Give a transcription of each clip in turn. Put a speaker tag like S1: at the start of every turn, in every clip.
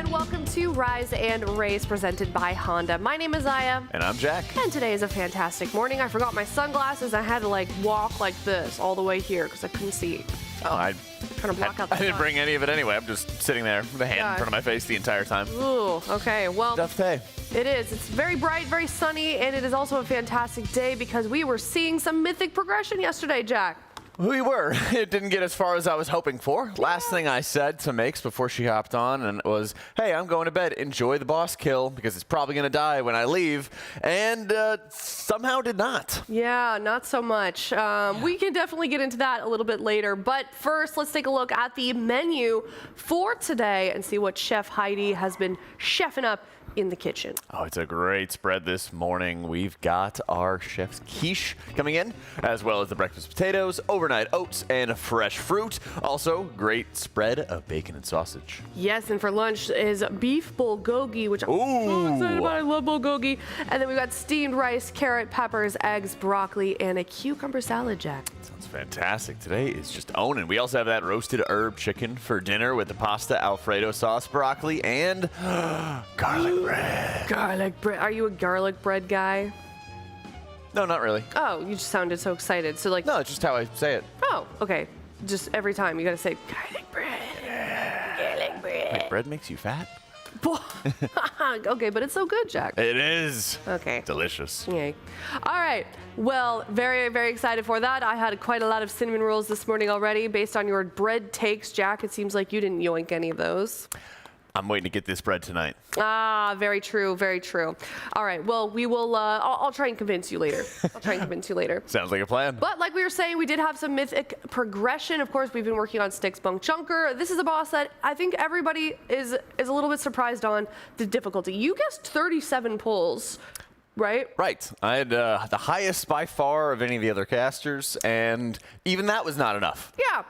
S1: and welcome to Rise and Race presented by Honda. My name is Aya.
S2: And I'm Jack.
S1: And today is a fantastic morning. I forgot my sunglasses. I had to like walk like this all the way here because I couldn't see.
S2: Oh, I
S1: trying to block out the
S2: I didn't bring any of it anyway. I'm just sitting there with a hand in front of my face the entire time.
S1: Ooh, okay. Well,
S2: tough day.
S1: It is. It's very bright, very sunny, and it is also a fantastic day because we were seeing some Mythic progression yesterday, Jack.
S2: We were. It didn't get as far as I was hoping for. Last thing I said to Makes before she hopped on and was, hey, I'm going to bed. Enjoy the boss kill because it's probably going to die when I leave. And somehow did not.
S1: Yeah, not so much. We can definitely get into that a little bit later. But first, let's take a look at the menu for today and see what Chef Heidi has been chefing up in the kitchen.
S2: Oh, it's a great spread this morning. We've got our chef's quiche coming in, as well as the breakfast potatoes, overnight oats, and fresh fruit. Also, great spread of bacon and sausage.
S1: Yes, and for lunch is beef bulgogi, which I'm so excited about. I love bulgogi. And then we've got steamed rice, carrot, peppers, eggs, broccoli, and a cucumber salad, Jack.
S2: Sounds fantastic. Today is just owning. We also have that roasted herb chicken for dinner with the pasta Alfredo sauce, broccoli, and garlic bread.
S1: Garlic bread. Are you a garlic bread guy?
S2: No, not really.
S1: Oh, you just sounded so excited. So like.
S2: No, it's just how I say it.
S1: Oh, okay. Just every time you gotta say garlic bread. Garlic bread.
S2: Wait, bread makes you fat?
S1: Okay, but it's so good, Jack.
S2: It is.
S1: Okay.
S2: Delicious.
S1: Yay. All right. Well, very, very excited for that. I had quite a lot of cinnamon rolls this morning already based on your bread takes, Jack. It seems like you didn't yoink any of those.
S2: I'm waiting to get this bread tonight.
S1: Ah, very true, very true. All right, well, we will, I'll try and convince you later.
S2: Sounds like a plan.
S1: But like we were saying, we did have some Mythic progression. Of course, we've been working on Styx Bunkjunker. This is a boss that I think everybody is a little bit surprised on the difficulty. You guessed 37 pulls. Right?
S2: Right. I had the highest by far of any of the other casters, and even that was not enough.
S1: Yeah.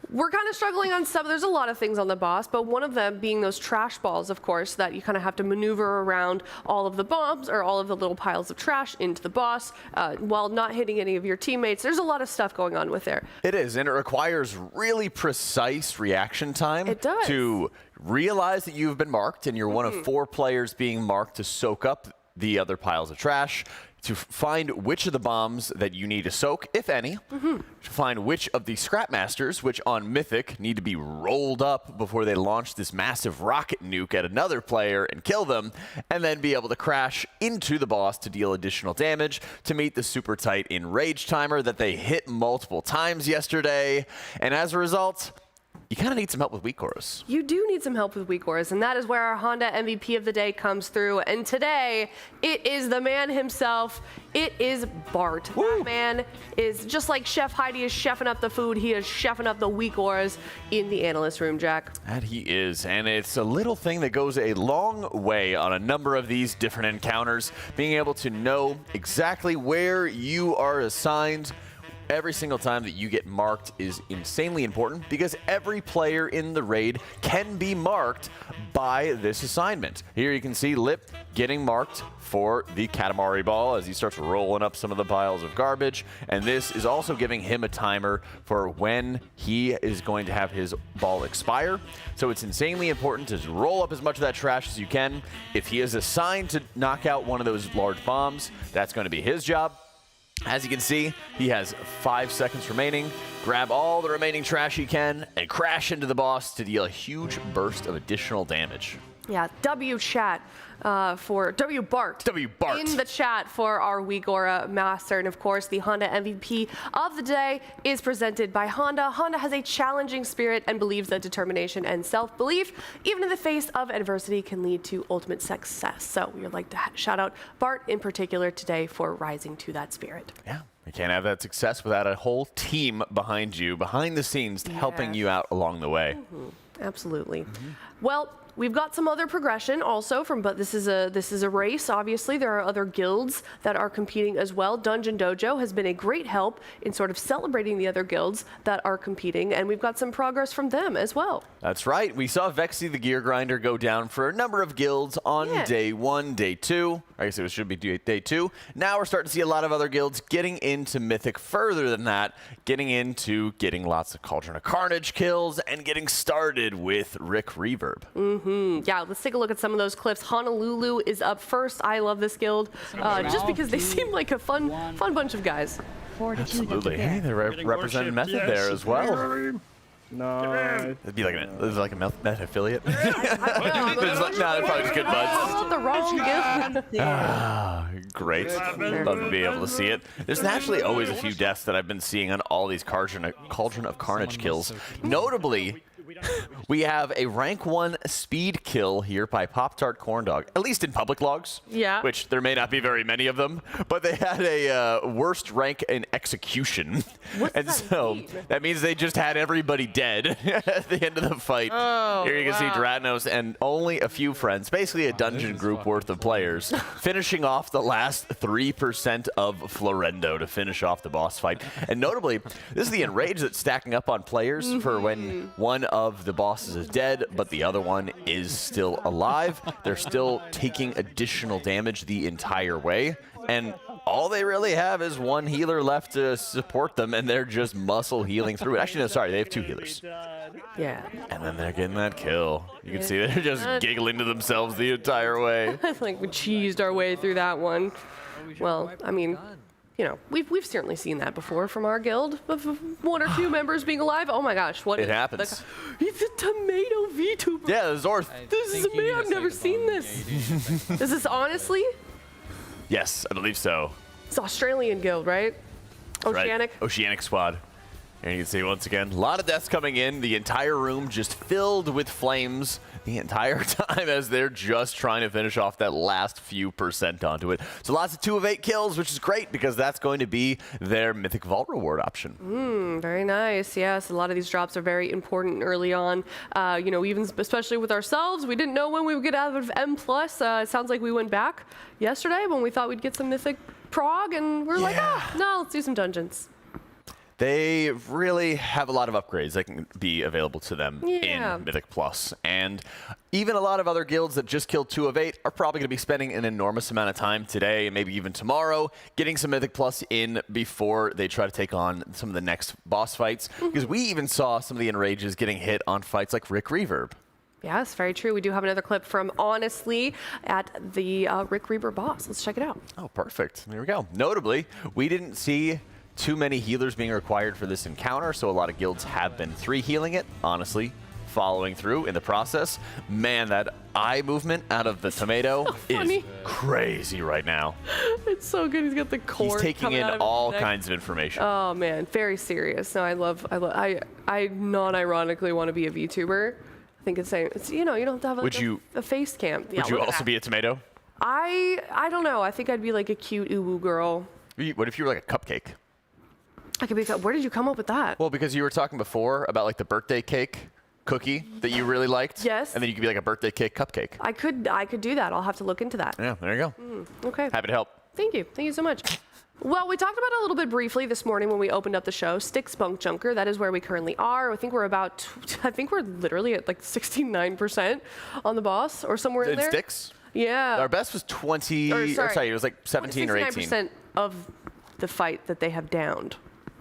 S1: We're kind of struggling on some. There's a lot of things on the boss, but one of them being those trash balls, of course, that you kind of have to maneuver around all of the bombs or all of the little piles of trash into the boss while not hitting any of your teammates. There's a lot of stuff going on with there.
S2: It is, and it requires really precise reaction time.
S1: It does.
S2: To realize that you've been marked, and you're one of 4 players being marked to soak up the other piles of trash, to find which of the bombs that you need to soak, if any, to find which of the scrap masters, which on Mythic need to be rolled up before they launch this massive rocket nuke at another player and kill them, and then be able to crash into the boss to deal additional damage to meet the super tight enrage timer that they hit multiple times yesterday. And as a result, you kind of need some help with weak auras. You
S1: do need some help with weak auras, and that is where our Honda MVP of the day comes through. And today, it is the man himself. It is Bart. Woo. That man is just like Chef Heidi is chefing up the food. He is chefing up the weak auras in the analyst room, Jack.
S2: That he is, and it's a little thing that goes a long way on a number of these different encounters. Being able to know exactly where you are assigned every single time that you get marked is insanely important because every player in the raid can be marked by this assignment. Here you can see Lip getting marked for the Katamari ball as he starts rolling up some of the piles of garbage, and this is also giving him a timer for when he is going to have his ball expire. So it's insanely important to roll up as much of that trash as you can. If he is assigned to knock out one of those large bombs, that's going to be his job. As you can see, he has 5 seconds remaining. Grab all the remaining trash he can and crash into the boss to deal a huge burst of additional damage.
S1: Yeah, W chat for W Bart.
S2: W Bart.
S1: In the chat for our weak aura master. And of course, the Honda MVP of the day is presented by Honda. Honda has a challenging spirit and believes that determination and self-belief, even in the face of adversity, can lead to ultimate success. So we would like to shout out Bart in particular today for rising to that spirit.
S2: Yeah. You can't have that success without a whole team behind you, behind the scenes, helping you out along the way.
S1: Absolutely. Well, we've got some other progression also but this is a race. Obviously, there are other guilds that are competing as well. DungeonDojo has been a great help in sort of celebrating the other guilds that are competing, and we've got some progress from them as well.
S2: That's right. We saw Vexy the Gear Grinder go down for a number of guilds on day 1, day 2. I guess it should be day 2. Now we're starting to see a lot of other guilds getting into Mythic further than that, getting lots of Cauldron of Carnage kills and getting started with Rick Reverb.
S1: Yeah, let's take a look at some of those clips. Honolulu is up first. I love this guild just because they seem like a fun bunch of guys.
S2: Absolutely. Hey, they represented Method there as well.
S3: No.
S2: It'd be like a Method affiliate. No, they're probably just good buds.
S1: The wrong guild.
S2: Great. Love to be able to see it. There's naturally always a few deaths that I've been seeing on all these Cauldron of Carnage kills. Notably, we have a rank 1 speed kill here by Pop-Tart Corndog, at least in public logs.
S1: Yeah.
S2: Which there may not be very many of them, but they had a worst rank in execution. That means they just had everybody dead at the end of the fight.
S1: Oh,
S2: here you can see Dratnos and only a few friends, basically a dungeon group worth of players, finishing off the last 3% of Florendo to finish off the boss fight. And notably, this is the enrage that's stacking up on players for when one of the bosses is dead, but the other one is still alive. They're still taking additional damage the entire way, and all they really have is one healer left to support them, and they're just muscle healing through it. Actually, no, sorry, they have 2 healers.
S1: Yeah.
S2: And then they're getting that kill. You can see they're just giggling to themselves the entire way.
S1: Like we cheesed our way through that one. Well, I mean, you know, we've certainly seen that before from our guild of 1 or 2 members being alive. Oh my gosh, what?
S2: It happens.
S1: He's a tomato VTuber.
S2: Yeah, the Zorth.
S1: This is amazing. I've never seen this. Is this honestly?
S2: Yes, I believe so.
S1: It's Australian guild, right? Oceanic.
S2: Right. Oceanic squad. And you can see once again, a lot of deaths coming in. The entire room just filled with flames the entire time as they're just trying to finish off that last few % onto it. So lots of 2 of 8 kills, which is great because that's going to be their Mythic Vault reward option.
S1: Very nice. Yes, a lot of these drops are very important early on. You know, even especially with ourselves, we didn't know when we would get out of M+. It sounds like we went back yesterday when we thought we'd get some Mythic prog, and we're like, no, let's do some dungeons.
S2: They really have a lot of upgrades that can be available to them in Mythic Plus. And even a lot of other guilds that just killed 2 of 8 are probably going to be spending an enormous amount of time today and maybe even tomorrow getting some Mythic Plus in before they try to take on some of the next boss fights. Because we even saw some of the enrages getting hit on fights like Rick Reverb.
S1: Yes, very true. We do have another clip from Honestly at the Rick Reaver boss. Let's check it out.
S2: Oh, perfect. There we go. Notably, we didn't see too many healers being required for this encounter, so a lot of guilds have been 3 healing it, honestly, following through in the process. Man, that eye movement out of the tomato is crazy right now.
S1: It's so good. He's got the cord.
S2: He's taking in all kinds of information.
S1: Oh man, very serious. No, I non-ironically want to be a VTuber. I think it's you know, you don't have to have like a face cam. Yeah,
S2: would you also be a tomato?
S1: I don't know. I think I'd be like a cute uwu girl.
S2: What if you were like a cupcake?
S1: I could be. Where did you come up with that?
S2: Well, because you were talking before about like the birthday cake cookie that you really liked.
S1: Yes.
S2: And then you could be like a birthday cake cupcake.
S1: I could do that. I'll have to look into that.
S2: Yeah, there you go.
S1: Okay.
S2: Happy to help.
S1: Thank you. Thank you so much. Well, we talked about it a little bit briefly this morning when we opened up the show. Styx Bunkjunker, that is where we currently are. I think we're literally at like 69% on the boss or somewhere in there.
S2: Styx?
S1: Yeah.
S2: Our best was 20, it was like 17 or 18.
S1: 69% of the fight that they have downed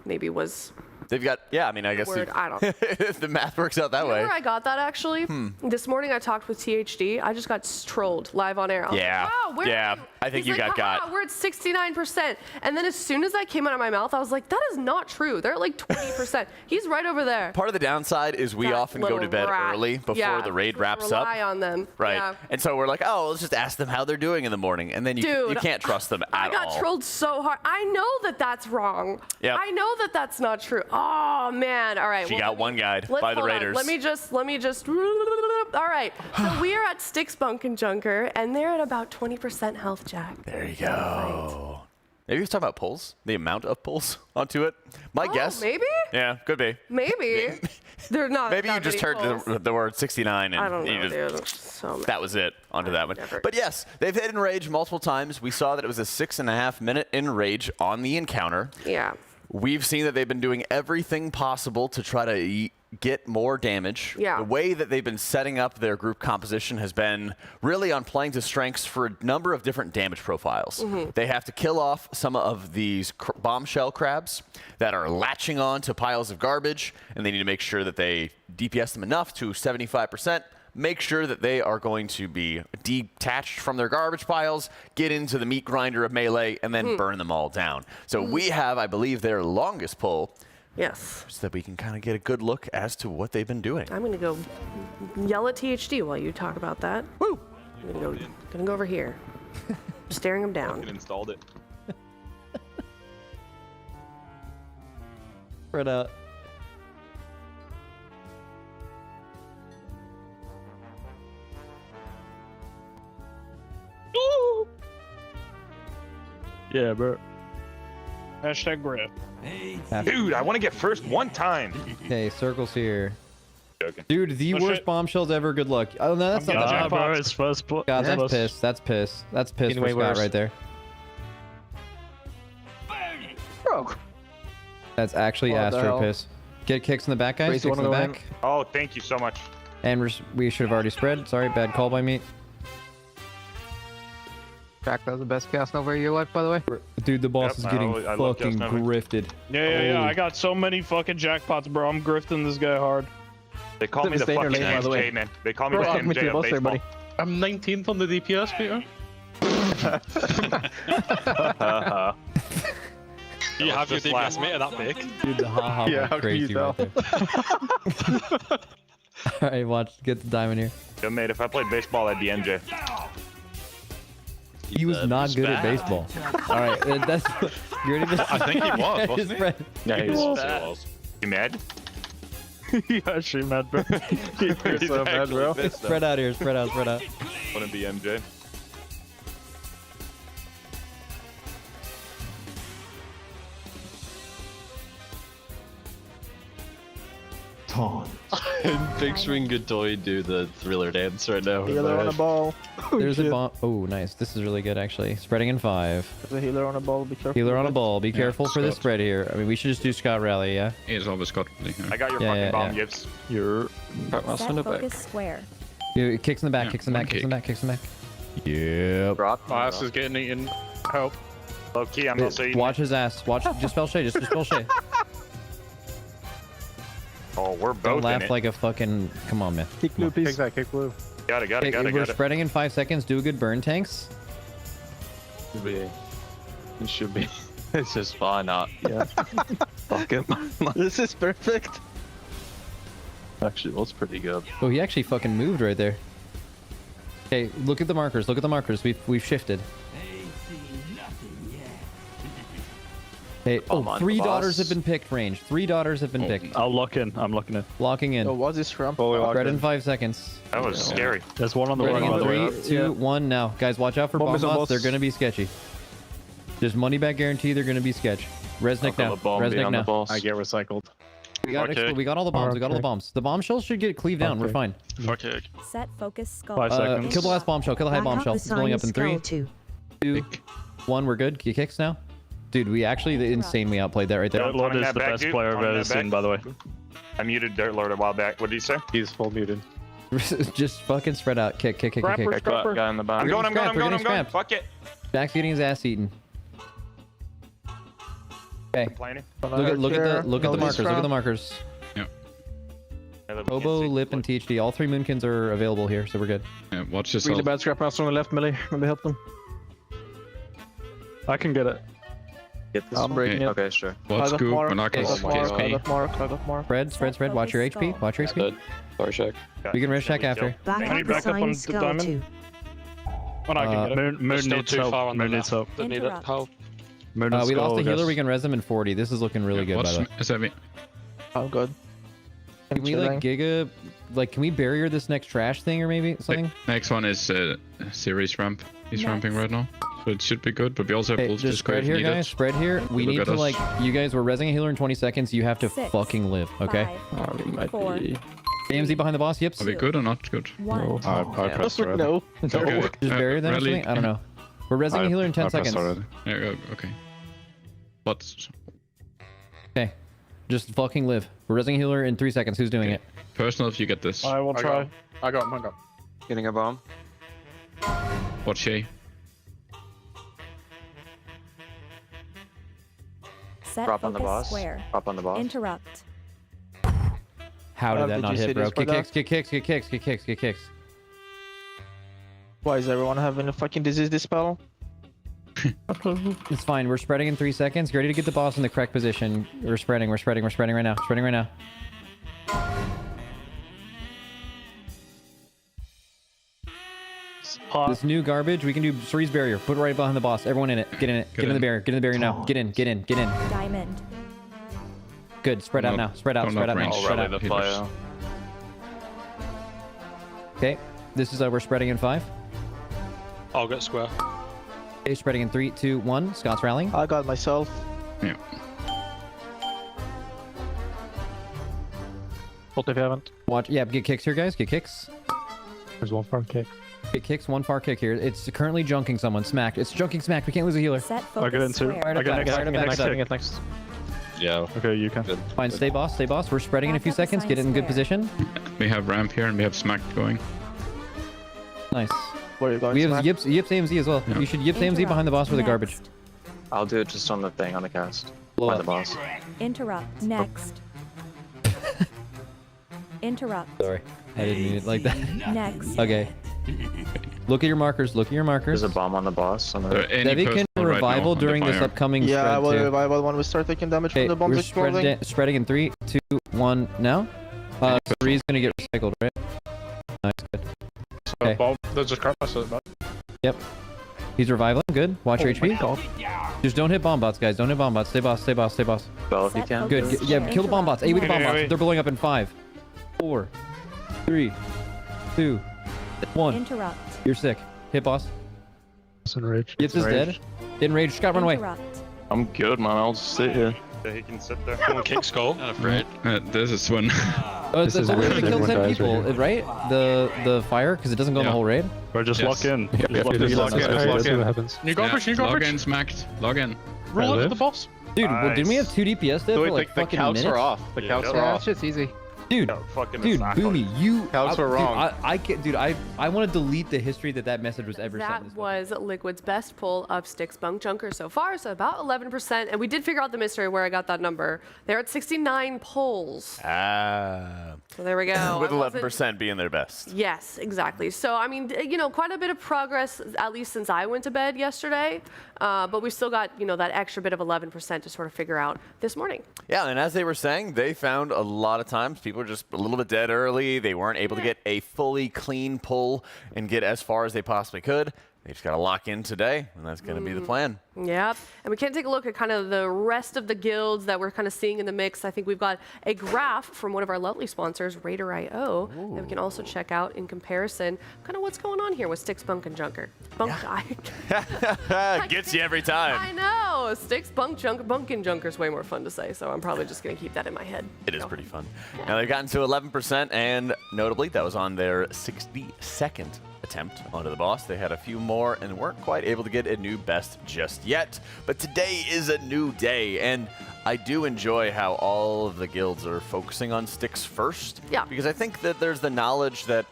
S1: maybe was...
S2: They've got, I mean, I guess
S1: I don't know.
S2: the math works out that way.
S1: Where I got that actually? This morning I talked with THD. I just got trolled live on air. I was like, wow, where are you?
S2: I think
S1: He's
S2: you
S1: like,
S2: got.
S1: We're at 69%. And then as soon as that came out of my mouth, I was like, that is not true. They're at like 20%. He's right over there.
S2: Part of the downside is we often go to bed early before the raid wraps up.
S1: Rely on them.
S2: Right.
S1: Yeah.
S2: And so we're like, oh, let's just ask them how they're doing in the morning. And then you can't trust them at all.
S1: I got trolled so hard. I know that that's wrong.
S2: Yep.
S1: I know that that's not true. Oh, man. All right.
S2: She got one guide by the Raiders.
S1: Let me just. All right. So we are at Styx Bunkjunker, and they're at about 20% health, Jack.
S2: There you go. Maybe he's talking about pulls, the amount of pulls onto it. My guess.
S1: Maybe?
S2: Yeah, could be.
S1: Maybe. They're not.
S2: Maybe you just heard the word 69 and
S1: I don't know,
S2: you
S1: dude.
S2: that was it onto that one. But yes, they've hit Enrage multiple times. We saw that it was a 6.5 minute Enrage on the encounter.
S1: Yeah.
S2: We've seen that they've been doing everything possible to try to get more damage.
S1: Yeah.
S2: The way that they've been setting up their group composition has been really on playing to strengths for a number of different damage profiles. They have to kill off some of these bombshell crabs that are latching on to piles of garbage, and they need to make sure that they DPS them enough to 75%, make sure that they are going to be detached from their garbage piles, get into the meat grinder of Melee, and then burn them all down. So we have, I believe, their longest pull.
S1: Yes.
S2: So that we can kind of get a good look as to what they've been doing.
S1: I'm gonna go yell at THD while you talk about that.
S2: Woo!
S1: I'm gonna go over here. Staring him down.
S3: Fucking installed it.
S4: Spread out.
S5: Yeah, bro. Hashtag Griff.
S3: Dude, I want to get first one time.
S4: Okay, circles here.
S3: Joking.
S4: Dude, the
S5: Oh,
S4: worst
S5: shit.
S4: bombshells ever. Good luck. Oh, no, that's not the
S5: Nah,
S4: jackpot.
S5: bro, it's first.
S4: God,
S5: it's
S4: that's
S5: first.
S4: piss. That's piss. That's piss
S5: Getting
S4: for
S5: way
S4: Scott
S5: worse.
S4: right there.
S6: Bro.
S4: That's actually
S6: What the
S4: Astro
S6: hell?
S4: piss. Get kicks in the back, guys.
S6: Crazy
S4: Kicks in the
S6: wanna go
S4: back.
S3: Oh, thank you so much.
S4: And we should have already spread. Sorry, bad call by me.
S6: Jack, that was the best cast over of your life, by the way.
S4: Dude, the boss
S3: Yep,
S4: is
S3: I
S4: getting
S3: love
S4: fucking
S3: Just Nova.
S4: grifted.
S5: Yeah.
S4: Holy-
S5: I got so many fucking jackpots, bro. I'm grifting this guy hard.
S3: They call me the
S6: Devastator
S3: fucking
S6: lane, by the way.
S3: MJ, man. They call me
S6: Bro,
S3: the
S6: welcome to
S3: MJ
S6: the
S3: of
S6: boss there,
S3: baseball.
S6: buddy.
S7: I'm 19th on the DPS, Peter.
S3: You have your DPS
S7: meter that big?
S4: Dude, the haha
S6: Yeah,
S4: went
S6: how can
S4: crazy
S6: you
S4: right there. Alright, watch. Get the diamond here.
S3: Yo, mate, if I played baseball, I'd be MJ.
S4: He was not good at baseball. Alright, that's... You're already
S7: I think he was, wasn't he?
S4: Spread.
S3: Yeah,
S7: He was.
S3: You mad?
S5: You actually mad, bro.
S6: You're so bad, bro.
S4: Spread out here. Spread out. Spread out.
S3: Wanna be MJ?
S7: Big Swing Godoy do the thriller dance right now.
S6: Healer on a ball.
S4: There's a
S6: shit.
S4: bomb. Oh, nice. This is really good, actually. Spreading in 5.
S6: There's a healer on a ball. Be careful.
S4: Healer on a ball. Be careful for the
S7: Scott.
S4: spread here. I mean, we should just do Scott Rally, yeah?
S7: He's always got.
S3: I got your
S4: Yeah,
S3: fucking
S4: yeah,
S3: bomb,
S4: yeah.
S3: Gibbs.
S5: You're.
S8: Set focus square.
S4: Kicks in the back.
S7: Yeah,
S4: Kicks in the
S7: one
S4: back. Kicks in the back. Kicks in the back. Yep.
S6: Rock.
S7: My ass is getting eaten. Help.
S3: Low key, I'm also eating.
S4: Watch his ass. Watch. Just spell Shay. Just spell Shay.
S3: Oh, we're both
S4: Don't
S3: in
S4: laugh
S3: it.
S4: like a fucking. Come on, man.
S6: Kick blue piece. Kick blue.
S3: Got it, got
S4: Okay,
S3: it, got it,
S4: we're
S3: got it.
S4: spreading in 5 seconds. Do a good burn, tanks.
S7: It should be. It's just fine. Not.
S6: Yeah.
S7: Fuck it.
S6: This is perfect.
S7: Actually, was pretty good.
S4: Oh, he actually fucking moved right there. Okay, look at the markers. Look at the markers. We've shifted. Hey,
S7: Oh,
S4: oh,
S7: man,
S4: 3
S7: the
S4: daughters
S7: boss.
S4: have been picked. Range. 3 daughters have been picked.
S5: I'll lock in. I'm locking in.
S4: Locking in.
S6: Oh, what's this from?
S4: Spread in 5 seconds.
S3: That was scary.
S5: There's one on the
S4: Spreading
S5: right, by
S4: in
S5: the way.
S4: 3, 2, 1 now. Guys, watch out for
S6: Bomb
S4: bomb
S6: is on
S4: bots.
S6: boss.
S4: They're going to be sketchy. Just money back guarantee. They're going to be sketch. Resnick now. Resnick now.
S7: I get
S5: recycled.
S4: We got,
S7: Okay.
S4: we got all the bombs. We got all the
S6: Okay.
S4: bombs. The bombshells should get cleaved down. We're fine.
S7: Okay.
S8: Set focus skull.
S5: 5 seconds.
S4: Kill the last bombshell. Kill the high bombshell. It's blowing up in 3, 2, 1. We're good. He kicks now. Dude, we actually insanely outplayed that right there.
S5: Dirt Lord
S3: Tony
S5: is
S3: that
S5: the
S3: back,
S5: best
S3: dude.
S5: player I've
S3: Tony
S5: ever
S3: that
S5: seen,
S3: back.
S5: by the way.
S3: I muted Dirt Lord a while back. What did he say?
S7: He's full muted.
S4: Just fucking spread out. Kick, kick, kick, kick, kick.
S7: Guy in the back.
S3: I'm going, I'm going, I'm
S4: We're
S3: going, I'm
S4: getting
S3: going.
S4: scrapped.
S3: Fuck it.
S4: Jack's getting his ass eaten. Okay.
S3: Complaining.
S4: Look at the markers. Look at the markers. Bobo, Lip, and THD. All 3 moonkins are available here, so we're good.
S7: Yeah, watch this.
S6: Really bad scrap master on the left, melee. Maybe help them.
S5: I can get it.
S6: I'm breaking it.
S7: Okay, sure.
S6: I
S7: What's
S6: got
S7: good?
S6: mark.
S7: When I
S6: I
S7: can
S6: got mark. I
S7: KSP.
S6: got mark. I got mark.
S4: Spread. Watch your HP. Watch your HP.
S7: Fire check.
S4: We can rush check after.
S3: Thank you,
S5: back up on the diamond. When I can get it. Moon needs help. Moon needs help.
S8: Interrupt.
S5: Moon
S4: We
S5: needs
S4: lost a
S5: skull,
S4: healer.
S5: guys.
S4: We can res him in 40. This is looking really good, by the way.
S7: Is that me?
S6: I'm good.
S4: Can we like giga, like, can we barrier this next trash thing or maybe something?
S7: Next one is series ramp. He's ramping right now, so it should be good. But we also have
S4: Okay,
S7: pulls
S4: just
S7: to
S4: spread
S7: if
S4: here,
S7: needed.
S4: guys. Spread here. We
S7: Look
S4: need
S7: at
S4: to
S7: us.
S4: like, you guys were resing a healer in 20 seconds. You have to
S8: 6,
S4: fucking live, okay?
S8: 5, 4,
S4: AMZ behind the boss. Yips.
S7: Are we good or not good?
S8: 1.
S6: Just like no.
S4: Just barrier them or
S7: rally.
S4: something? I don't know. We're resing a healer in 10 seconds.
S7: Yeah, okay. But
S4: Okay. Just fucking live. We're resing a healer in 3 seconds. Who's doing it?
S7: personal, if you get this.
S5: I will try.
S6: I got him.
S9: Getting a bomb.
S7: Watch Shay.
S8: Set
S9: Drop on the
S8: focus
S9: boss.
S8: square.
S9: Drop on the boss.
S8: Interrupt.
S4: How did that not hit, bro? Kick kicks,
S6: that?
S4: kick kicks.
S6: Why is everyone having a fucking disease dispel?
S4: It's fine. We're spreading in 3 seconds. Get ready to get the boss in the correct position. We're spreading right now. Spreading right now. This new garbage, we can do Cerise barrier. Put it right behind the boss. Everyone in it. Get in it. Get in the barrier. Get in the barrier now. Get in.
S8: Diamond.
S4: Good. Spread out now. Spread out now. Okay. This is we're spreading in 5.
S5: I'll get square.
S4: Okay, spreading in 3, 2, 1. Scott's rallying.
S6: I got myself.
S7: Yeah.
S6: What if you haven't?
S4: Watch. Yeah, get kicks here, guys. Get kicks.
S6: There's one far kick.
S4: Get kicks. One far kick here. It's currently junking someone. Smacked. It's junking smacked. We can't lose a healer.
S8: Set
S5: I get in
S8: focus
S5: too.
S8: square.
S5: I get next.
S3: Yeah.
S5: Okay, you can.
S4: Fine. Stay boss. We're spreading in a few
S8: Back up
S4: seconds. Get it in good
S8: square.
S4: position.
S7: We have ramp here and we have smack going.
S4: Nice.
S6: Where are you going?
S4: We have
S6: Smack?
S4: yips AMZ as well.
S7: Yeah.
S4: You should yips AMZ behind the boss for the garbage.
S8: Next.
S9: I'll do it just on the thing, on the cast.
S4: Blow
S9: By
S4: up.
S9: the boss.
S8: Interrupt. Next. Interrupt.
S4: Sorry. I didn't mean it like that.
S8: Next.
S4: Okay. Look at your markers.
S9: There's a bomb on the boss. On the...
S7: Any
S4: Debbie can
S7: personal right
S4: revival
S7: now on the
S4: during this
S7: fire.
S4: upcoming
S6: Yeah, I
S4: spread
S6: will
S4: too.
S6: revival when we start taking damage
S4: Okay,
S6: from the bombs
S4: we're
S6: exploding.
S4: spreading in 3, 2, 1 now. Three's gonna get recycled, right? Nice, good. Okay.
S5: Bomb. There's a crap myself.
S4: Yep. He's reviving. Good. Watch your HP.
S6: God.
S4: Just don't hit bomb bots, guys. Don't hit bomb bots. Stay boss.
S9: Spell if you
S8: Set
S9: can.
S4: Good.
S8: focus
S4: Yeah,
S8: square.
S4: kill the bomb bots. With the bomb bots.
S5: Wait.
S4: They're blowing up in 5, 4, 3, 2, 1.
S8: Interrupt.
S4: You're sick. Hit boss.
S6: Enrage.
S4: Yips is dead. Enraged. Scott, run away.
S8: Interrupt.
S3: I'm good, man. I'll just sit here.
S5: Yeah, he can sit there. One kick skull.
S7: Not afraid. This is one.
S4: It's
S6: is
S4: only
S6: weird
S4: gonna kill
S6: that
S4: 10
S6: everyone dies
S4: people,
S6: right
S4: right? The fire, because it doesn't go in the
S7: Yeah.
S4: whole raid.
S5: Or just
S7: Yes.
S5: lock in.
S6: Yeah,
S5: Just lock in.
S6: just
S5: Lock in.
S6: lock
S5: Just lock
S6: in.
S5: in.
S6: What happens?
S5: You garbage. You
S7: Log in,
S5: garbage.
S7: smacked. Log in.
S5: Roll
S6: Live?
S5: up the boss.
S4: Dude, well, didn't we have 2 DPS there for like fucking minutes?
S3: off.
S5: The counts
S3: are
S6: It's just easy.
S4: Dude,
S5: Yeah, fucking
S4: dude,
S5: exactly.
S4: Boomy, you.
S3: Counts were
S4: dude,
S3: wrong.
S4: I can't, dude. I want to delete the history that message was ever sent.
S1: That
S4: in this
S1: was Liquid's best pull of Styx Bunkjunker so far, so about 11%. And we did figure out the mystery where I got that number. They're at 69 polls. So there we go.
S2: With
S1: I wasn't-
S2: 11% being their best.
S1: Yes, exactly. So, I mean, you know, quite a bit of progress, at least since I went to bed yesterday. But we still got, you know, that extra bit of 11% to sort of figure out this morning.
S2: Yeah, and as they were saying, they found a lot of times people were just a little bit dead early. They weren't able to get a fully clean pull and get as far as they possibly could. They just got to lock in today, and that's going to be the plan.
S1: Yep. And we can take a look at kind of the rest of the guilds that we're kind of seeing in the mix. I think we've got a graph from one of our lovely sponsors, RaiderIO, that we can also check out in comparison. Kind of what's going on here with Styx Bunkjunker.
S2: Gets you every time.
S1: I know. Styx Bunkjunker is way more fun to say, so I'm probably just going to keep that in my head.
S2: It is pretty fun. Now they've gotten to 11%, and notably, that was on their 62nd attempt onto the boss. They had a few more and weren't quite able to get a new best just yet. But today is a new day, and I do enjoy how all of the guilds are focusing on Styx first.
S1: Yeah.
S2: Because I think that there's the knowledge that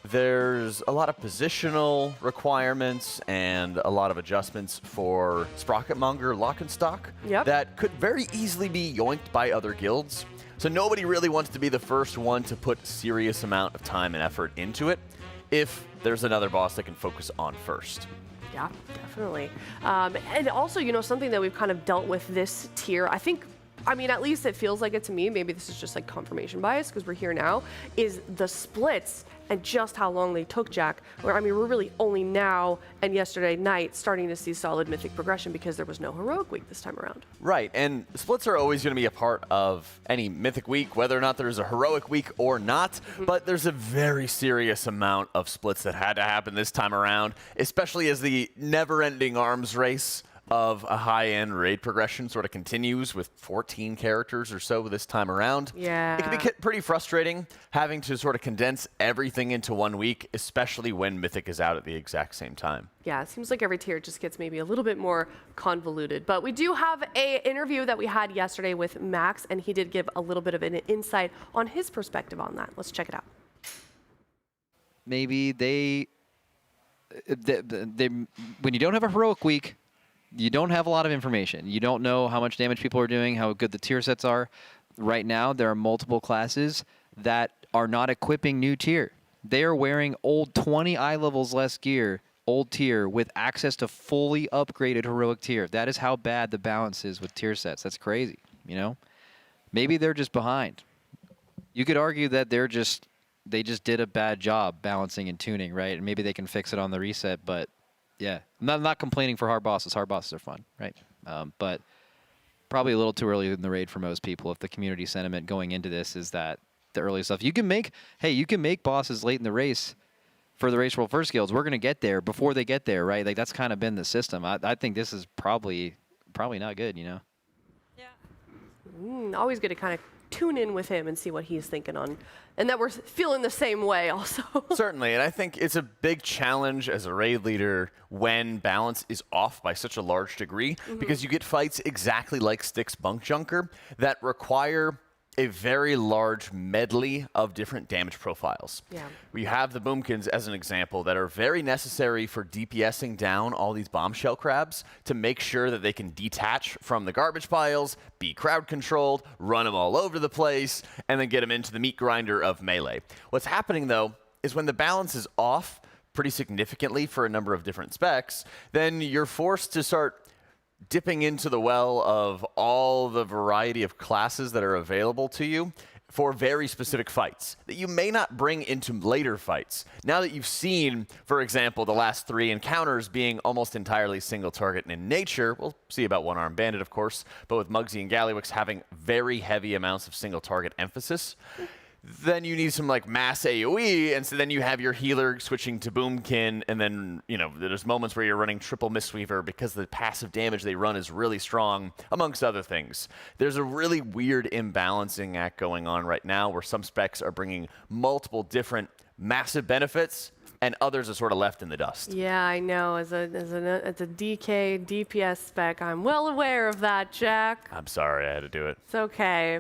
S2: there's a lot of positional requirements and a lot of adjustments for Sprocketmonger Lock and Stock
S1: Yep.
S2: that could very easily be yoinked by other guilds. So nobody really wants to be the first one to put serious amount of time and effort into it if there's another boss that can focus on first.
S1: Yeah, definitely. And also, you know, something that we've kind of dealt with this tier, I think, I mean, at least it feels like it to me, maybe this is just like confirmation bias because we're here now, is the splits and just how long they took, Jack. Where, I mean, we're really only now and yesterday night starting to see solid Mythic progression because there was no Heroic Week this time around.
S2: Right, and splits are always going to be a part of any Mythic week, whether or not there's a Heroic week or not, but there's a very serious amount of splits that had to happen this time around, especially as the never-ending arms race of a high-end raid progression sort of continues with 14 characters or so this time around.
S1: Yeah.
S2: It can be pretty frustrating having to sort of condense everything into 1 week, especially when Mythic is out at the exact same time.
S1: Yeah, it seems like every tier just gets maybe a little bit more convoluted. But we do have an interview that we had yesterday with Max, and he did give a little bit of an insight on his perspective on that. Let's check it out.
S10: Maybe they when you don't have a heroic week, you don't have a lot of information. You don't know how much damage people are doing, how good the tier sets are. Right now, there are multiple classes that are not equipping new tier. They are wearing old 20 eye levels less gear, old tier, with access to fully upgraded heroic tier. That is how bad the balance is with tier sets. That's crazy, you know? Maybe they're just behind. You could argue that they just did a bad job balancing and tuning, right? And maybe they can fix it on the reset, but yeah. I'm not complaining for hard bosses. Hard bosses are fun, right? But probably a little too early in the raid for most people if the community sentiment going into this is that the early stuff. You can make bosses late in the race for the Race World First Guilds. We're going to get there before they get there, right? Like that's kind of been the system. I think this is probably not good, you know?
S1: Always good to kind of tune in with him and see what he's thinking on, and that we're feeling the same way also.
S2: Certainly, and I think it's a big challenge as a raid leader when balance is off by such a large degree, because you get fights exactly like Styx Bunkjunker that require a very large medley of different damage profiles.
S1: Yeah.
S2: We have the boomkins as an example that are very necessary for DPSing down all these bombshell crabs to make sure that they can detach from the garbage piles, be crowd controlled, run them all over the place, and then get them into the meat grinder of melee. What's happening though is when the balance is off pretty significantly for a number of different specs, then you're forced to start dipping into the well of all the variety of classes that are available to you for very specific fights that you may not bring into later fights. Now that you've seen, for example, the last 3 encounters being almost entirely single target in nature, we'll see about One-Armed Bandit, of course, but with Muggsy and Gallywix having very heavy amounts of single target emphasis, then you need some like mass AoE, and so then you have your healer switching to Boomkin, and then, you know, there's moments where you're running triple Mistweaver because the passive damage they run is really strong, amongst other things. There's a really weird imbalancing act going on right now where some specs are bringing multiple different massive benefits, and others are sort of left in the dust.
S1: Yeah, I know. As a DK DPS spec, I'm well aware of that, Jack.
S2: I'm sorry I had to do it.
S1: It's okay.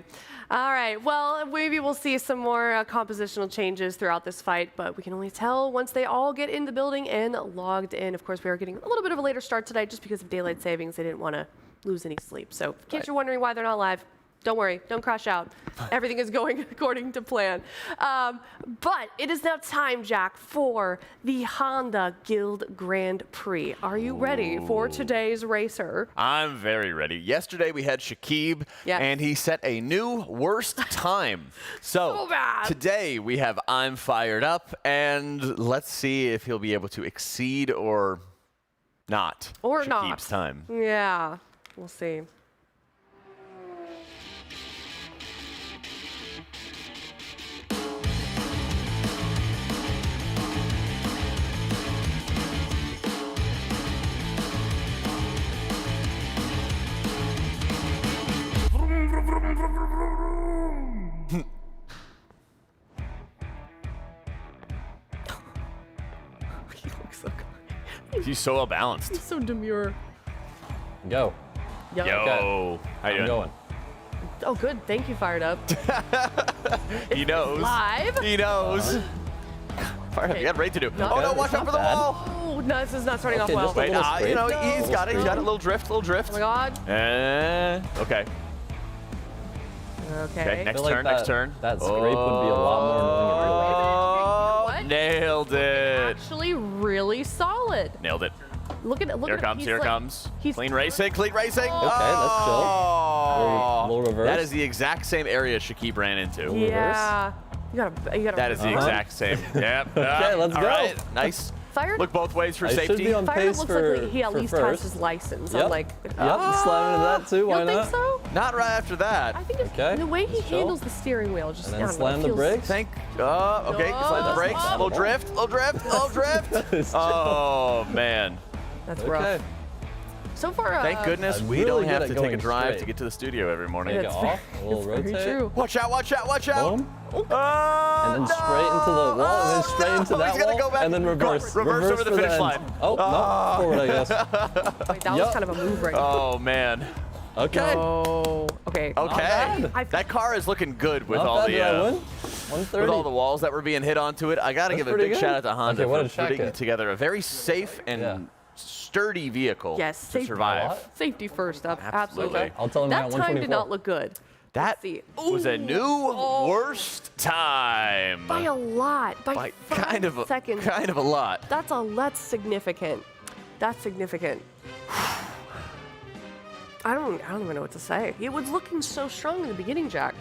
S1: All right. Well, maybe we'll see some more compositional changes throughout this fight, but we can only tell once they all get in the building and logged in. Of course, we are getting a little bit of a later start tonight just because of daylight savings. They didn't want to lose any sleep. So in case you're wondering why they're not live, don't worry, don't crash out. Everything is going according to plan. But it is now time, Jack, for the Honda Guild Grand Prix. Are you ready for today's racer?
S2: I'm very ready. Yesterday we had Shakib, and he set a new worst time. So
S1: bad.
S2: Today we have I'm Fired Up, and let's see if he'll be able to exceed or not Shakib's time.
S1: Yeah, we'll see. He looks so good.
S2: He's so well balanced.
S1: He's so demure.
S4: Go.
S1: Yo.
S2: Yo. How you doing?
S4: Going.
S1: Oh, good. Thank you, Fired Up.
S2: He knows.
S1: Live.
S2: He knows. Fired Up. You got raid to do. Oh no! Watch out for the wall.
S1: Oh, no, this is not starting off
S4: Okay,
S1: well.
S4: just a
S2: Wait,
S4: little
S2: you know,
S4: straight.
S2: he's got it. He's got a little drift.
S1: Oh my God.
S2: Okay.
S1: Okay.
S2: Next
S4: I feel like
S2: turn. Next turn.
S4: That scrape would be a lot more annoying in real life.
S1: What?
S2: Nailed it.
S1: Actually, really solid.
S2: Nailed it.
S1: Look at it. Look
S2: Here
S1: at
S2: it comes.
S1: He's
S2: Here it
S1: like-
S2: comes.
S1: he's-
S2: Clean racing. Clean racing.
S1: Okay,
S4: let's chill.
S2: Oh.
S4: Little reverse.
S2: That is the exact same area Shakib ran into.
S1: Yeah. You gotta.
S2: That is the exact same. Yep.
S4: Okay, let's
S2: All
S4: go.
S2: right. Nice.
S1: Fired.
S2: Look both ways for
S4: I should
S2: safety.
S4: be on
S1: Fired
S4: pace
S1: looks
S4: for,
S1: like he at
S4: for
S1: least
S4: first.
S1: has his license.
S4: Yep.
S1: I'm like,
S4: Yep, slide into that too.
S1: you
S4: Why
S1: don't
S4: not?
S1: think so?
S2: Not right after that.
S1: I think it's
S4: Okay,
S1: the way he
S4: just chill.
S1: handles the steering wheel. Just
S4: And
S1: I
S4: then
S1: don't know,
S4: slam the
S1: feels-
S4: brakes.
S2: Okay. Slide the brakes.
S1: Oh.
S2: Little drift. Little drift. Little drift.
S4: It's
S2: Oh man.
S1: That's
S4: okay.
S1: rough. So far,
S2: Thank goodness
S4: I'm
S2: we
S4: really
S2: don't
S4: good
S2: have
S4: at
S2: to take a
S4: going
S2: drive
S4: straight.
S2: to get to the studio every morning.
S4: Take it
S1: It's
S4: off. A little
S1: very
S4: rotate.
S1: true.
S2: Watch out! Watch out! Watch out!
S4: Boom.
S2: Oh,
S4: And then straight into the wall, and then straight into that
S2: He's gonna
S4: wall,
S2: go back.
S4: and then reverse.
S2: Reverse over the
S4: for
S2: finish
S4: end.
S2: line.
S4: Oh, no, forward, I guess.
S1: Wait, that was
S4: Yup.
S1: kind of a move right now.
S2: Oh man.
S4: Okay.
S1: Oh, okay.
S2: Okay.
S1: bad.
S2: That car is looking good with
S4: Not
S2: all
S4: bad,
S2: the
S4: did I win?
S2: with
S4: 130.
S2: all the walls that were being hit onto it. I gotta
S4: That's
S2: give a
S4: pretty
S2: big
S4: good.
S2: shout out to Honda
S4: Okay, what
S2: for
S4: did Shaq
S2: putting
S4: get?
S2: together a very safe and
S4: Yeah.
S2: sturdy vehicle
S1: Yes,
S2: to
S1: safety.
S2: survive.
S1: Safety first up.
S2: Absolutely.
S1: Absolutely.
S4: I'll tell him
S1: That
S4: at
S1: time did
S4: 124.
S1: not look good.
S2: That
S1: see.
S2: was a new worst time.
S1: By a lot. By 5 seconds.
S2: Kind of a lot.
S1: That's significant. That's significant. I don't even know what to say. It was looking so strong in the beginning, Jack.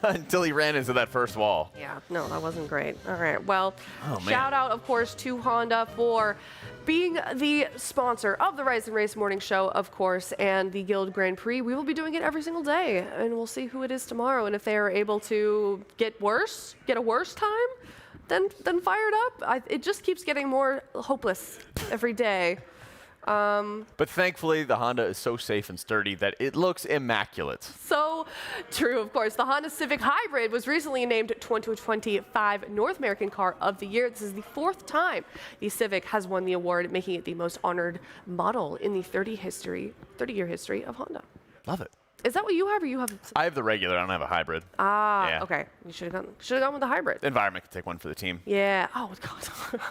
S2: Until he ran into that first wall.
S1: Yeah, no, that wasn't great. All right, well,
S2: Oh, man.
S1: shout out, of course, to Honda for being the sponsor of the Rise and Race Morning Show, of course, and the Guild Grand Prix. We will be doing it every single day, and we'll see who it is tomorrow. And if they are able to get a worse time, then fire it up. It just keeps getting more hopeless every day.
S2: But thankfully, the Honda is so safe and sturdy that it looks immaculate.
S1: So true, of course. The Honda Civic Hybrid was recently named 2025 North American Car of the Year. This is the 4th time the Civic has won the award, making it the most honored model in the 30-year history of Honda.
S2: Love it.
S1: Is that what you have, or you have?
S2: I have the regular. I don't have a hybrid.
S1: Ah,
S2: Yeah.
S1: okay. You should have gone with the hybrid.
S2: Environment could take one for the team.
S1: Yeah. Oh, God.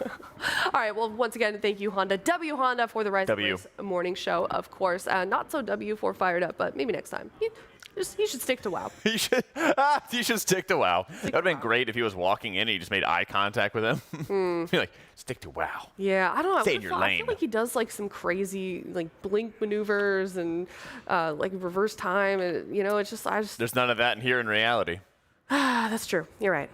S1: All right. Well, once again, thank you, Honda. W Honda for the Rise and Race Morning Show, of course. Not so W for Fired Up, but maybe next time. You should stick to WoW.
S2: You should stick to WoW. That would have been great if he was walking in and he just made eye contact with him. Be like, stick to WoW.
S1: Yeah, I don't know.
S2: Stay in your
S1: I
S2: lane.
S1: feel like he does like some crazy like blink maneuvers and like reverse time, and it's just
S2: There's none of that in here in reality.
S1: That's true. You're right.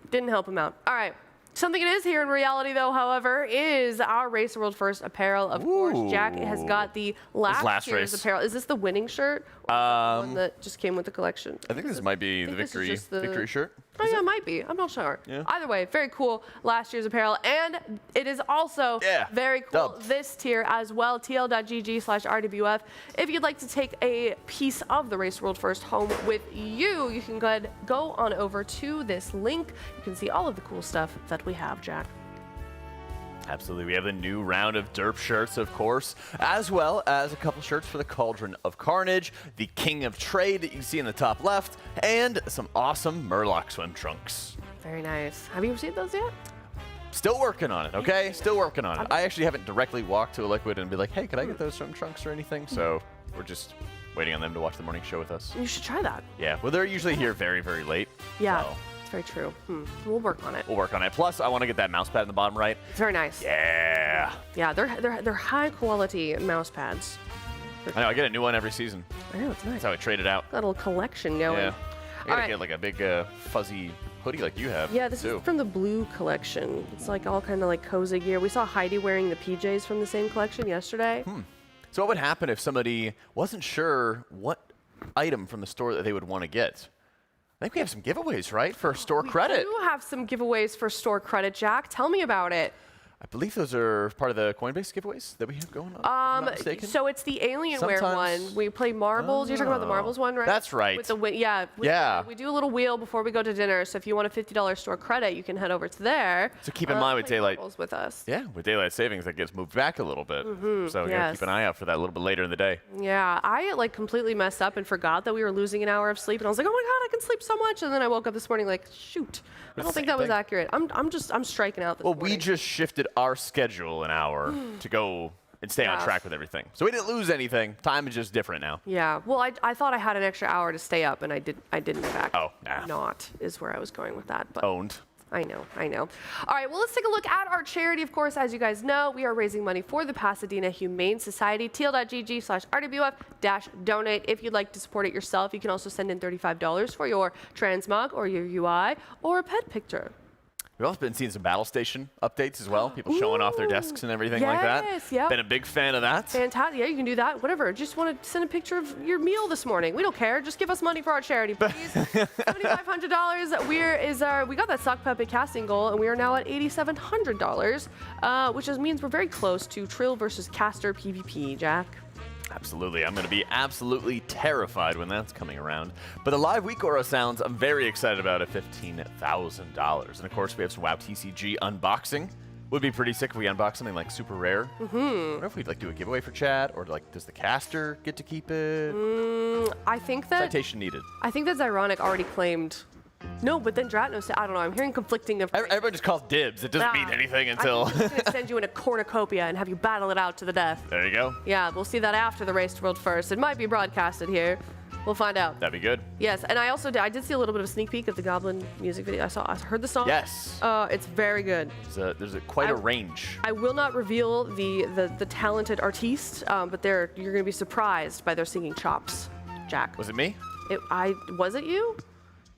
S1: Didn't help him out. All right. Something it is here in reality, though, however, is our Race World First apparel. Of course, Jack has got the last year's
S2: race.
S1: apparel. Is this the winning shirt? Or the one that just came with the collection?
S2: I think this might be the victory shirt.
S1: Oh, yeah, it might be. I'm not sure.
S2: Yeah.
S1: Either way, very cool last year's apparel. And it is also very cool
S2: Dubbed.
S1: this tier as well, tl.gg/RWF. If you'd like to take a piece of the Race World First home with you, you can go on over to this link. You can see all of the cool stuff that we have, Jack.
S2: Absolutely. We have a new round of derp shirts, of course, as well as a couple shirts for the Cauldron of Carnage, the King of Trade that you can see in the top left, and some awesome Murloc swim trunks.
S1: Very nice. Have you received those yet?
S2: Still working on it, okay? Still working on it. I actually haven't directly walked to a Liquid and be like, hey, could I get those swim trunks or anything? So we're just waiting on them to watch the morning show with us.
S1: You should try that.
S2: Yeah, well, they're usually here very, very late.
S1: Yeah.
S2: So
S1: It's very true. We'll work on it.
S2: we'll work on it. Plus, I want to get that mouse pad in the bottom right.
S1: It's very nice.
S2: Yeah.
S1: Yeah, they're high quality mouse pads.
S2: I know, I get a new one every season.
S1: I know, it's nice.
S2: That's how I trade it out.
S1: Got a little collection going.
S2: Yeah. I gotta
S1: right.
S2: get like a big fuzzy hoodie like you have.
S1: Yeah, this
S2: too.
S1: is from the Blue collection. It's like all kind of like cozy gear. We saw Heidi wearing the PJs from the same collection yesterday.
S2: So what would happen if somebody wasn't sure what item from the store that they would want to get? I think we have some giveaways, right, for store credit.
S1: We do have some giveaways for store credit, Jack. Tell me about it.
S2: I believe those are part of the Coinbase giveaways that we have going on. If I'm not mistaken.
S1: So it's the Alienware
S2: Sometimes-
S1: one. We play marbles. You're talking about the marbles one, right?
S2: That's right.
S1: With the we do a little wheel before we go to dinner. So if you want a $50 store credit, you can head over to there.
S2: So keep in mind with
S1: play
S2: daylight.
S1: marbles with us.
S2: Yeah, with daylight savings, that gets moved back a little bit. So you gotta
S1: yes.
S2: keep an eye out for that a little bit later in the day.
S1: Yeah, I like completely messed up and forgot that we were losing an hour of sleep, and I was like, oh my god, I can sleep so much, and then I woke up this morning like, shoot, I don't think that was accurate. I'm striking out this
S2: Well,
S1: morning.
S2: we just shifted our schedule an hour to go and stay on track with everything. So we didn't lose anything. Time is just different now.
S1: Yeah, well, I thought I had an extra hour to stay up, and I didn't. In fact,
S2: Oh, nah.
S1: not is where I was going with that. But
S2: Owned.
S1: I know. All right, well, let's take a look at our charity. Of course, as you guys know, we are raising money for the Pasadena Humane Society. tl.gg/RWF-donate. If you'd like to support it yourself, you can also send in $35 for your Transmog or your UI or a pet picture.
S2: We've also been seeing some battle station updates as well. People showing off their desks and everything like that.
S1: Yes, yep.
S2: Been a big fan of that.
S1: Fantastic. Yeah, you can do that. Whatever. Just want to send a picture of your meal this morning. We don't care. Just give us money for our charity, please. $7,500. We got that sock puppet casting goal, and we are now at $8,700, which means we're very close to Trill versus Caster PvP, Jack.
S2: Absolutely. I'm going to be absolutely terrified when that's coming around. But the live week aura sounds I'm very excited about at $15,000. And of course, we have some WoW TCG unboxing. Would be pretty sick if we unbox something like super rare. I wonder if we'd like do a giveaway for chat, or like does the caster get to keep it?
S1: I think that
S2: Citation needed.
S1: I think that's ironic. Already claimed. No, but then Dratno said, I don't know. I'm hearing conflicting.
S2: Everyone just calls dibs. It doesn't mean anything until.
S1: I'm just going to send you in a cornucopia and have you battle it out to the death.
S2: There you go.
S1: Yeah, we'll see that after the Race to World First. It might be broadcasted here. We'll find out.
S2: That'd be good.
S1: Yes, and I did see a little bit of a sneak peek of the Goblin music video. I heard the song.
S2: Yes.
S1: It's very good.
S2: There's quite a range.
S1: I will not reveal the talented artiste, but you're going to be surprised by their singing chops, Jack.
S2: Was it me?
S1: Was it you?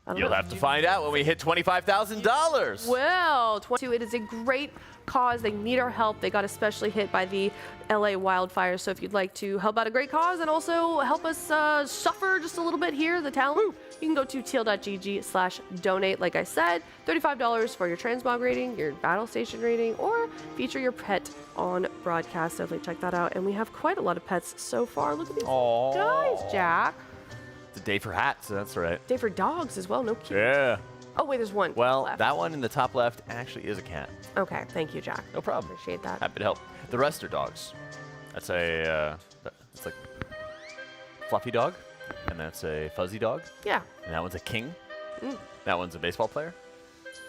S1: I don't
S2: You'll
S1: know.
S2: have to find out when we hit $25,000.
S1: Well, it is a great cause. They need our help. They got especially hit by the LA wildfires. So if you'd like to help out a great cause and also help us suffer just a little bit here, the talent, you can go to teal.gg/donate. Like I said, $35 for your Transmog rating, your battle station rating, or feature your pet on broadcast. Definitely check that out. And we have quite a lot of pets so far. Look at these guys, Jack.
S2: It's a day for hats, that's right.
S1: Day for dogs as well. No cute.
S2: Yeah.
S1: Oh, wait, there's one
S2: Well,
S1: left.
S2: that one in the top left actually is a cat.
S1: Okay, thank you, Jack.
S2: No problem.
S1: Appreciate that.
S2: Happy to help. The rest are dogs. That's it's like fluffy dog, and that's a fuzzy dog,
S1: Yeah.
S2: and that one's a king. That one's a baseball player.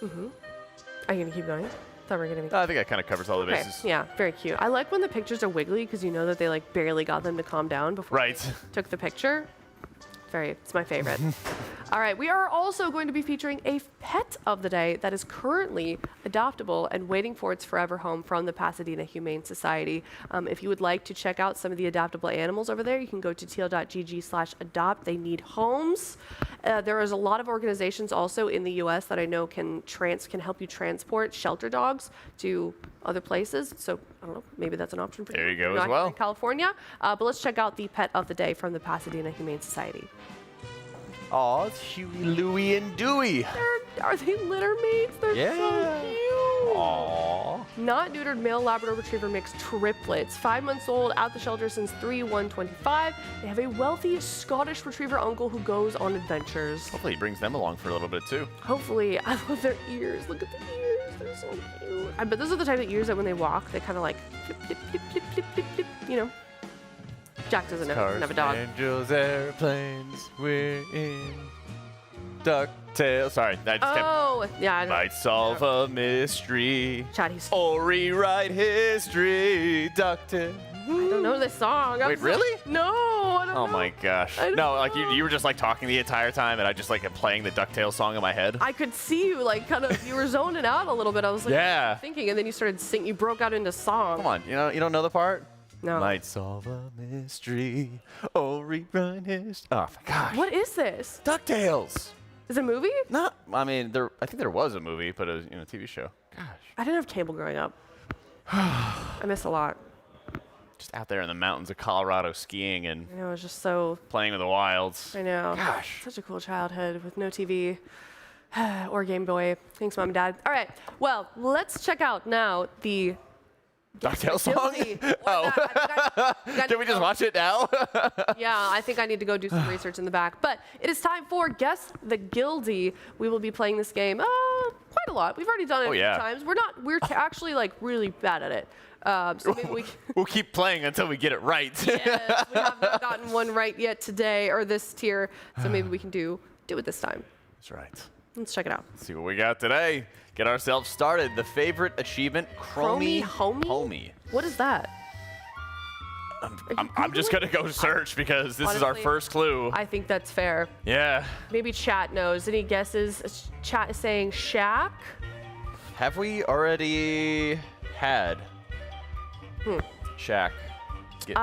S1: Are you gonna keep going? Thought we were gonna be.
S2: I think that kind of covers all the
S1: Okay,
S2: bases.
S1: yeah, very cute. I like when the pictures are wiggly because you know that they like barely got them to calm down before
S2: Right.
S1: they took the picture. It's my favorite. All right, we are also going to be featuring a pet of the day that is currently adoptable and waiting for its forever home from the Pasadena Humane Society. If you would like to check out some of the adoptable animals over there, you can go to teal.gg/adopt. They need homes. There is a lot of organizations also in the U.S. that I know can help you transport shelter dogs to other places. So I don't know, maybe that's an option for you.
S2: There you go
S1: Not
S2: as
S1: here
S2: well.
S1: in California, but let's check out the pet of the day from the Pasadena Humane Society.
S2: Aw, it's Huey, Louie, and Dewey.
S1: Are they litter mates? They're so cute.
S2: Aw.
S1: Not neutered male Labrador Retriever mix triplets. 5 months old, out the shelter since 3/1/25. They have a wealthy Scottish Retriever uncle who goes on adventures.
S2: Hopefully he brings them along for a little bit too.
S1: Hopefully, I love their ears. Look at the ears. They're so cute. I bet those are the type of ears that when they walk, they kind of like flip, flip, flip, flip, flip, flip, flip, you know. Jack doesn't know. He doesn't have a dog.
S2: Angels, airplanes, we're in DuckTales. Sorry, I just kept.
S1: Oh, yeah. I know.
S2: Might solve a mystery
S1: Chad, he's.
S2: or rewrite history. DuckTales.
S1: I don't know this song.
S2: Wait, really?
S1: No, I don't know.
S2: Oh my gosh.
S1: I don't
S2: No, like
S1: know.
S2: you were just like talking the entire time, and I just like am playing the DuckTales song in my head.
S1: I could see you like kind of, you were zoning out a little bit. I was like,
S2: Yeah.
S1: thinking, and then you started singing. You broke out into song.
S2: Come on, you don't know the part?
S1: No.
S2: Might solve a mystery or rewrite history. Oh my gosh.
S1: What is this?
S2: DuckTales.
S1: Is it a movie?
S2: Not. I mean, I think there was a movie, but it was a TV show. Gosh.
S1: I didn't have cable growing up. I miss a lot.
S2: Just out there in the mountains of Colorado skiing and
S1: I know, it was just so.
S2: playing with the wilds.
S1: I know.
S2: Gosh.
S1: Such a cool childhood with no TV or Game Boy. Thanks, Mom and Dad. All right. Well, let's check out now the.
S2: DuckTales song?
S1: Guilty.
S2: Oh. Can we just watch it now?
S1: Yeah, I think I need to go do some research in the back. But it is time for Guess the Guildie. We will be playing this game quite a lot. We've already done it a few times. We're actually like really bad at it. So maybe we
S2: We'll keep playing until we get it right.
S1: yes, we have not gotten one right yet today or this tier. So maybe we can do it this time.
S2: That's right.
S1: Let's check it out.
S2: Let's see what we got today. Get ourselves started. The favorite achievement, Chromie Homie.
S1: What is that?
S2: I'm just going to go search because this is our
S1: Honestly,
S2: first clue.
S1: I think that's fair.
S2: Yeah.
S1: Maybe chat knows. Any guesses? Chat is saying Shaq.
S2: Have we already had Shaq get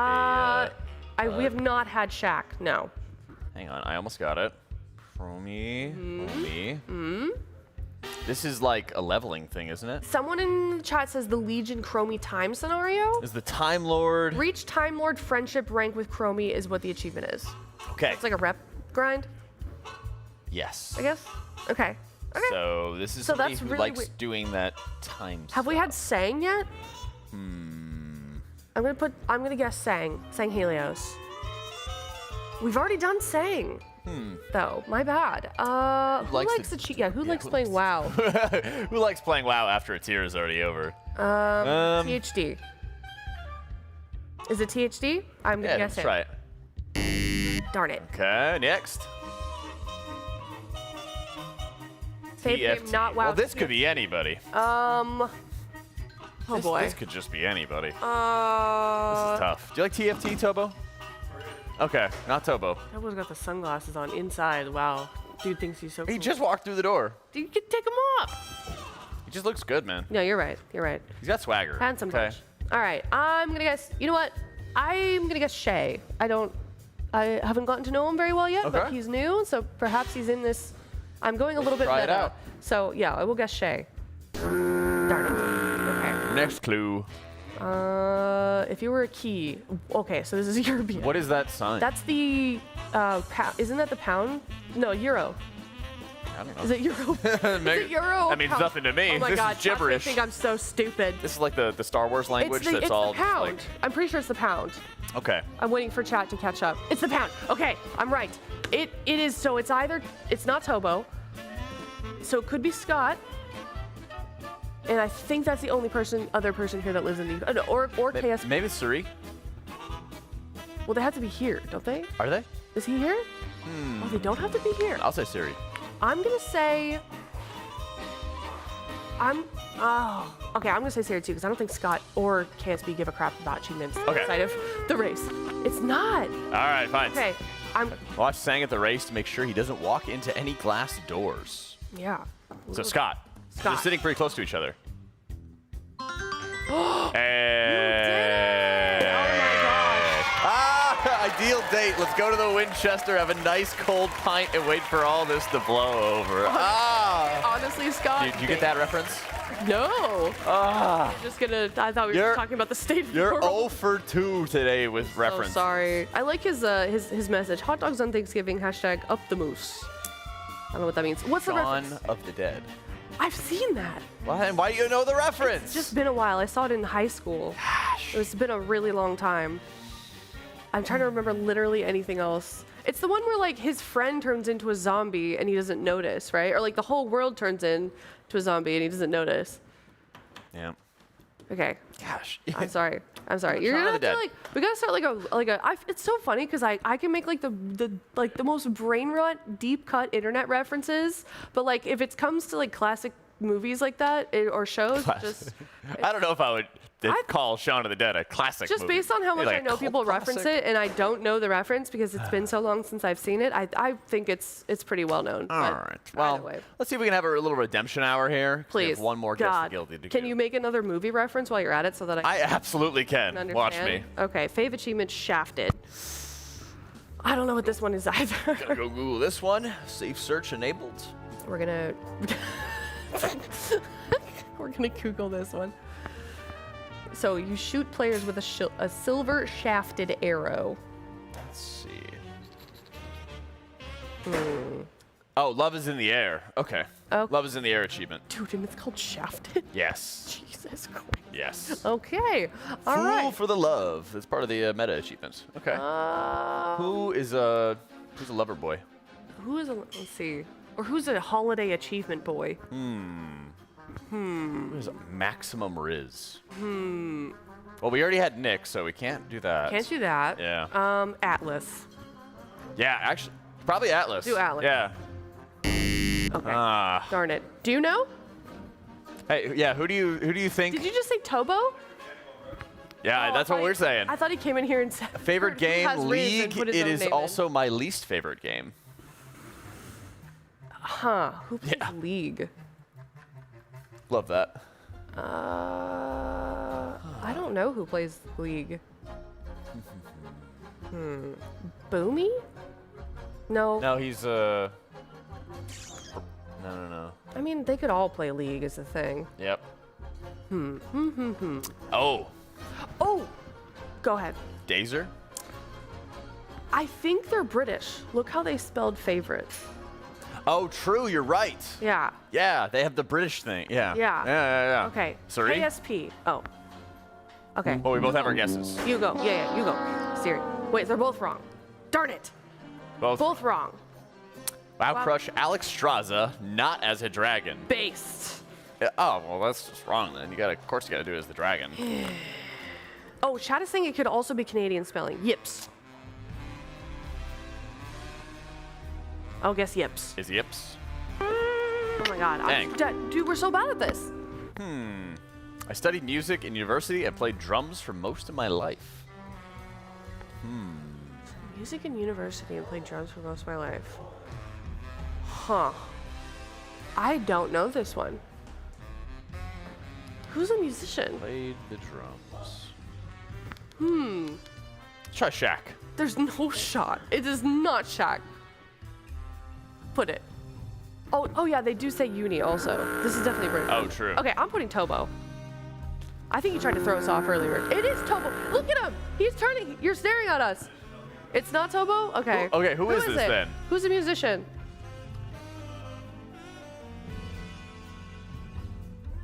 S1: We have not had Shaq. No.
S2: Hang on, I almost got it. Chromie Homie. This is like a leveling thing, isn't it?
S1: Someone in the chat says the Legion Chromie time scenario.
S2: Is the Time Lord?
S1: Reach Time Lord friendship rank with Chromie is what the achievement is.
S2: Okay.
S1: It's like a rep grind,
S2: Yes.
S1: I guess. Okay. Okay.
S2: So this is
S1: So
S2: somebody
S1: that's
S2: who
S1: really
S2: likes doing that time
S1: Have we had Sang yet? I'm gonna guess Sang. Sang Helios. We've already done Sang. Though, my bad. Who likes to cheat? Yeah, who likes playing WoW?
S2: Who likes playing WoW after a tier is already over?
S1: THD. Is it THD? I'm gonna
S2: Yeah,
S1: guess
S2: that's
S1: it.
S2: right.
S1: Darn it.
S2: Okay, next.
S1: Save game,
S2: TFT.
S1: not WoW.
S2: Well, this could be anybody.
S1: Oh boy.
S2: This could just be anybody. This is
S1: Uh,
S2: tough. Do you like TFT, Tobo? Okay, not Tobo.
S1: Tobo's got the sunglasses on inside. Wow. Dude thinks he's so cool.
S2: He just walked through the door.
S1: Dude, you can take them off.
S2: He just looks good, man.
S1: No, you're right. You're right.
S2: He's got swagger.
S1: Handsome
S2: okay.
S1: bunch. All right. I'm going to guess. You know what? I'm going to guess Shay. I haven't gotten to know him very well yet, but he's new, so perhaps he's in this. I'm going a little bit
S2: try it
S1: meta.
S2: out.
S1: So, yeah, I will guess Shay. Darn it. Okay.
S2: Next clue.
S1: If you were a key. Okay, so this is European.
S2: What is that sign?
S1: That's the isn't that the pound? No, euro.
S2: I don't know.
S1: Is it euro? Is it euro?
S2: That means
S1: pound?
S2: nothing to me.
S1: Oh my
S2: This
S1: God,
S2: is gibberish.
S1: I think I'm so stupid.
S2: This is like the Star Wars language
S1: It's
S2: that's all
S1: the pound.
S2: like.
S1: I'm pretty sure it's the pound.
S2: Okay.
S1: I'm waiting for chat to catch up. It's the pound. Okay, I'm right. It is. So it's not Tobo. So it could be Scott. And I think that's the only other person here that lives in the or KS.
S2: Maybe it's Suri.
S1: Well, they have to be here, don't they?
S2: Are they?
S1: Is he here? Oh, they don't have to be here.
S2: I'll say Siri.
S1: I'm gonna say. Okay, I'm gonna say Sarah too because I don't think Scott or KSB give a crap about achievements outside of the race. It's not.
S2: All right, fine.
S1: Okay,
S2: Watch Sang at the race to make sure he doesn't walk into any glass doors.
S1: Yeah.
S2: So Scott.
S1: Scott.
S2: Just sitting pretty close to each other.
S1: You did it! Oh my gosh.
S2: Ah, ideal date. Let's go to the Winchester, have a nice cold pint, and wait for all this to blow over.
S1: Honestly, Scott.
S2: Did you get that reference?
S1: No. I thought we were talking about the state of the
S2: You're
S1: world.
S2: 0 for 2 today with reference.
S1: Oh, sorry. I like his message. Hot dogs on Thanksgiving. # up the moose. I don't know what that means. What's the
S2: Dawn
S1: reference?
S2: of the Dead.
S1: I've seen that.
S2: Well, and why do you know the reference?
S1: It's just been a while. I saw it in high school. It's been a really long time. I'm trying to remember literally anything else. It's the one where like his friend turns into a zombie and he doesn't notice, right? Or like the whole world turns into a zombie and he doesn't notice.
S2: Yeah.
S1: Okay.
S2: Gosh.
S1: I'm sorry. You're
S2: Shaun
S1: gonna
S2: of
S1: have
S2: the
S1: to
S2: Dead.
S1: we gotta start it's so funny because I can make like the most brain rot deep cut internet references, but like if it comes to like classic movies like that or shows,
S2: I don't know if I would call Shaun of the Dead a classic
S1: just
S2: movie.
S1: based on how much
S2: Like
S1: I
S2: a
S1: know
S2: cult
S1: people reference
S2: classic?
S1: it and I don't know the reference because it's been so long since I've seen it. I think it's pretty well known.
S2: All right. Well, let's see if we can have a little redemption hour here. We
S1: Please.
S2: have one more guest
S1: God.
S2: guilty to
S1: Can
S2: do.
S1: you make another movie reference while you're at it so that
S2: I absolutely can.
S1: understand?
S2: Watch me.
S1: Okay, fave achievement Shafted. I don't know what this one is either.
S2: Gotta go Google this one. Safe search enabled.
S1: We're gonna Google this one. So you shoot players with a silver shafted arrow.
S2: Let's see. Oh, Love is in the Air. Okay.
S1: Oh.
S2: Love is in the Air achievement.
S1: Dude, and it's called Shafted.
S2: Yes.
S1: Jesus Christ.
S2: Yes.
S1: Okay. All
S2: Fool
S1: right.
S2: for the love. It's part of the meta achievements. Okay. Who's a lover boy?
S1: Let's see. Or who's a holiday achievement boy?
S2: Who is Maximum Riz? Well, we already had Nick, so we can't do that.
S1: Can't do that.
S2: Yeah.
S1: Atlas.
S2: Yeah, actually, probably Atlas.
S1: Do Atlas.
S2: Yeah.
S1: Okay. Darn it. Do you know?
S2: Hey, yeah. Who do you think?
S1: Did you just say Tobo?
S2: Yeah,
S1: Oh,
S2: that's what we're saying.
S1: I thought he came in here and said
S2: Favorite
S1: who
S2: game,
S1: has Riz and
S2: League.
S1: put his
S2: It
S1: own
S2: is
S1: name in.
S2: also my least favorite game.
S1: Who plays League?
S2: Love that.
S1: I don't know who plays League. Boomy? No.
S2: No, he's No.
S1: I mean, they could all play League is the thing.
S2: Yep. Oh,
S1: Oh, go ahead.
S2: Dazer.
S1: I think they're British. Look how they spelled favorite.
S2: Oh, true. You're right.
S1: Yeah.
S2: Yeah, they have the British thing. Yeah.
S1: Yeah.
S2: Yeah.
S1: Okay.
S2: Siri?
S1: KSP. Oh. Okay.
S2: Well, we both have our guesses.
S1: You go. Yeah, you go. Siri. Wait, they're both wrong. Darn it.
S2: Both
S1: wrong.
S2: Wow, Crush Alex Straza, not as a dragon.
S1: Based.
S2: Oh, well, that's just wrong then. Of course you gotta do it as the dragon.
S1: Oh, chat is saying it could also be Canadian spelling. Yips. I'll guess yips.
S2: Is Yips?
S1: Oh my god.
S2: Dang.
S1: Dude, we're so bad at this.
S2: I studied music in university and played drums for most of my life.
S1: Music in university and played drums for most of my life. Huh. I don't know this one. Who's a musician?
S2: Played the drums.
S1: Let's
S2: try Shaq.
S1: There's no shot. It is not Shaq. Put it. Oh yeah, they do say uni also. This is definitely British.
S2: Oh, true.
S1: Okay, I'm putting Tobo. I think he tried to throw us off earlier. It is Tobo. Look at him. He's turning. You're staring at us. It's not Tobo? Okay.
S2: Okay, who is this
S1: it?
S2: then?
S1: Who's a musician?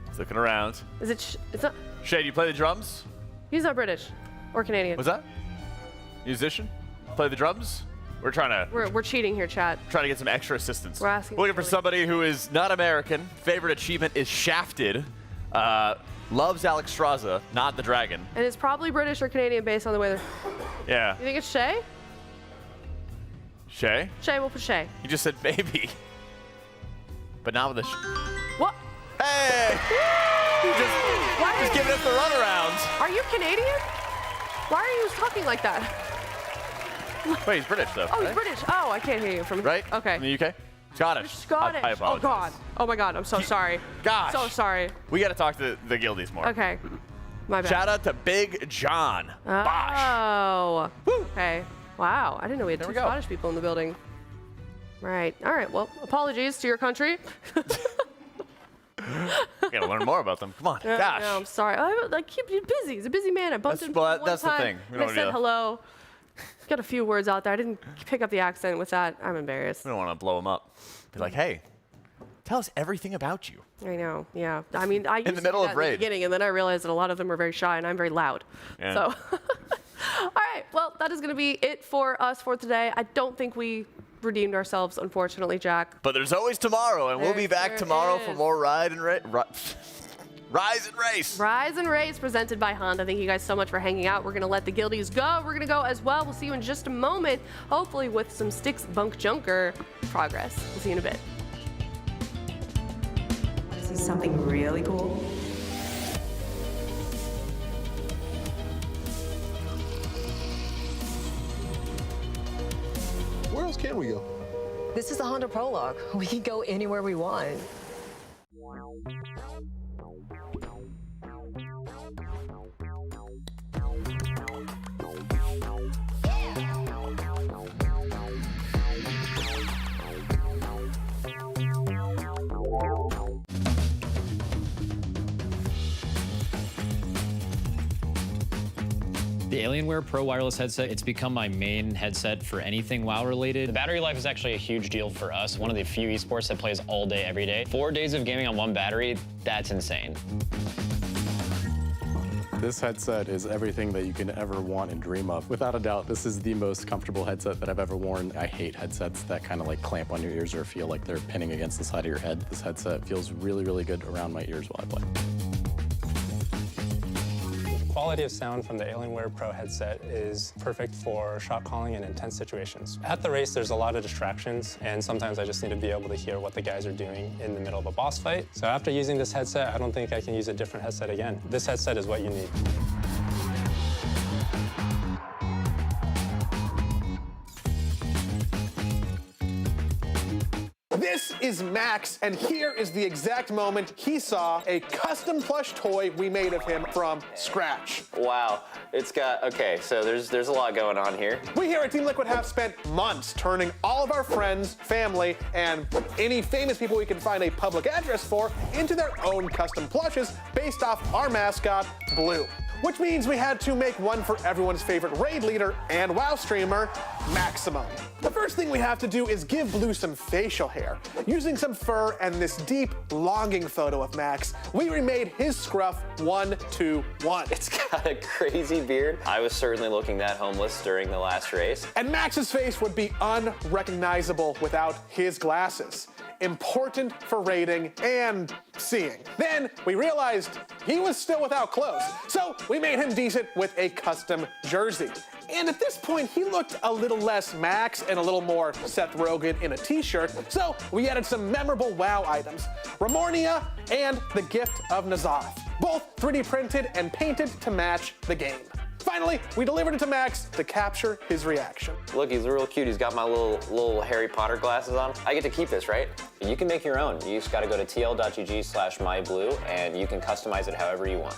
S2: He's looking around.
S1: Is it? It's not.
S2: Shay, do you play the drums?
S1: He's not British or Canadian.
S2: What's that? Musician? Play the drums? We're trying to.
S1: We're cheating here, chat.
S2: Trying to get some extra assistance.
S1: We're asking.
S2: Looking for somebody who is not American. Favorite achievement is Shafted. Loves Alex Straza, not the dragon.
S1: And it's probably British or Canadian based on the way they're.
S2: Yeah.
S1: You think it's Shay?
S2: Shay?
S1: Shay, we'll put Shay.
S2: You just said maybe. But not with a.
S1: What?
S2: Hey! just giving us the runaround.
S1: Are you Canadian? Why are you talking like that?
S2: Wait, he's British though.
S1: Oh, he's
S2: right?
S1: British. Oh, I can't hear you from.
S2: Right?
S1: Okay.
S2: In the UK? Scottish.
S1: Scottish.
S2: I
S1: Oh
S2: apologize.
S1: God. Oh my God. I'm so sorry.
S2: Gosh.
S1: So sorry.
S2: We got to talk to the guildies more.
S1: Okay. My bad.
S2: Shout out to Big John. Bosh.
S1: Oh. Okay. Wow. I didn't know we had
S2: There
S1: two
S2: we go.
S1: Scottish people in the building. Right. All right. Well, apologies to your country.
S2: Gotta learn more about them. Come on. Gosh.
S1: No, I'm sorry. I keep you busy. He's a busy man. I bumped into him one
S2: that's
S1: time.
S2: the thing. We
S1: and I
S2: don't
S1: said
S2: need to-
S1: hello. Got a few words out there. I didn't pick up the accent with that. I'm embarrassed.
S2: We don't want to blow him up. Be like, hey, tell us everything about you.
S1: I know. Yeah. I mean, I used
S2: the middle
S1: to do
S2: of
S1: that in
S2: raid.
S1: the beginning, and then I realized that a lot of them are very shy, and I'm very loud.
S2: Yeah.
S1: So, all right. Well, that is going to be it for us for today. I don't think we redeemed ourselves, unfortunately, Jack.
S2: But there's always tomorrow, and we'll be back
S1: There
S2: tomorrow for
S1: is.
S2: more Rise and Race.
S1: Rise and Race presented by Honda. Thank you guys so much for hanging out. We're going to let the guildies go. We're going to go as well. We'll see you in just a moment, hopefully with some Sticks Bunkjunker progress. We'll see you in a bit.
S11: See something really cool?
S12: Where else can we go?
S13: This is the Honda Prologue. We can go anywhere we want.
S14: The Alienware Pro wireless headset, it's become my main headset for anything WoW related. The battery life is actually a huge deal for us. One of the few esports that plays all day, every day. 4 days of gaming on one battery, that's insane.
S15: This headset is everything that you can ever want and dream of. Without a doubt, this is the most comfortable headset that I've ever worn. I hate headsets that kind of like clamp on your ears or feel like they're pinning against the side of your head. This headset feels really, really good around my ears while I play.
S16: Quality of sound from the Alienware Pro headset is perfect for shot calling in intense situations. At the race, there's a lot of distractions, and sometimes I just need to be able to hear what the guys are doing in the middle of a boss fight. So after using this headset, I don't think I can use a different headset again. This headset is what you need.
S12: This is Max, and here is the exact moment he saw a custom plush toy we made of him from scratch.
S17: Wow, it's got, okay, so there's a lot going on here.
S12: We here at Team Liquid have spent months turning all of our friends, family, and any famous people we can find a public address for into their own custom plushes based off our mascot, Blue. Which means we had to make one for everyone's favorite raid leader and WoW streamer, Maximum. The first thing we have to do is give Blue some facial hair. Using some fur and this deep, longing photo of Max, we remade his scruff 1-2-1.
S17: It's got a crazy beard. I was certainly looking that homeless during the last race.
S12: And Max's face would be unrecognizable without his glasses. Important for raiding and seeing. Then we realized he was still without clothes, so we made him decent with a custom jersey. And at this point, he looked a little less Max and a little more Seth Rogen in a t-shirt, so we added some memorable WoW items, Ramornia and the Gift of Nazoth, both 3D printed and painted to match the game. Finally, we delivered it to Max to capture his reaction.
S17: Look, he's real cute. He's got my little Harry Potter glasses on. I get to keep this, right? You can make your own. You just gotta go to tl.gg/myblue and you can customize it however you want.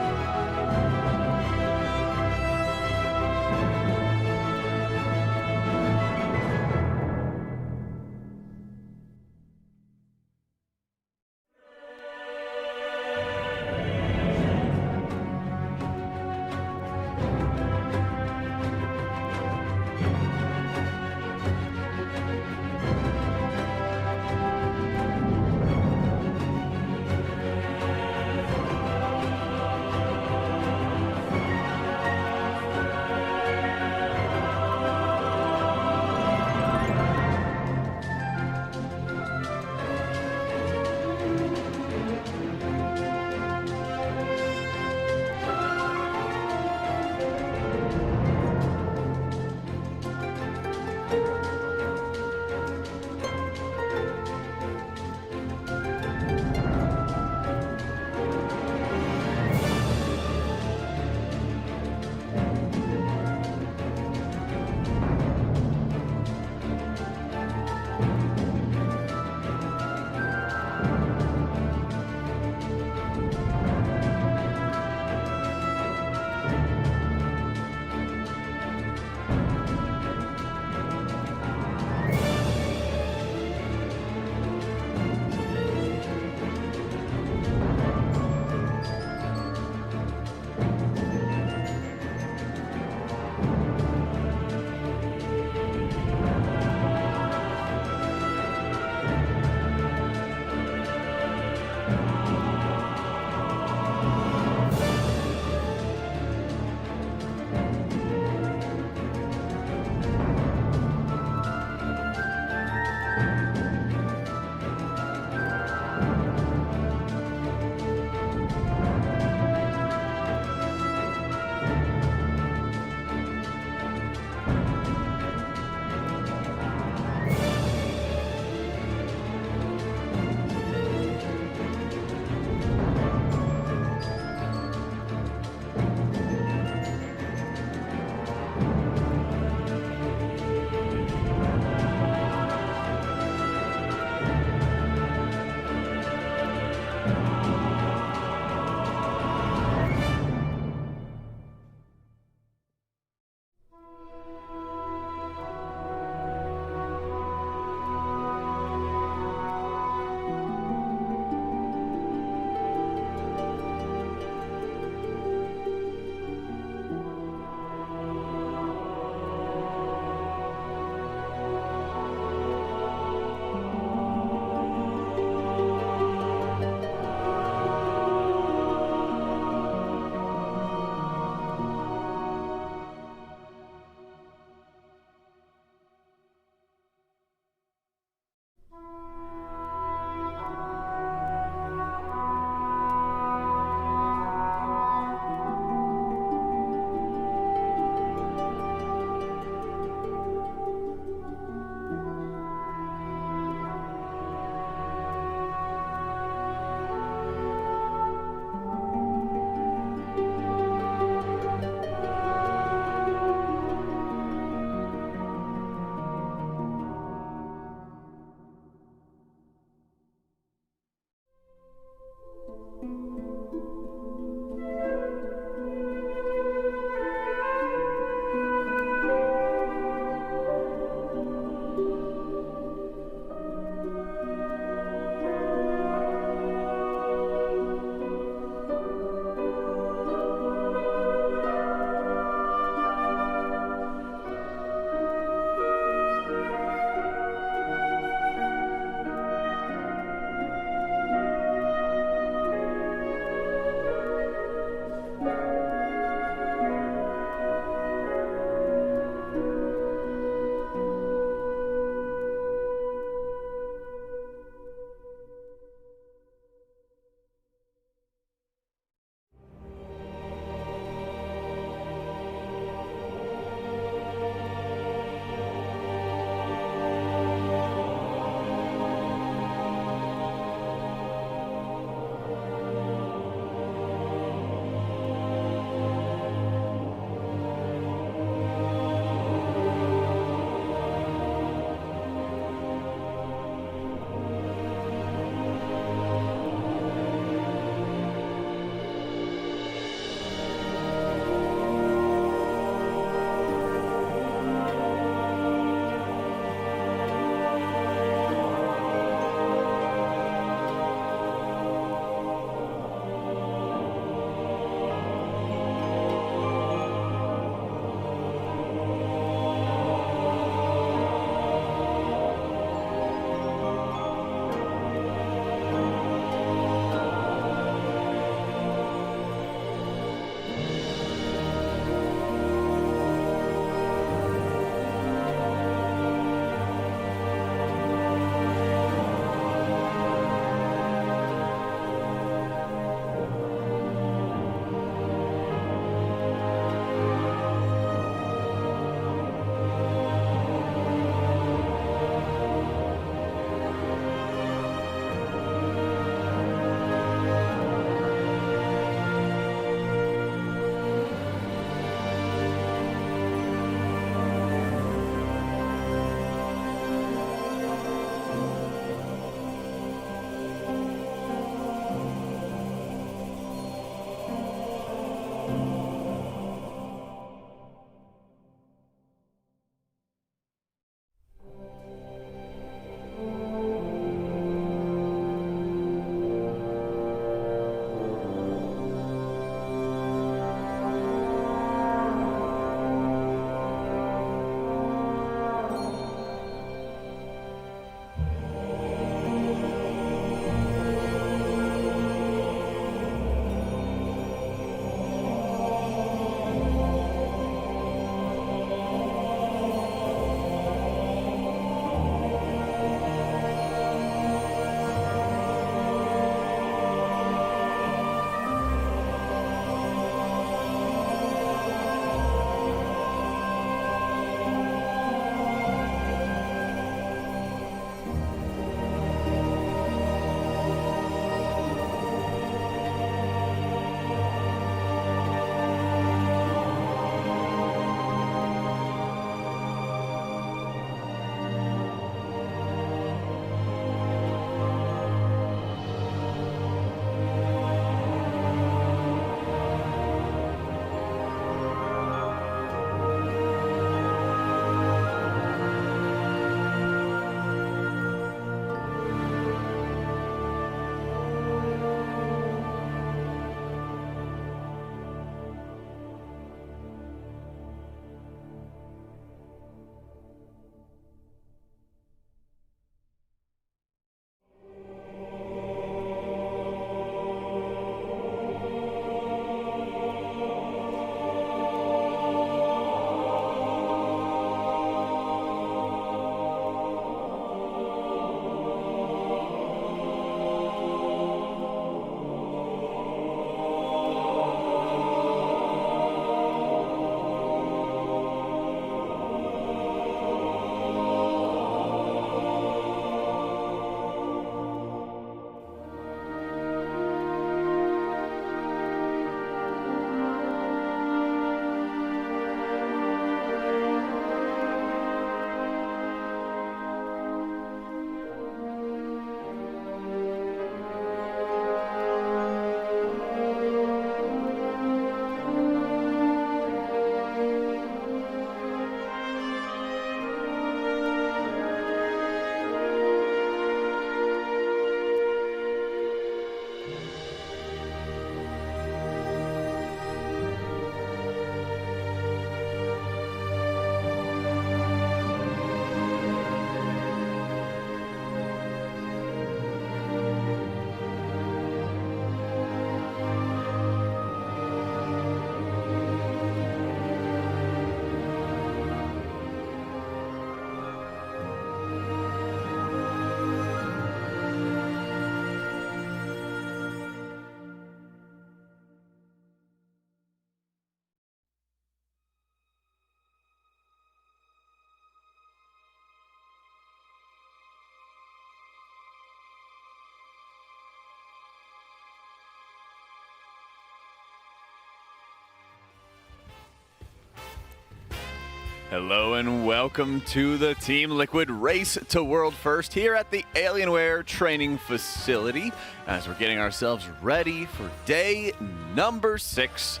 S2: Hello and welcome to the Team Liquid Race to World First here at the Alienware training facility as we're getting ourselves ready for day number 6.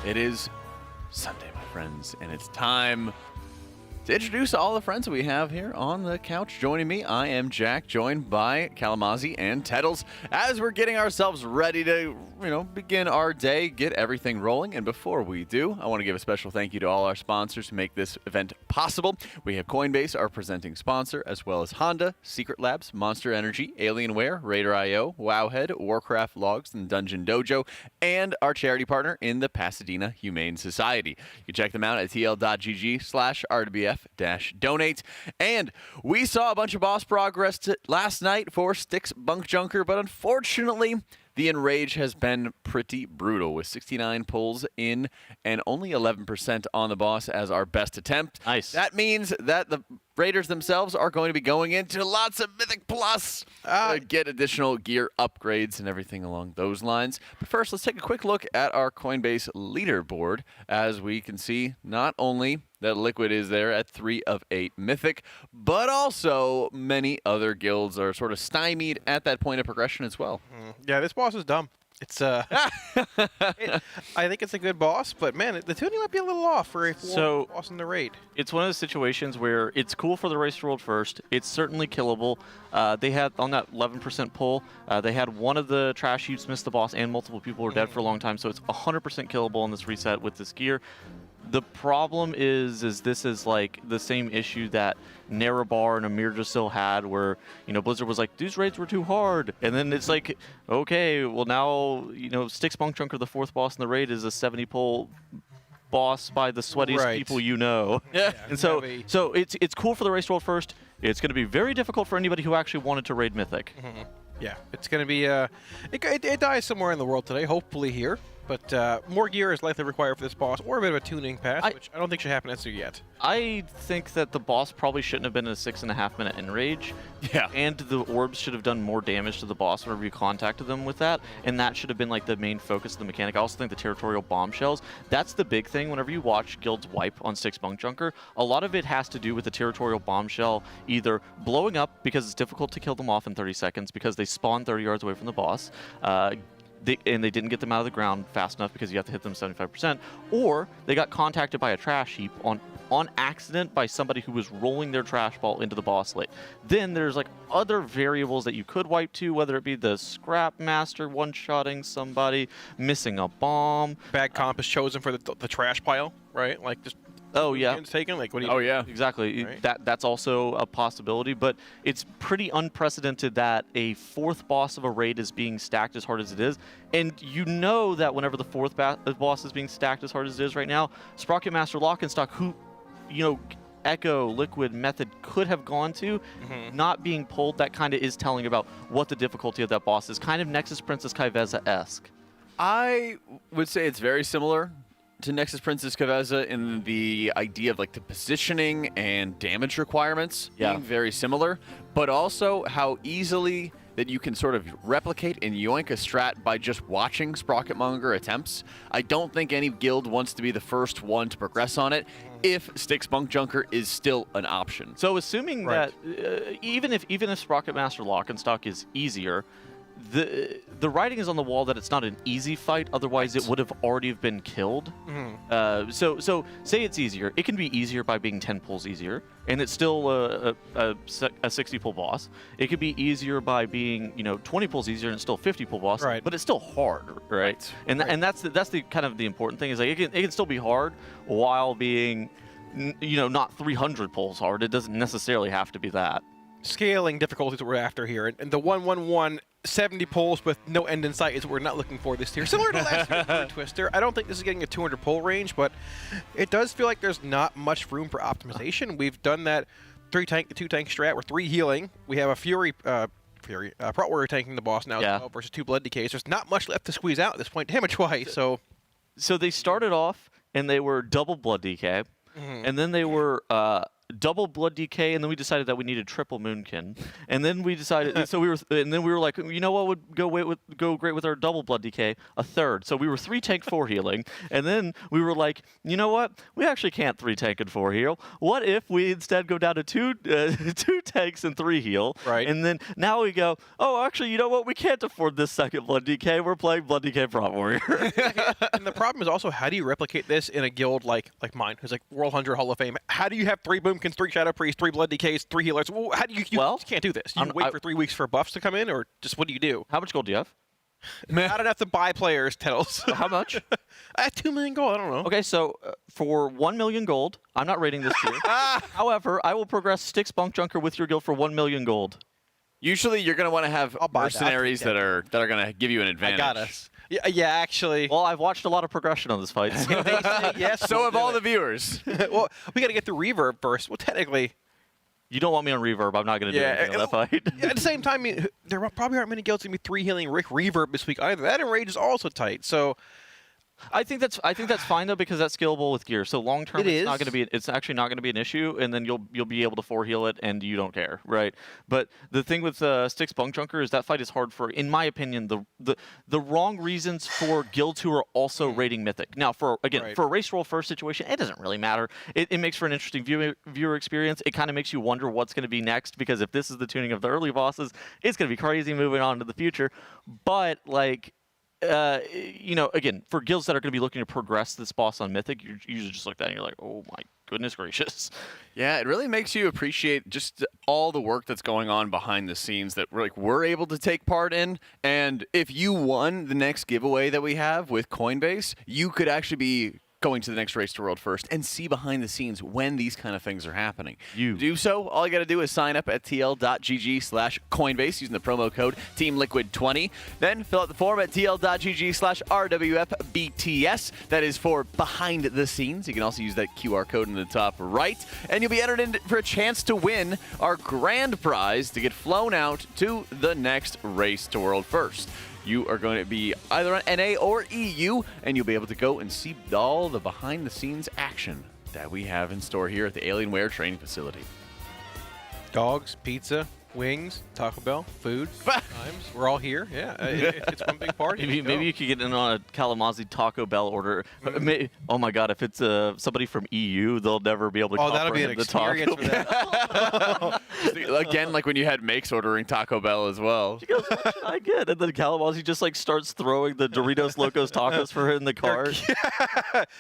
S2: It is Sunday, my friends, and it's time to introduce all the friends that we have here on the couch. Joining me, I am Jack, joined by Kalamazzi and Teddles as we're getting ourselves ready to, begin our day, get everything rolling. And before we do, I want to give a special thank you to all our sponsors who make this event possible. We have Coinbase, our presenting sponsor, as well as Honda, Secret Labs, Monster Energy, Alienware, RaiderIO, Wowhead, Warcraft Logs, and DungeonDojo, and our charity partner in the Pasadena Humane Society. You can check them out at tl.gg/rdbf-donate. And we saw a bunch of boss progress last night for Styx Bunkjunker, but unfortunately, the enrage has been pretty brutal with 69 pulls in and only 11% on the boss as our best attempt.
S4: Nice.
S2: That means that the Raiders themselves are going to be going into lots of Mythic Plus to get additional gear upgrades and everything along those lines. But first, let's take a quick look at our Coinbase leaderboard as we can see not only that Liquid is there at 3 of 8 Mythic, but also many other guilds are sort of stymied at that point of progression as well.
S18: Yeah, this boss is dumb. It's I think it's a good boss, but man, the tuning might be a little off for a boss in the raid.
S19: It's one of those situations where it's cool for the race to world first. It's certainly killable. They had on that 11% pull, they had one of the trash heaps miss the boss, and multiple people were dead for a long time. So it's 100% killable in this reset with this gear. The problem is this is like the same issue that Narabar and Amir still had, where Blizzard was like, these raids were too hard, and then it's like, okay, well now Styx Bunkjunker, the 4th boss in the raid, is a 70 pull boss by the sweatiest people
S2: Yeah.
S19: And so it's cool for the race to world first. It's going to be very difficult for anybody who actually wanted to raid Mythic.
S18: Yeah, it's going to be it dies somewhere in the world today, hopefully here. But more gear is likely required for this boss, or a bit of a tuning pass, which I don't think should happen as of yet.
S19: I think that the boss probably shouldn't have been a 6.5-minute enrage.
S2: Yeah.
S19: And the orbs should have done more damage to the boss whenever you contacted them with that. And that should have been like the main focus of the mechanic. I also think the territorial bombshells, that's the big thing. Whenever you watch guilds wipe on Styx Bunkjunker, a lot of it has to do with the territorial bombshell either blowing up because it's difficult to kill them off in 30 seconds because they spawn 30 yards away from the boss, and they didn't get them out of the ground fast enough because you have to hit them 75%, or they got contacted by a trash heap on accident by somebody who was rolling their trash ball into the boss late. Then there's like other variables that you could wipe to, whether it be the scrap master one-shotting somebody, missing a bomb.
S18: Bad comp is chosen for the trash pile, right? Like just it's taken. Like what do you?
S2: Oh yeah,
S19: exactly.
S18: Right.
S19: That's also a possibility, but it's pretty unprecedented that a 4th boss of a raid is being stacked as hard as it is. And that whenever the 4th boss is being stacked as hard as it is right now, Sprocket Master Lockenstock, who Echo, Liquid, Method could have gone to, not being pulled, that kind of is telling about what the difficulty of that boss is. Kind of Nexus Princess Kaiveza-esque.
S2: I would say it's very similar to Nexus Princess Kaiveza in the idea of like the positioning and damage requirements being very similar, but also how easily that you can sort of replicate and yoink a strat by just watching Sprocketmonger attempts. I don't think any guild wants to be the first one to progress on it if Styx Bunkjunker is still an option.
S19: So assuming that even if Sprocket Master Lockenstock is easier, the writing is on the wall that it's not an easy fight, otherwise it would have already been killed. So say it's easier. It can be easier by being 10 pulls easier, and it's still a 60 pull boss. It could be easier by being 20 pulls easier, and it's still 50 pull boss.
S18: Right.
S19: But it's still hard, right? And that's the kind of the important thing is like it can still be hard while being not 300 pulls hard. It doesn't necessarily have to be that.
S18: Scaling difficulties we're after here, and the 1-1-1 70 pulls with no end in sight is what we're not looking for this tier. Similar to last year's Twister, I don't think this is getting a 200 pull range, but it does feel like there's not much room for optimization. We've done that 2 tank strat with 3 healing. We have a Fury Prot Warrior tanking the boss now as well versus 2 Blood Decays. There's not much left to squeeze out at this point damage-wise. So
S19: they started off and they were double Blood Decay, and then they were double blood DK, and then we decided that we needed triple Moonkin, and then we decided. So we were like, you know what would go great with our double blood DK? A third. So we were 3 tank 4 healing, and then we were like, you know what? We actually can't 3 tank and 4 heal. What if we instead go down to 2 tanks and 3 heal?
S18: Right.
S19: And then now we go, oh, actually, you know what? We can't afford this second blood DK. We're playing blood DK Prop Warrior.
S18: And the problem is also, how do you replicate this in a guild like mine, who's like World 100 Hall of Fame? How do you have 3 Boomkins, 3 Shadow Priests, 3 Blood DKs, 3 healers? Well, how do you can't do this. You wait for 3 weeks for buffs to come in, or just what do you do?
S19: How much gold do you have?
S18: Not enough to buy players, Tettles.
S19: How much?
S18: 2 million gold, I don't know.
S19: Okay, so for 1 million gold, I'm not rating this tier. However, I will progress Styx Bunkjunker with your guild for 1 million gold.
S2: Usually, you're going to want to have mercenaries that are going to give you an advantage.
S18: I got us. Yeah, actually.
S19: Well, I've watched a lot of progression on this fight.
S18: If they say yes,
S2: so
S18: we'll
S2: have
S18: do
S2: all
S18: it.
S2: the viewers.
S18: Well, we got to get through reverb first. Well, technically.
S19: You don't want me on reverb. I'm not going to do anything on that fight.
S18: At the same time, I mean, there probably aren't many guilds going to be 3 healing Rick reverb this week either. That enrage is also tight. So
S19: I think that's fine though, because that's scalable with gear. So long term, it's actually not going to be an issue, and then you'll be able to 4 heal it, and you don't care, right? But the thing with Styx Bunkjunker is that fight is hard for, in my opinion, the wrong reasons for guilds who are also raiding Mythic. Now, for a race roll first situation, it doesn't really matter. It makes for an interesting viewer experience. It kind of makes you wonder what's going to be next, because if this is the tuning of the early bosses, it's going to be crazy moving on to the future. But like, you know, again, for guilds that are going to be looking to progress this boss on Mythic, you usually just look at that and you're like, oh my goodness gracious.
S2: Yeah, it really makes you appreciate just all the work that's going on behind the scenes that we're able to take part in. And if you won the next giveaway that we have with Coinbase, you could actually be going to the next Race to World first and see behind the scenes when these kind of things are happening. To do so, all you got to do is sign up at tl.gg/Coinbase using the promo code TeamLiquid20. Then fill out the form at tl.gg/RWFBTS. That is for behind the scenes. You can also use that QR code in the top right, and you'll be entered in for a chance to win our grand prize to get flown out to the next Race to World first. You are going to be either on NA or EU, and you'll be able to go and see all the behind-the-scenes action that we have in store here at the Alienware training facility.
S18: Dogs, pizza, wings, Taco Bell, food. Times. We're all here. Yeah, it's one big party.
S19: Maybe you could get in on a Kalamazoo Taco Bell order. Oh my God, if it's somebody from EU, they'll never be able to.
S18: Oh, that'll be an experience for that.
S2: Again, like when you had Makes ordering Taco Bell as well.
S19: She goes, what should I get? And then Kalamazoo just like starts throwing the Doritos Locos Tacos for her in the cart.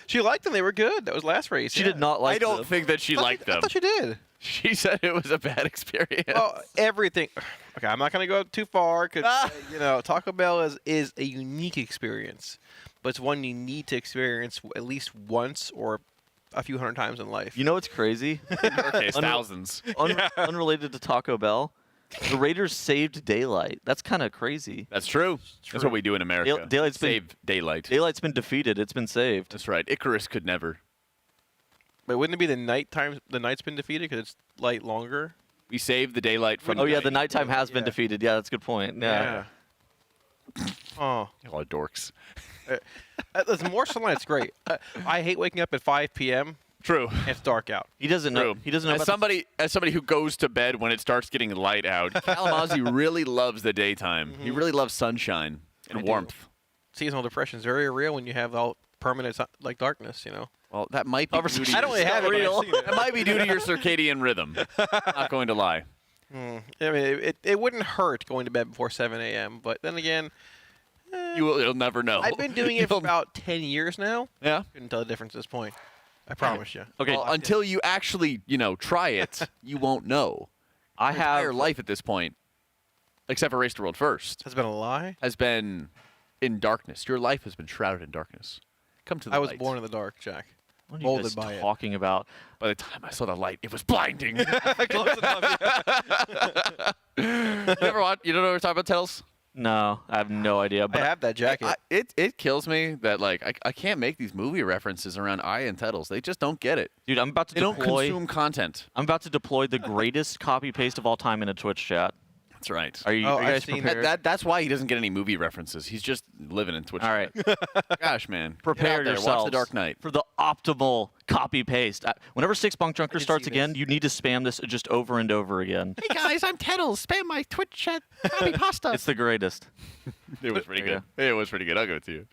S18: She liked them. They were good. That was last race.
S19: She did not like them.
S2: I don't think that she liked them.
S18: I thought she did.
S2: She said it was a bad experience.
S18: Well, everything. Okay, I'm not going to go too far because, you know, Taco Bell is a unique experience, but it's one you need to experience at least once or a few hundred times in life.
S19: You know what's crazy?
S2: In your case, thousands.
S19: Unrelated to Taco Bell, the Raiders saved daylight. That's kind of crazy.
S2: That's true. That's what we do in America. Save daylight.
S19: Daylight's been defeated. It's been saved.
S2: That's right. Icarus could never.
S18: But wouldn't it be the nighttime? The night's been defeated because it's light longer.
S2: We saved the daylight from.
S19: Oh yeah, the nighttime has been defeated. Yeah, that's a good point. Yeah.
S18: Oh,
S2: a lot of dorks.
S18: Listen, more sunlight. It's great. I hate waking up at 5 p.m.
S2: True.
S18: It's dark out.
S19: He doesn't know. He doesn't know.
S2: As somebody who goes to bed when it starts getting light out, Kalamazoo really loves the daytime. He really loves sunshine and warmth.
S18: Seasonal depression is very real when you have all permanent like darkness. You know.
S2: Well, that might be due to
S18: I don't really have it.
S2: That might be due to your circadian rhythm. Not going to lie.
S18: I mean, it wouldn't hurt going to bed before 7 a.m., but then again,
S2: you'll never know.
S18: I've been doing it for about 10 years now.
S2: Yeah.
S18: Couldn't tell the difference at this point. I promise you.
S2: Okay. Well, until you actually, try it, you won't know. Your entire life at this point, except for Race to World first,
S18: has been a lie.
S2: Has been in darkness. Your life has been shrouded in darkness. Come to the light.
S18: I was born in the dark, Jack.
S19: What are you guys talking about?
S2: By the time I saw the light, it was blinding.
S18: Close enough.
S2: You ever watch? You don't know what we're talking about, Tells?
S19: No, I have no idea. But
S18: I have that jacket.
S2: It kills me that I can't make these movie references around and Tettles. They just don't get it.
S19: Dude, I'm about to deploy.
S2: They don't consume content.
S19: I'm about to deploy the greatest copy paste of all time in a Twitch chat.
S2: That's right.
S19: Are you guys prepared?
S2: That's why he doesn't get any movie references. He's just living in Twitch.
S19: All right.
S2: Gosh, man.
S19: Prepare yourself.
S2: Watch The Dark Knight.
S19: For the optimal copy paste. Whenever 6 Bunkjunker starts again, you need to spam this just over and over again.
S18: Hey guys, I'm Teddles. Spam my Twitch chat. Copy pasta.
S19: It's the greatest.
S2: It was pretty good. It was pretty good. I'll give it to you.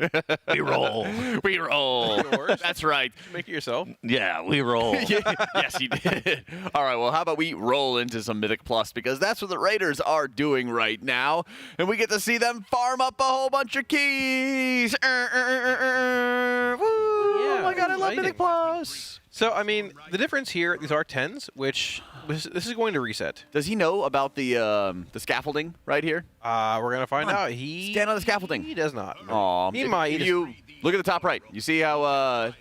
S19: We roll.
S2: We roll. That's right.
S18: Make it yourself.
S19: Yeah, we roll.
S2: Yes, you did. All right, well, how about we roll into some Mythic Plus, because that's what the Raiders are doing right now, and we get to see them farm up a whole bunch of keys. Woo! Oh my God, I love Mythic Plus.
S18: So, I mean, the difference here, these are 10s, which this is going to reset.
S2: Does he know about the scaffolding right here?
S18: We're going to find out.
S2: Stand on the scaffolding.
S18: He does not.
S2: Aw.
S18: He might.
S2: You look at the top right. You see how...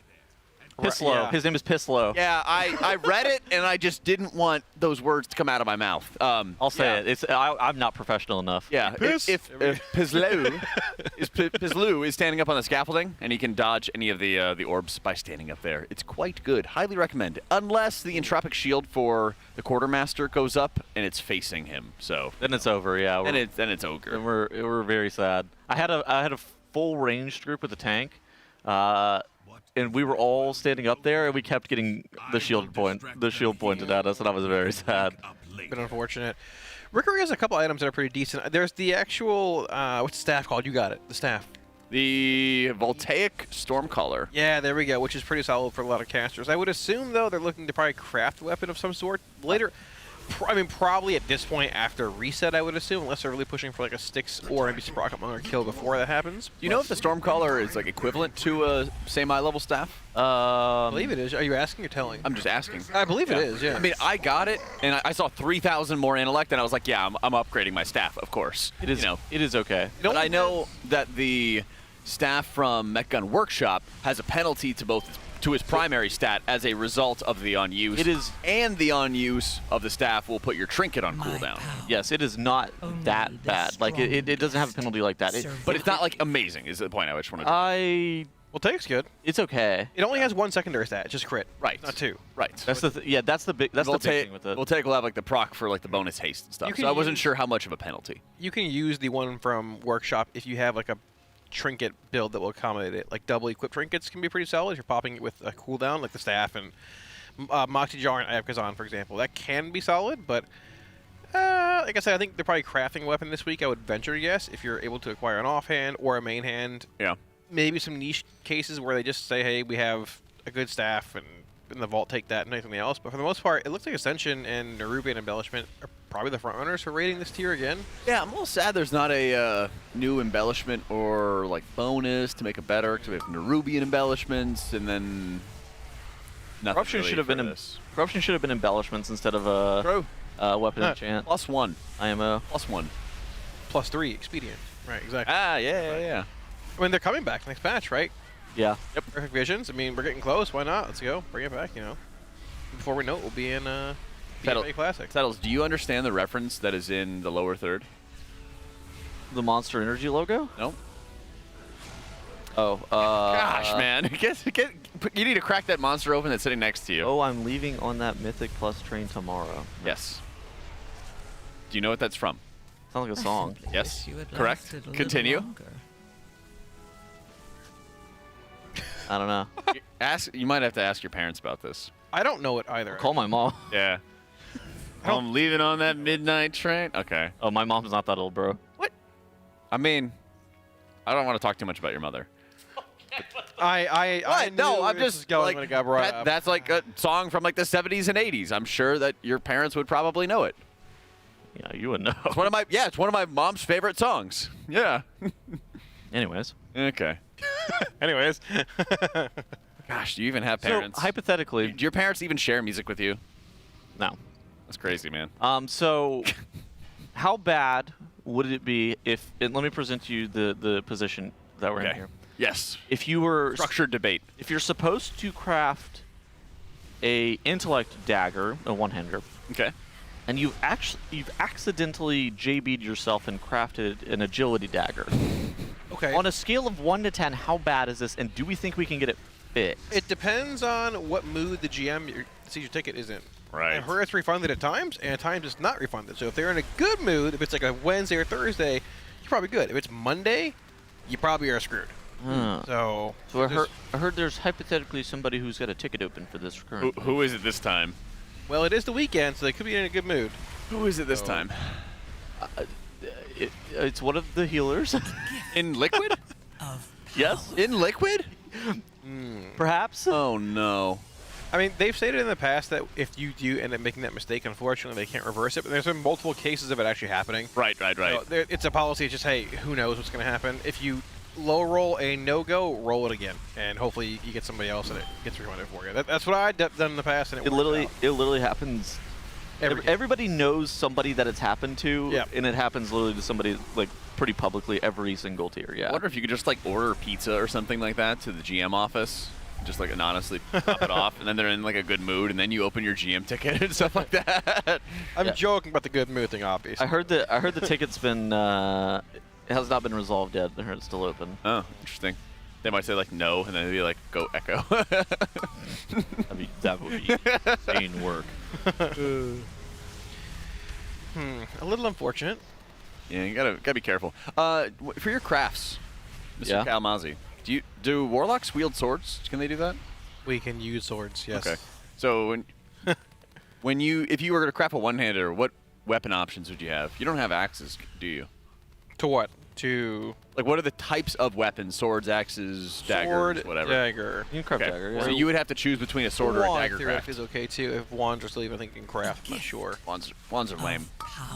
S19: Pisslow.
S18: Yeah.
S19: His name is Pisslow.
S2: Yeah, I read it, and I just didn't want those words to come out of my mouth.
S19: I'll say it. I'm not professional ugh.
S2: Yeah, if Pisslow is standing up on the scaffolding, and he can dodge any of the orbs by standing up there, it's quite good. Highly recommend. Unless the entropic shield for the quartermaster goes up and it's facing him, so
S19: then it's over. Yeah,
S2: then it's ogre.
S19: And we're very sad. I had a full ranged group with a tank. And we were all standing up there, and we kept getting the shield pointed at us, and I was very sad.
S18: Bit unfortunate. Rickery has a couple items that are pretty decent. There's the actual what's the staff called? You got it. The staff.
S2: The Voltaic Stormcaller.
S18: Yeah, there we go. Which is pretty solid for a lot of casters. I would assume though they're looking to probably craft a weapon of some sort later. I mean, probably at this point after reset, I would assume, unless they're really pushing for like a Styx or maybe Sprocket Monger kill before that happens.
S2: Do you know if the Stormcaller is like equivalent to a same eye level staff?
S18: I believe it is. Are you asking or telling?
S2: I'm just asking.
S18: I believe it is, yeah.
S2: I mean, I got it, and I saw 3,000 more intellect, and I was like, yeah, I'm upgrading my staff, of course.
S19: It is. It is okay.
S2: But I know that the staff from Mech Gun Workshop has a penalty to his primary stat as a result of the on-use.
S19: It is,
S2: and the on-use of the staff will put your trinket on cooldown.
S19: Yes, it is not that bad. Like it doesn't have a penalty like that.
S2: But it's not like amazing. Is the point I just want to.
S18: Well, Take's good.
S19: It's okay.
S18: It only has one secondary stat, just crit.
S2: Right.
S18: Not two.
S2: Right.
S19: That's the that's the big thing with it.
S2: Voltaic will have like the proc for like the bonus haste and stuff. So I wasn't sure how much of a penalty.
S18: You can use the one from Workshop if you have like a trinket build that will accommodate it. Like double equipped trinkets can be pretty solid if you're popping it with a cooldown, like the staff and Moxie Jar and Ayakazan, for example. That can be solid, but like I said, I think they're probably crafting a weapon this week. I would venture to guess if you're able to acquire an offhand or a main hand.
S2: Yeah.
S18: Maybe some niche cases where they just say, hey, we have a good staff, and in the vault take that and anything else. But for the most part, it looks like Ascension and Nerubian Embellishment are probably the front runners for rating this tier again.
S2: Yeah, I'm a little sad there's not a new embellishment or like bonus to make it better, because we have Nerubian embellishments and then nothing.
S19: Corruption
S2: really
S19: should have been corruption should have been embellishments instead of a weapon enchant.
S2: +1
S19: IMO.
S2: +1.
S18: +3 expedient. Right, exactly.
S2: Yeah.
S18: I mean, they're coming back next patch, right?
S19: Yeah.
S18: Yep. Perfect Visions. I mean, we're getting close. Why not? Let's go. Bring it back, Before we know it, we'll be in BMA Classic.
S2: Settles, do you understand the reference that is in the lower third?
S19: The Monster Energy logo?
S2: No.
S19: Oh,
S2: Gosh, man. You need to crack that monster open that's sitting next to you.
S19: Oh, I'm leaving on that Mythic Plus train tomorrow.
S2: Yes. Do you know what that's from?
S19: Sounds like a song.
S2: Yes. Correct. Continue.
S19: I don't know.
S2: You might have to ask your parents about this.
S18: I don't know it either.
S19: Call my mom.
S2: Yeah. I'm leaving on that midnight train. Okay.
S19: Oh, my mom's not that old, bro.
S18: What?
S2: I mean, I don't want to talk too much about your mother.
S18: I'm just going when it got brought up.
S2: That's like a song from like the 70s and 80s. I'm sure that your parents would probably know it.
S19: Yeah, you would know.
S2: It's one of my mom's favorite songs. Yeah.
S19: Anyways.
S2: Okay.
S18: Anyways.
S2: Gosh, do you even have parents?
S19: So, hypothetically,
S2: do your parents even share music with you?
S19: No.
S2: That's crazy, man.
S19: So how bad would it be if, and let me present to you the position that we're in here.
S2: Yes.
S19: If you were
S2: structured debate.
S19: If you're supposed to craft a intellect dagger, a one-hander.
S2: Okay.
S19: And you've accidentally JB'd yourself and crafted an agility dagger.
S18: Okay.
S19: On a scale of 1 to 10, how bad is this, and do we think we can get it fixed?
S18: It depends on what mood the GM sees your ticket is in.
S2: Right.
S18: And her it's refunded at times, and at times it's not refunded. So if they're in a good mood, if it's like a Wednesday or Thursday, you're probably good. If it's Monday, you probably are screwed. So
S19: I heard there's hypothetically somebody who's got a ticket open for this current.
S2: Who is it this time?
S18: Well, it is the weekend, so they could be in a good mood.
S2: Who is it this time?
S19: It's one of the healers.
S2: In liquid?
S19: Yes.
S2: In liquid?
S19: Perhaps.
S2: Oh no.
S18: I mean, they've stated in the past that if you do end up making that mistake, unfortunately, they can't reverse it. But there's been multiple cases of it actually happening.
S2: Right.
S18: So it's a policy. It's just, hey, who knows what's going to happen? If you low roll a no-go, roll it again, and hopefully you get somebody else and it gets refunded for you. That's what I've done in the past, and it
S19: literally happens. Everybody knows somebody that it's happened to, and it happens literally to somebody like pretty publicly every single tier. Yeah.
S2: I wonder if you could just like order pizza or something like that to the GM office. Just like anonymously pop it off, and then they're in like a good mood, and then you open your GM ticket and stuff like that.
S18: I'm joking about the good mood thing, obviously.
S19: I heard the ticket's been it has not been resolved yet. I heard it's still open.
S2: Oh, interesting. They might say like no, and then they'd be like go echo.
S19: That would be insane work.
S18: A little unfortunate.
S2: Yeah, you gotta be careful. For your crafts, Mr. Kalamazzi. Do warlocks wield swords? Can they do that?
S18: We can use swords, yes.
S2: Okay. So if you were going to craft a one-hander, what weapon options would you have? You don't have axes, do you?
S18: To what? To
S2: like what are the types of weapons? Swords, axes, daggers, whatever.
S18: Dagger.
S19: You can craft dagger. Yeah.
S2: So you would have to choose between a sword or a dagger craft.
S18: Is okay too. If wands are still even thinking craft, I'm not sure.
S2: Wands are lame.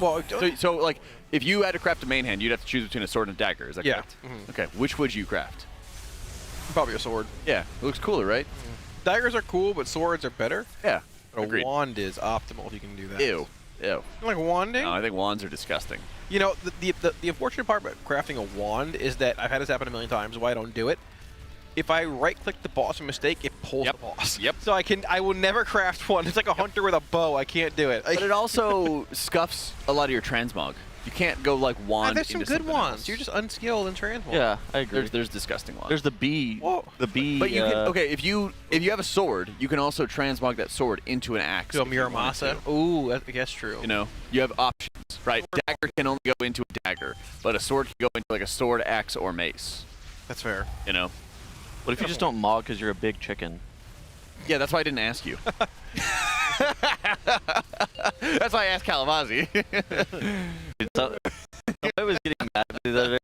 S18: Well,
S2: so like if you had to craft a main hand, you'd have to choose between a sword and a dagger. Is that correct? Okay. Which would you craft?
S18: Probably a sword.
S2: Yeah, it looks cooler, right?
S18: Daggers are cool, but swords are better.
S2: Yeah.
S18: A wand is optimal if you can do that.
S2: Ew.
S18: You like wanding?
S2: No, I think wands are disgusting.
S18: You know, the unfortunate part about crafting a wand is that I've had this happen a million times. Why I don't do it? If I right-click the boss a mistake, it pulls the boss.
S2: Yep.
S18: So I will never craft one. It's like a hunter with a bow. I can't do it.
S2: But it also scuffs a lot of your transmog. You can't go like wand.
S18: There's some good wands. You're just unskilled in transmog.
S19: Yeah, I agree.
S2: There's disgusting ones.
S19: There's the bee.
S18: Whoa.
S19: The bee.
S2: But you can if you have a sword, you can also transmog that sword into an axe.
S19: Oh,
S18: To a Muramasa. Ooh, I guess true.
S2: You know, you have options, right? Dagger can only go into a dagger, but a sword can go into like a sword, axe, or mace.
S18: That's fair.
S2: You know.
S19: What if you just don't mog because you're a big chicken?
S2: Yeah, that's why I didn't ask you. That's why I asked Kalamazzi.
S19: I was getting mad at me the other day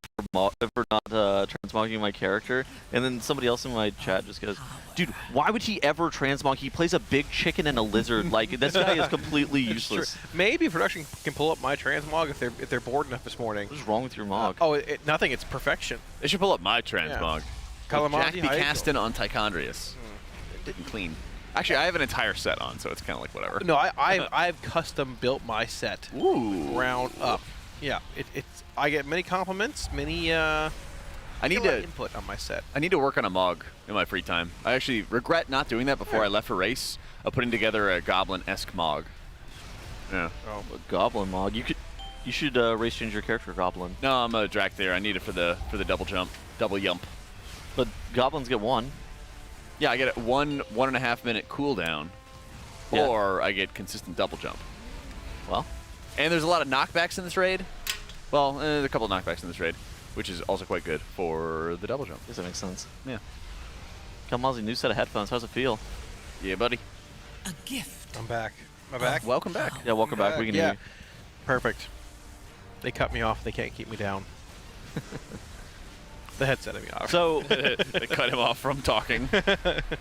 S19: for not transmogging my character, and then somebody else in my chat just goes, "Dude, why would he ever transmog? He plays a big chicken and a lizard. Like this guy is completely useless."
S18: Maybe production can pull up my transmog if they're bored enough this morning.
S19: What's wrong with your mog?
S18: Nothing. It's perfection.
S2: They should pull up my transmog.
S18: Kalamazzi,
S2: Jack B. Caston on Tichondrius. Didn't clean. Actually, I have an entire set on, so it's kind of like whatever.
S18: No, I've custom built my set.
S2: Ooh.
S18: Ground up. Yeah, it's. I get many compliments, many.
S2: I need to
S18: input on my set.
S2: I need to work on a mog in my free time. I actually regret not doing that before I left for race. Of putting together a goblin-esque mog. Yeah.
S19: Oh, a goblin mog. You should race change your character goblin.
S2: No, I'm a Drakthir. I need it for the double jump, double yump.
S19: But goblins get one.
S2: Yeah, I get a 1.5 minute cooldown, or I get consistent double jump.
S19: Well,
S2: and there's a lot of knockbacks in this raid. Well, there's a couple of knockbacks in this raid, which is also quite good for the double jump.
S19: Does that make sense?
S2: Yeah.
S19: Kalamazzi, new set of headphones. How's it feel?
S2: Yeah, buddy.
S8: A gift.
S18: I'm back. Am I back?
S2: Welcome back.
S19: Yeah, welcome back. We can hear you.
S18: Perfect. They cut me off. They can't keep me down. The headset me off.
S19: So
S2: they cut him off from talking.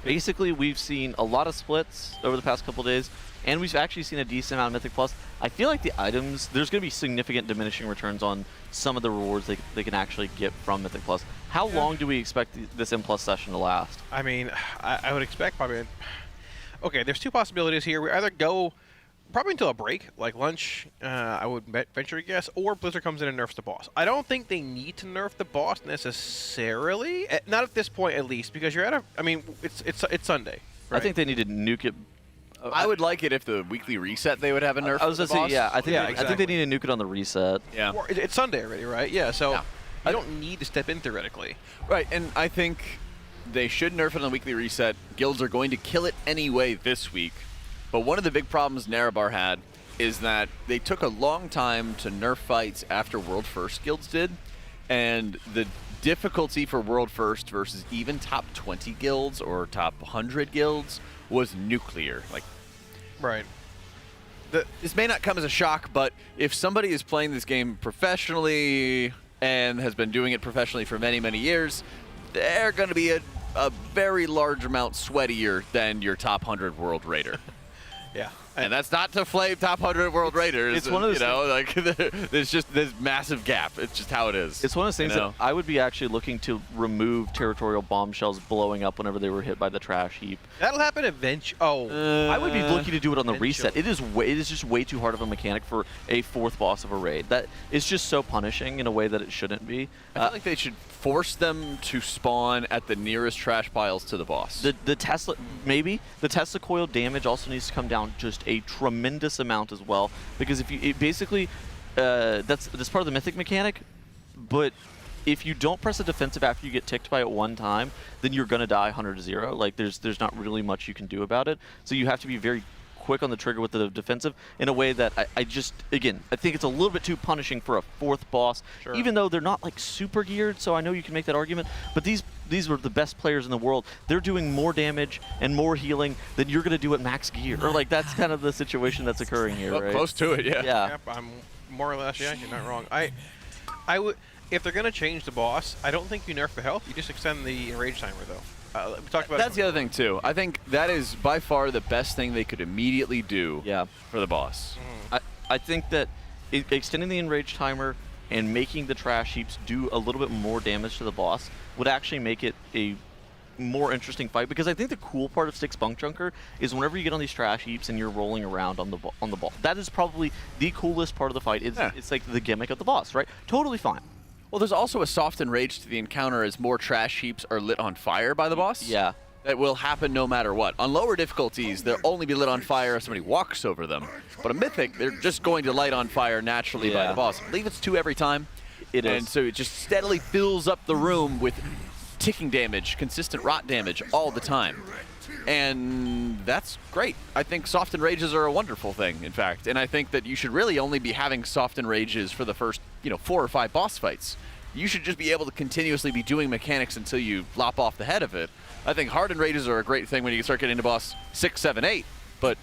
S19: Basically, we've seen a lot of splits over the past couple days, and we've actually seen a decent amount of Mythic Plus. I feel like the items, there's going to be significant diminishing returns on some of the rewards they can actually get from Mythic Plus. How long do we expect this M Plus session to last?
S18: I mean, I would expect probably. Okay, there's two possibilities here. We either go probably until a break, like lunch, I would venture to guess, or Blizzard comes in and nerfs the boss. I don't think they need to nerf the boss necessarily, not at this point at least, because you're at a. I mean, it's Sunday. Right?
S19: I think they need to nuke it.
S2: I would like it if the weekly reset they would have a nerf.
S19: I was gonna say, yeah. I think
S18: exactly.
S19: I think they need to nuke it on the reset.
S2: Yeah.
S18: It's Sunday already, right? Yeah. So I don't need to step in theoretically.
S2: Right, and I think they should nerf it on the weekly reset. Guilds are going to kill it anyway this week. But one of the big problems Narabar had is that they took a long time to nerf fights after World First guilds did, and the difficulty for World First versus even top 20 guilds or top 100 guilds was nuclear. Like,
S18: right.
S2: This may not come as a shock, but if somebody is playing this game professionally and has been doing it professionally for many, many years, they're going to be a very large amount sweatier than your top 100 world raider.
S18: Yeah.
S2: And that's not to flame top 100 world raiders.
S19: It's one of those
S2: like there's just this massive gap. It's just how it is.
S19: It's one of those things that I would be actually looking to remove territorial bombshells blowing up whenever they were hit by the trash heap.
S18: That'll happen eventually.
S19: I would be looking to do it on the reset. It is just way too hard of a mechanic for a 4th boss of a raid. That is just so punishing in a way that it shouldn't be.
S2: I feel like they should force them to spawn at the nearest trash piles to the boss.
S19: The Tesla, maybe the Tesla coil damage also needs to come down just a tremendous amount as well, because if you basically that's part of the Mythic mechanic, but if you don't press a defensive after you get ticked by it one time, then you're gonna die 100-0. Like there's not really much you can do about it. So you have to be very quick on the trigger with the defensive in a way that I just, again, I think it's a little bit too punishing for a 4th boss, even though they're not like super geared, so I know you can make that argument, but these were the best players in the world. They're doing more damage and more healing than you're going to do at max gear. Or like that's kind of the situation that's occurring here, right?
S2: Close to it, yeah.
S18: Yep, I'm more or less, yeah, you're not wrong. I would, if they're going to change the boss, I don't think you nerf the health, you just extend the enrage timer though. We talked about
S2: that's the other thing too. I think that is by far the best thing they could immediately do for the boss.
S19: I think that extending the enrage timer and making the trash heaps do a little bit more damage to the boss would actually make it a more interesting fight, because I think the cool part of Styx Bunkjunker is whenever you get on these trash heaps and you're rolling around on the ball. That is probably the coolest part of the fight. It's like the gimmick of the boss, right? Totally fine.
S2: Well, there's also a softened rage to the encounter as more trash heaps are lit on fire by the boss.
S19: Yeah.
S2: That will happen no matter what. On lower difficulties, they'll only be lit on fire if somebody walks over them. But a Mythic, they're just going to light on fire naturally by the boss. I believe it's 2 every time.
S19: It is.
S2: And so it just steadily fills up the room with ticking damage, consistent rot damage all the time. And that's great. I think softened rages are a wonderful thing, in fact. And I think that you should really only be having softened rages for the first, 4 or 5 boss fights. You should just be able to continuously be doing mechanics until you lop off the head of it. I think hardened rages are a great thing when you start getting to boss 6, 7, 8. But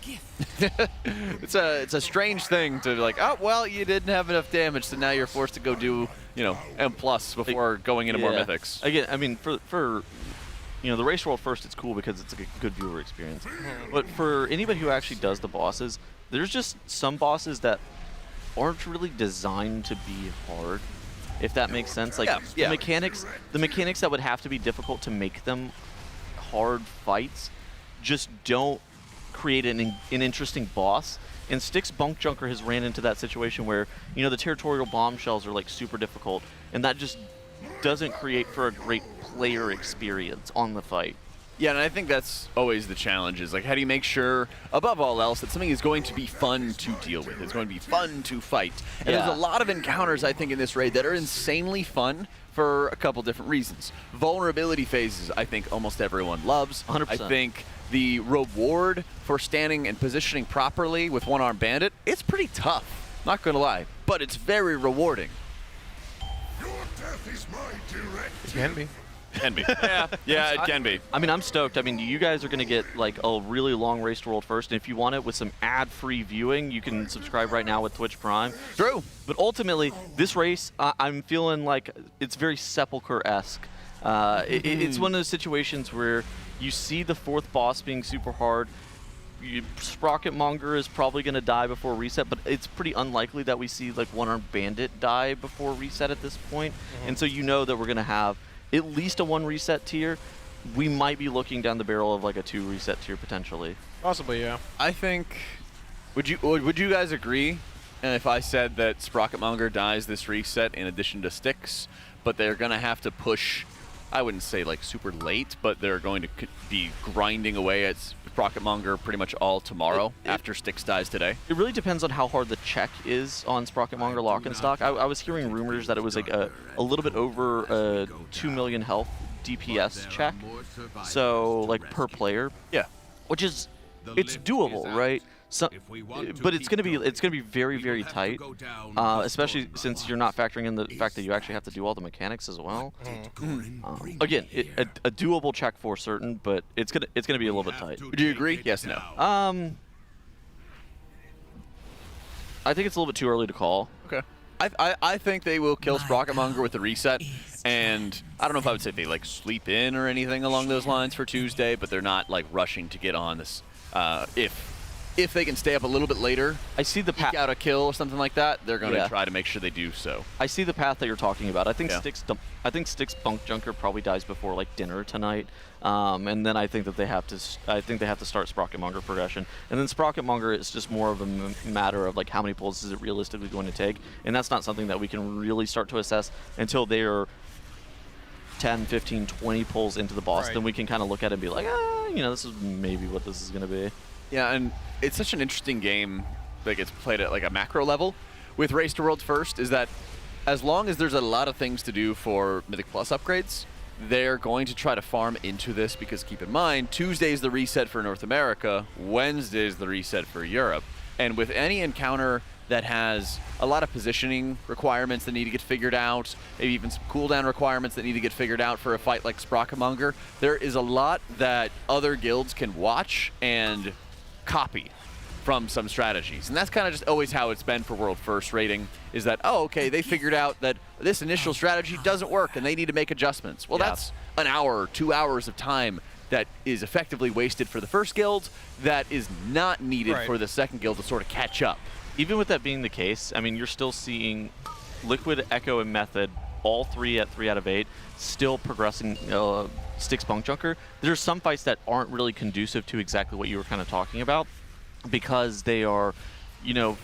S2: it's a strange thing to be like, oh, well, you didn't have enough damage, so now you're forced to go do, M+ before going into more mythics.
S19: Again, I mean, for the race world first, it's cool because it's a good viewer experience. But for anybody who actually does the bosses, there's just some bosses that aren't really designed to be hard, if that makes sense. Like the mechanics that would have to be difficult to make them hard fights just don't create an interesting boss. And Styx Bunkjunker has ran into that situation where, the territorial bombshells are like super difficult, and that just doesn't create for a great player experience on the fight.
S2: Yeah, and I think that's always the challenge, is like, how do you make sure, above all else, that something is going to be fun to deal with? It's going to be fun to fight. And there's a lot of encounters, I think, in this raid that are insanely fun for a couple different reasons. Vulnerability phases, I think almost everyone loves.
S19: 100%.
S2: I think the reward for standing and positioning properly with one-armed bandit, it's pretty tough, not gonna lie, but it's very rewarding.
S18: It can be.
S2: Can be. Yeah, it can be.
S19: I mean, I'm stoked. I mean, you guys are going to get like a really long race to World First, and if you want it with some ad-free viewing, you can subscribe right now with Twitch Prime.
S2: True.
S19: But ultimately, this race, I'm feeling like it's very Sepulchre-esque. It's one of those situations where you see the 4th boss being super hard. Sprocketmonger is probably going to die before reset, but it's pretty unlikely that we see like one-armed bandit die before reset at this point. And so that we're going to have at least a 1 reset tier. We might be looking down the barrel of like a 2 reset tier potentially.
S18: Possibly, yeah.
S2: I think, would you guys agree if I said that Sprocketmonger dies this reset in addition to Styx, but they're going to have to push, I wouldn't say like super late, but they're going to be grinding away at Sprocketmonger pretty much all tomorrow after Styx dies today?
S19: It really depends on how hard the check is on Sprocketmonger lock and stock. I was hearing rumors that it was like a little bit over a 2 million health DPS check, so like per player.
S2: Yeah.
S19: Which is, it's doable, right? So, but it's gonna be very, very tight, especially since you're not factoring in the fact that you actually have to do all the mechanics as well. Again, a doable check for certain, but it's gonna be a little bit tight.
S2: Do you agree? Yes, no.
S19: I think it's a little bit too early to call.
S2: Okay. I think they will kill Sprocketmonger with the reset, and I don't know if I would say they like sleep in or anything along those lines for Tuesday, but they're not like rushing to get on this. If they can stay up a little bit later,
S19: I see the
S2: path out a kill or something like that. They're going to try to make sure they do so.
S19: I see the path that you're talking about. I think Styx Bunkjunker probably dies before like dinner tonight, and then I think that they have to. I think they have to start Sprocketmonger progression, and then Sprocketmonger is just more of a matter of like how many pulls is it realistically going to take, and that's not something that we can really start to assess until they are 10, 15, 20 pulls into the boss. Then we can kind of look at it and be like, this is maybe what this is going to be.
S2: Yeah, and it's such an interesting game that gets played at like a macro level with Race to Worlds First, is that as long as there's a lot of things to do for Mythic Plus upgrades, they're going to try to farm into this, because keep in mind, Tuesday's the reset for North America, Wednesday's the reset for Europe. And with any encounter that has a lot of positioning requirements that need to get figured out, maybe even some cooldown requirements that need to get figured out for a fight like Sprocketmonger, there is a lot that other guilds can watch and copy from some strategies. And that's kind of just always how it's been for World First rating, is that, oh, okay, they figured out that this initial strategy doesn't work and they need to make adjustments. Well, that's an hour, 2 hours of time that is effectively wasted for the first guild that is not needed for the second guild to sort of catch up.
S19: Even with that being the case, I mean, you're still seeing Liquid, Echo, and Method, all three at 3 out of 8, still progressing Styx Bunkjunker. There's some fights that aren't really conducive to exactly what you were kind of talking about, because they are,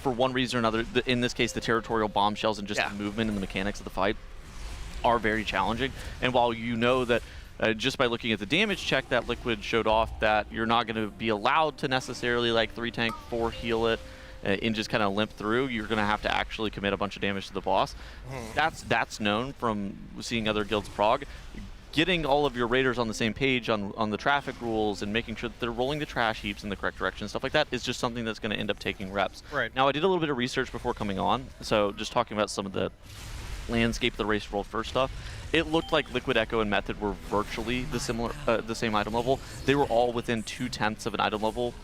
S19: for one reason or another, in this case, the territorial bombshells and just the movement and the mechanics of the fight are very challenging. And while you know that just by looking at the damage check that Liquid showed off, that you're not going to be allowed to necessarily like 3 tank, 4 heal it, and just kind of limp through, you're going to have to actually commit a bunch of damage to the boss. That's known from seeing other guilds prog. Getting all of your raiders on the same page on the traffic rules and making sure that they're rolling the trash heaps in the correct direction, stuff like that, is just something that's going to end up taking reps. Now, I did a little bit of research before coming on, so just talking about some of the landscape of the Race World First stuff. It looked like Liquid, Echo, and Method were virtually the same item level. They were all within 2/10 of an item level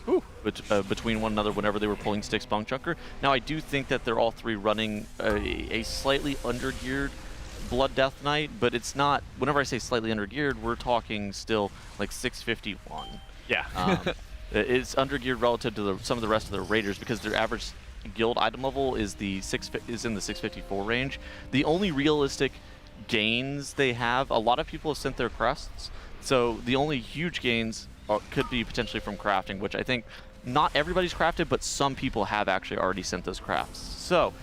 S19: between one another whenever they were pulling Styx Bunkjunker. Now, I do think that they're all three running a slightly undergeared Blood Death Knight, but it's not, whenever I say slightly undergeared, we're talking still like 651.
S2: Yeah.
S19: It's undergeared relative to some of the rest of the raiders, because their average guild item level is in the 654 range. The only realistic gains they have, a lot of people have sent their crests, so the only huge gains could be potentially from crafting, which I think not everybody's crafted, but some people have actually already sent those crafts. So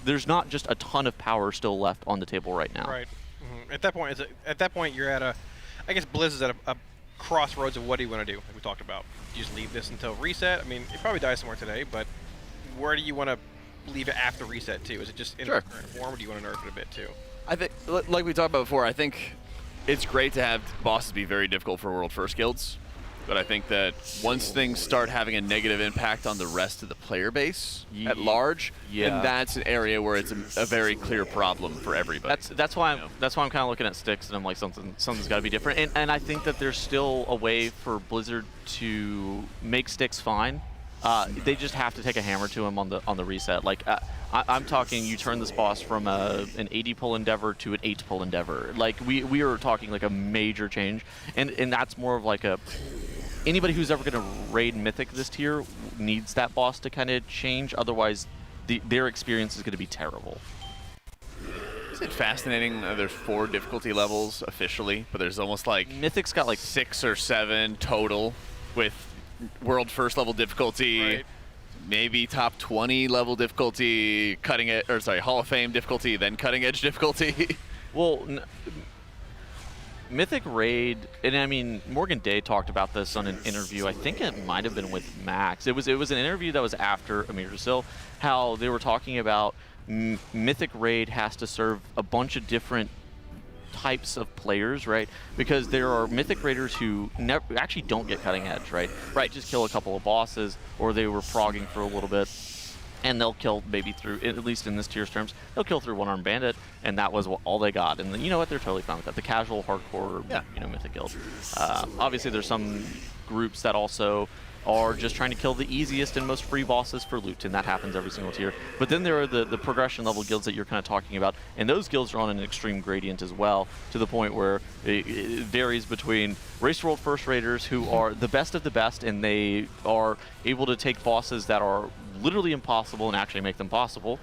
S19: there's not just a ton of power still left on the table right now.
S18: Right. At that point, you're at I guess Blizz is at a crossroads of what do you want to do, like we talked about. You just leave this until reset. I mean, it probably dies somewhere today, but where do you want to leave it after reset too? Is it just in the current form, or do you want to nerf it a bit too?
S2: I think, like we talked about before, I think it's great to have bosses be very difficult for World First guilds, but I think that once things start having a negative impact on the rest of the player base at large, then that's an area where it's a very clear problem for everybody.
S19: That's why I'm kind of looking at Styx, and I'm like, something's got to be different. And I think that there's still a way for Blizzard to make Styx fine. They just have to take a hammer to him on the reset. Like I'm talking, you turn this boss from an 80 pull endeavor to an 8 pull endeavor. Like we are talking like a major change, and that's more of like anybody who's ever going to raid Mythic this tier needs that boss to kind of change. Otherwise, their experience is going to be terrible.
S2: Isn't it fascinating? There's 4 difficulty levels officially, but there's almost like
S19: Mythic's got like
S2: 6 or 7 total with World First level difficulty, maybe top 20 level difficulty, Hall of Fame difficulty, then cutting edge difficulty.
S19: Well, Mythic raid, and I mean, Morgan Day talked about this on an interview. I think it might have been with Max. It was an interview that was after Amir Jasil, how they were talking about Mythic raid has to serve a bunch of different types of players, right? Because there are Mythic Raiders who actually don't get cutting edge, right? Right, just kill a couple of bosses, or they were frogging for a little bit, and they'll kill maybe through, at least in this tier's terms, they'll kill through one-armed bandit, and that was all they got. And you know what? They're totally fine with that. The casual, hardcore, Mythic guild. Obviously, there's some groups that also are just trying to kill the easiest and most free bosses for loot, and that happens every single tier. But then there are the progression level guilds that you're kind of talking about, and those guilds are on an extreme gradient as well, to the point where it varies between Race World First Raiders, who are the best of the best, and they are able to take bosses that are literally impossible and actually make them possible.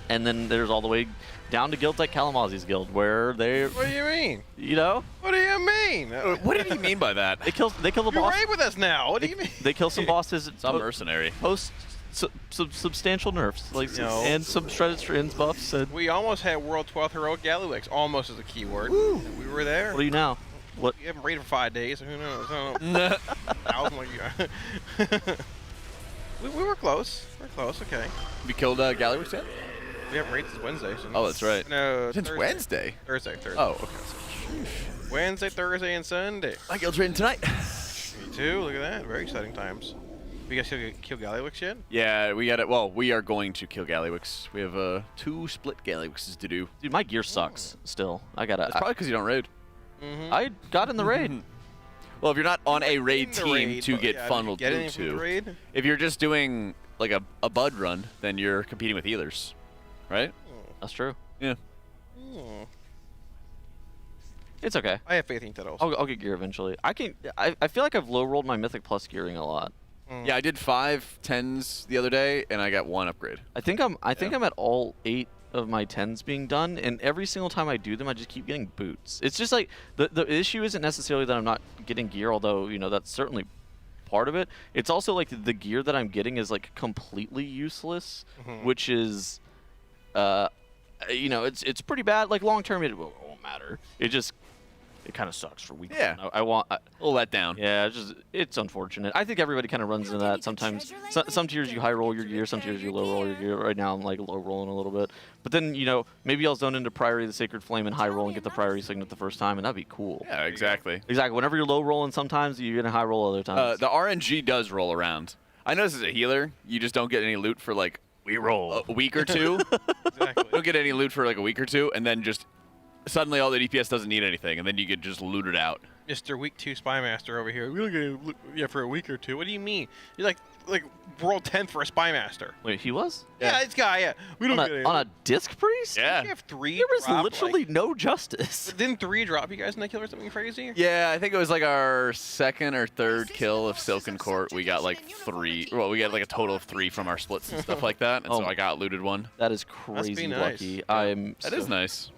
S19: And then there's all the way down to guilds like Kalamazi's guild, where they...
S18: What do you mean?
S19: You know?
S18: What do you mean?
S2: What did he mean by that?
S19: They kill the boss.
S18: You're right with us now. What do you mean?
S19: They kill some bosses.
S2: Some mercenary.
S19: Post some substantial nerfs, like and some shredded strings buffs. And
S18: we almost had World 12th Heroic Gallywix. Almost is a keyword. Woo. We were there.
S19: What are you now? What?
S18: You haven't raided for 5 days. Who knows? I don't know. 1,000 like you are. we were close. We're close. Okay.
S2: We killed Gallywix yet?
S18: We haven't raided since Wednesday.
S2: Oh, that's right.
S18: No,
S2: since
S18: Thursday.
S2: Wednesday?
S18: Thursday.
S2: Oh, okay.
S18: Wednesday, Thursday, and Sunday.
S2: My guild's raiding tonight.
S18: Me too. Look at that. Very exciting times. You guys kill Gallywix yet?
S2: Yeah, we got it. Well, we are going to kill Gallywix. We have 2 split Gallywixes to do.
S19: Dude, my gear sucks still. I gotta...
S2: It's probably because you don't raid.
S19: I got in the raid.
S2: Well, if you're not on a raid team
S18: raid,
S2: to get funneled
S18: get
S2: through to, if you're just doing like a bud run, then you're competing with healers, right?
S19: That's true.
S2: Yeah.
S19: It's okay.
S18: I have faith in Tetos.
S19: I'll get gear eventually. I feel like I've low rolled my Mythic Plus gearing a lot.
S2: Yeah, I did 5 10s the other day, and I got 1 upgrade.
S19: I think I'm at all 8 of my 10s being done, and every single time I do them, I just keep getting boots. It's just like the issue isn't necessarily that I'm not getting gear, although that's certainly part of it. It's also like the gear that I'm getting is like completely useless, which is it's pretty bad. Like long term, it won't matter. It kind of sucks for weeks.
S2: Yeah.
S19: I want
S2: a little let down.
S19: Yeah, it's unfortunate. I think everybody kind of runs into that sometimes. Some tiers you high roll your gear, some tiers you low roll your gear. Right now I'm like low rolling a little bit. But then, maybe I'll zone into Priory of the Sacred Flame and high roll and get the Priory Signet the first time, and that'd be cool.
S2: Yeah, exactly.
S19: Exactly. Whenever you're low rolling sometimes, you're going to high roll other times.
S2: The RNG does roll around. I notice as a healer, you just don't get any loot for like
S19: we roll
S2: a week or two. Exactly. You don't get any loot for like a week or two, and then just suddenly all the DPS doesn't need anything, and then you get just looted out.
S18: Mr. Week 2 Spy Master over here. We don't get loot for a week or two. What do you mean? You're like world 10th for a Spy Master.
S19: Wait, he was?
S18: Yeah, this guy. Yeah, we don't get
S19: on a disc priest.
S2: Yeah,
S18: you have 3.
S19: There was literally no justice.
S18: Didn't 3 drop you guys in that kill or something crazy?
S2: Yeah, I think it was like our 2nd or 3rd kill of Silken Court. We got like 3. Well, we got like a total of 3 from our splits and stuff like that, and so I got looted 1.
S19: That is crazy lucky.
S2: Yeah. That is nice.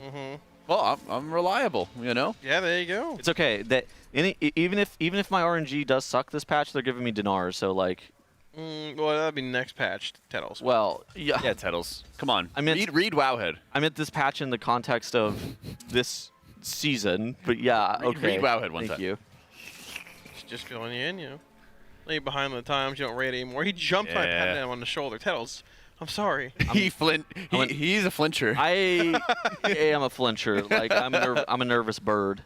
S2: Well, I'm reliable,
S18: Yeah, there you go.
S19: It's okay. That even if my RNG does suck this patch, they're giving me dinars. So like,
S18: well, that'd be next patch, Tettles.
S19: Well, yeah,
S2: Tettles. Come on,
S19: I meant
S2: read Wowhead.
S19: I meant this patch in the context of this season, but yeah, okay.
S2: Read Wowhead one time.
S19: Thank you.
S18: Just filling you in, Lay behind the times. You don't raid anymore. He jumped my pat down on the shoulder. Tettles. I'm sorry.
S2: He's a flincher.
S19: I am a flincher. Like I'm a nervous bird.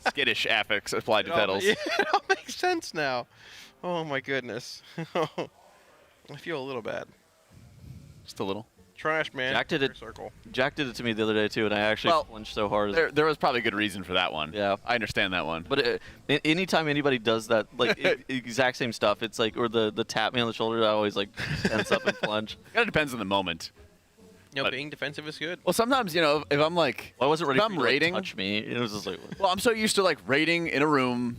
S2: Skittish affix applied to Tettles.
S18: Yeah, it all makes sense now. Oh my goodness. I feel a little bad.
S2: Just a little.
S18: Trash man.
S19: Jack did it to me the other day too, and I actually flinched so hard.
S2: There was probably a good reason for that one.
S19: Yeah,
S2: I understand that one.
S19: But anytime anybody does that, like exact same stuff, it's like, or the tap me on the shoulder, I always like tense up and flinch.
S2: It kind of depends on the moment.
S18: Being defensive is good.
S2: Well, sometimes if I'm like,
S19: I wasn't ready
S2: if I'm raiding,
S19: to touch me. It was just like,
S2: well, I'm so used to like raiding in a room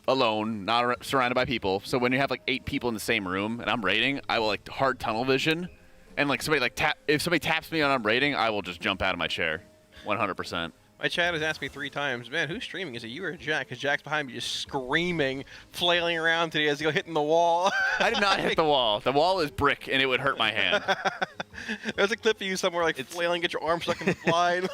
S2: alone, not surrounded by people. So when you have like 8 people in the same room and I'm raiding, I will like hard tunnel vision. And like if somebody taps me on I'm raiding, I will just jump out of my chair, 100%.
S18: My chat has asked me 3 times, man, who's streaming? Is it you or Jack? Because Jack's behind me just screaming, flailing around today as he go hitting the wall.
S2: I did not hit the wall. The wall is brick, and it would hurt my hand.
S18: There's a clip of you somewhere like flailing, get your arm stuck in the slide.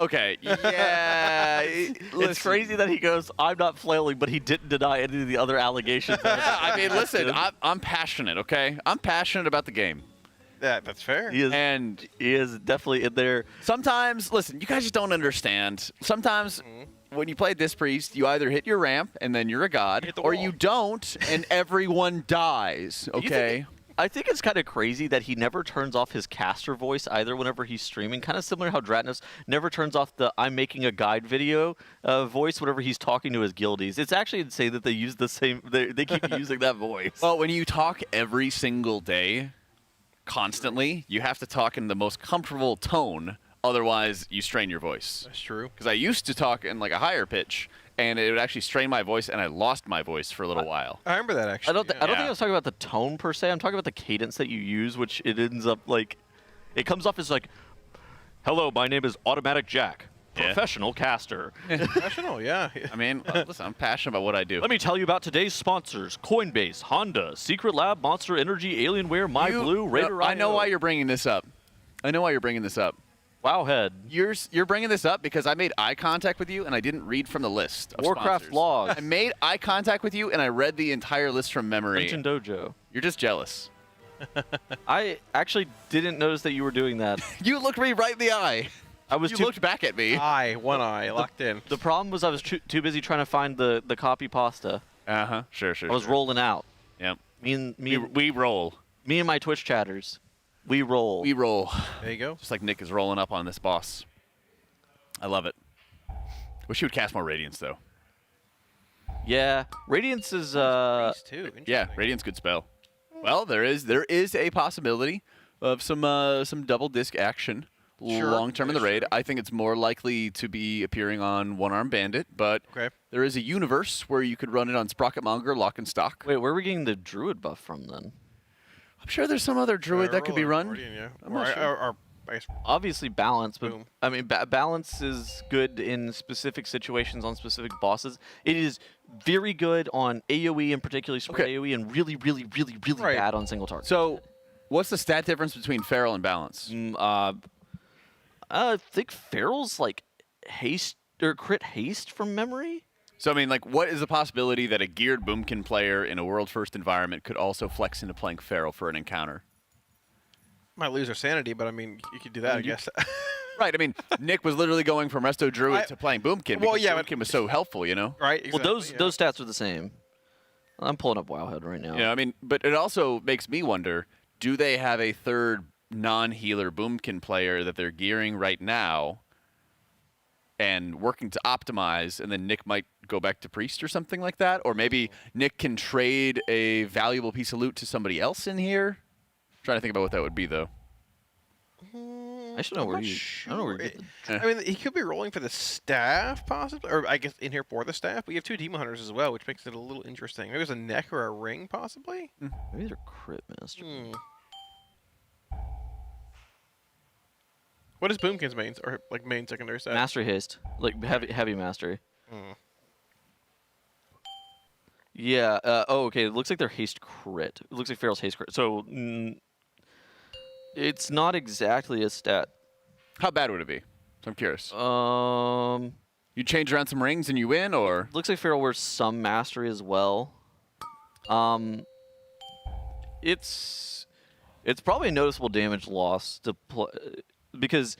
S2: Okay, yeah.
S19: It's crazy that he goes, I'm not flailing, but he didn't deny any of the other allegations.
S2: I mean, listen, I'm passionate, okay? I'm passionate about the game.
S18: That's fair.
S19: He is,
S2: and
S19: he is definitely in there.
S2: Sometimes, listen, you guys just don't understand. Sometimes when you play this priest, you either hit your ramp and then you're a god, or you don't and everyone dies. Okay.
S19: I think it's kind of crazy that he never turns off his caster voice either whenever he's streaming. Kind of similar how Dratnos never turns off the "I'm making a guide" video voice whenever he's talking to his guildies. It's actually insane that they use the same. They keep using that voice.
S2: Well, when you talk every single day, constantly, you have to talk in the most comfortable tone. Otherwise, you strain your voice.
S18: That's true.
S2: Because I used to talk in like a higher pitch, and it would actually strain my voice, and I lost my voice for a little while.
S18: I remember that actually.
S19: I don't think I was talking about the tone per se. I'm talking about the cadence that you use, which it ends up like, it comes off as like, "Hello, my name is Automatic Jack, professional caster."
S18: Professional, yeah.
S2: I mean, listen, I'm passionate about what I do.
S19: Let me tell you about today's sponsors: Coinbase, Honda, Secret Lab, Monster Energy, Alienware, MyBlue, RaiderIO.
S2: I know why you're bringing this up.
S19: Wowhead.
S2: You're bringing this up because I made eye contact with you and I didn't read from the list of
S19: Warcraft
S2: sponsors.
S19: Logs.
S2: I made eye contact with you and I read the entire list from memory.
S19: DungeonDojo.
S2: You're just jealous.
S19: I actually didn't notice that you were doing that.
S2: You looked me right in the eye. You looked back at me.
S18: One eye, locked in.
S19: The problem was I was too busy trying to find the copy pasta.
S2: Sure.
S19: I was rolling out.
S2: Yep.
S19: We
S2: roll.
S19: Me and my Twitch chatters. We roll.
S2: We roll.
S18: There you go.
S2: Just like Nick is rolling up on this boss. I love it. Wish you would cast more Radiance, though.
S19: Yeah. Radiance is...
S18: too.
S2: Yeah, Radiance good spell. Well, there is a possibility of some double disc action long term in the raid. I think it's more likely to be appearing on One Arm Bandit, but there is a universe where you could run it on Sprocketmonger, Lock and Stock.
S19: Wait, where are we getting the Druid buff from, then?
S2: I'm sure there's some other druid that could be run.
S18: I'm not sure.
S19: Obviously balance, but I mean balance is good in specific situations on specific bosses. It is very good on AoE and particularly spread AoE, and really bad on single target.
S2: So, what's the stat difference between Feral and Balance?
S19: I think Feral's like haste or crit haste from memory.
S2: So, I mean, like, what is the possibility that a geared Boomkin player in a world-first environment could also flex into playing Feral for an encounter?
S18: Might lose their sanity, but I mean, you could do that, I guess.
S2: Right. I mean, Nick was literally going from Resto Druid to playing Boomkin because Boomkin was so helpful, you know?
S18: Right. Exactly,
S19: well, those stats are the same. I'm pulling up Wowhead right now.
S2: Yeah, I mean, but it also makes me wonder, do they have a third non-healer Boomkin player that they're gearing right now and working to optimize, and then Nick might go back to Priest or something like that? Or maybe Nick can trade a valuable piece of loot to somebody else in here? I'm trying to think about what that would be, though.
S19: I should know where you. I don't know where you get the...
S18: I mean, he could be rolling for the staff, possibly, or I guess in here for the staff. But you have two Demon Hunters as well, which makes it a little interesting. Maybe there's a neck or a ring, possibly.
S19: Maybe they're crit master.
S18: What is Boomkin's main or like main secondary stat?
S19: Mastery haste, like heavy mastery. Yeah. Okay. It looks like they're haste crit. It looks like Feral's haste crit. So it's not exactly a stat.
S2: How bad would it be? I'm curious.
S19: You
S2: change around some rings and you win, or?
S19: Looks like Feral wears some mastery as well. It's probably a noticeable damage loss to play because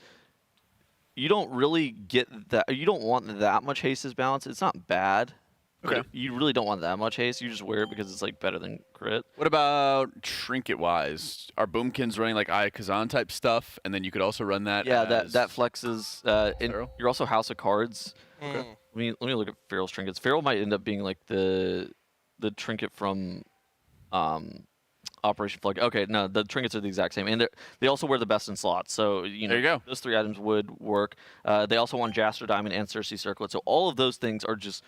S19: you don't really get that. You don't want that much haste as balance. It's not bad.
S2: Okay.
S19: You really don't want that much haste. You just wear it because it's like better than crit.
S2: What about trinket-wise? Are Boomkins running like Aya Kazan type stuff, and then you could also run that?
S19: Yeah,
S2: as
S19: that flexes. You're also House of Cards.
S2: Okay.
S19: Let me look at Feral's trinkets. Feral might end up being like the trinket from Operation Flood. Okay, no, the trinkets are the exact same, and they also wear the best in slots. So
S2: there you go.
S19: Those three items would work. They also want Jaster Diamond and Cersei Circlet. So all of those things are just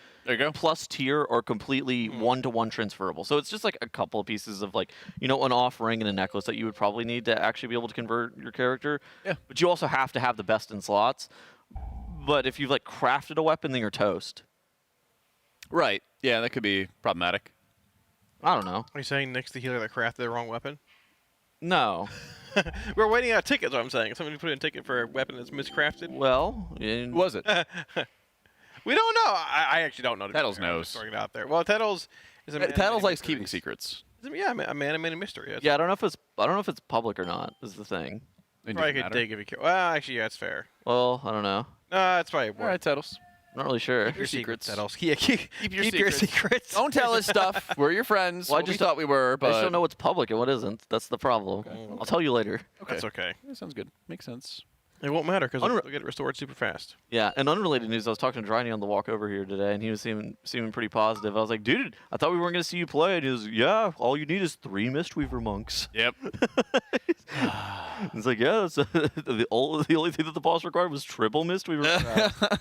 S19: plus tier or completely one-to-one transferable. So it's just like a couple of pieces of like an off ring and a necklace that you would probably need to actually be able to convert your character.
S2: Yeah.
S19: But you also have to have the best in slots. But if you've like crafted a weapon, then you're toast.
S2: Right. Yeah, that could be problematic.
S19: I don't know.
S18: Are you saying Nick's the healer that crafted the wrong weapon?
S19: No.
S18: We're waiting on tickets, what I'm saying. Somebody put in a ticket for a weapon that's miscrafted.
S19: Well,
S2: who was it?
S18: We don't know. I actually don't know.
S2: Tettles knows.
S18: Throwing it out there. Well, Tettles is a man
S2: Tettles likes keeping secrets.
S18: Yeah, a man made a mystery.
S19: Yeah, I don't know if it's public or not. Is the thing.
S18: Probably could dig if you care. Well, actually, yeah, it's fair.
S19: Well, I don't know.
S18: It's probably
S2: All right, Tettles.
S19: Not really sure.
S18: Keep your secrets. Yeah, keep your secrets.
S2: Don't tell us stuff. We're your friends.
S19: Well,
S2: I just thought we were, but
S19: I just don't know what's public and what isn't. That's the problem.
S2: Okay.
S19: I'll tell you later.
S2: Okay.
S18: That's okay.
S2: That sounds good. Makes sense.
S18: It won't matter because we'll get it restored super fast.
S19: Yeah, and unrelated news, I was talking to Dryny on the walk over here today, and he was seeming pretty positive. I was like, dude, I thought we weren't going to see you play. And he was, yeah, all you need is 3 Mistweaver monks.
S2: Yep.
S19: It's like, yeah, that's the only thing that the boss required was triple Mistweaver.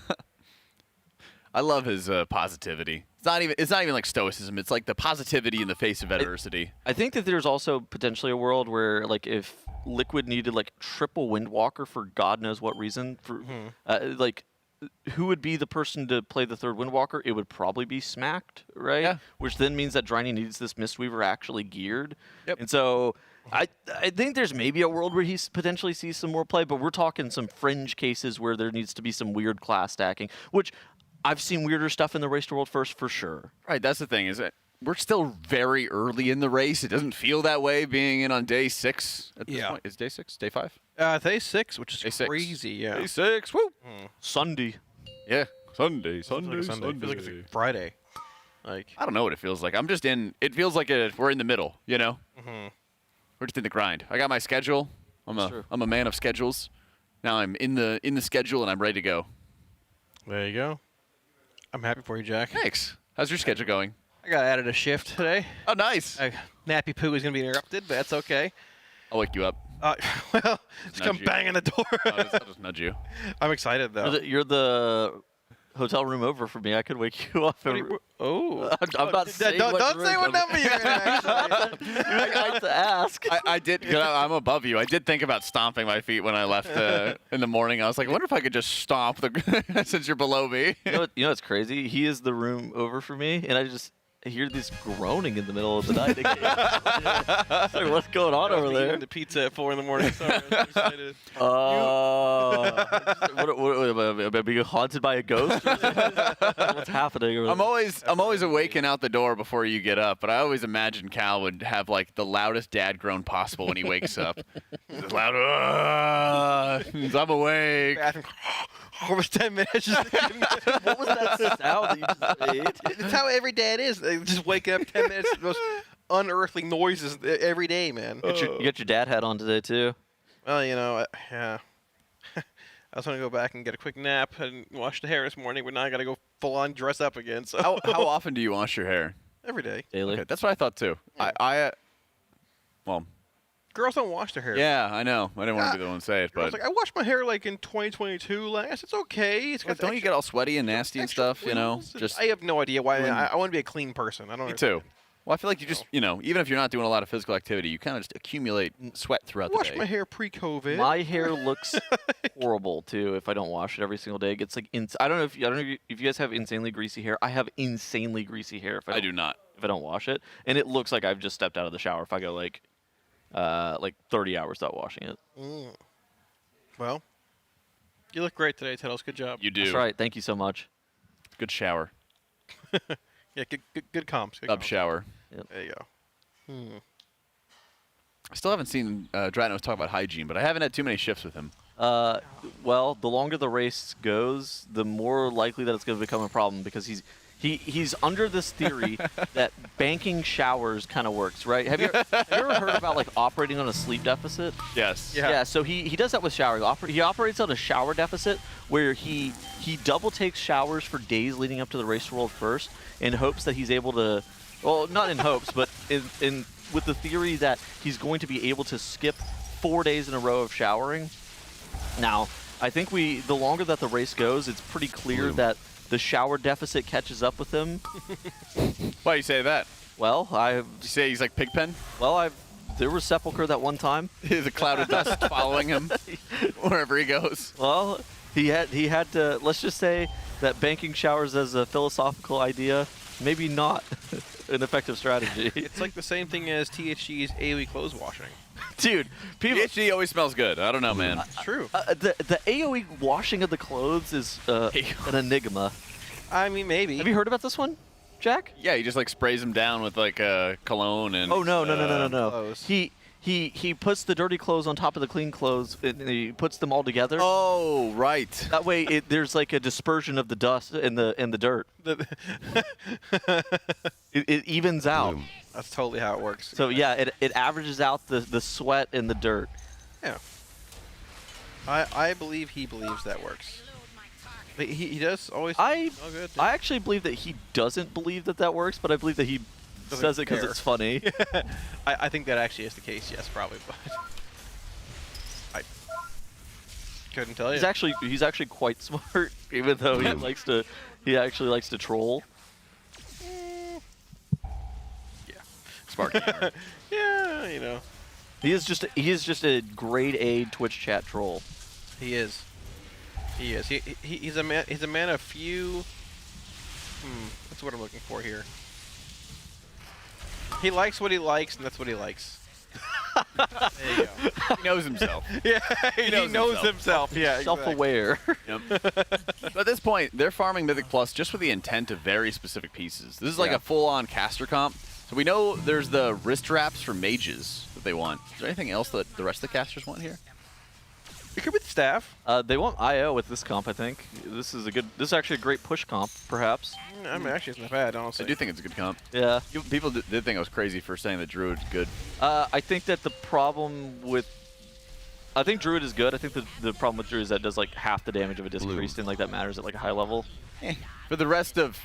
S2: I love his positivity. It's not even like stoicism. It's like the positivity in the face of adversity.
S19: I think that there's also potentially a world where, like, if Liquid needed like triple Windwalker for God knows what reason, for like, who would be the person to play the third Windwalker? It would probably be Smacked, right? Yeah. Which then means that Dryny needs this Mistweaver actually geared. Yep. And so I think there's maybe a world where he potentially sees some more play, but we're talking some fringe cases where there needs to be some weird class stacking, which I've seen weirder stuff in the Race to World First for sure.
S2: Right, that's the thing, is that we're still very early in the race. It doesn't feel that way being in on day 6 at this point. Is day 6? Day 5?
S18: Day 6, which is
S2: day
S18: crazy, yeah.
S2: Day 6, woo!
S19: Sunday.
S2: Yeah, Sunday.
S18: Feels like it's a Friday. Like,
S2: I don't know what it feels like. I'm just in, it feels like we're in the middle, you know? We're just in the grind. I got my schedule. I'm a man of schedules. Now I'm in the schedule and I'm ready to go.
S18: There you go. I'm happy for you, Jack.
S2: Thanks. How's your schedule going?
S18: I got added a shift today.
S2: Oh, nice.
S18: Nappy poo is going to be interrupted, but that's okay.
S2: I'll wake you up.
S18: Well, just come banging the door.
S2: I'll just nudge you.
S18: I'm excited, though.
S19: You're the hotel room over for me. I could wake you up.
S18: I'm
S19: not saying
S18: don't say what number you're in, actually.
S19: You like to ask.
S2: I did, because I'm above you. I did think about stomping my feet when I left in the morning. I was like, I wonder if I could just stomp since you're below me.
S19: You know what's crazy? He is the room over for me, and I just hear this groaning in the middle of the night again. Like, what's going on over there?
S18: The pizza at 4 in the morning. Sorry, I'm excited.
S19: Am I being haunted by a ghost? What's happening?
S2: I'm always awake and out the door before you get up, but I always imagine Cal would have like the loudest dad groan possible when he wakes up. It's loud. I'm awake.
S18: Almost 10 minutes.
S19: What was that sound that you just made?
S18: It's how every dad is. They just waking up 10 minutes to the most unearthly noises every day, man.
S19: You got your dad hat on today, too?
S18: Well, you know, yeah. I was going to go back and get a quick nap and wash the hair this morning, but now I got to go full-on dress up again. So
S2: how often do you wash your hair?
S18: Every day.
S19: Daily.
S2: Okay, that's what I thought, too. Well...
S18: Girls don't wash their hair.
S2: Yeah, I know. I didn't want to be the one to say it, but...
S18: I washed my hair like in 2022 last. It's okay. It's
S2: don't you get all sweaty and nasty and stuff, you know?
S18: I have no idea why. I want to be a clean person. I don't know.
S2: Me too. Well, I feel like you just, you know, even if you're not doing a lot of physical activity, you kind of just accumulate sweat throughout the day.
S18: I washed my hair pre-COVID.
S19: My hair looks horrible, too, if I don't wash it every single day. It gets like... I don't know if you guys have insanely greasy hair. I have insanely greasy hair if I
S2: do not.
S19: If I don't wash it. And it looks like I've just stepped out of the shower if I go like 30 hours without washing it.
S18: Well, you look great today, Tettles. Good job.
S2: You do.
S19: That's right. Thank you so much.
S2: Good shower.
S18: Yeah, good comps.
S2: Up shower.
S19: Yep.
S18: There you go.
S2: I still haven't seen Drynos talk about hygiene, but I haven't had too many shifts with him.
S19: Well, the longer the race goes, the more likely that it's going to become a problem because he's under this theory that banking showers kind of works, right? Have you ever heard about like operating on a sleep deficit?
S2: Yes.
S19: Yeah. So he does that with showering. He operates on a shower deficit where he double takes showers for days leading up to the Race to World First in hopes that he's able to, well, not in hopes, but in with the theory that he's going to be able to skip 4 days in a row of showering. Now, I think the longer that the race goes, it's pretty clear that the shower deficit catches up with him.
S2: Why do you say that?
S19: Well,
S2: you say he's like Pigpen?
S19: Well, there was Sepulcher that one time.
S2: There's a cloud of dust following him wherever he goes.
S19: Well, he had to. Let's just say that banking showers as a philosophical idea, maybe not an effective strategy.
S18: It's like the same thing as THG's AoE clothes washing.
S2: Dude, THG always smells good. I don't know, man.
S18: It's true.
S19: The AoE washing of the clothes is an enigma.
S18: I mean, maybe.
S19: Have you heard about this one?
S10: Jack?
S2: Yeah, he just like sprays them down with like cologne and.
S10: Oh no.
S2: clothes.
S10: He puts the dirty clothes on top of the clean clothes and he puts them all together.
S2: Oh, right.
S10: That way there's like a dispersion of the dust and the dirt. it evens out.
S18: That's totally how it works.
S10: So yeah, it averages out the sweat and the dirt.
S18: Yeah. I believe he believes that works. But he does always.
S10: I
S18: good.
S10: actually believe that he doesn't believe that works, but I believe that he says it because it's funny.
S18: I think that actually is the case. Yes, probably, but I couldn't tell you.
S10: He's actually quite smart, even though he actually likes to troll.
S18: Yeah,
S2: smart gamer.
S18: Yeah, you know.
S10: He is just a grade A Twitch chat troll.
S18: He is. He is. He's a man. He's a man of few. That's what I'm looking for here. He likes what he likes, and that's what he likes. There you go.
S2: He knows himself.
S18: Yeah, he knows himself. Yeah,
S10: self-aware.
S2: Yep. But at this point, they're farming Mythic Plus just with the intent of very specific pieces. This is like a full-on caster comp. So we know there's the wrist wraps for mages that they want. Is there anything else that the rest of the casters want here?
S18: It could be the staff.
S10: They want IO with this comp, I think. This is actually a great push comp, perhaps.
S18: I mean, actually, it's not bad, honestly.
S2: I do think it's a good comp.
S10: Yeah.
S2: People did think I was crazy for saying that Druid's good.
S10: I think that the problem with... I think Druid is good. I think the problem with Druid is that it does like half the damage of a Disc Priest, and like that matters at like a high level.
S2: For the rest of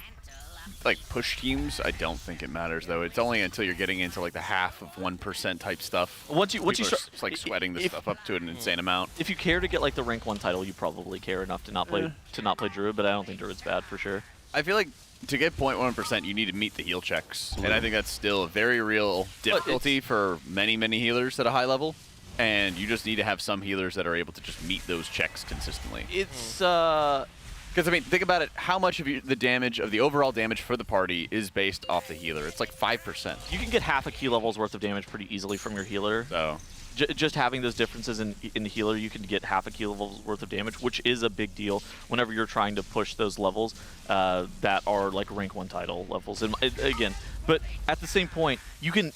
S2: like push teams, I don't think it matters though. It's only until you're getting into like the half of 1% type stuff.
S10: Once you
S2: start like sweating this stuff up to an insane amount.
S10: If you care to get like the rank 1 title, you probably care enough to not play Druid, but I don't think Druid's bad for sure.
S2: I feel like to get 0.1%, you need to meet the heal checks, and I think that's still a very real difficulty for many healers at a high level. And you just need to have some healers that are able to just meet those checks consistently.
S10: It's
S2: because I mean, think about it. How much of the damage of the overall damage for the party is based off the healer? It's like 5%.
S10: You can get half a key level's worth of damage pretty easily from your healer.
S2: So
S10: just having those differences in the healer, you can get half a key level's worth of damage, which is a big deal whenever you're trying to push those levels that are like rank 1 title levels. And again, but at the same point, you can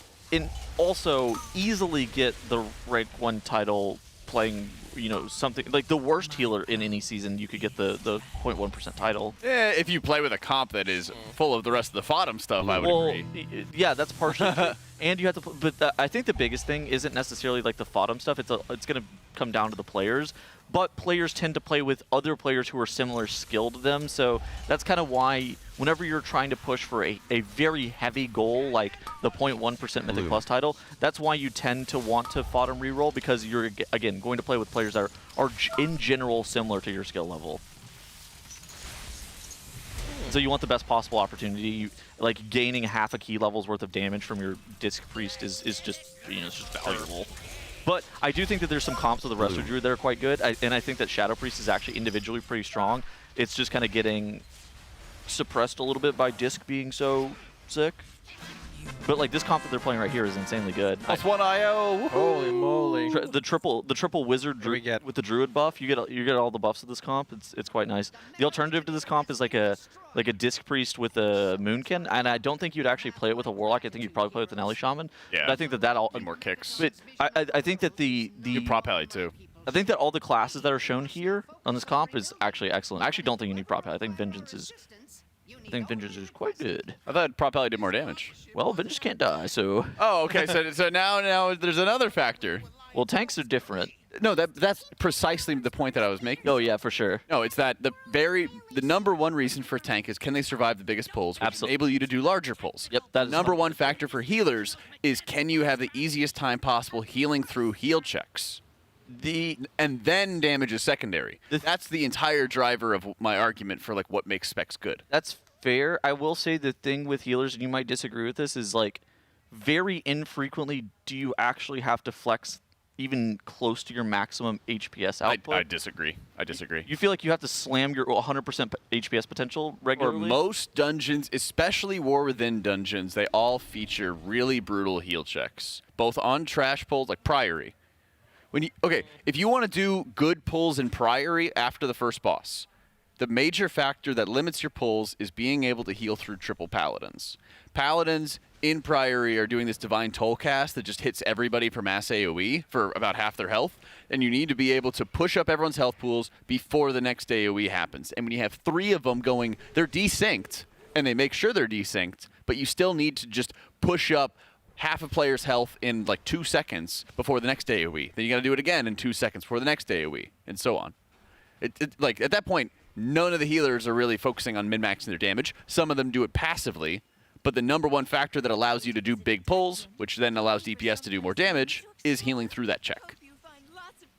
S10: also easily get the rank 1 title playing, you know, something like the worst healer in any season. You could get the 0.1% title.
S2: Yeah, if you play with a comp that is full of the rest of the FODM stuff, I would agree.
S10: Yeah, that's partially true. And you have to, but I think the biggest thing isn't necessarily like the FODM stuff. It's going to come down to the players. But players tend to play with other players who are similar skilled to them, so that's kind of why whenever you're trying to push for a very heavy goal like the 0.1% Mythic Plus title, that's why you tend to want to FODM reroll, because you're, again, going to play with players that are in general similar to your skill level. So you want the best possible opportunity. Like gaining half a key level's worth of damage from your Disc Priest is just, you know, it's just valuable. But I do think that there's some comps with the rest of Druid that are quite good, and I think that Shadow Priest is actually individually pretty strong. It's just kind of getting suppressed a little bit by Disc being so sick. But like this comp that they're playing right here is insanely good.
S2: +1 IO.
S18: Holy moly!
S10: The triple wizard with the Druid buff. You get all the buffs of this comp. It's quite nice. The alternative to this comp is like a Disc Priest with a Moonkin, and I don't think you'd actually play it with a Warlock. I think you'd probably play with an Ellie Shaman.
S2: Yeah.
S10: But I think that all
S2: more kicks.
S10: But I think that the
S2: prop Ellie too.
S10: I think that all the classes that are shown here on this comp is actually excellent. I actually don't think you need prop Ellie. I think Vengeance is quite good.
S2: I thought prop Ellie did more damage.
S10: Well, Vengeance can't die, so.
S2: Oh, okay. so now there's another factor.
S10: Well, tanks are different.
S2: No, that's precisely the point that I was making.
S10: Oh yeah, for sure.
S2: No, it's that the number one reason for a tank is can they survive the biggest pulls, which enable you to do larger pulls.
S10: Yep. That is
S2: number one factor for healers is can you have the easiest time possible healing through heal checks. And then damage is secondary. That's the entire driver of my argument for like what makes specs good.
S10: That's fair. I will say the thing with healers, and you might disagree with this, is like very infrequently do you actually have to flex even close to your maximum HPS output.
S2: I disagree.
S10: You feel like you have to slam your 100% HPS potential regularly?
S2: For most dungeons, especially War Within dungeons, they all feature really brutal heal checks, both on trash pulls like Priory. If you want to do good pulls in Priory after the first boss, the major factor that limits your pulls is being able to heal through triple paladins. Paladins in Priory are doing this Divine Toll cast that just hits everybody for mass AoE for about half their health, and you need to be able to push up everyone's health pools before the next AoE happens. And when you have 3 of them going, they're desynced, and they make sure they're desynced, but you still need to just push up half a player's health in like 2 seconds before the next AoE. Then you got to do it again in 2 seconds before the next AoE, and so on. Like at that point, none of the healers are really focusing on min-maxing their damage. Some of them do it passively, but the number one factor that allows you to do big pulls, which then allows DPS to do more damage, is healing through that check.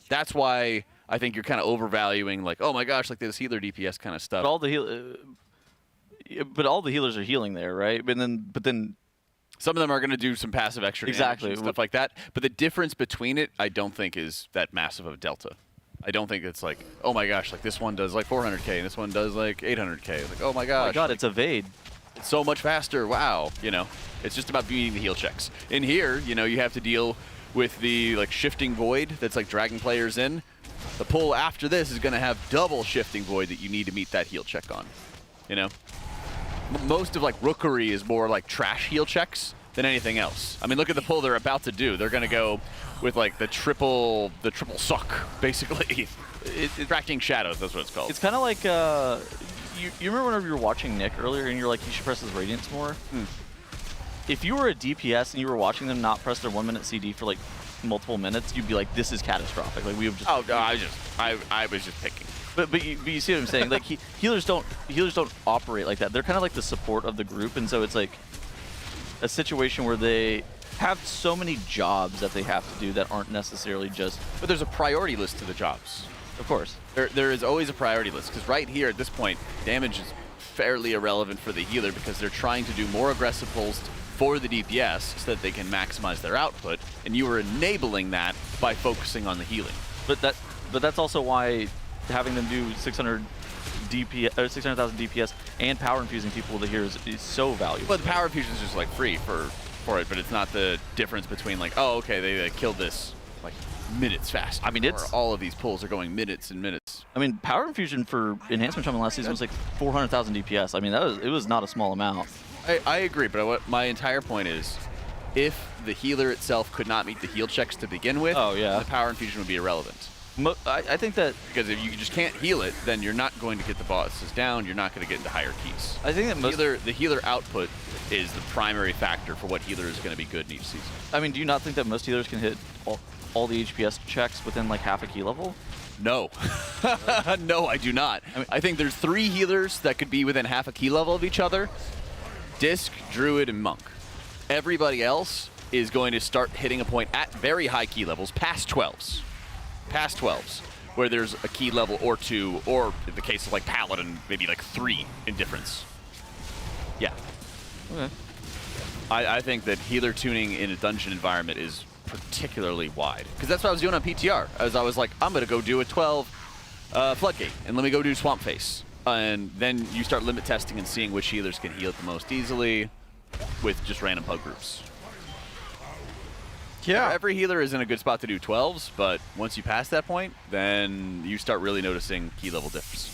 S2: That's why I think you're kind of overvaluing, like, oh my gosh, like this healer DPS kind of stuff.
S19: But all the healers are healing there, right? But then
S2: some of them are going to do some passive extra damage and stuff like that. But the difference between it, I don't think is that massive of a delta. I don't think it's like, oh my gosh, like this one does like 400k and this one does like 800k. Like, oh my gosh.
S19: Oh my god,
S2: like,
S19: it's evade.
S2: It's so much faster. Wow. You know, it's just about beating the heal checks. In here, you know, you have to deal with the like shifting void that's like dragging players in. The pull after this is going to have double shifting void that you need to meet that heal check on. You know, most of like Rookery is more like trash heal checks than anything else. I mean, look at the pull they're about to do. They're going to go with like the triple suck, basically. Tracking shadows, that's what it's called.
S19: It's kind of like, you remember whenever you were watching Nick earlier and you're like, he should press his Radiance more? If you were a DPS and you were watching them not press their 1 minute CD for like multiple minutes, you'd be like, this is catastrophic. Like we have just.
S2: Oh, no, I was just picking.
S19: But you see what I'm saying? Like healers don't operate like that. They're kind of like the support of the group, and so it's like a situation where they have so many jobs that they have to do that aren't necessarily just.
S2: But there's a priority list to the jobs.
S19: Of course.
S2: There is always a priority list, because right here at this point, damage is fairly irrelevant for the healer because they're trying to do more aggressive pulls for the DPS so that they can maximize their output, and you are enabling that by focusing on the healing.
S19: But that's also why having them do 600,000 DPS and power infusing people with the heroes is so valuable.
S2: But the power infusion is just like free for it, but it's not the difference between like, oh, okay, they killed this like minutes fast.
S19: I mean, it's
S2: all of these pulls are going minutes and minutes.
S19: I mean, power infusion for enhancement shaman last season was like 400,000 DPS. I mean, it was not a small amount.
S2: I agree, but what my entire point is, if the healer itself could not meet the heal checks to begin with, the power infusion would be irrelevant.
S19: I think that
S2: because if you just can't heal it, then you're not going to get the bosses down. You're not going to get into higher keys.
S19: I think that
S2: the healer output is the primary factor for what healer is going to be good in each season.
S19: I mean, do you not think that most healers can hit all the HPS checks within like half a key level?
S2: No. No, I do not. I think there's 3 healers that could be within half a key level of each other. Disc, Druid, and Monk. Everybody else is going to start hitting a point at very high key levels, past 12s. Past 12s, where there's a key level or 2, or in the case of like Paladin, maybe like 3 in difference. Yeah.
S19: Okay.
S2: I think that healer tuning in a dungeon environment is particularly wide. Because that's what I was doing on PTR. I was like, I'm going to go do a 12 Floodgate, and let me go do Swamp Face. And then you start limit testing and seeing which healers can heal it the most easily with just random pug groups.
S18: Yeah.
S2: Every healer is in a good spot to do 12s, but once you pass that point, then you start really noticing key level diffs.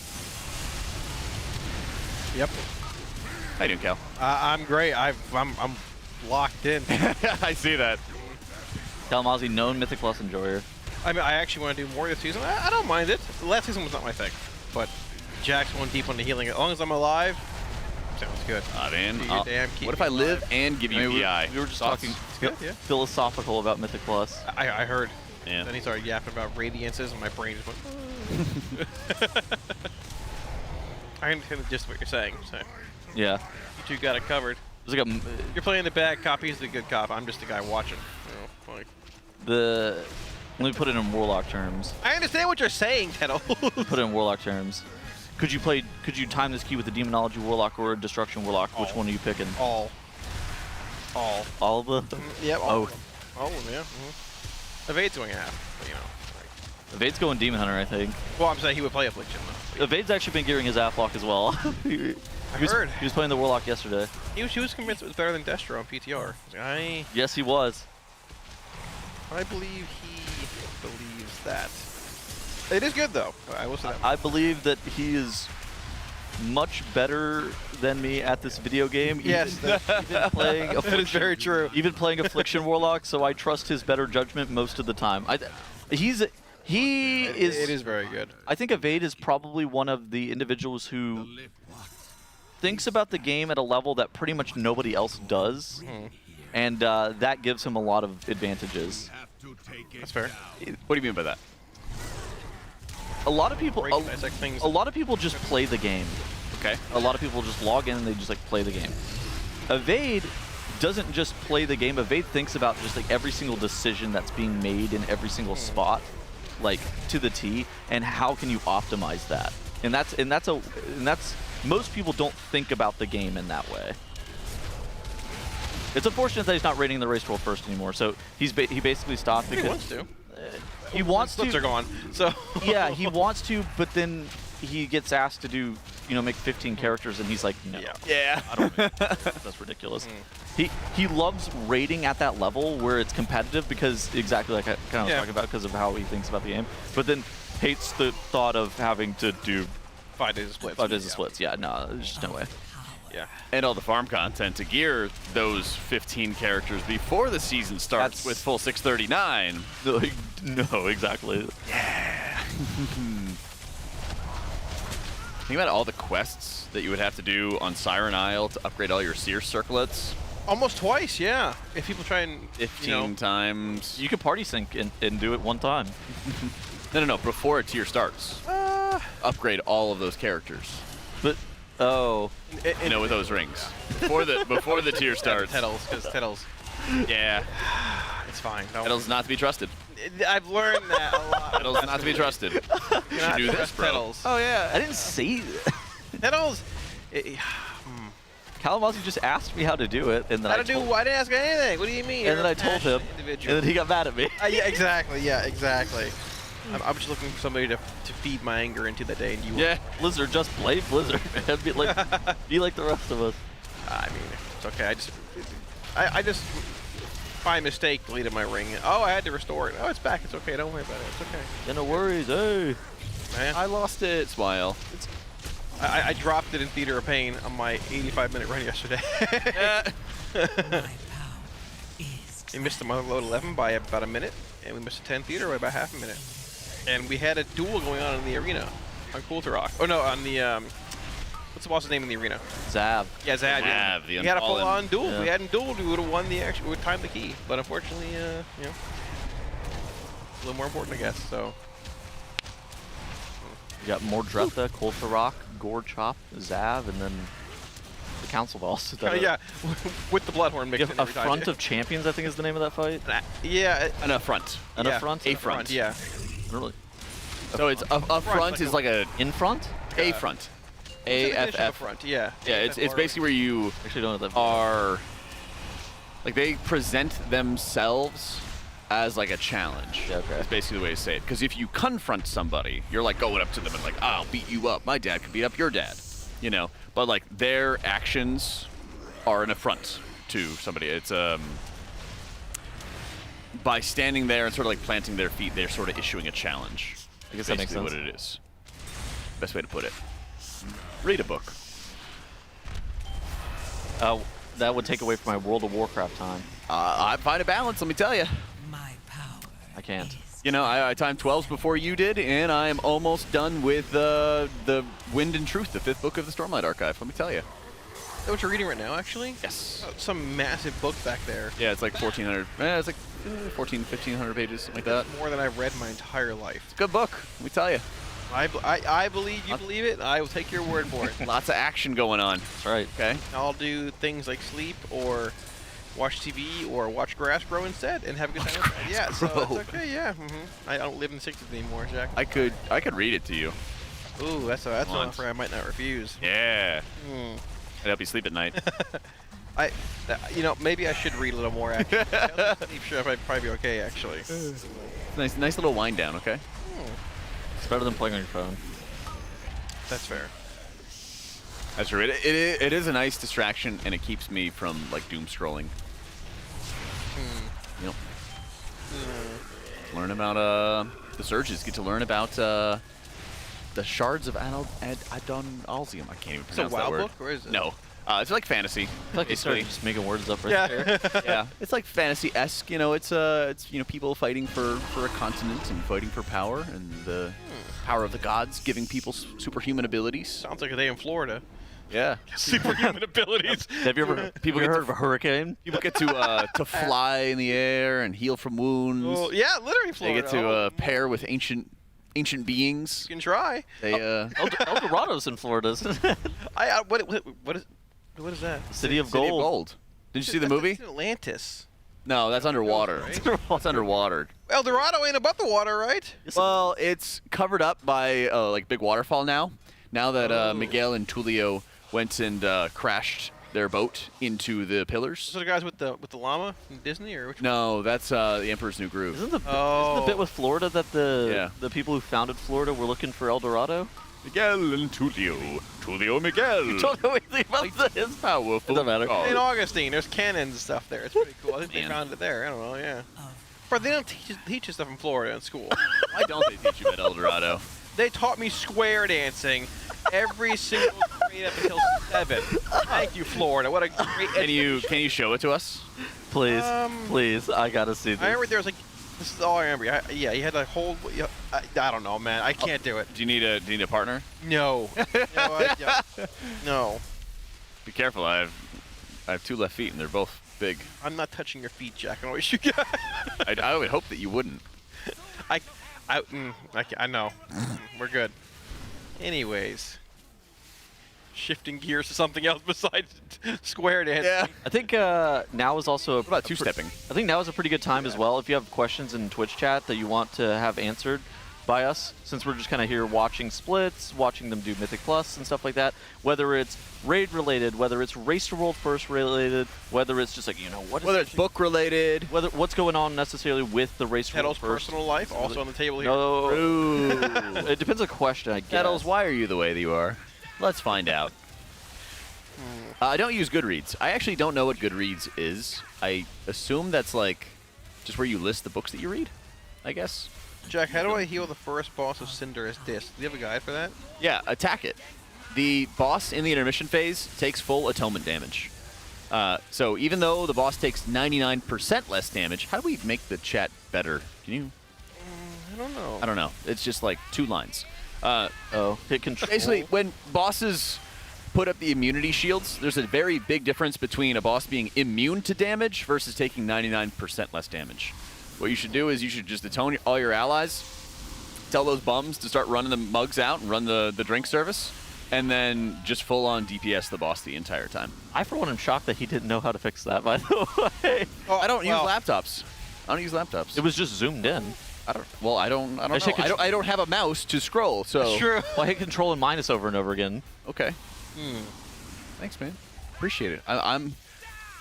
S18: Yep.
S2: How you doing, Cal?
S18: I'm great. I'm locked in.
S2: I see that.
S19: Kalamazoo, known Mythic Plus enjoyer.
S18: I mean, I actually want to do more this season. I don't mind it. Last season was not my thing, but Jack's one deep on the healing. As long as I'm alive, sounds good.
S2: What if I live and give you PI?
S19: We were just talking philosophical about Mythic Plus.
S18: I heard.
S2: Yeah.
S18: Then he started yapping about radiances, and my brain just went. I understand just what you're saying. So.
S19: Yeah.
S18: You two got it covered. You're playing the bad cop. He's the good cop. I'm just the guy watching. You know, like.
S19: Let me put it in Warlock terms.
S18: I understand what you're saying, Kettle.
S19: Put it in Warlock terms. Could you time this key with a Demonology Warlock or a Destruction Warlock? Which one are you picking?
S18: All.
S19: All of them?
S18: Yep. All of
S19: Oh.
S18: them, yeah. Evade's going half, but, you know.
S19: Evade's going Demon Hunter, I think.
S18: Well, I'm saying he would play Affliction, though.
S19: Evade's actually been gearing his Afflock as well. He was playing the Warlock yesterday.
S18: He was convinced it was better than Destro on PTR.
S19: Yes, he was.
S18: I believe he believes that. It is good, though. I will say that.
S19: I believe that he is much better than me at this video game.
S18: Yes,
S19: even playing
S18: that is very true.
S19: Even playing Affliction Warlock, so I trust his better judgment most of the time. He is.
S18: It is very good.
S19: I think Evade is probably one of the individuals who thinks about the game at a level that pretty much nobody else does, and that gives him a lot of advantages.
S18: That's fair.
S2: What do you mean by that?
S19: A lot of people, a lot of people just play the game.
S2: Okay.
S19: A lot of people just log in and they just like play the game. Evade doesn't just play the game. Evade thinks about just like every single decision that's being made in every single spot, like to the T, and how can you optimize that? And that's most people don't think about the game in that way. It's unfortunate that he's not rating the race roll first anymore. So he basically stopped because
S18: he wants to.
S19: He wants to.
S18: Slips are gone. So
S19: yeah, he wants to, but then he gets asked to do, make 15 characters, and he's like, no.
S2: Yeah.
S19: I don't. That's ridiculous. He loves rating at that level where it's competitive because exactly like I kind of was talking about because of how he thinks about the game, but then hates the thought of having to do
S18: 5 days of splits.
S19: 5 days of splits. Yeah, no, there's just no way.
S18: Yeah.
S2: And all the farm content to gear those 15 characters before the season starts with full 639.
S19: No, exactly.
S2: Yeah. Think about all the quests that you would have to do on Siren Isle to upgrade all your seer circlets.
S18: Almost twice, yeah. If people try and
S2: 15 times.
S19: You could party sync and do it one time.
S2: No. Before a tier starts, upgrade all of those characters.
S19: But
S2: with those rings before the tier starts.
S18: Because Tettles.
S2: Yeah.
S18: It's fine.
S2: Tettles not to be trusted.
S18: I've learned that a lot.
S2: Tettles not to be trusted. You should do this, bro.
S18: Tettles.
S19: Oh yeah, I didn't say that.
S18: Tettles.
S19: Kalamazoo just asked me how to do it, and then I didn't
S18: ask anything. What do you mean?
S19: And then I told him, and then he got mad at me.
S18: Yeah, exactly. Yeah, exactly. I'm just looking for somebody to feed my anger into that day, and you.
S19: Yeah, Blizzard, just play Blizzard, man. Be like the rest of us.
S18: I mean, it's okay. I just by mistake deleted my ring. Oh, I had to restore it. Oh, it's back. It's okay. Don't worry about it. It's okay.
S19: Yeah, no worries. Hey,
S18: man.
S2: I lost it. Smile.
S18: I dropped it in Theater of Pain on my 85-minute run yesterday. We missed the load 11 by about a minute, and we missed a 10 Theater by about half a minute. And we had a duel going on in the arena on Coulterrock. Oh no, on the what's the boss's name in the arena?
S19: Zav.
S18: Yeah, Zav. We had a full-on duel.
S19: Yeah.
S18: If we hadn't dueled, we would have won the action. We would time the key. But unfortunately, a little more important, I guess. So.
S19: You got Mordretha, Coulterrock, Gore Chop, Zav, and then the Council Boss.
S18: Yeah, with the Bloodhorn mixed in every time.
S19: Affront of Champions, I think is the name of that fight.
S18: Yeah.
S2: An affront.
S19: An affront?
S2: A front.
S18: Yeah.
S19: Really?
S2: So it's a front is like a
S19: in front?
S2: A front.
S18: AFF. Front. Yeah.
S2: Yeah, it's basically where you
S19: actually don't know that
S2: are like they present themselves as like a challenge.
S19: Yeah, okay.
S2: That's basically the way to say it. Because if you confront somebody, you're like going up to them and like, I'll beat you up. My dad could beat up your dad. But like their actions are an affront to somebody. It's by standing there and sort of like planting their feet, they're sort of issuing a challenge.
S19: I guess that makes sense.
S2: What it is. Best way to put it. Read a book.
S19: That would take away from my World of Warcraft time.
S2: I find a balance, let me tell you.
S19: I can't.
S2: I timed 12s before you did, and I'm almost done with the Wind and Truth, the 5th book of the Stormlight Archive, let me tell you.
S18: Is that what you're reading right now, actually?
S2: Yes.
S18: Some massive book back there.
S2: Yeah, it's like 1,400. It's like 1,500 pages, something like that.
S18: That's more than I've read my entire life.
S2: It's a good book, let me tell you.
S18: I believe you believe it. I will take your word for it.
S2: Lots of action going on.
S19: That's right.
S2: Okay.
S18: I'll do things like sleep or watch TV or watch grass grow instead and have a good time. Yeah, so it's okay. Yeah. I don't live in the 60s anymore, Jack.
S2: I could read it to you.
S18: Ooh, that's an offer I might not refuse.
S2: Yeah. I'd help you sleep at night.
S18: Maybe I should read a little more. Actually, sleep sure I'd probably be okay. Actually.
S2: Nice little wind down. Okay.
S19: It's better than playing on your phone.
S18: That's fair.
S2: That's true. It is a nice distraction, and it keeps me from like doom scrolling. Learn about the surges. Get to learn about the Shards of Adon-Alzium. I can't even
S18: It's a
S2: pronounce that
S18: WoW
S2: word.
S18: book, or is it?
S2: No. It's like fantasy.
S19: I feel like you started just making words up right there.
S2: Yeah, it's like fantasy-esque. You know, it's people fighting for a continent and fighting for power and the power of the gods, giving people superhuman abilities.
S18: Sounds like a day in Florida.
S2: Yeah.
S18: Superhuman abilities.
S19: Have you ever heard of a hurricane?
S2: People get to fly in the air and heal from wounds.
S18: Well, yeah, literally Florida.
S2: They get to pair with ancient beings.
S18: You can try.
S2: They
S19: El Dorado's in Florida, isn't it?
S18: What is that?
S19: City of
S2: City of
S19: Gold.
S2: Gold. Did you see the movie?
S18: That's Atlantis.
S2: No, that's underwater. It's underwater.
S18: El Dorado ain't above the water, right?
S2: Well, it's covered up by like big waterfall now. Now that Miguel and Tulio went and crashed their boat into the pillars.
S18: Those are the guys with the llama from Disney, or which?
S2: No, that's the Emperor's New Groove.
S19: Isn't the bit with Florida that the people who founded Florida were looking for El Dorado?
S2: Miguel and Tulio. Tulio Miguel.
S19: You don't know anything about this.
S2: Powerful.
S19: It doesn't matter.
S18: St. Augustine, there's cannons and stuff there. It's pretty cool. I think they found it there. I don't know, yeah. But they don't teach us stuff in Florida in school.
S2: Why don't they teach you about El Dorado?
S18: They taught me square dancing every single grade up until 7. Thank you, Florida. What a great
S2: Can you show it to us?
S19: Please, please. I gotta see this.
S18: I remember there was like, this is all I remember. Yeah, you had a whole. I don't know, man. I can't do it.
S2: Do you need a partner?
S18: No. No.
S2: Be careful. I have 2 left feet and they're both big.
S18: I'm not touching your feet, Jack. I wish you got.
S2: I would hope that you wouldn't.
S18: I know. We're good. Anyways. Shifting gears to something else besides square dancing.
S2: Yeah.
S19: I think now is also
S2: what about two-stepping?
S19: I think now is a pretty good time as well. If you have questions in Twitch chat that you want to have answered by us, since we're just kind of here watching splits, watching them do Mythic Plus and stuff like that, whether it's raid related, whether it's Race to World First related, whether it's just like,
S2: whether it's book related,
S19: whether what's going on necessarily with the Race to World
S18: Petal's
S19: First.
S18: personal life also on the table here.
S19: No. It depends on the question, I guess.
S2: Petals, why are you the way that you are? Let's find out. I don't use Goodreads. I actually don't know what Goodreads is. I assume that's like just where you list the books that you read, I guess.
S18: Jack, how do I heal the first boss of Cinder's Disc? Do you have a guide for that?
S2: Yeah, attack it. The boss in the intermission phase takes full atonement damage. So even though the boss takes 99% less damage, how do we make the chat better? Can you?
S18: I don't know.
S2: I don't know. It's just like 2 lines.
S19: Hit control.
S2: Basically, when bosses put up the immunity shields, there's a very big difference between a boss being immune to damage versus taking 99% less damage. What you should do is you should just atone all your allies, tell those bums to start running the mugs out and run the drink service, and then just full-on DPS the boss the entire time.
S19: I, for one, am shocked that he didn't know how to fix that, by the way.
S2: I don't use laptops. I don't use laptops.
S19: It was just zoomed in.
S2: I don't know. I don't have a mouse to scroll, so.
S19: That's true. Well, I hit control and minus over and over again.
S2: Okay. Thanks, man. Appreciate it. I'm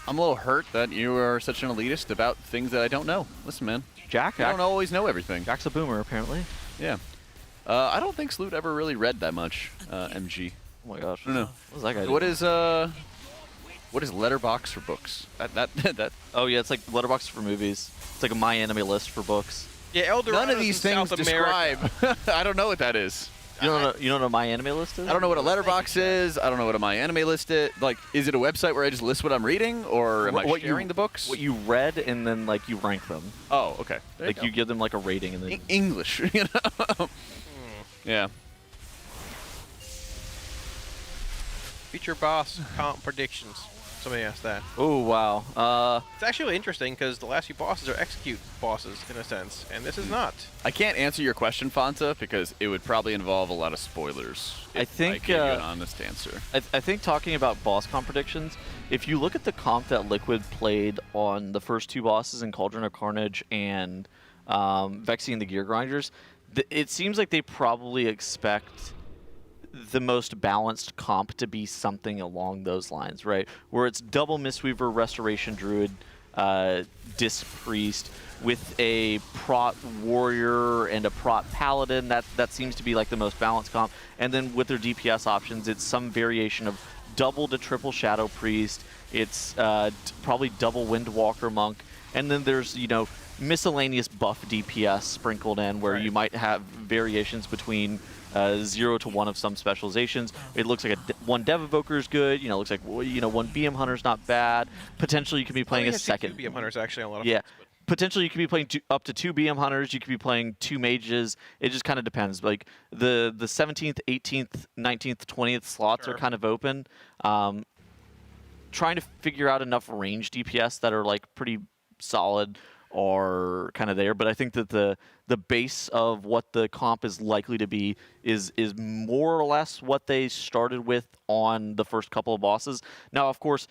S2: a little hurt that you are such an elitist about things that I don't know. Listen, man.
S19: Jack,
S2: I don't always know everything.
S19: Jack's a boomer, apparently.
S2: Yeah. I don't think Sloot ever really read that much, MG.
S19: Oh my gosh.
S2: I don't know.
S19: What's that guy
S2: doing? What is Letterbox for books? That.
S19: Oh yeah, it's like Letterbox for movies. It's like a My Anime list for books.
S18: Yeah, El Dorado.
S2: None of these things describe. I don't know what that is.
S19: You don't know what a My Anime list is?
S2: I don't know what a letterbox is. I don't know what a My Anime list is. Like, is it a website where I just list what I'm reading, or am I sharing the books?
S19: What you read, and then like you rank them.
S2: Oh, okay.
S19: Like you give them like a rating, and then
S2: English. You know. Yeah.
S18: Feature boss comp predictions. Somebody asked that.
S19: Oh wow.
S18: It's actually interesting because the last few bosses are execute bosses in a sense, and this is not.
S2: I can't answer your question, Fanta, because it would probably involve a lot of spoilers.
S19: I think
S2: I gave you an honest answer.
S19: I think talking about boss comp predictions, if you look at the comp that Liquid played on the first 2 bosses in Cauldron of Carnage and Vexy and the Gear Grinders, it seems like they probably expect the most balanced comp to be something along those lines, right? Where it's double Mistweaver, Restoration Druid, Disc Priest, with a Prot Warrior and a Prot Paladin. That seems to be like the most balanced comp. And then with their DPS options, it's some variation of double to triple Shadow Priest. It's probably double Windwalker Monk. And then there's, miscellaneous buff DPS sprinkled in where you might have variations between 0 to 1 of some specializations. It looks like one Dev Evoker is good. You know, it looks like one BM Hunter's not bad. Potentially, you could be playing a second.
S18: 2 BM Hunters actually on a lot of
S19: Yeah.
S18: fights, but
S19: Potentially, you could be playing up to 2 BM Hunters. You could be playing 2 Mages. It just kind of depends. Like the 17th, 18th, 19th, 20th slots are kind of open. Trying to figure out enough range DPS that are like pretty solid are kind of there, but I think that the base of what the comp is likely to be is more or less what they started with on the first couple of bosses. Now, of course,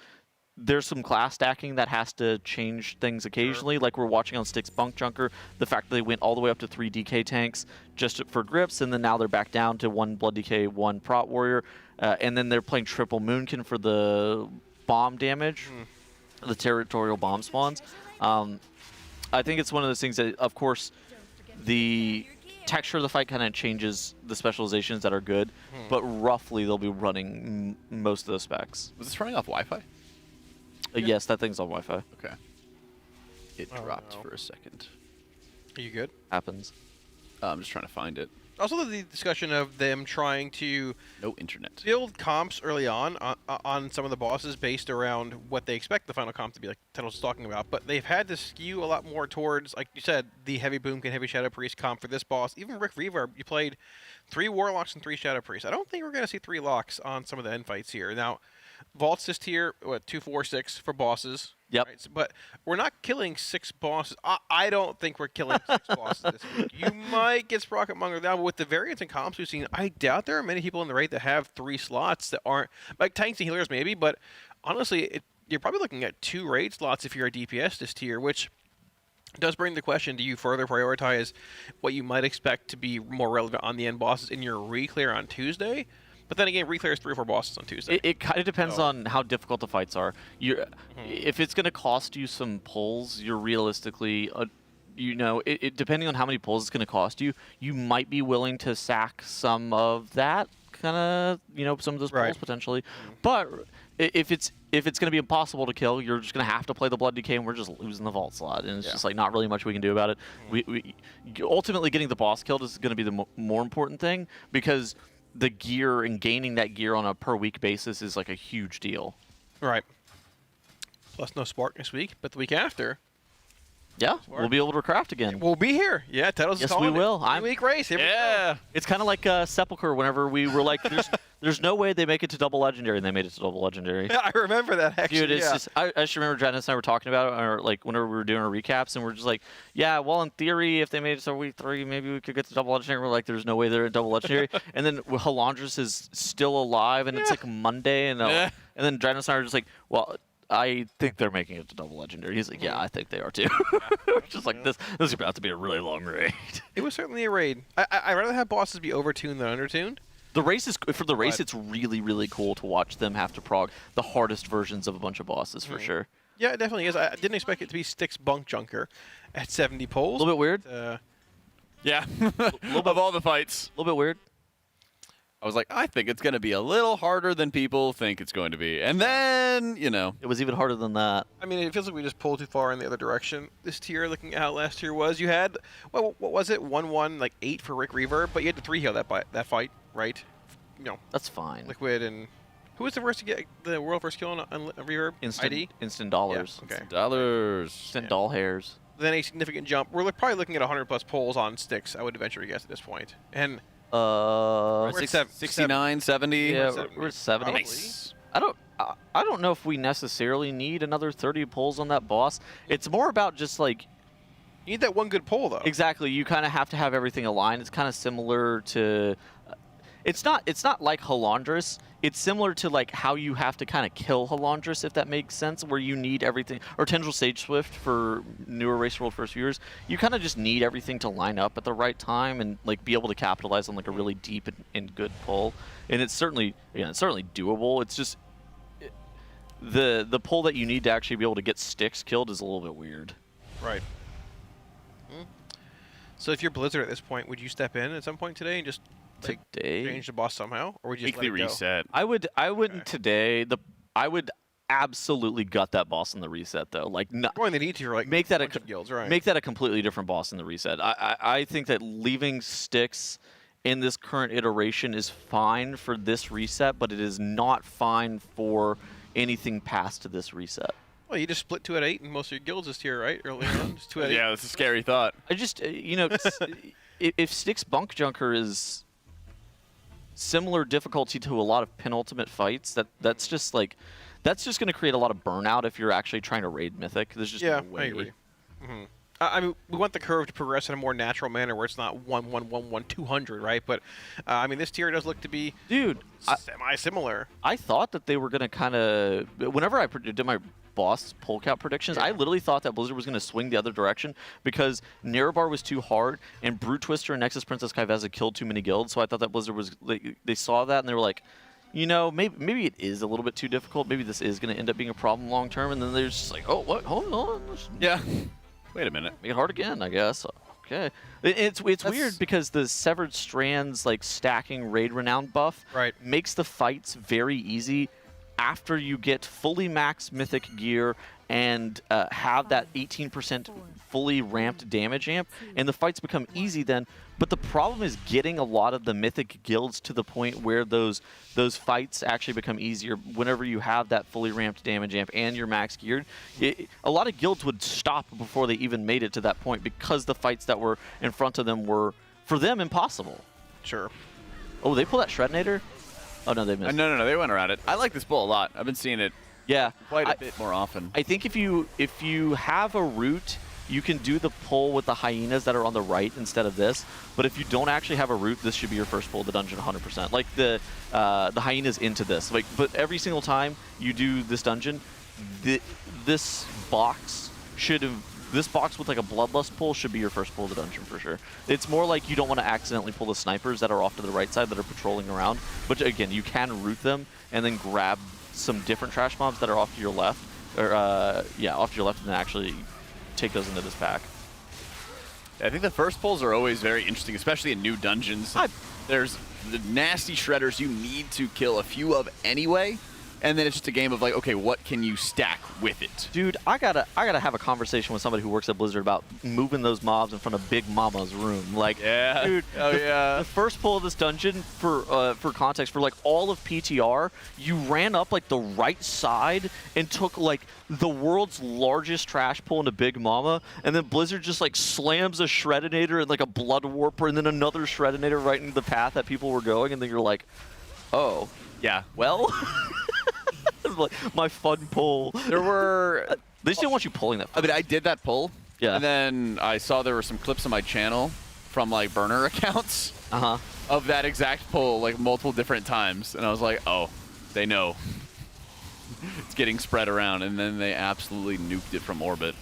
S19: there's some class stacking that has to change things occasionally, like we're watching on Styx Bunkjunker, the fact that they went all the way up to 3 DK tanks just for grips, and then now they're back down to 1 Blood DK, 1 Prot Warrior, and then they're playing triple Moonkin for the bomb damage, the territorial bomb spawns. I think it's one of those things that, of course, the texture of the fight kind of changes the specializations that are good, but roughly they'll be running most of the specs.
S2: Was this running off Wi-Fi?
S19: Yes, that thing's on Wi-Fi.
S2: Okay. It dropped for a second.
S18: Are you good?
S19: Happens.
S2: I'm just trying to find it.
S18: Also, the discussion of them trying to
S2: no internet
S18: build comps early on some of the bosses based around what they expect the final comp to be, like Tunnel's talking about. But they've had to skew a lot more towards, like you said, the heavy Boomkin, heavy Shadow Priest comp for this boss. Even Rick Reverb, you played 3 Warlocks and 3 Shadow Priests. I don't think we're going to see 3 Locks on some of the end fights here. Now, Vault's this tier, 2, 4, 6 for bosses.
S19: Yep.
S18: Right? But we're not killing 6 bosses. I don't think we're killing 6 bosses this week. You might get Sprocket Monger down, but with the variants and comps we've seen, I doubt there are many people in the raid that have 3 slots that aren't, like tanks and healers maybe, but honestly, you're probably looking at 2 raid slots if you're a DPS this tier, which does bring the question, do you further prioritize what you might expect to be more relevant on the end bosses in your re-clear on Tuesday? But then again, re-clears 3 or 4 bosses on Tuesday.
S19: It kind of depends on how difficult the fights are. If it's going to cost you some pulls, you're realistically, depending on how many pulls it's going to cost you, you might be willing to sack some of that kind of, some of those pulls potentially. But if it's going to be impossible to kill, you're just going to have to play the Blood DK, and we're just losing the vault slot, and it's just like not really much we can do about it. We ultimately getting the boss killed is going to be the more important thing, because the gear and gaining that gear on a per week basis is like a huge deal.
S18: Right. Plus no Spark this week, but the week after.
S19: Yeah, we'll be able to craft again.
S18: We'll be here. Yeah, Title's
S19: yes, we will.
S18: 3-week race. Here we go.
S19: It's kind of like Sepulchre whenever we were like, there's no way they make it to double legendary, and they made it to double legendary.
S18: Yeah, I remember that actually.
S19: Dude, it's just, I just remember Janice and I were talking about it, or like whenever we were doing our recaps, and we're just like, yeah, well, in theory, if they made it to week 3, maybe we could get to double legendary. We're like, there's no way they're at double legendary. And then Halandris is still alive, and it's like Monday, and then Janice and I were just like, well, I think they're making it to double legendary. He's like, yeah, I think they are too. Just like this is about to be a really long raid.
S18: It was certainly a raid. I'd rather have bosses be overtuned than undertuned.
S19: The race is for the race. It's really, really cool to watch them have to prog the hardest versions of a bunch of bosses for sure.
S18: Yeah, it definitely is. I didn't expect it to be Styx Bunkjunker at 70 pulls.
S19: A little bit weird.
S2: Yeah, of all the fights,
S19: a little bit weird.
S2: I was like, I think it's going to be a little harder than people think it's going to be. And then,
S19: it was even harder than that.
S18: I mean, it feels like we just pulled too far in the other direction. This tier, looking at how last tier was, you had, what was it? 1-1, like 8 for Rick Reverb, but you had to 3-heal that fight, right?
S19: That's fine.
S18: Liquid and... Who was the first to get the world first kill on Reverb?
S19: Instant dollars.
S18: Yeah, okay.
S19: Instant doll hairs.
S18: Then a significant jump. We're probably looking at 100+ pulls on Styx, I would venture to guess at this point. And...
S19: we're
S18: at
S2: 69, 70.
S19: Yeah, we're at 70.
S2: Nice.
S19: I don't know if we necessarily need another 30 pulls on that boss. It's more about just like...
S18: You need that one good pull, though.
S19: Exactly. You kind of have to have everything aligned. It's kind of similar to... It's not like Halandris. It's similar to like how you have to kind of kill Halandris, if that makes sense, where you need everything. Or Tendril Sage Swift for newer Race World first viewers. You kind of just need everything to line up at the right time and like be able to capitalize on like a really deep and good pull. And it's certainly doable. It's just the pull that you need to actually be able to get Styx killed is a little bit weird.
S18: Right. So if you're Blizzard at this point, would you step in at some point today and just change the boss somehow, or would you just let it go?
S2: Reset?
S19: I wouldn't today. I would absolutely gut that boss in the reset though. Like
S18: going the need to
S19: make that
S18: guilds, right?
S19: Make that a completely different boss in the reset. I think that leaving Styx in this current iteration is fine for this reset, but it is not fine for anything past this reset.
S18: Well, you just split 2 at 8 and most of your guilds this tier, right? Early on, just 2 at 8.
S2: Yeah, that's a scary thought.
S19: I just, you know, if Styx Bunkjunker is similar difficulty to a lot of penultimate fights, that's just like, that's just going to create a lot of burnout if you're actually trying to raid Mythic. There's just no way.
S18: I agree. I mean, we want the curve to progress in a more natural manner where it's not 1, 1, 1, 1, 200, right? But, I mean, this tier does look to be semi-similar.
S19: I thought that they were going to kind of... Whenever I did my boss pull count predictions, I literally thought that Blizzard was going to swing the other direction because Nerebar was too hard and Brute Twister and Nexus Princess Kaiveza killed too many guilds, so I thought that Blizzard was... They saw that and they were like, you know, maybe it is a little bit too difficult. Maybe this is going to end up being a problem long term. And then they're just like, oh, what? Hold on.
S2: Yeah. Wait a minute.
S19: Make it hard again, I guess. Okay. It's weird because the Severed Strands like stacking Raid Renown buff makes the fights very easy after you get fully maxed Mythic gear and have that 18% fully ramped damage amp, and the fights become easy then. But the problem is getting a lot of the Mythic guilds to the point where those fights actually become easier whenever you have that fully ramped damage amp and you're max geared. A lot of guilds would stop before they even made it to that point because the fights that were in front of them were, for them, impossible.
S18: Sure.
S19: Oh, they pull that Shredinator? Oh, no, they missed.
S2: No, they went around it. I like this bull a lot. I've been seeing it quite a bit more often.
S19: I think if you have a route, you can do the pull with the hyenas that are on the right instead of this. But if you don't actually have a route, this should be your first pull of the dungeon 100%. Like the hyenas into this. Like, but every single time you do this dungeon, this box with like a bloodlust pull should be your first pull of the dungeon for sure. It's more like you don't want to accidentally pull the snipers that are off to the right side that are patrolling around. But again, you can route them and then grab some different trash mobs that are off to your left, or off to your left, and then actually take those into this pack.
S2: I think the first pulls are always very interesting, especially in new dungeons. There's the nasty shredders you need to kill a few of anyway, and then it's just a game of like, okay, what can you stack with it?
S19: Dude, I gotta have a conversation with somebody who works at Blizzard about moving those mobs in front of Big Mama's room. Like, dude, the first pull of this dungeon, for context, for like all of PTR, you ran up like the right side and took like the world's largest trash pull into Big Mama, and then Blizzard just like slams a Shredinator and like a Blood Warper and then another Shredinator right into the path that people were going, and then you're like, oh, yeah, well. Like my fun pull.
S2: There were...
S19: They just didn't want you pulling that.
S2: I mean, I did that pull.
S19: Yeah.
S2: And then I saw there were some clips on my channel from like burner accounts of that exact pull like multiple different times. And I was like, oh, they know. It's getting spread around. And then they absolutely nuked it from orbit.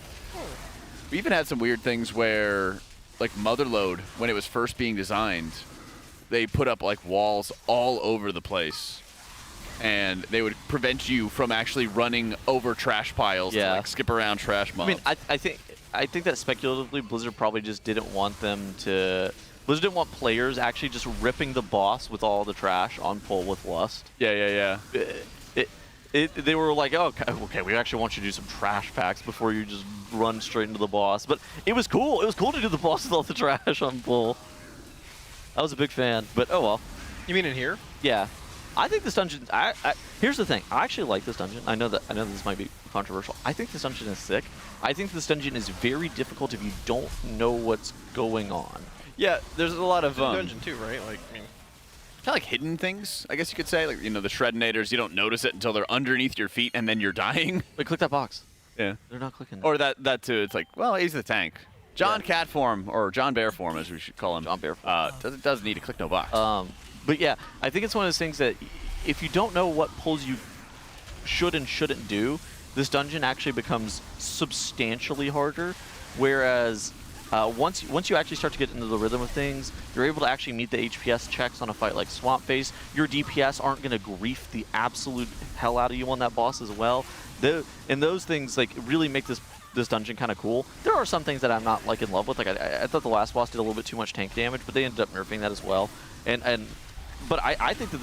S2: We even had some weird things where like Motherlode, when it was first being designed, they put up like walls all over the place. And they would prevent you from actually running over trash piles to like skip around trash mobs.
S19: I mean, I think that speculatively Blizzard probably just didn't want them to... Blizzard didn't want players actually just ripping the boss with all the trash on pull with lust.
S2: Yeah.
S19: They were like, oh, okay, we actually want you to do some trash packs before you just run straight into the boss. But it was cool. It was cool to do the boss with all the trash on pull. I was a big fan, but oh well.
S18: You mean in here?
S19: Yeah. I think this dungeon. Here's the thing. I actually like this dungeon. I know this might be controversial. I think this dungeon is sick. I think this dungeon is very difficult if you don't know what's going on.
S2: Yeah, there's a lot of
S18: dungeon too, right? Like, I mean,
S2: kind of like hidden things, I guess you could say. Like, you know, the Shredinators, you don't notice it until they're underneath your feet, and then you're dying.
S19: Wait, click that box.
S2: Yeah.
S19: They're not clicking.
S2: Or that too. It's like, well, he's the tank. John Cat form, or John Bear form, as we should call him.
S19: John Bear form.
S2: Doesn't need to click no box.
S19: But yeah, I think it's one of those things that if you don't know what pulls you should and shouldn't do, this dungeon actually becomes substantially harder. Whereas once you actually start to get into the rhythm of things, you're able to actually meet the HPS checks on a fight like Swamp Face. Your DPS aren't going to grief the absolute hell out of you on that boss as well. And those things like really make this dungeon kind of cool. There are some things that I'm not like in love with. Like I thought the last boss did a little bit too much tank damage, but they ended up nerfing that as well. But I think that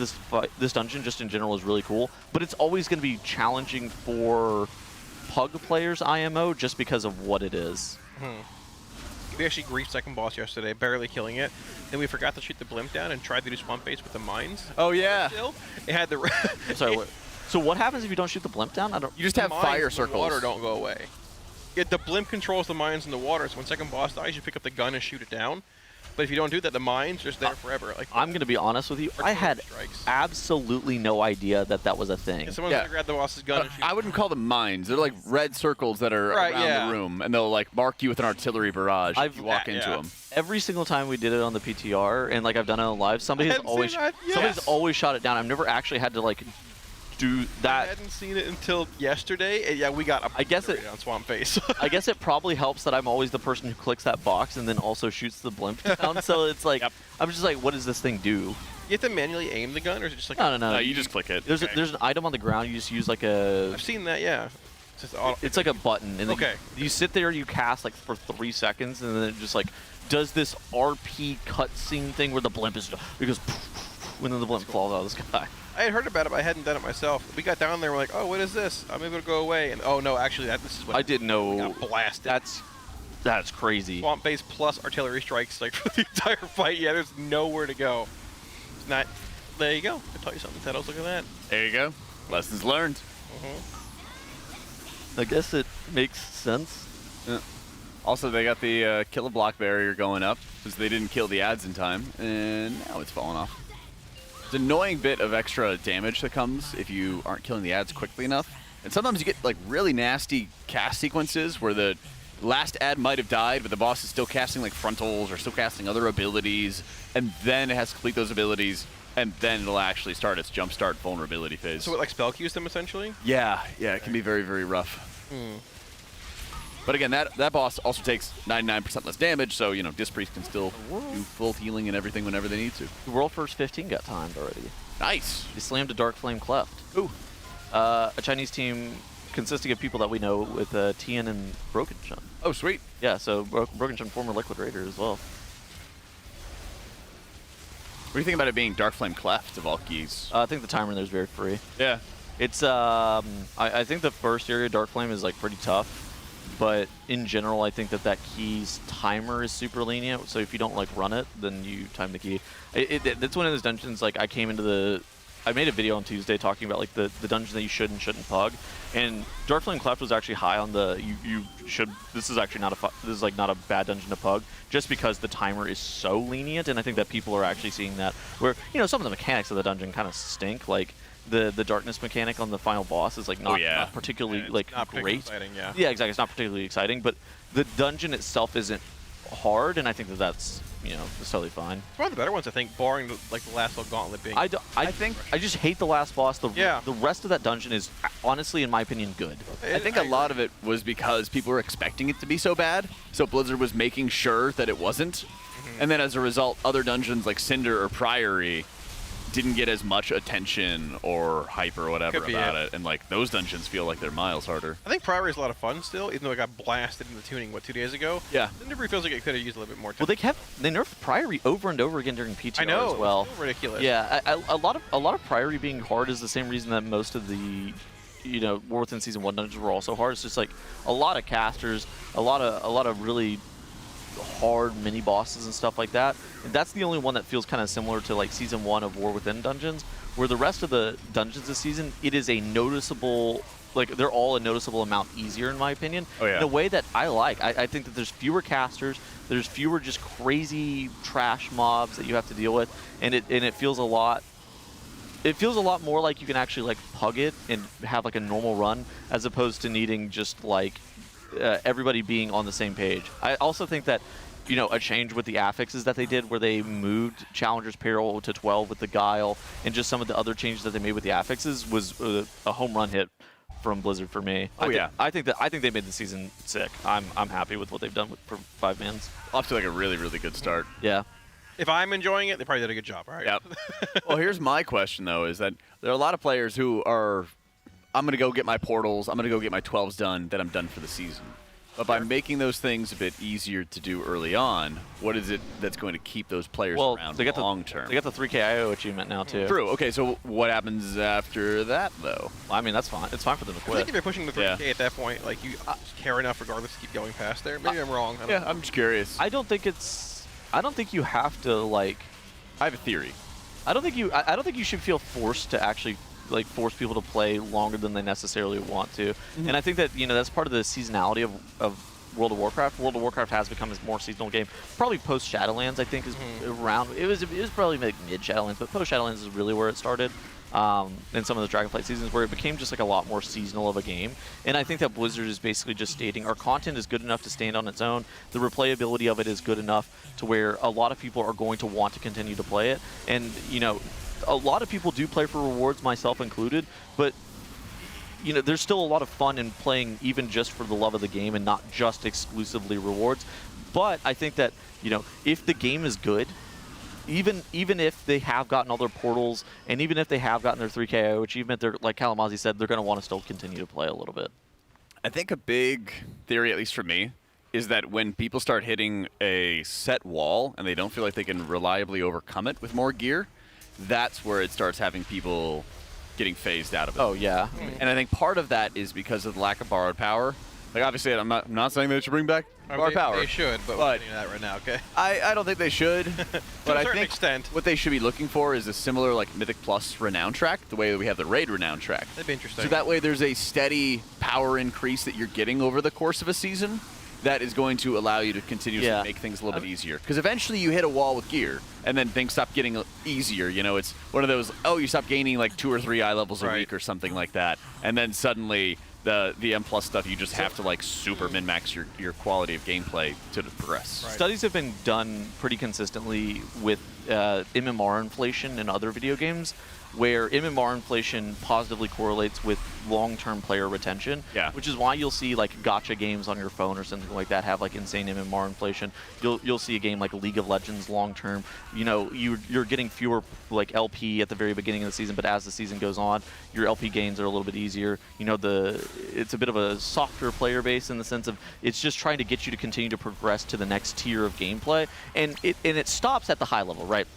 S19: this dungeon just in general is really cool. But it's always going to be challenging for Pug players IMO just because of what it is.
S18: We actually griefed second boss yesterday, barely killing it. Then we forgot to shoot the blimp down and tried to do swamp base with the mines.
S2: Oh yeah.
S18: Still, it had the.
S19: I'm sorry. What? So what happens if you don't shoot the blimp down? I don't.
S2: You just have fire circles.
S18: The water don't go away. Yeah, the blimp controls the mines in the water, so when second boss dies, you pick up the gun and shoot it down. But if you don't do that, the mine's just there forever. Like
S19: I'm gonna be honest with you. I had absolutely no idea that that was a thing.
S18: Yeah, someone's gonna grab the boss's gun and shoot.
S2: I wouldn't call them mines. They're like red circles that are around the room, and they'll like mark you with an artillery barrage if you walk into them.
S19: Every single time we did it on the PTR, and like I've done it on live, somebody's always shot it down. I've never actually had to like do that.
S18: I hadn't seen it until yesterday, and yeah, we got a on Swamp Face.
S19: I guess it probably helps that I'm always the person who clicks that box and then also shoots the blimp down. So it's like I'm just like, what does this thing do?
S18: You have to manually aim the gun, or is it just like
S19: no,
S2: you just click it.
S19: There's an item on the ground. You just use like a.
S18: I've seen that, yeah.
S19: It's like a button, and then you sit there, you cast like for 3 seconds, and then it just like does this RP cutscene thing where the blimp is it goes, and then the blimp falls out of the sky.
S18: I had heard about it, but I hadn't done it myself. We got down there, we're like, oh, what is this? I'm able to go away, and oh no, actually, this is what
S19: I didn't know.
S18: We got blasted.
S19: That's crazy.
S18: Swamp base plus artillery strikes, like for the entire fight. Yeah, there's nowhere to go. It's not. There you go. I taught you something, Tedos. Look at that.
S2: There you go. Lessons learned.
S19: I guess it makes sense.
S2: Yeah. Also, they got the kill a block barrier going up because they didn't kill the ads in time, and now it's falling off. It's an annoying bit of extra damage that comes if you aren't killing the ads quickly enough. And sometimes you get like really nasty cast sequences where the last ad might have died, but the boss is still casting like frontals or still casting other abilities, and then it has to complete those abilities, and then it'll actually start its jumpstart vulnerability phase.
S18: So it like spell queues them essentially?
S2: Yeah, it can be very, very rough. But again, that boss also takes 99% less damage, so, you know, Disc Priest can still do full healing and everything whenever they need to.
S19: The World First 15 got timed already.
S2: Nice.
S19: They slammed a Dark Flame Cleft.
S2: Ooh.
S19: A Chinese team consisting of people that we know with Tian and Broken Chun.
S2: Oh, sweet.
S19: Yeah, so Broken Chun, former Liquid Raider as well.
S2: What do you think about it being Dark Flame Cleft of all keys?
S19: I think the timer in there is very free.
S2: Yeah.
S19: It's, I think the first area, Dark Flame, is like pretty tough. But in general, I think that key's timer is super lenient. So if you don't like run it, then you time the key. That's one of those dungeons. Like I made a video on Tuesday talking about like the dungeon that you should and shouldn't pug. And Dark Flame Cleft was actually high on the you should. This is actually not not a bad dungeon to pug, just because the timer is so lenient. And I think that people are actually seeing that. Where some of the mechanics of the dungeon kind of stink. Like the darkness mechanic on the final boss is like not particularly
S18: not
S19: great.
S18: Exciting, yeah.
S19: Yeah, exactly. It's not particularly exciting, but the dungeon itself isn't hard, and I think that's it's totally fine.
S18: It's one of the better ones, I think, barring the last little gauntlet being.
S19: I just hate the last boss. The rest of that dungeon is honestly, in my opinion, good.
S2: I think a lot of it was because people were expecting it to be so bad, so Blizzard was making sure that it wasn't, and then as a result, other dungeons like Cinder or Priory didn't get as much attention or hype or whatever about it, and like those dungeons feel like they're miles harder.
S18: I think Priory is a lot of fun still, even though it got blasted in the tuning 2 days ago.
S2: Yeah,
S18: Cinder feels like it could have used a little bit more time.
S19: Well, they nerfed Priory over and over again during PTR
S18: I know,
S19: as well.
S18: It's ridiculous.
S19: Yeah, a lot of Priory being hard is the same reason that most of the War Within Season 1 dungeons were also hard. It's just like a lot of casters, a lot of really hard mini bosses and stuff like that. And that's the only one that feels kind of similar to like Season 1 of War Within dungeons, where the rest of the dungeons this season, it is a noticeable, like they're all a noticeable amount easier in my opinion.
S2: Oh, yeah.
S19: In a way that I like. I think that there's fewer casters, there's fewer just crazy trash mobs that you have to deal with, and it feels a lot. It feels a lot more like you can actually like pug it and have like a normal run, as opposed to needing just like everybody being on the same page. I also think that a change with the affixes that they did, where they moved Challenger's Peril to 12 with the Guile, and just some of the other changes that they made with the affixes was a home run hit from Blizzard for me. I think they made the season sick. I'm happy with what they've done for 5-mans.
S2: Off to like a really, really good start.
S19: Yeah.
S18: If I'm enjoying it, they probably did a good job. All right.
S2: Yep. Well, here's my question though: is that there are a lot of players who are, I'm gonna go get my portals, I'm gonna go get my 12s done, then I'm done for the season. But by making those things a bit easier to do early on, what is it that's going to keep those players around long term?
S19: They got the 3K IO achievement now too.
S2: True. Okay, so what happens after that though?
S19: I mean, that's fine. It's fine for them to
S18: I
S19: quit.
S18: think if you're pushing the 3K at that point, like you care enough regardless to keep going past there. Maybe I'm wrong.
S2: I'm just curious.
S19: I don't think you have to like.
S2: I have a theory.
S19: I don't think you should feel forced to actually like force people to play longer than they necessarily want to. And I think that that's part of the seasonality of World of Warcraft. World of Warcraft has become a more seasonal game. Probably post Shadowlands, I think, is around. It was probably like mid Shadowlands, but post Shadowlands is really where it started. In some of the Dragonflight seasons, where it became just like a lot more seasonal of a game. And I think that Blizzard is basically just stating our content is good enough to stand on its own. The replayability of it is good enough to where a lot of people are going to want to continue to play it. And a lot of people do play for rewards, myself included, but there's still a lot of fun in playing even just for the love of the game and not just exclusively rewards. But I think that, if the game is good, even if they have gotten all their portals and even if they have gotten their 3KO achievement, they're, like Kalamazi said, they're going to want to still continue to play a little bit.
S2: I think a big theory, at least for me, is that when people start hitting a set wall and they don't feel like they can reliably overcome it with more gear, that's where it starts having people getting phased out of it.
S19: Oh, yeah.
S2: And I think part of that is because of the lack of borrowed power. Like, obviously, I'm not saying they should bring back borrowed power.
S18: They should, but we're getting that right now, okay?
S2: I don't think they should. But
S18: a
S2: I
S18: certain
S2: think
S18: extent.
S2: what they should be looking for is a similar, like, Mythic Plus renown track, the way that we have the Raid renown track.
S18: That'd be interesting.
S2: So that way there's a steady power increase that you're getting over the course of a season that is going to allow you to continuously make things a little bit easier. Because eventually you hit a wall with gear, and then things stop getting easier. It's one of those, you stop gaining like 2 or 3 eye levels a week or something like that. And then suddenly the M plus stuff, you just have to like super min-max your quality of gameplay to progress.
S19: Right. Studies have been done pretty consistently with MMR inflation in other video games, where MMR inflation positively correlates with long-term player retention, which is why you'll see like gacha games on your phone or something like that have like insane MMR inflation. You'll see a game like League of Legends long-term. You're getting fewer like LP at the very beginning of the season, but as the season goes on, your LP gains are a little bit easier. It's a bit of a softer player base in the sense of it's just trying to get you to continue to progress to the next tier of gameplay, and it stops at the high level, right?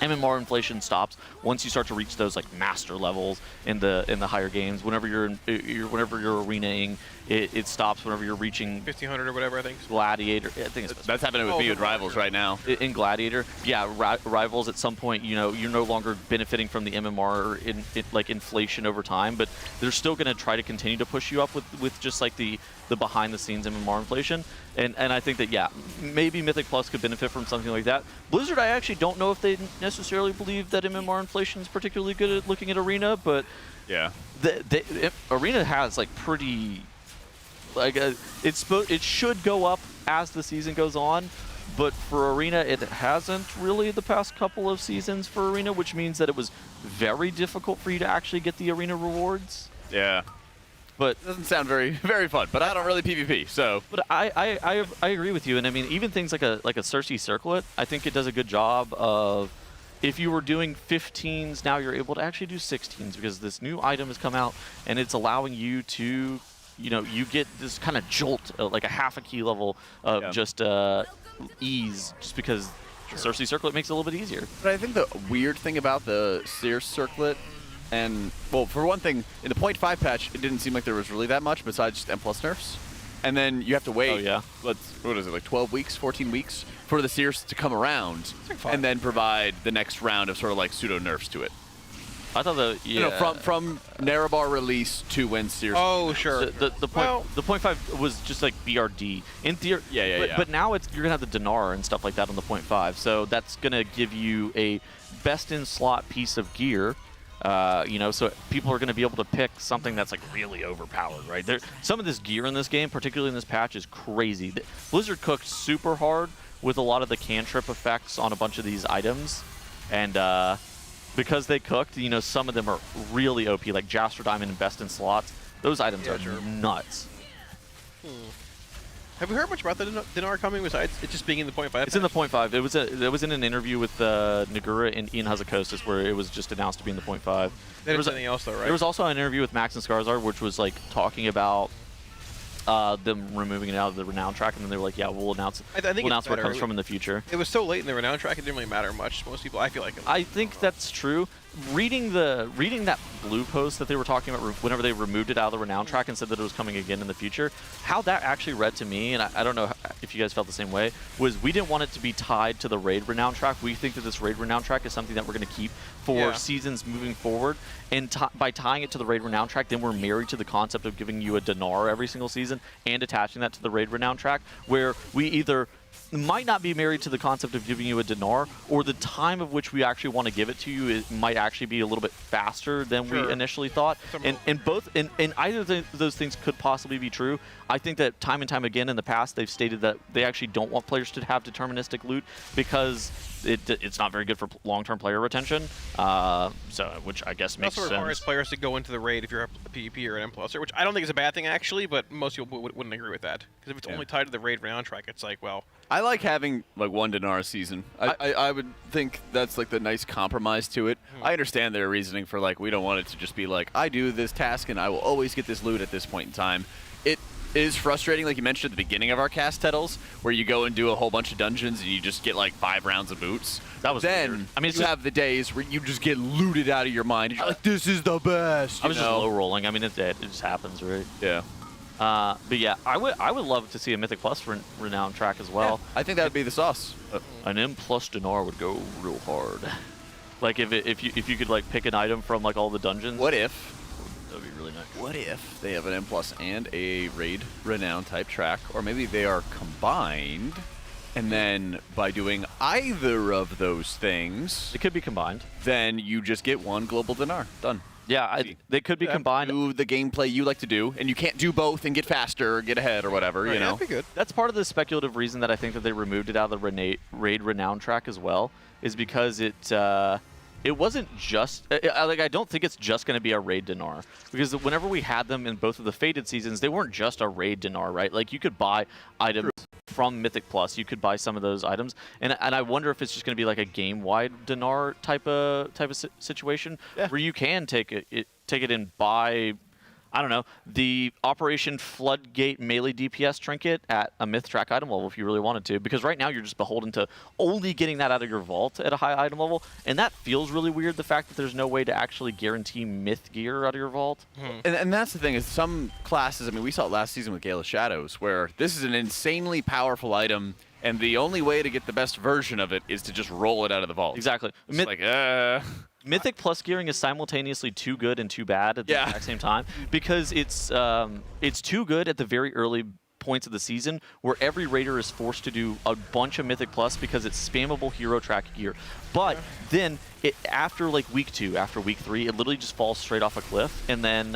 S19: MMR inflation stops once you start to reach those like master levels in the higher games. Whenever you're arenaing, it stops whenever you're reaching
S18: 1500 or whatever. I think
S19: Gladiator. I think
S2: that's happening with me with Rivals right now.
S19: In Gladiator, Rivals at some point, you're no longer benefiting from the MMR like inflation over time, but they're still going to try to continue to push you up with just like the behind the scenes MMR inflation. And I think that maybe Mythic Plus could benefit from something like that. Blizzard, I actually don't know if they necessarily believe that MMR inflation is particularly good at looking at Arena, but Arena has like pretty like it should go up as the season goes on, but for Arena it hasn't really the past couple of seasons for Arena, which means that it was very difficult for you to actually get the Arena rewards.
S2: Yeah.
S19: But
S2: it doesn't sound very very fun. But I don't really PvP, so.
S19: But I agree with you, and I mean even things like a Cersei Circlet, I think it does a good job of, if you were doing 15s, now you're able to actually do 16s because this new item has come out and it's allowing you to, you get this kind of jolt, like a half a key level of just ease, just because Cersei Circlet makes it a little bit easier.
S2: But I think the weird thing about the Seer Circlet, and, well, for one thing, in the 0.5 patch, it didn't seem like there was really that much besides just M+ nerfs. And then you have to wait, what is it, like 12 weeks, 14 weeks for the Seers to come around and then provide the next round of sort of like pseudo nerfs to it.
S19: I thought
S2: from Narabar release to when Seers.
S18: Oh, sure.
S19: The 0.5 was just like BRD in theory. But now you're gonna have the Dinar and stuff like that on the 0.5, so that's gonna give you a best in slot piece of gear. So people are going to be able to pick something that's like really overpowered, right? Some of this gear in this game, particularly in this patch, is crazy. Blizzard cooked super hard with a lot of the cantrip effects on a bunch of these items, and because they cooked, some of them are really OP, like Jasper Diamond and Best in Slots. Those items are nuts.
S18: Have we heard much about the Dinar coming besides it just being in the 0.5?
S19: It's in the 0.5. It was in an interview with Nagura and Ian Hazakosis where it was just announced to be in the 0.5.
S18: There was anything else though, right?
S19: There was also an interview with Max and Skarzar, which was like talking about them removing it out of the renown track, and then they were like, "Yeah, we'll announce.
S18: I think
S19: we'll announce where it
S18: better.
S19: comes from in the future."
S18: It was so late in the renown track; it didn't really matter much. Most people, I feel like.
S19: I think that's true. Reading that blue post that they were talking about whenever they removed it out of the renown track and said that it was coming again in the future, how that actually read to me, and I don't know if you guys felt the same way, was we didn't want it to be tied to the raid renown track. We think that this raid renown track is something that we're going to keep for seasons moving forward, and by tying it to the raid renown track, then we're married to the concept of giving you a dinar every single season and attaching that to the raid renown track, where we either might not be married to the concept of giving you a dinar, or the time of which we actually want to give it to you it might actually be a little bit faster than we initially thought. And either of those things could possibly be true. I think that time and time again in the past they've stated that they actually don't want players to have deterministic loot because it's not very good for long-term player retention. Which I guess makes sense.
S18: It also requires players to go into the raid if you're a PvP or an M+er, which I don't think is a bad thing actually, but most people wouldn't agree with that. Because if it's only tied to the raid renown track, it's like, well.
S2: I like having like 1 dinar a season. I would think that's like the nice compromise to it. I understand their reasoning for like we don't want it to just be like I do this task and I will always get this loot at this point in time. It is frustrating, like you mentioned at the beginning of our cast titles, where you go and do a whole bunch of dungeons and you just get like 5 rounds of boots.
S19: That was
S2: then
S19: weird. I mean,
S2: you have the days where you just get looted out of your mind. You're like, this is the best.
S19: I was just low rolling. I mean, it just happens, right?
S2: Yeah.
S19: But yeah, I would love to see a Mythic Plus renown track as well.
S2: Yeah, I think that would be the sauce.
S19: An M+ dinar would go real hard. Like if you could like pick an item from like all the dungeons.
S2: What if?
S19: That would be really nice.
S2: What if they have an M+ and a raid renown type track, or maybe they are combined, and then by doing either of those things,
S19: it could be combined.
S2: Then you just get 1 global dinar. Done.
S19: Yeah, they could be combined.
S2: Do the gameplay you like to do, and you can't do both and get faster or get ahead or whatever, you know?
S18: That'd be good.
S19: That's part of the speculative reason that I think that they removed it out of the raid renown track as well, is because it wasn't just I don't think it's just going to be a raid dinar, because whenever we had them in both of the faded seasons, they weren't just a raid dinar, right? Like you could buy items from Mythic Plus, you could buy some of those items, and I wonder if it's just going to be like a game-wide dinar type of situation where you can take it and buy, I don't know, the Operation Floodgate melee DPS trinket at a myth track item level if you really wanted to, because right now you're just beholden to only getting that out of your vault at a high item level, and that feels really weird, the fact that there's no way to actually guarantee myth gear out of your vault.
S2: And that's the thing, is some classes, I mean, we saw it last season with Gale of Shadows, where this is an insanely powerful item, and the only way to get the best version of it is to just roll it out of the vault.
S19: Exactly.
S2: It's
S19: Mythic Plus gearing is simultaneously too good and too bad at the exact same time, because it's too good at the very early points of the season where every raider is forced to do a bunch of Mythic Plus because it's spammable hero track gear. But then after like week 2, after week 3, it literally just falls straight off a cliff, and then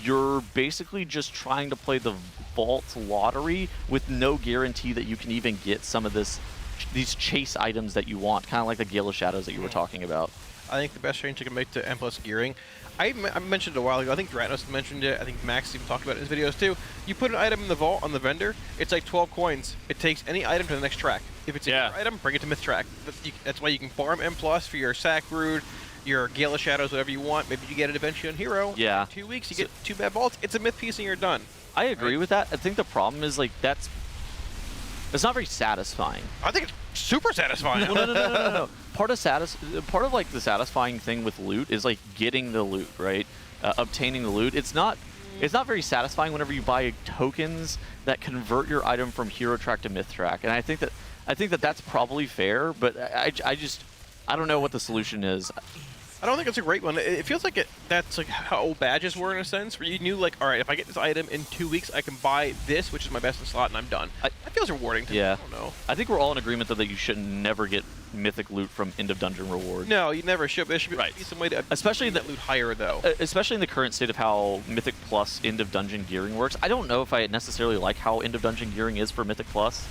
S19: you're basically just trying to play the vault lottery with no guarantee that you can even get some of these chase items that you want, kind of like the Gale of Shadows that you were talking about.
S18: I think the best change you can make to M+ gearing, I mentioned it a while ago, I think Dranos mentioned it, I think Max even talked about it in his videos too. You put an item in the vault on the vendor, it's like 12 coins. It takes any item to the next track. If it's a your item, bring it to Myth track. That's why you can farm M+ for your Sack Brood, your Gale of Shadows, whatever you want. Maybe you get it eventually on Hero.
S19: Yeah.
S18: In 2 weeks, you get 2 bad vaults. It's a Myth piece and you're done.
S19: I agree with that. I think the problem is like it's not very satisfying.
S18: I think it's super satisfying.
S19: Well, no. Part of like the satisfying thing with loot is like getting the loot, right? Obtaining the loot. It's not very satisfying whenever you buy tokens that convert your item from hero track to myth track. And I think that that's probably fair, but I don't know what the solution is.
S18: I don't think it's a great one. It feels like that's like how old badges were in a sense, where you knew like, all right, if I get this item in 2 weeks, I can buy this, which is my best in slot, and I'm done. That feels rewarding to me. I don't know.
S19: I think we're all in agreement that you should never get mythic loot from end of dungeon reward.
S18: No, you never should. There should be some way to
S19: especially
S18: that loot higher though.
S19: Especially in the current state of how Mythic Plus end of dungeon gearing works. I don't know if I necessarily like how end of dungeon gearing is for Mythic Plus.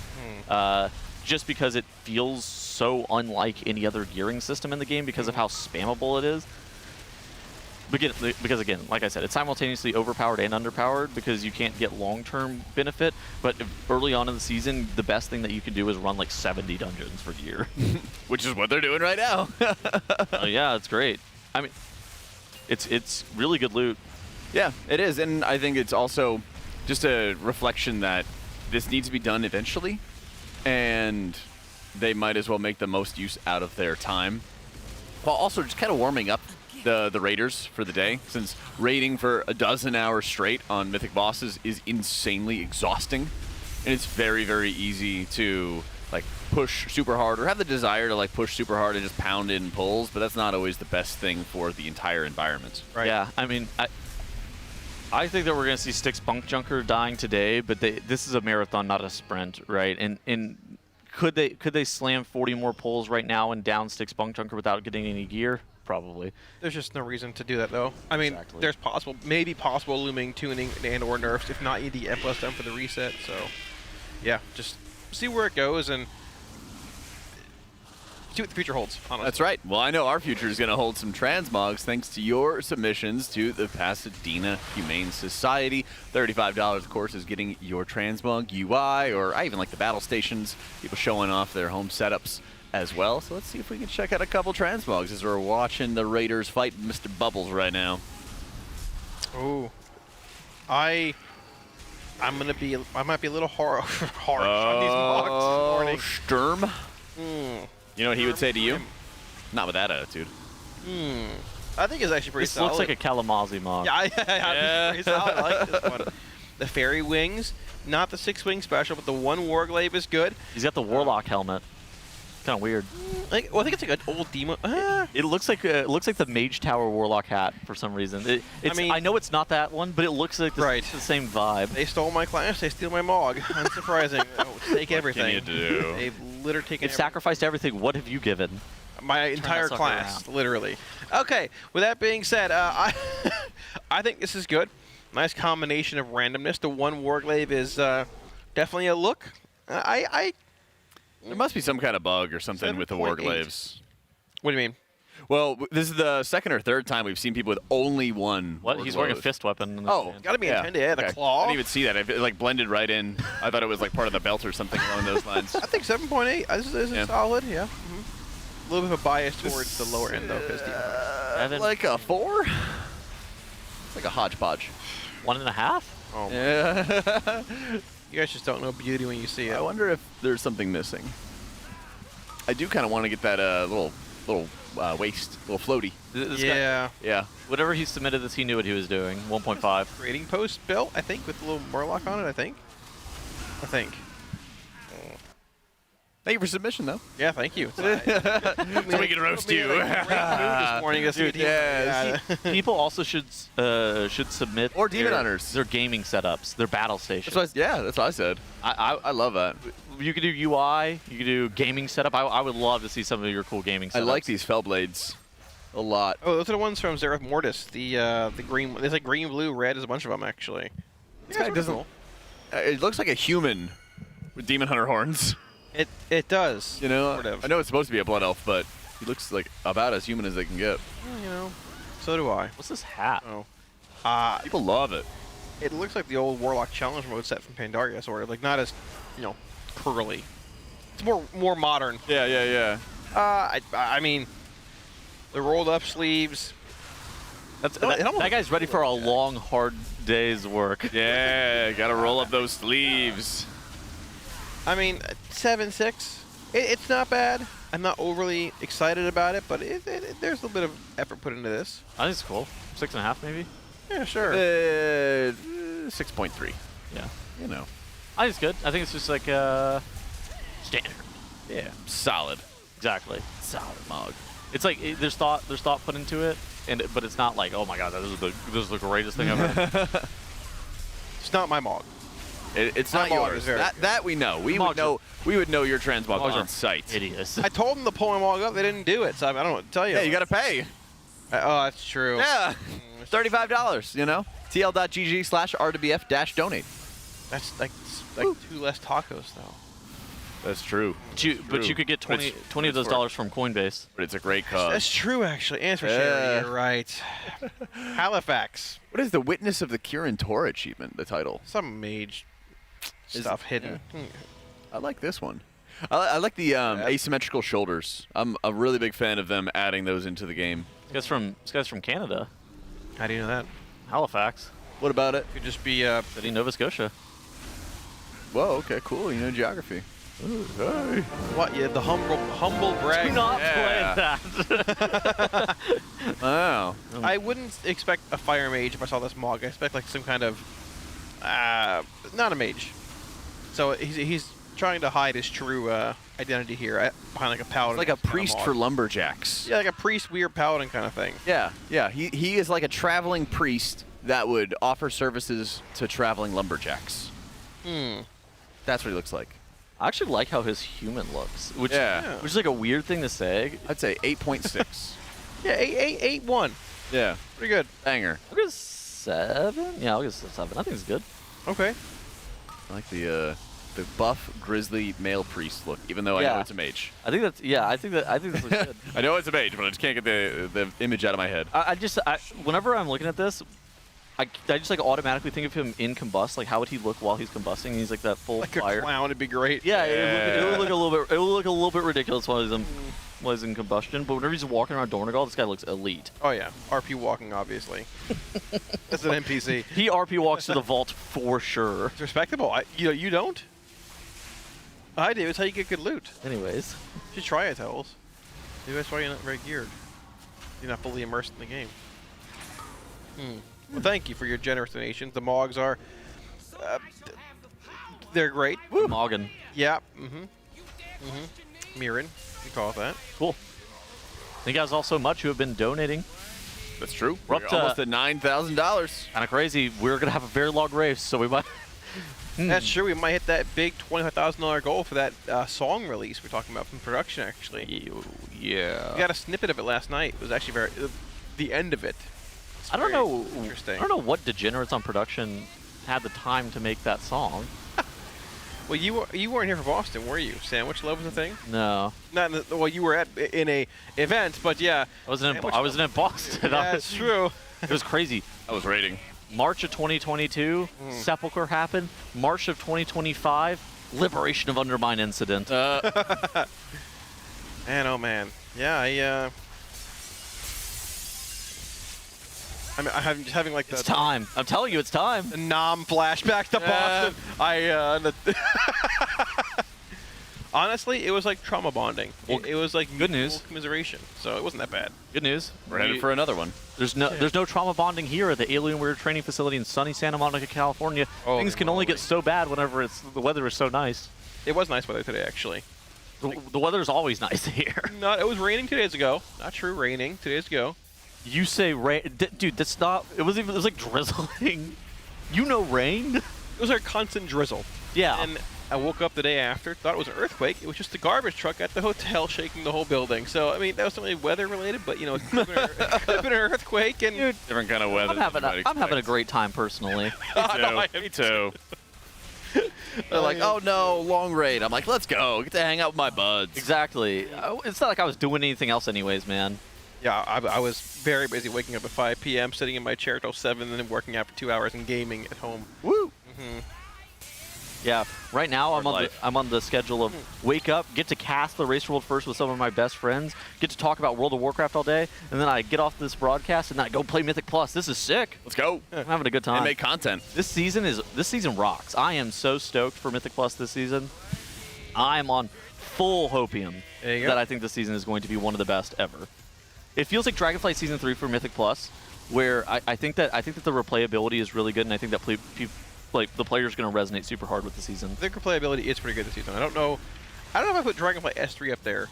S19: Just because it feels so unlike any other gearing system in the game because of how spammable it is. Because again, like I said, it's simultaneously overpowered and underpowered because you can't get long-term benefit, but early on in the season, the best thing that you can do is run like 70 dungeons for gear.
S2: Which is what they're doing right now.
S19: Yeah, it's great. I mean, it's really good loot.
S2: Yeah, it is, and I think it's also just a reflection that this needs to be done eventually, and they might as well make the most use out of their time, while also just kind of warming up the raiders for the day, since raiding for 12 hours straight on mythic bosses is insanely exhausting, and it's very, very easy to like push super hard or have the desire to like push super hard and just pound in pulls, but that's not always the best thing for the entire environment.
S19: Right. Yeah, I mean, I think that we're going to see Styx Bunkjunker dying today, but this is a marathon, not a sprint, right? And could they slam 40 more pulls right now and down Styx Bunkjunker without getting any gear? Probably.
S18: There's just no reason to do that, though. I mean, there's maybe possible looming tuning and/or nerfs. If not, you need the F plus done for the reset. So, yeah, just see where it goes and see what the future holds. Honestly.
S2: That's right. Well, I know our future is going to hold some transmogs thanks to your submissions to the Pasadena Humane Society. $35, of course, is getting your transmog UI, or I even like the battle stations, people showing off their home setups as well. So let's see if we can check out a couple transmogs as we're watching the Raiders fight Mr. Bubbles right now.
S18: Ooh. I might be a little harsh on these mogs this morning.
S2: Sturm? You know what he would say to you? Not with that attitude.
S18: I think it's actually pretty solid.
S19: Looks like a Kalamazoo mog.
S18: Yeah, pretty solid. I like this one. The fairy wings, not the 6-wing special, but the 1 warglaive is good.
S19: He's got the warlock helmet. Kind of weird.
S18: I think it's like an old demon.
S19: It looks like the Mage Tower warlock hat for some reason. I know it's not that one, but it looks like the same vibe.
S18: They stole my class. They steal my mog. Unsurprising. Take everything.
S2: What can you do?
S18: They've literally taken.
S19: They've sacrificed everything. What have you given?
S18: My entire class, literally. Okay. With that being said, I think this is good. Nice combination of randomness. The 1 warglaive is definitely a look.
S2: There must be some kind of bug or something with the warglaives.
S18: What do you mean?
S2: Well, this is the second or third time we've seen people with only 1
S19: What? He's wearing a fist weapon.
S2: Oh,
S18: gotta be intended. Yeah, the claw.
S2: I didn't even see that. It like blended right in. I thought it was like part of the belt or something along those lines.
S18: I think 7.8. This is solid. Yeah. A little bit of a bias towards the lower end though, because
S2: like a 4. It's like a hodgepodge.
S19: 1.5.
S18: Oh.
S2: Yeah.
S18: You guys just don't know beauty when you see it.
S2: I wonder if there's something missing. I do kind of want to get that little waist, little floaty.
S19: This
S18: yeah.
S19: Guy, yeah. Whatever he submitted this, he knew what he was doing. 1.5.
S18: Trading post built, I think, with a little Murloc on it, I think.
S2: Thank you for submission, though.
S18: Yeah, thank you.
S2: So we can roast you.
S18: This morning,
S19: People also should submit
S2: or Demon Hunters
S19: their gaming setups, their battle stations.
S2: That's what I said. I love that.
S19: You could do UI, you could do gaming setup. I would love to see some of your cool gaming setups.
S2: I like these fell blades a lot.
S18: Oh, those are the ones from Zereth Mortis. The green. There's like green, blue, red. There's a bunch of them actually.
S2: This guy doesn't. It looks like a human with Demon Hunter horns.
S18: It does.
S2: You know,
S18: sort of.
S2: I know it's supposed to be a blood elf, but he looks like about as human as they can get.
S18: Well, you know, so do I.
S19: What's this hat?
S18: Oh,
S2: people love it.
S18: It looks like the old Warlock Challenge mode set from Pandaria, sort of like not as, curly. It's more modern.
S2: Yeah.
S18: I mean, the rolled up sleeves.
S19: That guy's ready for a long, hard day's work.
S2: Yeah, gotta roll up those sleeves.
S18: I mean, 7.6. It's not bad. I'm not overly excited about it, but there's a little bit of effort put into this.
S19: I think it's cool. 6.5 maybe.
S18: Yeah, sure.
S2: 6.3.
S19: Yeah.
S2: You know.
S19: I think it's good. I think it's just like standard.
S2: Yeah. Solid.
S19: Exactly.
S2: Solid mog.
S19: It's like there's thought put into it, but it's not like, oh my god, this is the greatest thing ever.
S18: It's not my mog.
S2: It's not yours. That we know. We would know your transmog on site.
S19: Hideous.
S18: I told them to pull my mog up. They didn't do it, so I don't know what to tell you.
S2: Yeah, you got to pay.
S18: Oh, that's true.
S2: Yeah. $35, you know? TL.gg/RWF-donate.
S18: That's like 2 less tacos, though.
S2: That's true.
S19: But you could get 20 of those dollars from Coinbase.
S2: But it's a great cause.
S18: That's true, actually. And for charity, you're right. Halifax.
S2: What is the Witness of the Kirin Tor achievement, the title?
S18: Some mage stuff hidden.
S2: I like this one. I like the asymmetrical shoulders. I'm a really big fan of them adding those into the game.
S19: This guy's from Canada.
S18: How do you know that?
S19: Halifax.
S2: What about it?
S18: Could just be
S19: City, Nova Scotia.
S2: Whoa, okay, cool. You know geography. Ooh, hey.
S18: What? Yeah, the humble brag.
S19: Do not play that.
S2: Wow.
S18: I wouldn't expect a fire mage if I saw this Mog. I expect like some kind of not a mage. So he's trying to hide his true identity here behind like a paladin.
S2: It's like a priest for lumberjacks.
S18: Yeah, like a priest, weird paladin kind of thing.
S2: Yeah, yeah. He is like a traveling priest that would offer services to traveling lumberjacks. That's what he looks like.
S19: I actually like how his human looks, which is like a weird thing to say.
S2: I'd say 8.6.
S18: Yeah, 8.1.
S2: Yeah.
S18: Pretty good.
S2: Banger.
S19: I'll give it 7. Yeah, I'll give it 7. I think it's good.
S18: Okay.
S2: I like the buff grizzly male priest look, even though I know it's a mage.
S19: I think that's I think this looks good.
S2: I know it's a mage, but I just can't get the image out of my head.
S19: Whenever I'm looking at this, I just like automatically think of him in combust. Like, how would he look while he's combusting? He's like that full fire.
S18: Like a clown, it'd be great.
S19: Yeah, it would look a little bit. It would look a little bit ridiculous while he's in combustion. But whenever he's walking around Dornegal, this guy looks elite.
S18: Oh yeah, RP walking obviously. That's an NPC.
S19: He RP walks to the vault for sure.
S18: It's respectable. You don't? I do. It's how you get good loot.
S19: Anyways,
S18: you should try it, Towels. Maybe that's why you're not very geared. You're not fully immersed in the game. Well, thank you for your generous donations. The Mogs are, they're great.
S19: Woo. Moggin.
S18: Yeah. Mirren, you call it that.
S19: Cool. Thank you guys all so much who have been donating.
S2: That's true.
S19: We're up to
S2: almost at $9,000.
S19: Kind of crazy. We're gonna have a very long race, so we might.
S18: That's true. We might hit that big $25,000 goal for that song release we're talking about from production. Actually.
S19: Yeah.
S18: We got a snippet of it last night. It was actually the end of it.
S19: I don't know.
S18: Interesting.
S19: I don't know what degenerates on production had the time to make that song.
S18: Well, you weren't here for Boston, were you? Sandwich Love was a thing.
S19: No.
S18: Not well. You were in a event, but yeah.
S19: I wasn't in Boston.
S18: Yeah, that's true.
S19: It was crazy.
S2: I was raiding.
S19: March of 2022, Sepulchre happened. March of 2025, Liberation of Undermine incident.
S18: Man, oh man. Yeah, I'm just having like the...
S19: It's time. I'm telling you, it's time.
S18: The Nom flashback to Boston. Honestly, it was like trauma bonding.
S19: Well,
S18: it was like
S19: good news.
S18: Commiseration, so it wasn't that bad.
S19: Good news.
S2: We're headed for another one.
S19: There's no trauma bonding here at the Alienware training facility in sunny Santa Monica, California. Things can only get so bad whenever the weather is so nice.
S18: It was nice weather today, actually.
S19: The weather is always nice here.
S18: It was raining 2 days ago. Not true, raining 2 days ago.
S19: You say rain, dude? That's not. It was like drizzling. You know rain?
S18: It was like constant drizzle.
S19: Yeah.
S18: And I woke up the day after, thought it was an earthquake. It was just the garbage truck at the hotel shaking the whole building. So I mean, that was something weather related, but it could have been an earthquake and
S2: different kind of weather.
S19: I'm having a great time personally.
S2: Me too. They're like, oh no, long raid. I'm like, let's go. Get to hang out with my buds.
S19: Exactly. It's not like I was doing anything else anyways, man.
S18: Yeah, I was very busy waking up at 5 p.m., sitting in my chair till 7, and then working out for 2 hours and gaming at home.
S19: Woo! Yeah, right now I'm on the schedule of wake up, get to cast the Racer World first with some of my best friends, get to talk about World of Warcraft all day, and then I get off this broadcast and then I go play Mythic Plus. This is sick.
S2: Let's go.
S19: I'm having a good time.
S2: And make content.
S19: This season rocks. I am so stoked for Mythic Plus this season. I am on full hopium that I think this season is going to be one of the best ever. It feels like Dragonflight Season 3 for Mythic Plus, where I think that the replayability is really good, and I think that the player's going to resonate super hard with the season.
S18: I think replayability is pretty good this season. I don't know if I put Dragonflight S3 up there.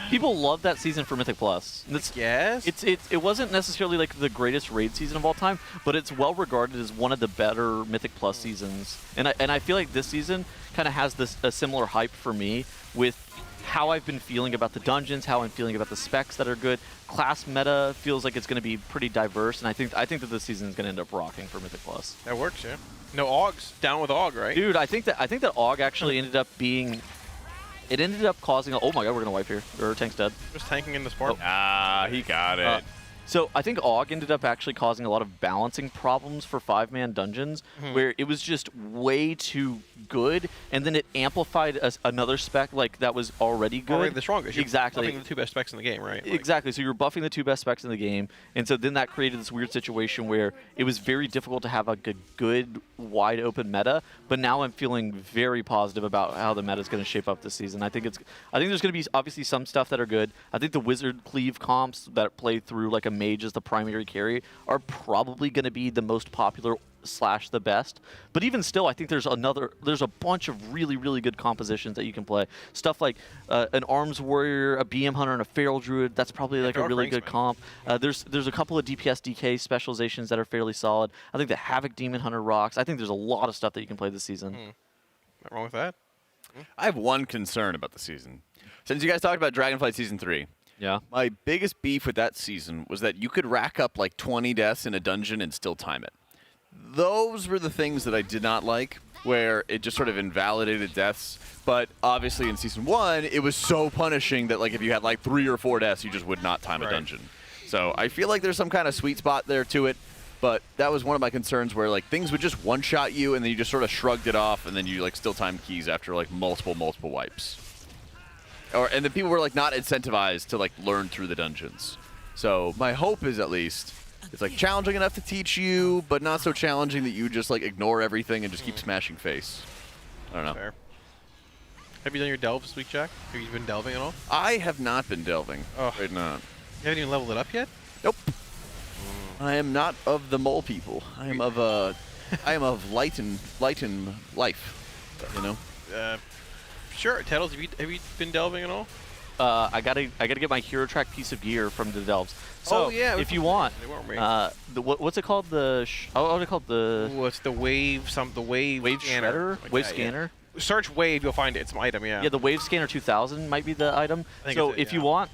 S19: People love that season for Mythic Plus.
S18: Yes.
S19: It wasn't necessarily like the greatest raid season of all time, but it's well regarded as one of the better Mythic Plus seasons. And I feel like this season kind of has a similar hype for me with how I've been feeling about the dungeons, how I'm feeling about the specs that are good. Class meta feels like it's going to be pretty diverse, and I think that this season is going to end up rocking for Mythic Plus.
S18: That works, yeah. No Augs, down with Aug, right?
S19: Dude, I think that Aug actually ended up being. It ended up causing. Oh my god, we're gonna wipe here. Our tank's dead.
S18: Just tanking in the spark.
S2: Ah, he got it.
S19: So I think AUG ended up actually causing a lot of balancing problems for 5-man dungeons, where it was just way too good, and then it amplified another spec like that was already good.
S18: Already the strongest. You're
S19: Exactly.
S18: buffing the 2 best specs in the game, right? Like,
S19: Exactly. So you're buffing the 2 best specs in the game, and so then that created this weird situation where it was very difficult to have a good wide open meta. But now I'm feeling very positive about how the meta is going to shape up this season. I think there's going to be obviously some stuff that are good. I think the wizard cleave comps that play through like a mage as the primary carry are probably going to be the most popular / the best. But even still, I think there's a bunch of really good compositions that you can play. Stuff like an arms warrior, a BM hunter, and a feral druid. That's probably like a really good comp. There's a couple of DPS DK specializations that are fairly solid. I think the Havoc Demon Hunter rocks. I think there's a lot of stuff that you can play this season.
S18: Not wrong with that.
S2: I have one concern about the season. Since you guys talked about Dragonflight Season 3,
S19: yeah,
S2: my biggest beef with that season was that you could rack up like 20 deaths in a dungeon and still time it. Those were the things that I did not like, where it just sort of invalidated deaths. But obviously in Season 1, it was so punishing that like if you had like 3 or 4 deaths, you just would not time a dungeon. So I feel like there's some kind of sweet spot there to it. But that was one of my concerns, where like things would just one-shot you, and then you just sort of shrugged it off, and then you like still time keys after like multiple wipes. And then people were like not incentivized to like learn through the dungeons. So my hope is at least it's like challenging enough to teach you, but not so challenging that you just like ignore everything and just keep smashing face. I don't know.
S18: Fair. Have you done your delves this week, Jack? Have you been delving at all?
S2: I have not been delving.
S18: Oh,
S2: right now.
S18: You haven't even leveled it up yet?
S2: Nope. I am not of the mole people. I am of light and life. You know.
S18: Sure. Tettles, have you been delving at all?
S19: I gotta get my hero track piece of gear from the delves. So
S18: yeah,
S19: if you want, what's it called? What's it called?
S18: What's the wave? The wave scanner.
S19: Shredder? Wave scanner.
S18: Yeah. Search wave, you'll find it. It's an item. Yeah.
S19: Yeah, the wave scanner 2000 might be the item. So if you want,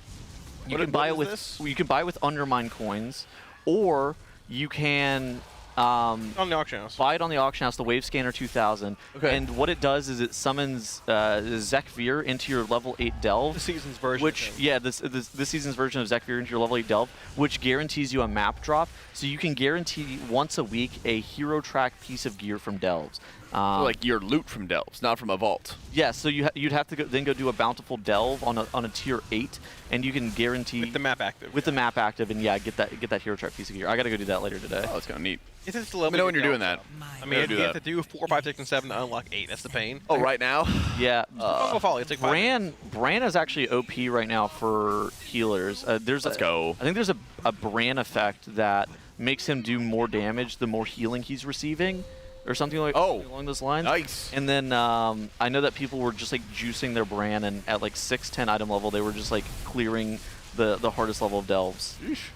S19: you can buy it with Undermine coins, or you can
S18: on the auction house.
S19: Buy it on the auction house, the Wave Scanner 2000.
S2: Okay.
S19: And what it does is it summons Zekvir into your level 8 delve.
S18: The season's version.
S19: Which, yeah, this season's version of Zekvir into your level 8 delve, which guarantees you a map drop. So you can guarantee once a week a hero track piece of gear from delves.
S2: Like your loot from delves, not from a vault.
S19: Yeah, so you'd have to then go do a bountiful delve on a tier 8, and you can guarantee
S18: with the map active.
S19: With the map active, and yeah, get that hero track piece of gear. I gotta go do that later today.
S2: Oh, it's kind of neat.
S18: Let
S2: me know when you're doing that.
S18: I mean, you have to do 4, 5, 6, and 7 to unlock 8. That's the pain.
S2: Oh, right now?
S19: Yeah.
S18: It's like
S19: Bran is actually OP right now for healers.
S2: Let's go.
S19: I think there's a Bran effect that makes him do more damage the more healing he's receiving, or something like along those lines.
S2: Nice.
S19: And then I know that people were just like juicing their Bran, and at like 6-10 item level, they were just like clearing the hardest level of delves.
S2: Yeesh.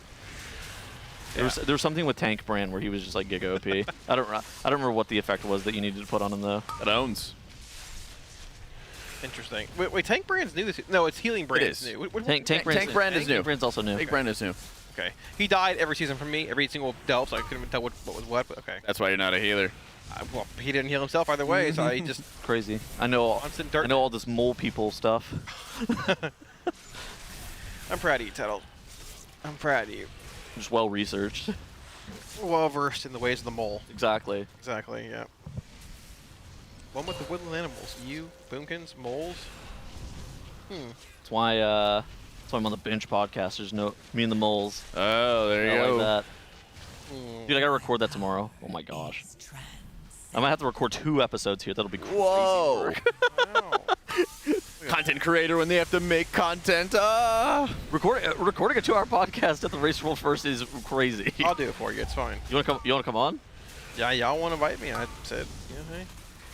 S19: There was something with Tank Bran where he was just like giga OP. I don't remember what the effect was that you needed to put on him though.
S2: It owns.
S18: Interesting. Wait, Tank Brand's new this. No, it's Healing Brand is new.
S19: Tank Brand is new. Tank Brand's also new.
S2: Tank Brand is new.
S18: Okay. He died every season from me, every single delve, so I couldn't even tell what was what. But okay.
S2: That's why you're not a healer.
S18: Well, he didn't heal himself either way, so he just
S19: crazy. I know all this mole people stuff.
S18: I'm proud of you, Tuttle. I'm proud of you.
S19: Just well researched.
S18: Well versed in the ways of the mole.
S19: Exactly.
S18: Exactly. Yeah. One with the woodland animals. You, boomkins, moles.
S19: That's why I'm on the Bench podcast. There's no me and the moles.
S2: Oh, there you go.
S19: Like that. Dude, I gotta record that tomorrow. Oh my gosh. I might have to record 2 episodes here. That'll be crazy.
S2: Whoa. Content creator when they have to make content.
S19: Recording a 2-hour podcast at the Race World First is crazy.
S18: I'll do it for you. It's fine.
S19: You wanna come on?
S18: Yeah, y'all want to invite me? I said,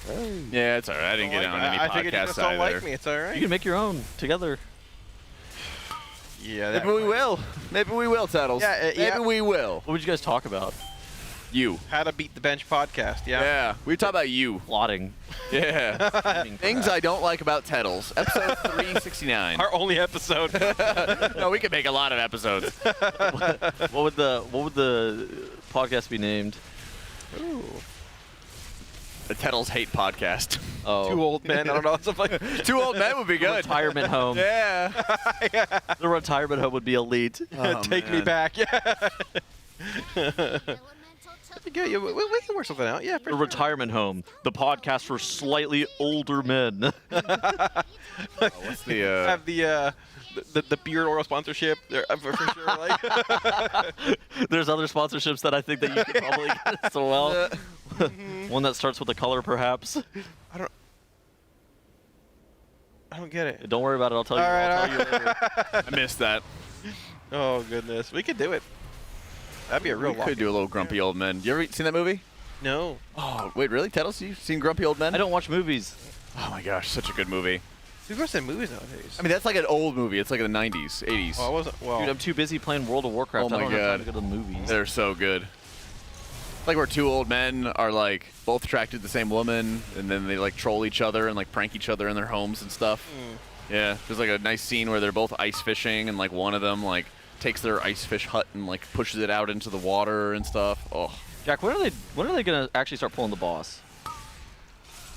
S18: hey.
S2: Yeah, it's alright. I didn't get on any podcasts
S18: figured you just don't like me. It's alright.
S19: You can make your own together.
S18: Yeah,
S2: maybe we will. Maybe we will, Tattles.
S18: Yeah,
S2: maybe we will.
S19: What would you guys talk about?
S2: You.
S18: How to beat the bench podcast. Yeah.
S2: Yeah. We talk about you.
S19: Plotting.
S2: Yeah. Things I don't like about Tettles. Episode 369.
S18: Our only episode.
S2: No, we could make a lot of episodes.
S19: What would the podcast be named?
S18: Ooh.
S2: a Tettles hate podcast.
S10: Oh.
S18: 2 old men. I don't know. Something like
S2: 2 old men would be good.
S10: Retirement home.
S2: Yeah.
S10: The retirement home would be elite.
S2: Oh,
S18: Take me
S2: man.
S18: back. Yeah. Yeah, we can work something out. Yeah.
S19: The retirement home, the podcast for slightly older men.
S2: What's the
S18: Have the beard oil sponsorship there, for sure. Like.
S19: There's other sponsorships that I think that you could probably get as well. One that starts with a color, perhaps.
S18: I don't get it.
S19: Don't worry about it. I'll tell you. I'll tell you later.
S2: I missed that.
S18: Oh goodness, we could do it. That'd be a real.
S2: We could do a little Grumpy Old Men. You ever seen that movie?
S18: No.
S2: Oh wait, really? Tettles, you seen Grumpy Old Men?
S19: I don't watch movies.
S2: Oh my gosh, such a good movie.
S18: Who goes to movies nowadays?
S2: I mean, that's like an old movie. It's like in the 90s, 80s.
S18: Well, I wasn't. Well,
S19: Dude, I'm too busy playing World of Warcraft.
S2: Oh my
S19: I don't have time
S2: God.
S19: to go to the movies.
S2: They're so good. Like where 2 old men are like both attracted to the same woman, and then they like troll each other and like prank each other in their homes and stuff. Yeah, there's like a nice scene where they're both ice fishing, and like one of them like takes their ice fish hut and like pushes it out into the water and stuff. Oh.
S19: Jack, when are they gonna actually start pulling the boss?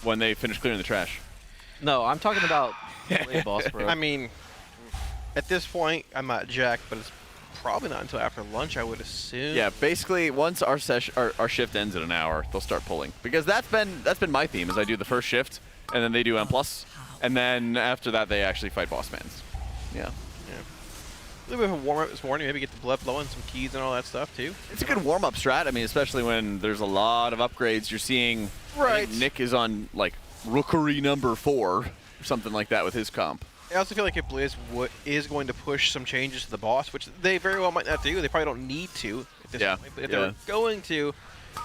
S2: When they finish clearing the trash.
S19: No, I'm talking about late boss, bro.
S18: I mean, at this point, I'm not Jack, but it's probably not until after lunch, I would assume.
S2: Yeah, basically once our shift ends in an hour, they'll start pulling. Because that's been my theme, is I do the first shift, and then they do M+, and then after that they actually fight boss mans. Yeah.
S18: A little bit of a warm-up this morning, maybe get the blood flowing, some keys and all that stuff too.
S2: It's a good warm-up strat. I mean, especially when there's a lot of upgrades. You're seeing, I think Nick is on like Rookery number 4 or something like that with his comp.
S18: I also feel like if Blizz is going to push some changes to the boss, which they very well might not do. They probably don't need to at this point. But if they're going to,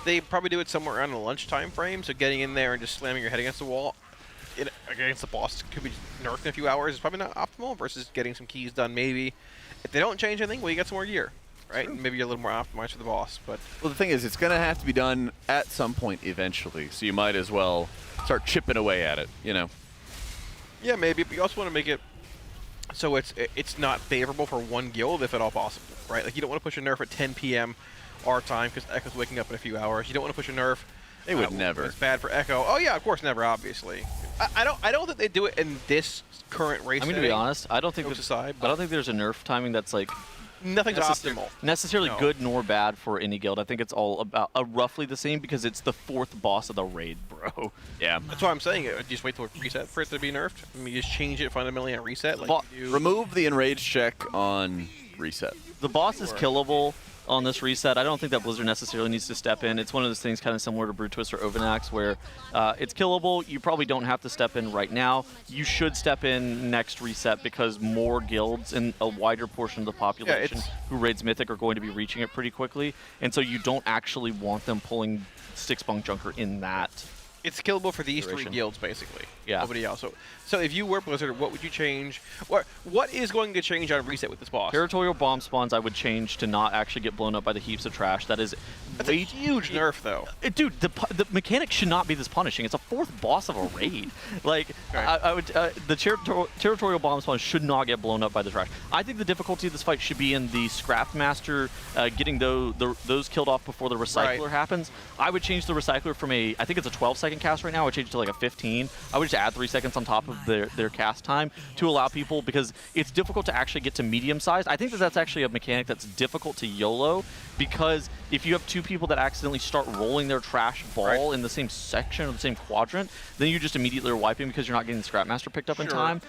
S18: they probably do it somewhere around the lunchtime frame. So getting in there and just slamming your head against the wall against the boss could be nerfed in a few hours. Is probably not optimal versus getting some keys done maybe. If they don't change anything, well, you got some more gear, right? And maybe you're a little more optimized for the boss. But
S2: well, the thing is, it's going to have to be done at some point eventually. So you might as well start chipping away at it, you know?
S18: Yeah, maybe. But you also want to make it so it's not favorable for one guild, if at all possible, right? Like you don't want to push a nerf at 10 p.m. our time because Echo's waking up in a few hours. You don't want to push a nerf.
S2: They would never.
S18: It's bad for Echo. Oh yeah, of course, never. Obviously, I don't think they do it in this current race.
S19: I'm gonna be honest. I don't think there's a nerf timing that's like
S18: nothing's optimal.
S19: Necessarily good nor bad for any guild. I think it's all about roughly the same because it's the 4th boss of the raid, bro.
S2: Yeah.
S18: That's why I'm saying it. Just wait till reset for it to be nerfed. I mean, you just change it fundamentally and reset. Like
S2: remove the enrage check on reset.
S19: The boss is killable on this reset. I don't think that Blizzard necessarily needs to step in. It's one of those things kind of similar to Brute Twist or Ovanax where it's killable. You probably don't have to step in right now. You should step in next reset because more guilds and a wider portion of the population who raids Mythic are going to be reaching it pretty quickly. And so you don't actually want them pulling Styx Bunkjunker in that.
S18: It's killable for these 3 guilds, basically.
S19: Yeah.
S18: Nobody else. So if you were Blizzard, what would you change? What is going to change on reset with this boss?
S19: Territorial bomb spawns I would change to not actually get blown up by the heaps of trash. That's
S18: a huge nerf, though.
S19: Dude, the mechanic should not be this punishing. It's a 4th boss of a raid. Like, I would the territorial bomb spawn should not get blown up by the trash. I think the difficulty of this fight should be in the Scrap Master getting those killed off before the Recycler happens. I would change the Recycler from I think it's a 12-second cast right now. I would change it to like a 15. I would just add 3 seconds on top of their cast time to allow people, because it's difficult to actually get to medium sized. I think that's actually a mechanic that's difficult to YOLO, because if you have 2 people that accidentally start rolling their trash ball in the same section or the same quadrant, then you just immediately are wiping because you're not getting the Scrap Master picked up in time.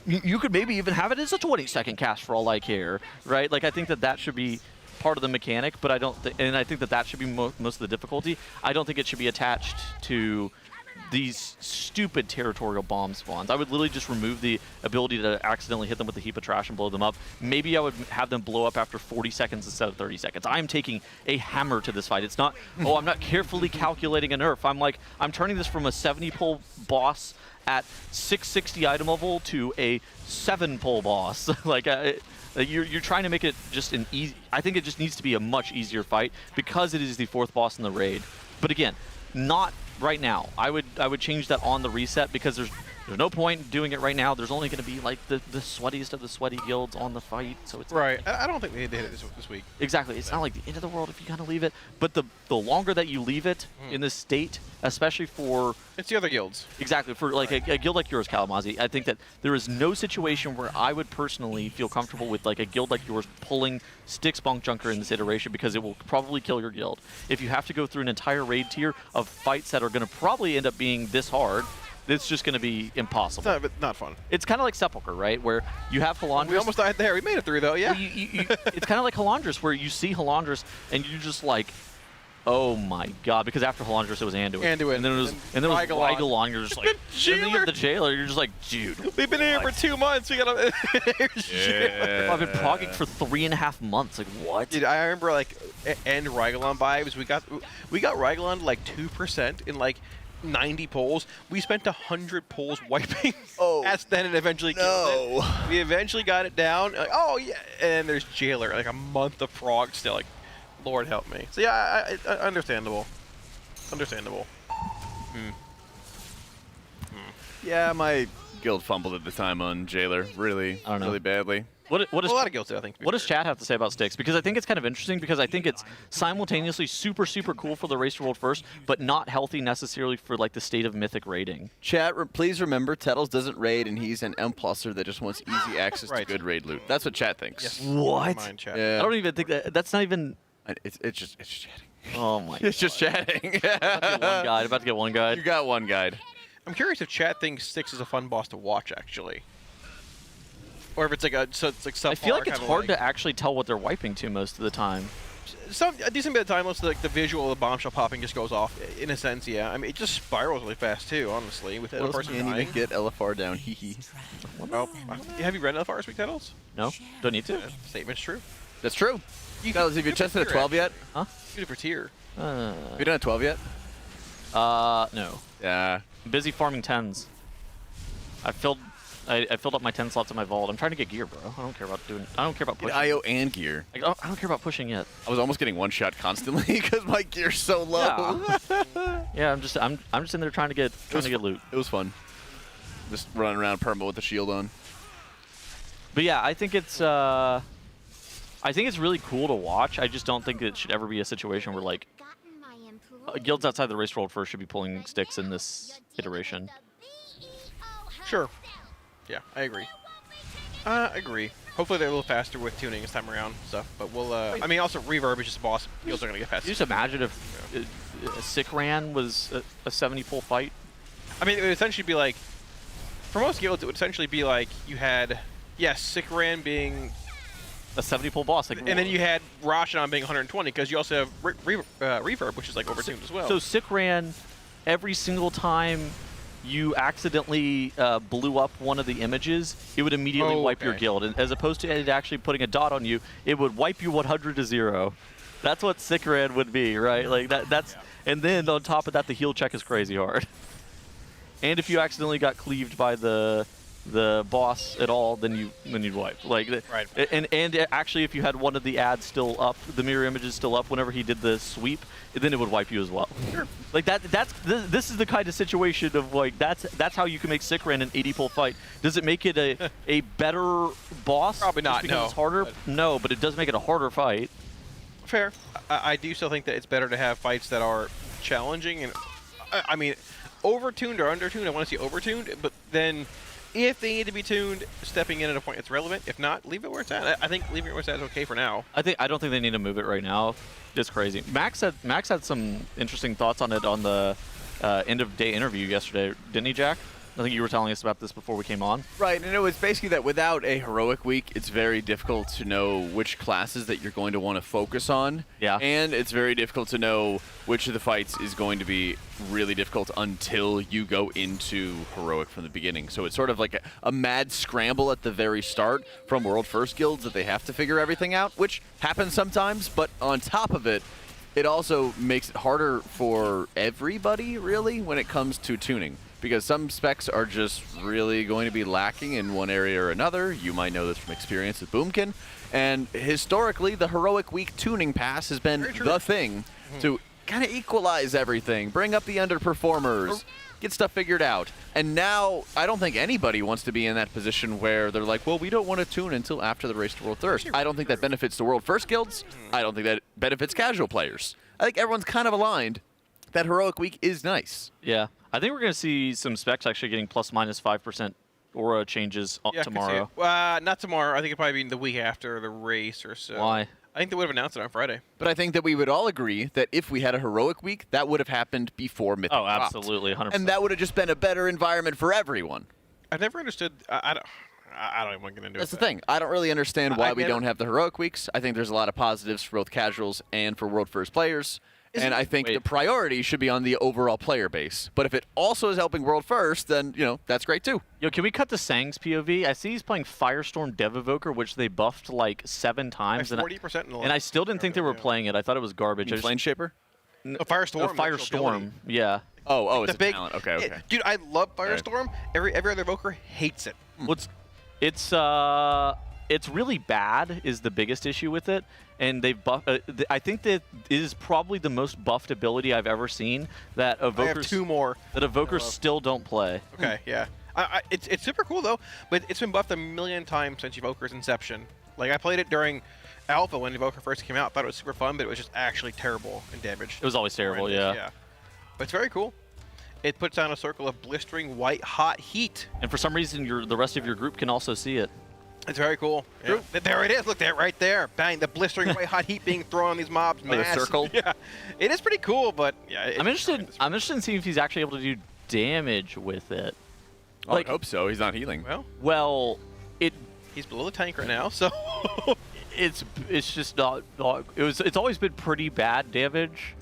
S19: You could maybe even have it as a 20-second cast for all I care, right? Like I think that should be part of the mechanic, but I think that should be most of the difficulty. I don't think it should be attached to these stupid territorial bomb spawns. I would literally just remove the ability to accidentally hit them with a heap of trash and blow them up. Maybe I would have them blow up after 40 seconds instead of 30 seconds. I'm taking a hammer to this fight. It's not, oh, I'm not carefully calculating a nerf. I'm turning this from a 70-pull boss at 660 item level to a 7-pull boss. Like, you're trying to make it just an easy... I think it just needs to be a much easier fight because it is the 4th boss in the raid. But again, not right now. I would change that on the reset because There's no point in doing it right now. There's only going to be like the sweatiest of the sweaty guilds on the fight, so it's
S18: right. I don't think they did it this week.
S19: Exactly. It's not like the end of the world if you kind of leave it, but the longer that you leave it in this state, especially for
S18: it's the other guilds.
S19: Exactly, for like a guild like yours, Kalamazoo, I think that there is no situation where I would personally feel comfortable with like a guild like yours pulling Styx Bunkjunker in this iteration, because it will probably kill your guild. If you have to go through an entire raid tier of fights that are going to probably end up being this hard, it's just going to be impossible.
S18: It's not fun.
S19: It's kind of like Sepulchre, right? Where you have Halandris.
S18: We almost died there. We made it through, though, yeah.
S19: It's kind of like Halandris, where you see Halandris and you're just like, oh my god, because after Halandris it was Anduin. And then it was Rygolon. You're just like, and then you have the Jailer. You're just like, dude.
S18: We've been here for 2 months. We gotta.
S19: I've been progging for 3.5 months. Like what?
S18: Dude, I remember like end Rygolon vibes. We got Rygolon to like 2% in like 90 pulls. We spent 100 pulls wiping Aston and eventually killed it. We eventually got it down. Like, oh yeah, and there's Jailer, like a month of prog still. Like, Lord help me. So yeah, understandable. Understandable.
S2: Yeah, my guild fumbled at the time on Jailer really badly.
S19: What
S18: a lot of guilds do, I think.
S19: What does chat have to say about Styx? Because I think it's kind of interesting, because I think it's simultaneously super cool for the race to world first, but not healthy necessarily for like the state of Mythic raiding.
S2: Chat, please remember, Tettles doesn't raid, and he's an M+er that just wants easy access to good raid loot. That's what chat thinks.
S18: Yes.
S19: What?
S18: Mind, chat.
S2: Yeah.
S19: I don't even think that's not even.
S2: It's just chatting.
S19: Oh my.
S2: It's just chatting.
S19: About to get one guide.
S2: You got one guide.
S18: I'm curious if chat thinks Styx is a fun boss to watch, actually. Or if it's like subpar.
S19: I feel like it's hard to actually tell what they're wiping to most of the time.
S18: A decent bit of time, like the visual of the bombshell popping just goes off. In a sense, yeah. I mean, it just spirals really fast too, honestly. With one person
S2: can't
S18: dying.
S2: even get LFR down. Hee hee.
S18: Well, have you read LFR this week, Tettles?
S19: No, don't need to.
S18: Yeah, statement's true.
S2: That's true. Tettles, have you tested a 12 yet?
S19: Huh?
S18: Do it for tier.
S2: Have you done a 12 yet?
S19: No.
S2: Yeah.
S19: I'm busy farming 10s. I filled up my 10 slots in my vault. I'm trying to get gear, bro. I don't care about pushing.
S2: Get IO and gear.
S19: I don't care about pushing yet.
S2: I was almost getting one shot constantly because my gear's so low.
S19: Yeah, I'm just in there trying to get loot.
S2: It was fun. Just running around perma with the shield on.
S19: But yeah, I think it's really cool to watch. I just don't think it should ever be a situation where like guilds outside the race world first should be pulling Styx in this iteration.
S18: Sure. Yeah, I agree. Agree. Hopefully they're a little faster with tuning this time around and stuff. But we'll, I mean, also Reverb is just a boss. Guilds are going to get faster.
S19: Can you just imagine if Sikran was a 70 pull fight?
S18: I mean, it would essentially be like, for most guilds, it would essentially be like you had, Sikran being
S19: a 70 pull boss. Like,
S18: and then you had Roshan being 120, because you also have Reverb, which is like overtuned as well.
S19: So Sikran, every single time you accidentally blew up one of the images, it would immediately wipe your guild. And as opposed to it actually putting a dot on you, it would wipe you 100 to 0. That's what Sikran would be, right? Like that's and then on top of that, the heal check is crazy hard. And if you accidentally got cleaved by the boss at all, then you'd wipe. Like and actually, if you had one of the ads still up, the mirror images still up whenever he did the sweep, then it would wipe you as well.
S18: Sure.
S19: Like this is the kind of situation of like that's how you can make Sikran an 80 pull fight. Does it make it a better boss?
S18: Probably not.
S19: Because
S18: No.
S19: it's harder. No, but it does make it a harder fight.
S18: Fair. I do still think that it's better to have fights that are challenging, and I mean, overtuned or undertuned. I want to see overtuned, but then if they need to be tuned, stepping in at a point that's relevant. If not, leave it where it's at. I think leaving it where it's at is okay for now.
S19: I don't think they need to move it right now. It's crazy. Max had some interesting thoughts on it on the end of day interview yesterday, didn't he, Jack? I think you were telling us about this before we came on.
S2: Right, and it was basically that without a heroic week, it's very difficult to know which classes that you're going to want to focus on.
S19: Yeah.
S2: And it's very difficult to know which of the fights is going to be really difficult until you go into heroic from the beginning. So it's sort of like a mad scramble at the very start from World First guilds that they have to figure everything out, which happens sometimes, but on top of it, it also makes it harder for everybody, really, when it comes to tuning. Because some specs are just really going to be lacking in one area or another. You might know this from experience with Boomkin. And historically, the Heroic Week tuning pass has been the thing to kind of equalize everything, bring up the underperformers, get stuff figured out. And now I don't think anybody wants to be in that position where they're like, well, we don't want to tune until after the race to World First. I don't think that benefits the World First guilds. I don't think that benefits casual players. I think everyone's kind of aligned that Heroic Week is nice.
S19: Yeah. I think we're going to see some specs actually getting ±5% aura changes tomorrow.
S18: Not tomorrow. I think it'll probably be the week after the race or so.
S19: Why?
S18: I think they would have announced it on Friday.
S2: But I think that we would all agree that if we had a Heroic Week, that would have happened before Mythic
S19: Oh,
S2: dropped.
S19: absolutely, 100%.
S2: And that would have just been a better environment for everyone.
S18: I've never understood. I don't even want to get into it.
S2: That's the thing. I don't really understand why we don't have the Heroic Weeks. I think there's a lot of positives for both casuals and for World First players. And I think the priority should be on the overall player base. But if it also is helping World First, then, you know, that's great too.
S19: Yo, can we cut to Sang's POV? I see he's playing Firestorm Dev Evoker, which they buffed like 7 times.
S18: Like 40% in the
S19: and I still didn't think they were playing it. I thought it was garbage.
S2: Flame Shaper?
S18: Firestorm.
S19: Firestorm, yeah.
S2: Oh, it's
S18: the big
S2: talent. Okay.
S18: Dude, I love Firestorm. Every other evoker hates it.
S19: Well, it's really bad is the biggest issue with it, and they've buffed. I think that it is probably the most buffed ability I've ever seen that evokers.
S18: I have 2 more.
S19: That evokers still don't play.
S18: Okay, yeah. It's super cool though, but it's been buffed a million times since Evoker's inception. Like I played it during Alpha when Evoker first came out. Thought it was super fun, but it was just actually terrible in damage.
S19: It was always terrible, yeah.
S18: But it's very cool. It puts down a circle of blistering white hot heat.
S19: And for some reason, the rest of your group can also see it.
S18: It's very cool. Yeah. There it is. Look there, right there. Bang! The blistering white hot heat being thrown on these mobs.
S2: Like a circle.
S18: Yeah, it is pretty cool. But yeah,
S19: I'm interested. I'm interested in seeing if he's actually able to do damage with it.
S2: Oh, I hope so. He's not healing.
S19: Well,
S18: he's below the tank right now, so
S19: it's just not. It's always been pretty bad damage.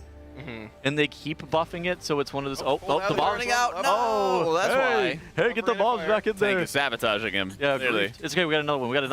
S19: And they keep buffing it, so it's one of those. The bomb's
S2: running out. No,
S19: Oh,
S2: that's why.
S19: Hey, get the bombs back in there.
S2: Tank is sabotaging him.
S19: Yeah,
S2: clearly.
S19: it's okay. We got another one. We got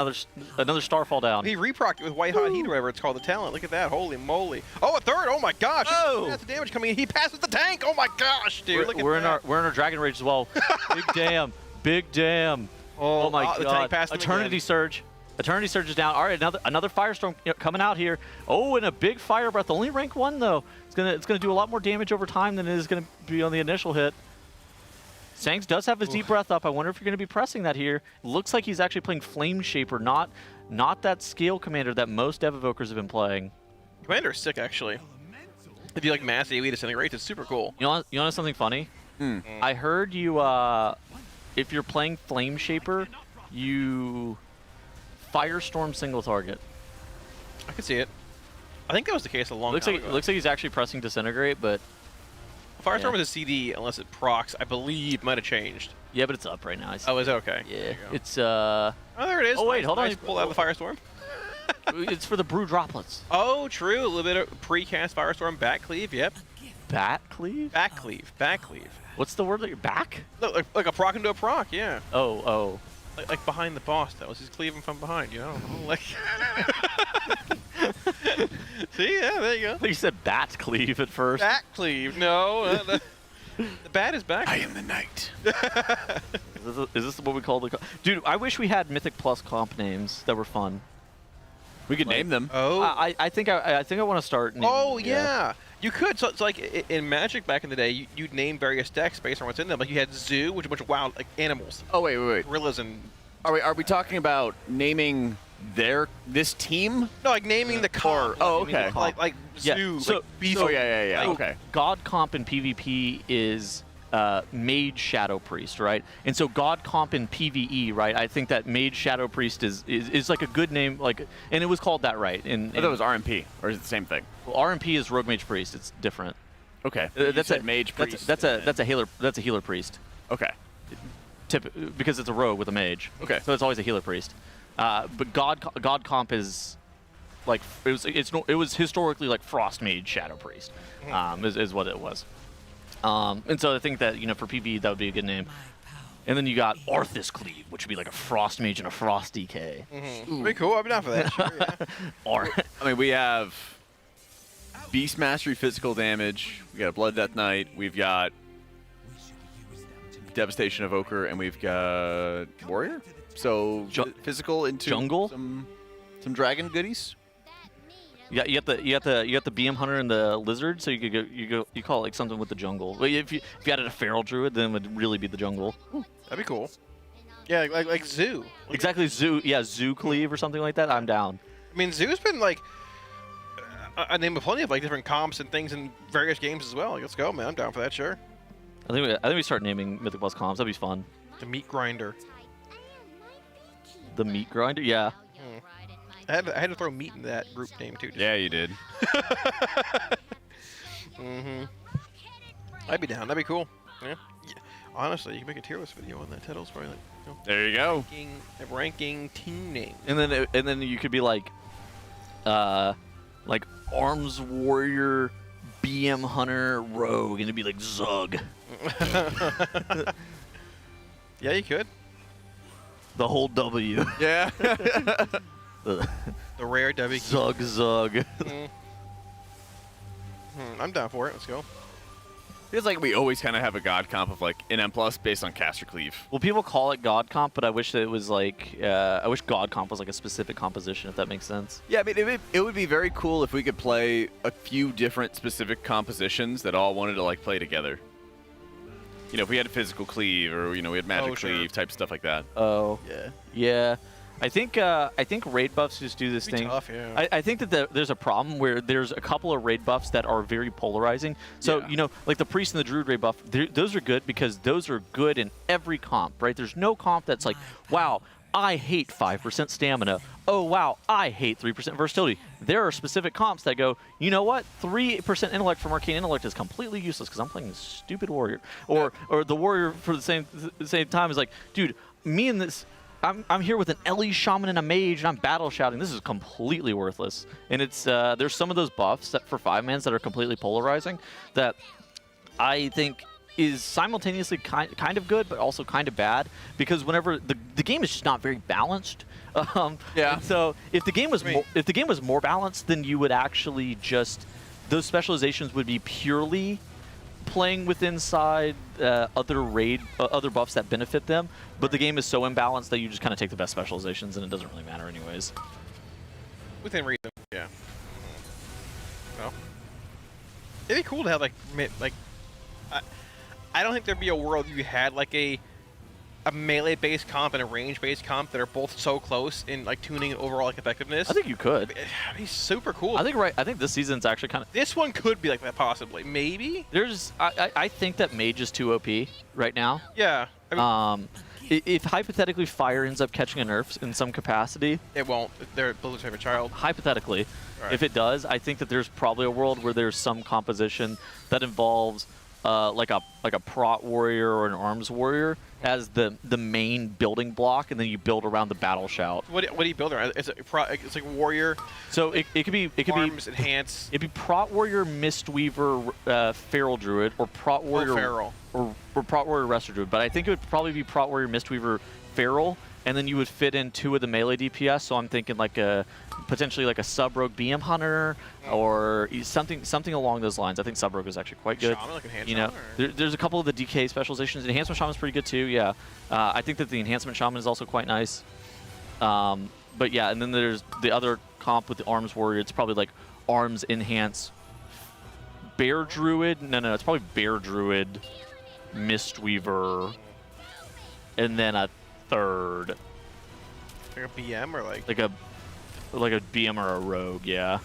S19: another star fall down.
S18: he reprocced it with white hot heat or whatever it's called. The talent. Look at that. Holy moly! Oh, a third. Oh my gosh!
S19: Oh,
S18: that's the damage coming in. He passes the tank. Oh my gosh, dude! Look at
S19: we're
S18: that.
S19: in our Dragon Rage as well. Big damn. Big damn. Oh my
S18: the tank
S19: god.
S18: passed him
S19: Eternity
S18: again.
S19: Surge. Eternity Surge is down. All right, another Firestorm coming out here. Oh, and a big Fire Breath. Only rank 1 though. It's gonna do a lot more damage over time than it is gonna be on the initial hit. Sangs does have his Deep Breath up. I wonder if you're gonna be pressing that here. Looks like he's actually playing Flame Shaper, not that Scale Commander that most Dev Evokers have been playing.
S18: Commander's sick actually. If you like mass AoE disintegrates, it's super cool.
S19: You know something funny? I heard you. If you're playing Flame Shaper, you Firestorm single target.
S18: I can see it. I think that was the case a long time ago.
S19: Looks like he's actually pressing Disintegrate, but
S18: Firestorm is a CD unless it procs. I believe might have changed.
S19: Yeah, but it's up right now.
S18: Oh, is it okay?
S19: Yeah, it's
S18: Oh, there it is.
S19: Oh wait, hold on.
S18: Pull out the Firestorm.
S19: It's for the brew droplets.
S18: Oh, true. A little bit of precast Firestorm back cleave. Yep.
S19: Back cleave?
S18: Back cleave. Back cleave.
S19: What's the word that you're back?
S18: Look, like a proc into a proc. Yeah.
S19: Oh.
S18: Like behind the boss. That was his cleaving from behind. You know. Like. See, yeah, there you go.
S19: I think you said bat cleave at first.
S18: Back cleave. No. The bat is back.
S2: I am the knight.
S19: Is this what we call the? Dude, I wish we had Mythic Plus comp names that were fun.
S2: We could name them.
S18: Oh.
S19: I think I want to start.
S18: Oh yeah. You could. So it's like in Magic back in the day, you'd name various decks based on what's in them. Like you had Zoo, which is a bunch of wild animals.
S2: Oh wait.
S18: Gorillas and.
S2: Are we talking about naming this team?
S18: No, like naming the car.
S2: Oh, okay.
S18: Like Zoo.
S19: So,
S18: like Beast.
S2: Yeah. Okay.
S19: God comp in PvP is Mage Shadow Priest, right? And so God comp in PvE, right? I think that Mage Shadow Priest is like a good name, like, and it was called that, right?
S2: I thought it was RMP, or is it the same thing?
S19: Well, RMP is Rogue Mage Priest. It's different.
S2: Okay.
S19: That's a
S2: Mage Priest.
S19: That's a healer priest.
S2: Okay.
S19: Because it's a rogue with a mage.
S2: Okay.
S19: So it's always a healer priest. But God comp is like it was historically like Frost Mage Shadow Priest, is what it was. And so I think that for PvE that would be a good name. And then you got Arthas Cleave, which would be like a Frost Mage and a Frost DK.
S18: Pretty cool. I'd be down for that. Sure, yeah.
S2: I mean, we have Beast Mastery physical damage. We got Blood Death Knight. We've got Devastation Evoker, and we've got Warrior. So physical into
S19: jungle,
S2: some dragon goodies.
S19: You got the BM hunter and the lizard, so you call it like something with the jungle. Well, if you added a feral druid, then it would really be the jungle.
S18: That'd be cool. Yeah, like zoo.
S19: Exactly, zoo. Yeah, zoo cleave or something like that. I'm down.
S18: I mean, zoo's been like a name of plenty of like different comps and things in various games as well. Like, let's go, man. I'm down for that. Sure.
S19: I think we start naming Mythic Plus comps. That'd be fun.
S18: The meat grinder.
S19: The meat grinder. Yeah.
S18: I had to throw meat in that group name too.
S2: Yeah, you did.
S18: I'd be down. That'd be cool. Yeah. Honestly, you can make a tier list video on that. Title's probably like.
S2: There you go.
S18: Ranking team name.
S19: And then you could be like Arms Warrior, BM Hunter, Rogue, and it'd be like Zug.
S18: Yeah, you could.
S19: The whole W.
S2: Yeah.
S18: The rare W.
S19: Zug.
S18: I'm down for it. Let's go.
S2: Feels like we always kind of have a god comp of like an M+ based on caster cleave.
S19: Well, people call it god comp, but I wish that it was like I wish god comp was like a specific composition, if that makes sense.
S2: Yeah, I mean, it would be very cool if we could play a few different specific compositions that all wanted to like play together. You know, if we had a physical cleave or we had magic cleave type stuff like that.
S19: Oh. Yeah. I think raid buffs just do this
S18: It'd be
S19: thing.
S18: tough, yeah.
S19: I think that there's a problem where there's a couple of raid buffs that are very polarizing. So like the priest and the druid raid buff, those are good because those are good in every comp, right? There's no comp that's like, wow, I hate 5% stamina. Oh wow, I hate 3% versatility. There are specific comps that go, you know what? 3% intellect from arcane intellect is completely useless because I'm playing this stupid warrior, or the warrior for the same time is like, dude, me and this. I'm here with an LE shaman and a mage, and I'm battle shouting. This is completely worthless. And it's there's some of those buffs that for 5-mans that are completely polarizing that I think is simultaneously kind of good, but also kind of bad because whenever the game is just not very balanced.
S2: Yeah.
S19: So if the game was more balanced, then you would actually just those specializations would be purely playing with inside other buffs that benefit them, but the game is so imbalanced that you just kind of take the best specializations and it doesn't really matter anyways.
S18: Within reason, yeah. Well, it'd be cool to have like I don't think there'd be a world you had like a melee-based comp and a range-based comp that are both so close in like tuning and overall like effectiveness.
S19: I think you could.
S18: It'd be super cool.
S19: I think this season's actually kind of.
S18: This one could be like that possibly, maybe.
S19: I think that mage is too OP right now.
S18: Yeah. I mean,
S19: if hypothetically fire ends up catching a nerf in some capacity,
S18: it won't. They're Blizzard's favorite child.
S19: Hypothetically,
S18: right.
S19: If it does, I think that there's probably a world where there's some composition that involves like a prot warrior or an arms warrior as the main building block, and then you build around the battle shout.
S18: What do you build around? It's like warrior.
S19: So it could be
S18: arms enhance.
S19: It'd be prot warrior, mistweaver, feral druid, or prot warrior
S18: feral.
S19: or prot warrior wrestler druid. But I think it would probably be prot warrior, mistweaver, feral, and then you would fit in 2 of the melee DPS. So I'm thinking like potentially like a sub-rogue BM hunter or something along those lines. I think sub-rogue is actually quite good.
S18: Shaman, like
S19: there's a couple of the DK specializations. Enhancement shaman is pretty good too. Yeah, I think that the enhancement shaman is also quite nice. But yeah, and then there's the other comp with the arms warrior. It's probably like arms enhance bear druid. No, it's probably bear druid, mistweaver, and then a third.
S18: Like a BM or like
S19: a BM or a rogue, yeah.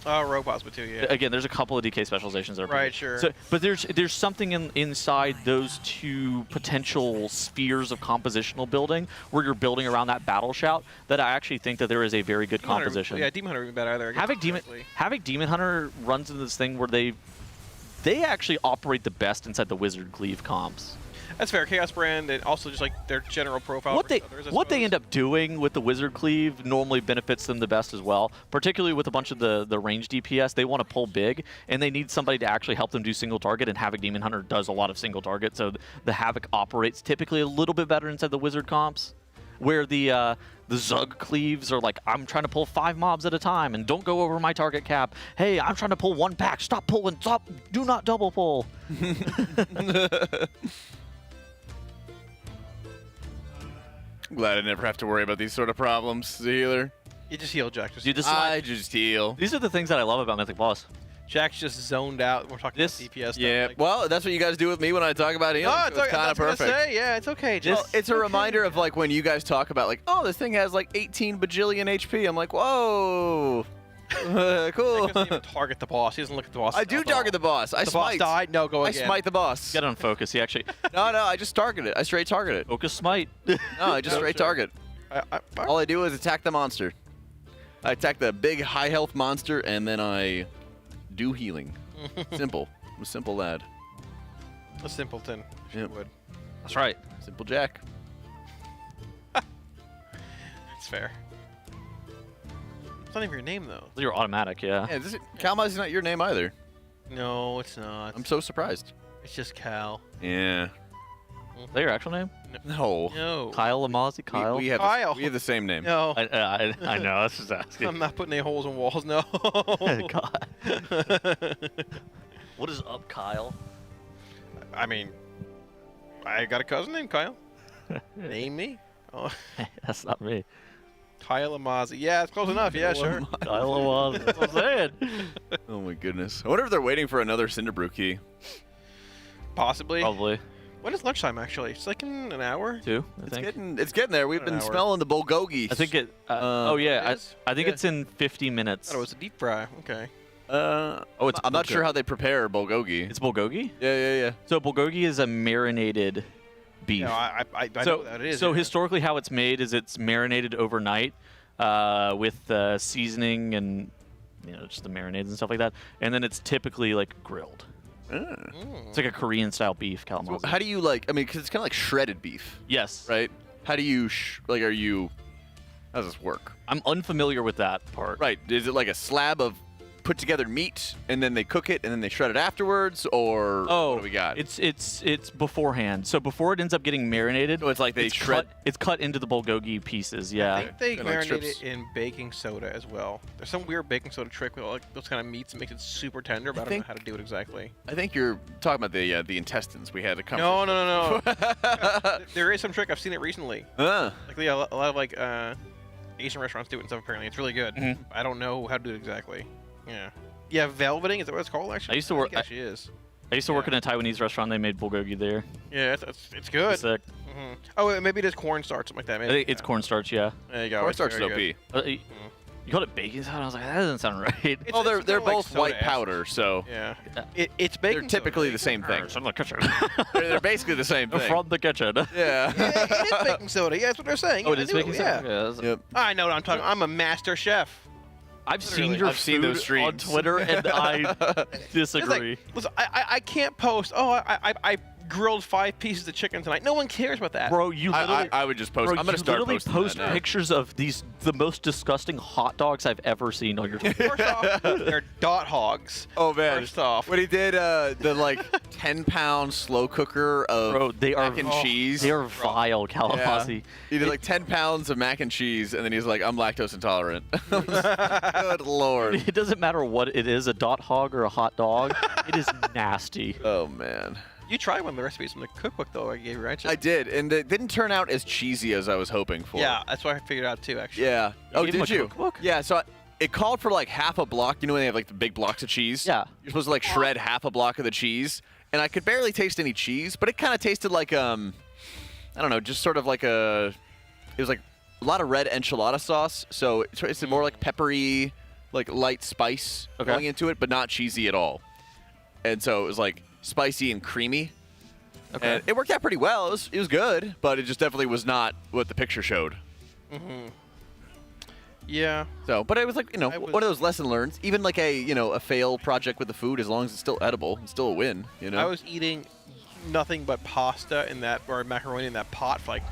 S18: Oh, rogue possibly too, yeah.
S19: Again, there's a couple of DK specializations that are
S18: right, sure.
S19: So, but there's something inside those 2 potential spheres of compositional building where you're building around that battle shout that I actually think that there is a very good composition.
S18: Yeah, Demon Hunter would be better either.
S19: Havoc Demon Hunter runs into this thing where they actually operate the best inside the Wizard Cleave comps.
S18: That's fair. Chaos Brand and also just like their general profile.
S19: What they end up doing with the Wizard Cleave normally benefits them the best as well, particularly with a bunch of the range DPS. They want to pull big, and they need somebody to actually help them do single target, and Havoc Demon Hunter does a lot of single target, so the Havoc operates typically a little bit better inside the Wizard comps, where the Zug Cleaves are like, I'm trying to pull 5 mobs at a time, and don't go over my target cap. Hey, I'm trying to pull 1 pack. Stop pulling. Stop. Do not double pull.
S2: Glad I never have to worry about these sort of problems as a healer.
S18: You just heal, Jack.
S19: You just
S2: I just heal.
S19: These are the things that I love about Mythic Boss.
S18: Jack's just zoned out. We're talking about DPS stuff.
S2: Yeah,
S18: like,
S2: well, that's what you guys do with me when I talk about healing.
S18: no,
S2: so it's kind of perfect.
S18: Say, yeah, it's okay.
S2: Well,
S18: Just
S2: it's a reminder of like when you guys talk about like, oh, this thing has like 18 bajillion HP. I'm like, whoa, cool.
S18: Jack doesn't even target the boss. He doesn't look at the boss.
S2: I do target the boss. I
S18: the
S2: smite.
S18: boss died. No, go
S2: I
S18: again.
S2: smite the boss.
S19: Get on focus. He actually.
S2: No, I just target it. I straight target it.
S19: Focus smite.
S2: No, I just straight target. All I do is attack the monster. I attack the big high health monster and then I do healing. Simple. I'm a simple lad.
S18: A simpleton.
S2: Yep.
S18: Would.
S19: That's right.
S2: Simple Jack.
S18: It's fair. It's not even your name though.
S19: You're automatic, yeah.
S2: Yeah, Kalmaz is not your name either.
S18: No, it's not.
S2: I'm so surprised.
S18: It's just Cal.
S2: Yeah.
S19: Is that your actual name?
S2: No.
S18: No.
S19: Kyle Lamazzi? Kyle?
S2: We have
S18: Kyle.
S2: we have the same name.
S18: No.
S19: I know. I was just asking.
S18: I'm not putting any holes in walls. No.
S19: God. What is up, Kyle?
S18: I mean, I got a cousin named Kyle. Name me. Oh.
S19: That's not me.
S18: Kyle Amazi. Yeah, it's close enough. Yeah, sure.
S19: Kyle Lamazzi. That's what I'm saying.
S2: Oh my goodness. I wonder if they're waiting for another Cinderbrew key.
S18: Possibly.
S19: Probably.
S18: When is lunchtime actually? It's like in an hour.
S19: 2, I think.
S2: It's getting there. We've been smelling the bulgogi.
S19: I think it. Oh yeah.
S18: it is?
S19: I think it's in 50 minutes.
S18: I thought it was a deep fry. Okay.
S2: I'm not sure how they prepare bulgogi.
S19: It's bulgogi?
S2: Yeah.
S19: So bulgogi is a marinated beef.
S18: No, I know what that is.
S19: So
S18: yeah.
S19: historically, how it's made is it's marinated overnight with seasoning and just the marinades and stuff like that, and then it's typically like grilled. It's like a Korean style beef calamari.
S2: So how do you because it's kind of like shredded beef.
S19: Yes.
S2: Right? How do you, how does this work?
S19: I'm unfamiliar with that part.
S2: Right. Is it like a slab of put together meat and then they cook it and then they shred it afterwards, or what do we got?
S19: It's beforehand. So before it ends up getting marinated,
S2: so it's like they shred.
S19: It's cut into the bulgogi pieces. Yeah.
S18: I think they marinate it in baking soda as well. There's some weird baking soda trick with like those kind of meats that makes it super tender, but I don't know how to do it exactly.
S2: I think you're talking about the intestines. We had a conversation.
S18: No. There is some trick. I've seen it recently. Like a lot of like Asian restaurants do it and stuff. Apparently, it's really good. I don't know how to do it exactly. Yeah, velveting, is that what it's called actually?
S19: I used to work.
S18: I is.
S19: I used to work in a Taiwanese restaurant. They made bulgogi there.
S18: Yeah, it's good.
S19: It's sick.
S18: Oh, maybe it is cornstarch, something like that. Maybe.
S19: I think it's cornstarch. Yeah.
S18: There you go.
S2: Cornstarch is OP.
S19: You called it baking soda? I was like, that doesn't sound right.
S2: They're both white powder, so
S18: yeah. It's baking.
S2: They're typically the same thing.
S19: From the kitchen.
S2: They're basically the same thing.
S19: From the kitchen.
S2: Yeah.
S18: It is baking soda. Yeah, that's what they're saying.
S19: Oh, it is baking soda.
S18: Yeah.
S2: Yep.
S18: I know what I'm talking. I'm a master chef.
S19: I've seen your food
S2: those streams
S19: on Twitter, and I disagree.
S18: Listen, I can't post. Oh, I grilled 5 pieces of chicken tonight. No one cares about that.
S19: Bro, you literally.
S2: I would just post.
S19: Bro,
S2: I'm gonna start posting
S19: post
S2: that now.
S19: pictures of the most disgusting hot dogs I've ever seen on your Twitter.
S18: First off, they're dot hogs.
S2: Oh man.
S18: First off,
S2: when he did the like 10-pound slow cooker of mac and cheese.
S19: They are vile, Kalamazoo.
S2: Yeah. He did like 10 pounds of mac and cheese, and then he's like, I'm lactose intolerant. Good lord.
S19: It doesn't matter what it is, a dot hog or a hot dog. It is nasty.
S2: Oh man.
S18: You tried one of the recipes from the cookbook, though, I gave you, right?
S2: I did, and it didn't turn out as cheesy as I was hoping for.
S18: Yeah, that's what I figured out, too, actually.
S2: Yeah.
S19: Oh, did you?
S2: Cookbook? Yeah, so it called for like half a block. You know when they have like the big blocks of cheese?
S19: Yeah.
S2: You're supposed to like shred half a block of the cheese, and I could barely taste any cheese, but it kind of tasted like, I don't know, just sort of like it was like a lot of red enchilada sauce, so it tasted more like peppery, like light spice going into it, but not cheesy at all. And so it was like spicy and creamy. Okay. And it worked out pretty well. It was good, but it just definitely was not what the picture showed.
S18: Yeah.
S2: So, but it was like, one of those lesson learned. Even like a fail project with the food, as long as it's still edible, it's still a win,
S18: I was eating nothing but pasta or macaroni in that pot for like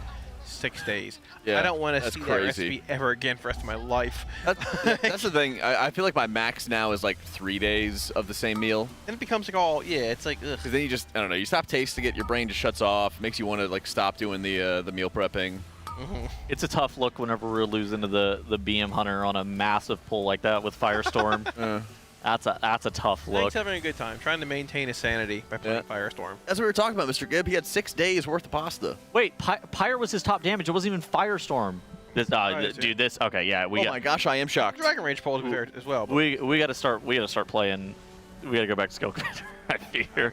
S18: 6 days.
S2: Yeah,
S18: I don't want to
S2: that's
S18: see
S2: crazy.
S18: that recipe ever again for the rest of my life.
S2: That's the thing. I feel like my max now is like 3 days of the same meal.
S18: And it becomes like it's like, ugh.
S2: Because then you just, I don't know, you stop tasting it, your brain just shuts off, makes you want to like stop doing the meal prepping.
S19: It's a tough look whenever we're losing to the BM Hunter on a massive pull like that with Firestorm. That's a tough look.
S18: He's having a good time, trying to maintain his sanity by playing Firestorm.
S2: That's what we were talking about, Mr. Gibb. He had 6 days worth of pasta.
S19: Wait, Pyre was his top damage. It wasn't even Firestorm. This, dude, this. Okay, yeah, we.
S2: Oh my gosh, I am shocked.
S18: Dragon Range poll to be fair as well. But
S19: We gotta start. We gotta start playing. We gotta go back to Skill Commander. I fear.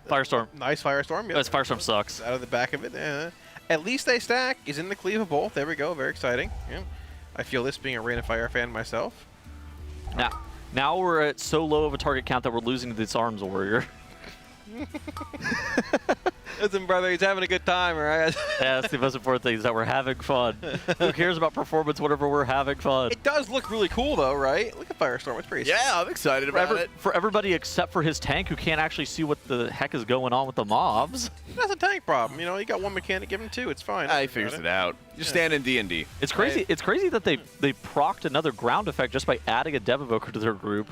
S19: Firestorm.
S18: Nice Firestorm. Yep.
S19: This Firestorm sucks.
S18: Out of the back of it. At least they stack. Is in the cleave of both. There we go. Very exciting. Yeah. I feel this being a Rain of Fire fan myself.
S19: Now we're at so low of a target count that we're losing to this Arms Warrior.
S18: Listen, brother, he's having a good time, all right?
S19: Yeah, that's the most important thing, is that we're having fun. Who cares about performance whenever we're having fun?
S18: It does look really cool, though, right? Look at Firestorm. It's pretty
S2: Yeah, I'm excited about it.
S19: For everybody except for his tank, who can't actually see what the heck is going on with the mobs.
S18: That's a tank problem. You know, you got one mechanic, give him two. It's fine.
S2: He figures it out. You stand in D&D.
S19: It's crazy. It's crazy that they procced another ground effect just by adding a Dev Evoker to their group.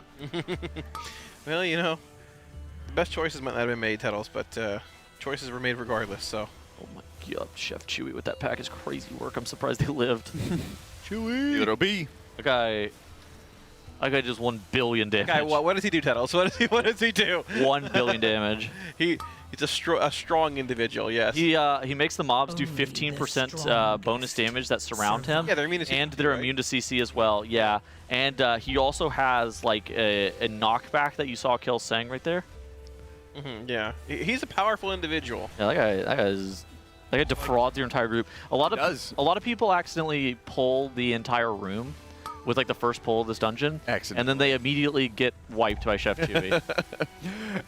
S18: Well, you know, the best choices might not have been made, Tettles, but choices were made regardless, so.
S19: Oh my god, Chef Chewy with that pack is crazy work. I'm surprised they lived.
S2: Chewy. Little B.
S19: That guy just 1 billion damage.
S18: Guy, what does he do, Tettles? What does he do?
S19: 1 billion damage.
S18: He's a strong individual, yes.
S19: He makes the mobs do 15% bonus damage that surround him.
S18: Yeah, they're immune to CC,
S19: and they're immune to CC as well. Yeah, and he also has like a knockback that you saw kill Sang right there.
S18: Yeah, he's a powerful individual.
S19: Yeah, that guy defrauds your entire group. A lot of people accidentally pull the entire room with like the first pull of this dungeon, and then they immediately get wiped by Chef Chewy.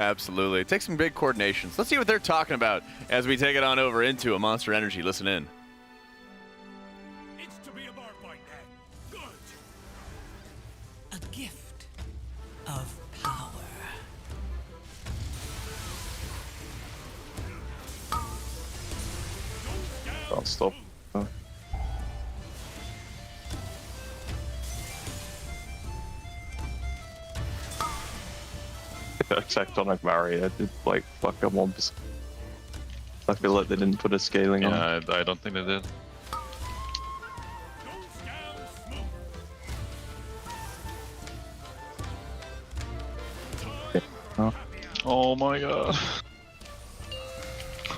S2: Absolutely. It takes some big coordinations. Let's see what they're talking about as we take it on over into a Monster Energy. Listen in.
S20: It's to be a bar fight then. Good. A gift of power.
S9: I'll stop. Tectonic barrier did like fuck up mobs. I feel like they didn't put a scaling on.
S7: Yeah, I don't think they did.
S9: Oh.
S7: Oh my god.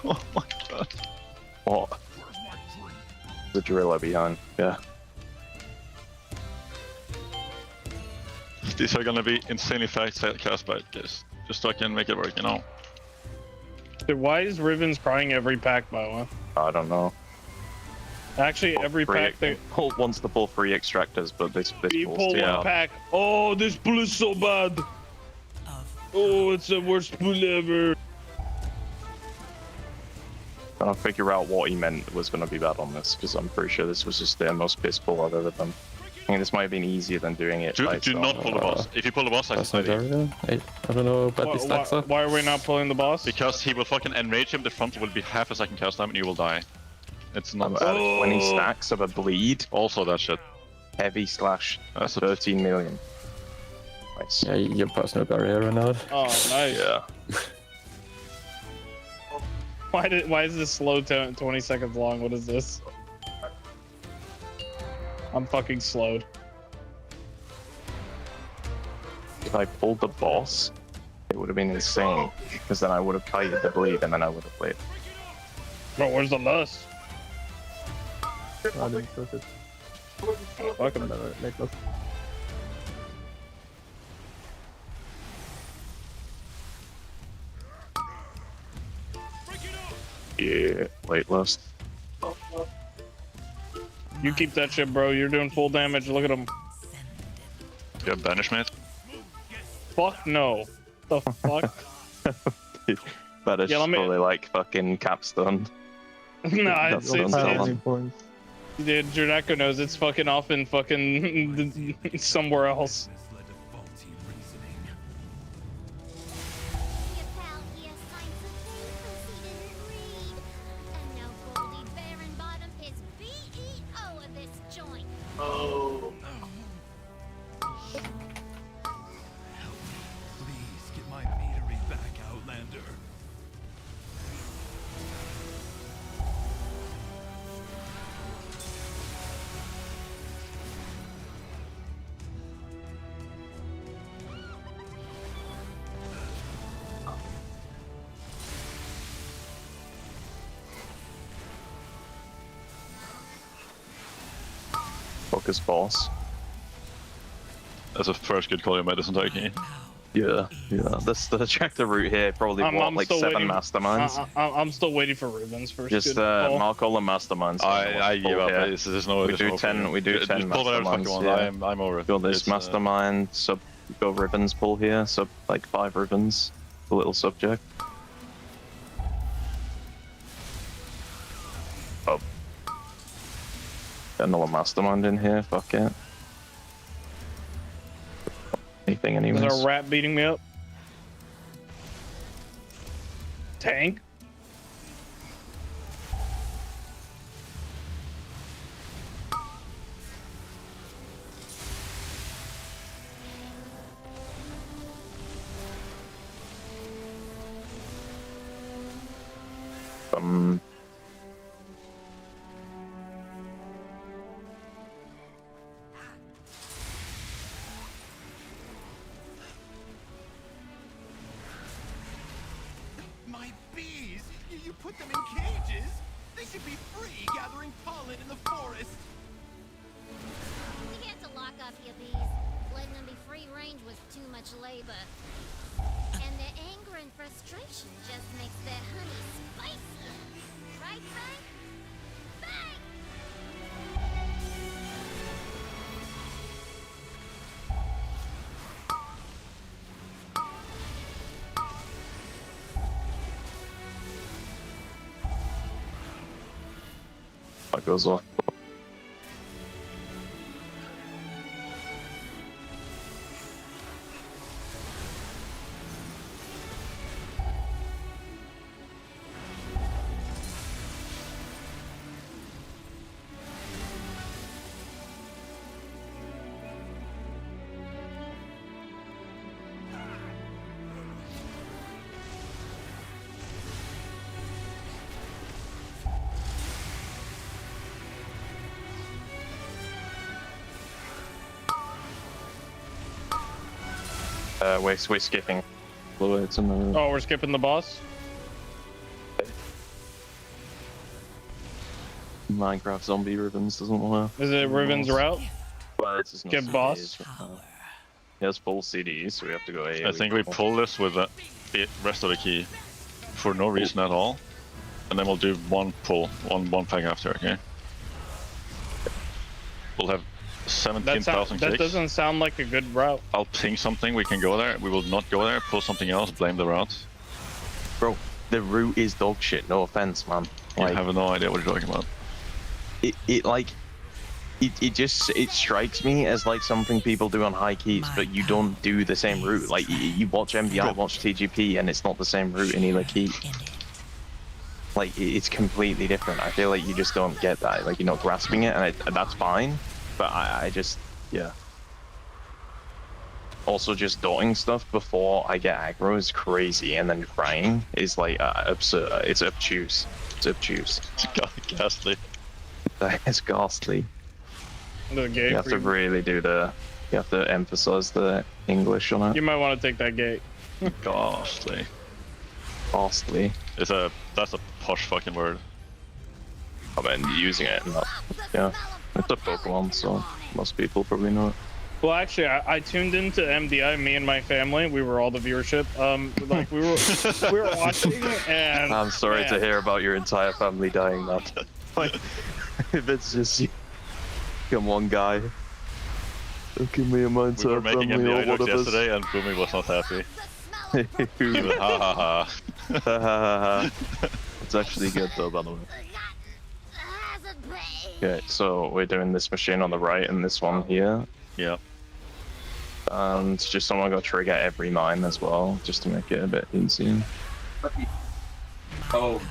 S7: Oh my god.
S9: What? The driller behind, yeah.
S7: These are gonna be insanely fast cast by this. Just so I can make it work, you know.
S5: Dude, why is Riven's crying every pack, by the way?
S9: I don't know.
S5: Actually, every pack they
S9: Holt wants to pull 3 extractors, but this
S5: you
S9: pulls
S5: pull
S9: 2
S5: one
S9: out.
S5: pack. Oh, this pull is so bad. Oh, it's the worst pull ever.
S9: Trying to figure out what he meant was going to be bad on this, because I'm pretty sure this was just the most piss pull I've ever done. I think this might have been easier than doing it.
S7: Do not pull the boss. If you pull the boss, I
S6: don't know about these stacks.
S5: Why are we not pulling the boss?
S7: Because he will fucking enrage him. The front will be half a second cast time, and you will die. It's not.
S9: I'm at 20 stacks of a bleed.
S7: Also, that shit.
S9: Heavy slash. That's 13 million. Nice.
S6: Yeah, your personal barrier ran out.
S5: Oh, nice.
S9: Yeah.
S5: Why is this slow 20 seconds long? What is this? I'm fucking slowed.
S9: If I pulled the boss, it would have been insane, because then I would have kited the bleed and then I would have played.
S5: Bro, where's the lust?
S6: I didn't push it.
S5: Fuck him.
S6: Late lust.
S9: Yeah, late lust.
S5: You keep that shit, bro. You're doing full damage. Look at him.
S7: You have banishment?
S5: Fuck no. The fuck?
S9: That is probably like fucking capstone.
S5: Nah, it's dude, Jordako knows it's fucking off in fucking somewhere else.
S20: Oh.
S21: Please get my metery back, Outlander.
S9: focus boss.
S7: That's the first good call you made this entire game.
S9: Yeah. The tractor route here probably
S5: I'm
S9: like
S5: still
S9: 7
S5: waiting.
S9: masterminds.
S5: I'm still waiting for Ruben's first.
S9: Just
S5: good call.
S9: mark all the masterminds.
S7: I give up.
S9: Here.
S7: There's no.
S9: We do 10. We do 10 masterminds. Yeah.
S7: I'm over it.
S9: Go this
S7: It's,
S9: mastermind. Go ribbons pull here. Like 5 ribbons. The little subject. Oh. Got another mastermind in here. Fuck it. Anything, anyways.
S5: Is there a rat beating me up? Tank?
S21: My bees! You put them in cages? They should be free gathering pollen in the forest.
S3: We had to lock up your bees. Letting them be free range was too much labor. And their anger and frustration just makes that honey spicier. Right, Frank?
S9: That goes off. We're skipping fluids and the...
S5: Oh, we're skipping the boss?
S9: Minecraft zombie ribbons doesn't want to...
S5: Is it Riven's route?
S9: Well, it's just
S5: Skip boss?
S9: He has full CDs, so we have to go A.
S7: I think we pull this with the rest of the key for no reason at all, and then we'll do one pull, one pack after. Okay. We'll have 17,000
S5: That
S7: kicks.
S5: doesn't sound like a good route.
S7: I'll ping something, we can go there. We will not go there, pull something else, blame the route.
S9: Bro, the route is dog shit, no offense, man.
S7: I
S9: Like,
S7: have no idea what you're talking about.
S9: It strikes me as like something people do on high keys, but you don't do the same route. Like you watch MDI, watch TGP, and it's not the same route in either key. Like it's completely different. I feel like you just don't get that. Like you're not grasping it, and that's fine. But I just, yeah. Also, just dotting stuff before I get aggro is crazy, and then crying is like absurd. It's obtuse. It's obtuse.
S7: It's ghastly.
S9: It's ghastly.
S5: The gate
S9: You have to really do the. You have to emphasize the English on it.
S5: You might want to take that gate.
S7: Ghastly.
S9: Ghastly.
S7: That's a posh fucking word.
S9: I mean, using it. Not, yeah. It's a Pokemon, so most people probably know it.
S5: Well, actually, I tuned into MDI. Me and my family, we were all the viewership. Like we were watching, and
S9: I'm sorry to hear about your entire family dying, man. Like, if it's just you, come on, guy. Look at me and my
S7: We
S9: entire
S7: were making
S9: family,
S7: MDI
S9: all one
S7: jokes
S9: of us.
S7: yesterday, and Boomy was not happy. He was, ha ha ha.
S9: Ha ha ha ha. It's actually good though, by the way. Okay, so we're doing this machine on the right and this one here.
S7: Yeah.
S9: And just someone got to trigger every mine as well, just to make it a bit easier. Oh.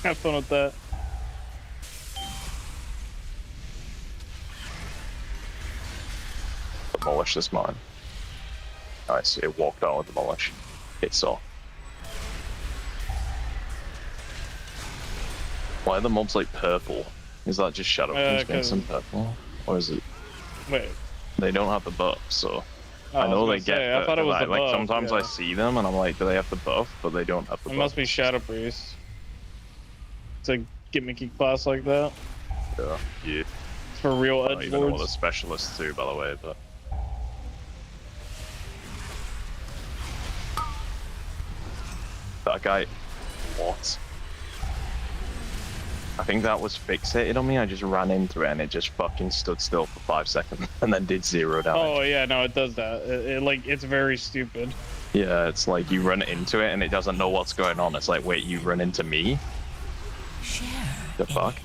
S5: Have fun with that.
S9: Demolish this mine. Nice, it walked out with demolish. Okay, so. Why are the mobs like purple? Is that just Shadow King's being some purple? Or is it?
S5: Wait.
S9: They don't have the buff, so. I know they
S5: say,
S9: get.
S5: I thought it was the
S9: like
S5: buff,
S9: sometimes
S5: yeah.
S9: I see them and I'm like, do they have the buff? But they don't have the
S5: It
S9: buff.
S5: must be Shadow Priest. It's a gimmicky class like that.
S9: Yeah. Yeah.
S5: It's for real
S9: I don't even know what the
S5: edgelords.
S9: specialists do, by the way, but. That guy. What? I think that was fixated on me. I just ran into it and it just fucking stood still for 5 seconds and then did 0 damage.
S5: Oh yeah, no, it does that. It's very stupid.
S9: Yeah, it's like you run into it and it doesn't know what's going on. It's like, wait, you run into me? The fuck?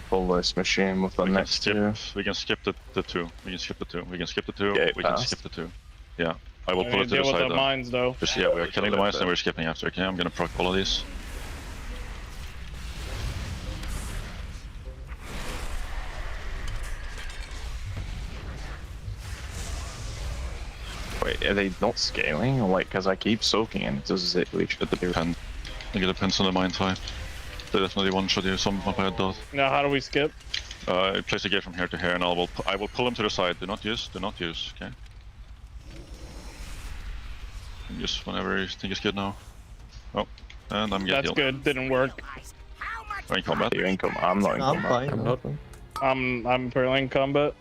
S9: Pull this machine with the next two.
S7: We can skip the 2. We can skip the 2. We can skip the 2.
S9: Yeah,
S7: we can skip the 2. Yeah. I will
S5: We
S7: pull
S5: need
S7: it
S5: to
S7: to the
S5: deal with
S7: side
S5: the mines though.
S7: Just, yeah, we're killing the mines and we're skipping after. Okay, I'm gonna proc all of these.
S9: Wait, are they not scaling? Or like, because I keep soaking and does it really should do?
S7: I think it depends on the mine type. They definitely one-shot you, some of my does.
S5: Now how do we skip?
S7: Place a gate from here to here and I will pull them to the side. Do not use, okay? Use whenever you think it's good now. Oh, and I'm getting
S5: That's
S7: healed.
S5: good. Didn't work.
S7: Are you in combat?
S9: You're in combat. I'm not in
S6: I'm
S9: combat.
S6: fine.
S9: I'm not.
S5: I'm apparently in combat.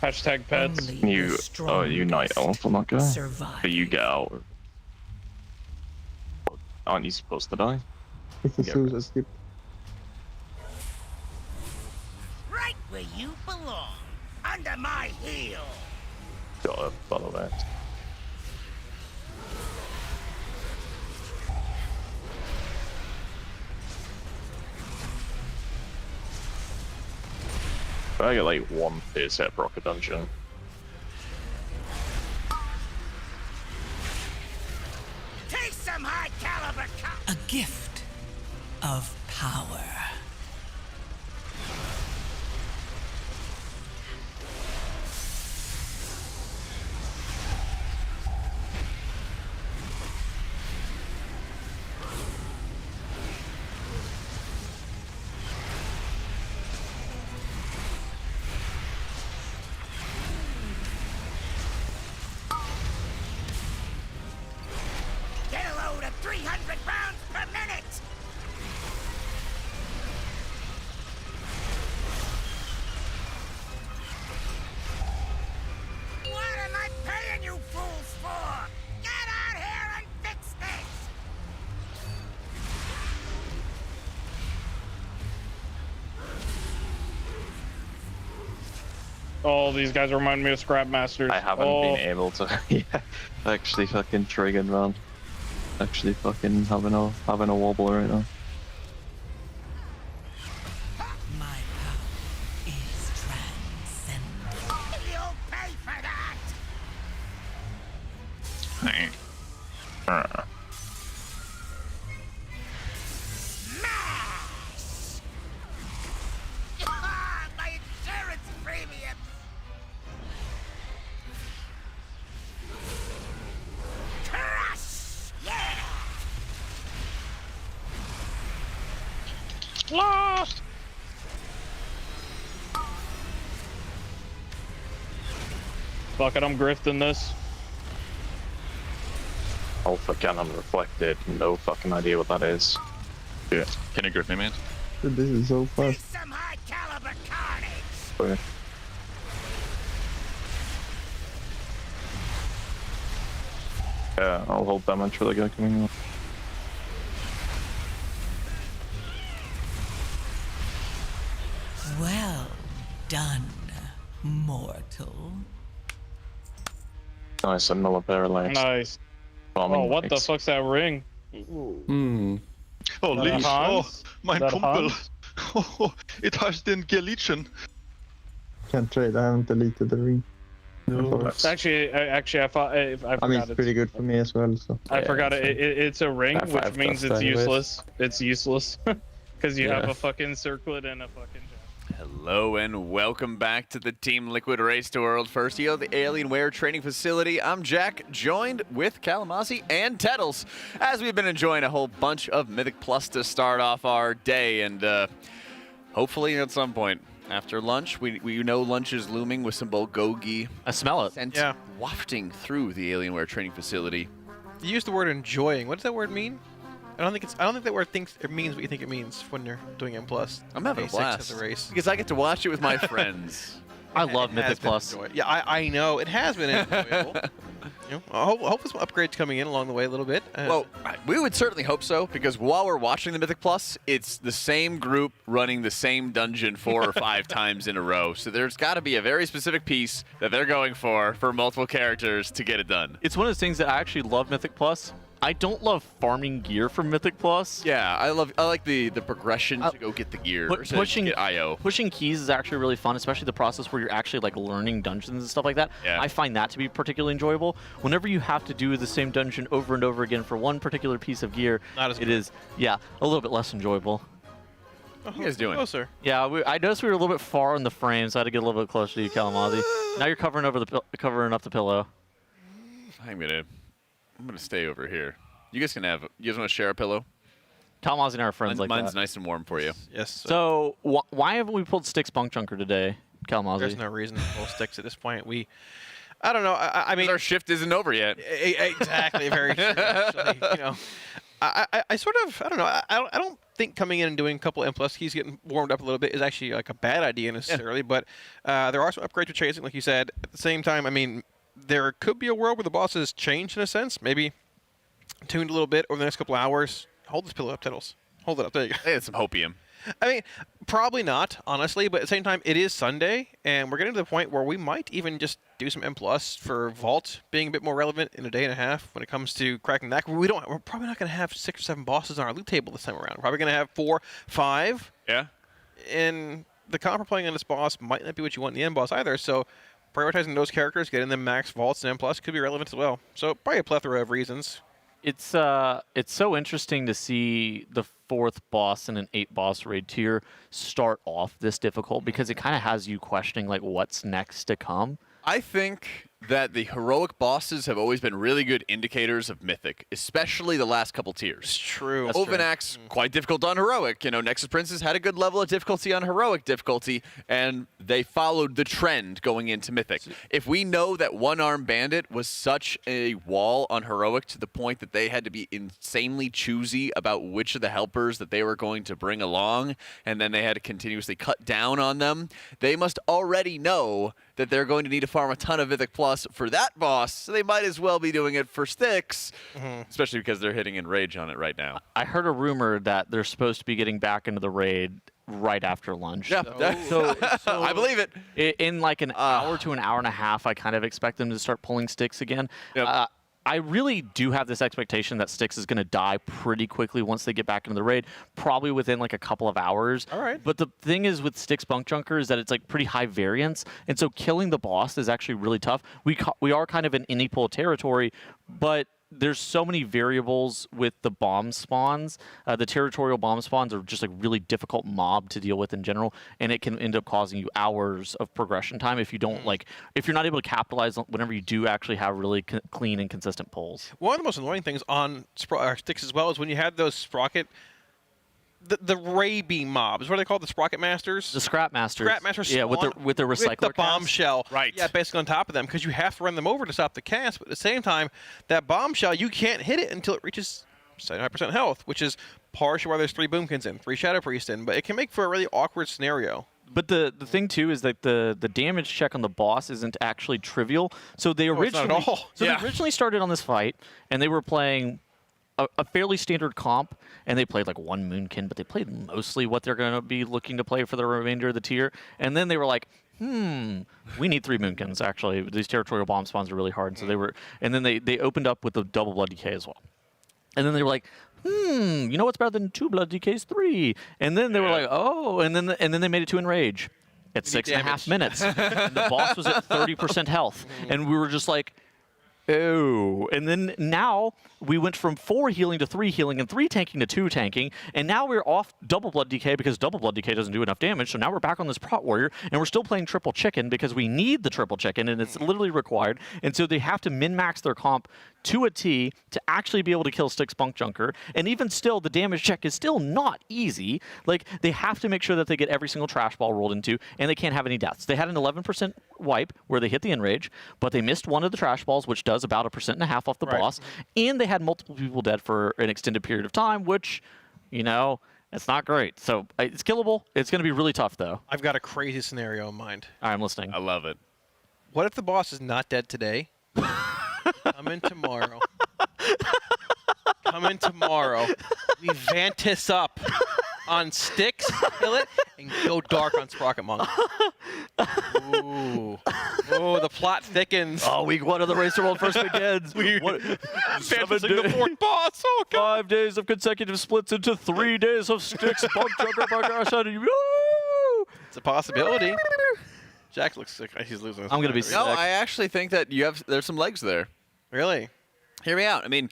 S5: Hashtag pets.
S9: You, oh, you night elf on that guy?
S20: Survive.
S9: But you get out. Aren't you supposed to die?
S6: It's a suicide skip.
S20: Right where you belong. Under my heel.
S9: Gotta follow that. I get like 1 pierce at Rocket Dungeon.
S20: Taste some high caliber. A gift of power. Get a load of 300 rounds per minute! What am I paying you fools for? Get out here and fix this!
S5: Oh, these guys remind me of Scrap Masters.
S9: I haven't been able to actually fucking triggered, man. Actually fucking having a wobble right now.
S20: My power is transcendent. You'll pay for that! Mash! My insurance premium! Crush! Yeah!
S5: Lost! Fuck it, I'm grifting this.
S9: Alpha Cannon Reflected, no fucking idea what that is. Yeah.
S7: Can you grip me, mate?
S6: Dude, this is so fast.
S20: Some high caliber carnage!
S9: Okay. Yeah, I'll hold damage for the guy coming up.
S20: Well done, mortal.
S9: Nice, another parallax.
S5: Nice.
S9: Bombing
S5: Oh, what the
S9: legs.
S5: fuck's that ring?
S6: Hmm.
S7: Oh,
S5: That
S7: Lich! Oh,
S5: Hans?
S7: mein
S5: That
S7: Kumpel!
S5: Hans?
S7: Oh, it has den Gelechen!
S6: Can't trade. I haven't deleted the ring. No.
S5: Actually, I forgot
S6: I mean, it's pretty good for me as well. So.
S5: I forgot it. It's a ring,
S6: I have
S5: which means
S6: dust
S5: it's
S6: anyways.
S5: useless. It's useless because you have
S6: Yeah.
S5: a fucking circlet and a fucking.
S2: Hello and welcome back to the Team Liquid Race to World First EO, the Alienware training facility. I'm Jack, joined with Kalamazzi and Tettles, as we've been enjoying a whole bunch of Mythic Plus to start off our day, and hopefully at some point after lunch, we know lunch is looming with some bulgogi.
S19: I smell it.
S2: Scent wafting through the Alienware training facility.
S18: You used the word enjoying. What does that word mean? I don't think that word means what you think it means when you're doing M+.
S2: I'm having a blast
S18: of the race.
S2: because I get to watch it with my friends.
S19: I love Mythic Plus.
S18: Yeah, I know it has been enjoyable. I hope some upgrades coming in along the way a little bit.
S2: Well, we would certainly hope so, because while we're watching the Mythic Plus, it's the same group running the same dungeon 4 or 5 times in a row. So there's got to be a very specific piece that they're going for multiple characters to get it done.
S19: It's one of those things that I actually love Mythic Plus. I don't love farming gear from Mythic Plus.
S2: Yeah, I like the progression to go get the gear,
S19: pushing
S2: get IO.
S19: Pushing keys is actually really fun, especially the process where you're actually like learning dungeons and stuff like that.
S2: Yeah.
S19: I find that to be particularly enjoyable. Whenever you have to do the same dungeon over and over again for one particular piece of gear, it is a little bit less enjoyable.
S2: What are you guys doing?
S18: Closer.
S19: Yeah, I noticed we were a little bit far in the frame, so I had to get a little bit closer to you, Kalamazzi. Now you're covering up the pillow.
S2: I'm gonna stay over here. You guys want to share a pillow?
S19: Kalamazzi and I are friends like that.
S2: Mine's nice and warm for you.
S18: Yes.
S19: So why haven't we pulled Styx Bunkjunker today, Kalamazzi?
S18: There's no reason to pull Styx at this point. I don't know. I mean,
S2: our shift isn't over yet.
S18: Exactly. Very true. Actually, I sort of, I don't know. I don't think coming in and doing a couple M+ keys, getting warmed up a little bit, is actually like a bad idea necessarily. But there are some upgrades we're chasing, like you said. At the same time, I mean, there could be a world where the bosses change in a sense. Maybe tuned a little bit over the next couple of hours. Hold this pillow up, Tettles. Hold it up. There you go.
S2: Hey, it's some hopium.
S18: I mean, probably not, honestly, but at the same time, it is Sunday, and we're getting to the point where we might even just do some M+ for Vault being a bit more relevant in a day and a half when it comes to cracking that. We're probably not going to have 6 or 7 bosses on our loot table this time around. We're probably going to have 4, 5.
S2: Yeah.
S18: And the comp we're playing on this boss might not be what you want in the end boss either, so prioritizing those characters, getting them max Vaults and M+ could be relevant as well. So probably a plethora of reasons.
S19: It's so interesting to see the 4th boss in an 8 boss raid tier start off this difficult, because it kind of has you questioning like what's next to come.
S2: I think that the heroic bosses have always been really good indicators of Mythic, especially the last couple tiers.
S18: It's true.
S2: Ovinax, quite difficult on heroic. Nexus Princes had a good level of difficulty on heroic difficulty, and they followed the trend going into Mythic. If we know that One-Armed Bandit was such a wall on heroic to the point that they had to be insanely choosy about which of the helpers that they were going to bring along, and then they had to continuously cut down on them, they must already know that they're going to need to farm a ton of Mythic Plus for that boss, so they might as well be doing it for Styx, especially because they're hitting Enrage on it right now.
S19: I heard a rumor that they're supposed to be getting back into the raid right after lunch.
S2: Yeah,
S19: so
S2: I believe it.
S19: In like an hour to an hour and a half, I kind of expect them to start pulling Styx again. Yep. I really do have this expectation that Styx is going to die pretty quickly once they get back into the raid, probably within like a couple of hours.
S18: All right.
S19: But the thing is with Styx Bunkjunker is that it's like pretty high variance, and so killing the boss is actually really tough. We are kind of in any pull territory, but there's so many variables with the bomb spawns. The territorial bomb spawns are just like really difficult mob to deal with in general, and it can end up causing you hours of progression time if you don't if you're not able to capitalize on whenever you do actually have really clean and consistent pulls.
S18: One of the most annoying things on Styx as well is when you had those Sprocket, the Ray Beam mobs. What are they called? The Sprocket Masters?
S19: The Scrap Masters.
S18: Scrap Masters.
S19: Yeah, with the recycler.
S18: With the bombshell.
S2: Right.
S18: Yeah, basically on top of them, because you have to run them over to stop the cast. But at the same time, that bombshell, you can't hit it until it reaches 75% health, which is partially why there's 3 Boomkins in, 3 Shadow Priests in. But it can make for a really awkward scenario.
S19: But the thing too is that the damage check on the boss isn't actually trivial. So they originally
S18: not at all.
S19: they originally started on this fight, and they were playing a fairly standard comp, and they played like 1 Moonkin, but they played mostly what they're going to be looking to play for the remainder of the tier. And then they were like, we need 3 Moonkins, actually. These territorial bomb spawns are really hard. And then they opened up with the double Blood Decay as well. And then they were like, you know what's better than 2 Blood Decays? 3. And then they were like, oh, and then they made it to Enrage at 6.5 minutes. And the boss was at 30% health. And we were just like, oh. And then now we went from 4 healing to 3 healing and 3 tanking to 2 tanking. And now we're off double blood DK because double blood DK doesn't do enough damage. So now we're back on this prot warrior and we're still playing triple chicken because we need the triple chicken and it's literally required. And so they have to min-max their comp to a T to actually be able to kill Styx Bunkjunker. And even still, the damage check is still not easy. Like, they have to make sure that they get every single trash ball rolled into, and they can't have any deaths. They had an 11% wipe where they hit the enrage, but they missed one of the trash balls, which does about 1.5% off the boss. And they had multiple people dead for an extended period of time, which, you know, it's not great. So it's killable. It's going to be really tough, though.
S18: I've got a crazy scenario in mind.
S19: All right, I'm listening.
S2: I love it.
S18: What if the boss is not dead today? Come in tomorrow. Come in tomorrow. We Vantis up on Styx, kill it, and go dark on Sprocket Monk. Ooh. Oh, the plot thickens.
S19: Oh, week 1 of the Racer World first begins.
S18: Vantising the 4th boss. Oh, God.
S19: 5 days of consecutive splits into 3 days of Styx Bunkjunker.
S18: It's a possibility. Jack looks like he's losing his
S19: I'm going to be
S2: No,
S19: sick.
S2: I actually think that there's some legs there.
S18: Really?
S2: Hear me out. I mean,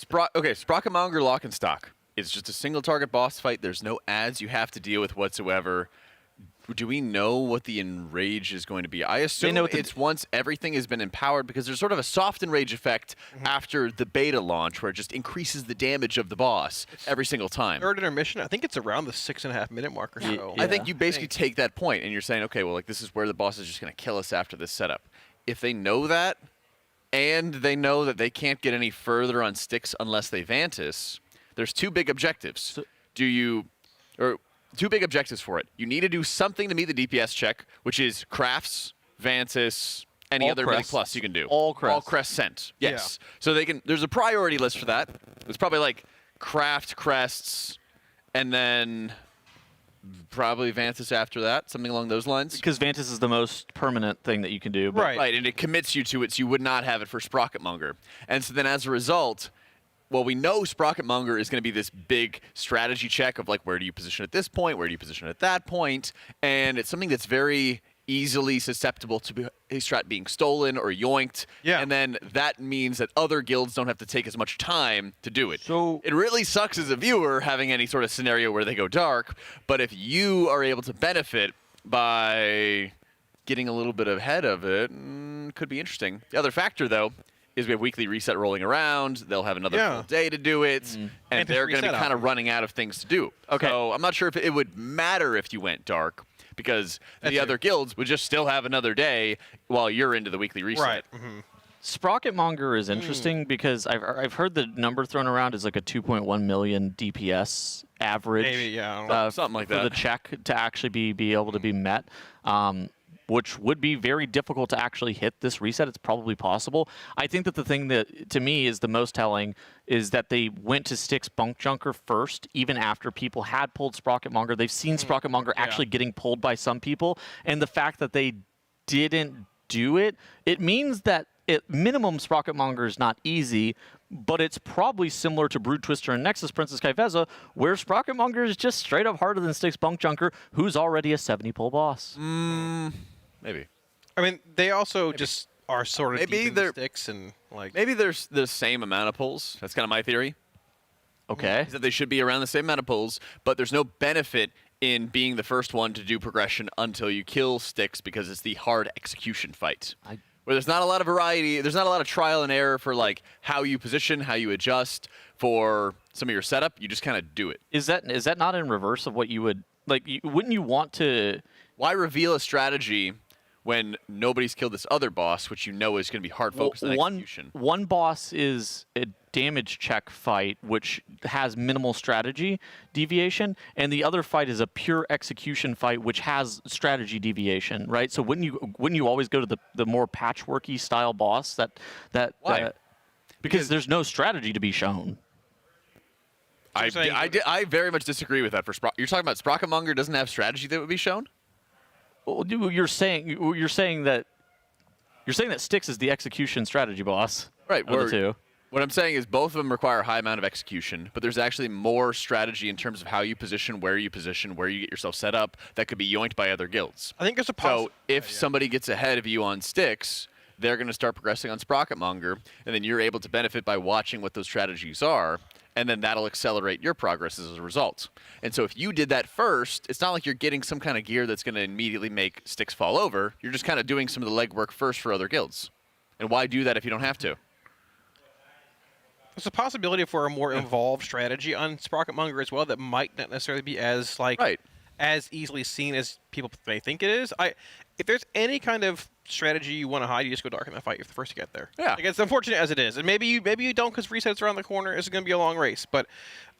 S2: Sprockemonger Lock and Stock. It's just a single target boss fight. There's no ads you have to deal with whatsoever. Do we know what the enrage is going to be? I assume it's once everything has been empowered because there's sort of a soft enrage effect after the beta launch where it just increases the damage of the boss every single time.
S18: Third intermission, I think it's around the 6.5 minute mark or so.
S2: I think you basically take that point and you're saying, okay, well, like this is where the boss is just going to kill us after this setup. If they know that, and they know that they can't get any further on Styx unless they Vantis, there's 2 big objectives. Two big objectives for it. You need to do something to meet the DPS check, which is crafts, Vantis, any other mini plus you can do.
S19: All
S2: crest sent. Yes. Yeah. So there's a priority list for that. It's probably like craft crests, and then probably Vantis after that, something along those lines.
S19: Because Vantis is the most permanent thing that you can do.
S2: Right, and it commits you to it, so you would not have it for Sprocketmonger. And so then as a result, well, we know Sprocketmonger is going to be this big strategy check of like, where do you position at this point? Where do you position at that point? And it's something that's very easily susceptible to a strat being stolen or yoinked.
S18: Yeah.
S2: And then that means that other guilds don't have to take as much time to do it.
S19: So
S2: it really sucks as a viewer having any sort of scenario where they go dark. But if you are able to benefit by getting a little bit ahead of it, could be interesting. The other factor, though, is we have weekly reset rolling around. They'll have another full day to do it, and they're going to be kind of running out of things to do.
S19: Okay.
S2: So I'm not sure if it would matter if you went dark, because the other guilds would just still have another day while you're into the weekly reset.
S18: Right.
S19: Sprocketmonger is interesting because I've heard the number thrown around is like a 2.1 million DPS average.
S18: Maybe, yeah.
S2: Something like
S19: for
S2: that.
S19: the check to actually be able to be met. Which would be very difficult to actually hit this reset. It's probably possible. I think that the thing that, to me, is the most telling is that they went to Styx Bunkjunker first, even after people had pulled Sprocketmonger. They've seen Sprocketmonger actually getting pulled by some people, and the fact that they didn't do it, it means that at minimum Sprocketmonger is not easy, but it's probably similar to Brood Twister and Nexus Princess Kaiveza, where Sprocketmonger is just straight up harder than Styx Bunkjunker, who's already a 70-pull boss.
S2: Maybe.
S18: I mean, they also just are sort of deep in the Styx and like.
S2: Maybe there's the same amount of pulls. That's kind of my theory.
S19: Okay.
S2: Is that they should be around the same amount of pulls, but there's no benefit in being the first one to do progression until you kill Styx because it's the hard execution fight. Where there's not a lot of variety, there's not a lot of trial and error for like how you position, how you adjust for some of your setup. You just kind of do it.
S19: Is that not in reverse of what you would like? Wouldn't you want to?
S2: Why reveal a strategy when nobody's killed this other boss, which you know is going to be hard focused on execution?
S19: One boss is a damage check fight, which has minimal strategy deviation, and the other fight is a pure execution fight, which has strategy deviation, right? So wouldn't you always go to the more patchworky style boss
S2: Why?
S19: Because there's no strategy to be shown.
S2: I very much disagree with that. You're talking about Sprocketmonger doesn't have strategy that would be shown?
S19: Well, you're saying that Styx is the execution strategy boss.
S2: Right.
S19: Of the two.
S2: What I'm saying is both of them require a high amount of execution, but there's actually more strategy in terms of how you position, where you get yourself set up, that could be yoinked by other guilds.
S18: I think there's a
S2: So if somebody gets ahead of you on Styx, they're going to start progressing on Sprocketmonger, and then you're able to benefit by watching what those strategies are, and then that'll accelerate your progress as a result. And so if you did that first, it's not like you're getting some kind of gear that's going to immediately make sticks fall over. You're just kind of doing some of the legwork first for other guilds. And why do that if you don't have to?
S18: There's a possibility for a more involved strategy on Sprocketmonger as well that might not necessarily be as as easily seen as people may think it is. If there's any kind of strategy you want to hide, you just go dark in the fight. You're the first to get there. Yeah. Like, it's unfortunate as it is, and maybe you don't because resets around the corner. It's going to be a long race, but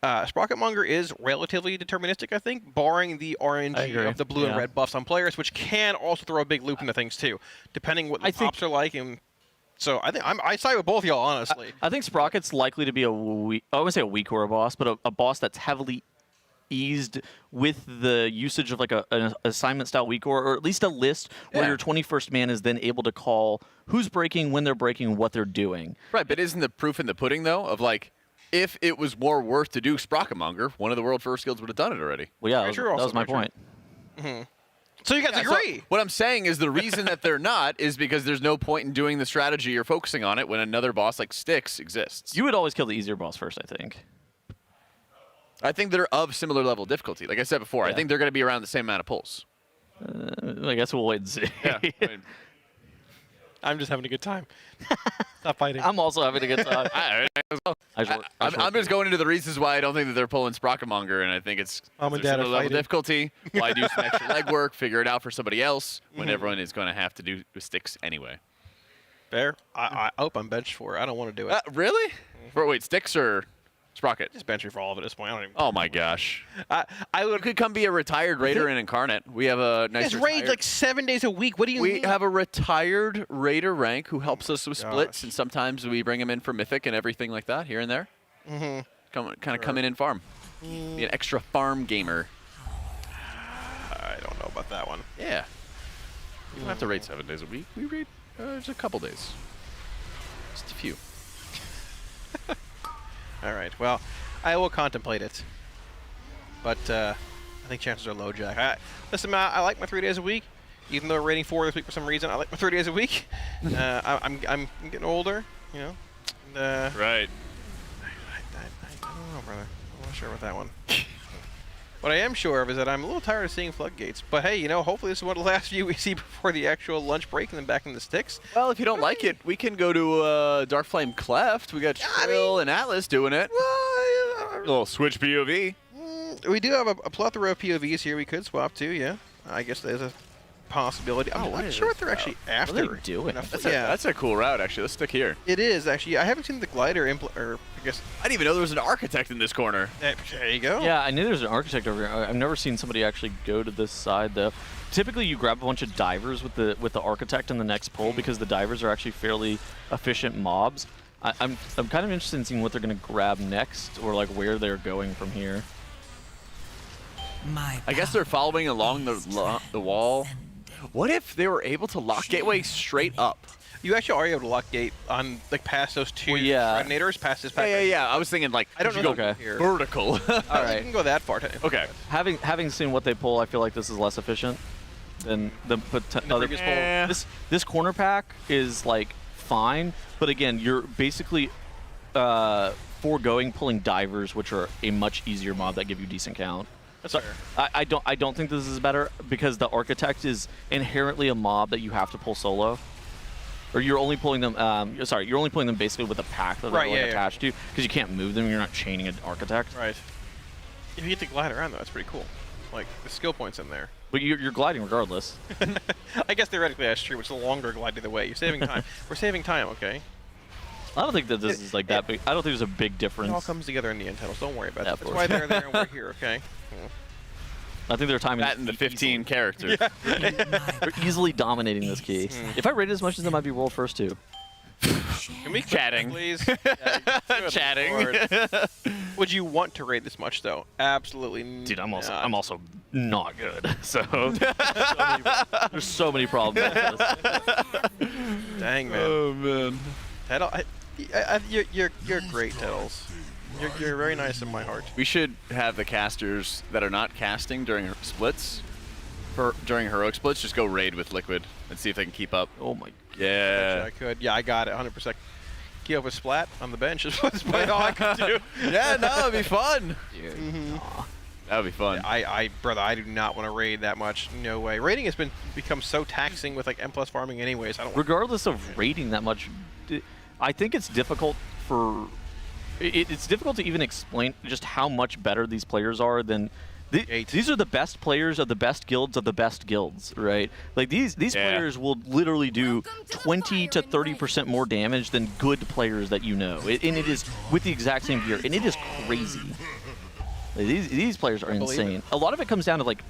S18: Sprocketmonger is relatively deterministic, I think, barring the RNG of the blue and red buffs on players, which can also throw a big loop into things too, depending what the pops are like. And so I think I side with both y'all, honestly.
S19: I think Sprocket's likely to be I wouldn't say a weak core boss, but a boss that's heavily eased with the usage of like an assignment style weak core, or at least a list where your 21st man is then able to call who's breaking, when they're breaking, what they're doing.
S2: Right, but isn't the proof in the pudding though of like, if it was more worth to do Sprocketmonger, one of the world first guilds would have done it already.
S19: Well, yeah, that was my point.
S18: Mm-hmm. So you guys agree?
S2: So what I'm saying is the reason that they're not is because there's no point in doing the strategy or focusing on it when another boss like Styx exists.
S19: You would always kill the easier boss first, I think.
S2: I think they're of similar level of difficulty. Like I said before, I think they're going to be around the same amount of pulls.
S19: I guess we'll wait and see.
S2: Yeah.
S18: I'm just having a good time. Stop fighting.
S19: I'm also having a good time.
S2: I'm just going into the reasons why I don't think that they're pulling Sprocketmonger, and I think it's
S18: Mom and Dad
S2: similar
S18: are
S2: level
S18: fighting.
S2: difficulty. Why do some extra legwork, figure it out for somebody else when everyone is going to have to do Styx anyway?
S18: Fair. I hope I'm benched for it. I don't want to do it.
S2: Really? Wait, Styx or Sprocket?
S18: Just bench me for all of it at this point. I don't even.
S2: Oh my gosh.
S18: I would.
S2: You could come be a retired raider in Incarnate. We have a nice.
S18: You guys raid like 7 days a week. What do you mean?
S2: We have a retired raider rank who helps us with splits, and sometimes we bring him in for Mythic and everything like that here and there.
S18: Mm-hmm.
S2: Come in and farm. Be an extra farm gamer.
S18: I don't know about that one.
S2: Yeah. You don't have to raid 7 days a week. We raid just a couple days. Just a few.
S18: All right. Well, I will contemplate it. But I think chances are low, Jack. Listen, man, I like my 3 days a week. Even though we're rating 4 this week for some reason, I like my 3 days a week. I'm getting older, you know. And,
S2: right.
S18: I don't know, brother. I'm not sure about that one. What I am sure of is that I'm a little tired of seeing floodgates. But hey, you know, hopefully this is one of the last few we see before the actual lunch break and then back in the sticks.
S2: Well, if you don't like it, we can go to Darkflame Cleft. We got Trill and Atlas doing it. A little switch POV.
S18: We do have a plethora of POVs here we could swap to, yeah. I guess there's a possibility. I'm not sure what they're actually after.
S19: What are they doing?
S2: That's a cool route, actually. Let's stick here.
S18: It is, actually. I haven't seen the glider, or I guess.
S2: I didn't even know there was an architect in this corner.
S18: There you go.
S19: Yeah, I knew there was an architect over here. I've never seen somebody actually go to this side, though. Typically, you grab a bunch of divers with the architect in the next pull because the divers are actually fairly efficient mobs. I'm kind of interested in seeing what they're going to grab next, or like where they're going from here.
S2: I guess they're following along the wall. What if they were able to lock Gateway straight up?
S18: You actually are able to lock gate on like past those two Predators, past this pack.
S2: Yeah. I was thinking like
S18: I don't know.
S2: Go vertical.
S18: All right, you can go that far.
S2: Okay.
S19: Having seen what they pull, I feel like this is less efficient than the
S18: previous pull.
S19: This corner pack is like fine, but again, you're basically foregoing pulling divers, which are a much easier mob that give you decent count.
S18: So
S19: I don't think this is better because the architect is inherently a mob that you have to pull solo, or you're only pulling them. You're only pulling them basically with a pack that they're attached to because you can't move them. You're not chaining an architect.
S18: Right. If you get to glide around though, that's pretty cool. Like the skill points in there.
S19: But you're gliding regardless.
S18: I guess theoretically that's true. It's a longer glide either way. You're saving time. We're saving time, okay?
S19: I don't think that this is like that big. I don't think there's a big difference.
S18: It all comes together in the end, Tunnels. Don't worry about it. That's why they're there and we're here, okay?
S19: I think they're timing
S2: that in the 15 characters.
S19: Yeah. They're easily dominating this key. If I rated as much as them, I'd be world first too.
S18: Can we
S2: chatting,
S18: please?
S2: Chatting.
S18: Would you want to raid this much though? Absolutely.
S19: Dude, I'm also not good. So there's so many problems with this.
S18: Dang man.
S2: Oh man.
S18: You're great, Tettles. You're very nice in my heart.
S2: We should have the casters that are not casting during splits during heroic splits, just go raid with Liquid and see if they can keep up.
S19: Oh my.
S2: Yeah.
S18: I could. Yeah, I got it 100%. Keep up a splat on the bench is about all I could do.
S2: Yeah, no, that'd be fun.
S18: Dude.
S2: That would be fun.
S18: Brother, I do not want to raid that much. No way. Raiding has become so taxing with like M+ farming anyways. I don't.
S19: Regardless of raiding that much, I think it's difficult for. It's difficult to even explain just how much better these players are than. These are the best players of the best guilds, right? Like these players will literally do 20 to 30% more damage than good players that you know, and it is with the exact same gear, and it is crazy. Like, these players are insane. A lot of it comes down to like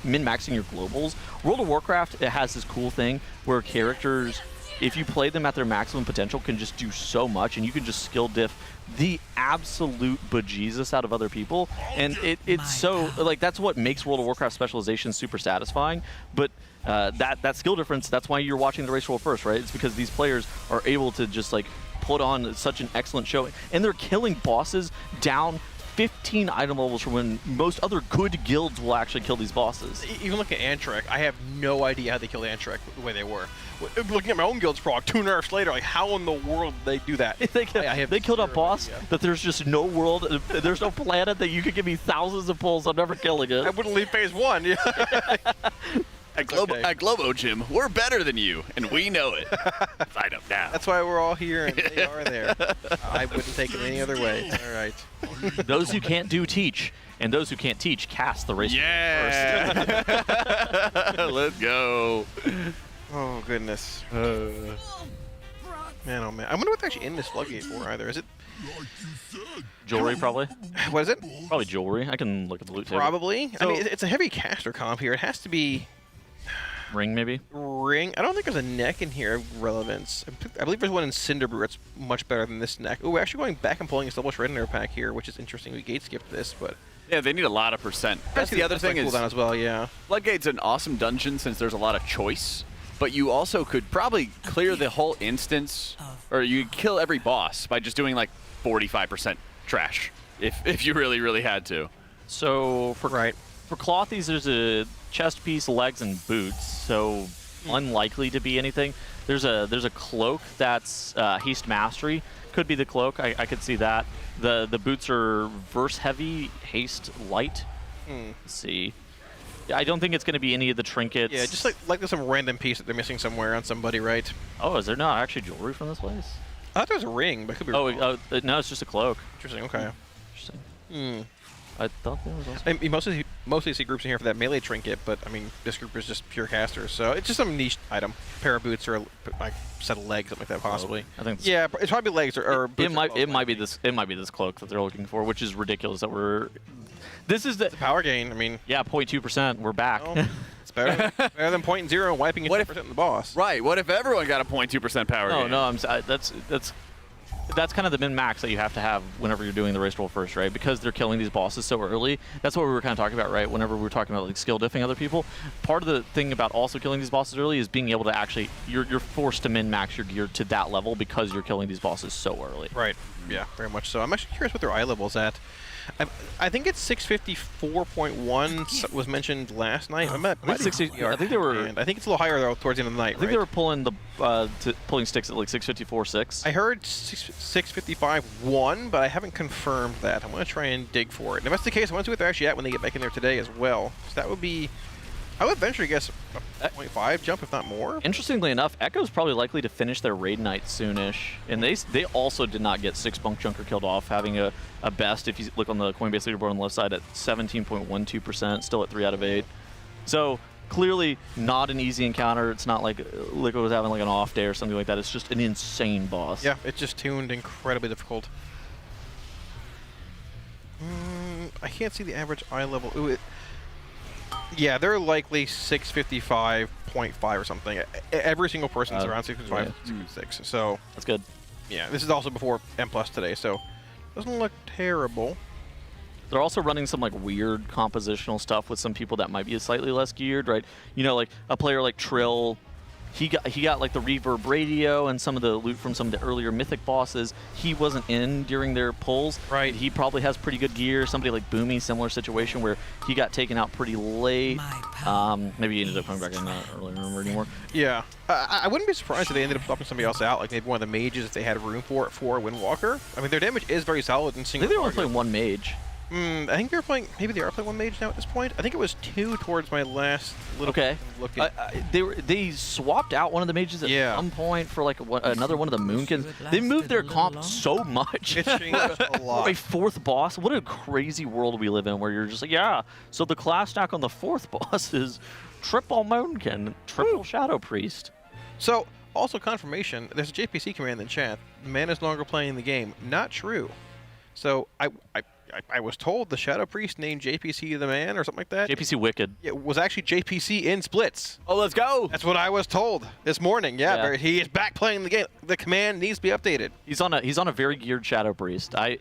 S19: min-maxing your globals. World of Warcraft, it has this cool thing where characters, if you play them at their maximum potential, can just do so much, and you can just skill diff the absolute bejesus out of other people, and it's so like that's what makes World of Warcraft specialization super satisfying. But that skill difference, that's why you're watching the race roll first, right? It's because these players are able to just like put on such an excellent showing, and they're killing bosses down 15 item levels from when most other good guilds will actually kill these bosses.
S18: Even look at Antrek, I have no idea how they killed Antrek the way they were. Looking at my own guild's prog, 2 nerfs later, like how in the world did they do that?
S19: They killed a boss that there's just no world, there's no planet that you could give me thousands of pulls. I'm never killing it.
S18: I wouldn't leave phase 1. Yeah.
S2: At Globo Gym, we're better than you, and we know it. Fight up now.
S18: That's why we're all here, and they are there. I wouldn't take it any other way. All right.
S19: Those who can't do teach, and those who can't teach cast the race.
S2: Yeah. Let's go.
S18: Oh goodness. Man, oh man. I wonder what's actually in this floodgate for either. Is it
S19: jewelry? Probably.
S18: What is it?
S19: Probably jewelry. I can look at the loot table.
S18: Probably. So, I mean, it's a heavy caster comp here. It has to be.
S19: Ring, maybe?
S18: Ring? I don't think there's a neck in here of relevance. I believe there's one in Cinderbrew that's much better than this neck. Oh, we're actually going back and pulling a double shredder pack here, which is interesting. We gate skipped this, but...
S2: Yeah, they need a lot of percent. That's the other thing is...
S18: cooldown as well, yeah.
S2: Floodgate's an awesome dungeon since there's a lot of choice, but you also could probably clear the whole instance, or you could kill every boss by just doing like 45% trash, if you really, really had to.
S19: So, for clothies, there's a chest piece, legs, and boots, so unlikely to be anything. There's a cloak that's haste mastery. Could be the cloak. I could see that. The boots are verse heavy, haste light. Let's see. I don't think it's going to be any of the trinkets.
S18: Yeah, just like there's some random piece that they're missing somewhere on somebody, right?
S19: Oh, is there not actually jewelry from this place?
S18: I thought there was a ring, but it could be wrong.
S19: No, it's just a cloak.
S18: Interesting, okay.
S19: Interesting. I thought there was also...
S18: I mean, mostly see groups in here for that melee trinket, but I mean, this group is just pure casters, so it's just some niche item. A pair of boots or a like set of legs, something like that, possibly.
S19: I think.
S18: Yeah, it's probably legs or boots.
S19: It might be this cloak that they're looking for, which is ridiculous. That we're. This is the
S18: power gain. I mean.
S19: Yeah, 0.2%. We're back.
S18: Well, it's better than 0.0 and wiping 10% in the boss.
S2: Right. What if everyone got a 0.2% power gain?
S19: No, that's kind of the min-max that you have to have whenever you're doing the race roll first, right? Because they're killing these bosses so early. That's what we were kind of talking about, right? Whenever we were talking about like skill diffing other people, part of the thing about also killing these bosses early is being able to actually you're forced to min-max your gear to that level because you're killing these bosses so early.
S18: Right. Yeah, very much so. I'm actually curious what their eye level's at. I think it's 654.1 was mentioned last night. I think they were. I think it's a little higher though towards the end of the night.
S19: I think they were pulling pulling sticks at like 654.6.
S18: I heard 655.1, but I haven't confirmed that. I'm gonna try and dig for it. And if that's the case, I want to see what they're actually at when they get back in there today as well. So that would be. I would venture to guess a 0.5 jump, if not more.
S19: Interestingly enough, Echo's probably likely to finish their raid night soonish, and they also did not get 6 Bunkjunker killed off, having a best, if you look on the Coinbase leaderboard on the left side, at 17.12%, still at 3 out of 8. So clearly not an easy encounter. It's not like Liquid was having like an off day or something like that. It's just an insane boss.
S18: Yeah, it's just tuned incredibly difficult. I can't see the average eye level. Ooh, yeah, they're likely 655.5 or something. Every single person's around 655, 656. So
S19: that's good.
S18: Yeah, this is also before M+ today, so doesn't look terrible.
S19: They're also running some like weird compositional stuff with some people that might be slightly less geared, right? You know, like a player like Trill He got like the reverb radio and some of the loot from some of the earlier Mythic bosses. He wasn't in during their pulls.
S18: Right.
S19: He probably has pretty good gear. Somebody like Boomy, similar situation where he got taken out pretty late. Maybe he ended up coming back in. I don't really remember anymore.
S18: Yeah. I wouldn't be surprised if they ended up swapping somebody else out, like maybe one of the mages if they had room for it for Windwalker. I mean, their damage is very solid in single.
S19: Maybe they were playing one mage.
S18: I think they're playing. Maybe they are playing one mage now at this point. I think it was 2 towards my last little.
S19: Okay.
S18: Look at.
S19: They swapped out one of the mages at some point for like another one of the Moonkins. They moved their comp so much.
S18: It changed a lot.
S19: For a 4th boss. What a crazy world we live in, where you're just like, yeah. So the class stack on the 4th boss is triple Moonkin, triple Shadow Priest.
S18: So also confirmation. There's a JPC command in the chat. The man is no longer playing the game. Not true. So I was told the Shadow Priest named JPC the man or something like that.
S19: JPC Wicked.
S18: It was actually JPC in Splits.
S2: Oh, let's go.
S18: That's what I was told this morning. Yeah. He is back playing the game. The command needs to be updated.
S19: He's on a very geared Shadow Priest. I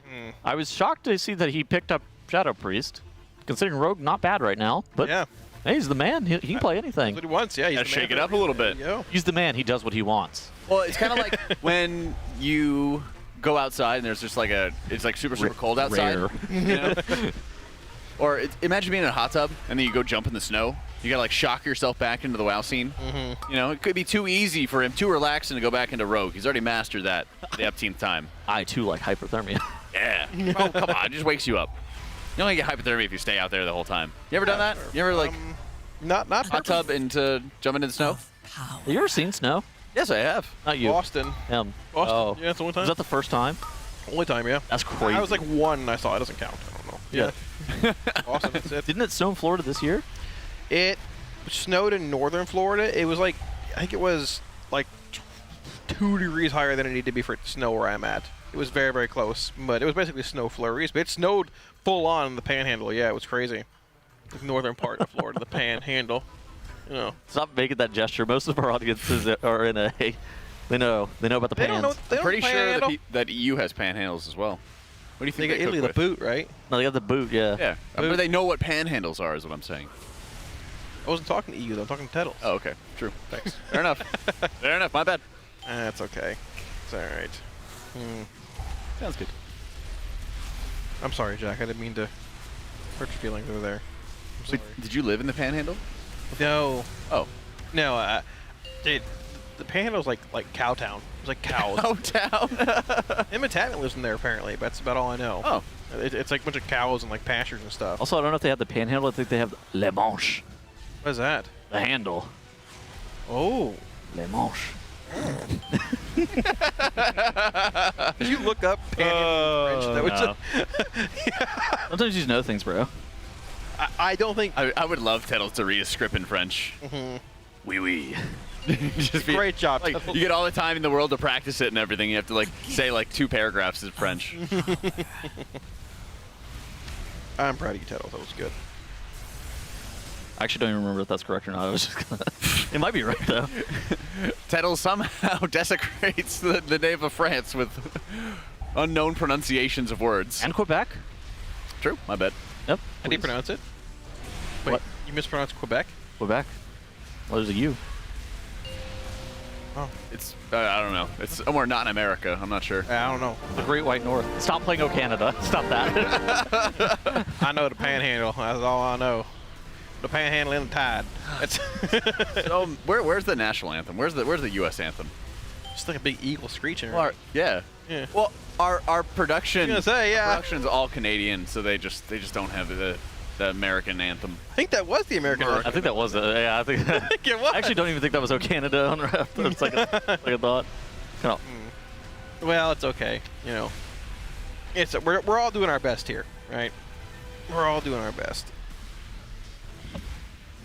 S19: was shocked to see that he picked up Shadow Priest, considering Rogue not bad right now. But
S18: yeah.
S19: Hey, he's the man. He can play anything.
S18: That's what he wants. Yeah, he's
S2: gotta shake it up a little bit.
S19: He's the man. He does what he wants.
S2: Well, it's kind of like when you go outside and there's just like it's like super cold outside. You know? Or imagine being in a hot tub and then you go jump in the snow. You gotta like shock yourself back into the WoW scene. You know, it could be too easy for him, too relaxing to go back into Rogue. He's already mastered that the upteenth time.
S19: I too like hyperthermia.
S2: Yeah. Oh, come on, it just wakes you up. You only get hypothermia if you stay out there the whole time. You ever done that? You ever like
S18: not
S2: hot tub into jumping in the snow?
S19: Have you ever seen snow?
S2: Yes, I have.
S19: Not you.
S18: Boston.
S19: Him.
S18: Boston.
S19: Oh.
S18: Yeah, it's the only time.
S19: Was that the first time?
S18: Only time, yeah.
S19: That's crazy.
S18: I was like 1 and I saw it. Doesn't count. I don't know. Yeah. Boston, that's it.
S19: Didn't it snow in Florida this year?
S18: It snowed in northern Florida. It was like, I think it was like 2 degrees higher than it needed to be for it to snow where I'm at. It was very, very close. But it was basically snow flurries. But it snowed full on in the Panhandle. Yeah, it was crazy. The northern part of Florida, the Panhandle. You know.
S19: Stop making that gesture. Most of our audiences are in a. They know about the pans.
S2: I'm pretty sure that EU has panhandles as well. What do you think
S18: they got Italy the boot, right?
S19: No, they got the boot, yeah.
S2: Yeah, but they know what panhandles are, is what I'm saying.
S18: I wasn't talking to EU, though. I'm talking to Tettles.
S2: Oh, okay. True. Thanks. Fair enough. Fair enough. My bad.
S18: That's okay. It's all right.
S2: Sounds good.
S18: I'm sorry, Jack. I didn't mean to hurt your feelings over there. I'm sorry.
S2: Did you live in the panhandle?
S18: No.
S2: Oh.
S18: No, dude. The Panhandle's like Cowtown. It's like cows.
S2: Cowtown?
S18: Emma Tatman lives in there, apparently, but that's about all I know.
S2: Oh.
S18: It's like a bunch of cows and like pastures and stuff.
S19: Also, I don't know if they have the Panhandle. I think they have Le Manche.
S18: What is that?
S19: The handle.
S18: Oh.
S19: Le Manche.
S18: Did you look up Panhandle in French?
S19: Yeah. Sometimes you just know things, bro.
S18: I don't think...
S2: I would love Tettles to read a script in French. Oui, oui.
S18: Great job.
S2: Like, you get all the time in the world to practice it and everything. You have to like say like 2 paragraphs in French.
S18: I'm proud of you, Tettles. That was good.
S19: I actually don't even remember if that's correct or not. I was just gonna... It might be right, though.
S2: Tettles somehow desecrates the name of France with unknown pronunciations of words.
S19: And Quebec.
S2: True. My bad.
S19: Yep.
S18: How do you pronounce it? Wait,
S19: what?
S18: You mispronounced Quebec?
S19: Quebec. Well, there's a U.
S18: Oh.
S2: It's, I don't know. It's somewhere not in America. I'm not sure.
S18: I don't know.
S19: The Great White North. Stop playing O Canada. Stop that.
S18: I know the Panhandle. That's all I know. The Panhandle and the Tide.
S2: So, where's the national anthem? Where's the U.S. anthem?
S18: Just like a big eagle screeching.
S2: Well, yeah. Well, our production.
S18: I was gonna say, yeah.
S2: Our production's all Canadian, so they just don't have the American anthem.
S18: I think that was the American anthem.
S19: I think that was it. Yeah, I think
S18: it was.
S19: I actually don't even think that was O Canada on ref. It's like a thought. No.
S18: Well, it's okay. You know, we're all doing our best here, right? We're all doing our best.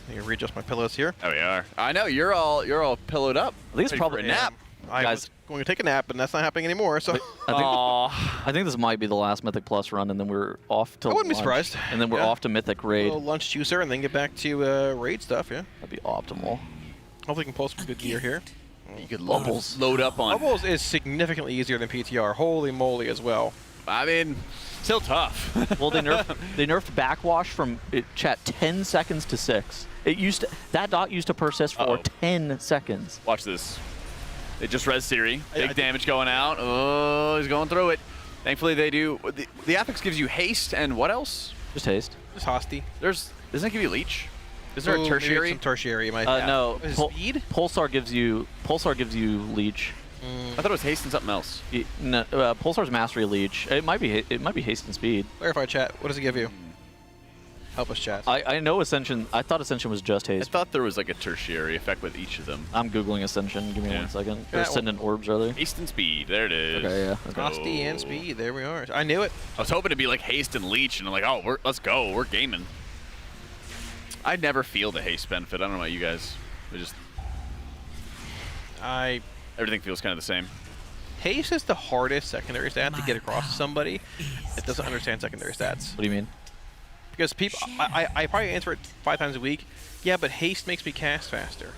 S18: Let me readjust my pillows here.
S2: Oh, we are. I know you're all pillowed up.
S19: I think it's probably
S2: a nap.
S18: I was going to take a nap, and that's not happening anymore. So
S19: I think this might be the last Mythic Plus run, and then we're off to.
S18: I wouldn't
S19: lunch,
S18: be surprised.
S19: And then we're off to Mythic Raid.
S18: A little lunch juicer, and then get back to raid stuff. Yeah,
S19: that'd be optimal.
S18: Hopefully, we can pull some good gear here.
S2: You could load up on.
S18: Bubbles is significantly easier than PTR. Holy moly, as well.
S2: I mean, still tough.
S19: Well, they nerfed backwash from chat 10 seconds to 6. That dot used to persist for 10 seconds.
S2: Watch this. They just res Siri. Big damage going out. Oh, he's going through it. Thankfully, they do. The Apex gives you haste and what else?
S19: Just haste.
S18: Just hosty.
S2: Doesn't it give you leach? Is there a tertiary?
S18: Some tertiary.
S19: No.
S18: Speed?
S19: Pulsar gives you leech.
S2: I thought it was haste and something else.
S19: No, Pulsar's mastery leech. It might be haste and speed.
S18: Clarify, chat. What does it give you? Help us, chat.
S19: I know Ascension. I thought Ascension was just haste.
S2: I thought there was like a tertiary effect with each of them.
S19: I'm googling Ascension. Give me 1 second. Or Ascendant orbs, rather.
S2: Haste and speed. There it is.
S19: Okay, yeah. Okay.
S18: Hosty and speed. There we are. I knew it.
S2: I was hoping to be like haste and leech, and I'm like, oh, let's go. We're gaming. I never feel the haste benefit. I don't know about you guys. Everything feels kind of the same.
S18: Haste is the hardest secondary stat to get across to somebody that doesn't understand secondary stats.
S19: What do you mean?
S18: Because people, I probably answer it 5 times a week. Yeah, but haste makes me cast faster,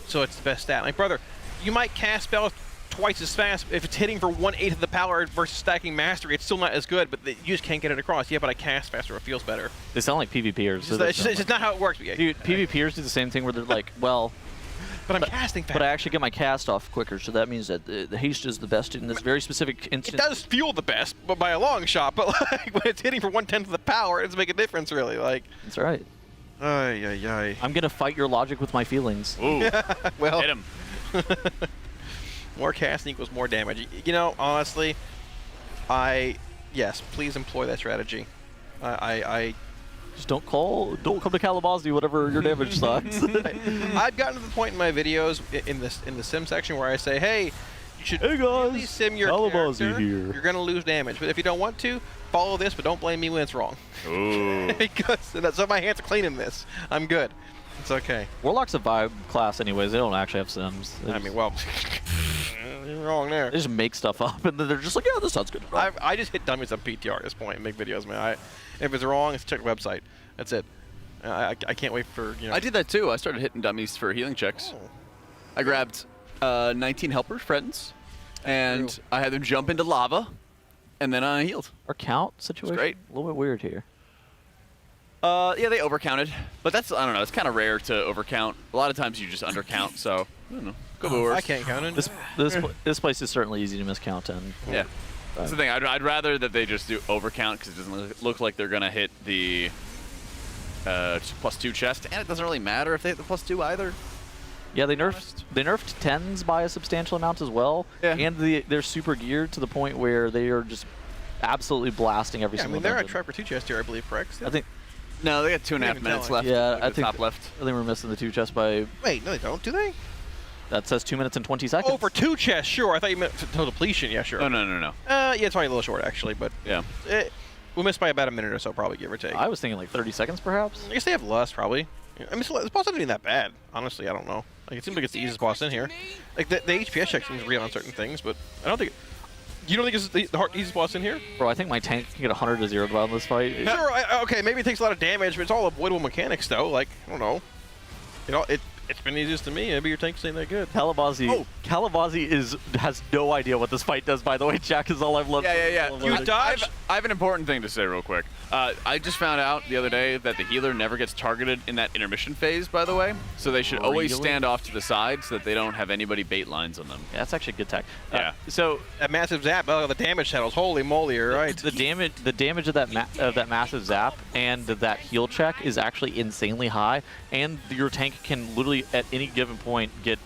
S18: so it's the best stat. Like, brother, you might cast spells twice as fast if it's hitting for 1/8 of the power versus stacking mastery. It's still not as good, but you just can't get it across. Yeah, but I cast faster. It feels better.
S19: They sound like PvPers.
S18: It's just not how it works.
S19: Dude, PvPers do the same thing where they're like, well.
S18: But I'm casting fast.
S19: But I actually get my cast off quicker, so that means that the haste is the best in this very specific instance.
S18: It does feel the best, but by a long shot. But like when it's hitting for 1/10 of the power, it doesn't make a difference, really. Like.
S19: That's right.
S18: Ay, ay, ay.
S19: I'm gonna fight your logic with my feelings.
S2: Ooh.
S18: Well.
S2: Hit him.
S18: More casting equals more damage. You know, honestly, yes, please employ that strategy. I
S19: just don't come to Calabazi, whatever your damage sucks.
S18: I've gotten to the point in my videos in the sim section where I say, hey, you should really sim your character.
S19: Here.
S18: You're gonna lose damage, but if you don't want to, follow this, but don't blame me when it's wrong.
S2: Ooh.
S18: Because so my hands are clean in this. I'm good. It's okay.
S19: Warlock's a vibe class, anyways. They don't actually have sims.
S18: I mean, well, you're wrong there.
S19: They just make stuff up, and then they're just like, yeah, this sounds good.
S18: I just hit dummies on PTR at this point and make videos, man. If it's wrong, it's check the website. That's it. I can't wait for, you know.
S2: I did that too. I started hitting dummies for healing checks.
S18: Oh.
S2: I grabbed 19 helper friends, and I had them jump into lava, and then I healed.
S19: Our count situation?
S2: It's great.
S19: A little bit weird here.
S2: Yeah, they overcounted, but that's, I don't know, it's kind of rare to overcount. A lot of times you just undercount, so I don't know. Go boors.
S18: I can't count it.
S19: This place is certainly easy to miscount in.
S2: Yeah. That's the thing. I'd rather that they just do overcount because it doesn't look like they're gonna hit the +2 chest, and it doesn't really matter if they hit the +2 either.
S19: Yeah, they nerfed 10s by a substantial amount as well.
S2: Yeah.
S19: And they're super geared to the point where they are just absolutely blasting every single.
S18: I mean, they're
S19: dungeon.
S18: at Trapper 2 chest here, I believe, correct?
S19: I think.
S2: No, they got 2.5 minutes left.
S19: Yeah, I
S2: the
S19: think
S2: top left.
S19: I think we're missing the 2 chests by.
S18: Wait, no, they don't. Do they?
S19: That says 2 minutes and 20 seconds.
S18: Oh, for 2 chests, sure. I thought you meant total depletion. Yeah, sure.
S2: No.
S18: Yeah, it's probably a little short actually, but
S2: yeah,
S18: we'll miss by about a minute or so, probably, give or take.
S19: I was thinking like 30 seconds, perhaps.
S18: I guess they have less, probably. I mean, this boss isn't even that bad, honestly. I don't know. Like, it seems like it's the easiest boss in here. Like the HPS check seems real on certain things, but I don't think. You don't think it's the easiest boss in here?
S19: Bro, I think my tank can get 100 to 0 in this fight.
S18: Sure. Okay, maybe it takes a lot of damage, but it's all avoidable mechanics, though. Like, I don't know. You know, it's been easiest to me. Maybe your tank's ain't that good.
S19: Calabazi has no idea what this fight does, by the way. Jack is all I've loved.
S2: Yeah.
S18: You dodge?
S2: I have an important thing to say real quick. I just found out the other day that the healer never gets targeted in that intermission phase, by the way. So they should always stand off to the side so that they don't have anybody bait lines on them.
S19: Yeah, that's actually a good tech.
S2: Yeah.
S19: So
S18: that massive zap, the damage shadows. Holy moly, you're right.
S19: The damage of that massive zap and that heal check is actually insanely high, and your tank can literally at any given point get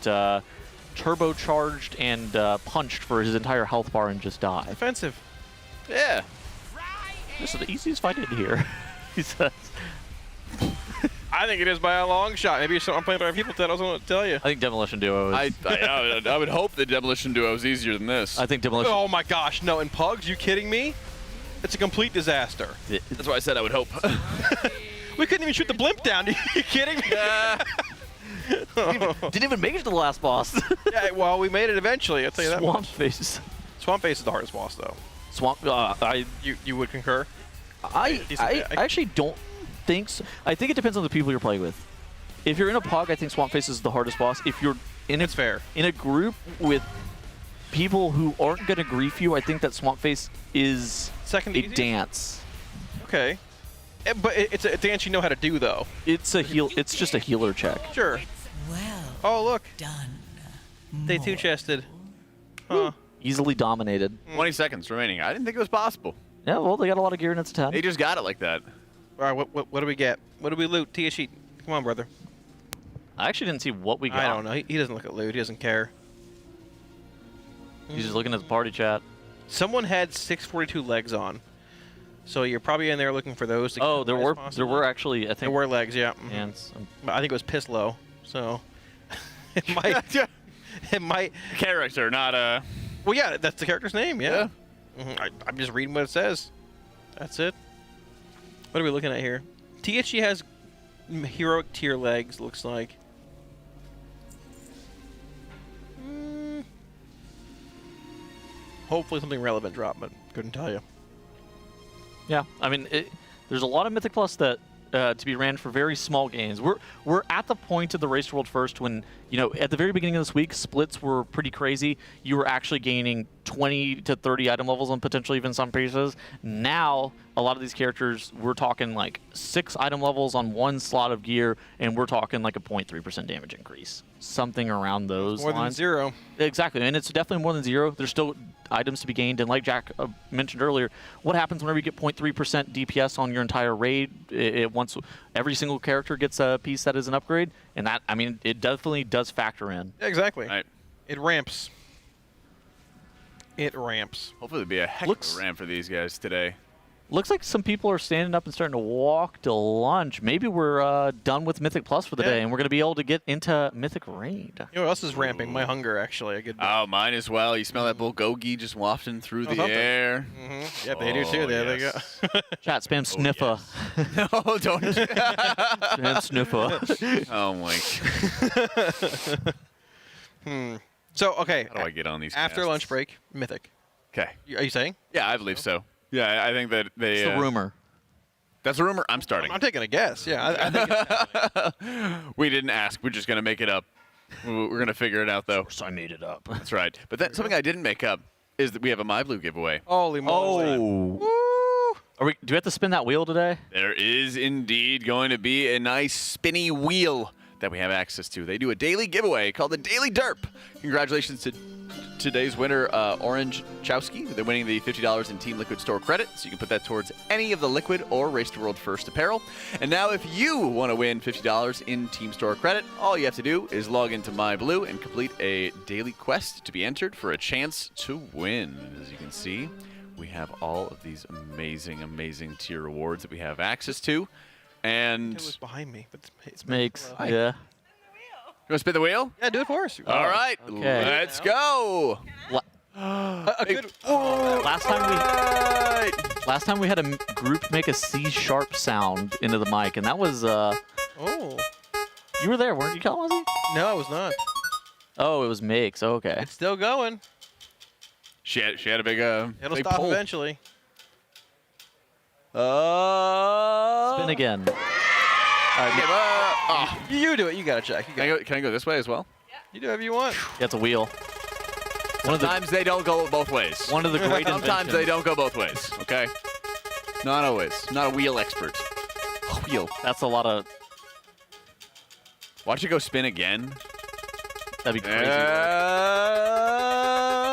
S19: turbocharged and punched for his entire health bar and just die.
S18: Offensive.
S2: Yeah.
S19: This is the easiest fight in here, he says.
S18: I think it is by a long shot. Maybe I'm playing by people that I was going to tell you.
S19: I think Demolition Duo is...
S2: I would hope the Demolition Duo is easier than this.
S19: I think Demolition...
S18: Oh my gosh, no. In Pugs, you kidding me? It's a complete disaster.
S2: That's why I said I would hope.
S18: We couldn't even shoot the blimp down. Are you kidding me?
S19: Didn't even make it to the last boss.
S18: Yeah, well, we made it eventually. I'll tell you that
S19: Swamp
S18: much.
S19: Face.
S18: Swamp Face is the hardest boss, though. You would concur?
S19: I actually don't think so. I think it depends on the people you're playing with. If you're in a POG, I think Swamp Face is the hardest boss. If you're in a group with people who aren't going to grief you, I think that Swamp Face is
S18: second
S19: a dance.
S18: Okay. But it's a dance you know how to do, though.
S19: It's a heal. It's just a healer check.
S18: Sure.
S20: Well.
S18: Oh, look.
S20: Done.
S18: They two-chested. Huh.
S19: Easily dominated.
S2: 20 seconds remaining. I didn't think it was possible.
S19: Yeah, well, they got a lot of gear and it's a 10.
S2: They just got it like that.
S18: All right, what do we get? What do we loot? TSE. Come on, brother.
S19: I actually didn't see what we got.
S18: I don't know. He doesn't look at loot. He doesn't care.
S19: He's just looking at the party chat.
S18: Someone had 642 legs on. So you're probably in there looking for those. To
S19: Oh, there were actually, I think.
S18: There were legs, yeah.
S19: Hands.
S18: I think it was piss low. So it might. It might.
S2: Character, not a.
S18: Well, yeah, that's the character's name. Yeah. I'm just reading what it says. That's it. What are we looking at here? THG has heroic tier legs. Looks like. Hopefully something relevant dropped, but couldn't tell you.
S19: Yeah, I mean, there's a lot of Mythic Plus that to be ran for very small gains. We're at the point of the Race to World First when, you know, at the very beginning of this week, splits were pretty crazy. You were actually gaining 20 to 30 item levels on potentially even some pieces. Now, a lot of these characters, we're talking like 6 item levels on 1 slot of gear, and we're talking like a 0.3% damage increase. Something around those
S18: More
S19: lines.
S18: than 0.
S19: Exactly, and it's definitely more than 0. There's still items to be gained, and like Jack mentioned earlier, what happens whenever you get 0.3% DPS on your entire raid? Once every single character gets a piece that is an upgrade, and that, I mean, it definitely does factor in.
S18: Yeah, exactly.
S2: Right.
S18: It ramps. It ramps.
S2: Hopefully it'll be a heck of a ramp for these guys today.
S19: Looks like some people are standing up and starting to walk to lunch. Maybe we're done with Mythic Plus for the day, and we're going to be able to get into Mythic Raid.
S18: You know what else is ramping? My hunger, actually.
S2: Oh, mine as well. You smell that bulgogi just wafting through the air.
S18: Yep, they do too. There they go.
S19: Chat, spam sniffer.
S2: Yes. No, don't.
S19: Spam sniffer.
S2: Oh, my.
S18: So, okay.
S2: How do I get on these
S18: After
S2: casts?
S18: lunch break, Mythic.
S2: Okay.
S18: Are you saying?
S2: Yeah, I believe so. Yeah, I think that they...
S19: It's the rumor.
S2: That's a rumor? I'm starting.
S18: I'm taking a guess. Yeah, I think it's
S2: We didn't ask. We're just going to make it up. We're going to figure it out, though.
S19: Of course I made it up.
S2: That's right. But then something I didn't make up is that we have a MyBlue giveaway.
S18: Holy moly.
S19: Oh. Do we have to spin that wheel today?
S2: There is indeed going to be a nice spinny wheel that we have access to. They do a daily giveaway called the Daily Derp. Congratulations to today's winner, Orange Chowski. They're winning the $50 in Team Liquid store credit, so you can put that towards any of the Liquid or Race to World First apparel. And now if you want to win $50 in Team Store credit, all you have to do is log into MyBlue and complete a daily quest to be entered for a chance to win. As you can see, we have all of these amazing, amazing tier rewards that we have access to. And
S18: it was behind me, but it's
S19: makes, yeah.
S2: You want to spin the wheel?
S18: Yeah, do it for us.
S2: All right,
S19: okay.
S2: Let's go.
S18: A good.
S19: Last time we had a group make a C# sound into the mic, and that was
S18: Oh.
S19: You were there, weren't you, Kalamazoo?
S18: No, I was not.
S19: Oh, it was Makes. Okay.
S18: It's still going.
S2: She had a big
S18: It'll
S2: big
S18: stop
S2: pull.
S18: eventually.
S19: Spin again.
S18: You do it. You got to check.
S2: Can I go this way as well?
S18: You do whatever you want.
S19: Yeah, it's a wheel.
S2: Sometimes they don't go both ways.
S19: One of the great
S2: Sometimes they don't go both ways, okay? Not always. Not a wheel expert. A wheel.
S19: That's a lot of...
S2: Watch it go spin again.
S19: That'd be crazy.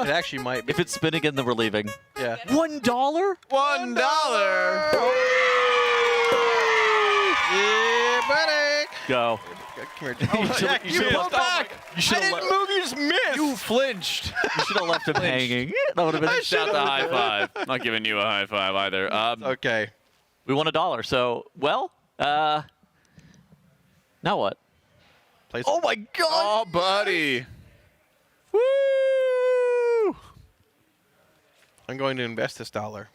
S18: It actually might be.
S19: If it's spin again, then we're leaving.
S18: Yeah.
S19: $1?
S2: $1!
S18: Yeah, buddy.
S19: Go.
S18: Come here.
S2: Jack, you pulled back.
S18: I didn't move. You just missed.
S2: You flinched.
S19: You should have left him hanging. That would have been
S2: Shout the high five. I'm not giving you a high five either.
S18: Okay.
S19: We won $1. So, well, now what?
S2: Oh my God! Oh, buddy! Woo!
S18: I'm going to invest this $1.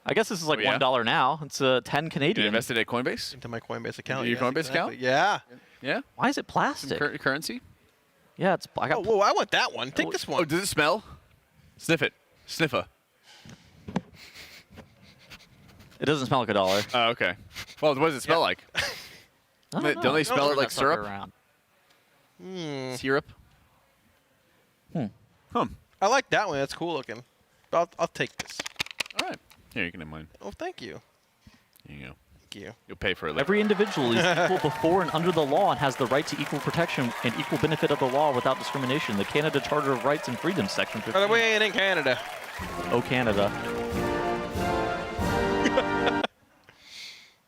S19: I guess this is like $1 now. It's 10
S2: Did
S19: Canadian.
S2: you invest it at Coinbase?
S18: Into my Coinbase account.
S2: Your Coinbase account?
S18: Yeah.
S2: Yeah.
S19: Why is it plastic?
S2: Currency?
S19: Yeah, it's. I got.
S18: Whoa, I want that one. Take this one.
S2: Oh, does it smell? Sniff it. Sniffa.
S19: It doesn't smell like $1.
S2: Oh, okay. Well, what does it smell like? Don't they smell it like syrup? Syrup?
S18: I like that one. That's cool looking. I'll take this.
S2: All right. Here, you can have mine.
S18: Oh, thank you.
S2: There you go.
S18: Thank you.
S2: You'll pay for it later.
S19: Every individual is equal before and under the law and has the right to equal protection and equal benefit of the law without discrimination. The Canada Charter of Rights and Freedoms, Section 15.
S18: By the way, in Canada.
S19: Oh, Canada.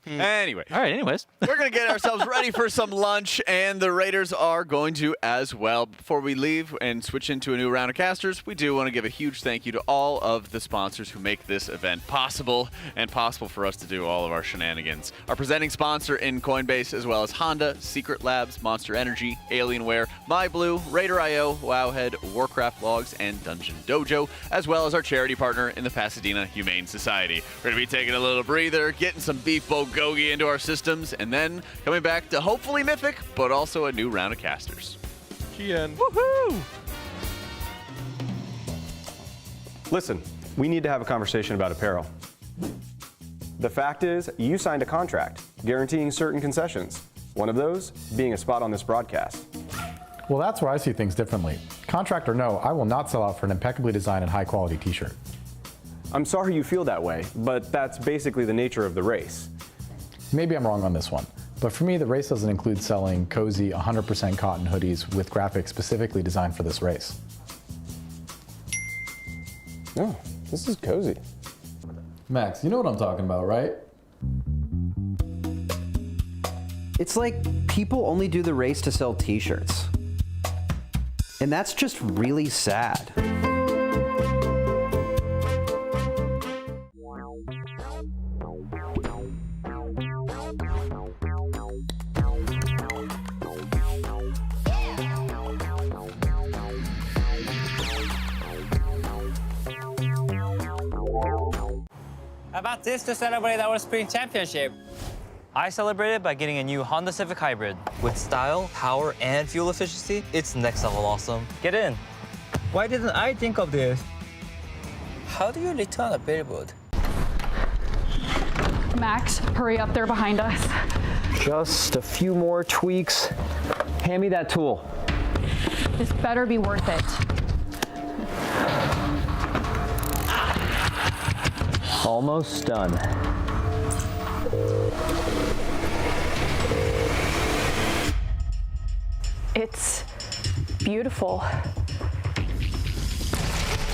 S2: Anyway.
S19: All right, anyways.
S2: We're going to get ourselves ready for some lunch, and the Raiders are going to as well. Before we leave and switch into a new round of casters, we do want to give a huge thank you to all of the sponsors who make this event possible and possible for us to do all of our shenanigans. Our presenting sponsor in Coinbase, as well as Honda, Secret Labs, Monster Energy, Alienware, MyBlue, RaiderIO, Wowhead, Warcraft Logs, and DungeonDojo, as well as our charity partner in the Pasadena Humane Society. We're going to be taking a little breather, getting some beef bulgogi into our systems, and then coming back to hopefully Mythic, but also a new round of casters.
S1: Woohoo! Listen, we need to have a conversation about apparel. The fact is, you signed a contract guaranteeing certain concessions. One of those being a spot on this broadcast.
S22: Well, that's where I see things differently. Contract or no, I will not sell out for an impeccably designed and high-quality t-shirt.
S1: I'm sorry you feel that way, but that's basically the nature of the race.
S22: Maybe I'm wrong on this one, but for me, the race doesn't include selling cozy 100% cotton hoodies with graphics specifically designed for this race.
S1: Oh, this is cozy.
S22: Max, you know what I'm talking about, right?
S23: It's like people only do the race to sell t-shirts. And that's just really sad.
S24: How about this to celebrate our spring championship? I celebrated by getting a new Honda Civic Hybrid. With style, power, and fuel efficiency, it's next level awesome. Get in. Why didn't I think of this? How do you return a billboard?
S25: Max, hurry up, they're behind us.
S23: Just a few more tweaks. Hand me that tool.
S25: This better be worth it.
S23: Almost done.
S25: It's beautiful.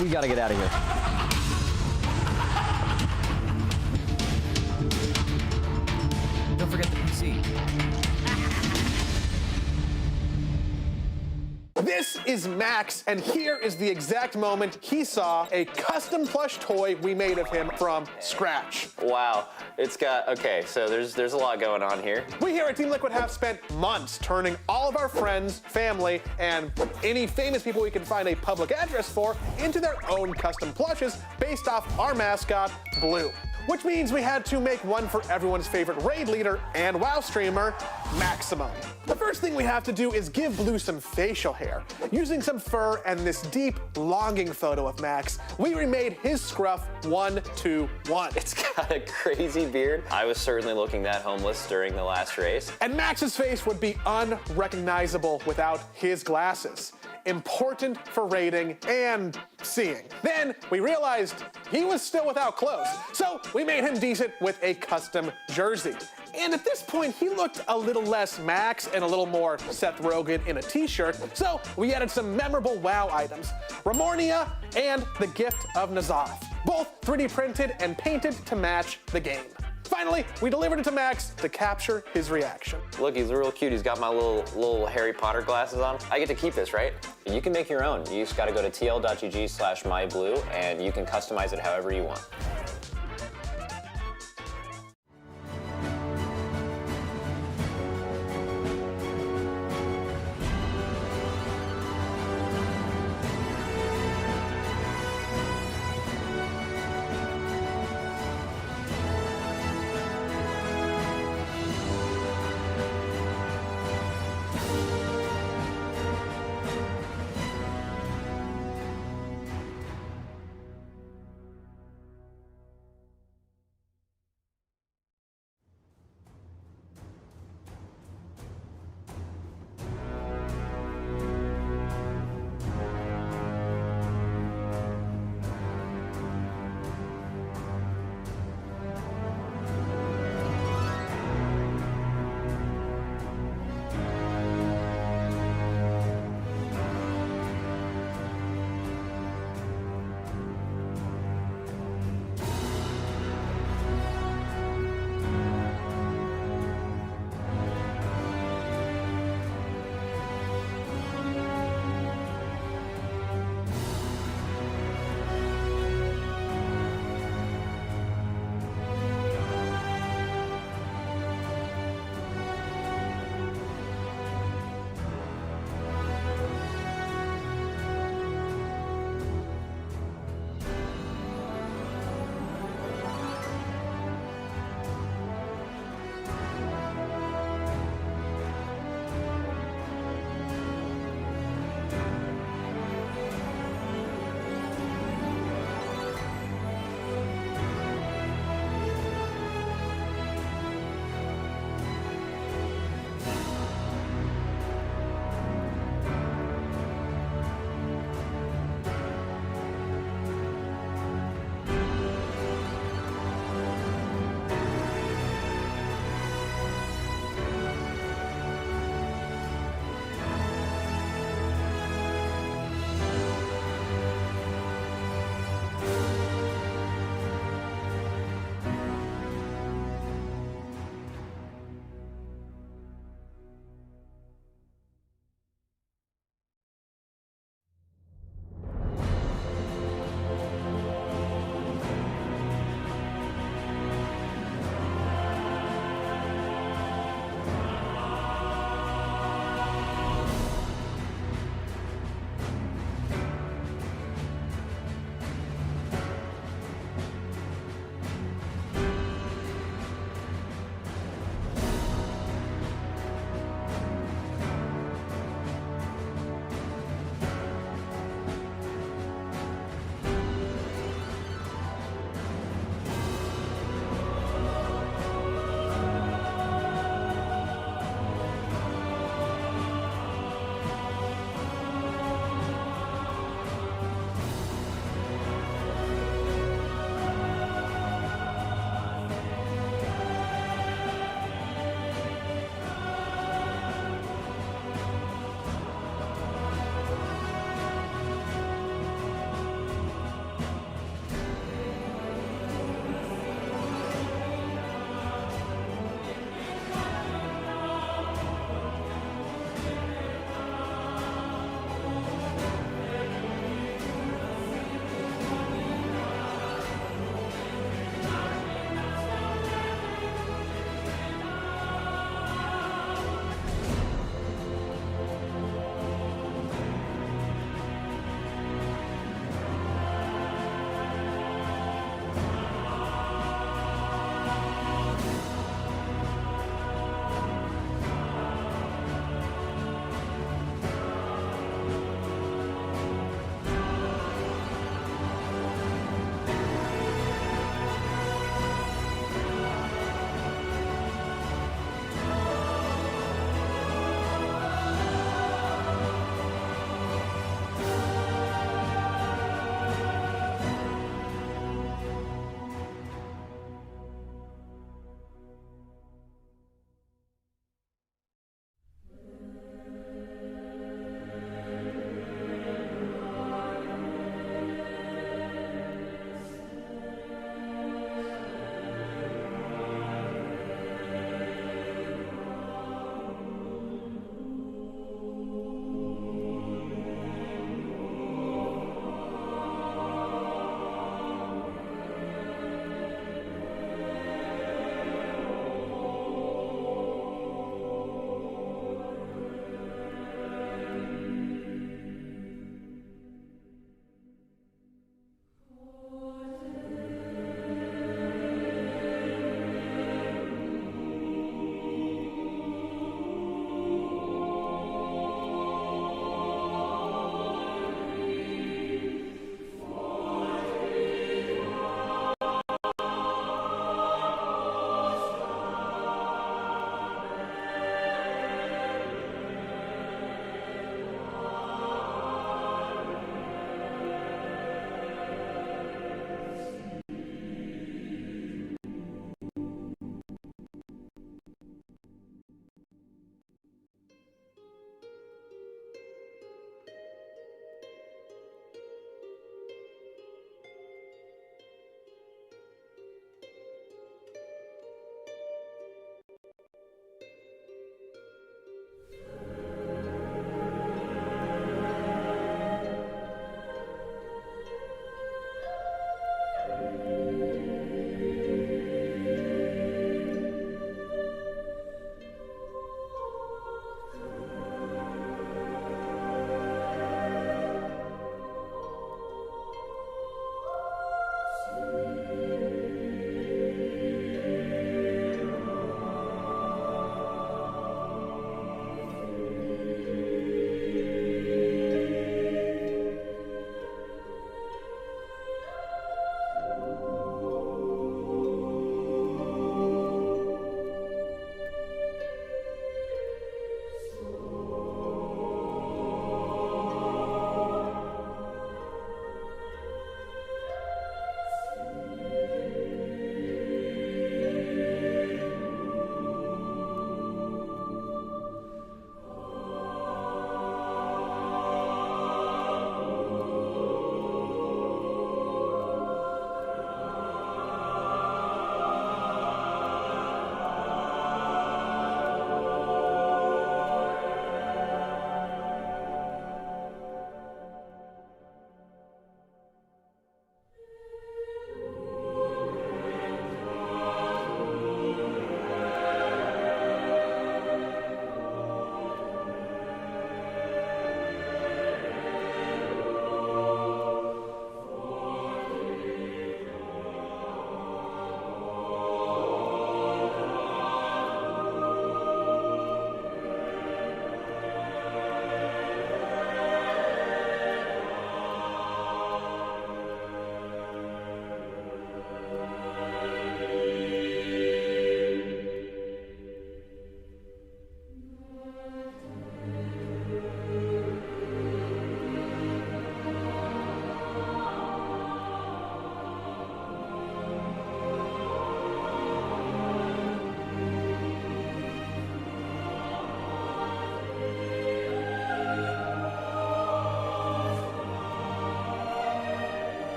S23: We gotta get out of here.
S10: Don't forget the PC.
S12: This is Max, and here is the exact moment he saw a custom plush toy we made of him from scratch.
S17: Wow, it's got, okay, so there's a lot going on here.
S12: We here at Team Liquid have spent months turning all of our friends, family, and any famous people we can find a public address for into their own custom plushes based off our mascot, Blue. Which means we had to make one for everyone's favorite raid leader and WoW streamer, Maximum. The first thing we have to do is give Blue some facial hair. Using some fur and this deep, longing photo of Max, we remade his scruff 1-2-1.
S17: It's got a crazy beard. I was certainly looking that homeless during the last race.
S12: And Max's face would be unrecognizable without his glasses. Important for raiding and seeing. Then we realized he was still without clothes, so we made him decent with a custom jersey. And at this point, he looked a little less Max and a little more Seth Rogen in a t-shirt, so we added some memorable WoW items, Ramornia and the Gift of N'Zoth, both 3D printed and painted to match the game. Finally, we delivered it to Max to capture his reaction.
S17: Look, he's real cute. He's got my little Harry Potter glasses on. I get to keep this, right? You can make your own. You just gotta go to tl.gg/myblue and you can customize it however you want.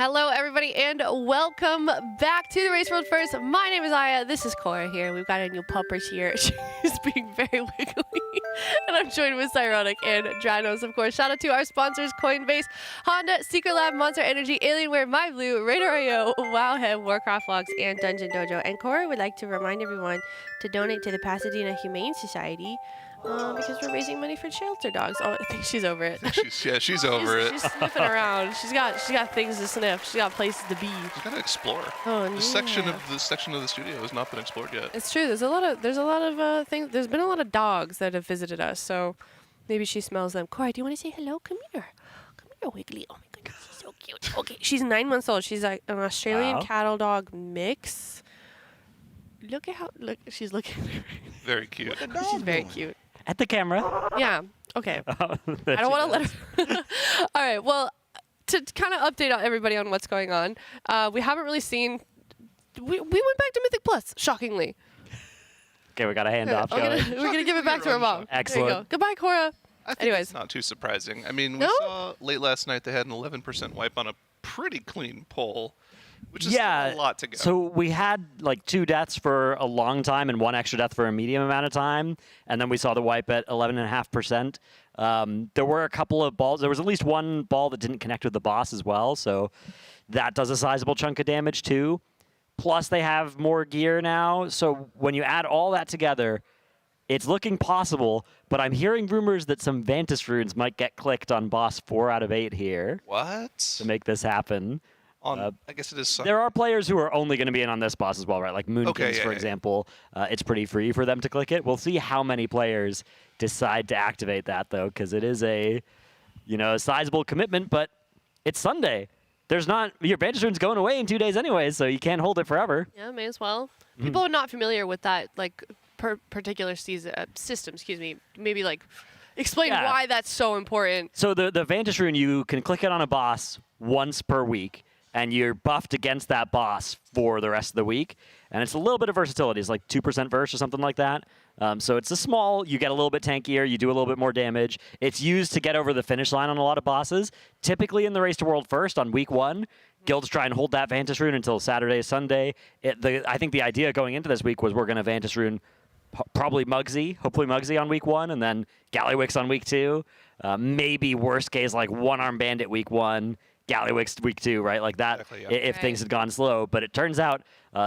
S11: Hello, everybody, and welcome back to the Race World First. My name is Aya. This is Cora here. We've got a new puppers here. She's being very wiggly. And I'm joined with Cyronic and Dranos, of course. Shout out to our sponsors, Coinbase, Honda, Secret Lab, Monster Energy, Alienware, MyBlue, RaiderIO, Wowhead, Warcraft Logs, and DungeonDojo. And Cora would like to remind everyone to donate to the Pasadena Humane Society. because we're raising money for shelter dogs. Oh, I think she's over it.
S4: She's over it.
S11: She's sniffing around. She's got things to sniff. She's got places to be.
S4: She's got to explore.
S11: Oh,
S4: This section of the studio has not been explored yet.
S11: It's true. There's a lot of things. There's been a lot of dogs that have visited us, so maybe she smells them. Corey, do you want to say hello? Come here, Wiggly. Oh my goodness, she's so cute. Okay, she's 9 months old. She's like an Australian cattle dog mix. Look at she's looking.
S4: Very cute.
S11: She's very cute.
S13: At the camera.
S11: Yeah. Okay. I don't want to let her. All right. Well, to kind of update everybody on what's going on, we haven't really seen. We went back to Mythic Plus, shockingly.
S13: Okay, we got a handoff.
S11: We're gonna give it back to her mom.
S13: Excellent.
S11: There you go. Goodbye, Cora.
S4: I think
S11: Anyways,
S4: it's not too surprising. I mean, we saw late last night they had an 11% wipe on a pretty clean poll, which is still a lot to go.
S13: So we had like 2 deaths for a long time and 1 extra death for a medium amount of time, and then we saw the wipe at 11.5%. There were a couple of balls. There was at least 1 ball that didn't connect with the boss as well, so that does a sizable chunk of damage too. Plus, they have more gear now, so when you add all that together, it's looking possible, but I'm hearing rumors that some Vantis runes might get clicked on boss 4 out of 8 here.
S4: What?
S13: To make this happen.
S4: I guess it is.
S13: There are players who are only going to be in on this boss as well, right? Like Moonkins, for example. It's pretty free for them to click it. We'll see how many players decide to activate that, though, because it is a sizable commitment, but it's Sunday. Your Vantis rune's going away in 2 days anyway, so you can't hold it forever.
S11: yeah, may as well. People are not familiar with that, like particular system. Excuse me. Maybe like explain why that's so important.
S13: So the Vantis rune, you can click it on a boss once per week, and you're buffed against that boss for the rest of the week. And it's a little bit of versatility. It's like 2% verse or something like that. So it's you get a little bit tankier, you do a little bit more damage. It's used to get over the finish line on a lot of bosses. Typically in the Race to World First on week 1, guilds try and hold that Vantis rune until Saturday, Sunday. I think the idea going into this week was we're going to Vantis rune probably hopefully Muggsy on week 1, and then Gallywix on week 2. Maybe worst case like One-Arm Bandit week 1, Gallywix week 2, right? Like that, if things had gone slow. But it turns out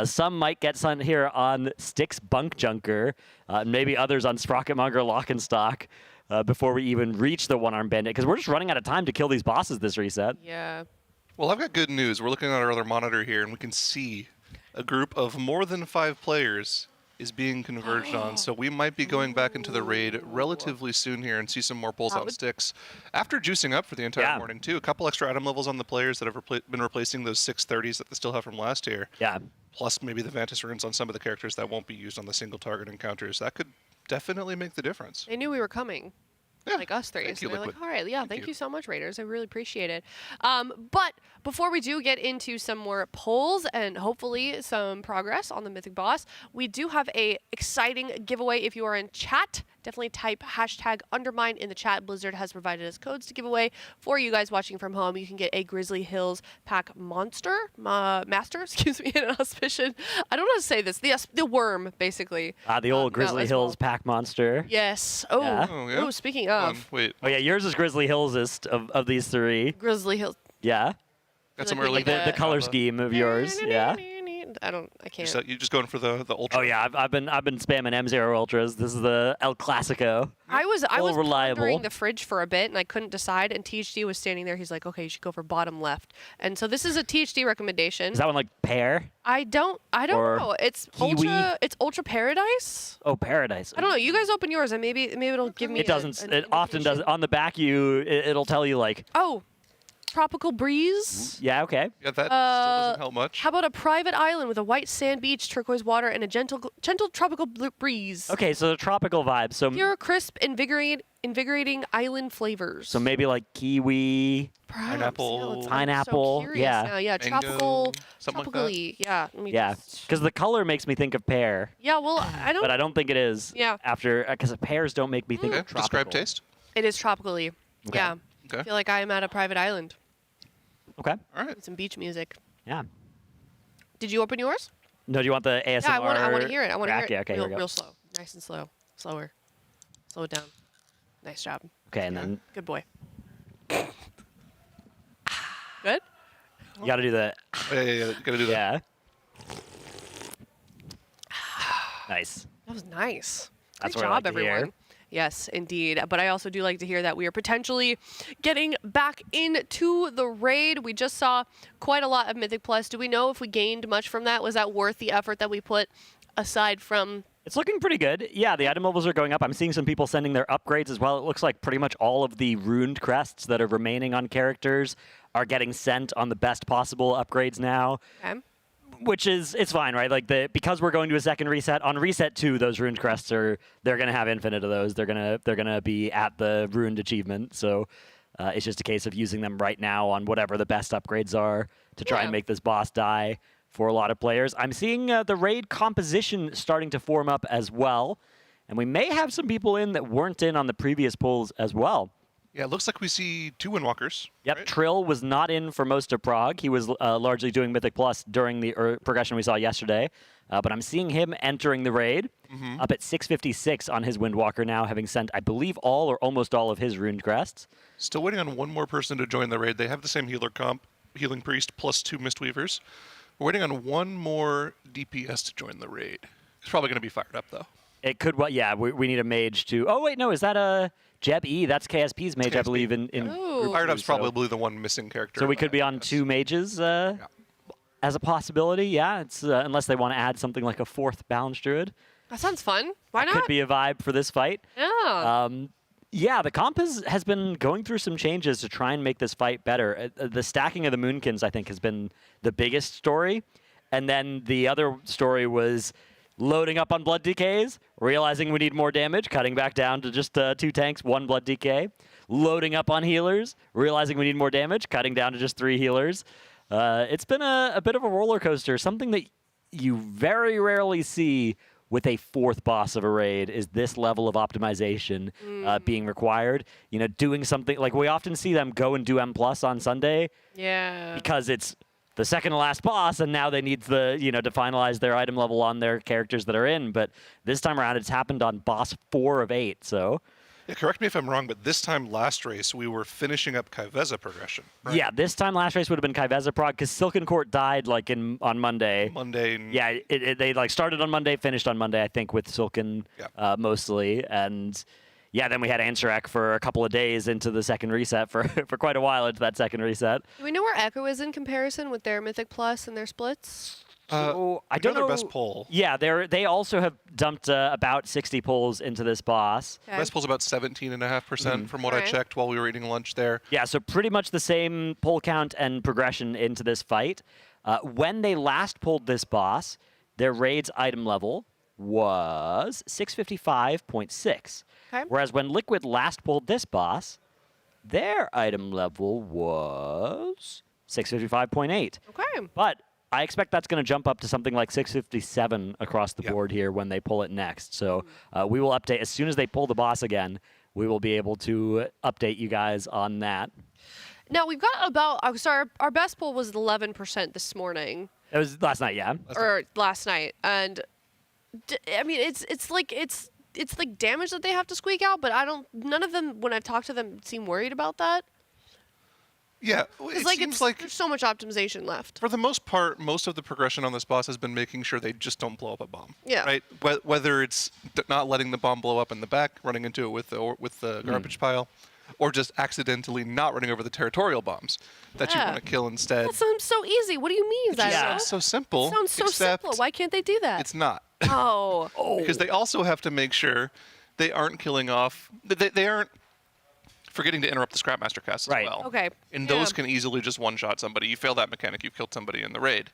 S13: some might get sent here on Styx Bunkjunker, maybe others on Sprocketmonger Lock and Stock before we even reach the One-Arm Bandit, because we're just running out of time to kill these bosses this reset.
S11: Yeah.
S4: Well, I've got good news. We're looking at our other monitor here, and we can see a group of more than 5 players is being converged on, so we might be going back into the raid relatively soon here and see some more pulls on Styx. After juicing up for the entire morning, too. A couple extra item levels on the players that have been replacing those 630s that they still have from last year.
S13: Yeah.
S4: Plus maybe the Vantis runes on some of the characters that won't be used on the single target encounters. That could definitely make the difference.
S11: They knew we were coming. Like us three.
S4: Thank
S11: So
S4: you,
S11: they're like,
S4: Liquid.
S11: all right, yeah, thank you so much, Raiders. I really appreciate it. But before we do get into some more polls and hopefully some progress on the Mythic boss, we do have a exciting giveaway. If you are in chat, definitely type hashtag Undermine in the chat. Blizzard has provided us codes to give away for you guys watching from home. You can get a Grizzly Hills pack master, excuse me, in an auspicious. I don't know how to say this. The worm, basically.
S13: The old Grizzly Hills pack monster.
S11: Yes. Oh.
S13: Yeah.
S11: Oh, speaking of.
S4: Wait.
S13: Oh yeah, yours is Grizzly Hillsest of these 3.
S11: Grizzly Hills.
S13: Yeah.
S4: Got
S11: some early
S13: the color scheme of yours. Yeah.
S11: I can't.
S4: You just going for the ultra?
S13: Oh yeah, I've been spamming M0 ultras. This is the El Clasico.
S11: I was
S13: reliable.
S11: pondering the fridge for a bit and I couldn't decide, and THD was standing there. He's like, okay, you should go for bottom left. And so this is a THD recommendation.
S13: Is that one like pear?
S11: I don't
S13: Or
S11: know. It's
S13: kiwi?
S11: ultra paradise.
S13: Oh, paradise.
S11: I don't know. You guys open yours and maybe it'll give me.
S13: It doesn't. It often does. On the back, it'll tell you like.
S11: Oh, tropical breeze.
S13: Yeah. Okay.
S4: Yeah, that still doesn't help much.
S11: How about a private island with a white sand beach, turquoise water, and a gentle tropical breeze?
S13: Okay, so the tropical vibe. So
S11: pure, crisp, invigorating island flavors.
S13: So maybe like kiwi,
S4: pineapple,
S11: So
S13: yeah,
S11: now. Yeah,
S4: mango,
S11: tropical,
S4: something like
S11: tropically. Yeah. Let me
S13: yeah.
S11: just-
S13: Because the color makes me think of pear.
S11: Yeah. Well, I don't.
S13: But I don't think it is.
S11: Yeah.
S13: After because pears don't make me think of tropical.
S4: Describe taste.
S11: It is tropically.
S13: Okay.
S11: Yeah.
S4: Okay.
S11: I feel like I am at a private island.
S13: Okay.
S4: All right.
S11: With some beach music.
S13: Yeah.
S11: Did you open yours?
S13: No, do you want the ASMR?
S11: Yeah, I want to hear it. I want to hear it.
S13: Yeah, okay, here we go.
S11: Real slow. Nice and slow. Slower. Slow it down. Nice job.
S13: Okay, and then
S11: Good boy. Good?
S13: you got to do the.
S4: Yeah. You gotta do that.
S13: Yeah. Nice.
S11: That was nice. Great
S13: what I
S11: job,
S13: like to hear.
S11: everyone. Yes, indeed. But I also do like to hear that we are potentially getting back into the raid. We just saw quite a lot of Mythic Plus. Do we know if we gained much from that? Was that worth the effort that we put aside from...
S13: It's looking pretty good. Yeah, the item levels are going up. I'm seeing some people sending their upgrades as well. It looks like pretty much all of the runed crests that are remaining on characters are getting sent on the best possible upgrades now.
S11: Okay.
S13: Which is, it's fine, right? Like, because we're going to a second reset, on reset 2, those ruined crests they're going to have infinite of those. They're gonna be at the ruined achievement. So it's just a case of using them right now on whatever the best upgrades are to try and make this boss die for a lot of players. I'm seeing the raid composition starting to form up as well. And we may have some people in that weren't in on the previous polls as well.
S4: Yeah, it looks like we see 2 Windwalkers.
S13: Yep,
S4: right?
S13: Trill was not in for most of Prague. He was largely doing Mythic Plus during the progression we saw yesterday. But I'm seeing him entering the raid up at 656 on his Windwalker now, having sent, I believe, all or almost all of his runed crests.
S4: Still waiting on one more person to join the raid. They have the same healer comp, Healing Priest plus 2 Mistweavers. We're waiting on one more DPS to join the raid. It's probably going to be fired up, though.
S13: It could, yeah, we need a mage to... Oh, wait, no, is that a... Jeb E, that's KSP's mage, I believe, in
S4: Fired Up's probably the one missing character.
S13: So we could be on 2 mages as a possibility, yeah. It's unless they want to add something like a 4th Balance Druid.
S11: That sounds fun. Why not?
S13: Could be a vibe for this fight.
S11: Yeah.
S13: Yeah, the comp has been going through some changes to try and make this fight better. The stacking of the Moonkins, I think, has been the biggest story. And then the other story was loading up on Blood DKs, realizing we need more damage, cutting back down to just 2 tanks, 1 Blood DK. Loading up on healers, realizing we need more damage, cutting down to just 3 healers. It's been a bit of a roller coaster. Something that you very rarely see with a 4th boss of a raid is this level of optimization being required. You know, doing something, like we often see them go and do M+ on Sunday.
S11: Yeah.
S13: Because it's the second to last boss, and now they need to finalize their item level on their characters that are in. But this time around, it's happened on boss 4 of 8. So,
S4: yeah, correct me if I'm wrong, but this time last race we were finishing up Kaiveza progression. Right?
S13: Yeah, this time last race would have been Kaiveza prog because Silken Court died on Monday. Yeah, they like started on Monday, finished on Monday, I think, with Silken mostly, and. Yeah, then we had Ansarek for a couple of days into the second reset for quite a while into that second reset.
S11: Do we know where Echo is in comparison with their Mythic Plus and their splits?
S13: So I don't know
S4: their best pull.
S13: Yeah, they also have dumped about 60 pulls into this boss.
S11: Okay.
S4: Best pull's about 17.5% from what I checked while we were eating lunch there.
S13: Yeah, so pretty much the same pull count and progression into this fight. When they last pulled this boss, their raid's item level was 655.6.
S11: Okay.
S13: Whereas when Liquid last pulled this boss, their item level was 655.8.
S11: Okay.
S13: But I expect that's going to jump up to something like 657 across the board here when they pull it next. So we will update as soon as they pull the boss again. We will be able to update you guys on that.
S11: Now we've got about. Our best pull was 11% this morning.
S13: It was last night, yeah.
S11: Last night, and I mean it's like damage that they have to squeak out, but none of them, when I've talked to them, seem worried about that.
S4: Yeah,
S11: It's like there's so much optimization left.
S4: For the most part, most of the progression on this boss has been making sure they just don't blow up a bomb.
S11: Yeah.
S4: Right. Whether it's not letting the bomb blow up in the back, running into it with the garbage pile, or just accidentally not running over the territorial bombs that you want to kill instead.
S11: That sounds so easy. What do you mean?
S4: It sounds so simple.
S11: Sounds so simple. Why can't they do that?
S4: It's not.
S11: Oh.
S4: Because they also have to make sure they aren't killing off. They aren't forgetting to interrupt the Scrapmaster cast as well.
S11: Okay.
S4: And those can easily just one-shot somebody. You fail that mechanic, you've killed somebody in the raid.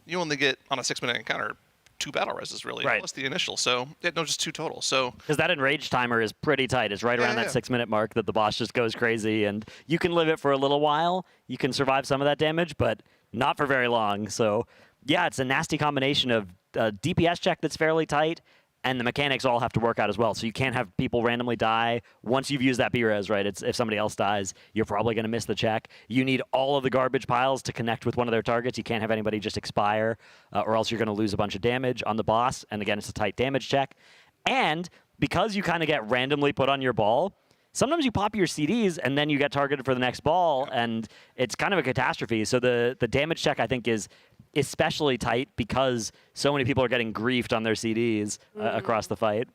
S4: You only get, on a 6-minute encounter, 2 battle reses, really, plus the initial. So, just 2 total. So
S13: because that enrage timer is pretty tight. It's right around that 6-minute mark that the boss just goes crazy, and you can live it for a little while. You can survive some of that damage, but not for very long. So, yeah, it's a nasty combination of a DPS check that's fairly tight, and the mechanics all have to work out as well. So you can't have people randomly die once you've used that B-res, right? If somebody else dies, you're probably going to miss the check. You need all of the garbage piles to connect with one of their targets. You can't have anybody just expire, or else you're going to lose a bunch of damage on the boss. And again, it's a tight damage check. And because you kind of get randomly put on your ball, sometimes you pop your CDs and then you get targeted for the next ball, and it's kind of a catastrophe. So the damage check, I think, is especially tight because so many people are getting griefed on their CDs across the fight.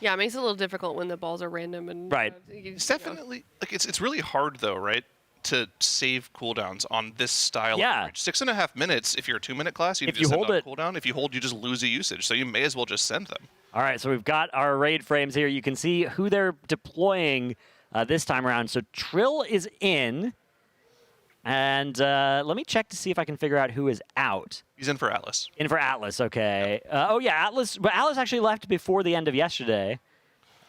S11: Yeah, it makes it a little difficult when the balls are random and
S2: Right.
S4: It's definitely like it's really hard though, right? To save cooldowns on this style
S2: Yeah.
S4: of bridge. 6.5 minutes if you're a 2-minute class, you
S2: If
S4: just
S2: you
S4: send
S2: hold
S4: on
S2: it-
S4: cooldown. If you hold, you just lose a usage. So you may as well just send them.
S2: All right, so we've got our raid frames here. You can see who they're deploying this time around. So Trill is in. And let me check to see if I can figure out who is out.
S4: He's in for Atlas.
S2: In for Atlas, okay. Oh, yeah, Atlas. But Atlas actually left before the end of yesterday.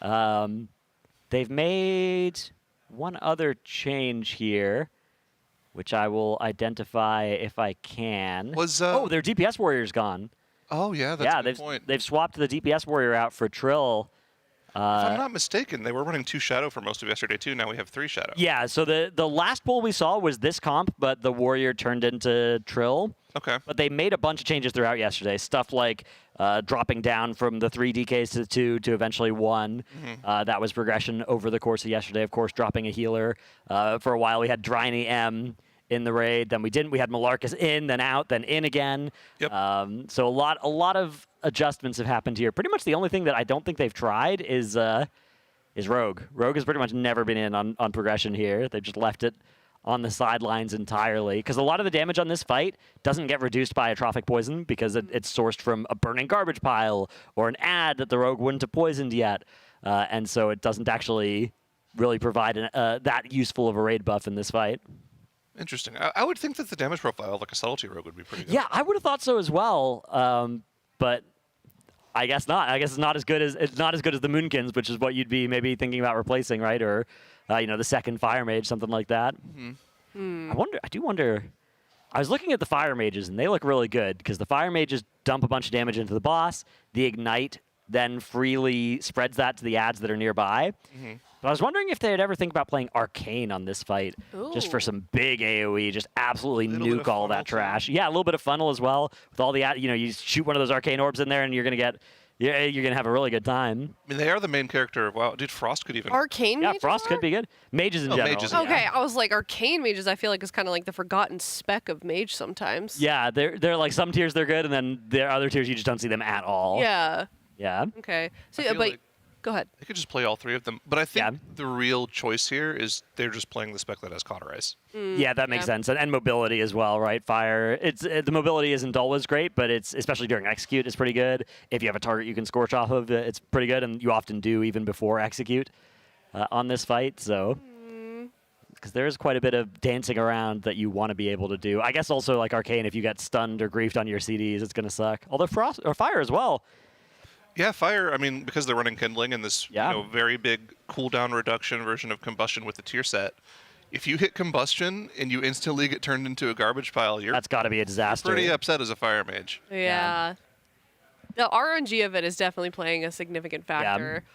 S2: They've made one other change here, which I will identify if I can. Oh, their DPS warrior's gone.
S4: Oh, yeah, that's a good
S2: they've,
S4: point.
S2: They've swapped the DPS warrior out for Trill.
S4: If I'm not mistaken, they were running 2 Shadow for most of yesterday, too. Now we have 3 Shadow.
S2: Yeah, so the last pull we saw was this comp, but the warrior turned into Trill.
S4: Okay.
S2: But they made a bunch of changes throughout yesterday. Stuff like dropping down from the 3 DKs to 2 to eventually 1. That was progression over the course of yesterday. Of course, dropping a healer. For a while, we had Dryny M in the raid. Then we didn't. We had Malarcus in, then out, then in again.
S4: Yep.
S2: So a lot of adjustments have happened here. Pretty much the only thing that I don't think they've tried is Rogue. Rogue has pretty much never been in on progression here. They've just left it on the sidelines entirely, because a lot of the damage on this fight doesn't get reduced by Atrophic Poison because it's sourced from a burning garbage pile or an ad that the Rogue wouldn't have poisoned yet, and so it doesn't actually really provide that useful of a raid buff in this fight.
S4: Interesting. I would think that the damage profile of like a Subtlety Rogue would be pretty good.
S2: Yeah, I would have thought so as well, but I guess not. I guess it's not as good as the Moonkins, which is what you'd be maybe thinking about replacing, right? Or the second Fire Mage, something like that. I do wonder. I was looking at the Fire Mages, and they look really good because the Fire Mages dump a bunch of damage into the boss. The Ignite then freely spreads that to the ads that are nearby. But I was wondering if they'd ever think about playing Arcane on this fight, just for some big AoE, just absolutely nuke all that trash. Yeah, a little bit of funnel as well with all the you shoot one of those Arcane orbs in there, and you're gonna have a really good time.
S4: I mean, they are the main character. Wow, dude, Frost could even.
S11: Arcane
S2: Yeah,
S11: mages
S2: Frost could be good. Mages in general.
S4: Mages,
S11: Okay, I was like, Arcane mages, I feel like is kind of like the forgotten speck of mage sometimes.
S2: Yeah, they're like some tiers they're good, and then there are other tiers you just don't see them at all.
S11: Yeah.
S2: Yeah.
S11: Okay. So,
S4: I feel
S11: but
S4: like
S11: go ahead.
S4: they could just play all 3 of them. But I think the real choice here is they're just playing the spec that has Cauterize.
S2: Yeah, that makes sense, and mobility as well, right? Fire, the mobility isn't always great, but it's especially during execute, it's pretty good. If you have a target you can scorch off of, it's pretty good, and you often do even before execute on this fight. So, because there is quite a bit of dancing around that you want to be able to do. I guess also like Arcane, if you get stunned or griefed on your CDs, it's gonna suck. Although Frost or Fire as well.
S4: Yeah, Fire, I mean, because they're running Kindling and this very big cooldown reduction version of Combustion with the tier set, if you hit Combustion and you instantly get turned into a garbage pile,
S2: that's got to be a disaster.
S4: Pretty upset as a Fire Mage.
S11: Yeah. The RNG of it is definitely playing a significant factor.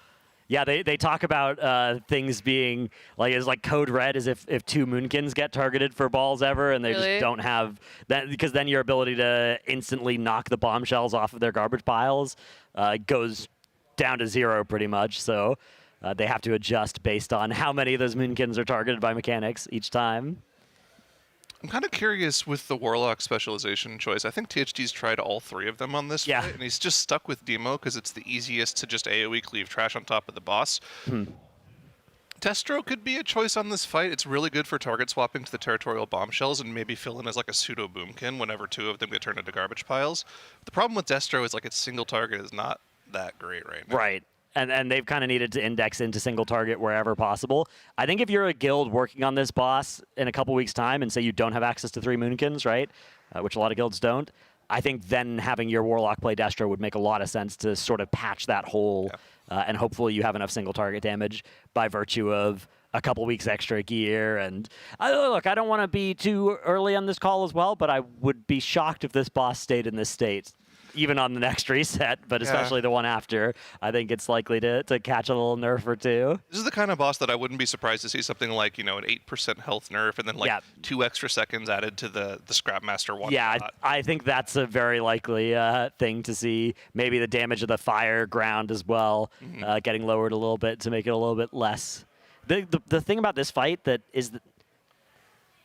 S2: Yeah, they talk about things being like it's like code red as if 2 Moonkins get targeted for balls ever, and they just don't have that, because then your ability to instantly knock the bombshells off of their garbage piles goes down to 0 pretty much. So they have to adjust based on how many of those Moonkins are targeted by mechanics each time.
S4: I'm kind of curious with the Warlock specialization choice. I think THD's tried all 3 of them on this fight, and he's just stuck with Demo because it's the easiest to just AoE cleave trash on top of the boss. Destro could be a choice on this fight. It's really good for target swapping to the territorial bombshells and maybe fill in as like a pseudo boomkin whenever 2 of them get turned into garbage piles. The problem with Destro is like its single target is not that great right now.
S2: Right. And they've kind of needed to index into single target wherever possible. I think if you're a guild working on this boss in a couple weeks' time and say you don't have access to 3 Moonkins, right, which a lot of guilds don't, I think then having your Warlock play Destro would make a lot of sense to sort of patch that hole, and hopefully you have enough single target damage by virtue of a couple weeks extra gear. And look, I don't want to be too early on this call as well, but I would be shocked if this boss stayed in this state. Even on the next reset, but especially the one after, I think it's likely to catch a little nerf or 2.
S4: This is the kind of boss that I wouldn't be surprised to see something like, an 8% health nerf and then like 2 extra seconds added to the Scrapmaster one.
S2: Yeah, I think that's a very likely thing to see. Maybe the damage of the fire ground as well, getting lowered a little bit to make it a little bit less. The thing about this fight that is that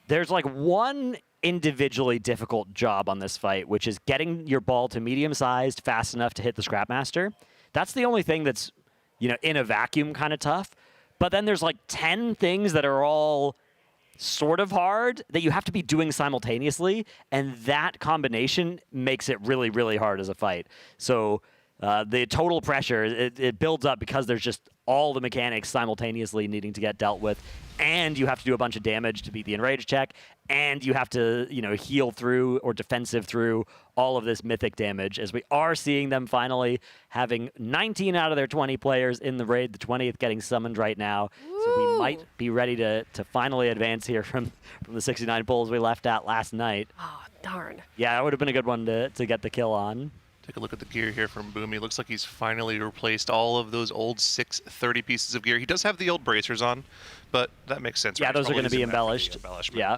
S2: there's like one individually difficult job on this fight, which is getting your ball to medium-sized fast enough to hit the Scrapmaster. That's the only thing that's,
S13: in a vacuum kind of tough. But then there's like 10 things that are all sort of hard that you have to be doing simultaneously, and that combination makes it really, really hard as a fight. So the total pressure, it builds up because there's just all the mechanics simultaneously needing to get dealt with, and you have to do a bunch of damage to beat the enrage check, and you have to heal through or defensive through all of this mythic damage, as we are seeing them finally having 19 out of their 20 players in the raid, the 20th getting summoned right now. Woo! So we might be ready to finally advance here from the 69 pulls we left at last night.
S11: Oh, darn.
S13: Yeah, that would have been a good one to get the kill on.
S4: Take a look at the gear here from Boomy. Looks like he's finally replaced all of those old 630 pieces of gear. He does have the old bracers on, but that makes sense.
S13: Yeah,
S4: right?
S13: those are going to be embellished.
S4: Embellishment.
S13: Yeah.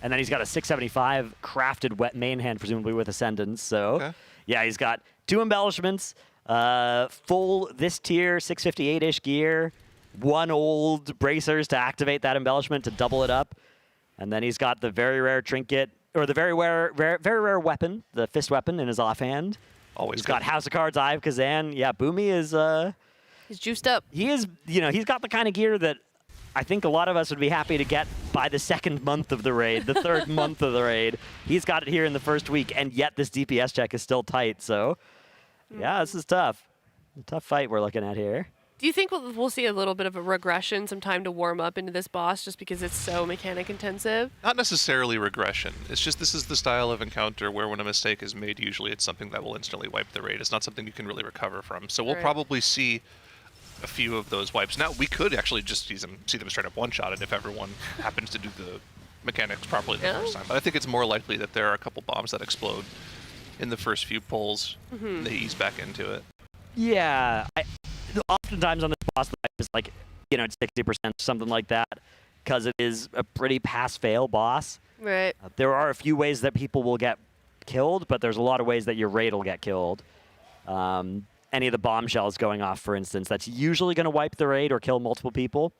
S13: And then he's got a 675 crafted wet main hand, presumably with Ascendance. So, yeah, he's got 2 embellishments, full this tier 658-ish gear, 1 old bracers to activate that embellishment to double it up. And then he's got the very rare trinket, or the very rare weapon, the fist weapon in his offhand.
S4: Always.
S13: He's got House of Cards, Eye of Kazan. Yeah, Boomy is...
S11: he's juiced up.
S13: He is, he's got the kind of gear that I think a lot of us would be happy to get by the 2nd month of the raid, the 3rd month of the raid. He's got it here in the 1st week, and yet this DPS check is still tight. So, yeah, this is tough. A tough fight we're looking at here.
S11: Do you think we'll see a little bit of a regression, some time to warm up into this boss just because it's so mechanic intensive?
S4: Not necessarily regression. It's just this is the style of encounter where when a mistake is made, usually it's something that will instantly wipe the raid. It's not something you can really recover from. So we'll probably see a few of those wipes. Now, we could actually just see them straight up one-shotted if everyone happens to do the mechanics properly the first time. But I think it's more likely that there are a couple bombs that explode in the first few pulls, and they ease back into it.
S13: Yeah. Oftentimes on this boss, it's like, it's 60%, something like that, because it is a pretty pass-fail boss.
S11: Right.
S13: There are a few ways that people will get killed, but there's a lot of ways that your raid will get killed. Any of the bombshells going off, for instance, that's usually going to wipe the raid or kill multiple people.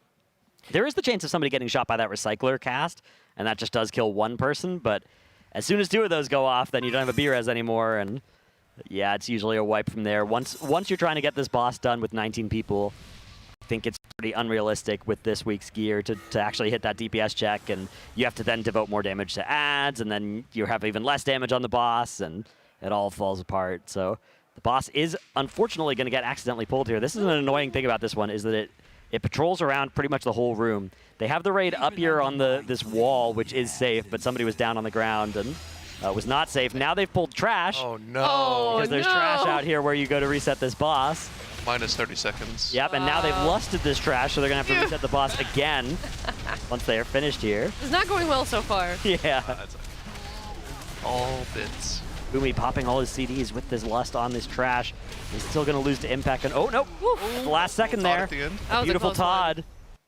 S13: There is the chance of somebody getting shot by that recycler cast, and that just does kill one person, but as soon as 2 of those go off, then you don't have a B-res anymore, and yeah, it's usually a wipe from there. Once you're trying to get this boss done with 19 people, I think it's pretty unrealistic with this week's gear to actually hit that DPS check, and you have to then devote more damage to ads, and then you have even less damage on the boss, and it all falls apart. So the boss is unfortunately going to get accidentally pulled here. This is an annoying thing about this one, is that it patrols around pretty much the whole room. They have the raid up here on this wall, which is safe, but somebody was down on the ground and was not safe. Now they've pulled trash.
S4: Oh, no.
S13: Because there's trash out here where you go to reset this boss.
S4: Minus 30 seconds.
S13: Yep, and now they've lusted this trash, so they're going to have to reset the boss again once they are finished here.
S11: It's not going well so far.
S13: Yeah.
S4: All bits.
S13: Boomy popping all his CDs with this lust on this trash. He's still going to lose to impact. And oh, no. The last second there.
S4: At the end.
S11: That was
S13: Beautiful
S11: a close
S13: Todd.
S11: One.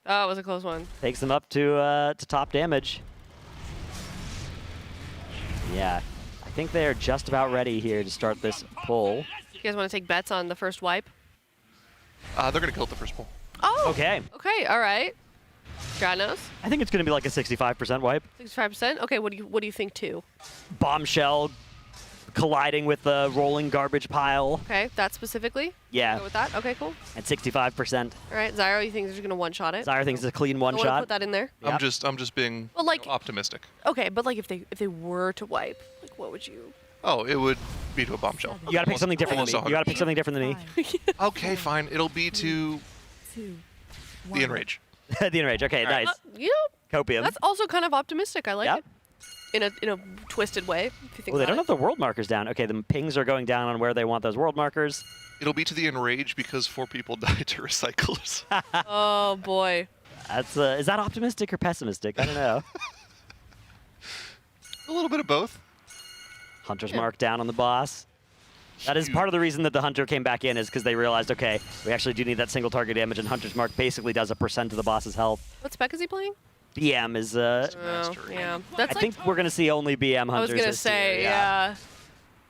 S11: Oh, it was a close one.
S13: Takes them up to top damage. Yeah. I think they're just about ready here to start this pull.
S11: You guys want to take bets on the first wipe?
S4: They're going to kill it the first pull.
S11: Oh.
S13: Okay.
S11: Okay, all right. God knows.
S13: I think it's going to be like a 65% wipe.
S11: 65%? Okay, what do you think too?
S13: Bombshell colliding with the rolling garbage pile.
S11: Okay, that specifically?
S13: Yeah.
S11: Go with that? Okay, cool.
S13: At 65%.
S11: All right, Zyro, you think they're just going to one-shot it?
S13: Zyro thinks it's a clean
S11: Wanna
S13: one-shot.
S11: Put that in there?
S4: Yep. I'm just being optimistic.
S11: Okay, but like if they were to wipe, like what would you?
S4: Oh, it would be to a bombshell.
S13: You got to pick something different than me. You got to pick something different than me.
S4: Okay, fine. It'll be to the enrage.
S13: The enrage. Okay, nice.
S11: You know,
S13: Copium.
S11: that's also kind of optimistic. I like it. In a twisted way, if you think
S13: Oh, they
S11: about
S13: don't have the world markers down. Okay, the pings are going down on where they want those world markers.
S4: It'll be to the enrage because 4 people died to recyclers.
S11: Oh boy.
S13: That's is that optimistic or pessimistic? I don't know.
S4: A little bit of both.
S13: Hunter's mark down on the boss. That is part of the reason that the Hunter came back in, is because they realized, okay, we actually do need that single target damage, and Hunter's mark basically does a % of the boss's health.
S11: What spec is he playing?
S13: BM is
S11: yeah. That's
S13: I think we're gonna see only BM Hunters.
S11: I was gonna
S13: this
S11: say,
S13: tier,
S11: yeah.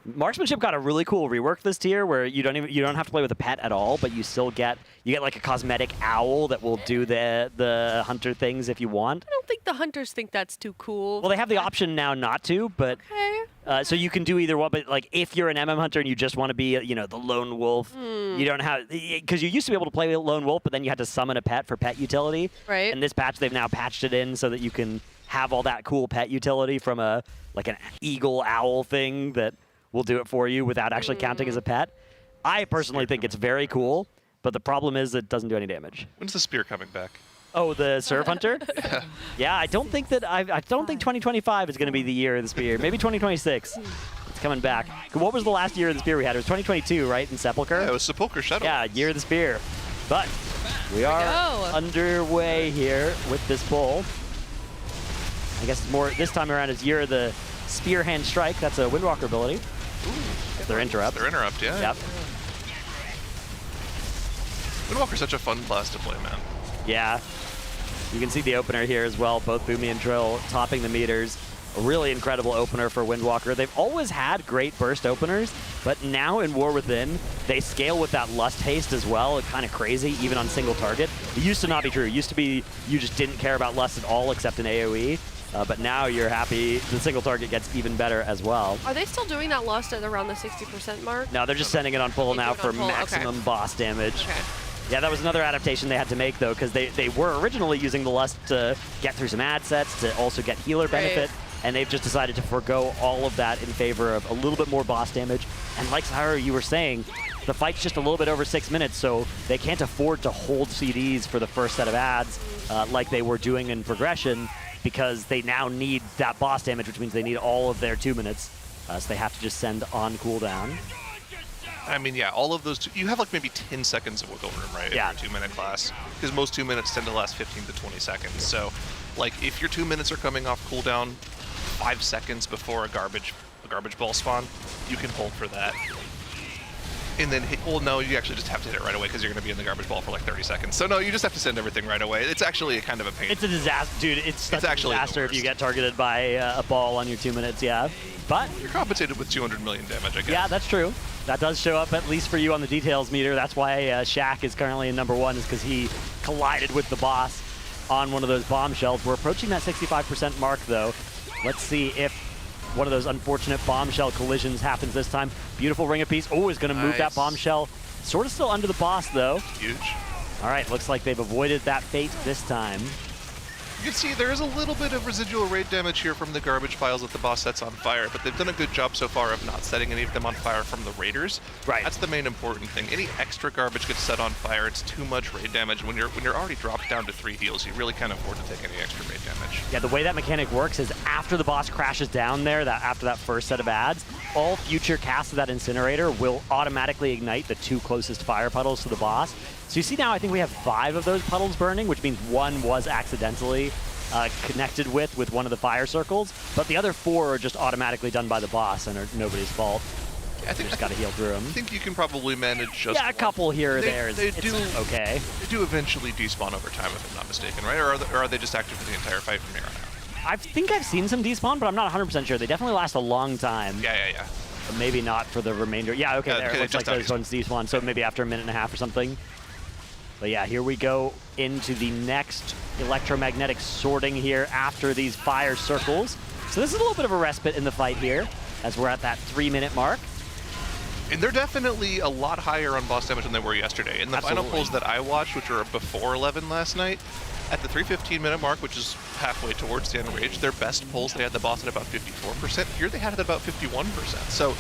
S13: Marksmanship got a really cool rework this tier, where you don't have to play with a pet at all, but you still get like a cosmetic owl that will do the hunter things if you want.
S11: I don't think the hunters think that's too cool.
S13: Well, they have the option now not to, but So you can do either one, but like if you're an MM hunter and you just want to be, you know, the lone wolf, you don't have, because you used to be able to play lone wolf, but then you had to summon a pet for pet utility.
S11: Right.
S13: And this patch, they've now patched it in so that you can have all that cool pet utility from a like an eagle owl thing that will do it for you without actually counting as a pet. I personally think it's very cool, but the problem is it doesn't do any damage.
S4: When's the spear coming back?
S13: Oh, the Serve Hunter? Yeah, I don't think that I don't think 2025 is going to be the year of the spear. Maybe 2026. It's coming back. What was the last year of the spear we had? It was 2022, right? In Sepulchre?
S4: Yeah, it was Sepulchre Shadow.
S13: Yeah, year of the spear. But we are underway here with this bull. I guess more this time around is year of the spear hand strike. That's a Windwalker ability.
S4: Ooh,
S13: their interrupt.
S4: Their interrupt, yeah.
S13: Yep.
S4: Windwalker's such a fun class to play, man.
S13: Yeah. You can see the opener here as well, both Boomy and Drill topping the meters. A really incredible opener for Windwalker. They've always had great burst openers, but now in War Within, they scale with that Lust Haste as well. It's kind of crazy, even on single target. It used to not be true. It used to be you just didn't care about Lust at all except in AoE. But now you're happy the single target gets even better as well.
S11: Are they still doing that Lust at around the 60% mark?
S13: No, they're just sending it on pull now for maximum boss damage.
S11: Okay.
S13: Yeah, that was another adaptation they had to make, though, because they were originally using the Lust to get through some ad sets, to also get healer benefit, and they've just decided to forego all of that in favor of a little bit more boss damage. And like Syra, you were saying, the fight's just a little bit over 6 minutes, so they can't afford to hold CDs for the first set of ads like they were doing in Progression, because they now need that boss damage, which means they need all of their 2 minutes. So they have to just send on cooldown.
S4: I mean, yeah, all of those, you have like maybe 10 seconds of wiggle room, right?
S13: Yeah.
S4: In your 2 minute class. Because most 2 minutes tend to last 15 to 20 seconds. So, like, if your 2 minutes are coming off cooldown 5 seconds before a garbage ball spawn, you can hold for that. And then hit, well, no, you actually just have to hit it right away because you're going to be in the garbage ball for like 30 seconds. So, no, you just have to send everything right away. It's actually a kind of a pain.
S13: It's a disaster, dude. It's such a disaster if you get targeted by a ball on your 2 minutes, yeah. But
S4: you're compensated with 200 million damage, I guess.
S13: Yeah, that's true. That does show up, at least for you, on the details meter. That's why Shaq is currently in #1, is because he collided with the boss on one of those bombshells. We're approaching that 65% mark, though. Let's see if one of those unfortunate bombshell collisions happens this time. Beautiful Ring of Peace. Oh, is going to move that bombshell. Sort of still under the boss, though.
S4: Huge.
S13: All right, looks like they've avoided that fate this time.
S4: You can see there is a little bit of residual raid damage here from the garbage piles that the boss sets on fire, but they've done a good job so far of not setting any of them on fire from the raiders.
S13: Right.
S4: That's the main important thing. Any extra garbage gets set on fire, it's too much raid damage. When you're already dropped down to 3 heals, you really can't afford to take any extra raid damage.
S13: Yeah, the way that mechanic works is after the boss crashes down there, after that first set of ads, all future casts of that incinerator will automatically ignite the 2 closest fire puddles to the boss. So you see now, I think we have 5 of those puddles burning, which means 1 was accidentally connected with one of the fire circles, but the other 4 are just automatically done by the boss and are nobody's fault.
S4: Yeah, I think
S13: just got to heal through them.
S4: I think you can probably manage just
S13: a couple here or there. It's okay.
S4: They do eventually despawn over time, if I'm not mistaken, right? Or are they just active for the entire fight from here on out?
S13: I think I've seen some despawn, but I'm not 100% sure. They definitely last a long time.
S4: Yeah.
S13: But maybe not for the remainder. Yeah, okay, there. It looks like those ones despawn, so maybe after a minute and a half or something. But yeah, here we go into the next electromagnetic sorting here after these fire circles. So this is a little bit of a respite in the fight here, as we're at that 3-minute mark.
S4: And they're definitely a lot higher on boss damage than they were yesterday. In the final pulls that I watched, which were before 11 last night, at the 3:15-minute mark, which is halfway towards the end of Rage, their best pulls, they had the boss at about 54%. Here they had it at about 51%. So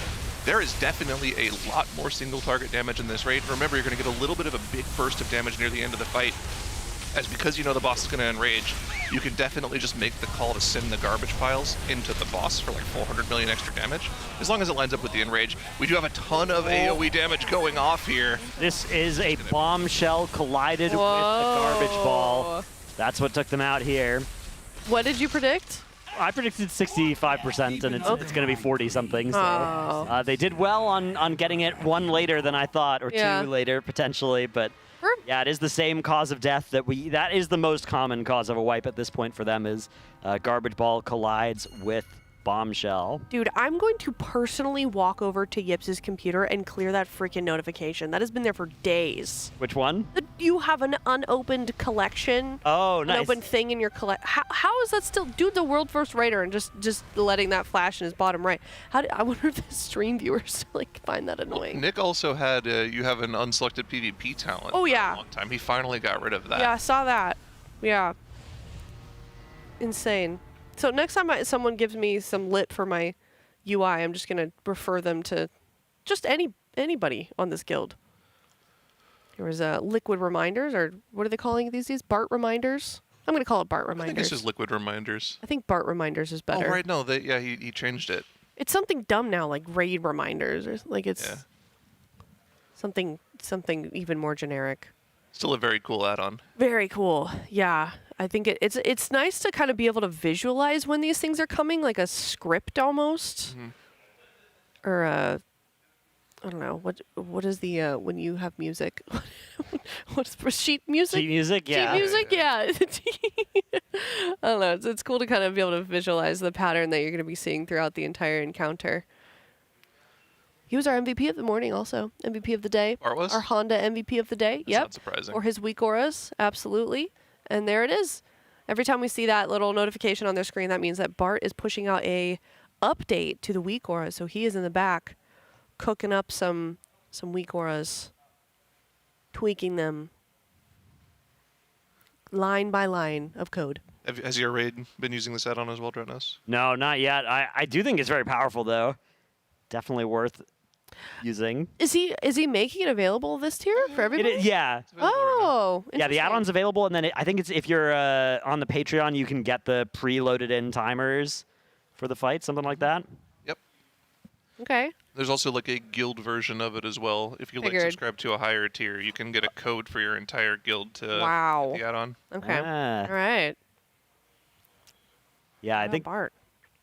S4: there is definitely a lot more single target damage in this raid. Remember, you're going to get a little bit of a big burst of damage near the end of the fight, as because you know the boss is going to enrage, you can definitely just make the call to send the garbage piles into the boss for like 400 million extra damage, as long as it lines up with the enrage. We do have a ton of AoE damage going off here.
S13: This is a bombshell collided with a garbage ball. That's what took them out here.
S11: What did you predict?
S13: I predicted 65%, and it's going to be 40-something. So they did well on getting it 1 later than I thought, or 2 later potentially. But yeah, it is the same cause of death that is the most common cause of a wipe at this point for them, is garbage ball collides with bombshell.
S11: Dude, I'm going to personally walk over to Yips's computer and clear that freaking notification. That has been there for days.
S13: Which one?
S11: You have an unopened collection.
S13: Oh, nice.
S11: An open thing in your collect. How is that still? Dude, the world first Raider and just letting that flash in his bottom right. I wonder if the stream viewers like find that annoying.
S4: Nick also had you have an unselected PvP talent.
S11: Oh, yeah.
S4: For a long time. He finally got rid of that.
S11: Yeah, I saw that. Yeah. Insane. So next time someone gives me some lit for my UI, I'm just gonna refer them to just anybody on this guild. There was liquid reminders, or what are they calling these days? Bart reminders. I'm gonna call it Bart reminders.
S4: I think it's just liquid reminders.
S11: I think Bart reminders is better.
S4: Oh right, no, he changed it.
S11: It's something dumb now, like raid reminders, or like it's something even more generic.
S4: Still a very cool add-on.
S11: Very cool. Yeah. I think it's nice to kind of be able to visualize when these things are coming, like a script almost. Or I don't know, what is the when you have music? What's sheet music?
S13: Sheet music, yeah.
S11: Sheet music, yeah. I don't know. It's cool to kind of be able to visualize the pattern that you're going to be seeing throughout the entire encounter. He was our MVP of the morning also. MVP of the day.
S4: Bart was?
S11: Our Honda MVP of the day.
S4: That's
S11: yep.
S4: not surprising.
S11: Or his weak auras. Absolutely. And there it is. Every time we see that little notification on their screen, that means that Bart is pushing out a update to the weak auras. So he is in the back cooking up some weak auras, tweaking them line by line of code.
S4: Has your raid been using this add-on as well, Drenos?
S13: No, not yet. I do think it's very powerful, though. Definitely worth using.
S11: Is he making it available this tier for everybody?
S13: Yeah.
S11: Oh,
S13: yeah. The add-on's available, and then I think it's if you're on the Patreon, you can get the preloaded in timers for the fight, something like that.
S4: Yep.
S11: Okay.
S4: There's also like a guild version of it as well. If you like
S11: Figured.
S4: subscribe to a higher tier, you can get a code for your entire guild to
S11: Wow.
S4: get the add-on.
S11: Okay.
S13: Ah.
S11: All right.
S13: Yeah, I think
S11: Bart.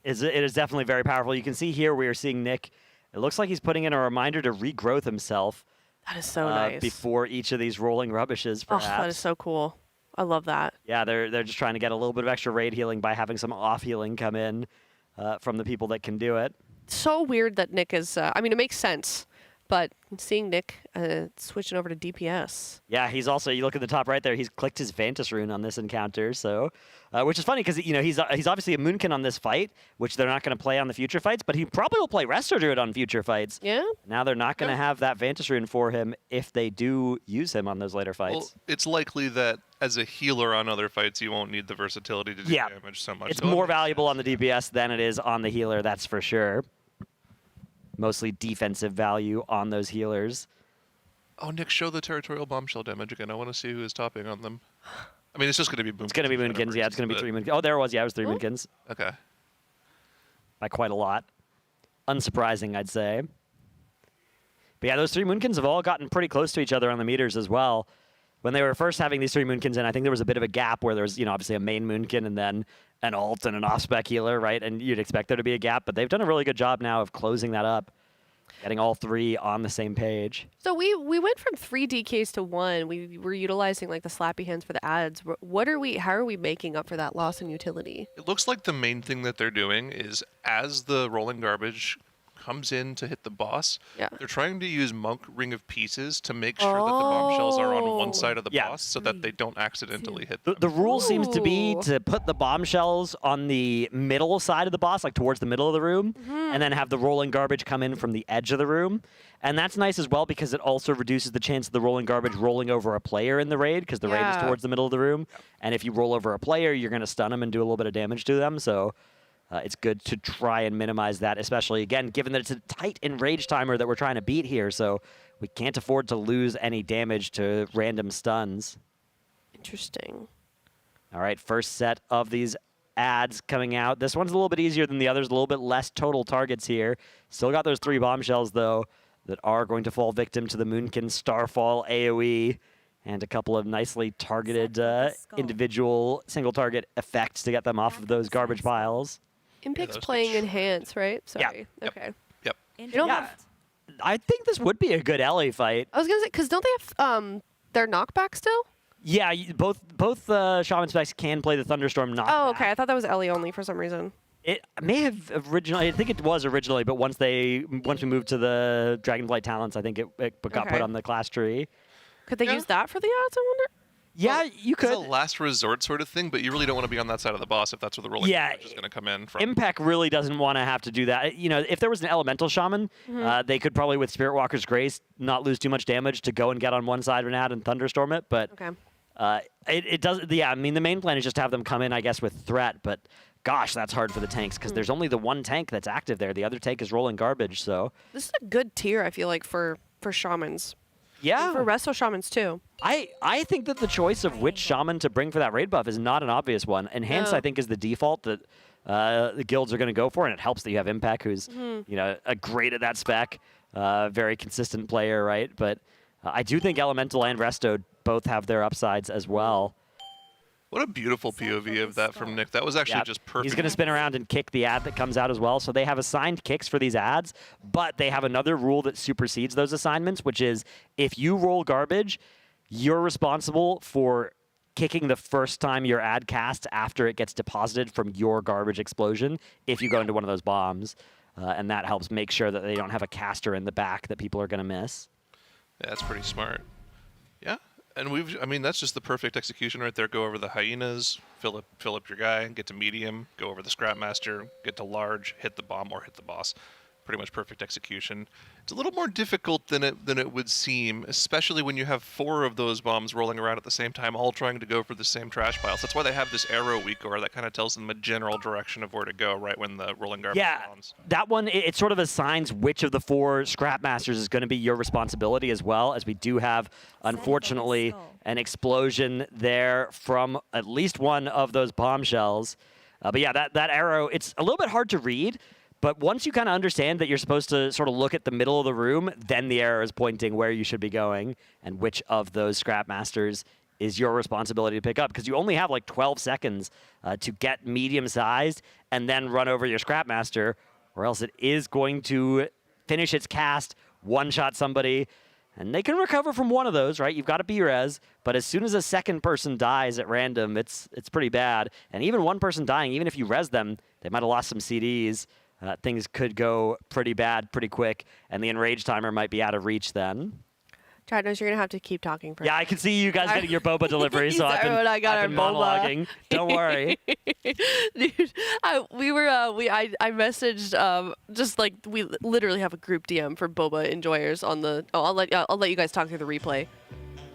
S13: It is definitely very powerful. You can see here we are seeing Nick. It looks like he's putting in a reminder to regrowth himself.
S11: That is so nice.
S13: Before each of these rolling rubbishes,
S11: Oh,
S13: perhaps.
S11: that is so cool. I love that.
S13: Yeah, they're just trying to get a little bit of extra raid healing by having some off healing come in from the people that can do it.
S11: So weird that Nick is. I mean, it makes sense, but seeing Nick switching over to DPS.
S13: Yeah, he's also, you look at the top right there, he's clicked his Vantis rune on this encounter, so, which is funny because, you know, he's obviously a Moonkin on this fight, which they're not going to play on the future fights, but he probably will play Resto Druid on future fights.
S11: Yeah?
S13: Now they're not going to have that Vantis rune for him if they do use him on those later fights.
S4: Well, it's likely that as a healer on other fights, you won't need the versatility to do damage so much.
S13: It's
S4: So it
S13: more
S4: makes
S13: valuable on the DPS than it is on the healer, that's for sure. Mostly defensive value on those healers.
S4: Oh, Nick, show the territorial bombshell damage again. I want to see who is topping on them. I mean, it's just going to be Moonkins.
S13: It's going to be Moonkins, yeah. It's going to be 3 Moonkins. Oh, there it was. Yeah, it was 3 Moonkins.
S4: Okay.
S13: By quite a lot. Unsurprising, I'd say. But yeah, those 3 Moonkins have all gotten pretty close to each other on the meters as well. When they were first having these 3 Moonkins in, I think there was a bit of a gap where there was, you know, obviously a main Moonkin and then an alt and an off-spec healer, right? And you'd expect there to be a gap, but they've done a really good job now of closing that up, getting all 3 on the same page.
S11: So we went from 3 DKs to 1. We were utilizing like the slappy hands for the ads. How are we making up for that loss in utility?
S4: It looks like the main thing that they're doing is as the rolling garbage comes in to hit the boss, they're trying to use Monk Ring of Pieces to make sure that the bombshells are on one side of the boss so that they don't accidentally hit them.
S13: The rule seems to be to put the bombshells on the middle side of the boss, like towards the middle of the room, and then have the rolling garbage come in from the edge of the room. And that's nice as well because it also reduces the chance of the rolling garbage rolling over a player in the raid because the raid is towards the middle of the room. And if you roll over a player, you're going to stun them and do a little bit of damage to them. So it's good to try and minimize that, especially, again, given that it's a tight enrage timer that we're trying to beat here. So we can't afford to lose any damage to random stuns.
S11: Interesting.
S13: All right, first set of these ads coming out. This one's a little bit easier than the others, a little bit less total targets here. Still got those 3 bombshells, though, that are going to fall victim to the Moonkin Starfall AoE and a couple of nicely targeted individual single target effects to get them off of those garbage piles.
S11: Impic's playing Enhance, right? Sorry.
S13: Yeah.
S11: Okay.
S4: Yep.
S11: You don't have...
S13: I think this would be a good LA fight.
S11: I was going to say, because don't they have their knockback still?
S13: Yeah, both Shaman specs can play the Thunderstorm knockback.
S11: Oh, okay. I thought that was Ellie only for some reason.
S13: It may have originally. I think it was originally, but once we moved to the Dragonflight talents, I think it got put on the class tree.
S11: Could they use that for the odds, I wonder?
S13: Yeah, you could.
S4: It's a last resort sort of thing, but you really don't want to be on that side of the boss if that's where the rolling damage is going to come in from.
S13: Impact really doesn't want to have to do that. You know, if there was an elemental shaman, they could probably, with Spirit Walker's Grace, not lose too much damage to go and get on one side of an ad and thunderstorm it. But it does. Yeah, I mean, the main plan is just to have them come in, I guess, with threat. But gosh, that's hard for the tanks because there's only the one tank that's active there. The other tank is rolling garbage. So
S11: this is a good tier, I feel like, for shamans.
S13: Yeah.
S11: And for resto shamans too.
S13: I think that the choice of which shaman to bring for that raid buff is not an obvious one. Enhance, I think, is the default that the guilds are going to go for, and it helps that you have Impact, who's you know, great at that spec, very consistent player, right? But I do think Elemental and Resto both have their upsides as well.
S4: What a beautiful POV of that from Nick. That was actually just perfect.
S13: He's going to spin around and kick the ad that comes out as well. So they have assigned kicks for these ads, but they have another rule that supersedes those assignments, which is if you roll garbage, you're responsible for kicking the first time your ad casts after it gets deposited from your garbage explosion if you go into one of those bombs. And that helps make sure that they don't have a caster in the back that people are going to miss.
S4: Yeah, that's pretty smart. Yeah. And I mean, that's just the perfect execution right there. Go over the hyenas, fill up your guy, get to medium, go over the Scrapmaster, get to large, hit the bomb or hit the boss. Pretty much perfect execution. It's a little more difficult than it would seem, especially when you have 4 of those bombs rolling around at the same time, all trying to go for the same trash piles. That's why they have this arrow weaker that kind of tells them a general direction of where to go right when the rolling garbage bombs.
S13: That one, it sort of assigns which of the 4 Scrapmasters is going to be your responsibility as well, as we do have, unfortunately, an explosion there from at least one of those bombshells. But yeah, that arrow, it's a little bit hard to read. But once you kind of understand that you're supposed to sort of look at the middle of the room, then the arrow is pointing where you should be going and which of those Scrapmasters is your responsibility to pick up. Because you only have like 12 seconds to get medium-sized and then run over your Scrapmaster, or else it is going to finish its cast, one-shot somebody, and they can recover from one of those, right? You've got to B-res, but as soon as a second person dies at random, it's pretty bad. And even one person dying, even if you res them, they might have lost some CDs. Things could go pretty bad pretty quick, and the enrage timer might be out of reach then.
S11: Chad knows you're going to have to keep talking for
S13: Yeah, I can see you guys getting your boba delivery, so I've been monologuing. Don't worry.
S11: Dude, I messaged, just like, we literally have a group DM for boba enjoyers on the, I'll let you guys talk through the replay.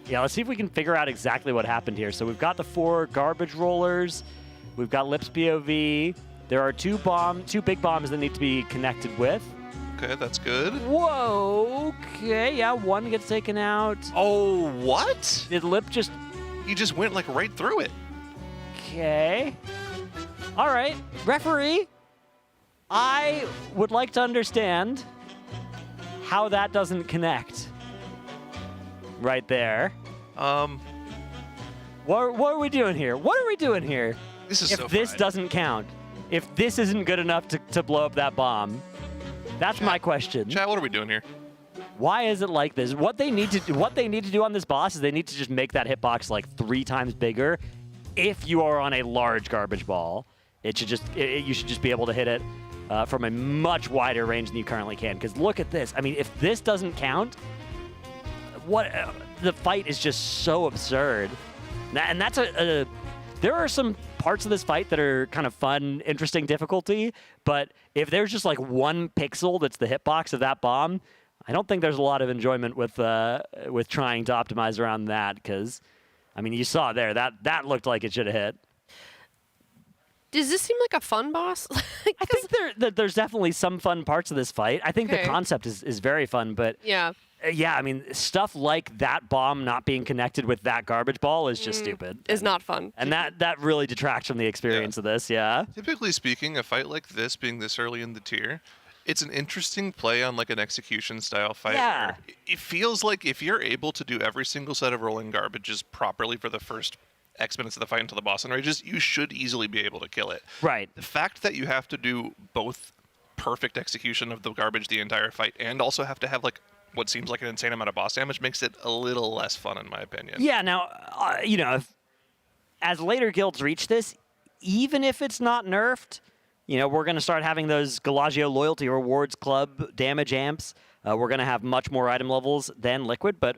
S13: Yeah, let's see if we can figure out exactly what happened here. So we've got the 4 garbage rollers. We've got Lips POV. There are 2 big bombs that need to be connected with.
S4: Okay, that's good.
S13: Whoa, okay, yeah, one gets taken out.
S4: Oh, what?
S13: Did Lip just...
S4: He just went, like, right through it.
S13: Okay. All right, referee, I would like to understand how that doesn't connect. Right there. What are we doing here? What are we doing here?
S4: This is
S13: if this doesn't count, if this isn't good enough to blow up that bomb, that's my question.
S4: Chat, what are we doing here?
S13: Why is it like this? What they need to do on this boss is they need to just make that hitbox like 3 times bigger. If you are on a large garbage ball, you should just be able to hit it from a much wider range than you currently can. Because look at this. I mean, if this doesn't count, the fight is just so absurd. And that's there are some parts of this fight that are kind of fun, interesting difficulty, but if there's just like 1 pixel that's the hitbox of that bomb, I don't think there's a lot of enjoyment with trying to optimize around that, because, I mean, you saw there, that looked like it should have hit.
S11: Does this seem like a fun boss?
S13: I think there's definitely some fun parts of this fight. I think the concept is very fun, but
S11: yeah.
S13: Yeah, I mean, stuff like that bomb not being connected with that garbage ball is just stupid.
S11: It's not fun.
S13: And that really detracts from the experience of this, yeah.
S4: Typically speaking, a fight like this, being this early in the tier, it's an interesting play on like an execution style fight.
S13: Yeah.
S4: Where it feels like if you're able to do every single set of rolling garbages properly for the first X minutes of the fight until the boss enrages, you should easily be able to kill it.
S13: Right.
S4: The fact that you have to do both perfect execution of the garbage the entire fight and also have to have like what seems like an insane amount of boss damage makes it a little less fun, in my opinion.
S13: Yeah, now, as later guilds reach this, even if it's not nerfed, you know, we're going to start having those Galagio Loyalty Rewards Club damage amps. We're going to have much more item levels than Liquid, but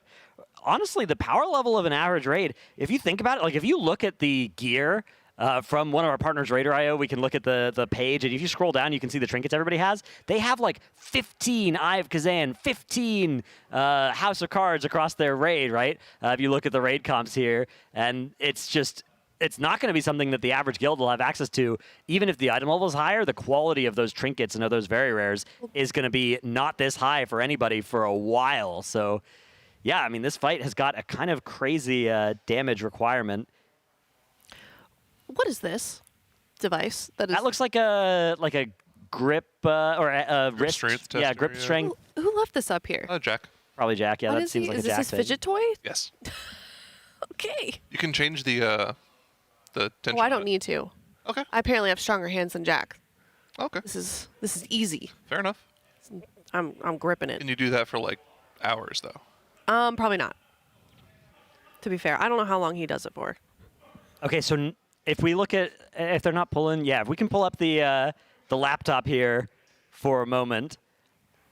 S13: honestly, the power level of an average raid, if you think about it, like if you look at the gear from one of our partners, RaiderIO, we can look at the page, and if you scroll down, you can see the trinkets everybody has. They have like 15 Eye of Kazan, 15 House of Cards across their raid, right? If you look at the raid comps here, and it's not going to be something that the average guild will have access to. Even if the item level is higher, the quality of those trinkets and of those very rares is going to be not this high for anybody for a while. So, yeah, I mean, this fight has got a kind of crazy damage requirement.
S11: What is this device?
S13: That looks like a grip or a wrist
S4: strength
S13: yeah,
S4: tester,
S13: grip
S4: yeah.
S13: strength.
S11: Who left this up here?
S4: Jack.
S13: Probably Jack. Yeah,
S11: What
S13: that
S11: is
S13: seems
S11: he?
S13: like
S11: Is
S13: a
S11: this
S13: Jack
S11: his
S13: thing.
S11: fidget toy?
S4: Yes.
S11: Okay.
S4: You can change the tension.
S11: Oh, I don't need to.
S4: Okay.
S11: I apparently have stronger hands than Jack.
S4: Okay.
S11: This is easy.
S4: Fair enough.
S11: I'm gripping it.
S4: Can you do that for like hours though?
S11: Probably not. To be fair, I don't know how long he does it for.
S13: Okay, so if we look at, if they're not pulling, yeah, if we can pull up the laptop here for a moment,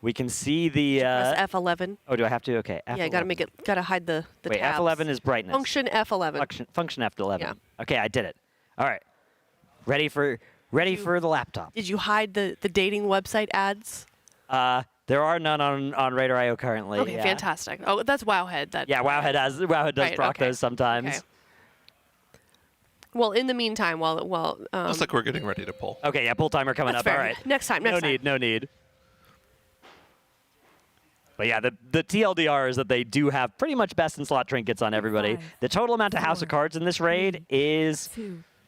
S13: we can see the.
S11: Press F11.
S13: Oh, do I have to? Okay. F11.
S11: Yeah, gotta hide the
S13: Wait,
S11: tabs.
S13: F11 is brightness.
S11: Function F11.
S13: Function F11.
S11: Yeah.
S13: Okay, I did it. All right. Ready for the laptop.
S11: Did you hide the dating website ads?
S13: There are none on RaiderIO currently.
S11: Okay,
S13: yeah.
S11: fantastic. Oh, that's Wowhead.
S13: Wowhead does
S11: Right,
S13: proc
S11: okay.
S13: those sometimes.
S11: Okay. Well, in the meantime, while
S4: Looks like we're getting ready to pull.
S13: Okay, yeah, pull timer coming
S11: That's
S13: up.
S11: fair.
S13: All right.
S11: Next time.
S13: No need. But yeah, the TLDR is that they do have pretty much best in slot trinkets on everybody. The total amount of House of Cards in this raid is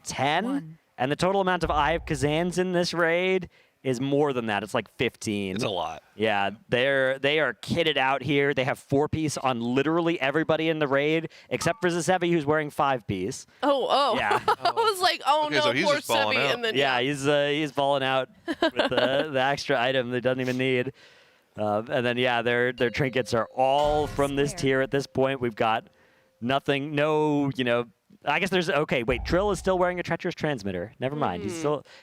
S13: 10, and the total amount of Eye of Kazans in this raid is more than that. It's like 15.
S4: It's a lot.
S13: Yeah, they are kitted out here. They have 4-piece on literally everybody in the raid, except for Zasevi, who's wearing 5-piece.
S11: Oh.
S13: Yeah.
S11: I was like, oh
S4: Okay,
S11: no,
S4: so he's
S11: poor
S4: just balling
S11: Sebi.
S4: out.
S11: And then
S13: Yeah, he's balling out with the extra item that doesn't even need. And then, yeah, their trinkets are all from this tier at this point. We've got nothing, I guess there's, okay, wait, Trill is still wearing a Treacherous Transmitter. Never mind.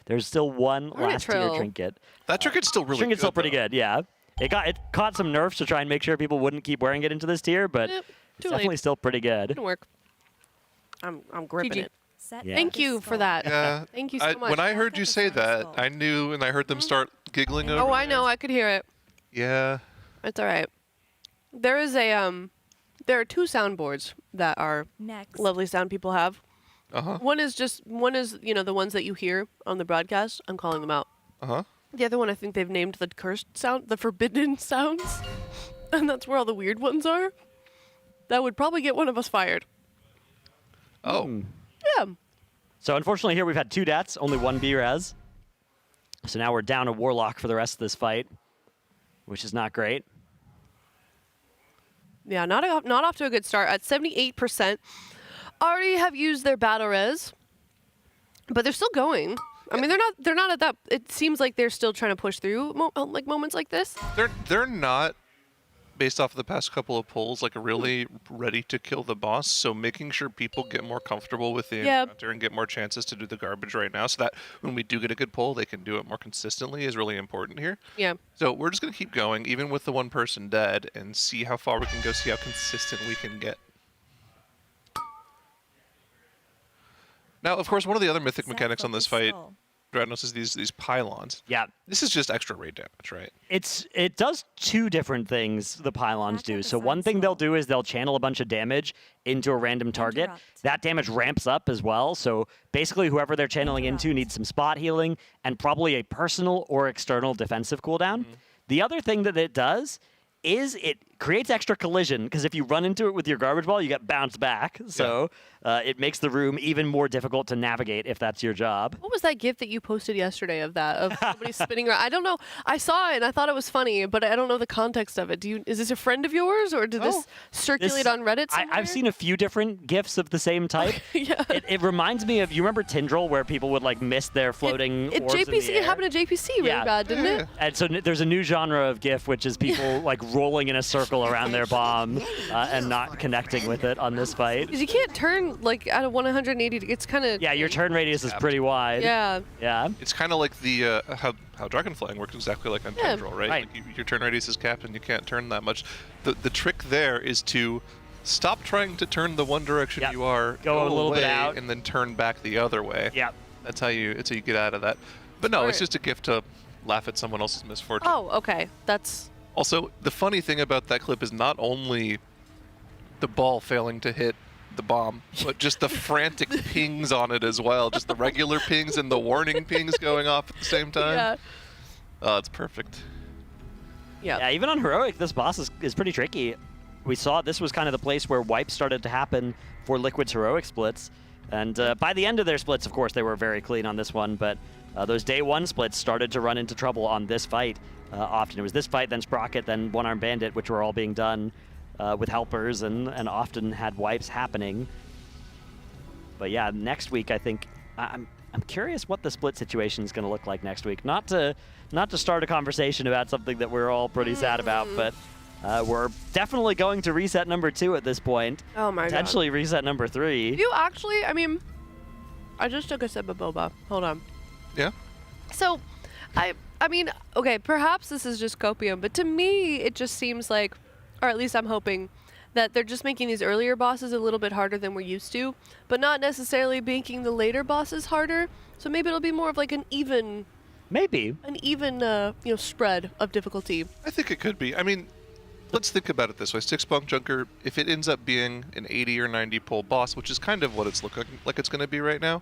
S13: There's still one last tier
S11: Trill.
S13: trinket.
S4: That trinket's still really
S13: Trinket's
S4: good.
S13: still pretty good, yeah. It caught some nerfs to try and make sure people wouldn't keep wearing it into this tier, but
S11: Yep,
S13: it's
S11: too late.
S13: definitely still pretty good.
S11: Didn't work. I'm gripping
S25: GG.
S11: it.
S13: Yeah.
S11: Thank you for that.
S4: Yeah.
S11: Thank you so much.
S4: When I heard you say that, I knew, and I heard them start giggling over
S11: Oh, I
S4: there.
S11: know. I could hear it.
S4: Yeah.
S11: It's all right. There is there are 2 soundboards that our lovely sound people have.
S4: Uh-huh.
S11: One is the ones that you hear on the broadcast. I'm calling them out.
S4: Uh-huh.
S11: The other one, I think they've named the cursed sound, the forbidden sounds, and that's where all the weird ones are. That would probably get one of us fired.
S4: Oh.
S11: Yeah.
S13: So unfortunately here we've had 2 deaths, only 1 B-res. So now we're down a Warlock for the rest of this fight, which is not great.
S11: Yeah, not off to a good start. At 78%, already have used their battle res, but they're still going. I mean, they're not at that. It seems like they're still trying to push through moments like this.
S4: They're not, based off of the past couple of pulls, like really ready to kill the boss. So making sure people get more comfortable with the encounter and get more chances to do the garbage right now, so that when we do get a good pull, they can do it more consistently, is really important here.
S11: Yeah.
S4: So we're just gonna keep going, even with the one person dead, and see how far we can go, see how consistent we can get. Now, of course, one of the other mythic mechanics on this fight, Dradnos, is these pylons.
S13: Yeah.
S4: This is just extra raid damage, right?
S13: It does 2 different things the pylons do. So one thing they'll do is they'll channel a bunch of damage into a random target. That damage ramps up as well. So basically whoever they're channeling into needs some spot healing and probably a personal or external defensive cooldown. The other thing that it does is it creates extra collision, because if you run into it with your garbage ball, you get bounced back. So it makes the room even more difficult to navigate if that's your job.
S11: What was that GIF that you posted yesterday of somebody spinning around? I don't know. I saw it and I thought it was funny, but I don't know the context of it. Is this a friend of yours, or did this circulate on Reddit somewhere?
S13: I've seen a few different GIFs of the same type.
S11: Yeah.
S13: It reminds me of, you remember Tindril, where people would like miss their floating orbs in the
S11: JPC,
S13: air?
S11: it happened to JPC really bad, didn't it?
S13: And so there's a new genre of GIF, which is people like rolling in a circle circle around their bomb and not connecting with it on this fight.
S11: Because you can't turn like out of 180. It's kind of
S13: Yeah, your turn radius is pretty wide.
S11: Yeah.
S13: Yeah.
S4: It's kind of like the how Dragonflying works exactly like on Tendril, right?
S13: Right.
S4: Like your turn radius is capped and you can't turn that much. The trick there is to stop trying to turn the one direction you are,
S13: go a little bit
S4: away,
S13: out,
S4: and then turn back the other way.
S13: Yeah.
S4: That's how you get out of that. But no, it's just a gift to laugh at someone else's misfortune.
S11: Oh, okay. That's
S4: Also, the funny thing about that clip is not only the ball failing to hit the bomb, but just the frantic pings on it as well. Just the regular pings and the warning pings going off at the same time.
S11: Yeah.
S4: Oh, it's perfect.
S13: Yeah, even on Heroic, this boss is pretty tricky. We saw this was kind of the place where wipes started to happen for Liquid's Heroic splits. And by the end of their splits, of course, they were very clean on this one, but those day one splits started to run into trouble on this fight often. It was this fight, then Sprocket, then One Arm Bandit, which were all being done with helpers and often had wipes happening. But yeah, next week, I think, I'm curious what the split situation is going to look like next week. Not to start a conversation about something that we're all pretty sad about, but we're definitely going to reset number 2 at this point.
S11: Oh my god.
S13: Potentially reset number 3.
S11: You actually, I mean, I just took a sip of boba. Hold on.
S4: Yeah.
S11: So, I mean, okay, perhaps this is just copium, but to me, it just seems like, or at least I'm hoping, that they're just making these earlier bosses a little bit harder than we're used to, but not necessarily making the later bosses harder. So maybe it'll be more of like an even, spread of difficulty.
S4: I think it could be. I mean, let's think about it this way. Six Bunkjunker, if it ends up being an 80 or 90 pull boss, which is kind of what it's looking like it's going to be right now,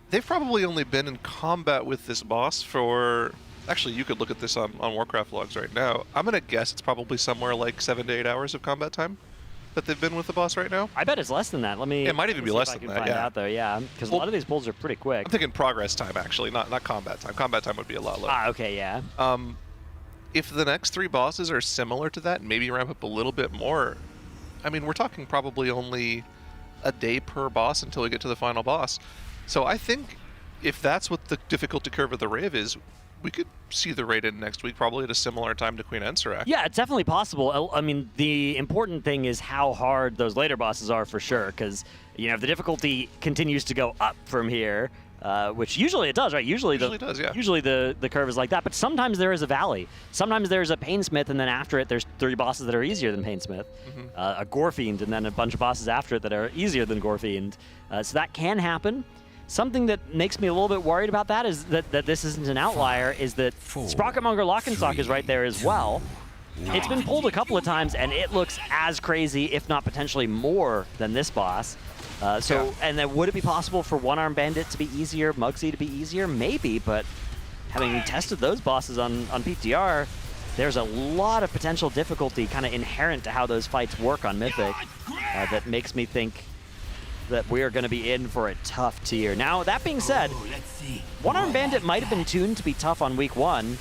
S4: they've probably only been in combat with this boss for... Actually, you could look at this on Warcraft Logs right now. I'm going to guess it's probably somewhere like 7 to 8 hours of combat time that they've been with the boss right now.
S13: I bet it's less than that.
S4: It might even be less than that, yeah.
S13: Because a lot of these pulls are pretty quick.
S4: I'm thinking progress time, actually, not combat time. Combat time would be a lot lower.
S13: Ah, okay, yeah.
S4: If the next 3 bosses are similar to that, maybe ramp up a little bit more, I mean, we're talking probably only a day per boss until we get to the final boss. So I think if that's what the difficulty curve of the Rave is, we could see the raid in next week, probably at a similar time to Queen Ensarek.
S13: Yeah, it's definitely possible. I mean, the important thing is how hard those later bosses are for sure, because, you know, if the difficulty continues to go up from here, which usually it does, right? Usually the curve is like that, but sometimes there is a valley. Sometimes there's a Painsmith, and then after it, there's 3 bosses that are easier than Painsmith. A Gorefiend, and then a bunch of bosses after it that are easier than Gorefiend. So that can happen. Something that makes me a little bit worried about that is that this isn't an outlier, is that Sprocketmonger Lockenstock is right there as well. It's been pulled a couple of times, and it looks as crazy, if not potentially more, than this boss. And then would it be possible for One Arm Bandit to be easier, Mugsy to be easier? Maybe, but having tested those bosses on PTR, there's a lot of potential difficulty kind of inherent to how those fights work on Mythic that makes me think that we are going to be in for a tough tier. Now, that being said, One Arm Bandit might have been tuned to be tough on week 1,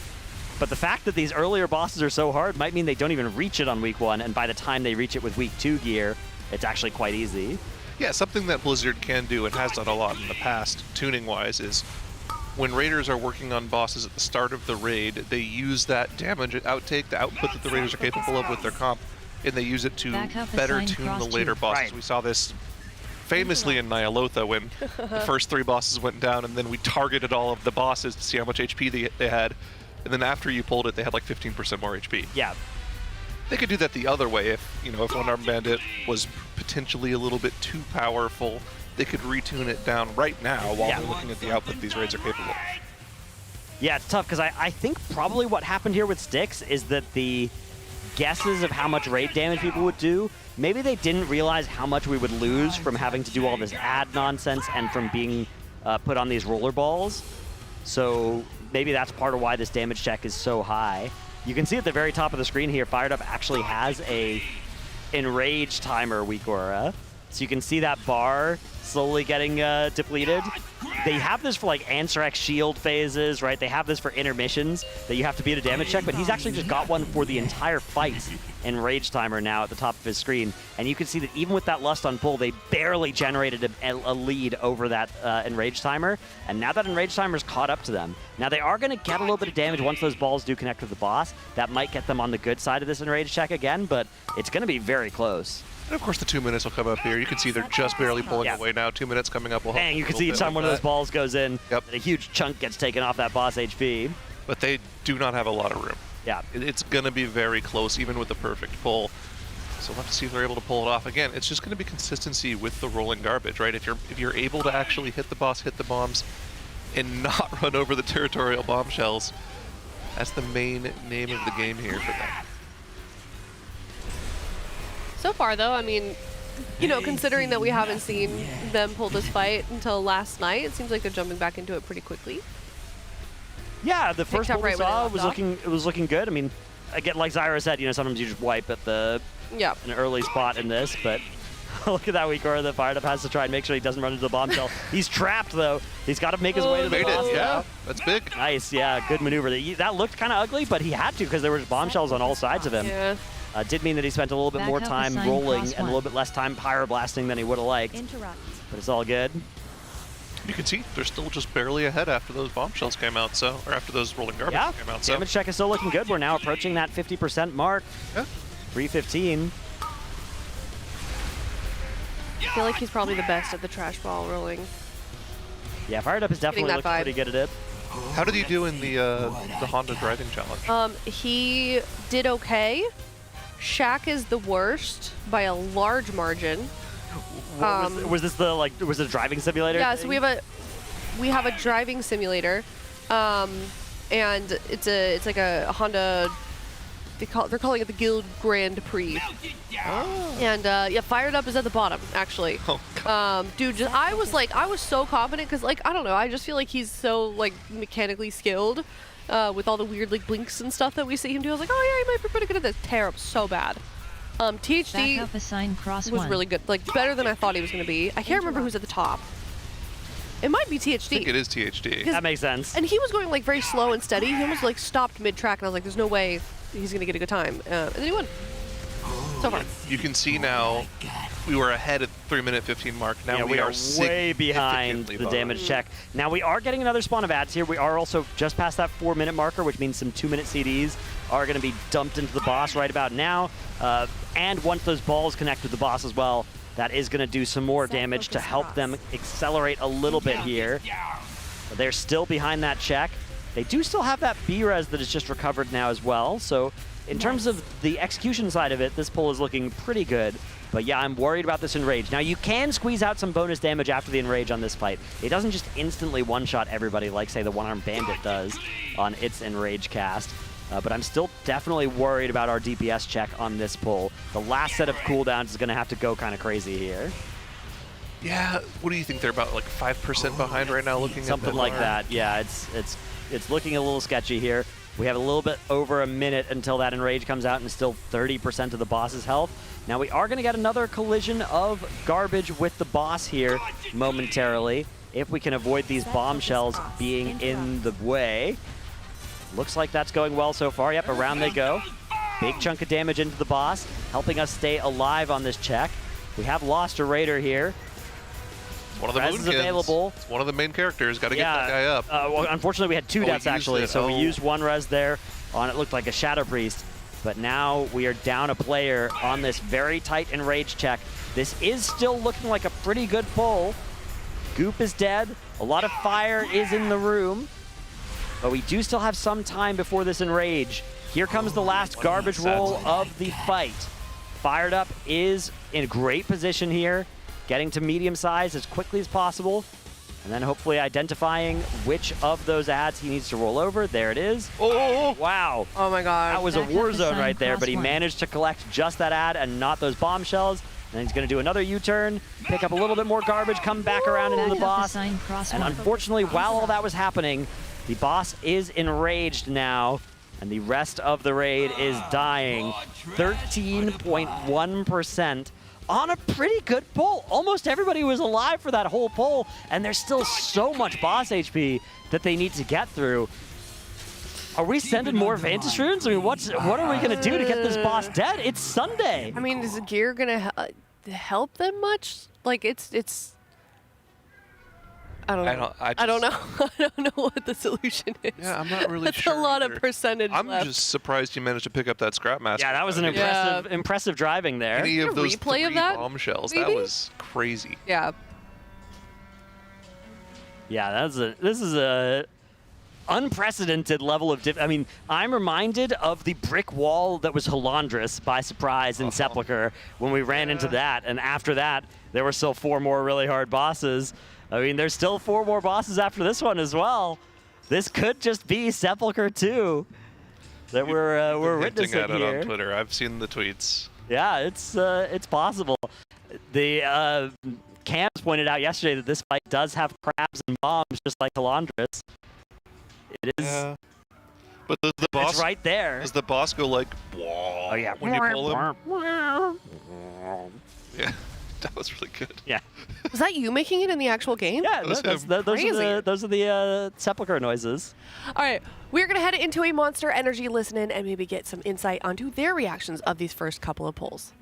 S13: but the fact that these earlier bosses are so hard might mean they don't even reach it on week 1, and by the time they reach it with week 2 gear, it's actually quite easy.
S4: Yeah, something that Blizzard can do and has done a lot in the past, tuning-wise, is when raiders are working on bosses at the start of the raid, they use that damage outtake, the output that the raiders are capable of with their comp, and they use it to better tune the later bosses. We saw this famously in Nyalotha when the first 3 bosses went down, and then we targeted all of the bosses to see how much HP they had, and then after you pulled it, they had like 15% more HP.
S13: Yeah.
S4: They could do that the other way if One Arm Bandit was potentially a little bit too powerful. They could retune it down right now while they're looking at the output these raids are capable of.
S13: Yeah, it's tough, because I think probably what happened here with Styx is that the guesses of how much raid damage people would do, maybe they didn't realize how much we would lose from having to do all this ad nonsense and from being put on these roller balls. So maybe that's part of why this damage check is so high. You can see at the very top of the screen here, Fired Up actually has a enrage timer, Weak Aura. So you can see that bar slowly getting depleted. they have this for like Ansrax shield phases, right? They have this for intermissions that you have to beat a damage check, but he's actually just got one for the entire fight in Rage Timer now at the top of his screen. And you can see that even with that Lust on pull, they barely generated a lead over that Enrage Timer. And now that Enrage Timer's caught up to them, now they are going to get a little bit of damage once those balls do connect with the boss. That might get them on the good side of this Enrage check again, but it's going to be very close.
S4: And of course the 2 minutes will come up here. You can see they're just barely pulling away now. 2 minutes coming up will help.
S13: Bang, you can see each time one of those balls goes in, a huge chunk gets taken off that boss HP.
S4: But they do not have a lot of room.
S13: Yeah.
S4: It's going to be very close, even with the perfect pull. So we'll have to see if they're able to pull it off. Again, it's just going to be consistency with the rolling garbage, right? If you're able to actually hit the boss, hit the bombs, and not run over the territorial bombshells, that's the main name of the game here for them.
S11: So far, though, I mean, you know, considering that we haven't seen them pull this fight until last night, it seems like they're jumping back into it pretty quickly.
S13: Yeah, the first one we saw was
S11: looking
S13: was looking good. I mean, again, like Zyra said, you know, sometimes you just wipe at an early spot in this, but look at that Weaker that fired up has to try and make sure he doesn't run into the bombshell. He's trapped though. He's got to make his way to the boss.
S4: Yeah, that's big.
S13: Nice, yeah, good maneuver. That looked kind of ugly, but he had to because there were bombshells on all sides of him.
S11: Yeah.
S13: Did mean that he spent a little bit more time rolling and a little bit less time pyroblasting than he would have liked. But it's all good.
S4: You can see they're still just barely ahead after those bombshells came out, or after those rolling garbage came out.
S13: Damage check is still looking good. We're now approaching that 50% mark.
S4: Yeah.
S13: 315.
S11: I feel like he's probably the best at the trash ball rolling.
S13: Yeah, Fired Up is definitely looking pretty good at it.
S4: How did he do in the Honda driving challenge?
S11: He did okay. Shaq is the worst by a large margin.
S13: Was this was it a driving simulator?
S11: Yeah,
S13: thing?
S11: so we have a driving simulator, and it's like a Honda. They're calling it the Guild Grand Prix.
S4: Oh.
S11: And yeah, Fired Up is at the bottom actually.
S4: Oh,
S11: dude, I was so confident because I don't know, I just feel like he's so mechanically skilled. With all the weird blinks and stuff that we see him do, I was like, oh yeah, he might be pretty good at this. Tear up so bad. THD was really good, better than I thought he was going to be. I can't remember who's at the top. It might be THD.
S4: I think it is THD.
S13: That makes sense.
S11: And he was going very slow and steady. He almost stopped mid-track, and I was like, there's no way he's going to get a good time. And then he won. So far.
S4: You can see now we were ahead at 3-minute 15 mark. Now
S13: we are way behind the damage check. Now we are getting another spawn of ads here. We are also just past that 4-minute marker, which means some 2-minute CDs are going to be dumped into the boss right about now. And once those balls connect with the boss as well, that is going to do some more damage to help them accelerate a little bit here. But they're still behind that check. They do still have that B-res that is just recovered now as well. So in terms of the execution side of it, this pull is looking pretty good. But yeah, I'm worried about this Enrage. Now you can squeeze out some bonus damage after the Enrage on this fight. It doesn't just instantly one-shot everybody like, say, the One-Armed Bandit does on its Enrage cast. But I'm still definitely worried about our DPS check on this pull. The last set of cooldowns is going to have to go kind of crazy here.
S4: Yeah, what do you think? They're about 5% behind right now, looking
S13: something
S4: at
S13: like that. Yeah, it's looking a little sketchy here. We have a little bit over a minute until that Enrage comes out and still 30% of the boss's health. Now we are going to get another collision of garbage with the boss here momentarily, if we can avoid these bombshells being in the way. Looks like that's going well so far. Yep, around they go. Big chunk of damage into the boss, helping us stay alive on this check. We have lost a Raider here.
S4: It's one of the
S13: Crest is
S4: Moonkins.
S13: available.
S4: It's one of the main characters. Got to get that guy up.
S13: Well, unfortunately, we had two deaths actually, so we used one res there on it looked like a Shadow Priest. But now we are down a player on this very tight Enrage check. This is still looking like a pretty good pull. Goop is dead. A lot of fire is in the room. But we do still have some time before this Enrage. Here comes the last garbage roll of the fight. Fired Up is in great position here, getting to medium size as quickly as possible, and then hopefully identifying which of those ads he needs to roll over. There it is. Oh, wow.
S11: Oh my god.
S13: That was a war zone right there, but he managed to collect just that ad and not those bombshells. And then he's going to do another U-turn, pick up a little bit more garbage, come back around into the boss. And unfortunately, while all that was happening, the boss is enraged now, and the rest of the raid is dying. 13.1% on a pretty good pull. Almost everybody was alive for that whole pull, and there's still so much boss HP that they need to get through. Are we sending more Vantage Runes? I mean, what are we going to do to get this boss dead? It's Sunday.
S11: I mean, is the gear going to help them much? Like, it's... I don't know. I don't know. I don't know what the solution is.
S4: Yeah, I'm not really
S11: That's
S4: sure.
S11: a lot
S4: either.
S11: of percentage
S4: I'm
S11: left.
S4: just surprised you managed to pick up that Scrapmaster.
S13: Yeah, that was an impressive driving there.
S4: Any of those
S11: replay
S4: three
S11: of that,
S4: bombshells,
S11: maybe?
S4: that was crazy.
S11: Yeah.
S13: Yeah, this is a unprecedented level of I mean, I'm reminded of the brick wall that was Halandris by surprise in Sepulcher when we ran into that, and after that, there were still 4 more really hard bosses. I mean, there's still 4 more bosses after this one as well. This could just be Sepulcher 2 that we're witnessing
S4: at it
S13: here.
S4: on Twitter. I've seen the tweets.
S13: Yeah, it's possible. The Cams pointed out yesterday that this fight does have crabs and bombs, just like Halandris. It is. Yeah.
S4: But does the boss?
S13: It's right there.
S4: Does the boss go like? Whoa,
S13: oh yeah.
S4: When you pull him. Yeah, that was really good.
S13: Yeah.
S11: Was that you making it in the actual game?
S13: Yeah, those are the Sepulcher noises.
S11: All right, we're going to head into a Monster Energy listen-in and maybe get some insight onto their reactions of these first couple of polls.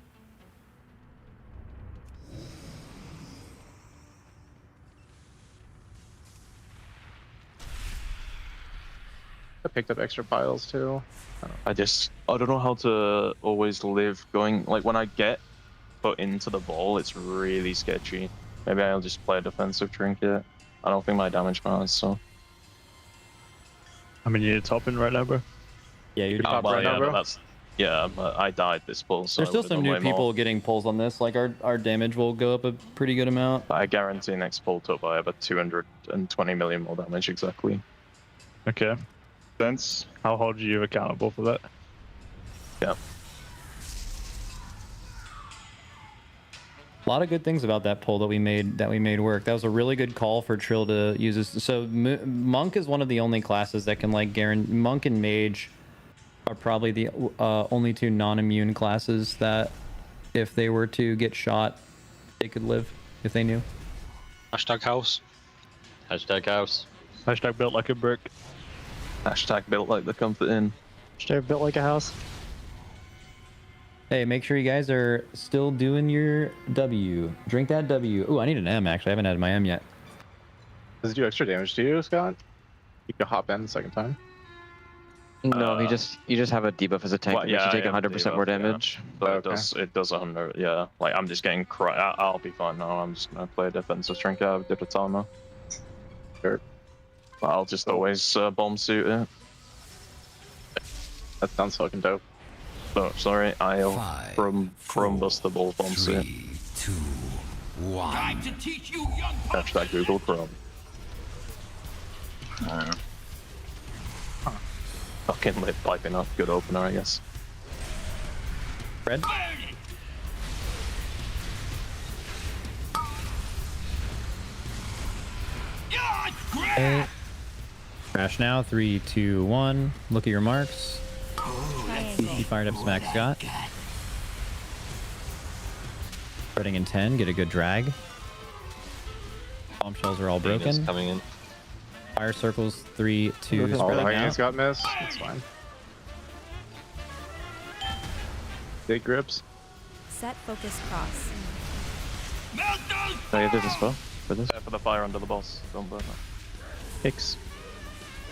S6: I picked up extra piles too.
S9: I don't know how to always live going, like when I get put into the ball, it's really sketchy. Maybe I'll just play a defensive trinket. I don't think my damage matters, so.
S8: I mean, you're topping right now, bro.
S22: Yeah, you're
S9: top
S22: right now, bro.
S9: But I died this pull, so
S22: There's still some new people getting pulls on this. Like our damage will go up a pretty good amount.
S9: I guarantee next pull top I have a 220 million more damage exactly.
S8: Okay. Sense. I'll hold you accountable for that.
S9: Yeah.
S22: A lot of good things about that pull that we made work. That was a really good call for Trill to use this. So Monk is one of the only classes that can like guarantee. Monk and Mage are probably the only 2 non-immune classes that, if they were to get shot, they could live if they knew.
S8: Hashtag house.
S7: Hashtag house.
S8: Hashtag built like a brick.
S9: Hashtag built like the Comfort Inn.
S6: Hashtag built like a house.
S22: Hey, make sure you guys are still doing your W. Drink that W. Ooh, I need an M actually. I haven't had my M yet.
S6: Does it do extra damage to you, Scott? You can hop in the second time.
S9: No, you just have a debuff as a tank. You take 100% more damage.
S6: Yeah.
S9: But it does 100. Yeah, like I'm just getting I'll be fine now. I'm just gonna play a defensive trinket. I've did a timer. Sure. But I'll just always bomb suit it.
S6: That sounds fucking dope.
S9: Oh, sorry, I'll from bust the ball bomb suit.
S20: 2, 1. Time to teach you young
S9: Hashtag Google Chrome. Fucking lip piping up. Good opener, I guess.
S22: Red. Okay. Crash now. 3, 2, 1. Look at your marks. He fired up Smack Scott. Spreading in 10. Get a good drag. Bombshells are all broken.
S7: Coming in.
S22: Fire circles 3, 2.
S6: All the
S22: Spreading
S6: hyenas
S22: out.
S6: got missed. It's fine. Big grips.
S14: Set focus cross.
S9: Oh yeah, there's a spell for this. For the fire under the boss. Don't burn that.
S6: Hicks.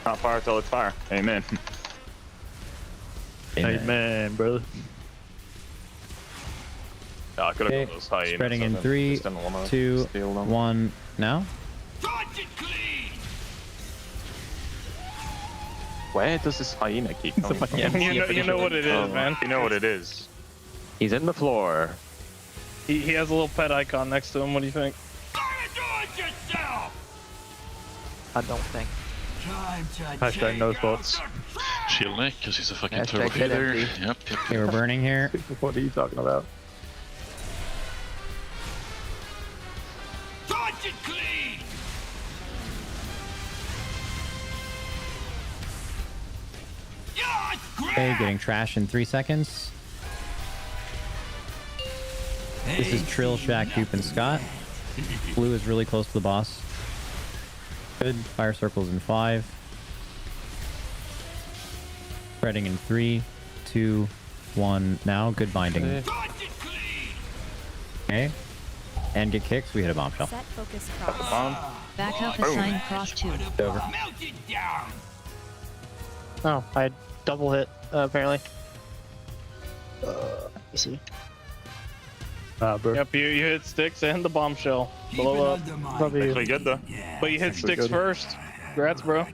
S7: Not fire till it's fire. Amen.
S8: Amen, brother.
S9: Yeah, I could have
S22: Okay.
S9: got those hyenas.
S22: Spreading in
S9: I
S22: 3,
S9: just didn't wanna
S22: 2,
S9: steal them.
S22: 1. Now.
S9: Where does this hyena keep coming from?
S5: You know what it is, man.
S7: You know what it is.
S9: He's in the floor.
S5: He has a little pet icon next to him. What do you think?
S19: I don't think.
S8: Hashtag no spots.
S7: Shield Nick, because he's a fucking
S19: Hashtag
S7: turbo
S19: head
S7: feeder.
S19: empty.
S7: Yep.
S22: Okay, we're burning here.
S6: What are you talking about?
S22: Okay, getting trash in 3 seconds. This is Trill, Shack, Dupe, and Scott. Blue is really close to the boss. Good. Fire circles in 5. Spreading in 3, 2, 1. Now, good binding. Okay. And get kicks. We hit a bombshell.
S14: Set focus cross. Back up assign cross 2.
S22: Over.
S3: Oh, I double hit apparently. Let's see.
S8: Bro.
S5: Yep, you hit sticks and the bombshell. Blow up.
S8: Actually good though.
S5: But you hit sticks first. Congrats, bro.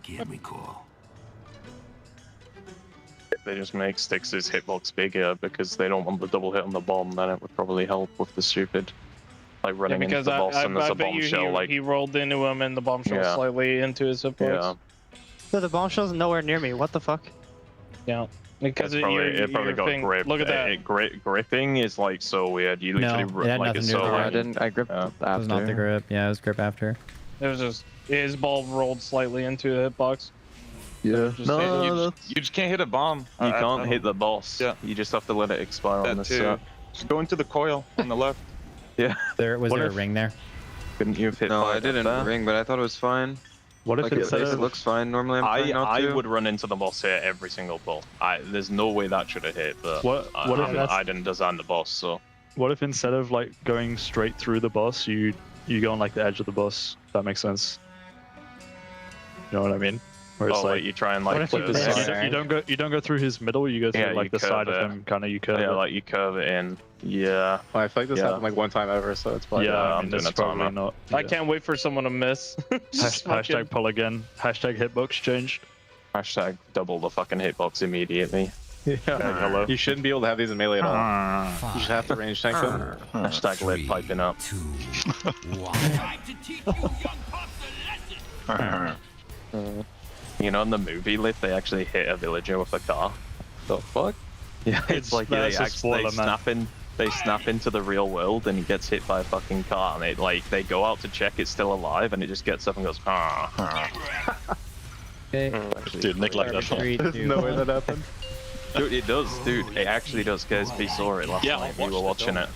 S9: They just make Styx's hitbox bigger because they don't want the double hit on the bomb, then it would probably help with the stupid, like running into the boss and there's a bombshell. Like
S5: he rolled into him and the bombshell slightly into his hitbox.
S9: Yeah.
S3: So the bombshell's nowhere near me. What the fuck?
S5: Yeah. Because
S9: it probably got grip.
S5: Look at that.
S9: Gripping is like so weird. You literally
S22: had
S9: like
S22: nothing
S9: it's
S22: to do
S9: so
S22: with
S9: like,
S22: it.
S9: I gripped
S22: It was not the grip. Yeah, it was grip after.
S5: It was just his ball rolled slightly into the hitbox.
S9: Yeah.
S7: You just can't hit a bomb.
S9: You can't hit the boss.
S7: Yeah.
S9: You just have to let it expire on this.
S7: Just go into the coil on the left.
S9: Yeah.
S22: Was there a ring there?
S9: Couldn't you have hit?
S15: No, I didn't ring, but I thought it was fine.
S8: What if
S15: like it looks fine? Normally, I'm trying not to.
S9: I would run into the boss here every single pull. There's no way that should have hit, but I didn't design the boss, so.
S8: What if instead of like going straight through the boss, you go on like the edge of the boss? That makes sense. You know what I mean? Where it's
S9: like you try and like
S8: you don't go through his middle. You go through like the side of him, kind of you curve.
S9: Yeah, like you curve it in. Yeah.
S6: Well, I feel like this happened like one time ever, so it's probably
S9: I'm doing it
S8: probably not.
S5: I can't wait for someone to miss.
S8: Hashtag pull again. Hashtag hitbox changed.
S9: Hashtag double the fucking hitbox immediately.
S6: Yeah.
S9: Hello.
S6: You shouldn't be able to have these in melee at all. You should have to range tank them.
S9: Hashtag lid piping up. You know, in the movie Lit, they actually hit a villager with a car.
S6: The fuck?
S9: Yeah, it's like they snap into the real world and he gets hit by a fucking car and they go out to check it's still alive and it just gets up and goes
S22: Okay.
S7: Dude, Nick like that.
S6: There's no way that happened.
S9: Dude, it does, dude. It actually does, guys. We saw it last night. We were watching it.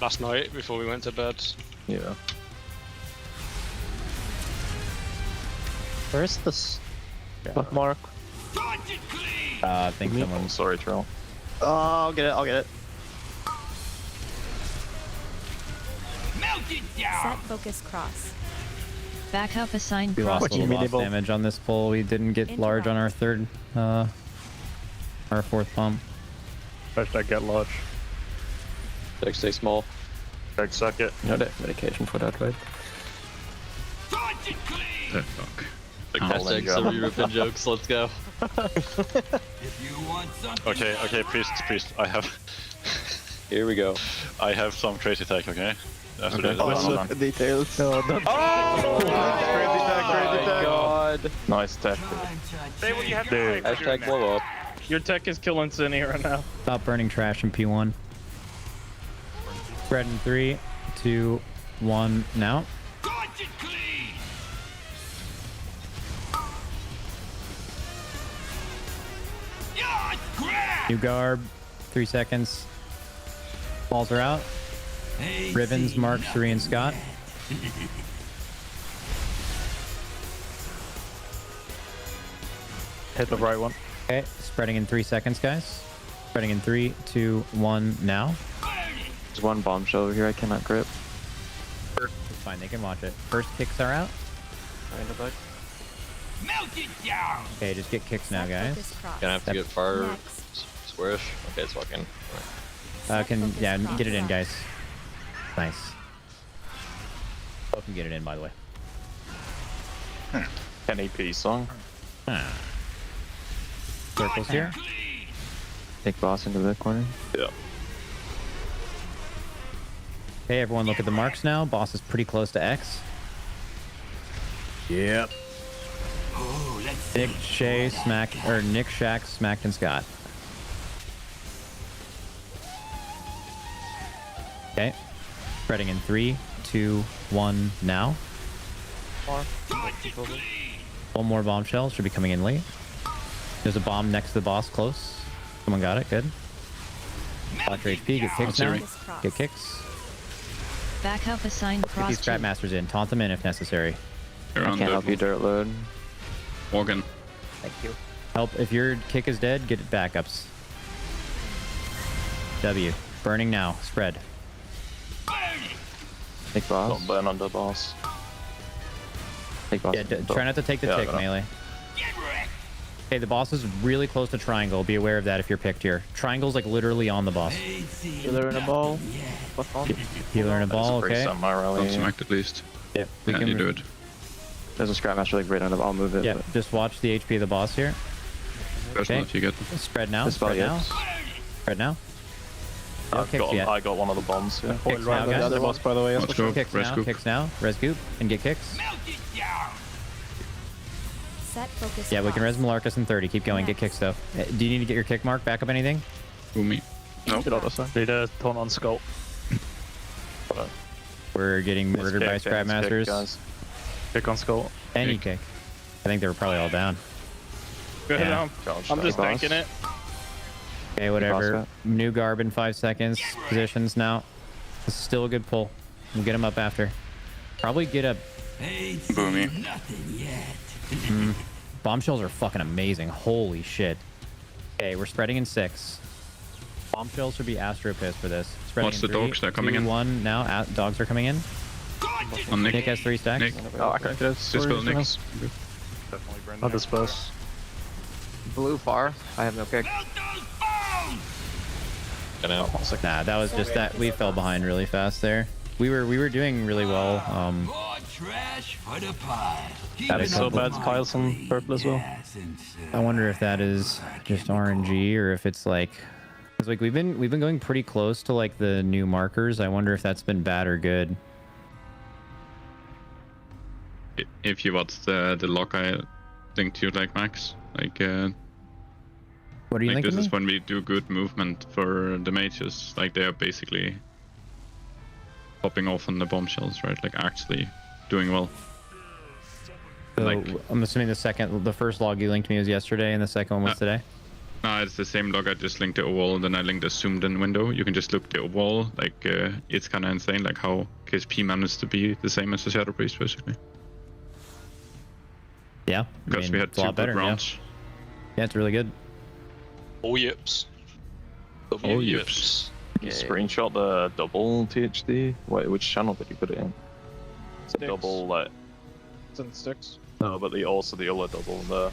S16: Last night before we went to bed.
S9: Yeah.
S3: Where is this bookmark?
S22: I think someone.
S9: Sorry, Trill.
S3: Oh, I'll get it. I'll get it.
S14: Set focus cross. Back up assign
S22: We
S14: cross
S22: lost a
S14: 2.
S22: little boss damage on this pull. We didn't get large on our third, our fourth pump.
S8: Hashtag get large.
S15: Like stay small.
S8: Hashtag suck it.
S15: No medication for that, right?
S7: Oh, fuck.
S15: Hashtag some European jokes. Let's go.
S7: Okay, priest. I have.
S15: Here we go.
S7: I have some crazy tech. Okay. After this.
S15: Oh, details. No,
S6: crazy tech.
S15: God.
S9: Nice tech.
S5: Say what you have
S8: Dude.
S15: Hashtag blow up.
S5: Your tech is killing Cindy right now.
S22: Stop burning trash in P1. Spread in 3, 2, 1, now. New garb, 3 seconds. Balls are out. Ribbons, Mark, 3, and Scott.
S8: Hit the right one.
S22: Okay, spreading in 3 seconds, guys. Spreading in 3, 2, 1, now.
S15: There's one bombshell over here I cannot grip.
S22: It's fine, they can watch it. First kicks are out. Okay, just get kicks now, guys.
S15: Gonna have to get far squarish. Okay, it's fucking.
S22: Get it in, guys. Nice. Both can get it in, by the way.
S9: 10 AP song.
S22: Circles here.
S15: Take boss into the corner.
S9: Yeah.
S22: Okay, everyone look at the marks now. Boss is pretty close to X. Yep. Nick, Nick, Shack, smacked, and Scott. Okay. Spreading in 3, 2, 1, now. One more bombshell should be coming in late. There's a bomb next to the boss, close. Someone got it, good. Watch your HP, get kicks now. Get kicks.
S14: Backup assigned
S22: Get
S14: cross
S22: these Scrap Masters in. Taunt them in if necessary.
S9: I can't help you, dirt load.
S7: Morgan.
S3: Thank you.
S22: Help if your kick is dead, get it backups. W. Burning now. Spread.
S9: Take boss. Don't burn under boss. Take boss.
S22: Yeah, try not to take the tick melee. Okay, the boss is really close to triangle. Be aware of that if you're picked here. Triangle's like literally on the boss.
S3: Healer in a ball. What's on?
S22: Healer in a ball, okay.
S7: Don't smack at least.
S22: Yeah, we can
S7: you do it.
S9: There's a Scrap Master like right under. I'll move it.
S22: Yeah, just watch the HP of the boss here.
S7: Personal if you get
S22: Spread now. Spread now. Spread now. No kicks yet.
S9: I got one of the bombs. Yeah.
S22: Kicks now,
S6: The other boss, by the way.
S7: Let's go.
S22: Kicks
S7: Res
S22: now.
S7: goop.
S22: Kicks now. Res goop and get kicks.
S1: Set focus.
S22: Yeah, we can res Malarcus in 30. Keep going. Get kicks though. Do you need to get your kick mark back up anything?
S7: Who me?
S8: No. Get out of side. Need a taunt on Skull.
S22: We're getting murdered by Scrap Masters.
S8: Kick on Skull.
S22: Any kick. I think they were probably all down.
S5: Good.
S22: Yeah.
S5: I'm just tanking it.
S22: Okay, whatever. New garb in 5 seconds. Positions now. This is still a good pull. We'll get him up after. Probably get a...
S7: Boomy.
S22: Bombshells are fucking amazing. Holy shit. Okay, we're spreading in 6. Bombshells should be Astro Piss for this. Spreading
S7: Watch
S22: in
S7: the
S22: 3,
S7: dogs, they're coming
S22: 2,
S7: in.
S22: 1 now. Dogs are coming in.
S7: On Nick.
S22: Nick has 3 stacks.
S7: Nick.
S6: Oh, I can't get it.
S7: Dispel Nick.
S8: I'll disperse.
S3: Blue far. I have no kick.
S22: Nah, that was just that. We fell behind really fast there. We were doing really well.
S8: That is so bad. Kyle's on purple as well.
S22: I wonder if that is just RNG or if it's like, cause like we've been going pretty close to like the new markers. I wonder if that's been bad or good.
S7: If you watch the log I linked you like Max, like
S22: what are you
S7: like
S22: linking
S7: this is
S22: me?
S7: when we do good movement for the mages, like they are basically popping off on the bombshells, right? Like actually doing well.
S22: So
S7: Like,
S22: I'm assuming the first log you linked me was yesterday, and the second one was today.
S7: no, it's the same log. I just linked the wall, and then I linked the zoomed in window. You can just look the wall. Like it's kind of insane, like how KSP managed to be the same as the Shadow Priest, basically.
S22: Yeah,
S7: Because we had
S22: it's a
S7: 2
S22: lot
S7: good
S22: better. Yeah.
S7: rounds.
S22: Yeah, it's really good.
S16: Oh yips.
S7: Oh yips.
S9: You screenshot the double THD. Which channel did you put it in? It's a
S5: Sticks.
S9: double like.
S5: It's in sticks.
S9: No, but the other double. The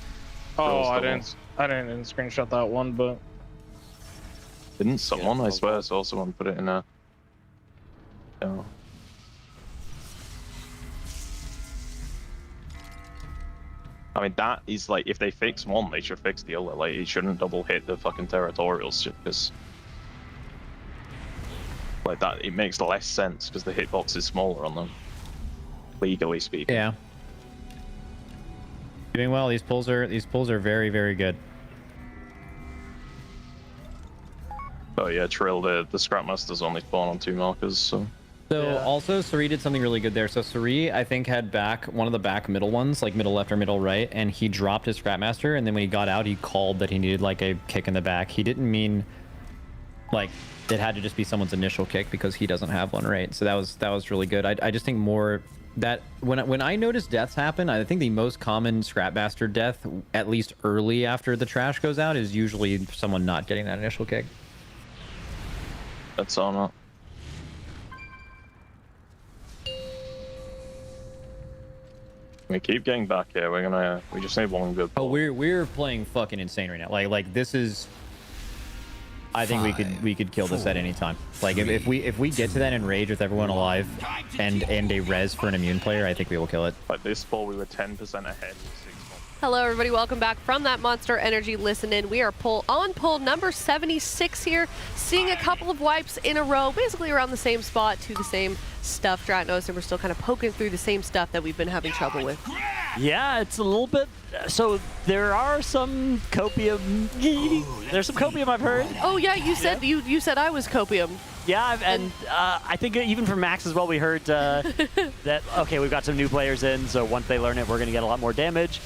S5: Oh, I
S9: doubles.
S5: didn't screenshot that one, but
S9: Didn't someone? I swear I saw someone put it in a. No. I mean, that is like, if they fix one, they should fix the other. Like, it shouldn't double hit the fucking territorials just because. Like, that, it makes less sense because the hitbox is smaller on them. Legally speaking.
S22: Yeah. Doing well. These pulls are very, very good.
S9: Oh yeah, Trill, the Scrapmasters only spawn on 2 markers, so.
S22: So also Suri did something really good there. So Suri, I think, had back one of the back middle ones, like middle left or middle right, and he dropped his Scrapmaster, and then when he got out, he called that he needed like a kick in the back. He didn't mean like it had to just be someone's initial kick because he doesn't have one, right? So that was really good. I just think more that when I notice deaths happen, I think the most common Scrapmaster death, at least early after the trash goes out, is usually someone not getting that initial kick.
S9: That's on it. We keep getting back here. We just need one good.
S22: Oh, we're playing fucking insane right now. Like this is. I think we could kill this at any time. Like if we get to that in rage with everyone alive, and a res for an immune player, I think we will kill it.
S9: Like this ball, we were 10% ahead.
S11: Hello, everybody. Welcome back from that Monster Energy Listen In. We are pull number 76 here, seeing a couple of wipes in a row, basically around the same spot to the same stuff. Drat knows, and we're still kind of poking through the same stuff that we've been having trouble with.
S13: Yeah, it's a little bit. So there are some copium. There's some copium I've heard.
S11: Oh yeah, you said you said I was copium.
S13: Yeah, and I think even from Max as well, we heard that okay, we've got some new players in, so once they learn it, we're going to get a lot more damage.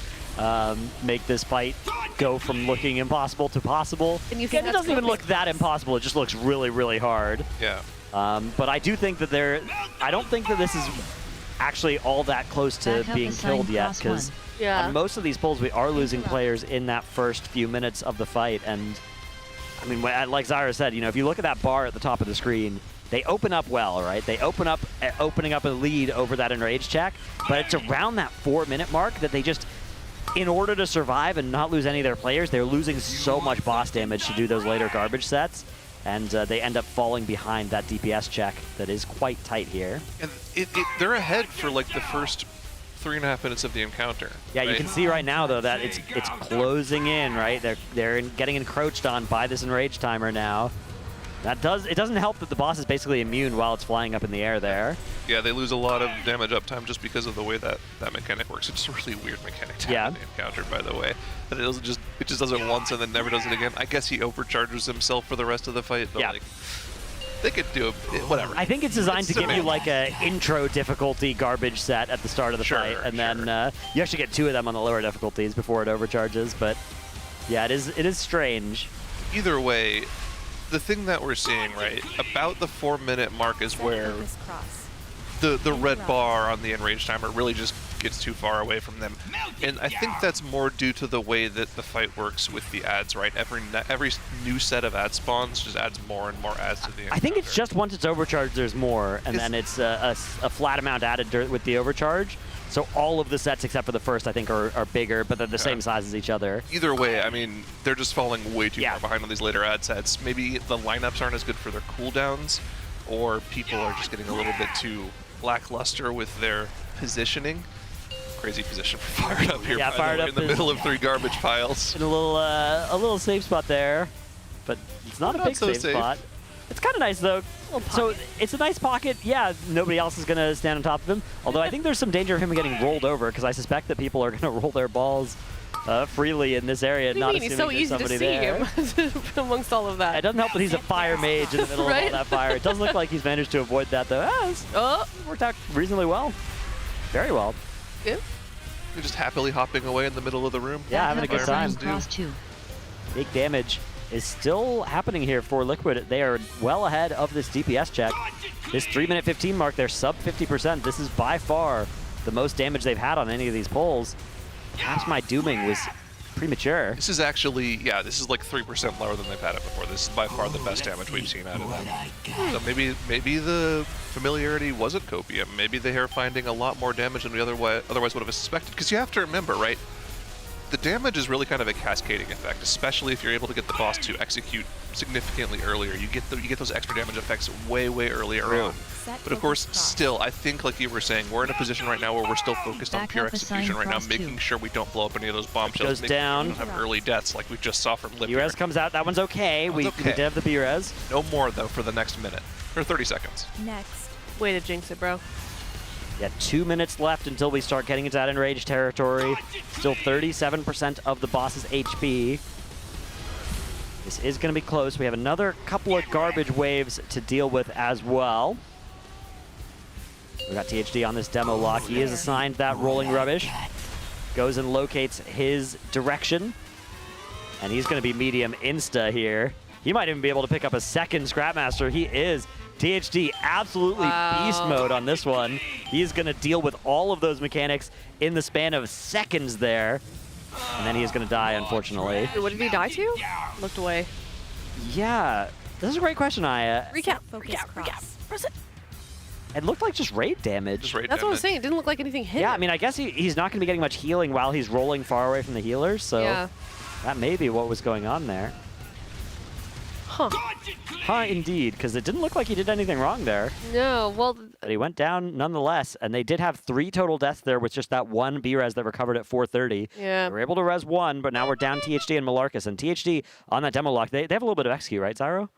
S13: Make this fight go from looking impossible to possible.
S11: And you
S13: And
S11: think
S13: it
S11: that's
S13: doesn't even
S11: cool?
S13: look that impossible. It just looks really, really hard.
S4: Yeah.
S13: But I do think that I don't think that this is actually all that close to
S14: Back up
S13: being
S14: assigned
S13: killed yet,
S14: cross
S13: because
S14: one.
S11: Yeah.
S13: on most of these pulls, we are losing players in that first few minutes of the fight. And I mean, like Zyra said, you know, if you look at that bar at the top of the screen, they open up well, right? They open up, opening up a lead over that enraged check, but it's around that 4-minute mark that they just, in order to survive and not lose any of their players, they're losing so much boss damage to do those later garbage sets, and they end up falling behind that DPS check that is quite tight here.
S4: And they're ahead for like the first 3.5 minutes of the encounter.
S13: Yeah,
S4: right?
S13: you can see right now though that it's closing in, right? They're getting encroached on by this enraged timer now. It doesn't help that the boss is basically immune while it's flying up in the air there.
S4: Yeah, they lose a lot of damage uptime just because of the way that mechanic works. It's a really weird mechanic to have in the encounter, by the way. And it just does it once and then never does it again. I guess he overcharges himself for the rest of the fight, but like, they could do it, whatever.
S13: I think it's designed to give you like a intro difficulty garbage set at the start of the fight, and then you actually get 2 of them on the lower difficulties before it overcharges. But yeah, it is strange.
S4: Either way, the thing that we're seeing, right, about the 4-minute mark is where the red bar on the enraged timer really just gets too far away from them. And I think that's more due to the way that the fight works with the ads, right? Every new set of ad spawns just adds more and more ads to the encounter.
S13: I think it's just once it's overcharged, there's more, and then it's a flat amount added with the overcharge. So all of the sets except for the first, I think, are bigger, but they're the same size as each other.
S4: Either way, I mean, they're just falling way too far behind on these later ad sets. Maybe the lineups aren't as good for their cooldowns, or people are just getting a little bit too lackluster with their positioning. Crazy position for Fired Up here, by the way, in the middle of 3 garbage piles.
S13: In a little safe spot there, but it's not a big safe spot. It's kind of nice though. So it's a nice pocket. Yeah, nobody else is gonna stand on top of him. Although I think there's some danger of him getting rolled over, because I suspect that people are gonna roll their balls freely in this area, not assuming
S11: It's so
S13: there's
S11: easy to
S13: somebody
S11: see
S13: there.
S11: him amongst all of that.
S13: It doesn't help that he's a fire mage in the middle of all that fire. It does look like he's managed to avoid that though. It's worked out reasonably well. Very well.
S11: Yeah.
S4: You're just happily hopping away in the middle of the room.
S13: Yeah, having a good time.
S14: +2.
S13: Big damage is still happening here for Liquid. They are well ahead of this DPS check. This 3-minute 15 mark, they're sub 50%. This is by far the most damage they've had on any of these pulls. Perhaps my dooming was premature.
S4: This is actually, this is like 3% lower than they've had it before. This is by far the best damage we've seen out of them. So maybe the familiarity wasn't copium. Maybe they are finding a lot more damage than we otherwise would have suspected. Because you have to remember, right? The damage is really kind of a cascading effect, especially if you're able to get the boss to execute significantly earlier. You get those extra damage effects way earlier on. But of course, still, I think, like you were saying, we're in a position right now where we're still focused on pure execution right now, making sure we don't blow up any of those bombshells.
S13: Goes down.
S4: We don't have early deaths like we just saw from Lip.
S13: B-Res comes out. That one's okay. We did have the B-Res.
S4: No more, though, for the next minute. Or 30 seconds.
S11: Next. Way to jinx it, bro.
S13: Yeah, 2 minutes left until we start getting into that enraged territory. Still 37% of the boss's HP. This is going to be close. We have another couple of garbage waves to deal with as well. We got THD on this demo lock. He is assigned that rolling rubbish. Goes and locates his direction. And he's going to be medium insta here. He might even be able to pick up a second Scrapmaster. He is. THD absolutely beast mode on this one. He's going to deal with all of those mechanics in the span of seconds there. And then he is going to die, unfortunately.
S11: What did he die to? Looked away.
S13: Yeah, this is a great question, Aya.
S11: Recap.
S14: Recap.
S13: It looked like just raid damage.
S11: That's what I was saying. It didn't look like anything hit.
S13: Yeah, I mean, I guess he's not going to be getting much healing while he's rolling far away from the healers, so that may be what was going on there. Huh, indeed, because it didn't look like he did anything wrong there.
S11: No, well...
S13: But he went down nonetheless, and they did have 3 total deaths there with just that one B-Res that recovered at 430.
S11: Yeah.
S13: They were able to res 1, but now we're down THD and Malarkus. And THD on that demo lock, they have a little bit of XQ, right, Zyro?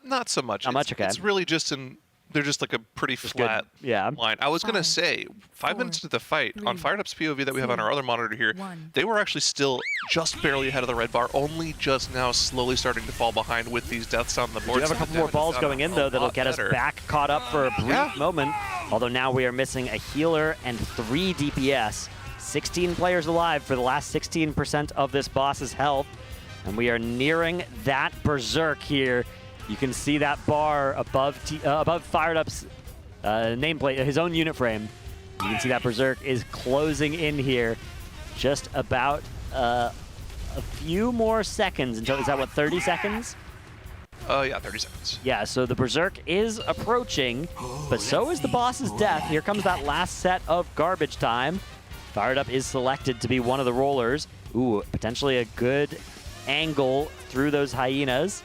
S4: Not so much.
S13: Not much, okay.
S4: It's really just they're just like a pretty flat line. I was going to say, 5 minutes into the fight, on Fired Up's POV that we have on our other monitor here, they were actually still just barely ahead of the red bar, only just now slowly starting to fall behind with these deaths on the board.
S13: We have a couple more balls going in, though, that'll get us back caught up for a brief moment. Although now we are missing a healer and 3 DPS. 16 players alive for the last 16% of this boss's health. And we are nearing that berserk here. You can see that bar above Fired Up's nameplate, his own unit frame. You can see that berserk is closing in here. Just about a few more seconds until, is that what, 30 seconds?
S4: Yeah, 30 seconds.
S13: Yeah, so the berserk is approaching, but so is the boss's death. Here comes that last set of garbage time. Fired Up is selected to be one of the rollers. Ooh, potentially a good angle through those hyenas.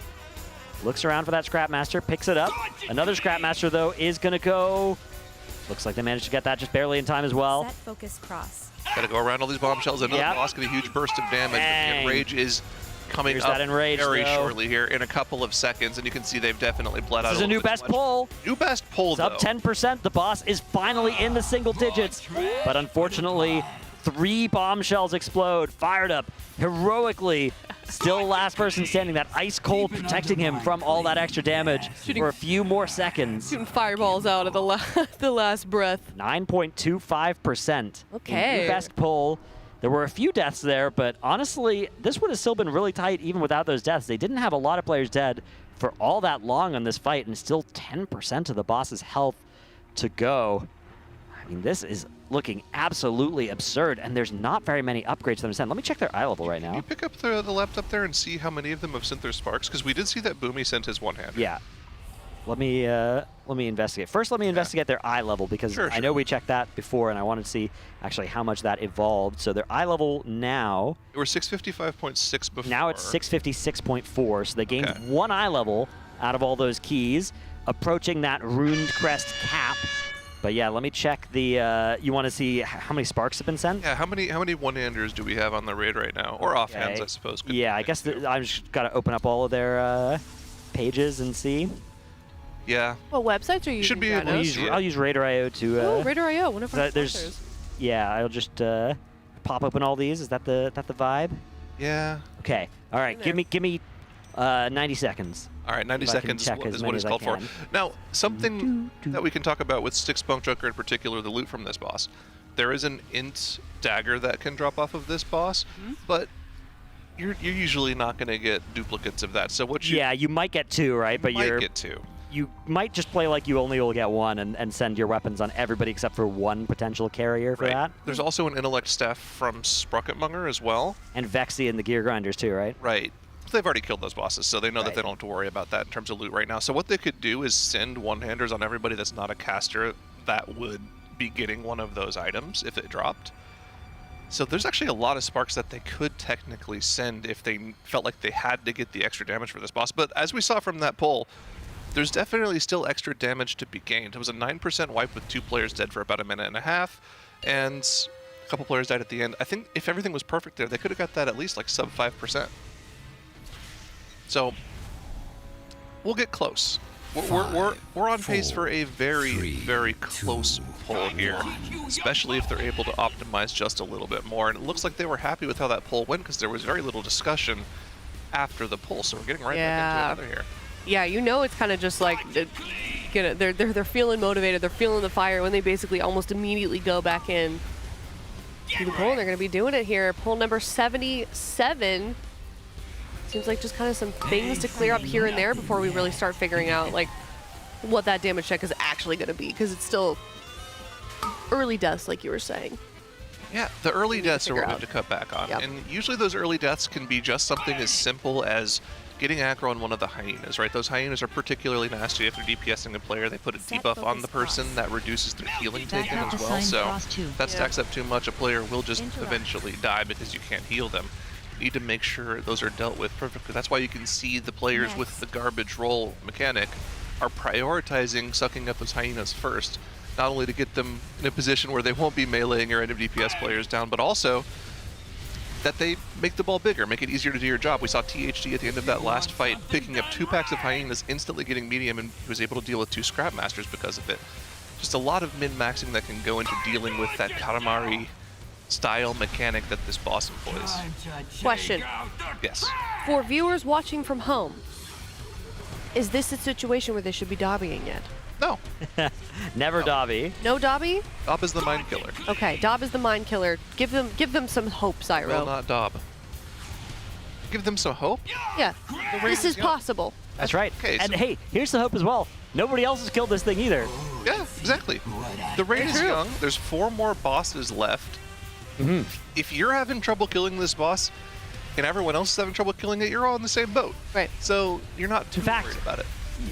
S13: Looks around for that Scrapmaster, picks it up. Another Scrapmaster, though, is going to go. Looks like they managed to get that just barely in time as well.
S1: Set focus cross.
S4: Gotta go around all these bombshells. Another boss get a huge burst of damage.
S13: Dang.
S4: The Enrage is coming
S13: Here's
S4: up
S13: that Enrage,
S4: very
S13: though.
S4: shortly here in a couple of seconds, and you can see they've definitely bled out
S13: This is a new best pull.
S4: New best pull,
S13: It's up
S4: though.
S13: 10%. The boss is finally in the single digits, but unfortunately, 3 bombshells explode. Fired Up heroically, still last person standing. That ice cold protecting him from all that extra damage for a few more seconds.
S11: Shooting fireballs out at the last breath.
S13: 9.25%.
S11: Okay.
S13: New best pull. There were a few deaths there, but honestly, this would have still been really tight even without those deaths. They didn't have a lot of players dead for all that long on this fight, and still 10% of the boss's health to go. I mean, this is looking absolutely absurd, and there's not very many upgrades to them to send. Let me check their eye level right now.
S4: Can you pick up the laptop there and see how many of them have sent their sparks? Because we did see that Boomy sent his one-hander.
S13: Yeah. Let me investigate. First, let me investigate their eye level, because I know we checked that before, and I wanted to see actually how much that evolved. So their eye level now...
S4: They were 655.6 before.
S13: Now it's 656.4, so they gained 1 eye level out of all those keys, approaching that runed crest cap. But yeah, let me check the, you want to see how many sparks have been sent?
S4: Yeah, how many one-handers do we have on the raid right now? Or offhands, I suppose.
S13: Yeah, I guess I've just got to open up all of their pages and see.
S4: Yeah.
S11: What websites are you using?
S4: Should be able to see it.
S13: I'll use RaiderIO to...
S11: oh, RaiderIO, one of our
S13: there's,
S11: sponsors.
S13: yeah, I'll just pop open all these. Is that the vibe?
S4: Yeah.
S13: Okay. All right. Give me 90 seconds.
S4: All right, 90
S13: so
S4: seconds is what it's called for. Now, something that we can talk about with Six Bunkjunker in particular, the loot from this boss. There is an int dagger that can drop off of this boss, but you're usually not going to get duplicates of that. So what you
S13: you might get 2, right? But
S4: might get 2.
S13: You might just play like you only will get 1 and send your weapons on everybody except for 1 potential carrier for that.
S4: There's also an intellect staff from Sprocketmonger as well.
S13: And Vexy and the gear grinders too, right?
S4: Right. They've already killed those bosses, so they know that they don't have to worry about that in terms of loot right now. So what they could do is send one-handers on everybody that's not a caster that would be getting one of those items if it dropped. So there's actually a lot of sparks that they could technically send if they felt like they had to get the extra damage for this boss. But as we saw from that poll, there's definitely still extra damage to be gained. It was a 9% wipe with 2 players dead for about a minute and a half, and a couple players died at the end. I think if everything was perfect there, they could have got that at least like sub 5%. So we'll get close. We're on pace for a very close pull here, especially if they're able to optimize just a little bit more. And it looks like they were happy with how that pull went because there was very little discussion after the pull. So we're getting right back into another here.
S11: Yeah, you know it's kind of just like they're feeling motivated, they're feeling the fire when they basically almost immediately go back in to the pull, and they're going to be doing it here. Pull number 77. Seems like just kind of some things to clear up here and there before we really start figuring out like what that damage check is actually going to be, because it's still early deaths, like you were saying.
S4: Yeah, the early deaths are what we have to cut back on.
S11: Yep.
S4: And usually those early deaths can be just something as simple as getting aggro on one of the hyenas, right? Those hyenas are particularly nasty if they're DPSing a player. They put a debuff on the person that reduces their healing taken as well. So if that stacks up too much, a player will just eventually die because you can't heal them. You need to make sure those are dealt with perfectly. That's why you can see the players with the garbage roll mechanic are prioritizing sucking up those hyenas first, not only to get them in a position where they won't be meleeing your end of DPS players down, but also that they make the ball bigger, make it easier to do your job. We saw THD at the end of that last fight picking up 2 packs of hyenas, instantly getting medium, and he was able to deal with 2 Scrapmasters because of it. Just a lot of min-maxing that can go into dealing with that Katamari style mechanic that this boss employs.
S11: Question.
S4: Yes.
S11: For viewers watching from home, is this a situation where they should be dobbying it?
S4: No.
S13: Never Dobby.
S11: No Dobby?
S4: Dob is the mind killer.
S11: Okay, Dob is the mind killer. Give them some hope, Zyro.
S4: Will not Dob. Give them some hope?
S11: Yeah, this is possible.
S13: That's right.
S4: Okay,
S13: and
S4: so-
S13: hey, here's the hope as well. Nobody else has killed this thing either.
S4: Yeah, exactly. The raid is young. There's 4 more bosses left. If you're having trouble killing this boss, and everyone else is having trouble killing it, you're all in the same boat.
S11: Right.
S4: So you're not too worried about it.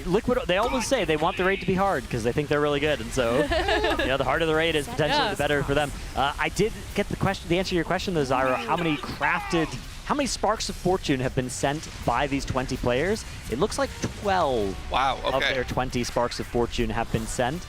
S13: Liquid, they always say they want the raid to be hard because they think they're really good, and so the harder the raid is, potentially the better for them. I did get the answer to your question though, Zyro. How many sparks of fortune have been sent by these 20 players? It looks like 12 of their 20 sparks of fortune have been sent.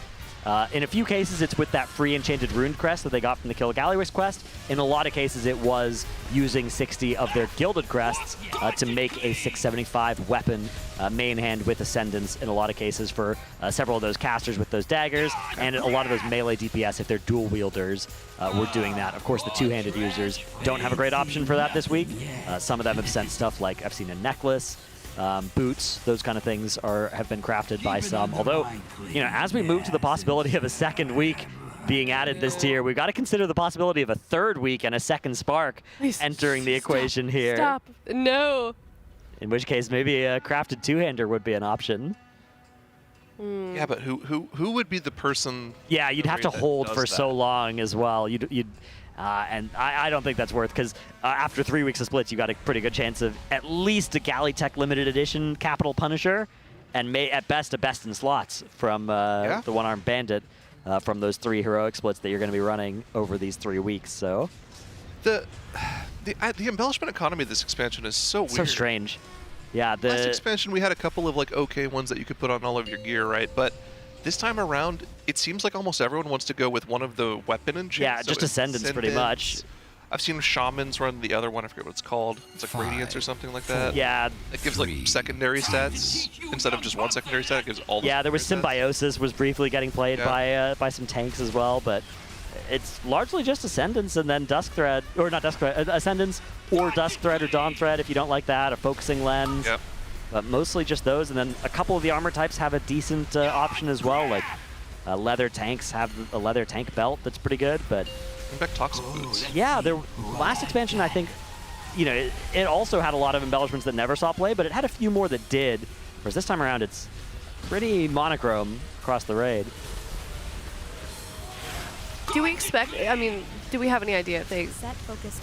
S13: In a few cases, it's with that free enchanted rune crest that they got from the Kill Galliwix quest. In a lot of cases, it was using 60 of their gilded crests to make a 675 weapon main hand with Ascendance in a lot of cases for several of those casters with those daggers, and a lot of those melee DPS if they're dual wielders were doing that. Of course, the two-handed users don't have a great option for that this week. Some of them have sent stuff like, I've seen a necklace, boots, those kind of things have been crafted by some. Although, as we move to the possibility of a second week being added this tier, we've got to consider the possibility of a third week and a second spark entering the equation here.
S11: Stop. No.
S13: In which case, maybe a crafted two-hander would be an option.
S4: Yeah, but who would be the person?
S13: Yeah, you'd have to hold for so long as well. And I don't think that's worth, because after 3 weeks of splits, you got a pretty good chance of at least a Galley Tech limited edition Capital Punisher, and at best a best in slots from the One-Armed Bandit from those 3 heroic splits that you're going to be running over these 3 weeks. So
S4: the embellishment economy of this expansion is so weird.
S13: So strange. Yeah,
S4: Last expansion we had a couple of okay ones that you could put on all of your gear, right? But this time around, it seems like almost everyone wants to go with one of the weapon enchants.
S13: Yeah, just Ascendance pretty much.
S4: I've seen Shamans run the other one. I forget what it's called. It's like Radiance or something like that.
S13: Yeah.
S4: It gives secondary stats instead of just one secondary stat. It gives all.
S13: Yeah, there was Symbiosis was briefly getting played by some tanks as well, but it's largely just Ascendance and then Dusk Thread, or not Dusk Thread, Ascendance or Dusk Thread or Dawn Thread if you don't like that, a Focusing Lens.
S4: Yep.
S13: But mostly just those, and then a couple of the armor types have a decent option as well, like leather tanks have a leather tank belt that's pretty good, but...
S4: In fact, Toxic Boots.
S13: Yeah, last expansion, I think, it also had a lot of embellishments that never saw play, but it had a few more that did, whereas this time around it's pretty monochrome across the raid.
S11: Do we expect, do we have any idea if they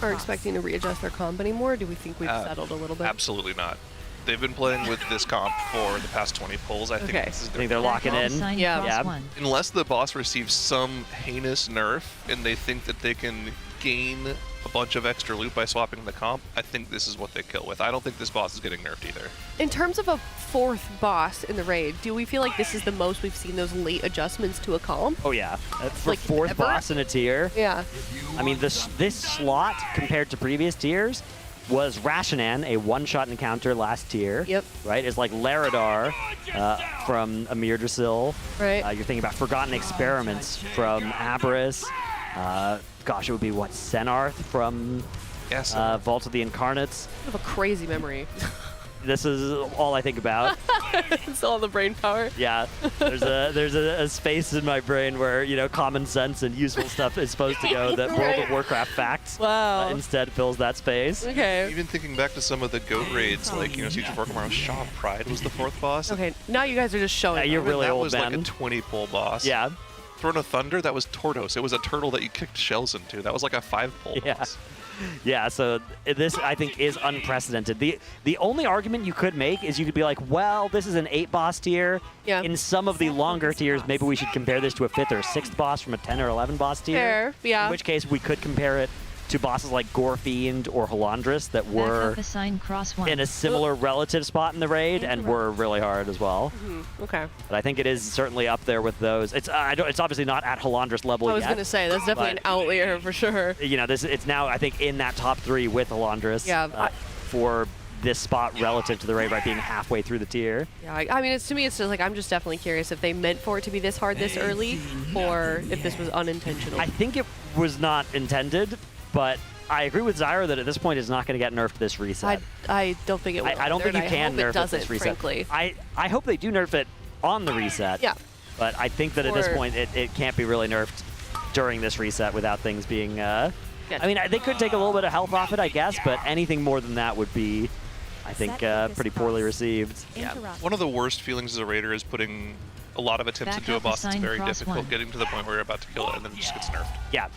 S11: are expecting to readjust their comp anymore, or do we think we've settled a little bit?
S4: Absolutely not. They've been playing with this comp for the past 20 pulls. I think this is
S13: they're locking in.
S11: Yeah.
S4: Unless the boss receives some heinous nerf and they think that they can gain a bunch of extra loot by swapping the comp, I think this is what they kill with. I don't think this boss is getting nerfed either.
S11: In terms of a 4th boss in the raid, do we feel like this is the most we've seen those late adjustments to a comp?
S13: Oh yeah, for 4th boss in a tier.
S11: Yeah.
S13: I mean, this slot compared to previous tiers was Rashanan, a one-shot encounter last tier.
S11: Yep.
S13: Right? It's like Laradar from Amir Drasil.
S11: Right.
S13: You're thinking about Forgotten Experiments from Aberys. Gosh, it would be what? Senarth from Vault of the Incarnates.
S11: I have a crazy memory.
S13: This is all I think about.
S11: It's all the brain power.
S13: Yeah, there's a space in my brain where common sense and useful stuff is supposed to go. That World of Warcraft facts instead fills that space.
S11: Okay.
S4: Even thinking back to some of the GOAT raids, like Siege of Orgrimmar, Shaw Pride was the 4th boss.
S11: Okay, now you guys are just showing.
S13: Yeah, you're really
S4: that
S13: old,
S4: was
S13: man.
S4: Like a 20 pull boss.
S13: Yeah.
S4: Throne of Thunder, that was Tortos. It was a turtle that you kicked shells into. That was like a 5 pull boss.
S13: Yeah, so this, I think, is unprecedented. The only argument you could make is you could be like, well, this is an 8-boss tier.
S11: Yeah.
S13: In some of the longer tiers, maybe we should compare this to a 5th or 6th boss from a 10 or 11-boss tier.
S11: Fair, yeah.
S13: In which case, we could compare it to bosses like Gorefiend or Halandris that were in a similar relative spot in the raid and were really hard as well.
S11: Okay.
S13: But I think it is certainly up there with those. It's obviously not at Halandris level yet.
S11: I was going to say, that's definitely an outlier for sure.
S13: It's now, I think, in that top 3 with Halandris for this spot relative to the raid, right, being halfway through the tier.
S11: Yeah, I mean, to me, it's just like, I'm just definitely curious if they meant for it to be this hard this early, or if this was unintentional.
S13: I think it was not intended, but I agree with Zyro that at this point it's not going to get nerfed this reset.
S11: I don't think it will.
S13: I don't think you can nerf it this reset.
S11: Frankly.
S13: I hope they do nerf it on the reset.
S11: Yeah.
S13: But I think that at this point, it can't be really nerfed during this reset without things being... I mean, they could take a little bit of health off it, I guess, but anything more than that would be, I think, pretty poorly received.
S4: Yeah. One of the worst feelings as a raider is putting a lot of attempts into a boss that's very difficult, getting to the point where you're about to kill it, and then it just gets nerfed.
S13: Yeah.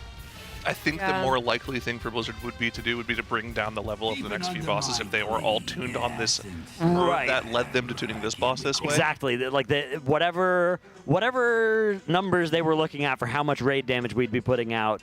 S4: I think the more likely thing for Blizzard would be to bring down the level of the next few bosses if they were all tuned on this.
S13: Right.
S4: That led them to tuning this boss this way.
S13: Exactly. Like whatever numbers they were looking at for how much raid damage we'd be putting out,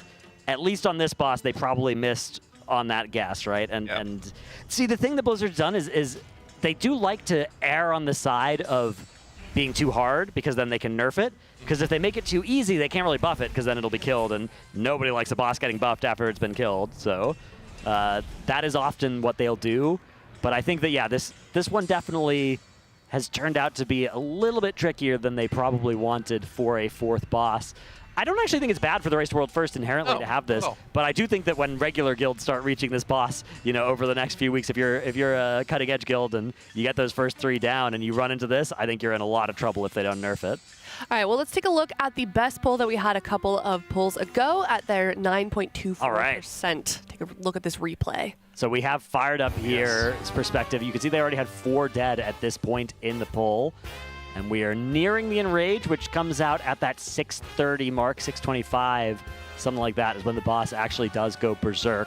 S13: at least on this boss, they probably missed on that guess, right? And see, the thing that Blizzard's done is they do like to err on the side of being too hard, because then they can nerf it. Because if they make it too easy, they can't really buff it, because then it'll be killed, and nobody likes a boss getting buffed after it's been killed. So that is often what they'll do. But I think that, yeah, this one definitely has turned out to be a little bit trickier than they probably wanted for a fourth boss. I don't actually think it's bad for the Race to World First inherently to have this, but I do think that when regular guilds start reaching this boss, you know, over the next few weeks, if you're a cutting edge guild and you get those first 3 down and you run into this, I think you're in a lot of trouble if they don't nerf it.
S11: All right, well, let's take a look at the best poll that we had a couple of polls ago at their 9.24%.
S13: All right.
S11: Take a look at this replay.
S13: So we have fired up here perspective. You can see they already had 4 dead at this point in the poll. And we are nearing the Enrage, which comes out at that 6:30 mark, 6:25, something like that is when the boss actually does go berserk.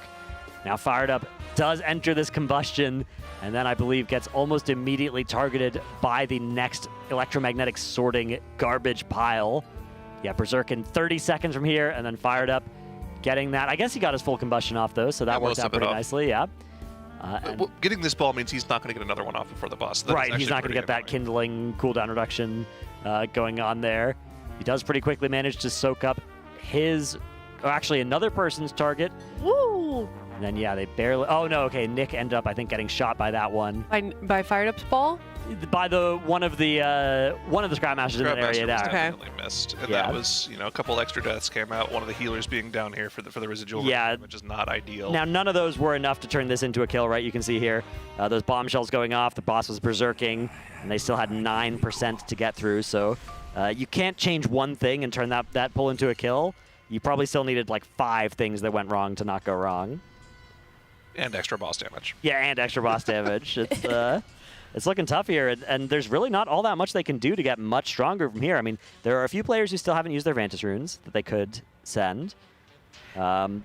S13: Now Fired Up does enter this combustion, and then I believe gets almost immediately targeted by the next electromagnetic sorting garbage pile. Yeah, berserk in 30 seconds from here, and then Fired Up getting that. I guess he got his full combustion off, though, so that worked out pretty nicely, yeah.
S4: Well, getting this ball means he's not going to get another one off before the boss. So
S13: right, he's not going to get that kindling cooldown reduction going on there. He does pretty quickly manage to soak up his, or actually another person's target.
S11: Woo!
S13: And then, yeah, they barely... Oh, no, okay, Nick ended up, I think, getting shot by that one.
S11: By Fired Up's ball?
S13: By one of the Scrap Masters in that area there.
S4: Definitely missed, and that was, you know, a couple extra deaths came out. One of the healers being down here for the residual, which is not ideal.
S13: Now none of those were enough to turn this into a kill, right? You can see here those bombshells going off. The boss was berserking, and they still had 9% to get through. So you can't change one thing and turn that pull into a kill. You probably still needed like 5 things that went wrong to not go wrong.
S4: And extra boss damage.
S13: Yeah, and extra boss damage. It's looking tough here, and there's really not all that much they can do to get much stronger from here. I mean, there are a few players who still haven't used their Vantis runes that they could send.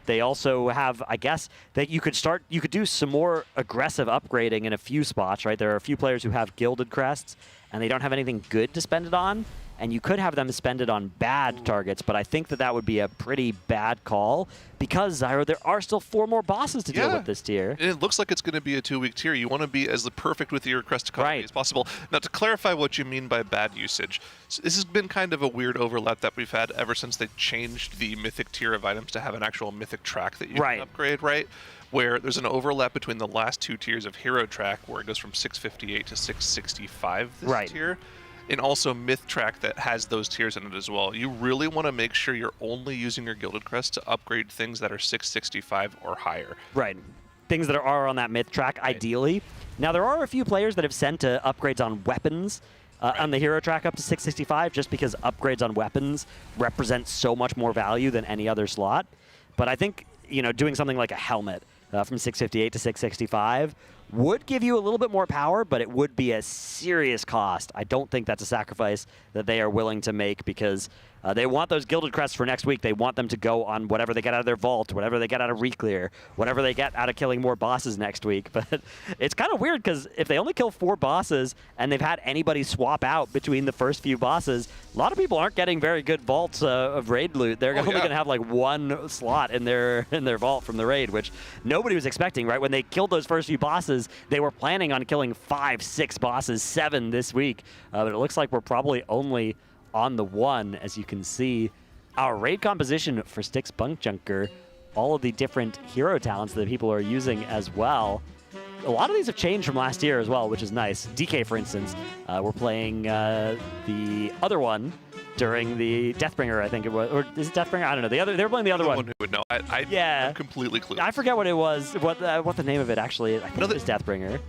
S13: They also have, I guess, that you could do some more aggressive upgrading in a few spots, right? There are a few players who have gilded crests, and they don't have anything good to spend it on. And you could have them spend it on bad targets, but I think that would be a pretty bad call because, Zyro, there are still 4 more bosses to deal with this tier.
S4: And it looks like it's going to be a 2-week tier. You want to be as perfect with your crest economy as possible. Now, to clarify what you mean by bad usage, this has been kind of a weird overlap that we've had ever since they changed the Mythic tier of items to have an actual Mythic track that you can upgrade, right? Where there's an overlap between the last 2 tiers of Hero Track, where it goes from 658 to 665 this tier. And also Myth Track that has those tiers in it as well. You really want to make sure you're only using your Gilded Crest to upgrade things that are 665 or higher.
S13: Right. Things that are on that Myth Track, ideally. Now, there are a few players that have sent upgrades on weapons on the Hero Track up to 665, just because upgrades on weapons represent so much more value than any other slot. But I think, you know, doing something like a helmet from 658 to 665 would give you a little bit more power, but it would be a serious cost. I don't think that's a sacrifice that they are willing to make because they want those Gilded Crests for next week. They want them to go on whatever they get out of their vault, whatever they get out of Reclear, whatever they get out of killing more bosses next week. But it's kind of weird because if they only kill 4 bosses and they've had anybody swap out between the first few bosses, a lot of people aren't getting very good vaults of raid loot. They're only going to have like 1 slot in their vault from the raid, which nobody was expecting, right? When they killed those first few bosses, they were planning on killing 5, 6 bosses, 7 this week. But it looks like we're probably only on the 1, as you can see. Our raid composition for Styx Bunkjunker, all of the different hero talents that people are using as well. A lot of these have changed from last year as well, which is nice. DK, for instance, we're playing the other one during the Deathbringer, I think it was. Or is it Deathbringer? I don't know. They were playing the other one.
S4: Who would know. I'm completely clueless.
S13: I forget what it was, what the name of it actually is. I think it was Deathbringer.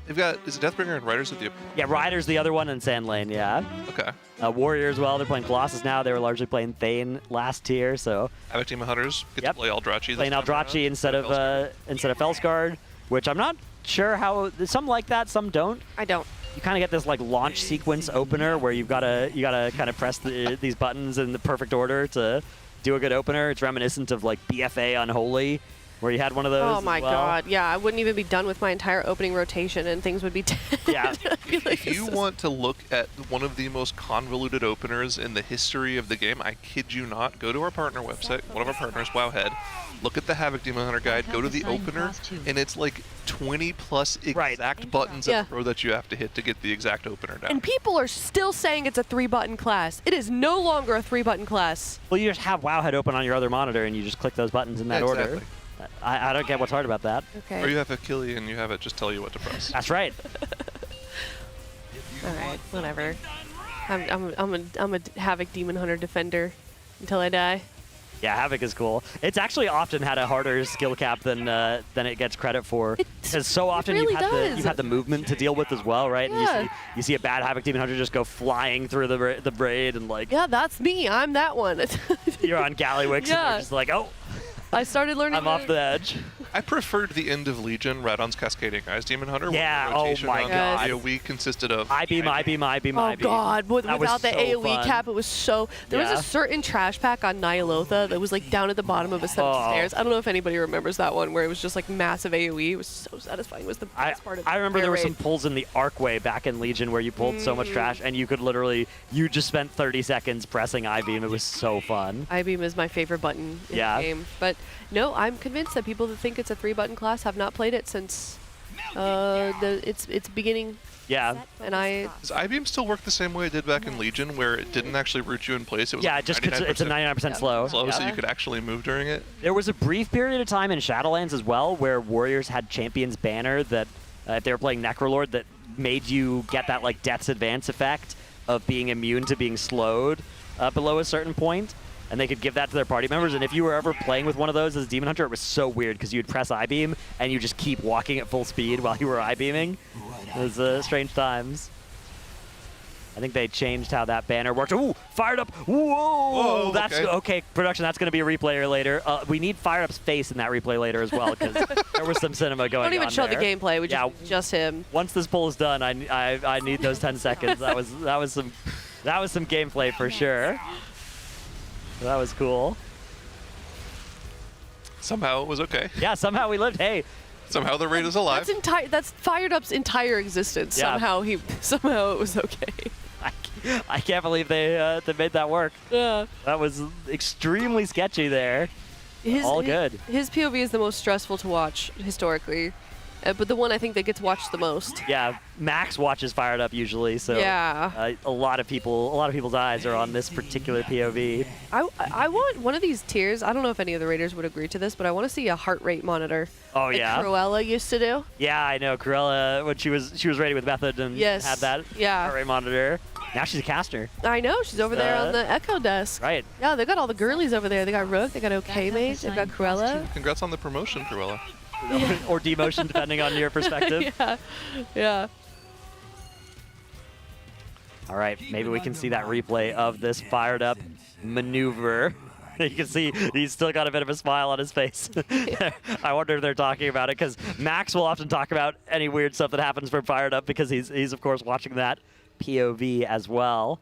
S4: Is it Deathbringer and Riders of the...
S13: Yeah, Riders the other one and Sandlane, yeah.
S4: Okay.
S13: Warrior as well, they're playing Colossus now. They were largely playing Thane last tier, so...
S4: Havoc Demon Hunters get to play Eldrachi.
S13: Playing Eldrachi instead of Fellsguard, which I'm not sure how... Some like that, some don't.
S11: I don't.
S13: You kind of get this like launch sequence opener where you gotta kind of press these buttons in the perfect order to do a good opener. It's reminiscent of like BFA Unholy, where you had one of those.
S11: Oh my god, yeah, I wouldn't even be done with my entire opening rotation and things would be dead.
S13: Yeah.
S4: If you want to look at one of the most convoluted openers in the history of the game, I kid you not, go to our partner website, one of our partners, Wowhead, look at the Havoc Demon Hunter guide, go to the opener, and it's like 20 plus exact buttons in a row that you have to hit to get the exact opener down.
S11: And people are still saying it's a 3-button class. It is no longer a 3-button class.
S13: Well, you just have Wowhead open on your other monitor and you just click those buttons in that order. I don't get what's hard about that.
S11: Okay.
S4: Or you have Achille and you have it just tell you what to press.
S13: That's right.
S11: All right, whatever. I'm a Havoc Demon Hunter defender until I die.
S13: Yeah, Havoc is cool. It's actually often had a harder skill cap than it gets credit for. Because so often
S11: really
S13: you've had the movement to deal with as well, right?
S11: Yeah.
S13: And you see a bad Havoc Demon Hunter just go flying through the braid and like...
S11: Yeah, that's me. I'm that one.
S13: You're on Gallywix and you're just like, oh...
S11: I started learning.
S13: I'm off the edge.
S4: I preferred the end of Legion, Radon's Cascading Eyes Demon Hunter.
S13: Yeah,
S4: where the rotation
S13: oh my
S4: on
S13: god.
S4: The AoE consisted of
S13: I-beam.
S11: Oh god, without the AoE
S13: fun.
S11: cap, it was so... There was a certain trash pack on Nyalotha that was like down at the bottom of a set of stairs. I don't know if anybody remembers that one where it was just like massive AoE. It was so satisfying. It was the best part of it.
S13: I remember there were some pulls in the Arcway back in Legion where you pulled so much trash and you could literally... You just spent 30 seconds pressing I-beam. It was so fun.
S11: I-beam is my favorite button in the game. But no, I'm convinced that people that think it's a 3-button class have not played it since its beginning.
S13: Yeah.
S11: And
S4: Does I-beam still work the same way it did back in Legion, where it didn't actually root you in place? It was
S13: Yeah, just 'cause it's a 99% slow.
S4: So
S13: Yeah.
S4: you could actually move during it?
S13: There was a brief period of time in Shadowlands as well where Warriors had Champion's Banner that, if they were playing Necrolord, that made you get that like Death's Advance effect of being immune to being slowed below a certain point. And they could give that to their party members. And if you were ever playing with one of those as a Demon Hunter, it was so weird because you'd press I-beam and you just keep walking at full speed while you were I-beaming. It was strange times. I think they changed how that banner worked. Ooh, fired up. Whoa, that's okay. Production, that's going to be a replay later. We need Fired Up's face in that replay later as well because there was some cinema going on.
S11: Don't even show
S13: there.
S11: the gameplay. We just him.
S13: Once this poll is done, I need those 10 seconds. That was some gameplay for sure. That was cool.
S4: Somehow it was okay.
S13: Yeah, somehow we lived. Hey.
S4: Somehow the raid is alive.
S11: That's Fired Up's entire existence.
S13: Yeah.
S11: Somehow it was okay.
S13: I can't believe they made that work.
S11: Yeah.
S13: That was extremely sketchy there. All good.
S11: His POV is the most stressful to watch historically. But the one I think that gets watched the most.
S13: Yeah, Max watches Fired Up usually, so
S11: yeah.
S13: A lot of people's eyes are on this particular POV.
S11: I want one of these tiers. I don't know if any of the raiders would agree to this, but I want to see a heart rate monitor.
S13: Oh
S11: like
S13: yeah.
S11: Cruella used to do.
S13: Yeah, I know Cruella when she was raiding with Method and had that heart rate monitor. Now she's a caster.
S11: I know she's over there on the Echo desk.
S13: Right.
S11: Yeah, they got all the girlies over there. They got Rook, they got OK Mage, they've got Cruella.
S4: Congrats on the promotion, Cruella.
S13: Or demotion, depending on your perspective.
S11: Yeah.
S13: All right, maybe we can see that replay of this Fired Up maneuver. You can see he's still got a bit of a smile on his face. I wonder if they're talking about it, because Max will often talk about any weird stuff that happens from Fired Up, because he's of course watching that POV as well.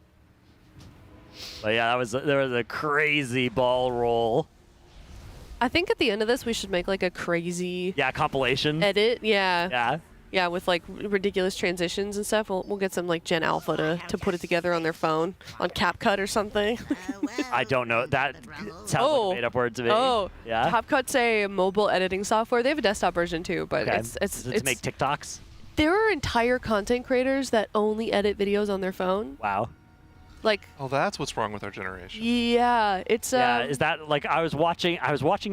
S13: But yeah, there was a crazy ball roll.
S11: I think at the end of this, we should make like a crazy
S13: compilation
S11: edit.
S13: Yeah,
S11: with like ridiculous transitions and stuff. We'll get some like Gen Alpha to put it together on their phone on CapCut or something.
S13: I don't know. That sounds like a made-up word to me.
S11: Oh,
S13: yeah.
S11: CapCut's a mobile editing software. They have a desktop version too, but it's
S13: to make TikToks.
S11: There are entire content creators that only edit videos on their phone.
S13: Wow.
S11: Like,
S4: oh, that's what's wrong with our generation.
S11: Yeah, it's
S13: is that like I was watching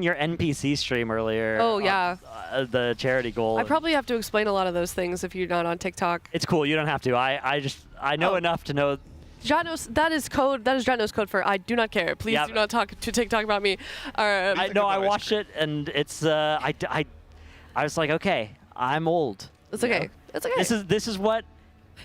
S13: your NPC stream earlier.
S11: Oh yeah.
S13: The charity goal.
S11: I probably have to explain a lot of those things if you're not on TikTok.
S13: It's cool. You don't have to. I know enough to know
S11: Janos, that is code. That is Janos code for I do not care. Please do not talk to TikTok about me.
S13: I watched it, and it's I was like, okay, I'm old.
S11: It's okay. It's okay.
S13: This is what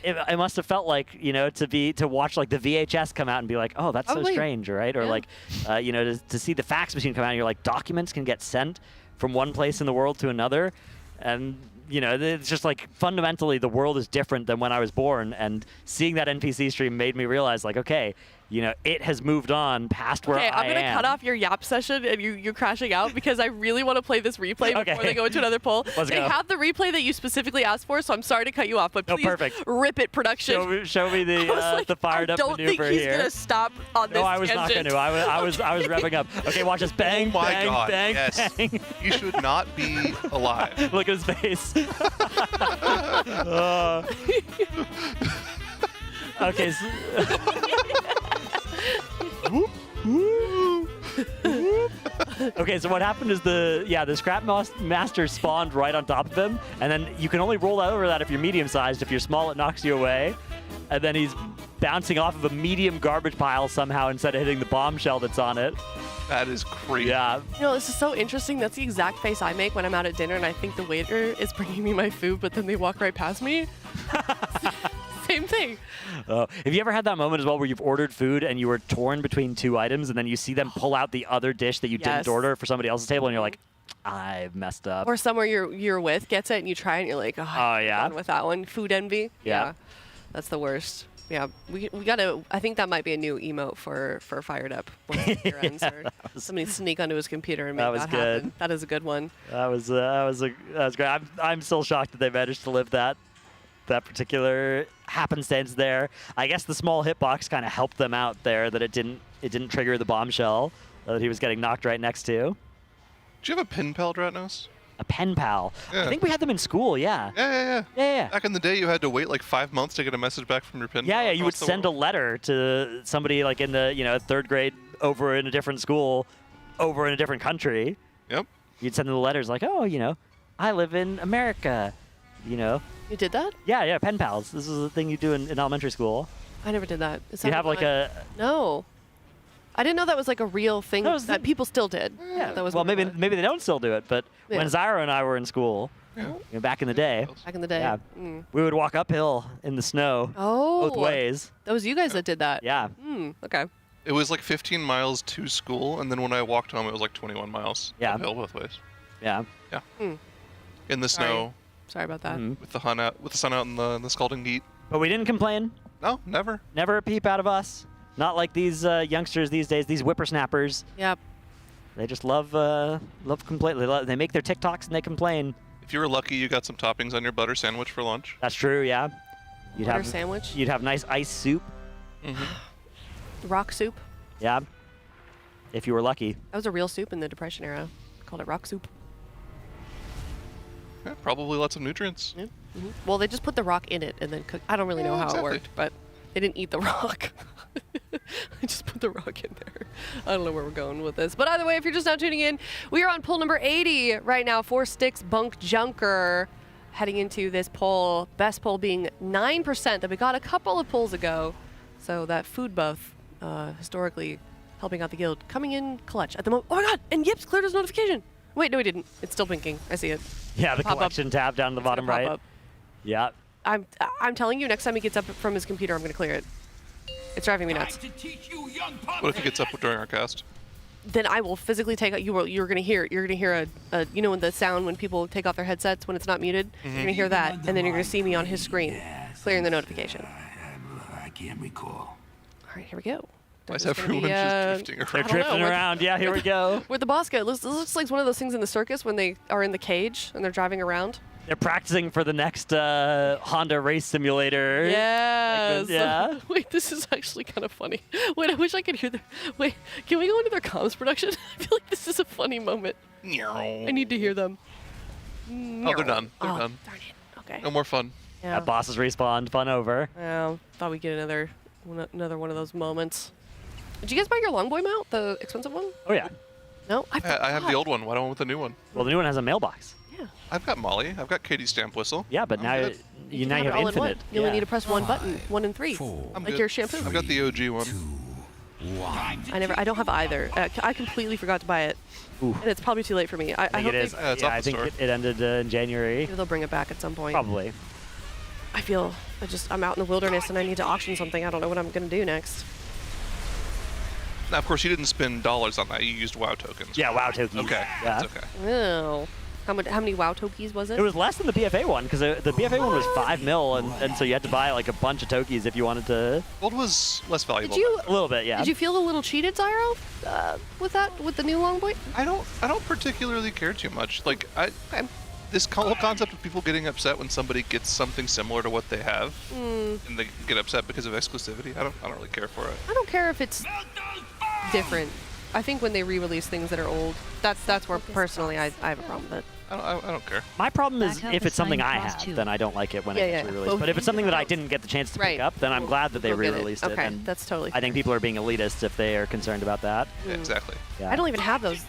S13: it must have felt like, to watch like the VHS come out and be like, oh, that's so strange, right? Or like, to see the fax machine come out and you're like, documents can get sent from one place in the world to another, and it's just like fundamentally the world is different than when I was born, and seeing that NPC stream made me realize like, okay, it has moved on past where I am.
S11: Okay, I'm gonna cut off your yap session and you crashing out because I really want to play this replay before they go into another poll.
S13: Let's
S11: they
S13: go.
S11: have the replay that you specifically asked for, so I'm sorry to cut you off, but please rip it, production.
S13: Show me the fired up maneuver here.
S11: I don't think he's gonna stop on this.
S13: No, I was not gonna. I was revving up. Okay, watch this. Bang,
S4: Oh my
S13: bang,
S4: God,
S13: bang,
S4: yes.
S13: bang.
S4: You should not be alive.
S13: Look at his face. Okay. Okay, so what happened is the scrap master spawned right on top of him, and then you can only roll over that if you're medium-sized. If you're small, it knocks you away, and then he's bouncing off of a medium garbage pile somehow instead of hitting the bombshell that's on it.
S4: That is crazy.
S13: Yeah.
S11: This is so interesting. That's the exact face I make when I'm out at dinner and I think the waiter is bringing me my food, but then they walk right past me. Same thing.
S13: Have you ever had that moment as well where you've ordered food and you were torn between two items and then you see them pull out the other dish that you didn't order for somebody else's table and you're like, I've messed up.
S11: Or somewhere you're with gets it and you try it and you're like, I'm done with that one. Food envy.
S13: Yeah.
S11: That's the worst. Yeah, we gotta. I think that might be a new emote for Fired Up. Once the year ends, or somebody sneak onto his computer and make that happen. That is a good one.
S13: That was great. I'm still shocked that they managed to live that particular happenstance there. I guess the small hitbox kind of helped them out there, that it didn't trigger the bombshell that he was getting knocked right next to.
S4: Do you have a pen pal, Dratnos?
S13: A pen pal.
S4: Yeah.
S13: I think we had them in school. Yeah.
S4: Yeah. Back in the day, you had to wait like 5 months to get a message back from your pen pal.
S13: Yeah. You would send a letter to somebody like in the third grade over in a different school, over in a different country.
S4: Yep.
S13: You'd send them the letters like, oh, I live in America.
S11: You did that?
S13: Yeah. Pen pals. This is a thing you do in elementary school.
S11: I never did that.
S13: You have like a.
S11: No. I didn't know that was like a real thing that people still did.
S13: Yeah.
S11: That was
S13: well, maybe they don't still do it, but when Zyro and I were in school, back in the day.
S11: Back in the day.
S13: Yeah. We would walk uphill in the snow.
S11: Oh.
S13: Both ways.
S11: That was you guys that did that.
S13: Yeah.
S11: Okay.
S4: It was like 15 miles to school, and then when I walked home, it was like 21 miles.
S13: Yeah.
S4: Uphill both ways.
S13: Yeah.
S4: Yeah. In the snow.
S11: Sorry about that.
S4: With the sun out in the scalding heat.
S13: But we didn't complain.
S4: No, never.
S13: Never a peep out of us. Not like these youngsters these days, these whippersnappers.
S11: Yep.
S13: They just love completely. They make their TikToks and they complain.
S4: If you were lucky, you got some toppings on your butter sandwich for lunch.
S13: That's true, yeah.
S11: Butter sandwich?
S13: You'd have nice ice soup.
S11: Rock soup?
S13: Yeah. If you were lucky.
S11: That was a real soup in the Depression era. Called it rock soup.
S4: Yeah, probably lots of nutrients.
S11: Yeah. Well, they just put the rock in it and then cook. I don't really know how it worked, but they didn't eat the rock. I just put the rock in there. I don't know where we're going with this. But either way, if you're just now tuning in, we are on poll number 80 right now. 4 sticks, Bunkjunker. Heading into this poll, best poll being 9% that we got a couple of polls ago. So that food buff, historically helping out the guild, coming in clutch at the moment. Oh my God! And Yips cleared his notification. Wait, no, he didn't. It's still blinking. I see it.
S13: Yeah, the collection tab down the bottom right.
S11: Up.
S13: Yeah.
S11: I'm telling you, next time he gets up from his computer, I'm going to clear it. It's driving me nuts.
S4: What if he gets up during our cast?
S11: Then I will physically take out. You're going to hear. You're going to hear a when the sound when people take off their headsets when it's not muted. You're going to hear that, and then you're going to see me on his screen, clearing the notification.
S20: I can't recall.
S11: All right, here we go.
S4: Why is everyone just drifting around?
S13: They're drifting around. Yeah, here we go.
S11: Where'd the boss go? This looks like one of those things in the circus when they are in the cage and they're driving around.
S13: They're practicing for the next Honda race simulator.
S11: Yes.
S13: Yeah.
S11: Wait, this is actually kind of funny. Wait, I wish I could hear their. Wait, can we go into their comms production? I feel like this is a funny moment. I need to hear them.
S4: Oh, they're done. They're done.
S11: Darn it. Okay.
S4: No more fun.
S11: Yeah.
S13: That boss has respawned. Fun over.
S11: Yeah. Thought we'd get another one of those moments. Did you guys buy your Longboy mount, the expensive one?
S13: Oh yeah.
S11: No,
S4: I have the old one. Why don't I want the new one?
S13: Well, the new one has a mailbox.
S11: Yeah.
S4: I've got Molly. I've got Katie's stamp whistle.
S13: Yeah, but now
S11: You
S13: now
S11: can
S13: you
S11: have
S13: have
S11: it all in one.
S13: infinite.
S11: You only
S13: Yeah.
S11: need to press one button, 1 and 3,
S4: I'm
S11: like
S4: good.
S11: your shampoo.
S4: I've got the OG one.
S11: I don't have either. I completely forgot to buy it, and it's probably too late for me. I
S13: I think
S11: hope
S13: it is.
S4: Yeah, it's
S13: Yeah,
S4: off
S13: I
S4: the
S13: think
S4: store.
S13: it ended in January.
S11: maybe they'll bring it back at some point.
S13: Probably.
S11: I feel I'm out in the wilderness and I need to auction something. I don't know what I'm gonna do next.
S4: Now, of course, you didn't spend dollars on that. You used WoW tokens.
S13: Yeah, WoW tokens.
S4: Okay,
S13: Yeah.
S4: that's okay.
S11: Oh, how many WoW tokies was it?
S13: It was less than the BFA one because the BFA one was 5 mil, and so you had to buy like a bunch of tokies if you wanted to.
S4: Gold was less valuable.
S11: Did you?
S13: A little bit, yeah.
S11: Did you feel a little cheated, Zyro, with the new Longboy?
S4: I don't particularly care too much. Like this whole concept of people getting upset when somebody gets something similar to what they have, and they get upset because of exclusivity. I don't really care for it.
S11: I don't care if it's different. I think when they re-release things that are old, that's where personally I have a problem with it.
S4: I don't care.
S13: My problem is
S14: Backup
S13: if it's something I
S14: assigned
S13: have,
S14: cost
S13: then I don't like it when
S11: Yeah,
S13: it gets
S11: yeah.
S13: re-released.
S11: Well,
S13: But if it's something that I didn't get the chance to
S11: Right.
S13: pick up, then I'm glad that they
S11: Go get it.
S13: re-released it.
S11: Okay,
S13: And
S11: that's totally
S13: I think people are being elitist if they are concerned about that.
S4: Yeah, exactly.
S13: Yeah.
S11: I don't even have those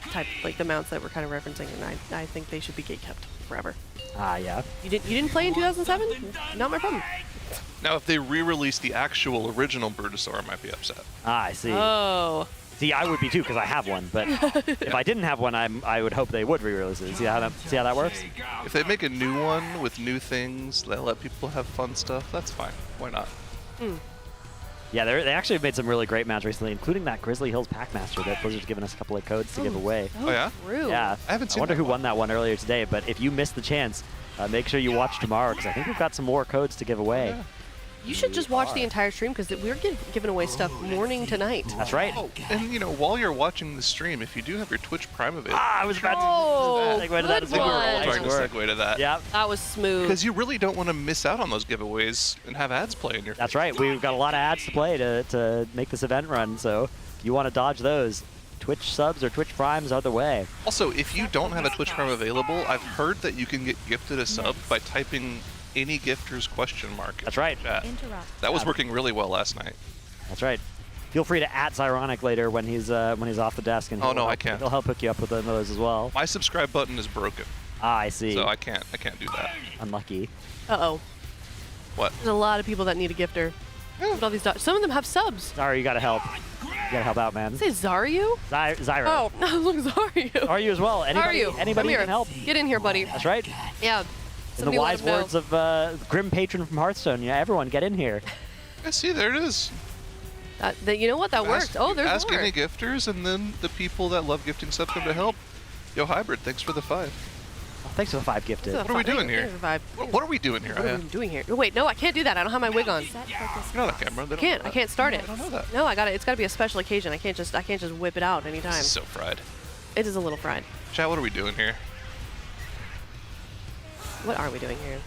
S11: the mounts that we're kind of referencing, and I think they should be gatekept forever.
S13: Ah, yeah.
S11: You didn't play in 2007? Not my problem.
S4: Now, if they re-release the actual original Brutosaur, I might be upset.
S13: Ah, I see.
S11: Oh.
S13: See, I would be too because I have one. But if I didn't have one, I would hope they would re-release it. See how that works?
S4: If they make a new one with new things, they let people have fun stuff, that's fine. Why not?
S13: Yeah, they actually made some really great mounts recently, including that Grizzly Hills Packmaster that Blizzard's given us a couple of codes to give away.
S4: Oh, yeah?
S11: True.
S13: Yeah.
S4: I haven't seen
S13: wonder
S4: that
S13: who
S4: one.
S13: won that one earlier today, but if you missed the chance, make sure you watch tomorrow because I think we've got some more codes to give away.
S11: You should just watch the entire stream because we're giving away stuff morning to night.
S13: That's right.
S4: Oh, and while you're watching the stream, if you do have your Twitch Prime available,
S13: I was about
S11: to
S13: segue to that as
S11: good
S13: well.
S4: we're all
S11: one.
S4: trying to segue to that.
S13: Yeah.
S11: That was smooth.
S4: Because you really don't want to miss out on those giveaways and have ads play in your
S13: That's right. We've got a lot of ads to play to make this event run, so if you want to dodge those, Twitch subs or Twitch Primes are the way.
S4: Also, if you don't have a Twitch Prime available, I've heard that you can get gifted a sub by typing any gifter's question mark.
S13: That's right.
S4: That was working really well last night.
S13: That's right. Feel free to @Zyronic later when he's off the desk, and
S4: Oh, no,
S13: help,
S4: I can't.
S13: He'll help hook you up with those as well.
S4: My subscribe button is broken.
S13: Ah, I see.
S4: So I can't do that.
S13: Unlucky.
S11: Uh-oh.
S4: What?
S11: There's a lot of people that need a gifter. Look at all these some of them have subs.
S13: Sorry, you gotta help. You gotta help out, man.
S11: Say Zaryu?
S13: Zyro.
S11: Oh, no, look, Zaryu.
S13: Are you as well? Anybody,
S11: Zaryu,
S13: anybody
S11: come here.
S13: can help.
S11: Get in here, buddy.
S13: That's right.
S11: Yeah.
S13: In the
S11: Somebody let
S13: wise
S11: him know.
S13: words of Grim Patron from Hearthstone, yeah, everyone get in here.
S4: Yeah, see, there it is.
S11: You know what? That worked. Oh, there's
S4: Ask
S11: more.
S4: any gifters, and then the people that love gifting subs come to help. Yo, Hybrid, thanks for the 5.
S13: Oh, thanks for the 5 gifted.
S4: What are we doing here? What are we doing here?
S11: What are we doing here? Oh, wait, no, I can't do that. I don't have my wig on.
S4: You're not on camera. They don't know
S11: I can't start
S4: that.
S11: it.
S4: I don't know that.
S11: No, it's got to be a special occasion. I can't just whip it out anytime.
S4: This is so fried.
S11: It is a little fried.
S4: Chat, what are we doing here?
S11: What are we doing here?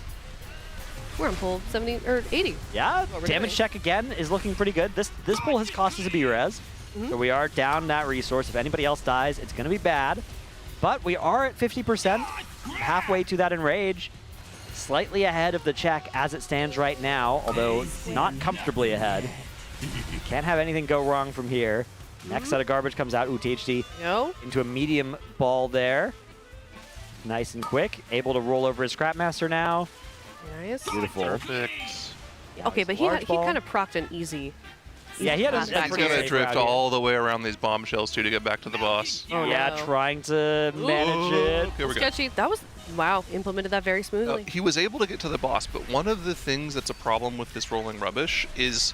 S11: We're on pull 70 or 80.
S13: Yeah,
S11: What we're
S13: damage
S11: doing.
S13: check again is looking pretty good. This pull has cost us a B-res, so we are down that resource. If anybody else dies, it's going to be bad. But we are at 50%, halfway to that enrage, slightly ahead of the check as it stands right now, although not comfortably ahead. Can't have anything go wrong from here. Next set of garbage comes out. Ooh, THD into a medium ball there. Nice and quick. Able to roll over his Scrapmaster now.
S11: Nice.
S13: Beautiful.
S4: Perfect.
S11: Okay, but he
S13: large
S11: kind of procced an easy.
S13: Yeah, he had a
S11: path back
S4: He's
S11: here.
S4: gonna drift all the way around these bombshells too to get back to the boss.
S11: Oh,
S13: yeah,
S11: no.
S13: trying to manage it.
S4: Here we go.
S11: Sketchy. That was wow. Implemented that very smoothly.
S4: He was able to get to the boss, but one of the things that's a problem with this rolling rubbish is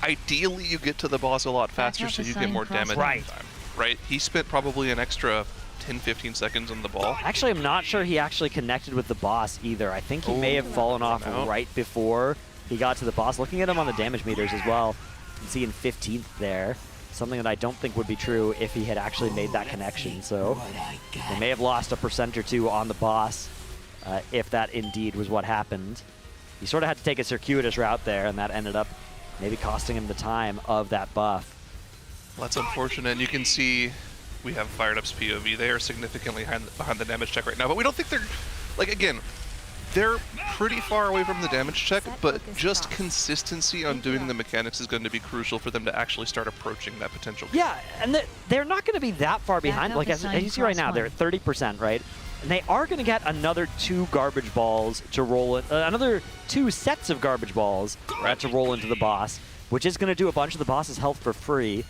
S4: ideally you get to the boss a lot faster so you get more damage
S13: Right.
S4: time. Right? He spent probably an extra 10-15 seconds on the ball.
S13: Actually, I'm not sure he actually connected with the boss either. I think he may have fallen off right before he got to the boss. Looking at him on the damage meters as well, you can see in 15th there. Something that I don't think would be true if he had actually made that connection. So they may have lost a % or 2 on the boss if that indeed was what happened. He sort of had to take a circuitous route there, and that ended up maybe costing him the time of that buff.
S4: Well, that's unfortunate. And you can see we have fired up's POV. They are significantly behind the damage check right now, but we don't think they're, like, again, they're pretty far away from the damage check, but just consistency on doing the mechanics is going to be crucial for them to actually start approaching that potential.
S13: Yeah, and they're not going to be that far behind. Like as you see right now, they're at 30%, right? And they are going to get another 2 garbage balls to roll it, another 2 sets of garbage balls to roll into the boss, which is going to do a bunch of the boss's health for free.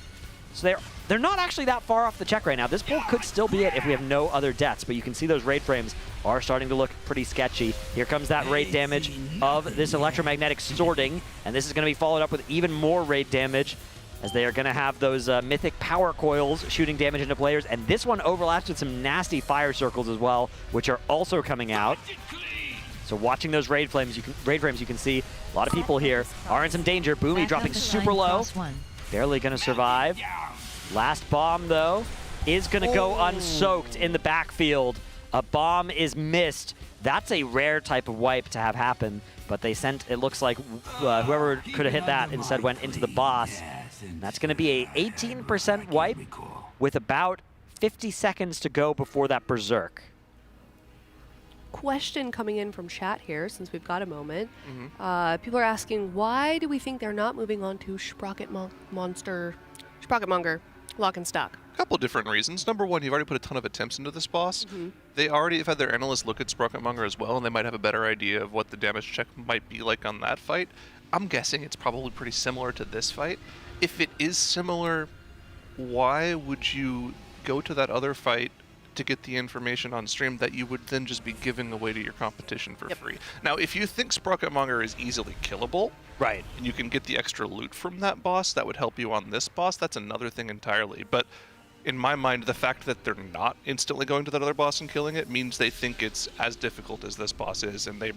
S13: So they're not actually that far off the check right now. This pull could still be it if we have no other deaths, but you can see those raid frames are starting to look pretty sketchy. Here comes that raid damage of this electromagnetic sorting, and this is going to be followed up with even more raid damage as they are going to have those Mythic power coils shooting damage into players, and this one overlaps with some nasty fire circles as well, which are also coming out. So watching those raid frames, you can see a lot of people here are in some danger. Boomy dropping super low, barely going to survive. Last bomb, though, is going to go unsoaked in the backfield. A bomb is missed. That's a rare type of wipe to have happen, but they sent, it looks like whoever could have hit that instead went into the boss. That's going to be a 18% wipe with about 50 seconds to go before that berserk.
S11: Question coming in from chat here, since we've got a moment. People are asking, why do we think they're not moving on to Sprocketmonger Lock and Stock?
S4: A couple different reasons. Number one, you've already put a ton of attempts into this boss. They already have had their analysts look at Sprocketmonger as well, and they might have a better idea of what the damage check might be like on that fight. I'm guessing it's probably pretty similar to this fight. If it is similar, why would you go to that other fight to get the information on stream that you would then just be giving away to your competition for free? Now, if you think Sprocketmonger is easily killable,
S13: right,
S4: and you can get the extra loot from that boss, that would help you on this boss, that's another thing entirely. But in my mind, the fact that they're not instantly going to that other boss and killing it means they think it's as difficult as this boss is, and they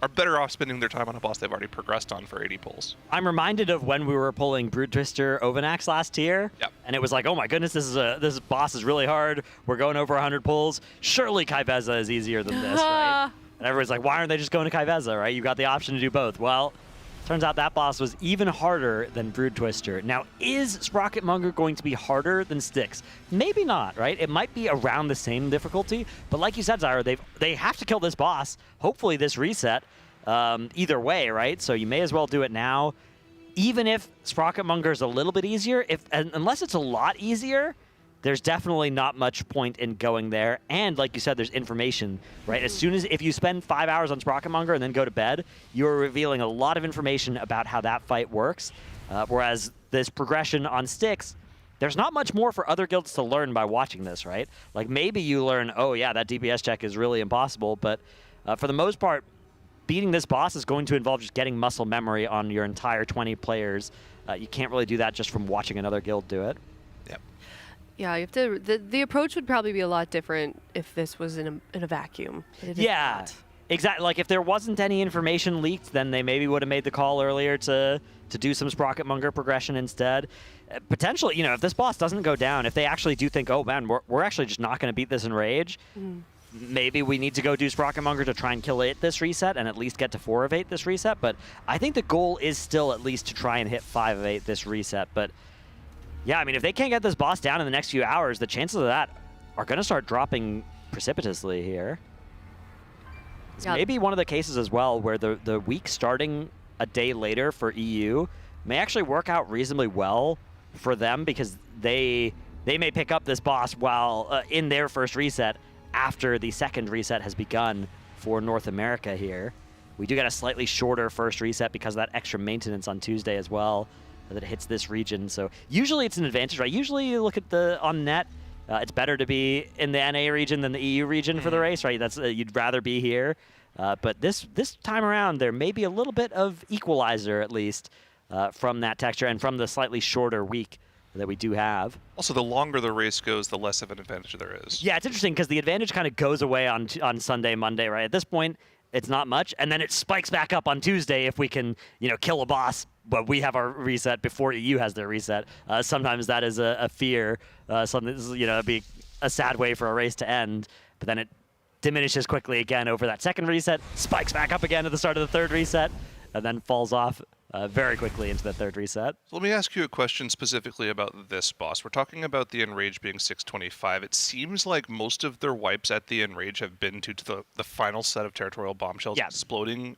S4: are better off spending their time on a boss they've already progressed on for 80 pulls.
S13: I'm reminded of when we were pulling Brood Twister Ovanax last year, and it was like, oh my goodness, this boss is really hard. We're going over 100 pulls. Surely Kaibeza is easier than this, right? And everyone's like, why aren't they just going to Kaibeza, right? You've got the option to do both. Well, turns out that boss was even harder than Brood Twister. Now, is Sprocketmonger going to be harder than Styx? Maybe not, right? It might be around the same difficulty, but like you said, Zyra, they have to kill this boss. Hopefully this reset, either way, right? So you may as well do it now. Even if Sprocketmonger is a little bit easier, unless it's a lot easier, there's definitely not much point in going there. And like you said, there's information, right? As soon as, if you spend 5 hours on Sprocketmonger and then go to bed, you're revealing a lot of information about how that fight works. Whereas this progression on Styx, there's not much more for other guilds to learn by watching this, right? Like maybe you learn, oh yeah, that DPS check is really impossible, but for the most part, beating this boss is going to involve just getting muscle memory on your entire 20 players. You can't really do that just from watching another guild do it.
S11: Yeah, you have to. The approach would probably be a lot different if this was in a vacuum.
S13: Yeah, exactly. Like if there wasn't any information leaked, then they maybe would have made the call earlier to do some Sprocketmonger progression instead. Potentially, you know, if this boss doesn't go down, if they actually do think, oh man, we're actually just not going to beat this in Rage, maybe we need to go do Sprocketmonger to try and kill 8 this reset and at least get to 4 of 8 this reset. But I think the goal is still at least to try and hit 5 of 8 this reset. But yeah, I mean, if they can't get this boss down in the next few hours, the chances of that are going to start dropping precipitously here. It's maybe one of the cases as well where the week starting a day later for EU may actually work out reasonably well for them because they may pick up this boss while in their first reset after the second reset has begun for North America here. We do get a slightly shorter first reset because of that extra maintenance on Tuesday as well that hits this region. So usually it's an advantage, right? Usually you look at on net, it's better to be in the NA region than the EU region for the race, right? That's you'd rather be here. But this time around, there may be a little bit of equalizer at least from that texture and from the slightly shorter week that we do have.
S4: Also, the longer the race goes, the less of an advantage there is.
S13: Yeah, it's interesting because the advantage kind of goes away on Sunday, Monday, right? At this point, it's not much, and then it spikes back up on Tuesday if we can, you know, kill a boss, but we have our reset before EU has their reset. Sometimes that is a fear. Something, you know, it'd be a sad way for a race to end, but then it diminishes quickly again over that second reset, spikes back up again at the start of the third reset, and then falls off very quickly into the third reset.
S4: So let me ask you a question specifically about this boss. We're talking about the Enrage being 625. It seems like most of their wipes at the Enrage have been due to the final set of territorial bombshells exploding.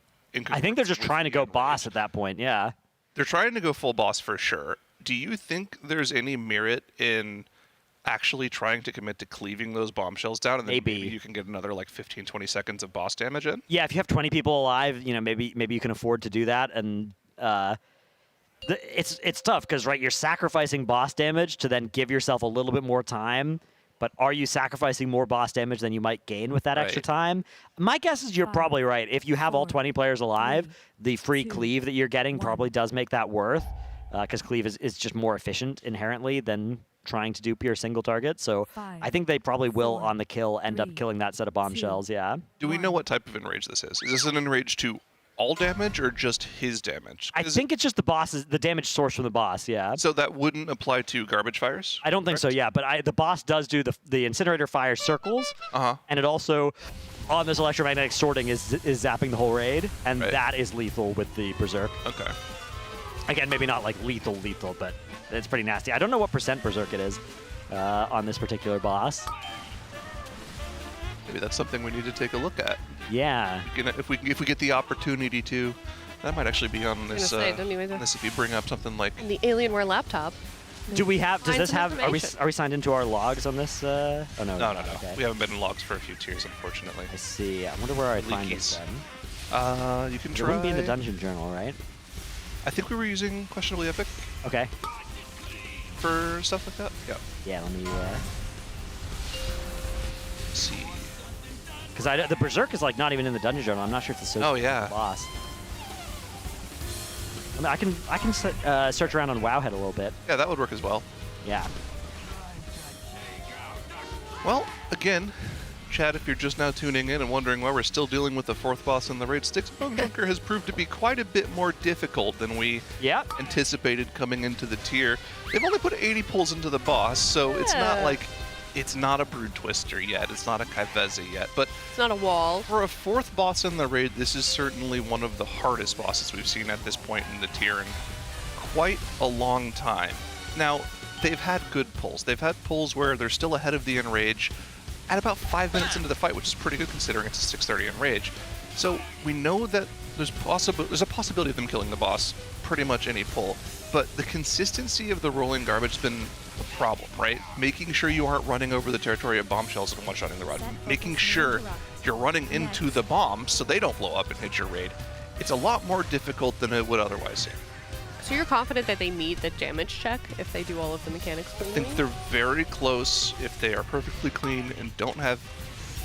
S13: I think they're just trying to go boss at that point, yeah.
S4: They're trying to go full boss for sure. Do you think there's any merit in actually trying to commit to cleaving those bombshells down, and then maybe you can get another like 15, 20 seconds of boss damage in.
S13: Yeah, if you have 20 people alive, you know, maybe you can afford to do that, and it's tough because right, you're sacrificing boss damage to then give yourself a little bit more time. But are you sacrificing more boss damage than you might gain with that extra time? My guess is you're probably right. If you have all 20 players alive, the free cleave that you're getting probably does make that worth, because cleave is just more efficient inherently than trying to do pure single target. So I think they probably will, on the kill, end up killing that set of bombshells, yeah.
S4: Do we know what type of enrage this is? Is this an enrage to all damage or just his damage?
S13: I think it's just the damage source from the boss, yeah.
S4: So that wouldn't apply to garbage fires?
S13: I don't think so, yeah. But the boss does do the incinerator fire circles, and it also, on this electromagnetic sorting, is zapping the whole raid, and that is lethal with the Berserk.
S4: Okay.
S13: Again, maybe not like lethal, but it's pretty nasty. I don't know what percent Berserk it is on this particular boss.
S4: Maybe that's something we need to take a look at.
S13: Yeah.
S4: If we get the opportunity to, that might actually be on this. This if you bring up something like
S11: the Alienware laptop.
S13: Do we have? Does this have? Are we signed into our logs on this? Oh no.
S4: No.
S13: Okay.
S4: We haven't been in logs for a few tiers, unfortunately.
S13: I see. I wonder where I'd find this then.
S4: You can
S13: it
S4: try.
S13: It wouldn't be in the dungeon journal, right?
S4: I think we were using questionably epic.
S13: Okay.
S4: For stuff like that. Yeah.
S13: Yeah. Let me.
S4: See.
S13: Because the Berserk is like not even in the dungeon journal. I'm not sure if it's associated with the boss. I mean, I can search around on Wowhead a little bit.
S4: Yeah, that would work as well.
S13: Yeah.
S4: Well, again, Chad, if you're just now tuning in and wondering why we're still dealing with the fourth boss in the raid, Bunkjunker has proved to be quite a bit more difficult than we anticipated coming into the tier. They've only put 80 pulls into the boss, so it's not like it's not a Brood Twister yet. It's not a Kaivezi yet, but
S11: it's not a wall.
S4: For a fourth boss in the raid, this is certainly one of the hardest bosses we've seen at this point in the tier in quite a long time. Now, they've had good pulls. They've had pulls where they're still ahead of the Enrage at about 5 minutes into the fight, which is pretty good considering it's a 630 Enrage. So we know that there's a possibility of them killing the boss pretty much any pull, but the consistency of the rolling garbage has been a problem, right? Making sure you aren't running over the territory of bombshells and one-shotting the rod. Making sure you're running into the bombs so they don't blow up and hit your raid. It's a lot more difficult than it would otherwise seem.
S11: So you're confident that they meet the damage check if they do all of the mechanics
S4: I think they're very close if they are perfectly clean and don't have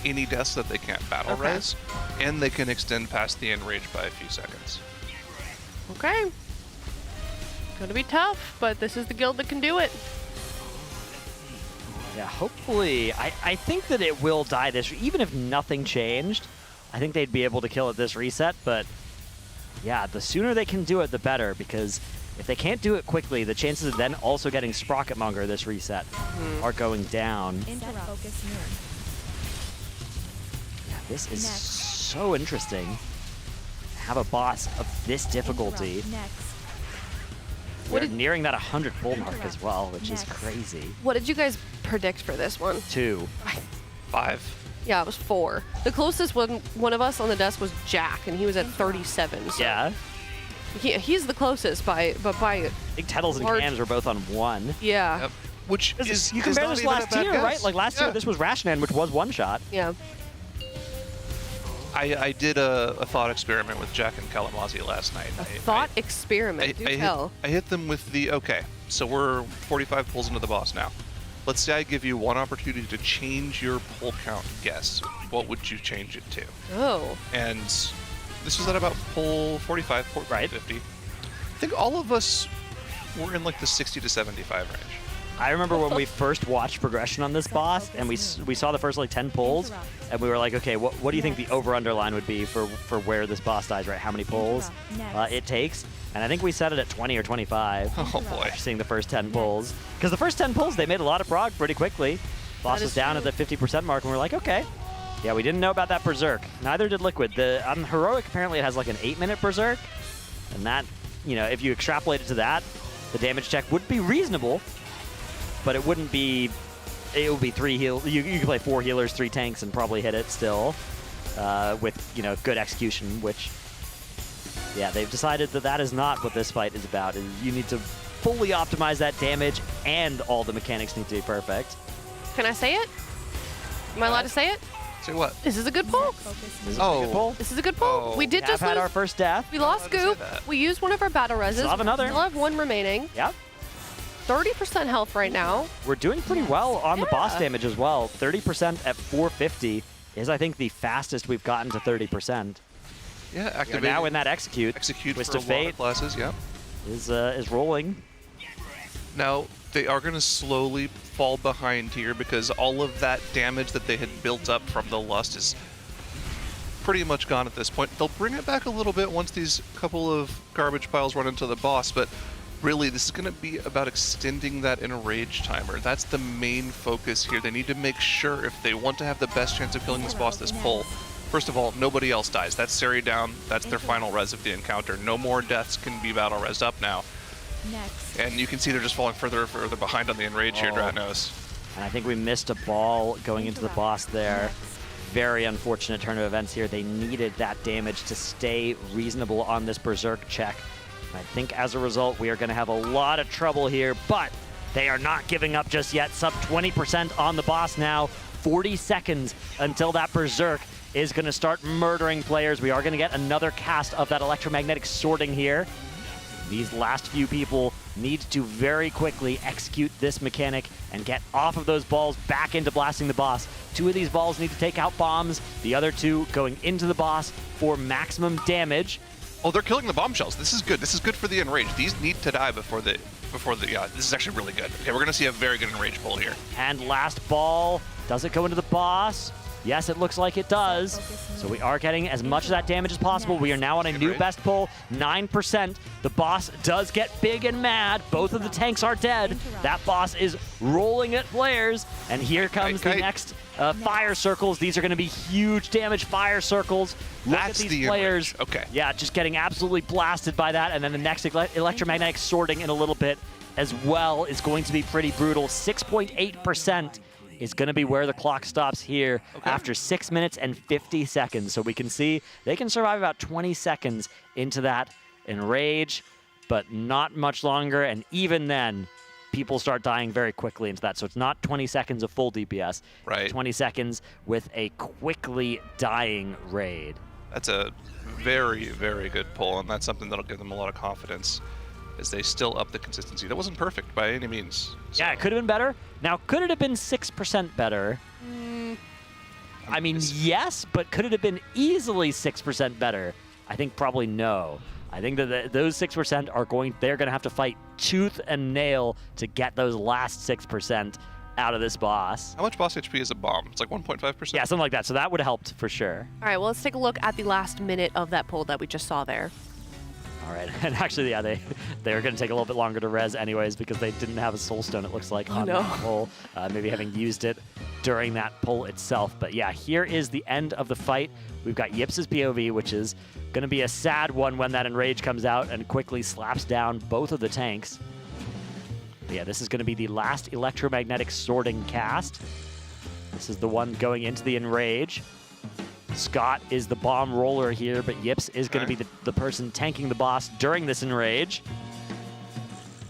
S4: any deaths that they can't battle res, and they can extend past the enrage by a few seconds.
S11: Okay. Gonna be tough, but this is the guild that can do it.
S13: Yeah, hopefully. I think that it will die this, even if nothing changed. I think they'd be able to kill it this reset, but yeah, the sooner they can do it, the better, because if they can't do it quickly, the chances of then also getting Sprocketmonger this reset are going down. Yeah, this is so interesting. Have a boss of this difficulty. We're nearing that 100 pull mark as well, which is crazy.
S11: What did you guys predict for this one?
S13: 2.
S4: 5.
S11: Yeah, it was 4. The closest one of us on the desk was Jack, and he was at 37. So
S13: yeah.
S11: He's the closest by
S13: I think Tettles and Cams were both on 1.
S11: Yeah.
S4: Yep. Which is
S13: you compare this last tier, right? Like last year, this was Rashnan, which was 1 shot.
S11: Yeah.
S4: I did a thought experiment with Jack and Kalamazzi last night.
S11: Thought experiment, do tell.
S4: I hit them with the, okay, so we're 45 pulls into the boss now. Let's say I give you one opportunity to change your pull count guess. What would you change it to?
S11: Oh.
S4: And this was at about pull 45, 50. I think all of us were in like the 60 to 75 range.
S13: I remember when we first watched progression on this boss, and we saw the first like 10 pulls, and we were like, okay, what do you think the over-under line would be for where this boss dies, right? How many pulls it takes? And I think we set it at 20 or 25.
S4: Oh boy.
S13: Seeing the first 10 pulls. Because the first 10 pulls, they made a lot of prog pretty quickly. Boss was down at the 50% mark, and we're like, okay. Yeah, we didn't know about that Berserk. Neither did Liquid. On Heroic, apparently it has like an 8-minute Berserk. And that, you know, if you extrapolate it to that, the damage check would be reasonable. But it wouldn't be, it would be 3 heal. You can play 4 healers, 3 tanks, and probably hit it still with, you know, good execution, which, yeah, they've decided that that is not what this fight is about. You need to fully optimize that damage, and all the mechanics need to be perfect.
S11: Can I say it? Am I allowed to say it?
S4: Say what?
S11: This is a good pull.
S4: Oh.
S11: This is a good pull. We did just
S13: had
S11: lose.
S13: our first death.
S11: We lost Goop. We used one of our battle reses.
S13: Still have another.
S11: Still have one remaining.
S13: Yep.
S11: 30% health right now.
S13: We're doing pretty well on the boss damage as well. 30% at 450 is, I think, the fastest we've gotten to 30%.
S4: Yeah,
S13: We're
S4: activate.
S13: now in that execute.
S4: Twist
S13: for
S4: of
S13: a lot of
S4: Fate classes, yep.
S13: Is rolling.
S4: Now, they are going to slowly fall behind here because all of that damage that they had built up from the Lust is pretty much gone at this point. They'll bring it back a little bit once these couple of garbage piles run into the boss, but really this is going to be about extending that enrage timer. That's the main focus here. They need to make sure if they want to have the best chance of killing this boss this pull, first of all, nobody else dies. That's Sari down. That's their final res of the encounter. No more deaths can be battle resed up now.
S14: Next.
S4: And you can see they're just falling further and further behind on the enrage here, Dratnos.
S13: And I think we missed a ball going into the boss there. Very unfortunate turn of events here. They needed that damage to stay reasonable on this Berserk check. And I think as a result, we are going to have a lot of trouble here, but they are not giving up just yet. Sub 20% on the boss now. 40 seconds until that Berserk is going to start murdering players. We are going to get another cast of that electromagnetic sorting here. These last few people need to very quickly execute this mechanic and get off of those balls back into blasting the boss. 2 of these balls need to take out bombs. The other 2 going into the boss for maximum damage.
S4: Oh, they're killing the bombshells. This is good. This is good for the enrage. These need to die before the yeah, this is actually really good. Okay, we're gonna see a very good enrage pull here.
S13: And last ball, does it go into the boss? Yes, it looks like it does. So we are getting as much of that damage as possible. We are now on a new best pull, 9%. The boss does get big and mad. Both of the tanks are dead. That boss is rolling at flares. And here comes the next fire circles. These are going to be huge damage fire circles. Look at these players.
S4: Okay.
S13: Yeah, just getting absolutely blasted by that. And then the next electromagnetic sorting in a little bit as well is going to be pretty brutal. 6.8%. is going to be where the clock stops here after 6 minutes and 50 seconds. So we can see they can survive about 20 seconds into that enrage, but not much longer. And even then, people start dying very quickly into that. So it's not 20 seconds of full DPS.
S4: Right.
S13: 20 seconds with a quickly dying raid.
S4: That's a very, very good pull, and that's something that'll give them a lot of confidence as they still up the consistency. That wasn't perfect by any means. So.
S13: Yeah, it could have been better. Now, could it have been 6% better? I mean, yes, but could it have been easily 6% better? I think probably no. I think that those 6% they're going to have to fight tooth and nail to get those last 6% out of this boss.
S4: How much boss HP is a bomb? It's like 1.5%?
S13: Yeah, something like that. So that would have helped for sure.
S11: All right, well, let's take a look at the last minute of that pull that we just saw there.
S13: All right, and actually, yeah, they're going to take a little bit longer to res anyways because they didn't have a soul stone, it looks like, on that pull. Maybe having used it during that pull itself. But yeah, here is the end of the fight. We've got Yips's POV, which is going to be a sad one when that enrage comes out and quickly slaps down both of the tanks. But yeah, this is going to be the last electromagnetic sorting cast. This is the one going into the enrage. Scott is the bomb roller here, but Yips is going to be the person tanking the boss during this enrage.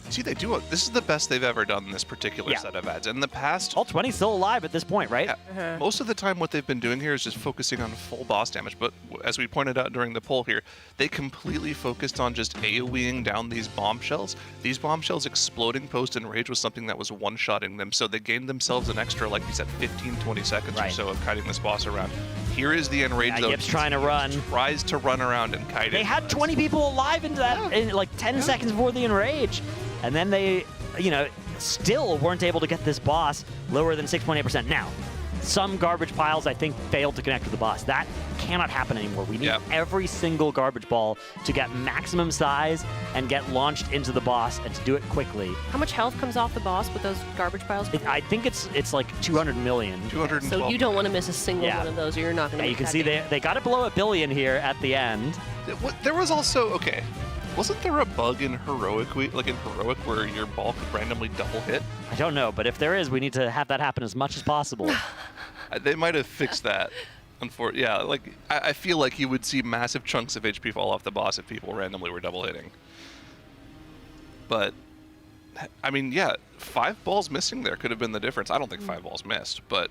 S4: See, they do this is the best they've ever done in this particular set of ads. In the past,
S13: all 20 still alive at this point, right?
S4: Yeah. Most of the time, what they've been doing here is just focusing on full boss damage. But as we pointed out during the poll here, they completely focused on just AoEing down these bombshells. These bombshells exploding post enrage was something that was one-shotting them. So they gained themselves an extra, like you said, 15-20 seconds or so of kiting this boss around. Here is the enrage, though.
S13: Yips trying to run.
S4: Tries to run around and kite it.
S13: They had 20 people alive into that in like 10 seconds before the enrage. And then they, still weren't able to get this boss lower than 6.8%. Now, some garbage piles, I think, failed to connect with the boss. That cannot happen anymore. We need every single garbage ball to get maximum size and get launched into the boss and to do it quickly.
S11: How much health comes off the boss with those garbage piles?
S13: I think it's like 200 million.
S4: 212.
S11: So you don't want to miss a single one of those or you're not going to
S13: you can see they got it below $1 billion here at the end.
S4: There was also, wasn't there a bug in Heroic, where your ball could randomly double hit?
S13: I don't know, but if there is, we need to have that happen as much as possible.
S4: They might have fixed that. I feel like you would see massive chunks of HP fall off the boss if people randomly were double hitting. But I mean, yeah, 5 balls missing there could have been the difference. I don't think 5 balls missed, but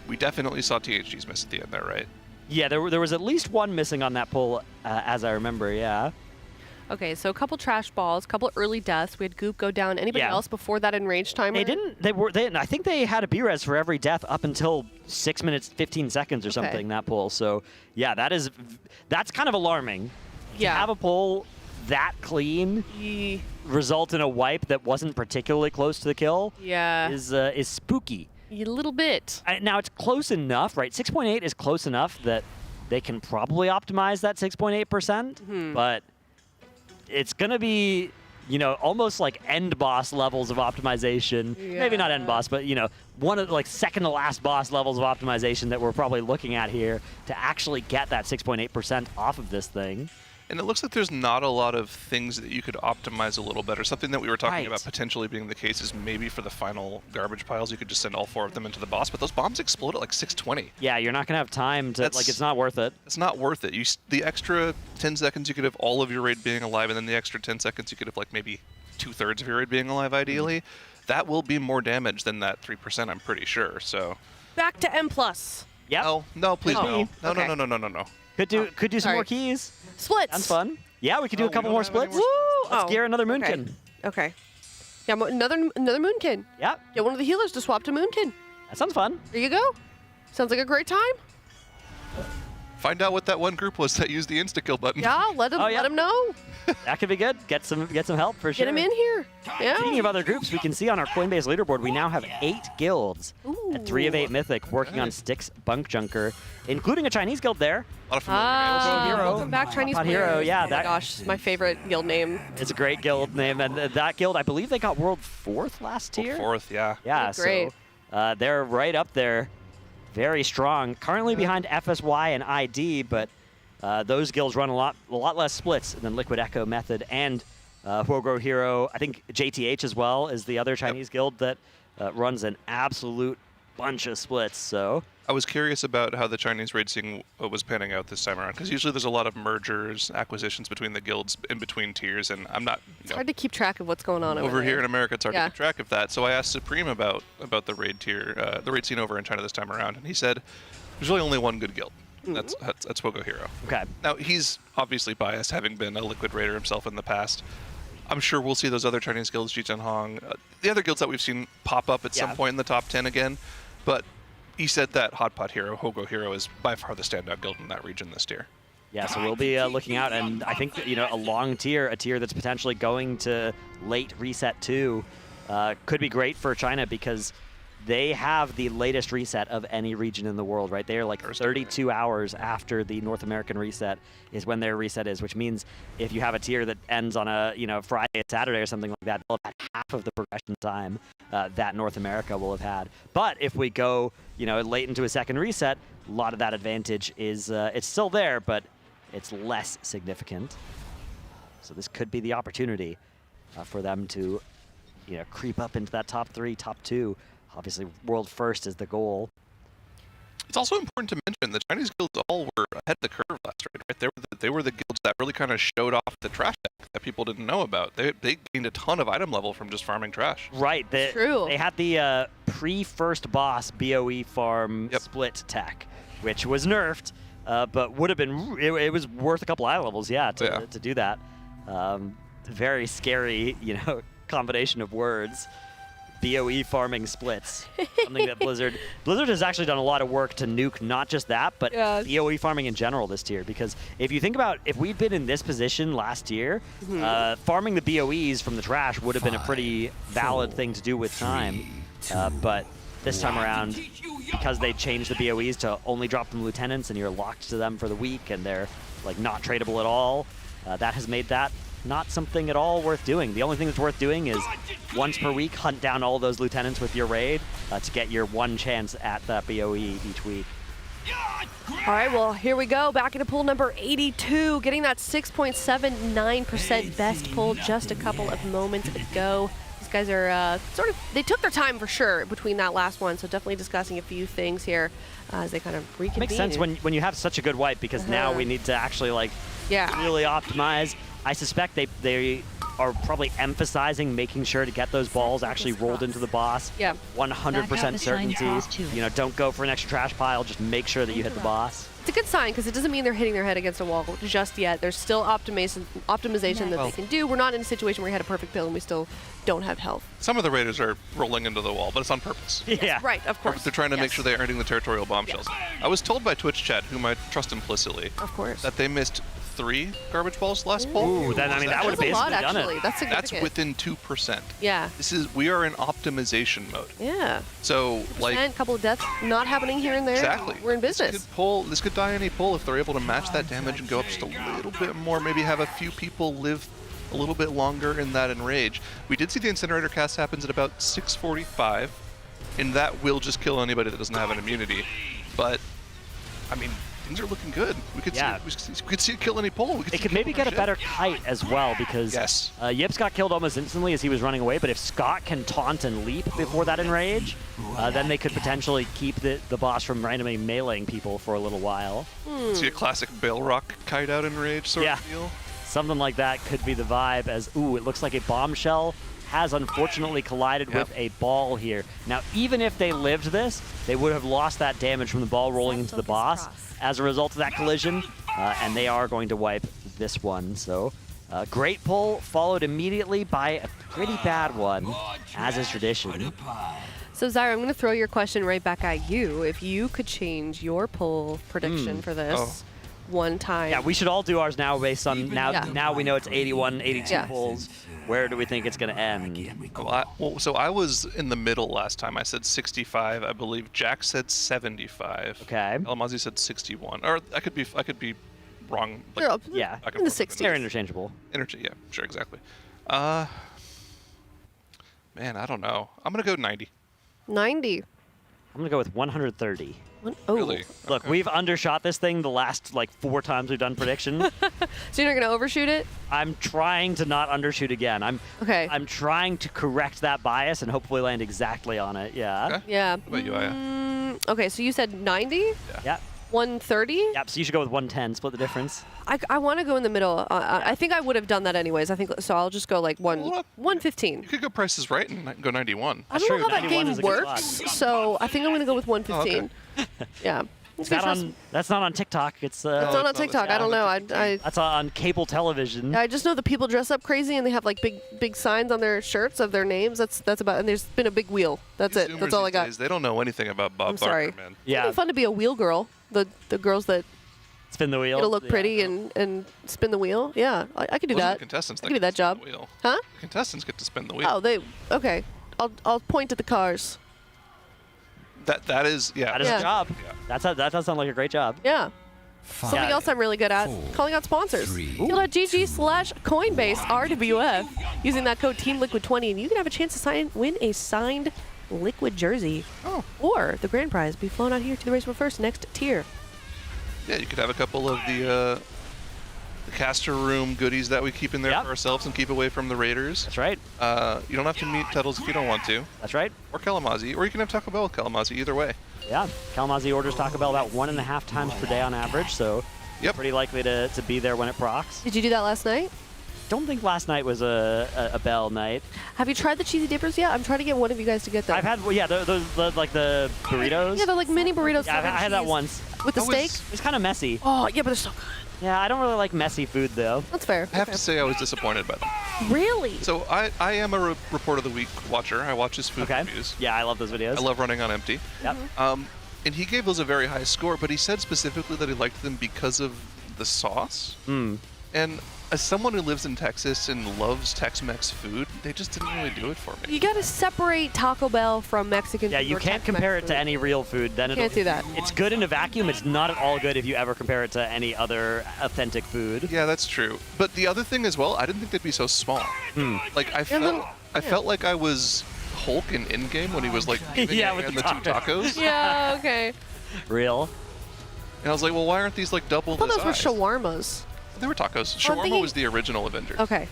S4: we definitely saw THGs miss at the end there, right?
S13: Yeah, there was at least one missing on that pull, as I remember, yeah.
S11: Okay, so a couple trash balls, a couple early deaths. We had Goop go down. Anybody else before that in range timer?
S13: They didn't. I think they had a B-res for every death up until 6 minutes, 15 seconds or something, that pull. So, yeah, that's kind of alarming.
S11: Yeah.
S13: To have a pull that clean result in a wipe that wasn't particularly close to the kill is spooky.
S11: A little bit.
S13: Now, it's close enough, right? 6.8 is close enough that they can probably optimize that 6.8%, but it's going to be, you know, almost like end boss levels of optimization.
S11: Yeah.
S13: Maybe not end boss, but, you know, one of like second to last boss levels of optimization that we're probably looking at here to actually get that 6.8% off of this thing.
S4: And it looks like there's not a lot of things that you could optimize a little better. Something that we were talking about potentially being the case is maybe for the final garbage piles, you could just send all 4 of them into the boss, but those bombs explode at like 620.
S13: Yeah, you're not going to have time to, like, it's not worth it.
S4: It's not worth it. The extra 10 seconds, you could have all of your raid being alive, and then the extra 10 seconds, you could have like maybe 2/3 of your raid being alive, ideally. That will be more damage than that 3%, I'm pretty sure, so.
S11: Back to M+.
S13: Yep.
S4: No, please no. No,
S11: Okay.
S4: no.
S13: Could do some more keys.
S11: Splits.
S13: That's fun. Yeah, we could do a couple more splits.
S11: Woo!
S13: Let's gear another Moonkin.
S11: Okay. Yeah, another Moonkin.
S13: Yeah.
S11: Get one of the healers to swap to Moonkin.
S13: That sounds fun.
S11: There you go. Sounds like a great time.
S4: Find out what that one group was that used the insta-kill button.
S11: Yeah, let them know.
S13: That could be good. Get some help for sure.
S11: Get them in here. Yeah.
S13: Speaking of other groups, we can see on our Coinbase leaderboard we now have 8 guilds at 3 of 8 Mythic working on Styx Bunkjunker, including a Chinese guild there.
S4: A lot of familiar names.
S11: Welcome back, Chinese
S13: Pod
S11: players.
S13: Hero, yeah.
S11: Oh my gosh, my favorite guild name.
S13: It's a great guild name, and that guild, I believe they got World 4th last year.
S4: World 4th, yeah.
S13: Yeah,
S11: great.
S13: So they're right up there, very strong. Currently behind FSY and ID, but those guilds run a lot less splits than Liquid Echo Method and Huogro Hero. I think JTH as well is the other Chinese guild that runs an absolute bunch of splits. So
S4: I was curious about how the Chinese raid scene was panning out this time around, because usually there's a lot of mergers, acquisitions between the guilds in between tiers, and I'm not.
S11: It's hard to keep track of what's going on
S4: over
S11: there.
S4: here in America. It's hard to keep track of that. So I asked Supreme about the raid tier, the raid scene over in China this time around, and he said there's really only one good guild. That's Huogro Hero.
S13: Okay.
S4: Now he's obviously biased, having been a Liquid Raider himself in the past. I'm sure we'll see those other Chinese guilds, Jichen Hong, the other guilds that we've seen pop up at some point in the top 10 again. But he said that Hot Pot Hero, Huogro Hero, is by far the standout guild in that region this tier.
S13: Yeah, so we'll be looking out, and I think that, a long tier, a tier that's potentially going to late reset 2, could be great for China because they have the latest reset of any region in the world, right? They're like 32 hours after the North American reset is when their reset is, which means if you have a tier that ends on a Friday or Saturday or something like that, they'll have had half of the progression time that North America will have had. But if we go, late into a second reset, a lot of that advantage is it's still there, but it's less significant. So this could be the opportunity for them to, creep up into that top 3, top 2. Obviously, world first is the goal.
S4: It's also important to mention the Chinese guilds all were ahead of the curve last raid, right? They were the guilds that really kind of showed off the trash deck that people didn't know about. They gained a ton of item level from just farming trash.
S13: Right.
S11: True.
S13: They had the pre-first boss BOE farm split tech, which was nerfed, but would have been it was worth a couple eye levels, to do that. Very scary, combination of words. BOE farming splits, something that Blizzard has actually done a lot of work to nuke not just that, but BOE farming in general this tier. Because if you think about if we'd been in this position last year, farming the BOEs from the trash would have been a pretty valid thing to do with time. But this time around, because they changed the BOEs to only drop them lieutenants and you're locked to them for the week and they're like not tradable at all, that has made that not something at all worth doing. The only thing that's worth doing is once per week hunt down all those lieutenants with your raid to get your one chance at that BOE each week.
S11: All right, well, here we go. Back into pool number 82, getting that 6.79% best pull just a couple of moments ago. These guys are they took their time for sure between that last one, so definitely discussing a few things here as they kind of reconvene.
S13: Makes sense when you have such a good wipe because now we need to actually really optimize. I suspect they are probably emphasizing making sure to get those balls actually rolled into the boss.
S11: Yeah.
S13: 100% certainty. You know, don't go for an extra trash pile. Just make sure that you hit the boss.
S11: It's a good sign because it doesn't mean they're hitting their head against a wall just yet. There's still optimization that they can do. We're not in a situation where we had a perfect pill and we still don't have health.
S4: Some of the raiders are rolling into the wall, but it's on purpose.
S13: Yeah.
S11: Right, of course.
S4: They're trying to make sure they're earning the territorial bombshells. I was told by Twitch chat, whom I trust implicitly,
S11: of course,
S4: that they missed 3 garbage balls last poll.
S13: Ooh, then I mean that would have basically done
S11: actually.
S13: it.
S11: That's significant.
S4: That's within 2%.
S11: Yeah.
S4: We are in optimization mode.
S11: Yeah.
S4: So like
S11: a couple of deaths not happening here and there.
S4: Exactly.
S11: We're in business.
S4: This could die any pull if they're able to match that damage and go up just a little bit more. Maybe have a few people live a little bit longer in that enrage. We did see the incinerator cast happens at about 6:45, and that will just kill anybody that doesn't have an immunity. But I mean, things are looking good. We could see it kill any pull.
S13: It could maybe get a better kite as well because Yips got killed almost instantly as he was running away. But if Scott can taunt and leap before that enrage, then they could potentially keep the boss from randomly meleeing people for a little while.
S4: See a classic Bale Rock kite out enrage sort of deal.
S13: Something like that could be the vibe as, ooh, it looks like a bombshell has unfortunately collided with a ball here. Now, even if they lived this, they would have lost that damage from the ball rolling into the boss as a result of that collision, and they are going to wipe this one. So, great pull, followed immediately by a pretty bad one, as is tradition.
S11: So, Zyra, I'm going to throw your question right back at you. If you could change your pull prediction for this one time.
S13: Yeah, we should all do ours now based on now we know it's 81, 82 pulls. Where do we think it's going to end?
S4: So I was in the middle last time. I said 65. I believe Jack said 75.
S13: Okay.
S4: Almazi said 61. Or I could be wrong.
S11: They're up
S13: in
S11: the 60s.
S13: They're interchangeable.
S4: Yeah, sure, exactly. Man, I don't know. I'm going to go 90.
S11: 90.
S13: I'm going to go with 130.
S11: Oh.
S4: Really?
S13: Look, we've undershot this thing the last like 4 times we've done prediction.
S11: So you're not gonna overshoot it?
S13: I'm trying to not undershoot again. I'm trying to correct that bias and hopefully land exactly on it. Yeah.
S4: Okay.
S11: Yeah.
S4: What about you, Aya?
S11: Okay, so you said 90?
S13: Yeah.
S11: 130?
S13: Yep. So you should go with 110. Split the difference.
S11: I want to go in the middle. I think I would have done that anyways. I think so. I'll just go like 115.
S4: You could go prices right and go 91.
S11: I don't know how that game works, so I think I'm gonna go with 115. Yeah.
S13: That's not on TikTok. It's
S11: not on TikTok. I don't know.
S13: That's on cable television.
S11: I just know the people dress up crazy and they have like big signs on their shirts of their names. That's about. And there's been a big wheel. That's it. That's all I got.
S4: They don't know anything about Bob
S11: I'm sorry.
S4: Barker, man.
S11: Yeah. It'd be fun to be a wheel girl. The girls that
S13: spin the wheel.
S11: It'll look pretty and spin the wheel. Yeah, I could do that.
S4: The contestants
S11: I could do that job.
S4: Wheel.
S11: Huh?
S4: The contestants get to spin the wheel.
S11: Oh, okay. I'll point at the cars.
S4: That is
S13: a job. Yeah. That does sound like a great job.
S11: Yeah. Something else I'm really good at, calling out sponsors. Guild.gg/Coinbase RWF. Using that code TEAMLIQUID20, and you can have a chance to win a signed Liquid jersey. Or the grand prize be flown out here to the Race World First next tier.
S4: Yeah, you could have a couple of the caster room goodies that we keep in there for ourselves and keep away from the raiders.
S13: That's right.
S4: You don't have to meet Tuttles if you don't want to.
S13: That's right.
S4: Or Kalamazi, or you can have Taco Bell with Kalamazi, either way.
S13: Yeah, Kalamazi orders Taco Bell about 1.5 times per day on average, so pretty likely to be there when it procs.
S11: Did you do that last night?
S13: Don't think last night was a Bell night.
S11: Have you tried the cheesy dippers yet? I'm trying to get one of you guys to get them.
S13: I've had, those like the burritos.
S11: Yeah, they're like mini burritos.
S13: Yeah, I had that once.
S11: With the steak?
S13: It's kind of messy.
S11: Oh, yeah, but they're so good.
S13: Yeah, I don't really like messy food, though.
S11: That's fair.
S4: I have to say I was disappointed by them.
S11: Really?
S4: So I am a Report of the Week watcher. I watch his food reviews.
S13: Yeah, I love those videos.
S4: I love running on empty.
S13: Yep.
S4: And he gave those a very high score, but he said specifically that he liked them because of the sauce. And as someone who lives in Texas and loves Tex-Mex food, they just didn't really do it for me.
S11: You gotta separate Taco Bell from Mexican food.
S13: Yeah, you can't compare it to any real food. Then
S11: Can't do that.
S13: It's good in a vacuum. It's not at all good if you ever compare it to any other authentic food.
S4: Yeah, that's true. But the other thing as well, I didn't think they'd be so small. Like I felt like I was Hulk in Endgame when he was like giving
S13: with
S4: the 2 tacos.
S11: Yeah, okay.
S13: Real.
S4: And I was like, well, why aren't these like double
S11: I thought
S4: the
S11: those
S4: size?
S11: were shawarmas.
S4: They were tacos. Shawarma was the original Avenger.
S11: Okay.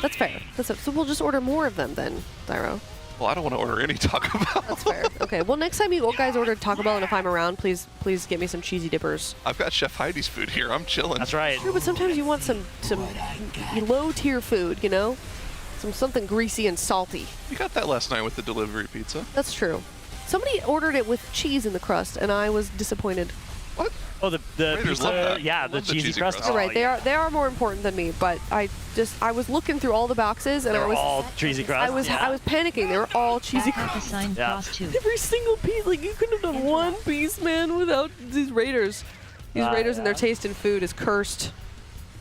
S11: That's fair. So we'll just order more of them then, Thyro.
S4: Well, I don't want to order any Taco Bell.
S11: That's fair. Okay. Well, next time you guys order Taco Bell, and if I'm around, please get me some cheesy dippers.
S4: I've got Chef Heidi's food here. I'm chilling.
S13: That's right.
S11: Sure, but sometimes you want some low tier food, you know, something greasy and salty.
S4: You got that last night with the delivery pizza.
S11: That's true. Somebody ordered it with cheese in the crust, and I was disappointed.
S4: What?
S13: Oh, the
S4: Raiders
S13: pizza,
S4: love that.
S13: yeah,
S4: Love
S13: the cheesy crust.
S11: You're right.
S13: Oh,
S11: They are more important than me. But I was looking through all the boxes, and
S13: They're
S11: I was
S13: all cheesy crust.
S11: I was panicking. They were all cheesy crust.
S13: Yeah.
S11: Every single piece. Like you couldn't have done one piece, man, without these Raiders. These Raiders and their taste in food is cursed.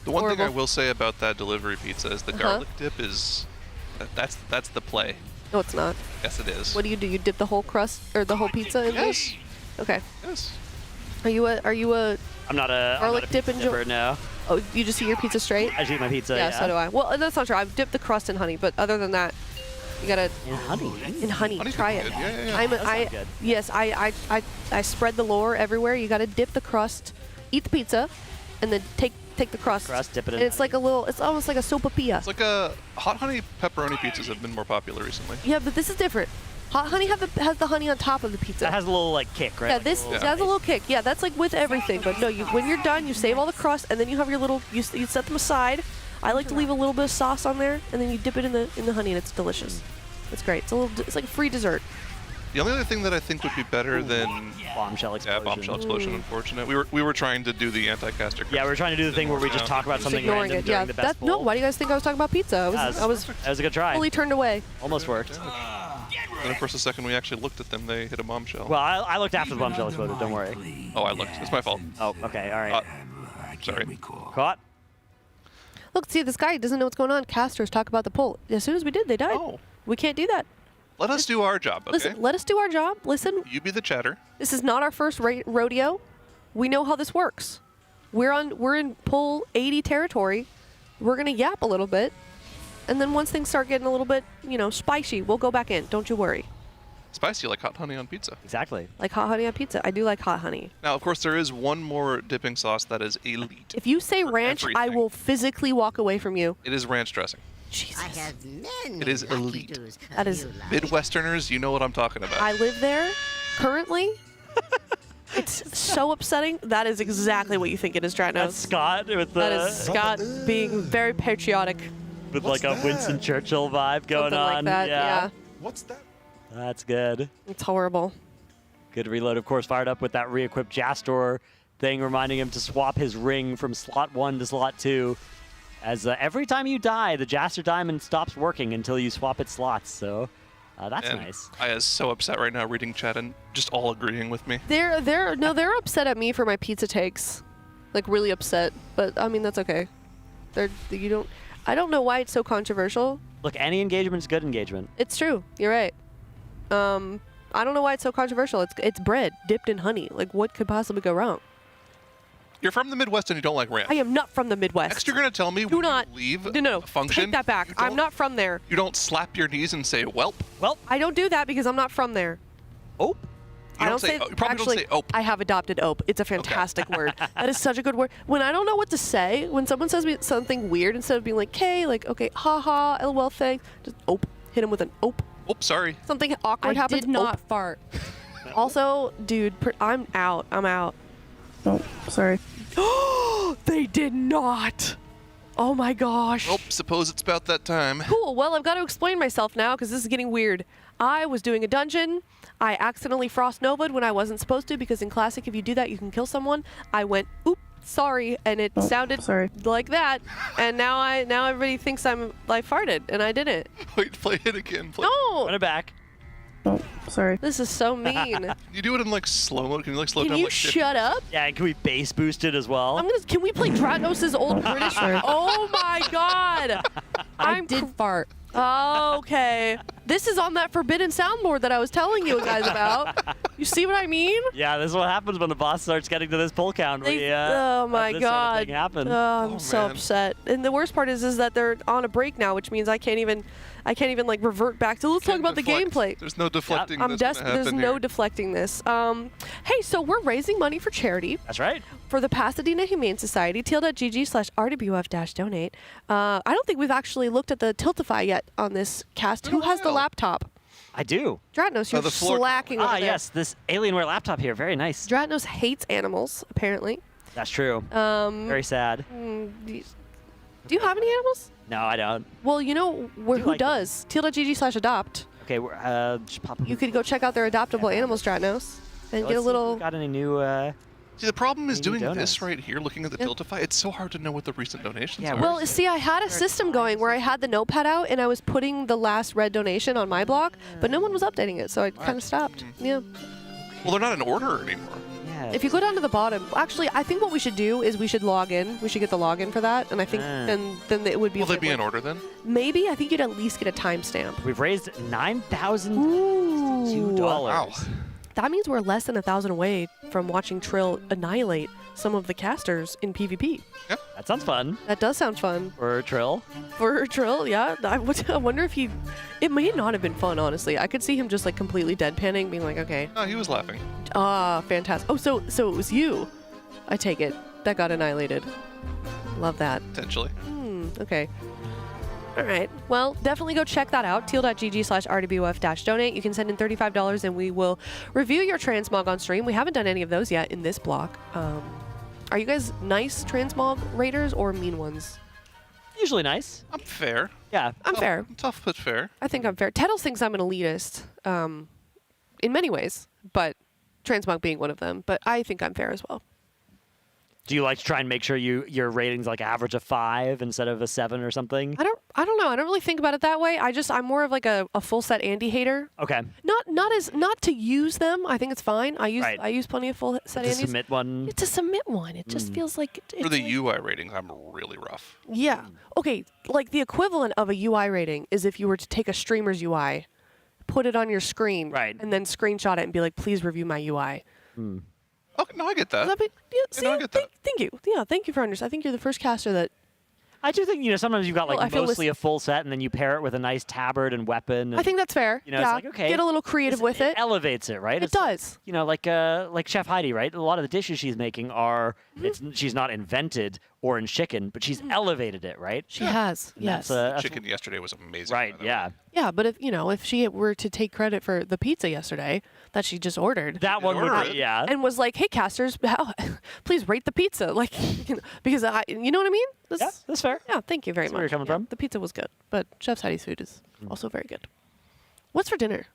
S4: The one thing I
S11: Horrible.
S4: will say about that delivery pizza is the garlic dip is that's the play.
S11: No, it's not.
S4: Yes, it is.
S11: What do? You dip the whole crust or the whole pizza in
S4: Yes.
S11: there? Okay.
S4: Yes.
S11: Are you a
S13: I'm not a
S11: garlic dip
S13: pizza
S11: and
S13: dipper, no.
S11: Oh, you just eat your pizza straight?
S13: I just eat my pizza.
S11: Yeah, so do I. Well, that's not true. I've dipped the crust in honey, but other than that, you gotta
S13: in honey.
S11: In honey,
S4: Honey's
S11: try
S4: good.
S11: it.
S4: Yeah.
S13: That sounds good.
S11: Yes, I spread the lore everywhere. You gotta dip the crust, eat the pizza, and then take the crust.
S13: Dip it in
S11: and it's like it's almost like a sopapilla.
S4: It's like a hot honey pepperoni pizzas have been more popular recently.
S11: Yeah, but this is different. Hot honey has the honey on top of the pizza.
S13: That has a little like kick, right?
S11: Yeah,
S13: Like
S11: this
S13: a little
S11: has a
S13: spice.
S11: little kick. Yeah, that's like with everything. But no, when you're done, you save all the crust, and then you have your little. You set them aside. I like to leave a little bit of sauce on there, and then you dip it in the honey, and it's delicious. It's great. It's like a free dessert.
S4: The only other thing that I think would be better than
S13: bombshell explosion.
S4: Yeah, bombshell explosion. Unfortunate. We were trying to do the anti-caster.
S13: Yeah, we were trying to do the thing where we just talk about something
S11: Ignoring
S13: random
S11: it.
S13: during
S11: Yeah.
S13: the best
S11: No.
S13: bowl.
S11: Why do you guys think I was talking about pizza? I was
S13: That was a good try.
S11: fully turned away.
S13: Almost worked.
S4: And of course, the second we actually looked at them, they hit a bombshell.
S13: Well, I looked after the bombshell exploded. Don't worry.
S4: Oh, I looked. It's my fault.
S13: Oh, okay. All right.
S4: Sorry.
S13: Caught.
S11: Look, see, this guy doesn't know what's going on. Casters talk about the poll. As soon as we did, they died.
S4: Oh.
S11: We can't do that.
S4: Let us do our job, okay?
S11: Listen, let us do our job. Listen,
S4: You be the chatter.
S11: this is not our first rodeo. We know how this works. We're in poll 80 territory. We're gonna yap a little bit, and then once things start getting a little bit, spicy, we'll go back in. Don't you worry.
S4: Spicy like hot honey on pizza.
S13: Exactly.
S11: Like hot honey on pizza. I do like hot honey.
S4: Now, of course, there is one more dipping sauce that is elite.
S11: If you say ranch, I
S4: everything.
S11: will physically walk away from you.
S4: It is ranch dressing.
S11: Jesus.
S4: It is elite.
S11: That is.
S4: Midwesterners, you know what I'm talking about.
S11: I live there currently. It's so upsetting. That is exactly what you think it is, Dranos.
S13: That's Scott with the.
S11: That is Scott being very patriotic.
S13: With like a Winston Churchill vibe going
S11: Something
S13: on.
S11: like that, yeah.
S4: What's that?
S13: That's good.
S11: It's horrible.
S13: Good reload, of course, fired up with that re-equipped Jastor thing, reminding him to swap his ring from slot 1 to slot 2. As every time you die, the Jastor Diamond stops working until you swap its slots. So that's
S4: And
S13: nice.
S4: I is so upset right now reading chat and just all agreeing with me.
S11: They're upset at me for my pizza takes, like really upset. But I mean that's okay. I don't know why it's so controversial.
S13: Look, any engagement is good engagement.
S11: It's true. You're right. I don't know why it's so controversial. It's bread dipped in honey. Like what could possibly go wrong?
S4: You're from the Midwest and you don't like ranch.
S11: I am not from the Midwest.
S4: Next, you're going to tell me when you leave
S11: No.
S4: a function.
S11: Take that back. I'm not from there.
S4: You don't slap your knees and say, "Welp."
S13: Well,
S11: I don't do that because I'm not from there.
S13: Oh.
S11: I don't
S4: say-
S11: say.
S4: you probably don't
S11: actually,
S4: say ope.
S11: I have adopted ope. It's a fantastic word. That is such a good word. When I don't know what to say, when someone says me something weird, instead of being like, "Hey," like, "Okay, haha, lol, thanks," just ope. Hit him with an ope.
S4: Oh, sorry.
S11: Something awkward
S25: I
S11: happens.
S25: did not
S11: ope.
S25: fart.
S11: Also, dude, I'm out. I'm out. Oh, sorry. They did not. Oh my gosh.
S4: Oh, suppose it's about that time.
S11: Cool. Well, I've got to explain myself now because this is getting weird. I was doing a dungeon. I accidentally frost nova'd when I wasn't supposed to because in Classic, if you do that, you can kill someone. I went, oop, sorry, and it sounded like that. And now everybody thinks I farted, and I didn't.
S4: Wait, play it again. Play
S11: No.
S13: Run it back.
S11: Oh, sorry. This is so mean.
S4: You do it in like slow mo. Can you like slow
S11: Can
S4: down?
S11: you
S4: like 50?
S11: shut up?
S13: Yeah, and can we bass boost it as well?
S11: Can we play Dranos' old British? Oh my god!
S25: I did fart.
S11: Oh, okay. This is on that forbidden soundboard that I was telling you guys about. You see what I mean?
S13: Yeah, this is what happens when the boss starts getting to this pull count.
S11: Oh my
S13: this
S11: god!
S13: Sort of thing happen.
S11: Oh, I'm so upset. And the worst part is that they're on a break now, which means I can't even like revert back to. Let's talk about the gameplay.
S4: There's no deflecting.
S11: I'm
S4: this gonna
S11: There's
S4: happen
S11: no
S4: here.
S11: deflecting this. Hey, so we're raising money for charity.
S13: That's right.
S11: For the Pasadena Humane Society, TL.gg/RWF-donate. I don't think we've actually looked at the Tiltify yet on this cast. Who has the laptop?
S13: I do.
S11: Dratnos, you're
S4: the floor-
S11: slacking over there.
S13: Yes, this Alienware laptop here. Very nice.
S11: Dratnos hates animals, apparently.
S13: That's true.
S11: Very
S13: sad.
S11: Do you have any animals?
S13: No, I don't.
S11: Well, you know who does? Teal.gg/adopt.
S13: Okay, we're just pop.
S11: You could go check out their adoptable animals, Dratnos, and get a little.
S13: Got any new?
S4: See, the problem is
S13: Any
S4: doing
S13: donuts?
S4: this right here, looking at the Tiltify, it's so hard to know what the recent donations are.
S11: Well, see, I had a system going where I had the notepad out and I was putting the last red donation on my blog, but no one was updating it, so I kind of stopped. Yeah.
S4: Well, they're not in order anymore.
S13: Yeah.
S11: If you go down to the bottom, actually, I think what we should do is we should log in. We should get the login for that, and I think then it would be.
S4: Will they be in order then?
S11: Maybe. I think you'd at least get a timestamp.
S13: We've raised $9,002.
S4: Wow.
S11: That means we're less than 1,000 away from watching Trill annihilate some of the casters in PvP.
S13: That sounds fun.
S11: That does sound fun.
S13: For Trill.
S11: For Trill, yeah. I wonder if he... It may not have been fun, honestly. I could see him just like completely deadpanning, being like, okay.
S4: No, he was laughing.
S11: Ah, fantastic. Oh, so it was you, I take it, that got annihilated. Love that.
S4: Potentially.
S11: Okay. All right. Well, definitely go check that out. Teal.gg/RWF-donate. You can send in $35 and we will review your transmog on stream. We haven't done any of those yet in this block. Are you guys nice transmog raiders or mean ones?
S13: Usually nice.
S4: I'm fair.
S13: Yeah.
S11: I'm fair.
S4: Tough but fair.
S11: I think I'm fair. Teddles thinks I'm an elitist in many ways, but transmog being one of them. But I think I'm fair as well.
S13: Do you like to try and make sure your rating's like average of 5 instead of a 7 or something?
S11: I don't know. I don't really think about it that way. I'm more of like a full set Andy hater.
S13: Okay.
S11: Not to use them. I think it's fine. I use plenty of full set
S13: To
S11: Andys.
S13: submit one.
S11: To submit one. It just feels like
S4: For the UI ratings, I'm really rough.
S11: yeah. Okay, like the equivalent of a UI rating is if you were to take a streamer's UI, put it on your screen, and then screenshot it and be like, please review my UI.
S4: Okay, no, I get that.
S11: Does that be, yeah, see,
S4: I get that.
S11: Thank you. Yeah, thank you for understanding. I think you're the first caster that.
S13: I do think, sometimes you've got
S11: Well, I
S13: like
S11: feel
S13: mostly a full set and then you pair it with a nice tabard and weapon.
S11: I think that's fair.
S13: It's
S11: yeah.
S13: like, okay.
S11: Get a little creative with it.
S13: Elevates it, right?
S11: It does.
S13: Like Chef Heidi, right? A lot of the dishes she's making are, she's not invented orange chicken, but she's elevated it, right?
S11: She has,
S13: And
S11: yes.
S13: that's
S4: Chicken yesterday was amazing.
S13: Right, yeah.
S11: Yeah, but if she were to take credit for the pizza yesterday that she just ordered,
S13: that one would be, yeah.
S11: and was like, "Hey, casters, please rate the pizza," like, because you know what I mean?
S13: That's fair.
S11: Yeah, thank you very much.
S13: where you're coming from.
S11: The pizza was good, but Chef Heidi's food is also very good. What's for dinner?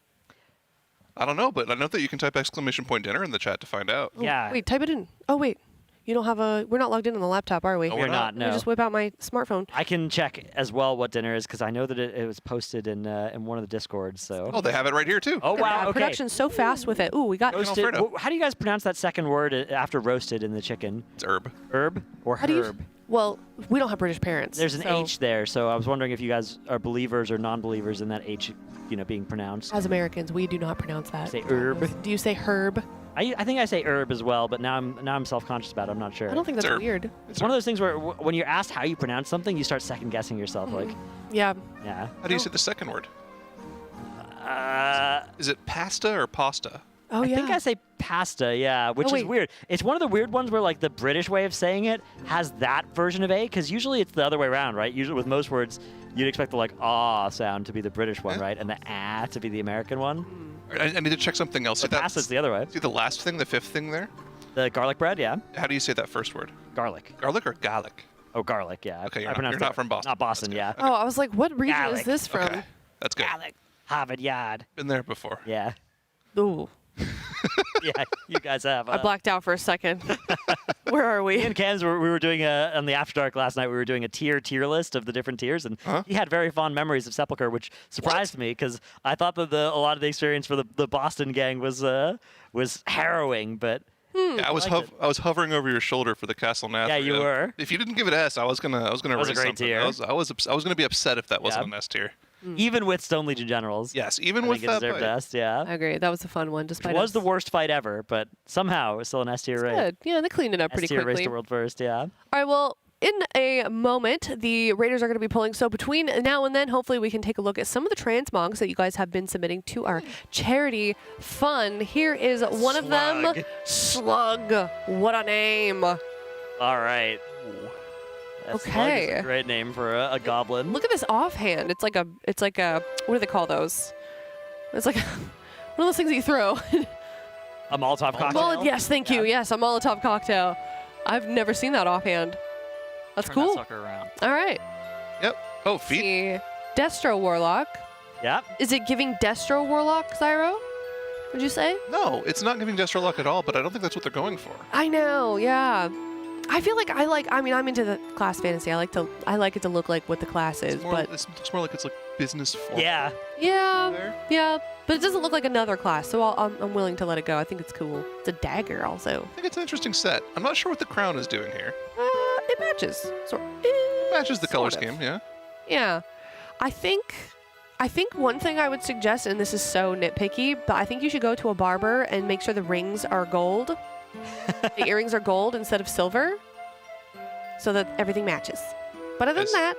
S4: I don't know, but I know that you can type !dinner in the chat to find out.
S13: Yeah.
S11: Wait, type it in. Oh wait, you don't have we're not logged in on the laptop, are we?
S13: No, we're not,
S11: Let me
S13: no.
S11: just whip out my smartphone.
S13: I can check as well what dinner is because I know that it was posted in one of the discords. So.
S4: Oh, they have it right here too.
S13: Oh wow! Okay.
S11: Production's so fast with it. Ooh, we got
S13: Roasted. How do you guys pronounce that second word after roasted in the chicken?
S4: It's herb.
S13: Herb or
S11: How do you-
S13: herb?
S11: Well, we don't have British parents.
S13: There's an
S11: so
S13: H there, so I was wondering if you guys are believers or non-believers in that H, being pronounced.
S11: As Americans, we do not pronounce that.
S13: Say herb.
S11: Do you say herb?
S13: I think I say herb as well, but now I'm self-conscious about it. I'm not sure.
S11: I don't think that's weird.
S13: It's one of those things where when you're asked how you pronounce something, you start second-guessing yourself. Like,
S11: Yeah.
S13: yeah.
S4: How do you say the second word?
S13: Uh,
S4: Is it pasta or pasta?
S11: Oh,
S13: I
S11: yeah.
S13: think I say pasta, yeah, which is
S11: wait.
S13: weird. It's one of the weird ones where, like, the British way of saying it has that version of A, because usually it's the other way around, right? Usually with most words, you'd expect the, like, ah sound to be the British one, right? And the ah to be the American one.
S4: I need to check something else.
S13: But pasta's the other way.
S4: See the last thing, the fifth thing there?
S13: The garlic bread, yeah.
S4: How do you say that first word?
S13: Garlic.
S4: Garlic or garlic?
S13: Oh, garlic, yeah.
S4: Okay,
S13: I
S4: you're
S13: pronounced
S4: not
S13: it-
S4: from Boston.
S13: Not Boston, yeah.
S11: Oh, I was like, what region
S13: Garlic.
S11: is this from?
S4: Okay, that's good.
S13: Harvard Yard.
S4: Been there before.
S13: Yeah.
S11: Ooh.
S13: Yeah, you guys have.
S11: I blacked out for a second. Where are we?
S13: Me and Cams, we were doing on the After Dark last night, we were doing a tier list of the different tiers, and he had very fond memories of Sepulchre, which surprised me because I thought that a lot of the experience for the Boston gang was harrowing, but.
S4: Yeah, I was hovering over your shoulder for the Castle Nath.
S13: Yeah, you were.
S4: If you didn't give it S, I was gonna
S13: That was a
S4: raise
S13: great
S4: something.
S13: tier.
S4: I was gonna be upset if that wasn't an S tier.
S13: Even with Stone Legion Generals.
S4: Yes, even
S13: I
S4: with
S13: think it
S4: that
S13: deserved
S4: fight.
S13: S, yeah.
S11: I agree. That was a fun one.
S13: It
S11: Despite
S13: was
S11: us.
S13: the worst fight ever, but somehow it was still an S tier raid.
S11: Good. Yeah, they cleaned it up pretty
S13: S-tier race
S11: quickly.
S13: to world first, yeah.
S11: All right, well, in a moment, the Raiders are going to be pulling. So between now and then, hopefully we can take a look at some of the transmogs that you guys have been submitting to our charity fund. Here is one of them. Slug. What a name.
S13: All right. That slug is
S11: Okay.
S13: a great name for a goblin.
S11: Look at this offhand. It's like a, what do they call those? It's like one of those things that you throw.
S13: A Molotov cocktail?
S11: Well, yes, thank you. Yes, a Molotov cocktail. I've never seen that offhand. That's
S13: Turn
S11: cool.
S13: that sucker around.
S11: All right.
S4: Yep. Oh, feet.
S11: Destro Warlock.
S13: Yep.
S11: Is it giving Destro Warlock, Zyro? Would you say?
S4: No, it's not giving Destro luck at all, but I don't think that's what they're going for.
S11: I know, yeah. I feel like I mean, I'm into the class fantasy. I like it to look like what the class is, but
S4: It looks more like it's like business form.
S13: Yeah.
S11: Yeah, but it doesn't look like another class, so I'm willing to let it go. I think it's cool. It's a dagger, also.
S4: I think it's an interesting set. I'm not sure what the crown is doing here.
S11: It matches.
S4: It matches the color
S11: sort of.
S4: scheme, yeah.
S11: Yeah, I think one thing I would suggest, and this is so nitpicky, but I think you should go to a barber and make sure the rings are gold. The earrings are gold instead of silver, so that everything matches. But other than that,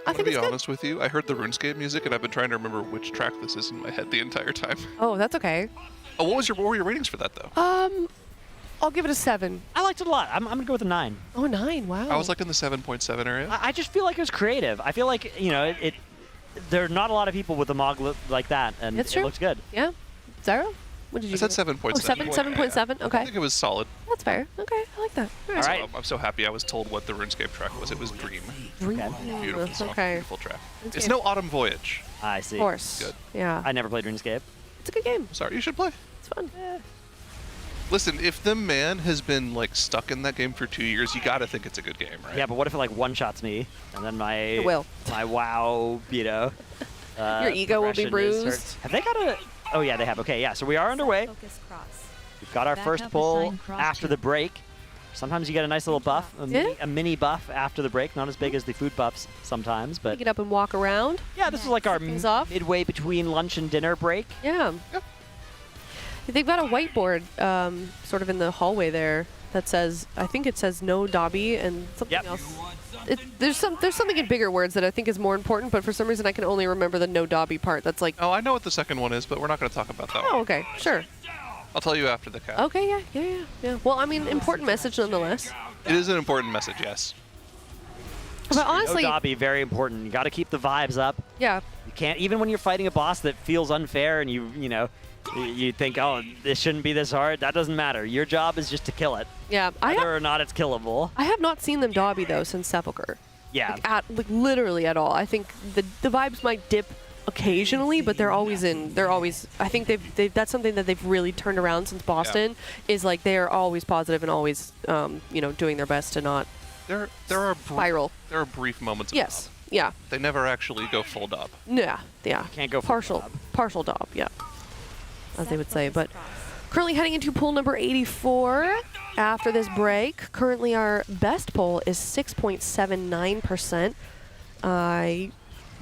S11: I think
S4: To
S11: it's
S4: be
S11: good.
S4: honest with you, I heard the RuneScape music, and I've been trying to remember which track this is in my head the entire time.
S11: Oh, that's okay.
S4: Oh, what were your ratings for that, though?
S11: I'll give it a 7.
S13: I liked it a lot. I'm gonna go with a 9.
S11: Oh, 9! Wow.
S4: I was like in the 7.7 area.
S13: I just feel like it was creative. I feel like there are not a lot of people with a Mog like that, and
S11: That's
S13: it
S11: true.
S13: looks good.
S11: Yeah. Zara? What did you
S4: I said
S11: give it?
S4: 7.7.
S11: Oh, 7.7?
S4: I
S11: Okay.
S4: think it was solid.
S11: That's fair. Okay, I like that. All right.
S4: So, I'm so happy I was told what the RuneScape track was. It was Dream.
S11: Dream.
S4: Beautiful song,
S11: Okay.
S4: beautiful track.
S11: That's
S4: It's
S11: good.
S4: no Autumn Voyage.
S13: I see.
S11: Of course.
S4: Good.
S11: Yeah.
S13: I never played RuneScape.
S11: It's a good game.
S4: Sorry, you should play.
S11: It's fun.
S4: Listen, if the man has been like stuck in that game for 2 years, you gotta think it's a good game, right?
S13: Yeah, but what if it like one-shots me, and then my
S11: will.
S13: my WoW,
S11: Your ego will be
S13: progression is
S11: bruised.
S13: hurt. Have they got a? Oh yeah, they have. Okay, yeah. So we are underway. We've got our
S14: Back
S13: first
S14: up,
S13: pull
S14: assign cross
S13: after the break. Sometimes you get a nice little buff, a mini buff after the break. Not as big as the food buffs sometimes, but
S11: Pick it up and walk around.
S13: yeah, this is like our
S11: Things off.
S13: midway between lunch and dinner break.
S11: Yeah. They've got a whiteboard sort of in the hallway there that says, I think it says no Dobby and something else. There's something in bigger words that I think is more important, but for some reason I can only remember the no Dobby part. That's like,
S4: Oh, I know what the second one is, but we're not going to talk about that one.
S11: oh, okay, sure.
S4: I'll tell you after the cap.
S11: Okay, yeah. Well, I mean, important message nonetheless.
S4: It is an important message, yes.
S11: But honestly,
S13: no Dobby, very important. You got to keep the vibes up.
S11: yeah.
S13: You can't, even when you're fighting a boss that feels unfair and you think, oh, this shouldn't be this hard. That doesn't matter. Your job is just to kill it,
S11: Yeah,
S13: whether or not it's killable.
S11: I have not seen them Dobby though since Sepulcher.
S13: Yeah.
S11: Like literally at all. I think the vibes might dip occasionally, but they're always. I think they've that's something that they've really turned around since Boston. Is like they are always positive and always doing their best to not
S4: There are
S11: spiral.
S4: There are brief moments of
S11: Yes.
S4: Dob.
S11: Yeah.
S4: They never actually go full Dob.
S11: Yeah.
S13: Can't go
S11: partial Dob. Yeah. As they would say, but currently heading into pull number 84 after this break. Currently our best pull is 6.79%.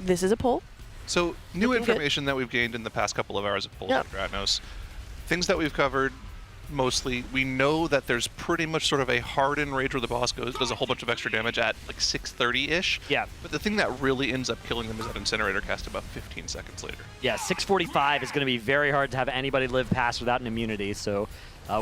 S11: This is a pull.
S4: So, new
S11: Looking good.
S4: information that we've gained in the past couple of hours of Pulls of Dratnos. Things that we've covered mostly. We know that there's pretty much sort of a hardened rage where the boss does a whole bunch of extra damage at like 630-ish.
S13: Yeah.
S4: But the thing that really ends up killing them is that Incinerator cast about 15 seconds later.
S13: Yeah, 645 is going to be very hard to have anybody live past without an immunity. So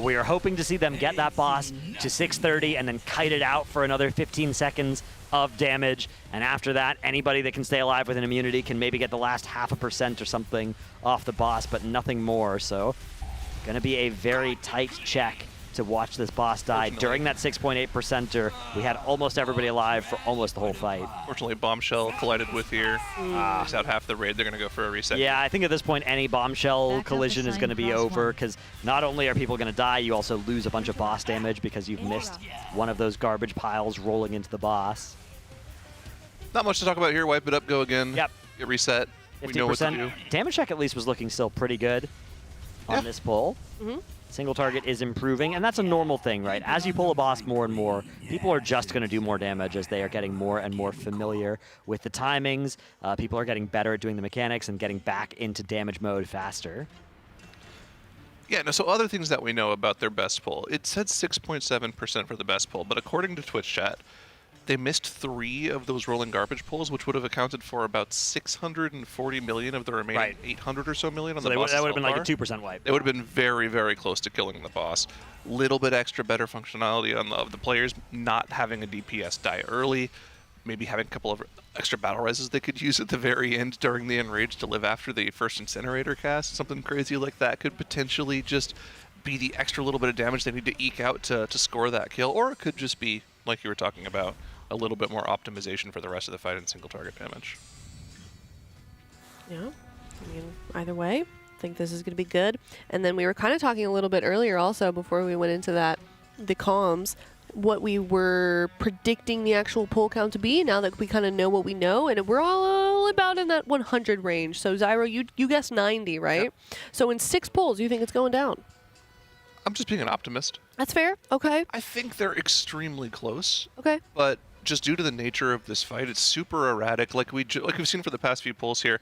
S13: we are hoping to see them get that boss to 630 and then kite it out for another 15 seconds of damage. And after that, anybody that can stay alive with an immunity can maybe get the last 0.5% or something off the boss, but nothing more. So going to be a very tight check to watch this boss die. During that 6.8%er, we had almost everybody alive for almost the whole fight.
S4: Fortunately, Bombshell collided with here. Takes out half the raid. They're going to go for a reset.
S13: Yeah, I think at this point, any bombshell collision is going to be over, because not only are people going to die, you also lose a bunch of boss damage because you've missed one of those garbage piles rolling into the boss.
S4: Not much to talk about here. Wipe it up, go again.
S13: Yep.
S4: Get reset. We know what to do.
S13: Damage check at least was looking still pretty good on this pull. Single target is improving, and that's a normal thing, right? As you pull a boss more and more, people are just going to do more damage as they are getting more and more familiar with the timings. People are getting better at doing the mechanics and getting back into damage mode faster.
S4: Yeah, no, so other things that we know about their best pull. It said 6.7% for the best pull, but according to Twitch chat, they missed 3 of those rolling garbage pulls, which would have accounted for about 640 million of the remaining 800 or so million on
S13: So
S4: the boss.
S13: that would have been like a 2% wipe.
S4: They would have been very, very close to killing the boss. Little bit extra better functionality on of the players not having a DPS die early, maybe having a couple of extra battle reses they could use at the very end during the enrage to live after the first incinerator cast. Something crazy like that could potentially just be the extra little bit of damage they need to eke out to score that kill, or it could just be, like you were talking about, a little bit more optimization for the rest of the fight in single target damage.
S11: Yeah, I mean, either way, I think this is going to be good. And then we were kind of talking a little bit earlier also before we went into the comms, what we were predicting the actual pull count to be now that we kind of know what we know, and we're all about in that 100 range. So Zyro, you guessed 90, right? Yep. So in 6 pulls, you think it's going down?
S4: I'm just being an optimist.
S11: That's fair. Okay.
S4: I think they're extremely close.
S11: Okay.
S4: But just due to the nature of this fight, it's super erratic. Like we've seen for the past few pulls here,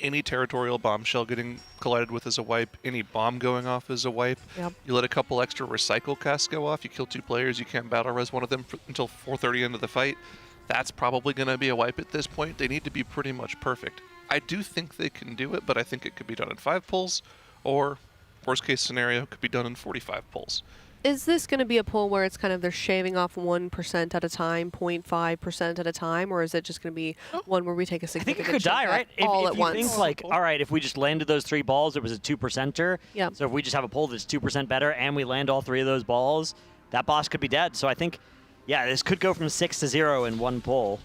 S4: any territorial bombshell getting collided with is a wipe. Any bomb going off is a wipe.
S11: Yep.
S4: You let a couple extra recycle casts go off. You kill 2 players. You can't battle res one of them until 4:30 into the fight. That's probably going to be a wipe at this point. They need to be pretty much perfect. I do think they can do it, but I think it could be done in 5 pulls, or worst case scenario, could be done in 45 pulls.
S11: Is this going to be a pull where it's kind of they're shaving off 1% at a time, 0.5% at a time, or is it just going to be one where we take a significant
S13: I think it could die, right?
S11: all
S13: if
S11: at
S13: you
S11: once?
S13: think like, all right, if we just landed those 3 balls, it was a 2%er.
S11: Yeah.
S13: So if we just have a pull that's 2% better and we land all 3 of those balls, that boss could be dead. So I think, yeah, this could go from 6 to 0 in 1 pull.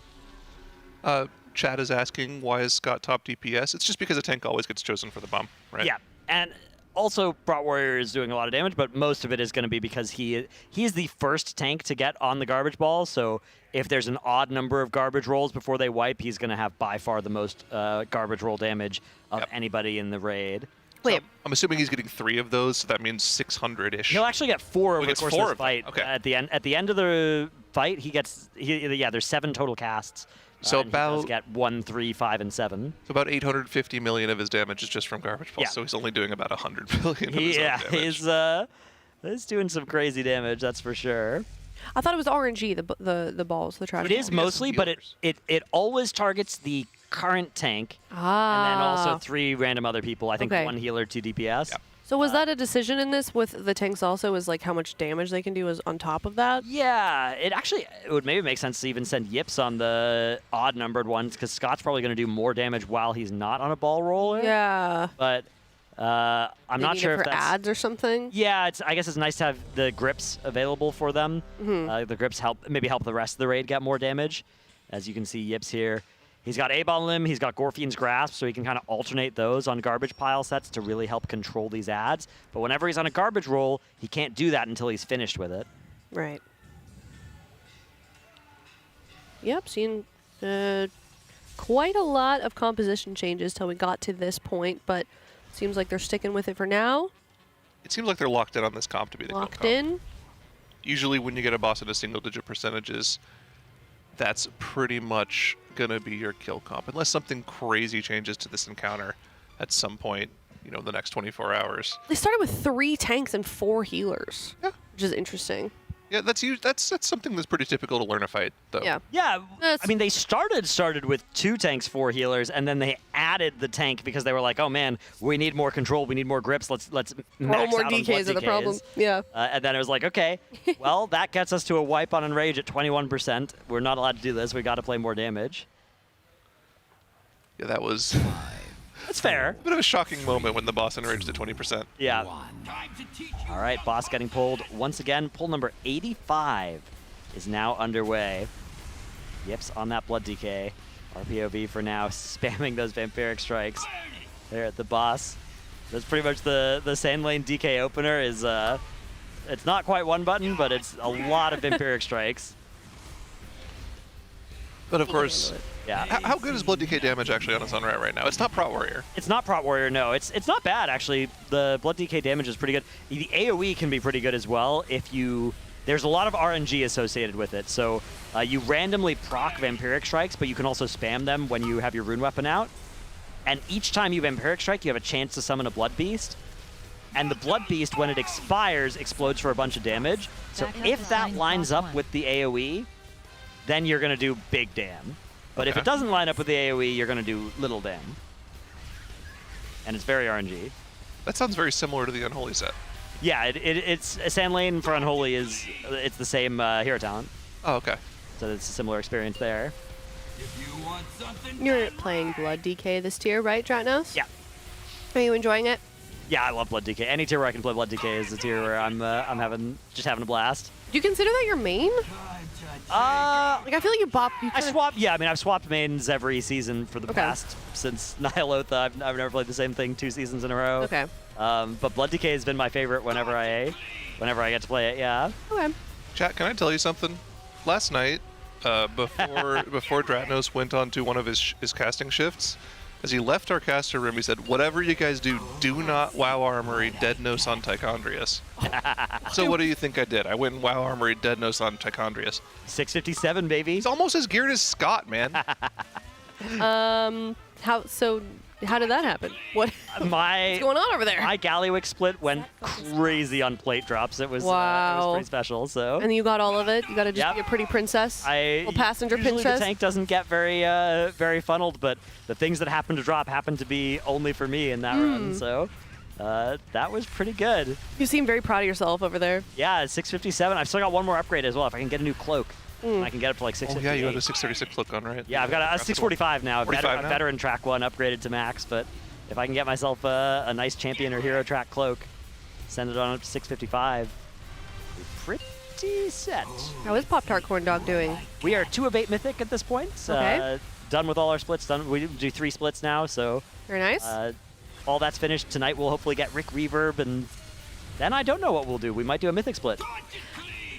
S4: Chad is asking, why is Scott top DPS? It's just because a tank always gets chosen for the bomb, right?
S13: Yeah, and also Brought Warrior is doing a lot of damage, but most of it is going to be because he's the first tank to get on the garbage ball. So if there's an odd number of garbage rolls before they wipe, he's going to have by far the most garbage roll damage of anybody in the raid.
S11: Wait,
S4: I'm assuming he's getting 3 of those, so that means 600-ish.
S13: He'll actually get 4 over the course of the fight.
S4: Okay.
S13: At the end of the fight, there's 7 total casts.
S4: So
S13: and he does get 1, 3, 5, and 7.
S4: So about 850 million of his damage is just from garbage balls.
S13: Yeah.
S4: So he's only doing about 100 million of his own damage.
S13: He's doing some crazy damage, that's for sure.
S11: I thought it was RNG, the balls, the trash
S13: It is
S11: balls.
S13: mostly, but it always targets the current tank, and then also 3 random other people. I think
S11: Okay.
S13: 1 healer, 2 DPS.
S4: Yep.
S11: So was that a decision in this with the tanks also, is like how much damage they can do is on top of that?
S13: Yeah, it would maybe make sense to even send Yips on the odd-numbered ones, because Scott's probably going to do more damage while he's not on a ball roller.
S11: Yeah.
S13: But I'm
S11: They
S13: not
S11: need
S13: sure
S11: it
S13: if
S11: for
S13: that's...
S11: ads or something?
S13: Yeah, I guess it's nice to have the grips available for them. The grips help the rest of the raid get more damage. As you can see, Yips here. He's got A-Bomb Limb, he's got Gorfian's Grasp, so he can kind of alternate those on garbage pile sets to really help control these ads. But whenever he's on a garbage roll, he can't do that until he's finished with it.
S11: Right. Yep, seen quite a lot of composition changes till we got to this point, but seems like they're sticking with it for now.
S4: It seems like they're locked in on this comp to be the kill
S11: Locked
S4: comp.
S11: in.
S4: Usually when you get a boss in a single-digit percentages, that's pretty much going to be your kill comp. Unless something crazy changes to this encounter at some point, the next 24 hours.
S11: They started with 3 tanks and 4 healers.
S4: Yeah.
S11: Which is interesting.
S4: Yeah, that's something that's pretty typical to learn a fight, though.
S11: Yeah.
S13: Yeah, I mean, they started with 2 tanks, 4 healers, and then they added the tank because they were like, oh man, we need more control, we need more grips, let's max
S11: more
S13: out on blood
S11: DKs are the problem. Yeah.
S13: And then it was like, okay, well, that gets us to a wipe on Enrage at 21%. We're not allowed to do this, we got to play more damage.
S4: Yeah, that was...
S13: That's fair.
S4: A bit of a shocking moment when the boss enraged at 20%.
S13: Yeah. All right, boss getting pulled once again. Pull number 85 is now underway. Yips on that blood DK. RPOV for now, spamming those vampiric strikes there at the boss. That's pretty much the sand lane DK opener is, it's not quite 1 button, but it's a lot of vampiric strikes.
S4: But of course,
S13: yeah.
S4: How good is Blood DK damage actually on its own right now? It's not Prot Warrior.
S13: It's not Prot Warrior, no. It's not bad, actually. The Blood DK damage is pretty good. The AoE can be pretty good as well if you... There's a lot of RNG associated with it. So you randomly proc Vampiric Strikes, but you can also spam them when you have your Rune Weapon out. And each time you Vampiric Strike, you have a chance to summon a Blood Beast. And the Blood Beast, when it expires, explodes for a bunch of damage. So if that lines up with the AoE, then you're going to do big dam. But if it doesn't line up with the AoE, you're going to do little dam. And it's very RNG.
S4: That sounds very similar to the Unholy set.
S13: Yeah, it's a Sand Lane for Unholy it's the same hero talent.
S4: Oh, okay.
S13: So it's a similar experience there.
S11: You're playing Blood DK this tier, right, Dratnos?
S13: Yeah.
S11: Are you enjoying it?
S13: Yeah, I love Blood DK. Any tier where I can play Blood DK is a tier where I'm having a blast.
S11: Do you consider that your main? Like I feel like
S13: I swap. Yeah, I mean I've swapped mains every season for the past since Nihilotha. I've never played the same thing 2 seasons in a row.
S11: Okay.
S13: But Blood DK has been my favorite whenever I get to play it. Yeah.
S11: Okay.
S4: Chat, can I tell you something? Last night, before Dratnos went on to one of his casting shifts, as he left our caster room, he said, "Whatever you guys do, do not WoW Armory Deadnos on Tichondrius." So what do you think I did? I went and WoW Armory Deadnos on Tichondrius.
S13: 657, baby.
S4: He's almost as geared as Scott, man.
S11: How did that happen? What's going on over there?
S13: My Galliwick split went crazy on plate drops. It was, it was pretty special. So.
S11: And you got all of it. You got to just be a pretty princess. Little passenger
S13: usually
S11: princess.
S13: The tank doesn't get very funneled, but the things that happen to drop happen to be only for me in that run. So. That was pretty good.
S11: You seem very proud of yourself over there.
S13: Yeah, 657. I've still got one more upgrade as well. If I can get a new cloak, I can get up to like 658.
S4: Oh, yeah, you have a 636 cloak on, right?
S13: Yeah, I've got a 645 now.
S4: 45
S13: a
S4: now?
S13: veteran track 1 upgraded to max, but if I can get myself a nice champion or hero track cloak, send it on up to 655, pretty set.
S11: How is Pop-Tart Corn Dog doing?
S13: We are 2 of 8 Mythic at this point.
S11: Okay.
S13: Done with all our splits. We do 3 splits now, so.
S11: Very nice.
S13: All that's finished. Tonight we'll hopefully get Rick Reverb, and then I don't know what we'll do. We might do a Mythic split.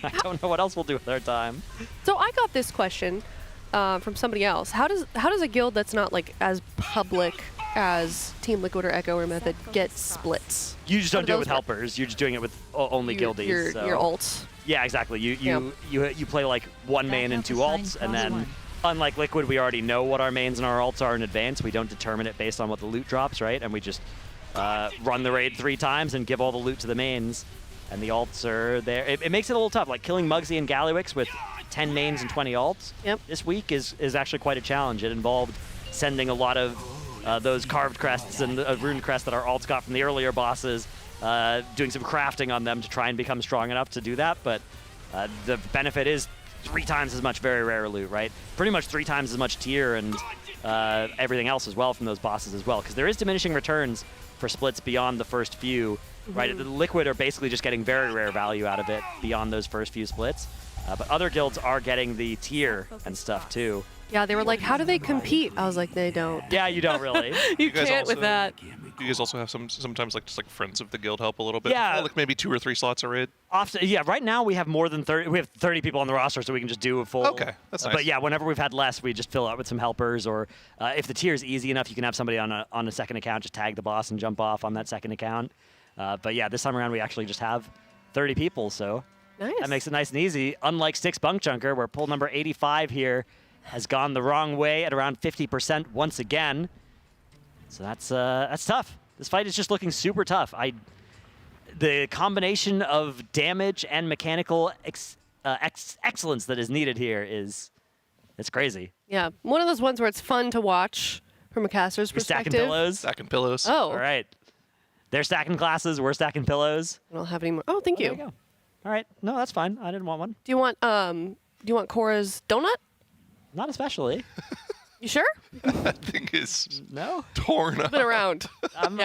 S13: I don't know what else we'll do with our time.
S11: So I got this question from somebody else. How does a guild that's not like as public as Team Liquid or Echo or Method get splits?
S13: You just don't do it with helpers. You're just doing it with only guildies.
S11: Your ults.
S13: Yeah, exactly. You play like 1 main and 2 alts, and then unlike Liquid, we already know what our mains and our alts are in advance. We don't determine it based on what the loot drops, right? And we just run the raid 3 times and give all the loot to the mains. And the alts are there. It makes it a little tough. Like killing Muggsy and Gallywix with 10 mains and 20 alts this week is actually quite a challenge. It involved sending a lot of those carved crests and rune crests that our alts got from the earlier bosses, doing some crafting on them to try and become strong enough to do that. But the benefit is 3 times as much very rare loot, right? Pretty much 3 times as much tier and everything else as well from those bosses as well. Because there is diminishing returns for splits beyond the first few. Right, the Liquid are basically just getting very rare value out of it beyond those first few splits. But other guilds are getting the tier and stuff too.
S11: Yeah, they were like, how do they compete? I was like, they don't.
S13: Yeah, you don't really.
S11: you can't with that.
S4: Do you guys also have sometimes like just like friends of the guild help a little bit?
S13: Yeah.
S4: Like maybe 2 or 3 slots a raid?
S13: Often, yeah, right now we have more than 30. We have 30 people on the roster, so we can just do a full.
S4: Okay, that's nice.
S13: But yeah, whenever we've had less, we just fill out with some helpers, or if the tier is easy enough, you can have somebody on a second account just tag the boss and jump off on that second account. But yeah, this time around we actually just have 30 people, so that makes it nice and easy. Unlike Styx Bunkjunker, where pull number 85 here has gone the wrong way at around 50% once again. So that's tough. This fight is just looking super tough. The combination of damage and mechanical excellence that is needed here it's crazy.
S11: Yeah, one of those ones where it's fun to watch from a caster's perspective.
S13: Stacking pillows.
S4: Stacking pillows.
S11: Oh.
S13: All right. They're stacking glasses. We're stacking pillows.
S11: I don't have any more. Oh, thank you.
S13: There you go. All right. No, that's fine. I didn't want one.
S11: Do you want Cora's donut?
S13: Not especially.
S11: You sure?
S4: That thing is torn up.
S11: Been around.
S13: I'm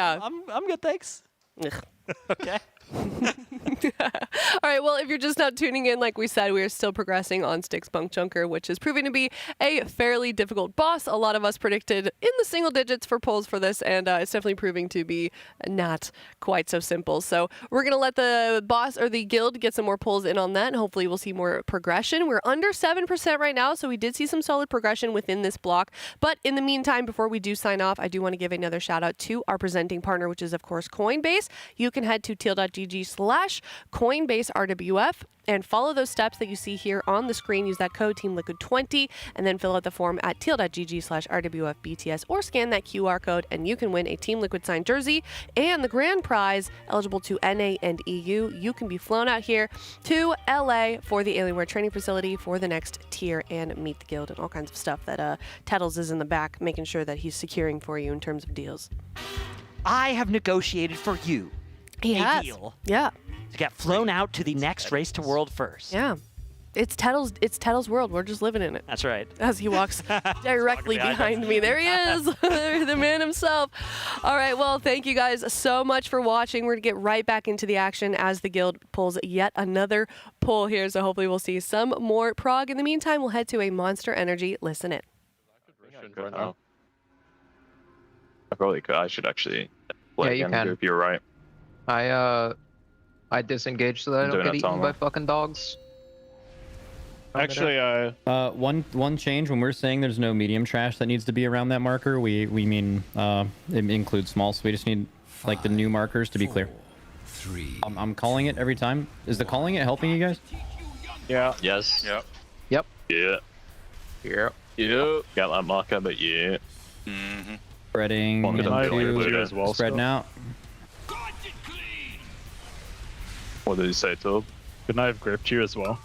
S13: good, thanks. Okay.
S11: All right, well, if you're just not tuning in, like we said, we are still progressing on Styx Bunkjunker, which is proving to be a fairly difficult boss. A lot of us predicted in the single digits for pulls for this, and it's definitely proving to be not quite so simple. So we're going to let the boss or the guild get some more pulls in on that, and hopefully we'll see more progression. We're under 7% right now, so we did see some solid progression within this block. But in the meantime, before we do sign off, I do want to give another shout out to our presenting partner, which is, of course, Coinbase. You can head to teal.gg/Coinbase RWF and follow those steps that you see here on the screen. Use that code TEAMLIQUID20 and then fill out the form at teal.gg/RWFBTS or scan that QR code and you can win a Team Liquid signed jersey and the grand prize eligible to NA and EU. You can be flown out here to LA for the Alienware training facility for the next tier and meet the guild and all kinds of stuff that Tettles is in the back making sure that he's securing for you in terms of deals.
S13: I have negotiated for you a deal.
S11: Yeah.
S13: To get flown out to the next race to World First.
S11: Yeah. It's Tettle's world. We're just living in it.
S13: That's right.
S11: As he walks directly behind me. There he is, the man himself. All right, well, thank you guys so much for watching. We're going to get right back into the action as the guild pulls yet another pull here. So hopefully we'll see some more prog. In the meantime, we'll head to a Monster Energy Listen In.
S6: I probably could. I should actually play
S3: you
S6: again
S3: can.
S6: if you're right.
S3: I disengage so that I don't get eaten by fucking dogs.
S5: Actually,
S22: one change when we're saying there's no medium trash that needs to be around that marker, we mean it includes small, so we just need like the new markers to be clear. I'm calling it every time. Is the calling it helping you guys?
S5: Yeah.
S15: Yes.
S6: Yep.
S3: Yep.
S6: Yeah.
S9: Yep.
S6: Yep. Got that marker, but yeah.
S22: Spreading into, spreading out.
S6: What did he say, Tob?
S8: Good night, I've gripped you as well.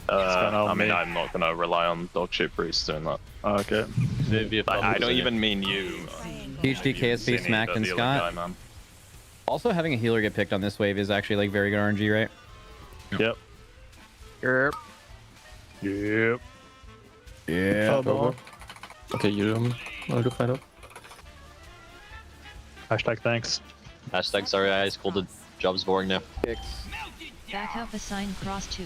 S6: I mean, I'm not gonna rely on dog shit priest doing that.
S8: Okay.
S6: I don't even mean you.
S22: HD, KSP, Smacked, and Scott.
S6: Guy,
S22: Also, having a healer get picked on this wave is actually like very good RNG, right?
S8: Yep.
S3: Yep.
S8: Yep.
S22: Yeah.
S6: Okay, you want to find out?
S8: Hashtag thanks.
S15: Hashtag sorry, eyes. Cool. The job's boring now.
S14: Back up assign cross 2.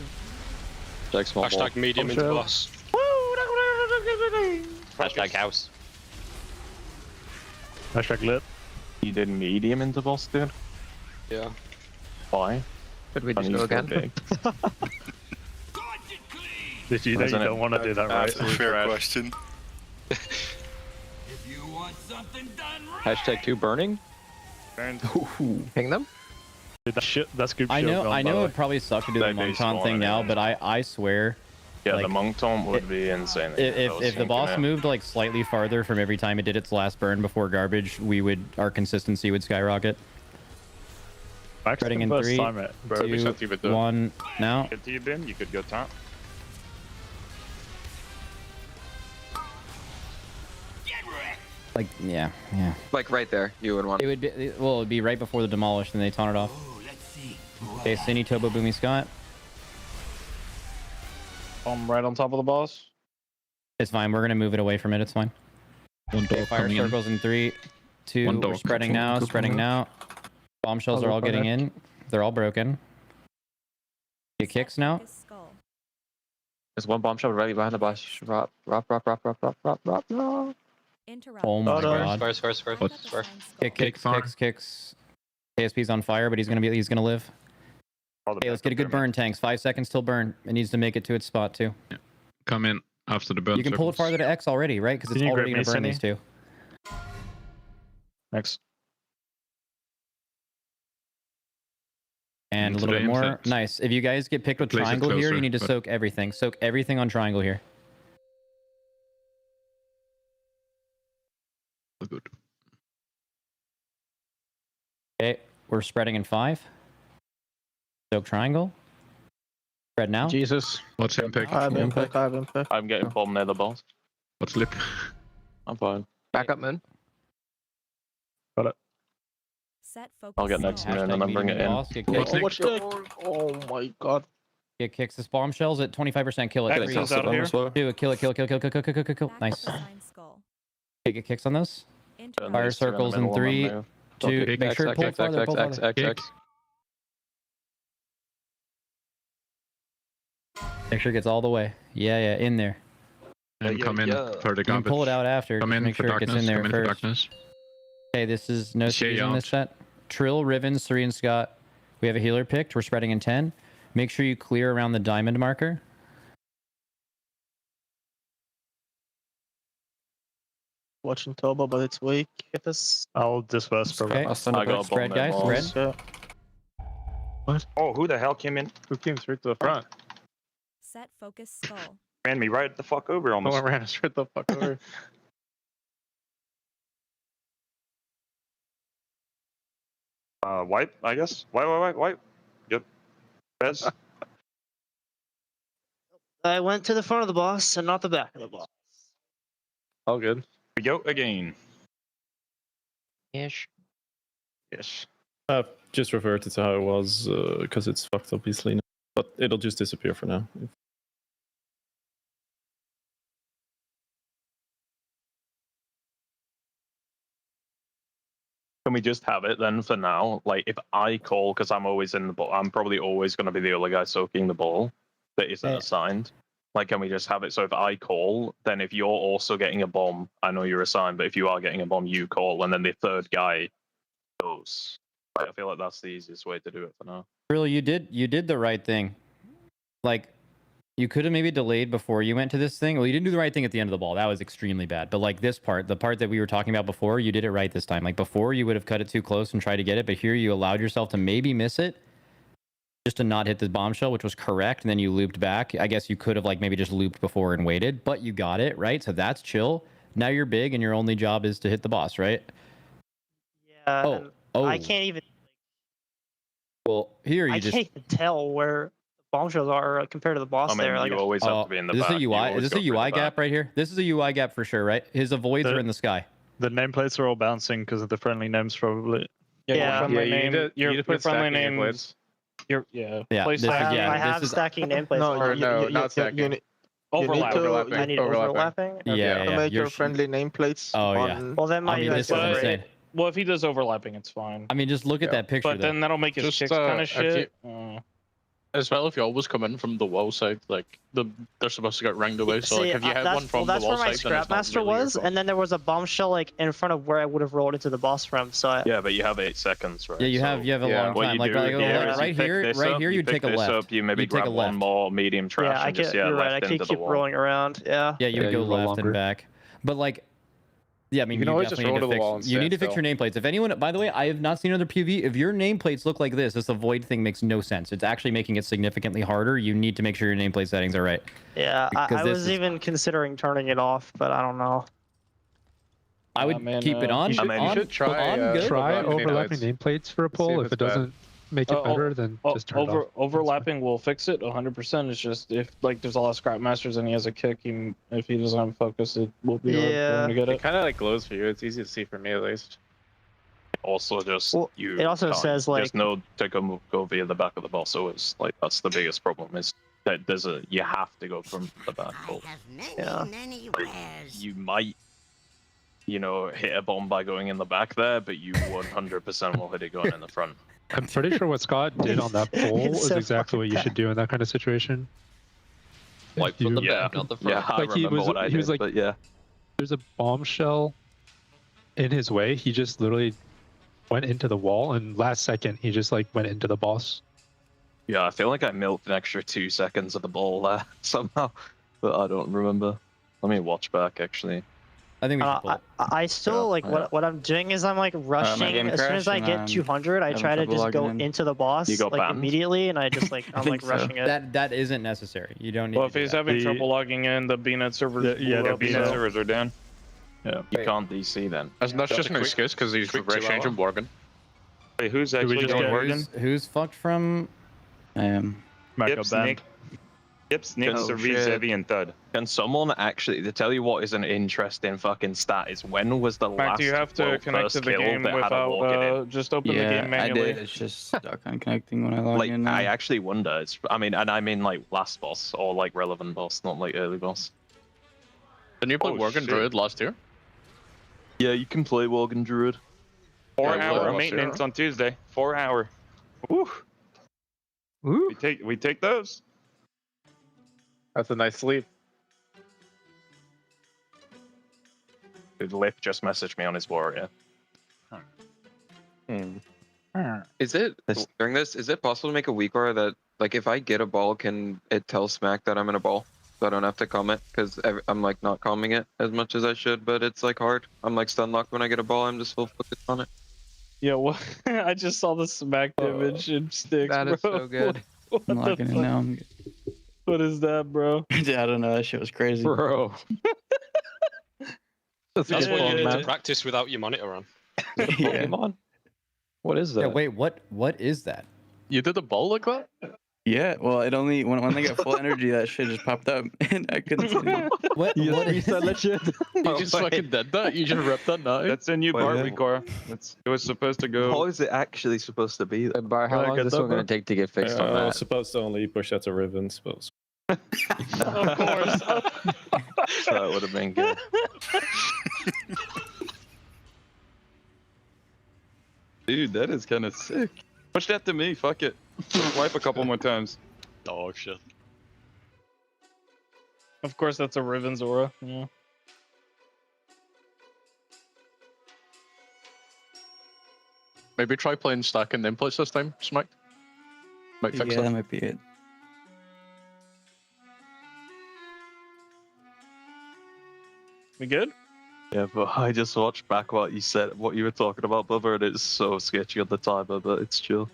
S15: Hashtag small
S16: Hashtag
S15: ball.
S16: medium into boss.
S15: Hashtag house.
S8: Hashtag lit.
S6: You did medium into boss, dude?
S16: Yeah.
S6: Why?
S3: Could we just go again?
S8: Did you know you don't want to do that, right?
S16: Fair question.
S15: Hashtag 2 burning.
S3: Ping them?
S8: Dude, that's good.
S22: I know it
S8: way.
S22: would probably suck to do the Monktaunt thing now, but I swear.
S6: Yeah,
S22: like,
S6: the Monktaunt would be insane.
S22: If the boss moved like slightly farther from every time it did its last burn before garbage, our consistency would skyrocket. Spreading in 3, 2, 1, now.
S8: Get to you, Ben. You could go top.
S22: Like, yeah.
S3: Like right there, you would want.
S22: It would be, well, it would be right before the demolish, and they taunt it off. Okay, Cindy, Tobo, Boomy, Scott.
S5: I'm right on top of the boss.
S22: It's fine. We're gonna move it away from it. It's fine. Okay, fire circles in 3, 2. We're spreading now. Spreading now. Bombshells are all getting in. They're all broken. Get kicks now.
S9: There's one bombshell right behind the boss. Rop.
S22: Oh my god.
S15: First.
S22: Kicks. KSP's on fire, but he's gonna live. Okay, let's get a good burn, tanks. 5 seconds till burn. It needs to make it to its spot too.
S7: Yeah. Come in after the burn.
S22: You can pull it farther to X already, right? Because it's already gonna burn these two.
S8: Next.
S22: And a little bit more. Nice. If you guys get picked with triangle here, you need to soak everything. Soak everything on triangle here.
S7: Good.
S22: Okay, we're spreading in 5. Soak triangle. Spread now.
S6: Jesus.
S7: What's impact?
S6: I'm getting bombed near the boss.
S7: What's lip?
S6: I'm fine.
S3: Back up, man.
S8: Got it.
S6: I'll get next to and then I'm bring it in.
S22: Oh my god. Get kicks. This bombshells at 25%. Kill it. Kill. Nice. Okay, get kicks on those. Fire circles in 3, 2. Make sure pull farther. Make sure it gets all the way. Yeah, in there.
S7: And come in for the garbage.
S22: You can pull it out after.
S7: Come in
S22: make
S7: for
S22: sure
S7: darkness.
S22: it gets in there
S7: Come
S22: first.
S7: for darkness.
S22: Okay, this is no series in
S7: out.
S22: this set. Trill, Rivens, 3, and Scott. We have a healer picked. We're spreading in 10. Make sure you clear around the diamond marker.
S1: Watching Toba, but it's weak. Hit us.
S8: I'll disperse probably.
S22: Okay, spread, guys. Spread.
S1: What?
S18: Oh, who the hell came in?
S6: Who came straight to the front?
S21: Set focus skull.
S18: Ran me right the fuck over almost.
S6: No one ran us straight the fuck over.
S18: Wipe, I guess. Wipe. Yep. Bez.
S1: I went to the front of the boss and not the back of the boss.
S6: All good.
S18: We go again.
S3: Ish.
S18: Yes.
S23: Just reverted to how it was because it's fucked, obviously.
S10: But it'll just disappear for now.
S9: Can we just have it then for now? Like, if I call, because I'm always in the ball, I'm probably always going to be the other guy soaking the ball that isn't assigned. Like, can we just have it so if I call, then if you're also getting a bomb, I know you're assigned, but if you are getting a bomb, you call, and then the third guy goes. I feel like that's the easiest way to do it for now.
S22: Really, you did the right thing. Like, you could have maybe delayed before you went to this thing. Well, you didn't do the right thing at the end of the ball. That was extremely bad. But like this part, the part that we were talking about before, you did it right this time. Like before, you would have cut it too close and tried to get it. But here, you allowed yourself to maybe miss it, just to not hit the bombshell, which was correct. And then you looped back. I guess you could have like maybe just looped before and waited, but you got it right. So that's chill. Now you're big, and your only job is to hit the boss, right?
S1: Yeah. I can't even.
S22: Well, here you
S1: I
S22: just.
S1: can't even tell where bombshells are compared to the boss there. Like,
S9: you always have to be in the
S22: is
S9: back.
S22: this a UI? Is this a UI gap right here? This is a UI gap for sure, right? His avoids are in the sky.
S8: The nameplates are all bouncing because of the friendly names, probably.
S5: Yeah, friendly name.
S6: You
S5: Your friendly names.
S1: I have stacking nameplates.
S6: No, not stacking.
S5: Overlapping.
S1: I need overlapping.
S22: Yeah,
S1: to make your friendly nameplates.
S22: Oh yeah.
S1: Well, then my
S22: this is insane.
S5: Well, if he does overlapping, it's fine.
S22: I mean, just look at that picture.
S5: But then that'll make his chicks kind of shit.
S10: As well, if you always come in from the wall side, like they're supposed to get ranged away. So like, if you have one from the wall side, then it's not
S1: Scrapmaster
S10: really
S1: was, and then there was a bombshell like in front of where I would have rolled into the boss from. So
S9: Yeah, but you have 8 seconds, right?
S22: Yeah, you have a long
S9: what
S22: time.
S9: You
S22: Like,
S9: do
S22: like
S9: is
S22: right here, you take a left.
S9: Up, you maybe
S22: take
S9: grab
S22: a left.
S9: one more medium trash
S1: yeah,
S9: and just
S1: you're right. I
S9: left
S1: can
S9: into the
S1: keep
S9: wall.
S1: rolling around. Yeah.
S22: Yeah, you would go left and back. But like, yeah, I mean,
S6: You can always just
S22: definitely
S6: roll
S22: need
S6: to the wall and
S22: you need to
S6: stand
S22: fix your nameplates. If anyone, by the way, I have not seen other PV. If your nameplates look like this avoid thing makes no sense. It's actually making it significantly harder. You need to make sure your nameplate settings are right.
S1: Yeah, I was even considering turning it off, but I don't know.
S22: I would keep it on.
S6: You should try overlapping nameplates for a poll. If it doesn't make it better, then just turn it off.
S5: Overlapping will fix it 100%. It's just if like there's a lot of scrap masters and he has a kick, if he doesn't have focus, it will be hard for him to get it.
S6: It kind of like glows for you. It's easy to see for me at least.
S9: Also, just
S1: it also says like
S9: just know to go via the back of the boss. So it's like that's the biggest problem is that you have to go from the back. You might. Hit a bomb by going in the back there, but you 100% will hit it going in the front.
S6: I'm pretty sure what Scott did on that poll is exactly what you should do in that kind of situation.
S15: Like from the back, not the front.
S9: Yeah, I
S6: like
S9: remember what I did, but yeah.
S6: There's a bombshell in his way. He just literally went into the wall, and last second he just like went into the boss.
S9: Yeah, I feel like I milked an extra 2 seconds of the ball there somehow, but I don't remember. Let me watch back actually.
S22: I think we should pull.
S1: I still what I'm doing is I'm like rushing. As soon as I get 200, I try to just go into the boss like immediately, and I just like I'm like rushing it.
S22: That isn't necessary. You don't need.
S5: Well, if he's having trouble logging in, the BNet servers.
S10: the BNet servers are down.
S9: Yeah. You can't DC then.
S10: That's just an excuse because he's changing Morgan. Wait, who's actually
S22: doing
S10: Morgan?
S22: Who's fucked from?
S10: Yep, Snakes, Heavy, and Thud.
S9: Can someone actually, to tell you what is an interesting fucking stat, is when was the last
S5: do you have to
S9: world
S5: connect
S9: first
S5: to the
S9: kill
S5: game
S9: that had a walking in?
S5: just open the game manually?
S12: I did. It's just stuck on connecting when I log in.
S9: I actually wonder. I mean like last boss or like relevant boss, not like early boss.
S10: Didn't you play Worgen Druid last year?
S9: Yeah, you can play Worgen Druid.
S10: 4-hour maintenance on Tuesday. 4 hour. Woo.
S6: Woo.
S10: We take those.
S6: That's a nice sleep.
S9: Dude, Lip just messaged me on his warrior.
S3: Is it during this? Is it possible to make a weak aura that, like, if I get a ball, can it tell Smack that I'm in a ball, so I don't have to calm it? Because I'm like not calming it as much as I should, but it's like hard. I'm like stun locked when I get a ball. I'm just full focused on it.
S5: Yeah, well, I just saw the Smack damage in sticks.
S12: That is so good. I'm logging in now.
S5: What is that, bro?
S12: I don't know. That shit was crazy,
S9: bro.
S16: That's what you need to practice without your monitor on.
S9: Pokemon? What is that?
S22: Yeah, wait, what is that?
S10: You did the ball like that?
S12: Yeah, well, it only when they get full energy, that shit just popped up, and I couldn't see it.
S22: What? What is
S8: that shit? You just fucking did that. You just ripped that now.
S2: That's a new part, Cora. It was supposed to go.
S3: How is it actually supposed to be?
S15: Bar, how long is this one going to take to get fixed on that?
S2: I was supposed to only push out to ribbon, suppose.
S5: Of course.
S3: That would have been good.
S2: Dude, that is kind of sick. Push that to me, fuck it. Wipe a couple more times.
S16: Oh shit.
S5: Of course, that's a Riven's aura. Yeah.
S8: Maybe try playing stack and then place this time, Smack. Might fix
S12: Yeah,
S8: it.
S12: that might be it.
S5: We good?
S3: Yeah, but I just watched back what you said, what you were talking about, Bubba, and it's so sketchy on the timer, but it's chill.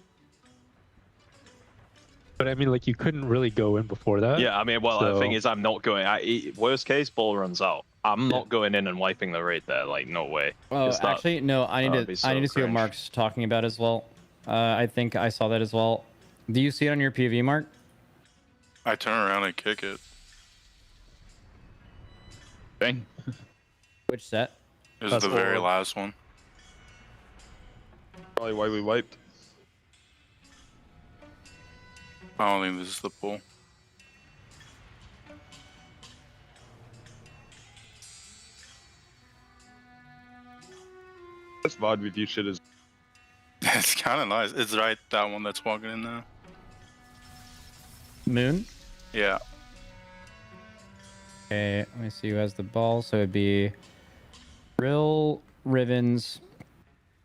S6: But I mean, like, you couldn't really go in before that.
S9: Yeah, I mean, well,
S6: so...
S9: the thing is, I'm not going. Worst case, ball runs out. I'm not going in and wiping the raid there. Like, no way.
S22: Oh, actually, no. I need to. I need to see what Mark's talking about as well. I think I saw that as well. Do you see it on your PV, Mark?
S2: I turn around and kick it. Bang.
S22: Which set?
S2: This is the very last one. Probably why we wiped. I don't think this is the pool. This VOD review shit is... It's kind of nice. It's right, that one that's walking in now.
S22: Moon?
S2: Yeah.
S22: Okay, let me see who has the ball. So it'd be Rill, Rivens,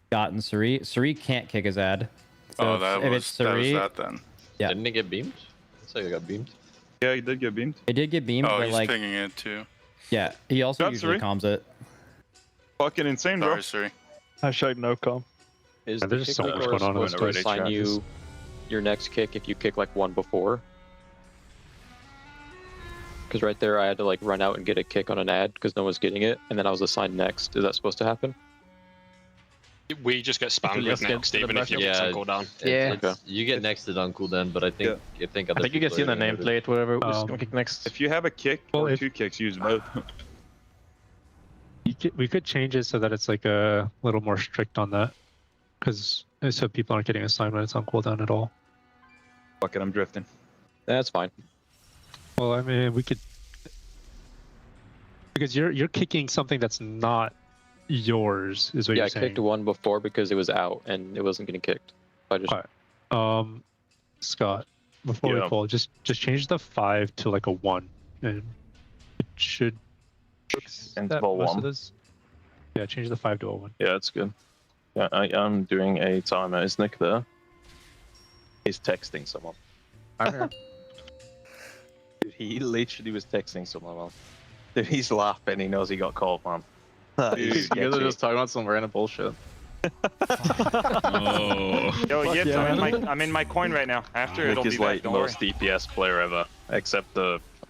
S22: Scott, and Suri. Suri can't kick his ad. So if it's Suri,
S2: that then.
S15: Yeah. Didn't he get beamed? Looks like he got beamed.
S2: Yeah, he did get beamed.
S22: It did get beamed,
S2: Oh,
S22: but
S2: he's
S22: like...
S2: pinging it too.
S22: Yeah, he also
S2: Got
S22: usually
S2: Suri.
S22: comms it.
S2: Fucking insane, bro.
S8: Sorry,
S5: Hashtag no com.
S16: Is
S6: there's
S16: the
S6: so
S16: kick
S6: much going on in this
S16: supposed to
S6: place.
S16: assign you your next kick if you kick like one before? Because right there I had to like run out and get a kick on an ad because no one's getting it, and then I was assigned next. Is that supposed to happen?
S10: We just get spammed with next even if you get go down.
S15: Yeah, you get next to on cooldown, but I think
S18: I think you can see the nameplate, whatever. We're just gonna kick next.
S2: If you have a kick or two kicks, use both.
S6: We could change it so that it's like a little more strict on that, because so people aren't getting assigned when it's on cooldown at all.
S2: Fuck it, I'm drifting.
S16: That's fine.
S6: Well, I mean, we could, because you're kicking something that's not yours, is what you're saying.
S16: Yeah, I kicked one before because it was out and it wasn't getting kicked. I just.
S6: Right. Scott, before we pull, just change the 5 to like a 1, and it should.
S3: Interval 1.
S6: Yeah, change the 5 to a 1.
S3: Yeah, that's good. Yeah, I'm doing a timer. Is Nick there? He's texting someone.
S18: I'm
S3: Dude, he literally was texting someone else. Dude, he's laughing. He knows he got called, man.
S8: Dude, you guys are just talking about some random bullshit.
S18: Yo, Yips, I'm in my coin right now. After
S3: Nick
S18: it'll be
S3: is
S18: back,
S3: like
S18: don't
S3: most
S18: worry.
S3: DPS player ever, except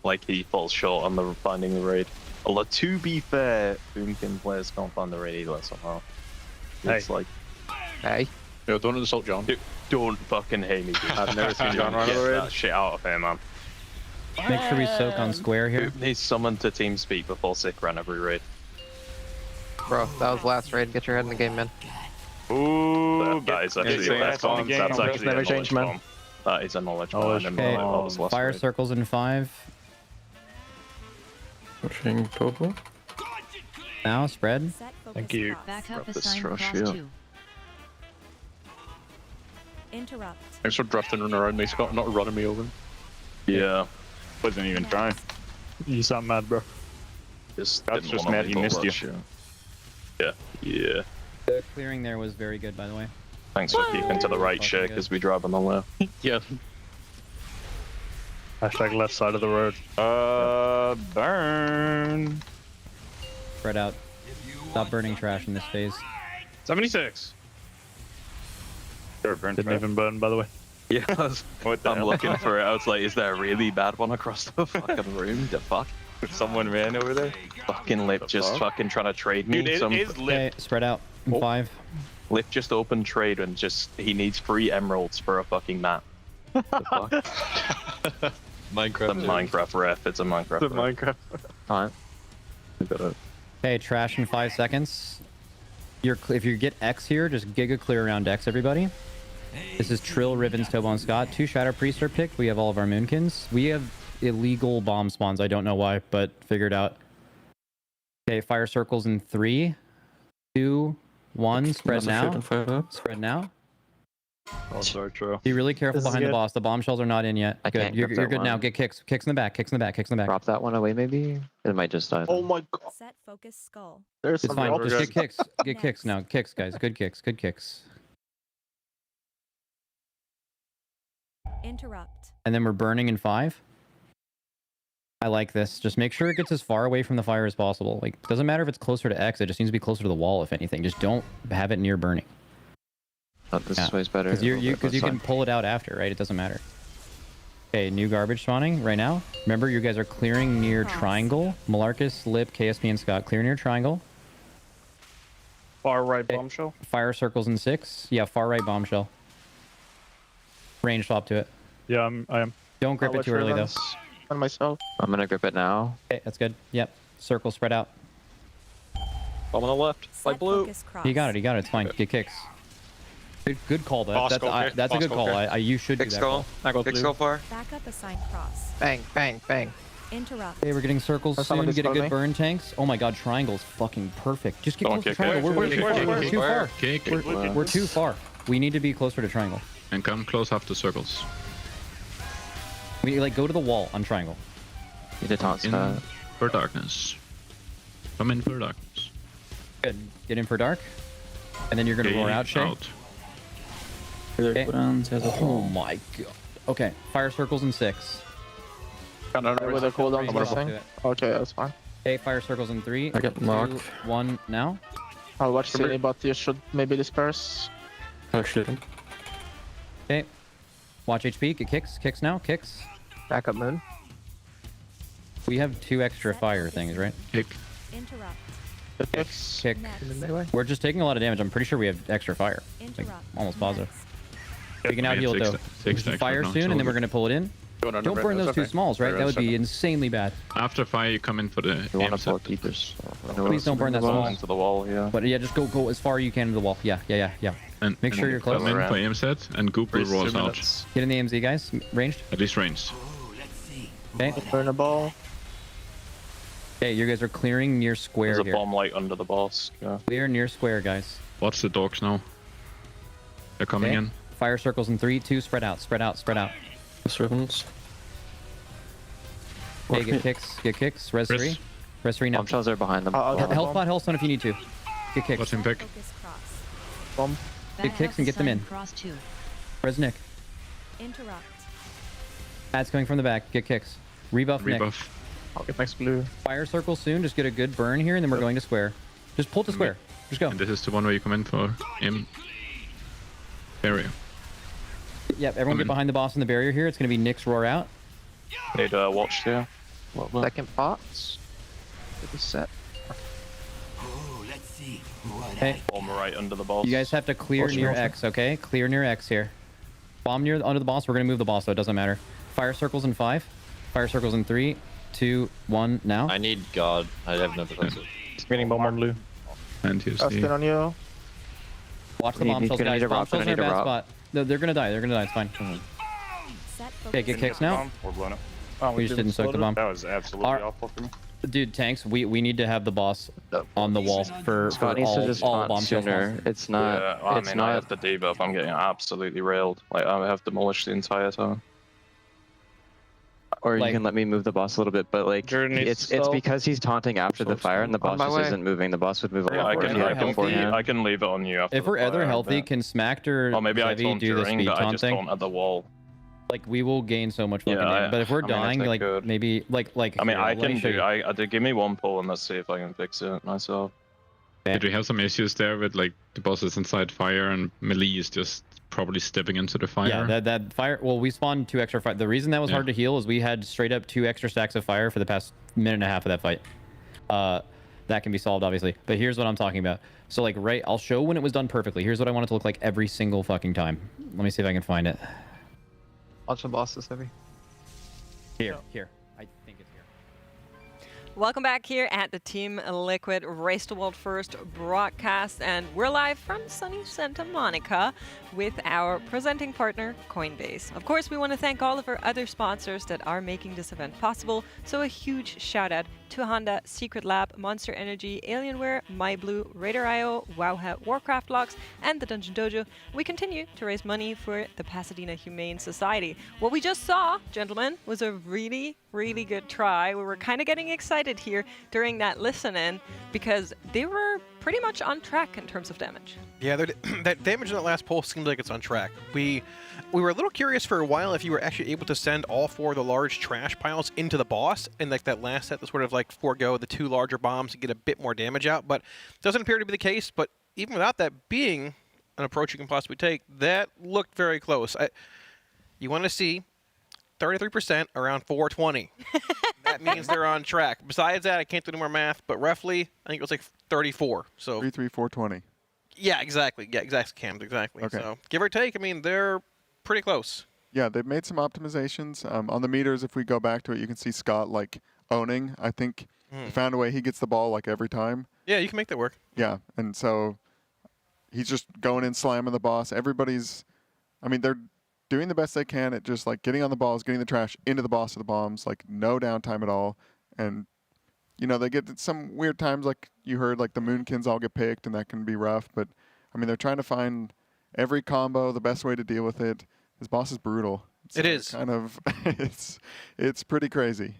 S3: like he falls short on the finding the raid. Although to be fair, Boomkin players can't find the raid either somehow. It's like,
S8: hey, yo, don't insult John.
S3: Dude, don't fucking hate me, dude.
S8: I've never seen John run
S3: Get
S8: the raid.
S3: that shit out of here, man.
S22: Make sure we soak on square here.
S3: He's summoned to TeamSpeak before Sick ran every raid.
S17: Bro, that was last raid. Get your head in the game, man.
S3: Ooh, that is actually
S18: that's on the game.
S3: That's actually
S18: Never
S3: a
S18: change,
S3: knowledge
S18: man.
S3: bomb. That is a knowledge bomb.
S22: Okay, fire circles in 5.
S12: Pushing purple.
S22: Now spread.
S5: Thank you.
S14: Backup
S3: This
S14: assigned
S3: trash
S14: class
S3: here.
S14: 2.
S21: Interrupt.
S8: Thanks for drifting around me, Scott, not running me over.
S2: Yeah. Wasn't even trying.
S5: You sound mad, bro.
S2: That's just mad he missed you.
S3: Yeah. Yeah.
S22: The clearing there was very good, by the way.
S3: Thanks for keeping to the right shit, because we drive on the left.
S8: Yeah.
S5: Hashtag left side of the road.
S2: Burn.
S22: Spread out. Stop burning trash in this phase.
S5: 76.
S2: Sure, burn.
S5: Didn't even burn, by the way.
S3: Yeah, I'm looking for it. I was like, is there a really bad one across the fucking room? The fuck?
S2: Someone ran over there?
S3: Fucking Lip just fucking trying to trade me.
S2: Dude, it is Lip.
S22: Okay, spread out in 5.
S3: Lip just opened trade and he needs 3 emeralds for a fucking map.
S15: Minecraft.
S9: The Minecraft ref. It's a Minecraft.
S8: The
S9: ref.
S8: Minecraft.
S3: Fine.
S22: Okay, trash in 5 seconds. If you get X here, just Giga clear around X, everybody. This is Trill, Ribbons, Tobon, Scott. 2 Shadow Priests are picked. We have all of our Moonkins. We have illegal bomb spawns. I don't know why, but figured out. Okay, fire circles in 3, 2, 1. Spread now. Spread now.
S15: Oh, sorry, Trill.
S22: Be really careful behind the boss. The bombshells are not in yet.
S3: I
S22: Good.
S3: can't
S22: You're
S3: grip that
S22: good now.
S3: one.
S22: Get kicks. Kicks in the back. Kicks in the back. Kicks in the back.
S3: Drop that one away, maybe? It might just die.
S8: Oh my god.
S21: Set focus skull.
S8: There's
S22: It's
S8: some
S22: fine.
S8: rubber
S22: Just
S8: guys.
S22: get kicks. Get kicks now. Kicks, guys. Good kicks. Good kicks.
S21: Interrupt.
S22: And then we're burning in 5. I like this. Just make sure it gets as far away from the fire as possible. Like, doesn't matter if it's closer to X. It just needs to be closer to the wall, if anything. Just don't have it near burning.
S3: Oh, this way's better.
S22: Because you can pull it out after, right? It doesn't matter. Okay, new garbage spawning right now. Remember, you guys are clearing near triangle. Malarcus, Lip, KSP, and Scott. Clear near triangle.
S5: Far right bombshell.
S22: Fire circles in 6. Yeah, far right bombshell. Range swap to it.
S8: Yeah, I am.
S22: Don't grip it too early, though.
S8: On myself.
S3: I'm gonna grip it now.
S22: Okay, that's good. Yep. Circle spread out.
S16: Bomb on the left. By blue.
S22: You got it. You got it. It's fine. Get kicks. Good call. That's a good call. You should do that call.
S3: Kick skull far.
S21: Backup assigned cross.
S17: Bang, bang, bang.
S21: Interrupt.
S22: Okay, we're getting circles soon.
S8: somebody
S22: Get a
S8: spell
S22: good
S8: me?
S22: burn tanks. Oh my god, triangle's fucking perfect. Just get
S7: Don't
S22: close to
S7: kick
S22: triangle.
S7: it.
S22: We're too far.
S7: Kick.
S22: We're too far. We need to be closer to triangle.
S7: And come close after circles.
S22: We like go to the wall on triangle.
S3: Need to taunt
S7: In
S3: Scott.
S7: for darkness. Come in for darkness.
S22: Good. Get in for dark. And then you're gonna roar out, Shay. Okay. Oh my god. Okay. Fire circles in 6.
S8: I don't know where the cooldown's missing. Okay, that's fine.
S22: Okay, fire circles in 3.
S3: I got marked.
S22: 2, 1 now.
S8: I'll watch City, but you should maybe disperse.
S3: Oh shit.
S22: Okay. Watch HP. Get kicks. Kicks now. Kicks.
S17: Backup moon.
S22: We have 2 extra fire things, right?
S7: Kick.
S21: Interrupt.
S22: Kick. We're just taking a lot of damage. I'm pretty sure we have extra fire. Like, almost positive. We can out heal it though.
S7: Six
S22: Fire soon, and then we're gonna pull it in. Don't burn those 2 smalls, right? That would be insanely bad.
S7: After fire, you come in for the
S3: You want
S7: aim
S3: to pull
S7: set.
S3: keepers.
S22: Please don't burn that
S9: Well,
S22: small.
S9: into the wall, yeah.
S22: But yeah, just go as far as you can to the wall. Yeah.
S7: And
S22: Make sure you're close.
S7: Come in for aim set, and Goop will roll us out.
S22: Get in the AMZ, guys. Ranged.
S7: At least ranged.
S22: Okay.
S8: Burn a ball.
S22: Okay, you guys are clearing near square
S9: There's a
S22: here.
S9: bomb light under the boss. Yeah.
S22: Clear near square, guys.
S7: Watch the dogs now. They're coming in.
S22: Fire circles in 3, 2. Spread out. Spread out. Spread out.
S3: Ribbons.
S22: Okay, get kicks. Get kicks. Res 3. Res 3 now.
S3: Bombshells are behind them.
S22: Health pot, health stone if you need to. Get kicks.
S7: Watch him pick.
S8: Bomb.
S22: Get kicks and get them in.
S14: Cross 2.
S22: Res Nick.
S21: Interrupt.
S22: Ads coming from the back. Get kicks. Rebuff Nick.
S7: Rebuff.
S8: Okay, thanks, blue.
S22: Fire circle soon. Just get a good burn here, and then we're going to square. Just pull to square. Just go.
S7: And this is the one where you come in for aim. Area.
S22: Yep, everyone get behind the boss in the barrier here. It's going to be Nick's roar out.
S9: Need watch there.
S17: Second pots. Get the set.
S22: Okay.
S9: Bomb right under the boss.
S22: You guys have to clear near X, okay? Clear near X here. Bomb near under the boss. We're going to move the boss, so it doesn't matter. Fire circles in 5. Fire circles in 3, 2, 1, now.
S15: I need God. I have no defensive.
S8: Getting bomb on blue.
S7: And here's
S8: Austin
S7: the...
S8: on you.
S22: Watch the bombshells, guys. Bombshells are a bad spot. No, they're going to die. They're going to die. It's fine. Okay, get kicks now.
S18: We're blown up. Oh,
S22: We just didn't soak the bomb.
S18: That was absolutely awful for me.
S22: Dude, tanks, we need to have the boss on the wall for
S3: Scott needs to just
S22: all
S3: taunt
S22: bombshells.
S3: sooner. It's not.
S9: Yeah, I
S3: it's
S9: mean,
S3: not.
S9: I have the debuff. I'm getting absolutely railed. Like, I have demolished the entire time.
S3: Or you
S22: like-
S3: can let me move the boss a little bit, but like
S5: Jared needs
S3: it's
S5: to
S3: because he's taunting after the fire, and the boss
S17: my
S3: just
S17: way.
S3: isn't moving. The boss would move a
S9: Yeah,
S3: lot
S9: I
S3: more
S9: can,
S3: if you had beforehand.
S9: I can leave it on you after
S22: If we're
S9: the
S22: other
S9: fire,
S22: healthy,
S9: but-
S22: can Smacked or
S9: Oh, maybe I
S22: Chevy
S9: taunt
S22: do the
S9: during,
S22: speed
S9: but I
S22: taunt
S9: just
S22: thing?
S9: taunt at the wall.
S22: Like, we will gain so much fucking
S9: Yeah,
S22: damage. But if we're
S9: I mean, I
S22: dying,
S9: think
S22: like,
S9: good.
S22: maybe, like,
S9: I mean,
S22: here,
S9: I
S22: let
S9: can
S22: me show
S9: do.
S22: you.
S9: I give me one pull and let's see if I can fix it myself.
S7: Did we have some issues there with like the boss is inside fire and melee is just probably stepping into the fire?
S22: Yeah, that fire. Well, we spawned 2 extra fire. The reason that was hard to heal is we had straight up 2 extra stacks of fire for the past minute and a half of that fight. That can be solved, obviously. But here's what I'm talking about. So, like, right, I'll show when it was done perfectly. Here's what I want it to look like every single fucking time. Let me see if I can find it.
S17: Watch the bosses heavy.
S22: Here. I think it's here.
S19: Welcome back here at the Team Liquid Race to World First broadcast, and we're live from sunny Santa Monica with our presenting partner, Coinbase. Of course, we want to thank all of our other sponsors that are making this event possible, so a huge shout out to Honda, Secret Lab, Monster Energy, Alienware, MyBlue, RaiderIO, Wowhead, Warcraft Logs, and the DungeonDojo. We continue to raise money for the Pasadena Humane Society. What we just saw, gentlemen, was a really good try. We were kind of getting excited here during that listen-in because they were pretty much on track in terms of damage.
S20: Yeah, that damage in that last pulse seems like it's on track. We were a little curious for a while if you were actually able to send all 4 of the large trash piles into the boss, and like that last set to sort of like forego the 2 larger bombs to get a bit more damage out, but it doesn't appear to be the case. But even without that being an approach you can possibly take, that looked very close. You want to see 33% around 420. That means they're on track. Besides that, I can't do any more math, but roughly, I think it was like 34. So
S23: 420.
S20: Yeah, exactly. Yeah, exactly, Cam. Exactly.
S23: Okay.
S20: So give or take, I mean, they're pretty close.
S23: Yeah, they've made some optimizations. On the meters, if we go back to it, you can see Scott like owning. I think he found a way. He gets the ball like every time.
S20: Yeah, you can make that work.
S23: Yeah, and so he's just going in, slamming the boss. Everybody's, I mean, they're doing the best they can at just like getting on the balls, getting the trash into the boss of the bombs, like no downtime at all. And you know, they get some weird times, like you heard, like the Moonkins all get picked, and that can be rough. But I mean, they're trying to find every combo, the best way to deal with it. This boss is brutal.
S20: It is
S23: kind of it's pretty crazy.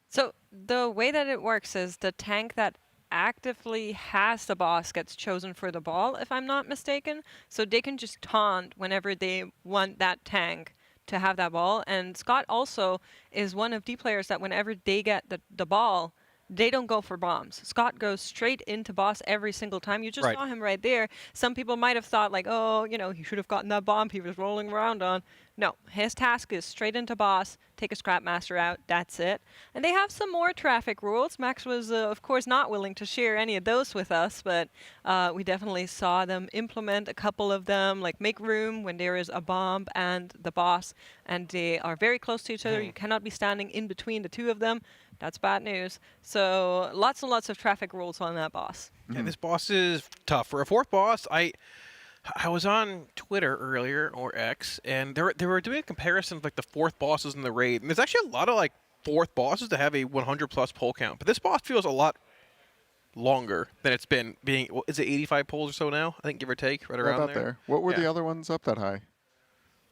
S19: So the way that it works is the tank that actively has the boss gets chosen for the ball, if I'm not mistaken. So they can just taunt whenever they want that tank to have that ball. And Scott also is one of the players that whenever they get the ball, they don't go for bombs. Scott goes straight into boss every single time. You just saw him right there. Some people might have thought like, oh, you know, he should have gotten that bomb he was rolling around on. No, his task is straight into boss, take a scrap master out, that's it. And they have some more traffic rules. Max was, of course, not willing to share any of those with us, but we definitely saw them implement a couple of them, like make room when there is a bomb and the boss, and they are very close to each other. You cannot be standing in between the 2 of them. That's bad news. So lots and lots of traffic rules on that boss.
S20: Yeah, this boss is tough. For a 4th boss, I was on Twitter earlier, or X, and they were doing a comparison of like the 4th bosses in the raid. And there's actually a lot of like 4th bosses that have a 100+ pull count. But this boss feels a lot longer than it's been being. Is it 85 pulls or so now? I think, give or take, right around there.
S23: What were the other ones up that high?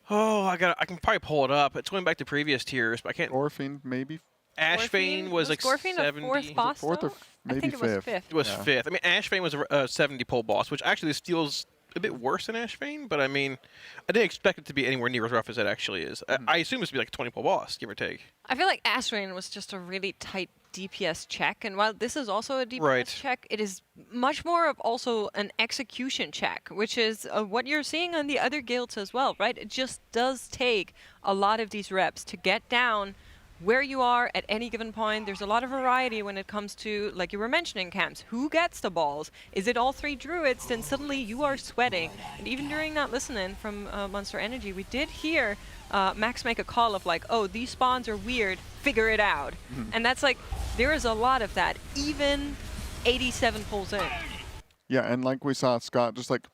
S20: Oh, I can probably pull it up. It's going back to previous tiers, but I can't.
S23: Orphan, maybe.
S20: Ashfane was like
S19: Scorpion
S20: 70.
S19: A 4th boss,
S23: or maybe
S19: I think it was 5th.
S20: It was 5th. I mean, Ashfane was a 70 pull boss, which actually feels a bit worse than Ashfane, but I mean, I didn't expect it to be anywhere near as rough as it actually is. I assume it's to be like a 20 pull boss, give or take.
S19: I feel like Ashrain was just a really tight DPS check, and while this is also a DPS check, it is much more of also an execution check, which is what you're seeing on the other guilds as well, right? It just does take a lot of these reps to get down where you are at any given point. There's a lot of variety when it comes to, like you were mentioning, Camps, who gets the balls? Is it all 3 druids? Then suddenly you are sweating. And even during that listen-in from Monster Energy, we did hear Max make a call of like, oh, these spawns are weird, figure it out. And that's like, there is a lot of that, even 87 pulls in.
S23: Yeah, and like we saw, Scott just like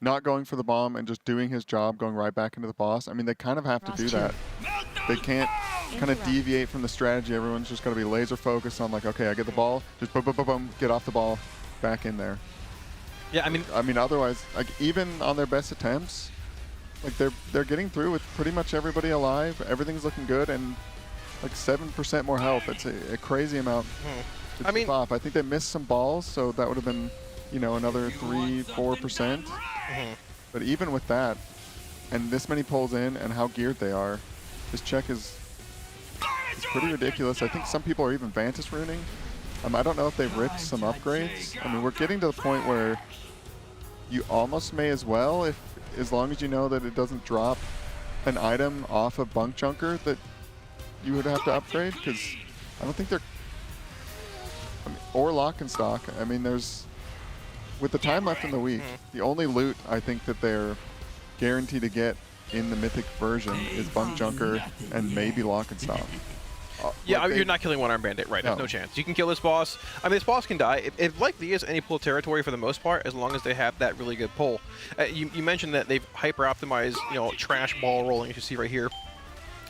S23: not going for the bomb and just doing his job, going right back into the boss. I mean, they kind of have to do that. They can't kind of deviate from the strategy. Everyone's just got to be laser focused on like, okay, I get the ball, just boom, boom, boom, boom, get off the ball, back in there.
S20: Yeah, I mean,
S23: otherwise, like even on their best attempts, like they're getting through with pretty much everybody alive. Everything's looking good, and like 7% more health. It's a crazy amount. I mean, pop. I think they missed some balls, so that would have been, you know, another 3-4%. But even with that, and this many pulls in, and how geared they are, this check is pretty ridiculous. I think some people are even Vantis ruining. I don't know if they've ripped some upgrades. I mean, we're getting to the point where you almost may as well, as long as you know that it doesn't drop an item off of Bunkjunker that you would have to upgrade, because I don't think they're, or lock and stock. I mean, there's, with the time left in the week, the only loot I think that they're guaranteed to get in the Mythic version is Bunkjunker and maybe Lock and Stock.
S20: Yeah, I mean, you're not killing one-arm bandit, right? There's no chance. You can kill this boss. I mean, this boss can die. It likely is any pull territory for the most part, as long as they have that really good pull. You mentioned that they've hyper-optimized, you know, trash ball rolling, as you see right here.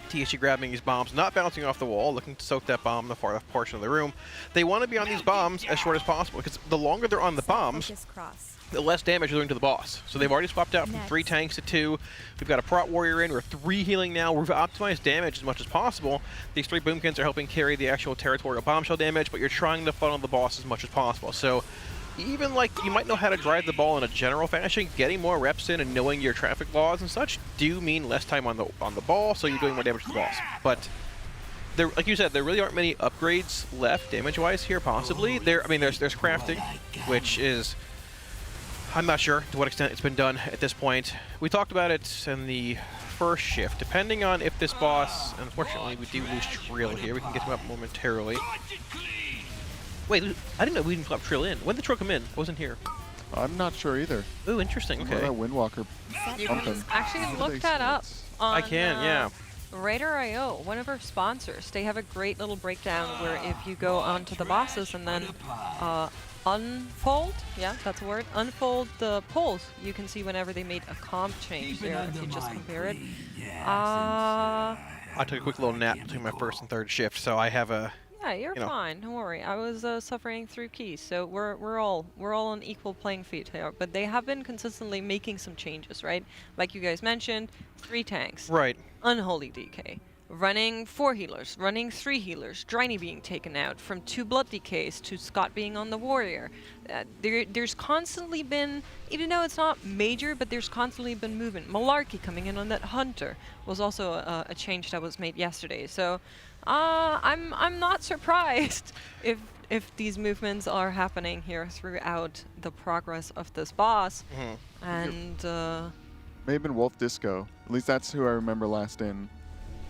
S20: THC grabbing these bombs, not bouncing off the wall, looking to soak that bomb in the far left portion of the room. They want to be on these bombs as short as possible, because the longer they're on the bombs, the less damage they're doing to the boss. So they've already swapped out from 3 tanks to 2. We've got a prot warrior in. We're 3 healing now. We've optimized damage as much as possible. These 3 boomkins are helping carry the actual territorial bombshell damage, but you're trying to funnel the boss as much as possible. So even like you might know how to drive the ball in a general fashion, getting more reps in and knowing your traffic laws and such do mean less time on the ball, so you're doing more damage to the boss. But there, like you said, there really aren't many upgrades left damage-wise here. Possibly I mean, there's crafting, which is, I'm not sure to what extent it's been done at this point. We talked about it in the first shift. Depending on if this boss, unfortunately, we do lose Trill here. We can get him up momentarily. Wait, I didn't know we didn't flop Trill in. When did Trill come in? I wasn't here.
S23: I'm not sure either.
S20: Ooh, interesting. Okay.
S23: That Windwalker.
S19: You can actually look that up on
S20: I can, yeah.
S19: RaiderIO, one of our sponsors. They have a great little breakdown where if you go onto the bosses and then unfold, yeah, that's a word, unfold the polls, you can see whenever they made a comp change there, if you just compare it.
S20: I took a quick little nap between my first and third shift, so I have a...
S19: Yeah, you're fine. Don't worry. I was suffering through keys, so we're all on equal playing field here. But they have been consistently making some changes, right? Like you guys mentioned, 3 tanks.
S20: Right.
S19: Unholy DK. Running 4 healers, running 3 healers, Dryny being taken out, from 2 blood DKs to Scott being on the warrior. There's constantly been, even though it's not major, but there's constantly been movement. Malarkey coming in on that hunter was also a change that was made yesterday. So I'm not surprised if these movements are happening here throughout the progress of this boss. And
S23: may have been Wolf Disco. At least that's who I remember last in.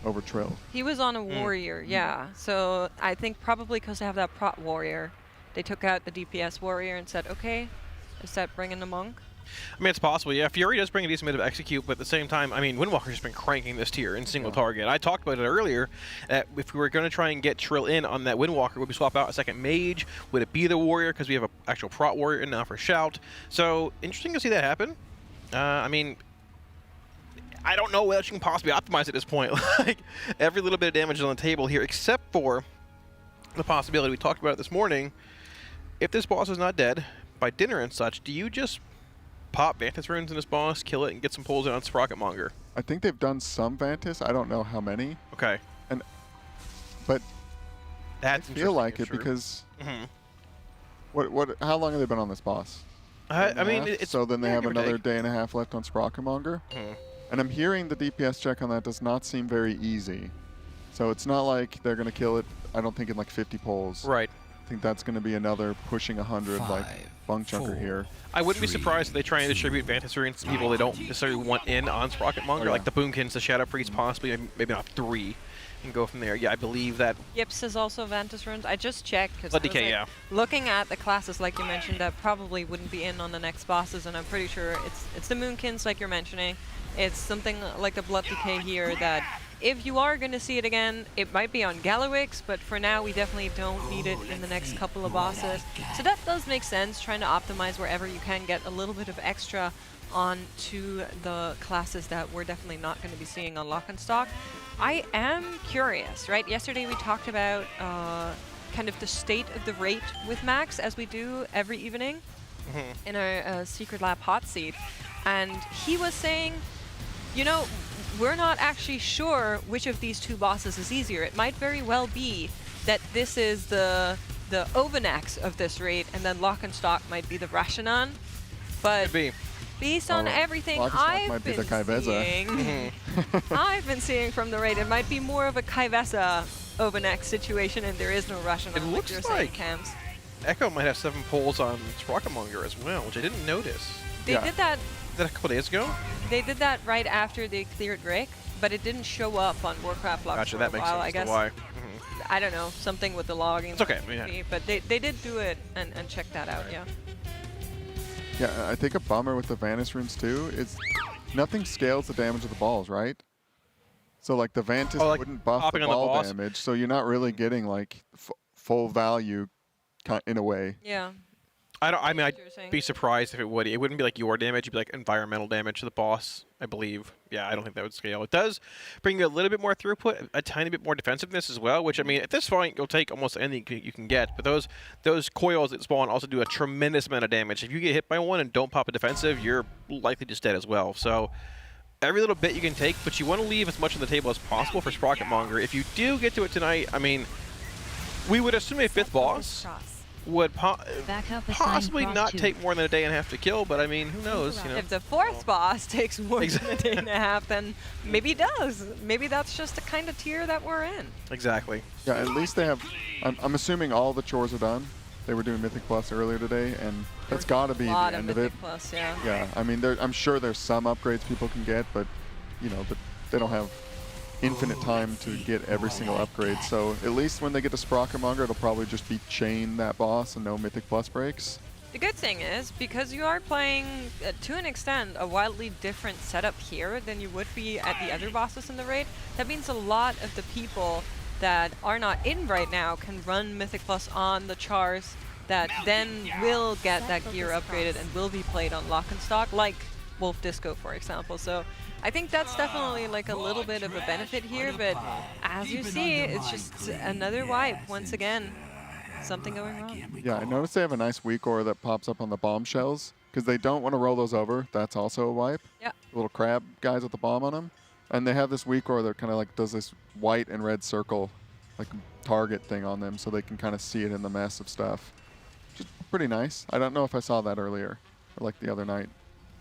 S23: Over Trill.
S19: He was on a warrior, yeah. So I think probably because they have that prot warrior, they took out the DPS warrior and said, okay, is that bringing the monk?
S20: I mean, it's possible, yeah. Fury does bring a decent bit of execute, but at the same time, I mean, Windwalker's just been cranking this tier in single target. I talked about it earlier, that if we were going to try and get Trill in on that Windwalker, would we swap out a second mage? Would it be the warrior, because we have an actual prot warrior in now for Shout? So, interesting to see that happen. I mean, I don't know what else you can possibly optimize at this point. Like, every little bit of damage is on the table here, except for the possibility we talked about it this morning. If this boss is not dead by dinner and such, do you just pop Vantis runes in this boss, kill it, and get some pulls in on Sprocketmonger?
S23: I think they've done some Vantis. I don't know how many.
S20: Okay.
S23: But
S20: that's
S23: I feel like it because how long have they been on this boss?
S20: I mean, it's
S23: so then they have another day and a half left on Sprocketmonger. And I'm hearing the DPS check on that does not seem very easy. So it's not like they're going to kill it, I don't think, in like 50 pulls.
S20: Right.
S23: I think that's going to be another pushing 100 like Bunkjunker here.
S20: I wouldn't be surprised if they try and distribute Vantis runes to people they don't necessarily want in on Sprocketmonger, like the Boomkins, the Shadow Priest, possibly, maybe not 3, and go from there. Yeah, I believe that.
S19: Yips is also Vantis runes. I just checked because
S20: yeah.
S19: Looking at the classes, like you mentioned, that probably wouldn't be in on the next bosses, and I'm pretty sure it's the Moonkins, like you're mentioning. It's something like the Blood Decay here that if you are going to see it again, it might be on Gallowix, but for now we definitely don't need it in the next couple of bosses. So that does make sense, trying to optimize wherever you can get a little bit of extra onto the classes that we're definitely not going to be seeing on Lock and Stock. I am curious, right? Yesterday we talked about kind of the state of the rate with Max, as we do every evening in our Secret Lab hot seat. And he was saying, you know, we're not actually sure which of these 2 bosses is easier. It might very well be that this is the Overnax of this raid, and then Lock and Stock might be the Rashanan. But based on everything I've been seeing, I've been seeing from the raid, it might be more of a Kaivesa Overnax situation, and there is no Rashanan.
S20: It looks like
S19: Cams.
S20: Echo might have 7 pulls on Sprocketmonger as well, which I didn't notice.
S19: They did that.
S20: That a couple days ago?
S19: They did that right after they cleared Rick, but it didn't show up on Warcraft Logs for a while, I guess.
S20: Why.
S19: I don't know, something with the logging.
S20: It's okay.
S19: But they did do it and check that out, yeah.
S23: Yeah, I think a bummer with the Vantis runes too is nothing scales the damage of the balls, right? So like the Vantis wouldn't buff the ball damage, so you're not really getting like full value in a way.
S19: Yeah.
S20: I mean, I'd be surprised if it would. It wouldn't be like your damage. It'd be like environmental damage to the boss, I believe. Yeah, I don't think that would scale. It does bring you a little bit more throughput, a tiny bit more defensiveness as well, which, I mean, at this point, you'll take almost anything you can get. But those coils that spawn also do a tremendous amount of damage. If you get hit by one and don't pop a defensive, you're likely just dead as well. So every little bit you can take, but you want to leave as much on the table as possible for Sprocketmonger. If you do get to it tonight, I mean, we would assume a 5th boss would possibly not take more than a day and a half to kill, but I mean, who knows? You know?
S19: If the 4th boss takes more than a day and a half, then maybe it does. Maybe that's just the kind of tier that we're in.
S20: Exactly.
S23: Yeah, at least they have. I'm assuming all the chores are done. They were doing Mythic Plus earlier today, and that's got to be the end of it.
S19: Mythic Plus, yeah.
S23: Yeah, I mean, I'm sure there's some upgrades people can get, but you know, they don't have infinite time to get every single upgrade. So at least when they get to Sprocketmonger, it'll probably just be chain that boss and no Mythic Plus breaks.
S19: The good thing is, because you are playing, to an extent, a wildly different setup here than you would be at the other bosses in the raid, that means a lot of the people that are not in right now can run Mythic Plus on the chars that then will get that gear upgraded and will be played on lock and stock, like Wolf Disco, for example. So I think that's definitely like a little bit of a benefit here, but as you see, it's just another wipe once again. Something going wrong.
S23: Yeah, I noticed they have a nice weak aura that pops up on the bombshells because they don't want to roll those over. That's also a wipe.
S19: Yeah.
S23: Little crab guys with the bomb on them. And they have this weak aura that kind of like does this white and red circle, like target thing on them so they can kind of see it in the mess of stuff. Which is pretty nice. I don't know if I saw that earlier or like the other night.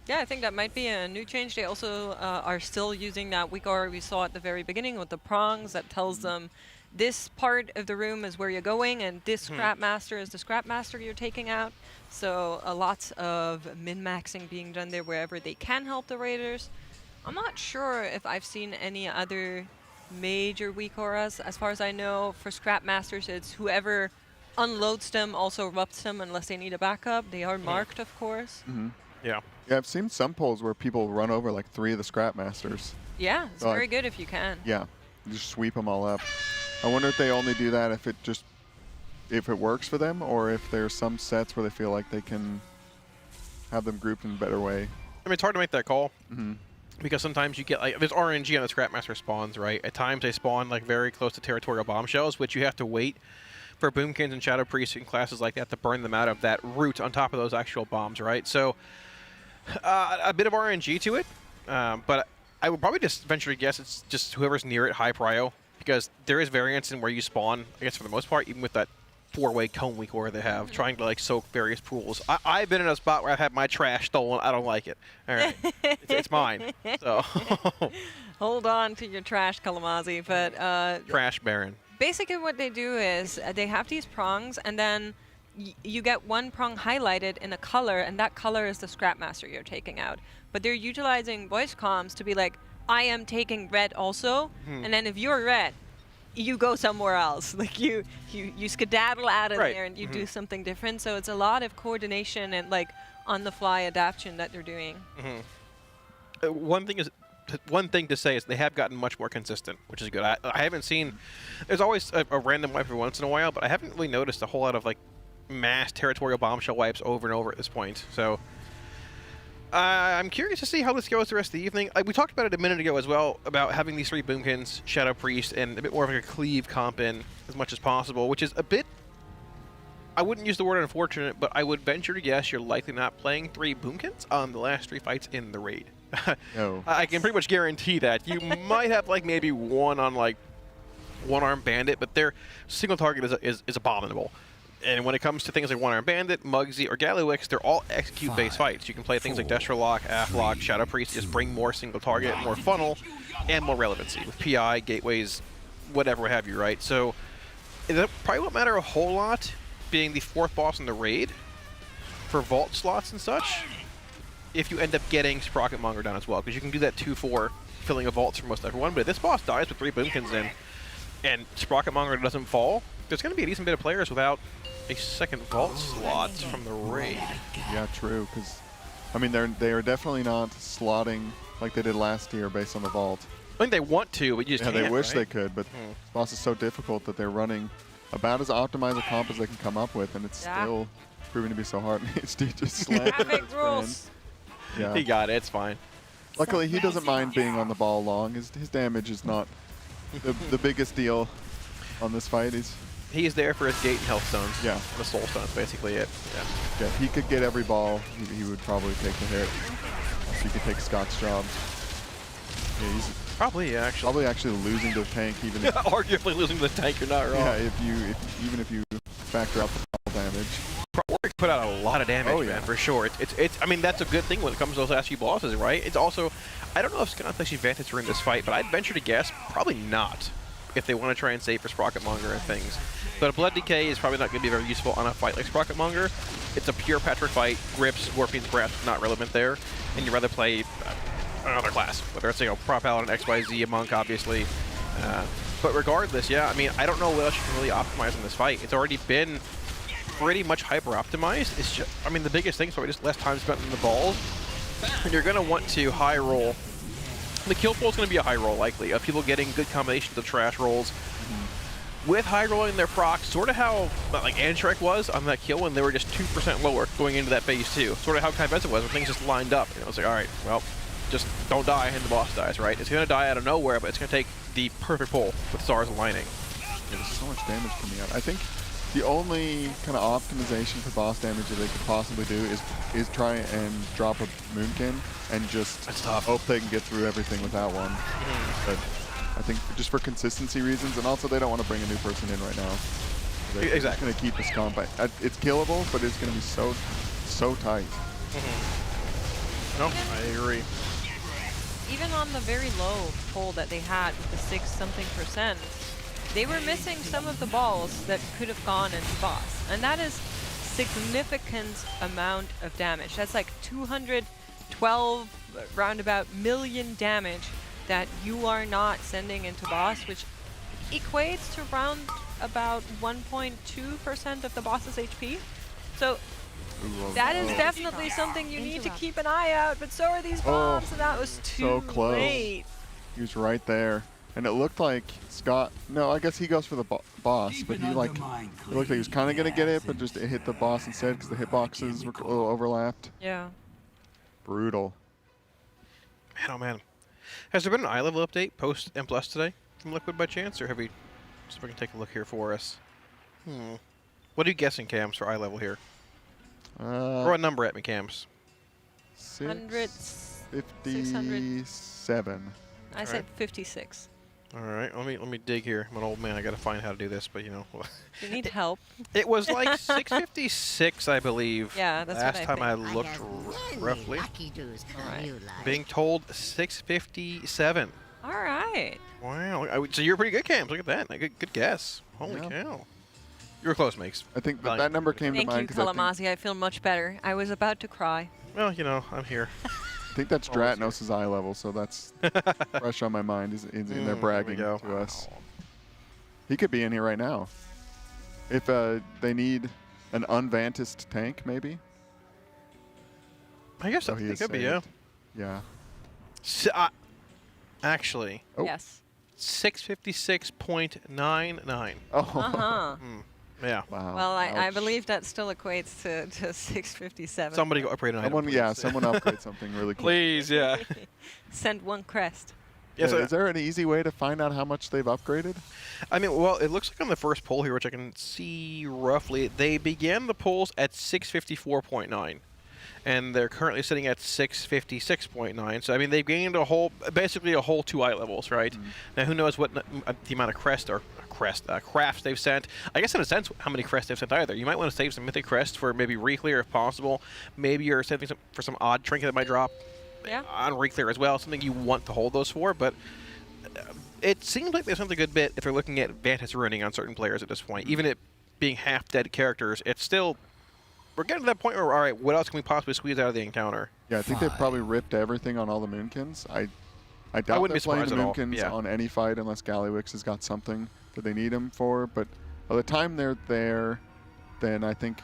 S19: Yeah, I think that might be a new change. They also are still using that weak aura we saw at the very beginning with the prongs that tells them this part of the room is where you're going, and this scrap master is the scrap master you're taking out. So lots of min-maxing being done there wherever they can help the raiders. I'm not sure if I've seen any other major weak auras. As far as I know, for scrap masters, it's whoever unloads them also erupts them unless they need a backup. They are marked, of course.
S20: Yeah.
S23: Yeah, I've seen some polls where people run over like 3 of the scrap masters.
S19: Yeah, it's very good if you can.
S23: Yeah, you just sweep them all up. I wonder if they only do that if it works for them, or if there's some sets where they feel like they can have them grouped in a better way.
S20: I mean, it's hard to make that call because sometimes you get like there's RNG on the Scrapmaster spawns, right? At times they spawn like very close to territorial bombshells, which you have to wait for Boomkins and Shadow Priests and classes like that to burn them out of that root on top of those actual bombs, right? So a bit of RNG to it, but I would probably just venture to guess it's just whoever's near it, high prio. Because there is variance in where you spawn, I guess for the most part, even with that 4-way cone weak aura they have, trying to like soak various pools. I've been in a spot where I've had my trash stolen. I don't like it. All right, it's mine. So
S19: hold on to your trash, Kalamazi. But
S20: trash baron.
S19: Basically, what they do is they have these prongs, and then you get one prong highlighted in a color, and that color is the scrap master you're taking out. But they're utilizing voice comms to be like, I am taking red also, and then if you're red, you go somewhere else. Like you skedaddle out of there and you do something different. So it's a lot of coordination and like on-the-fly adaptation that they're doing.
S20: One thing to say is they have gotten much more consistent, which is good. I haven't seen. There's always a random wipe every once in a while, but I haven't really noticed a whole lot of like mass territorial bombshell wipes over and over at this point. So. I'm curious to see how this goes the rest of the evening. We talked about it a minute ago as well, about having these 3 Boomkins, Shadow Priest, and a bit more of like a cleave comp in as much as possible, which is a bit... I wouldn't use the word unfortunate, but I would venture to guess you're likely not playing 3 Boomkins on the last 3 fights in the raid.
S23: No.
S20: I can pretty much guarantee that. You might have like maybe one on like One-Armed Bandit, but their single target is abominable. And when it comes to things like One-Armed Bandit, Muggsy, or Gallywix, they're all execute-based fights. You can play things like Destralock, Aflock, Shadow Priest, just bring more single target, more funnel, and more relevancy with PI, gateways, whatever have you, right? So it probably won't matter a whole lot being the 4th boss in the raid for vault slots and such if you end up getting Sprocketmonger down as well, because you can do that 2-4 filling of vaults for most everyone. But if this boss dies with 3 Boomkins in and Sprocketmonger doesn't fall, there's going to be a decent bit of players without a second vault slot from the raid.
S23: Yeah, true. Because I mean, they are definitely not slotting like they did last year based on the vault.
S20: I think they want to, but you just can't,
S23: they wish
S20: right?
S23: they could, but boss is so difficult that they're running about as optimized a comp as they can come up with, and it's still proving to be so hard. HD just slammed his friend. Yeah.
S20: He got it. It's fine.
S23: Luckily, he doesn't mind being on the ball long. His damage is not the biggest deal on this fight.
S20: He's there for his gate and health stones.
S23: Yeah.
S20: The soul stones, basically it.
S23: Yeah. If he could get every ball, he would probably take the hit. If he could take Scott's job. Yeah, he's
S20: probably
S23: actually losing to the tank, even if,
S20: arguably losing to the tank. You're not wrong.
S23: Yeah, even if you factor out the ball damage.
S20: Warwick put out a lot of damage, man, for sure. I mean, that's a good thing when it comes to those last few bosses, right? It's also, I don't know if Scott's actually Vantage are in this fight, but I'd venture to guess probably not if they want to try and save for Sprocketmonger and things. But a Blood Decay is probably not going to be very useful on a fight like Sprocketmonger. It's a pure Patrick fight. Grips, Scorpion's Breath, not relevant there. And you'd rather play another class, whether it's, Prop Paladin, XYZ, a Monk, obviously. But regardless, yeah, I mean, I don't know what else you can really optimize in this fight. It's already been pretty much hyper-optimized. It's just, I mean, the biggest thing is probably just less time spent in the balls. And you're going to want to high roll. The kill pool is going to be a high roll, likely, of people getting good combinations of trash rolls. With high rolling their procs, sort of how like Anshrek was on that kill when they were just 2% lower going into that phase 2. Sort of how Kybeza was when things just lined up. It's like, all right, well, just don't die and the boss dies, right? It's going to die out of nowhere, but it's going to take the perfect pull with stars aligning.
S23: Yeah, there's so much damage coming out. I think the only kind of optimization for boss damage that they could possibly do is try and drop a Moonkin and just hope they can get through everything without one. But I think just for consistency reasons, and also they don't want to bring a new person in right now. They're just going to keep this comp. It's killable, but it's going to be so tight.
S20: No, I agree.
S19: Even on the very low pull that they had with the 6-something%, they were missing some of the balls that could have gone into boss. And that is significant amount of damage. That's like 212 roundabout million damage that you are not sending into boss, which equates to around about 1.2% of the boss's HP. So that is definitely something you need to keep an eye out, but so are these bombs, and that was too late.
S23: He was right there. And it looked like Scott, no, I guess he goes for the boss, but it looked like he was kind of going to get it, but just it hit the boss instead because the hitboxes were a little overlapped.
S19: Yeah.
S20: Brutal. Man, oh man. Has there been an eye level update post M+ today from Liquid by chance, or have we, see if we can take a look here for us. What are you guessing, Cams, for eye level here? Throw a number at me, Cams.
S23: 657.
S19: I said 56.
S20: All right, let me dig here. I'm an old man. I got to find how to do this, but
S19: You need help.
S20: It was like 656, I believe.
S19: Yeah, that's
S20: last
S19: what
S20: time I looked roughly.
S19: Right.
S20: Being told 657.
S19: All right.
S20: Wow. So you're pretty good, Cams. Look at that. Good guess. Holy cow. You were close, Makes.
S23: I think that number came to mind.
S19: Thank you, Kalamazzi. I feel much better. I was about to cry.
S20: Well, I'm here.
S23: I think that's Dratnos' eye level, so that's fresh on my mind. He's in there bragging to us. He could be in here right now. If they need an unvanticed tank, maybe.
S20: I guess he could be, yeah.
S23: Yeah.
S20: Actually.
S23: Oh.
S19: Yes.
S20: 656.99.
S23: Oh.
S19: Uh-huh.
S20: Yeah.
S23: Wow.
S19: Well, I believe that still equates to 657.
S20: Somebody upgrade an item,
S23: someone upgrade something really cool.
S20: Please, yeah.
S19: Send one crest.
S23: Yes, is there an easy way to find out how much they've upgraded?
S20: I mean, well, it looks like on the first poll here, which I can see roughly, they began the polls at 654.9. And they're currently sitting at 656.9. So, I mean, they've gained basically a whole 2 eye levels, right? Now, who knows what the amount of crafts they've sent. I guess in a sense, how many crests they've sent either. You might want to save some mythic crests for maybe reclear if possible. Maybe you're saving for some odd trinket that might drop on reclear as well. Something you want to hold those for, but it seems like they've sent a good bit if they're looking at Vantage ruining on certain players at this point. Even it being half-dead characters, it's still... We're getting to that point where, all right, what else can we possibly squeeze out of the encounter?
S23: Yeah, I think they've probably ripped everything on all the Moonkins. I doubt they're playing the Moonkins on any fight unless Gallywix has got something that they need him for. But by the time they're there, then I think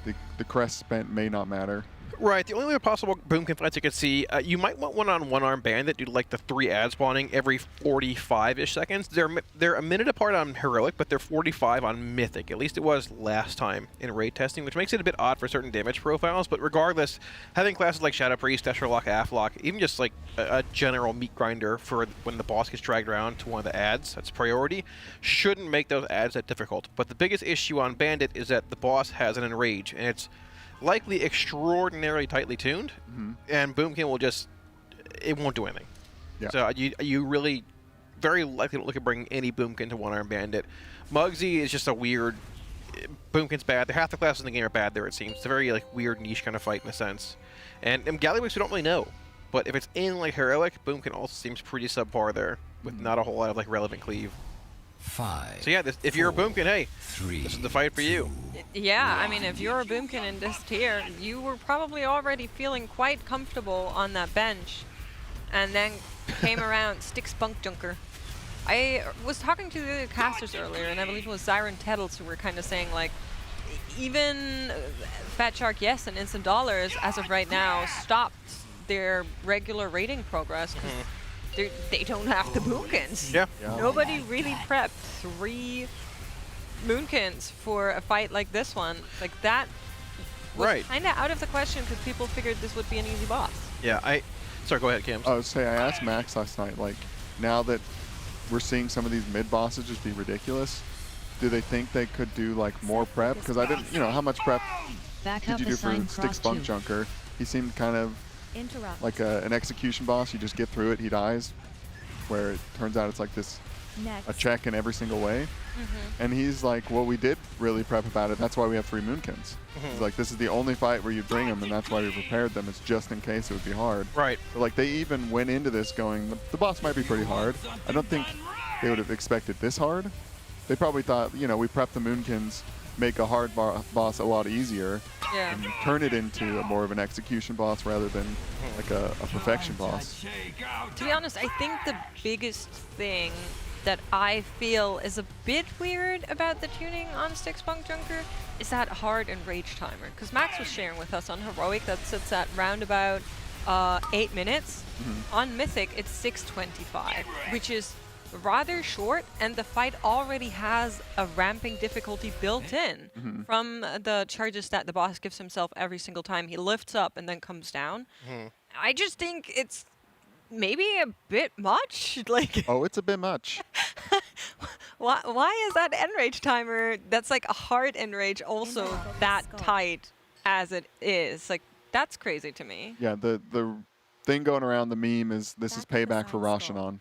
S23: the crest spent may not matter.
S20: Right, the only other possible boomkin fights I could see, you might want one on one-arm bandit due to like the 3 ad spawning every 45-ish seconds. They're a minute apart on heroic, but they're 45 on mythic. At least it was last time in raid testing, which makes it a bit odd for certain damage profiles. But regardless, having classes like Shadow Priest, Tesserlock, Aflock, even just like a general meat grinder for when the boss gets dragged around to one of the ads, that's priority, shouldn't make those ads that difficult. But the biggest issue on bandit is that the boss has an enrage, and it's likely extraordinarily tightly tuned, and Boomkin will just, it won't do anything.
S23: Yeah.
S20: So you really very likely don't look at bringing any Boomkin to one-arm bandit. Muggsy is just a weird, Boomkin's bad. Half the classes in the game are bad there, it seems. It's a very like weird niche kind of fight in a sense. And Gallywix we don't really know, but if it's in like heroic, Boomkin also seems pretty subpar there, with not a whole lot of like relevant cleave.
S4: 5.
S20: So yeah, if you're a Boomkin, hey, this is the fight for you.
S19: Yeah, I mean, if you're a Boomkin in this tier, you were probably already feeling quite comfortable on that bench, and then came around sticks Bunkjunker. I was talking to the casters earlier, and I believe it was Zyron Teddles who were kind of saying, like, even Fat Shark Yes and Instant Dollars, as of right now, stopped their regular rating progress. They don't have the Moonkins.
S20: Yeah.
S19: Nobody really prepped 3 Moonkins for a fight like this one. Like, that was kind of out of the question because people figured this would be an easy boss.
S20: Yeah, sorry, go ahead, Cam.
S23: I asked Max last night, like, now that we're seeing some of these mid-bosses just be ridiculous, do they think they could do, like, more prep? Because I didn't, how much prep did you do for Sticks Bunkjunker? He seemed kind of like an execution boss. You just get through it, he dies. Where it turns out it's like this, a check in every single way. And he's like, well, we did really prep about it. That's why we have 3 Moonkins. He's like, this is the only fight where you bring them, and that's why we prepared them. It's just in case it would be hard.
S20: Right.
S23: So, like, they even went into this going, the boss might be pretty hard. I don't think they would have expected this hard. They probably thought, we prepped the Moonkins, make a hard boss a lot easier, and turn it into more of an execution boss rather than like a perfection boss.
S19: To be honest, I think the biggest thing that I feel is a bit weird about the tuning on Sticks Bunkjunker is that hard enrage timer. Because Max was sharing with us on Heroic that sits at round about 8 minutes. On Mythic, it's 6:25, which is rather short, and the fight already has a ramping difficulty built in from the charges that the boss gives himself every single time he lifts up and then comes down. I just think it's maybe a bit much. Like,
S23: oh, it's a bit much.
S19: why is that enrage timer that's like a hard enrage also that tight as it is? Like, that's crazy to me.
S23: Yeah, the thing going around the meme is this is payback for Rashanon.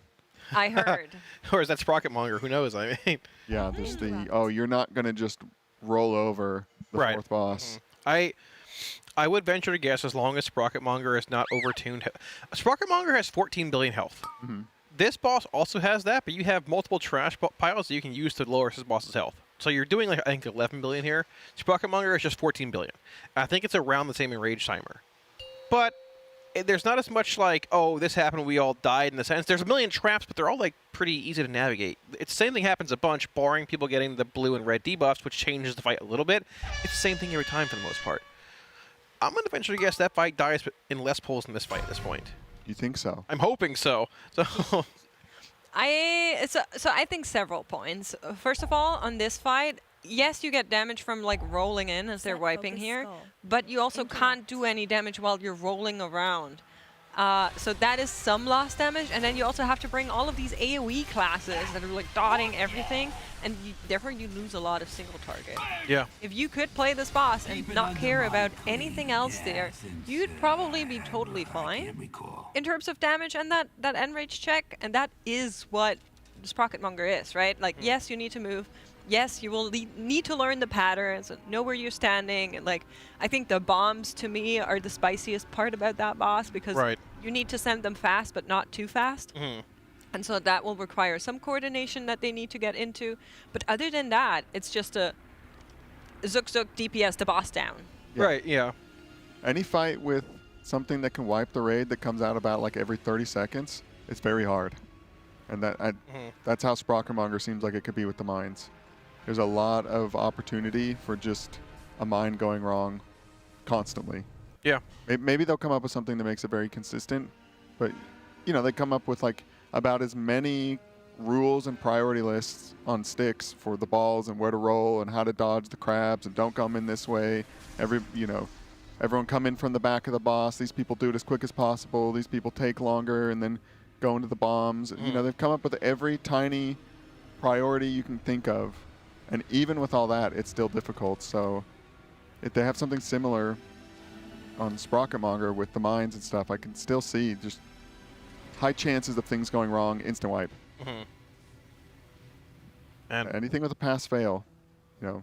S19: I heard.
S20: Or is that Sprocketmonger? Who knows? I mean. Yeah, there's you're not going to just roll over the 4th boss. I would venture to guess, as long as Sprocketmonger is not overtuned. Sprocketmonger has 14 billion health. This boss also has that, but you have multiple trash piles that you can use to lower this boss's health. So you're doing, like, I think 11 billion here. Sprocketmonger is just 14 billion. I think it's around the same enrage timer. But there's not as much like, oh, this happened, we all died in the sense. There's a million traps, but they're all like pretty easy to navigate. It's the same thing happens a bunch, barring people getting the blue and red debuffs, which changes the fight a little bit. It's the same thing every time for the most part. I'm going to venture to guess that fight dies in less pulls than this fight at this point.
S23: You think so?
S20: I'm hoping so. So
S19: I think several points. First of all, on this fight, yes, you get damage from like rolling in as they're wiping here, but you also can't do any damage while you're rolling around. So that is some lost damage, and then you also have to bring all of these AoE classes that are like dotting everything, and therefore you lose a lot of single target.
S20: Yeah.
S19: If you could play this boss and not care about anything else there, you'd probably be totally fine in terms of damage and that enrage check, and that is what Sprocketmonger is, right? Like, yes, you need to move. Yes, you will need to learn the patterns, know where you're standing. And like, I think the bombs to me are the spiciest part about that boss because you need to send them fast, but not too fast. And so that will require some coordination that they need to get into. But other than that, it's just a zook zook DPS to boss down.
S23: Yeah.
S20: Right, yeah.
S23: Any fight with something that can wipe the raid that comes out about like every 30 seconds, it's very hard. And that's how Sprocketmonger seems like it could be with the mines. There's a lot of opportunity for just a mine going wrong constantly.
S20: Yeah.
S23: Maybe they'll come up with something that makes it very consistent, but you know, they come up with like about as many rules and priority lists on sticks for the balls and where to roll and how to dodge the crabs and don't come in this way. Everyone come in from the back of the boss. These people do it as quick as possible. These people take longer and then go into the bombs. You know, they've come up with every tiny priority you can think of, and even with all that, it's still difficult. So if they have something similar on Sprocketmonger with the mines and stuff, I can still see just high chances of things going wrong, instant wipe.
S20: And
S23: anything with a pass-fail, you know.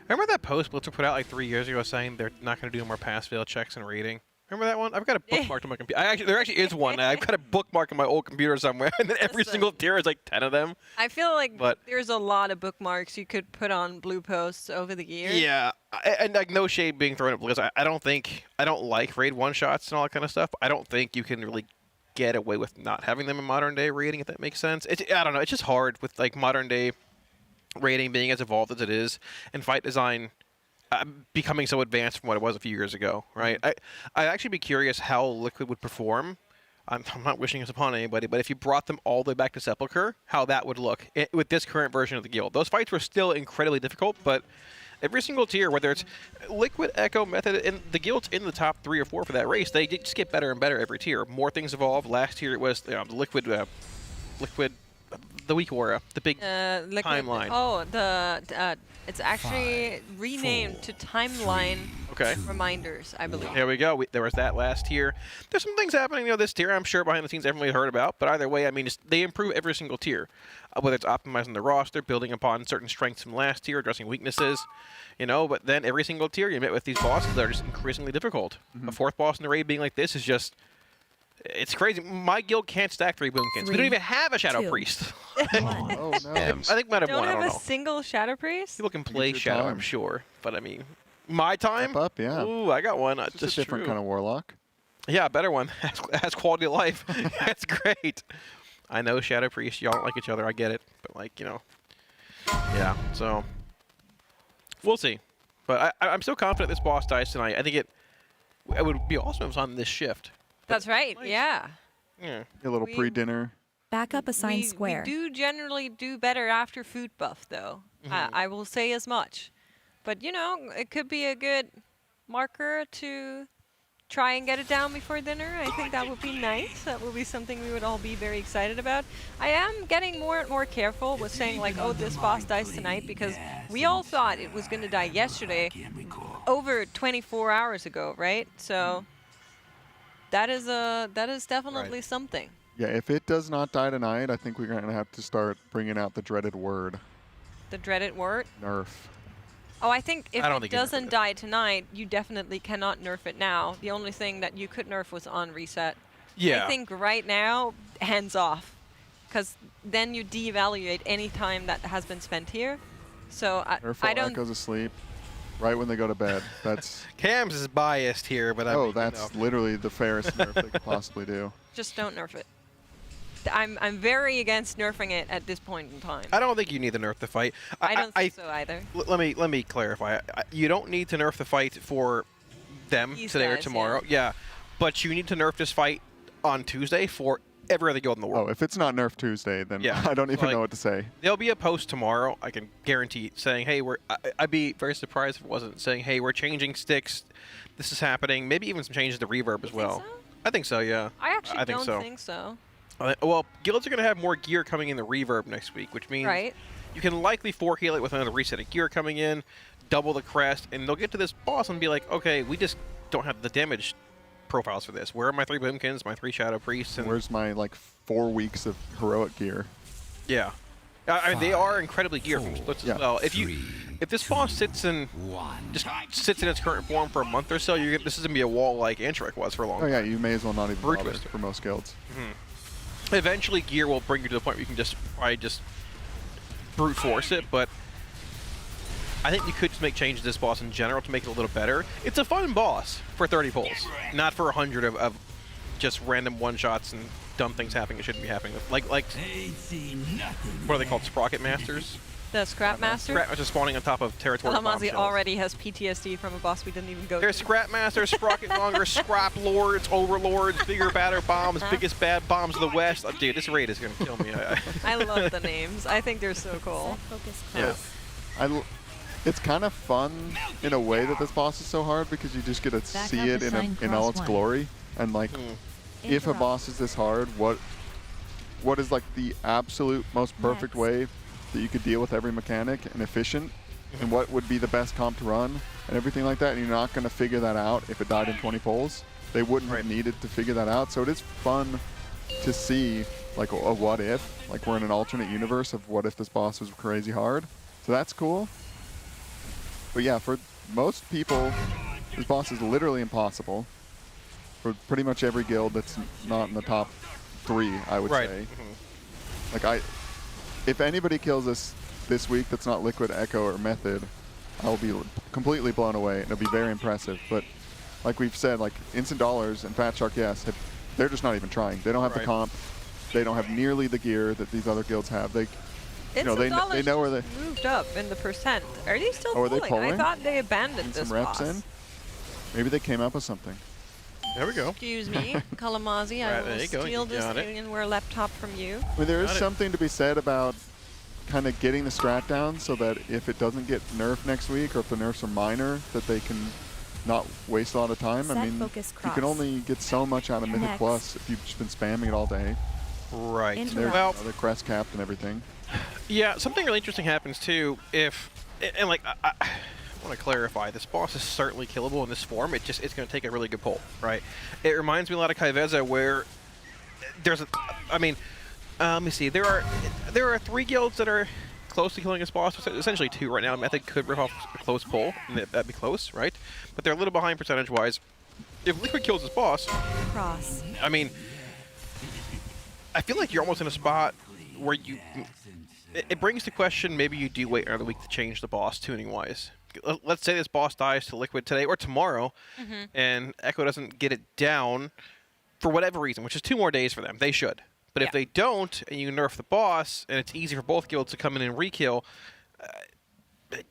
S20: Remember that post Blitzer put out like 3 years ago saying they're not going to do more pass-fail checks and rating? Remember that one? I've got a bookmark on my computer. There actually is one. I've got a bookmark on my old computer somewhere, and then every single tier is like 10 of them.
S19: I feel like there's a lot of bookmarks you could put on blue posts over the years.
S20: Yeah, and like no shade being thrown at Blitz. I don't like raid one-shots and all that kind of stuff. I don't think you can really get away with not having them in modern day raiding, if that makes sense. I don't know. It's just hard with like modern day raiding being as evolved as it is, and fight design becoming so advanced from what it was a few years ago, right? I'd actually be curious how Liquid would perform. I'm not wishing this upon anybody, but if you brought them all the way back to Sepulchre, how that would look with this current version of the guild. Those fights were still incredibly difficult, but every single tier, whether it's Liquid, Echo, Method, and the guilds in the top 3 or 4 for that race, they just get better and better every tier. More things evolve. Last year it was the Liquid, the week aura, the big timeline.
S19: Oh, it's actually renamed to Timeline Reminders, I believe.
S20: There we go. There was that last tier. There's some things happening, this tier. I'm sure behind the scenes everyone heard about. But either way, I mean, they improve every single tier. Whether it's optimizing the roster, building upon certain strengths from last tier, addressing weaknesses, But then every single tier you meet with these bosses that are just increasingly difficult. A 4th boss in the raid being like this is just. It's crazy. My guild can't stack 3 boomkins. We don't even have a Shadow Priest.
S23: Oh, no.
S20: I think we might have one. I don't know.
S19: A single Shadow Priest?
S20: People can play Shadow, I'm sure. But I mean, my time?
S23: Step up, yeah.
S20: Ooh, I got one.
S23: It's just a different kind of warlock.
S20: Yeah, a better one. Has quality of life. That's great. I know Shadow Priest. Y'all don't like each other. I get it. But yeah. So we'll see. But I'm still confident this boss dies tonight. I think it would be awesome if it was on this shift.
S19: That's right, yeah.
S23: A little pre-dinner.
S21: Back up assigned square.
S19: We do generally do better after food buff, though. I will say as much. But, it could be a good marker to try and get it down before dinner. I think that would be nice. That would be something we would all be very excited about. I am getting more and more careful with saying, like, oh, this boss dies tonight, because we all thought it was going to die yesterday, over 24 hours ago, right? So that is definitely something.
S23: Yeah, if it does not die tonight, I think we're going to have to start bringing out the dreaded word.
S19: The dreaded word?
S23: Nerf.
S19: Oh, I think if it doesn't die tonight, you definitely cannot nerf it now. The only thing that you could nerf was on reset.
S20: Yeah.
S19: I think right now, hands off. Because then you devaluate any time that has been spent here. So I don't...
S23: goes asleep right when they go to bed. That's...
S20: Cam's is biased here, but
S23: that's literally the fairest nerf they could possibly do.
S19: Just don't nerf it. I'm very against nerfing it at this point in time.
S20: I don't think you need to nerf the fight.
S19: I don't think so either.
S20: Let me clarify. You don't need to nerf the fight for them today or tomorrow. Yeah, but you need to nerf this fight on Tuesday for every other guild in the world.
S23: Oh, if it's not nerf Tuesday, then I don't even know what to say.
S20: There'll be a post tomorrow, I can guarantee, saying, hey, I'd be very surprised if it wasn't, saying, hey, we're changing sticks. This is happening. Maybe even some changes to reverb as well. I think so, yeah.
S19: I actually don't think so.
S20: Well, guilds are going to have more gear coming in the reverb next week, which means you can likely 4-heal it with another reset of gear coming in, double the crest, and they'll get to this boss and be like, okay, we just don't have the damage profiles for this. Where are my 3 boomkins, my 3 shadow priests? And
S23: where's my 4 weeks of heroic gear?
S20: Yeah. I mean, they are incredibly geared from splits as well. If this boss sits in its current form for a month or so, this is going to be a wall like Antrek was for a long time.
S23: Oh yeah, you may as well not even bother for most guilds.
S20: Eventually, gear will bring you to the point where you can probably just brute force it, but I think you could just make changes to this boss in general to make it a little better. It's a fun boss for 30 pulls, not for 100 of just random one-shots and dumb things happening that shouldn't be happening. Like what are they called? Sprocket Masters?
S19: The Scrap Master?
S20: Scrap Master spawning on top of territory
S19: Alamazi already has PTSD from a boss we didn't even go
S20: There's
S19: to.
S20: Scrap Master, Sprocket Monger, Scrap Lords, Overlords, Bigger Batter Bombs, Biggest Bad Bombs of the West. Oh, dude, this raid is going to kill me.
S19: I love the names. I think they're so cool.
S20: Yeah.
S23: It's kind of fun in a way that this boss is so hard because you just get to see it in all its glory. And like, if a boss is this hard, what is like the absolute most perfect way that you could deal with every mechanic and efficient, and what would be the best comp to run and everything like that, and you're not going to figure that out if it died in 20 polls. They wouldn't have needed to figure that out. So it is fun to see like a what if, like we're in an alternate universe of what if this boss was crazy hard. So that's cool. But yeah, for most people, this boss is literally impossible. For pretty much every guild that's not in the top 3, I would say. Like if anybody kills us this week that's not Liquid, Echo, or Method, I'll be completely blown away, and it'll be very impressive. But like we've said, like Instant Dollars and Fat Shark, yes, they're just not even trying. They don't have the comp. They don't have nearly the gear that these other guilds have. They know where they
S19: moved up in the percent. Are they still
S23: are
S19: pulling?
S23: they pulling?
S19: I thought they abandoned this
S23: some reps
S19: boss.
S23: in. Maybe they came up with something.
S20: There we go.
S19: Excuse me, Kalamazi. I will steal this Alienware laptop from you.
S23: I mean, there is something to be said about kind of getting the strat down so that if it doesn't get nerfed next week, or if the nerfs are minor, that they can not waste a lot of time. I mean, you can only get so much out of Mythic Plus if you've just been spamming it all day.
S20: Right.
S23: Well, the Crest capped and everything.
S20: Yeah, something really interesting happens too if, and like, I want to clarify, this boss is certainly killable in this form. It's going to take a really good pull, right? It reminds me a lot of Kaiveza, where there's let me see, there are 3 guilds that are close to killing this boss, essentially 2 right now. Method could rip off a close pull, and that'd be close, right? But they're a little behind percentage-wise. If Liquid kills this boss, I mean, I feel like you're almost in a spot where it brings to question, maybe you do wait another week to change the boss tuning-wise. Let's say this boss dies to Liquid today or tomorrow, and Echo doesn't get it down for whatever reason, which is 2 more days for them. They should. But if they don't, and you nerf the boss, and it's easy for both guilds to come in and re-kill,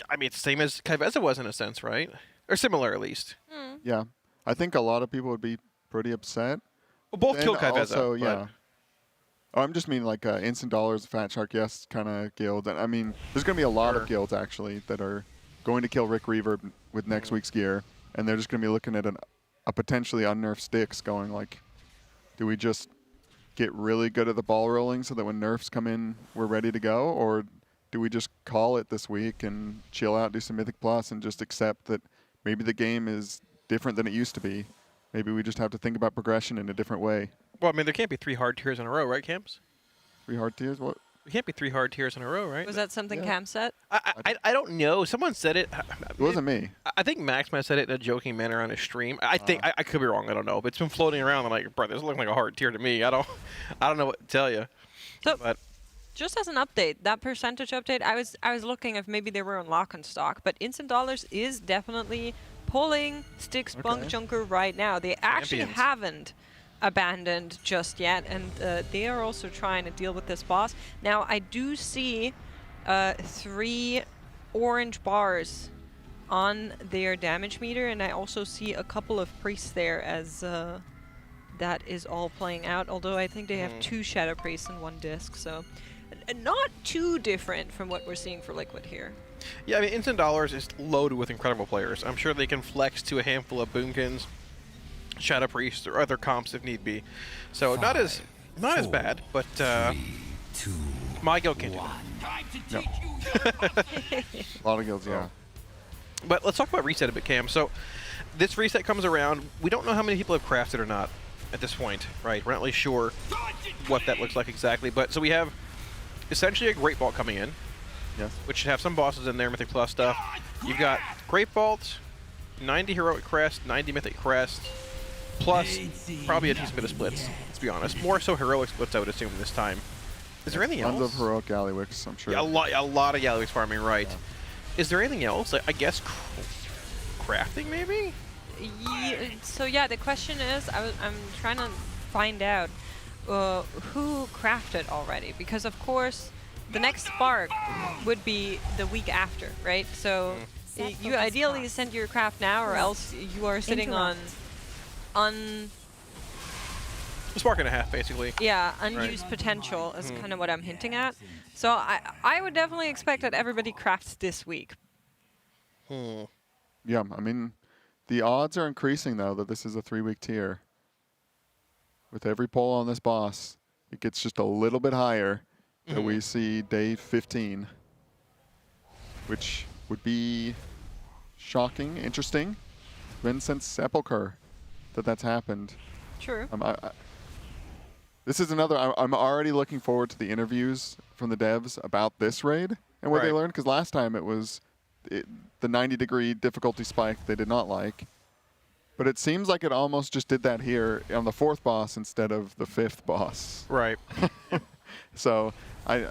S20: I mean, it's the same as Kaiveza was in a sense, right? Or similar, at least.
S23: Yeah. I think a lot of people would be pretty upset.
S20: Well, both kill Kaiveza.
S23: Also, yeah. Oh, I'm just mean like Instant Dollars, Fat Shark, yes, kind of guild. I mean, there's going to be a lot of guilds, actually, that are going to kill Rick Reverb with next week's gear, and they're just going to be looking at a potentially unnerfed Styx going like, do we just get really good at the ball rolling so that when nerfs come in, we're ready to go? Or do we just call it this week and chill out, do some Mythic Plus, and just accept that maybe the game is different than it used to be? Maybe we just have to think about progression in a different way.
S20: Well, I mean, there can't be 3 hard tiers in a row, right, Camps?
S23: 3 hard tiers? What?
S20: It can't be 3 hard tiers in a row, right?
S19: Was that something Cam said?
S20: I don't know. Someone said it.
S23: It wasn't me.
S20: I think Max might have said it in a joking manner on his stream. I think I could be wrong. I don't know. But it's been floating around. I'm like, bro, this looks like a hard tier to me. I don't know what to tell you.
S19: So, just as an update, that percentage update, I was looking if maybe they were on lock and stock, but Instant Dollars is definitely pulling Styx Bunkjunker right now. They actually haven't abandoned just yet, and they are also trying to deal with this boss. Now, I do see 3 orange bars on their damage meter, and I also see a couple of priests there as that is all playing out, although I think they have 2 Shadow Priests and 1 disc, so not too different from what we're seeing for Liquid here.
S20: Yeah, I mean, Instant Dollars is loaded with incredible players. I'm sure they can flex to a handful of Boomkins, Shadow Priests, or other comps if need be. So not as bad, but my guild can't do that.
S23: No. A lot of guilds, yeah.
S20: But let's talk about reset a bit, Cam. So this reset comes around. We don't know how many people have crafted or not at this point, right? We're not really sure what that looks like exactly. But so we have essentially a Great Vault coming in, which should have some bosses in there, Mythic Plus stuff. You've got Great Vault, 90 Heroic Crest, 90 Mythic Crest, plus probably a decent bit of splits, let's be honest. More so Heroic splits, I would assume, this time. Is there anything else?
S23: Tons of Heroic Galliwicks, I'm sure.
S20: Yeah, a lot of Galliwicks farming, right. Yeah. Is there anything else? I guess crafting, maybe?
S19: Yeah, so yeah, the question is, I'm trying to find out who crafted already, because of course the next spark would be the week after, right? So you ideally send your craft now, or else you are sitting on a
S20: spark and a half, basically.
S19: Yeah, unused potential is kind of what I'm hinting at. So I would definitely expect that everybody crafts this week.
S23: Yeah, I mean, the odds are increasing though that this is a 3-week tier. With every poll on this boss, it gets just a little bit higher that we see day 15, which would be shocking, interesting. Been since Sepulchre that's happened.
S19: True.
S23: This is another, I'm already looking forward to the interviews from the devs about this raid and what they learned, because last time it was the 90-degree difficulty spike they did not like. But it seems like it almost just did that here on the 4th boss instead of the 5th boss.
S20: Right.
S23: So I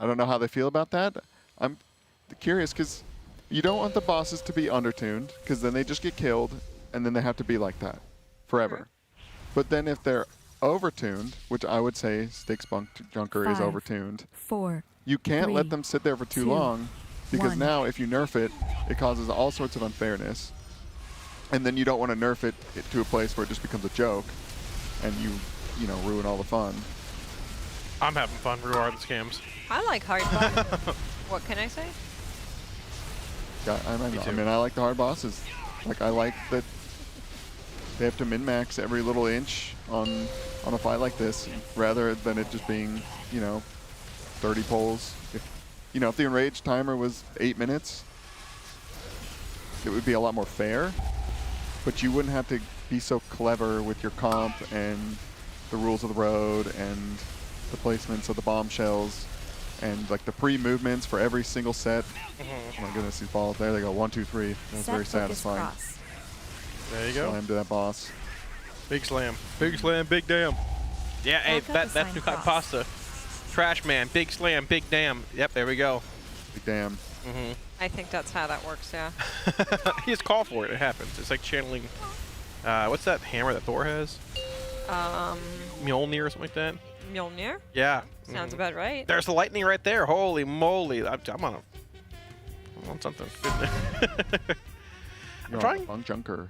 S23: don't know how they feel about that. I'm curious because you don't want the bosses to be undertuned, because then they just get killed and then they have to be like that forever. But then if they're overtuned, which I would say Styx Bunkjunker is overtuned,
S21: 4.
S23: You can't let them sit there for too long, because now if you nerf it, it causes all sorts of unfairness. And then you don't want to nerf it to a place where it just becomes a joke, and you know, ruin all the fun.
S20: I'm having fun regardless, Cams.
S19: I like hard boss. What can I say?
S23: Yeah, I mean, I like the hard bosses. Like, I like that they have to min-max every little inch on a fight like this, rather than it just being, you know, 30 pulls. If the enrage timer was 8 minutes, it would be a lot more fair. But you wouldn't have to be so clever with your comp and the rules of the road and the placements of the bombshells and like the pre-movements for every single set. Oh my goodness, these balls. There they go. 1, 2, 3. That's very satisfying.
S20: There you go.
S23: Slam to that boss.
S20: Big slam. Big slam, big damn. Yeah, hey, that's new kind of pasta. Trash man, big slam, big damn. Yep, there we go.
S23: Big damn.
S19: I think that's how that works, yeah.
S20: He just call for it. It happens. It's like channeling. What's that hammer that Thor has? Mjolnir or something like that.
S19: Mjolnir?
S20: Yeah.
S19: Sounds about right.
S20: There's the lightning right there. Holy moly! I'm on something.
S23: I'm trying. Bunkjunker.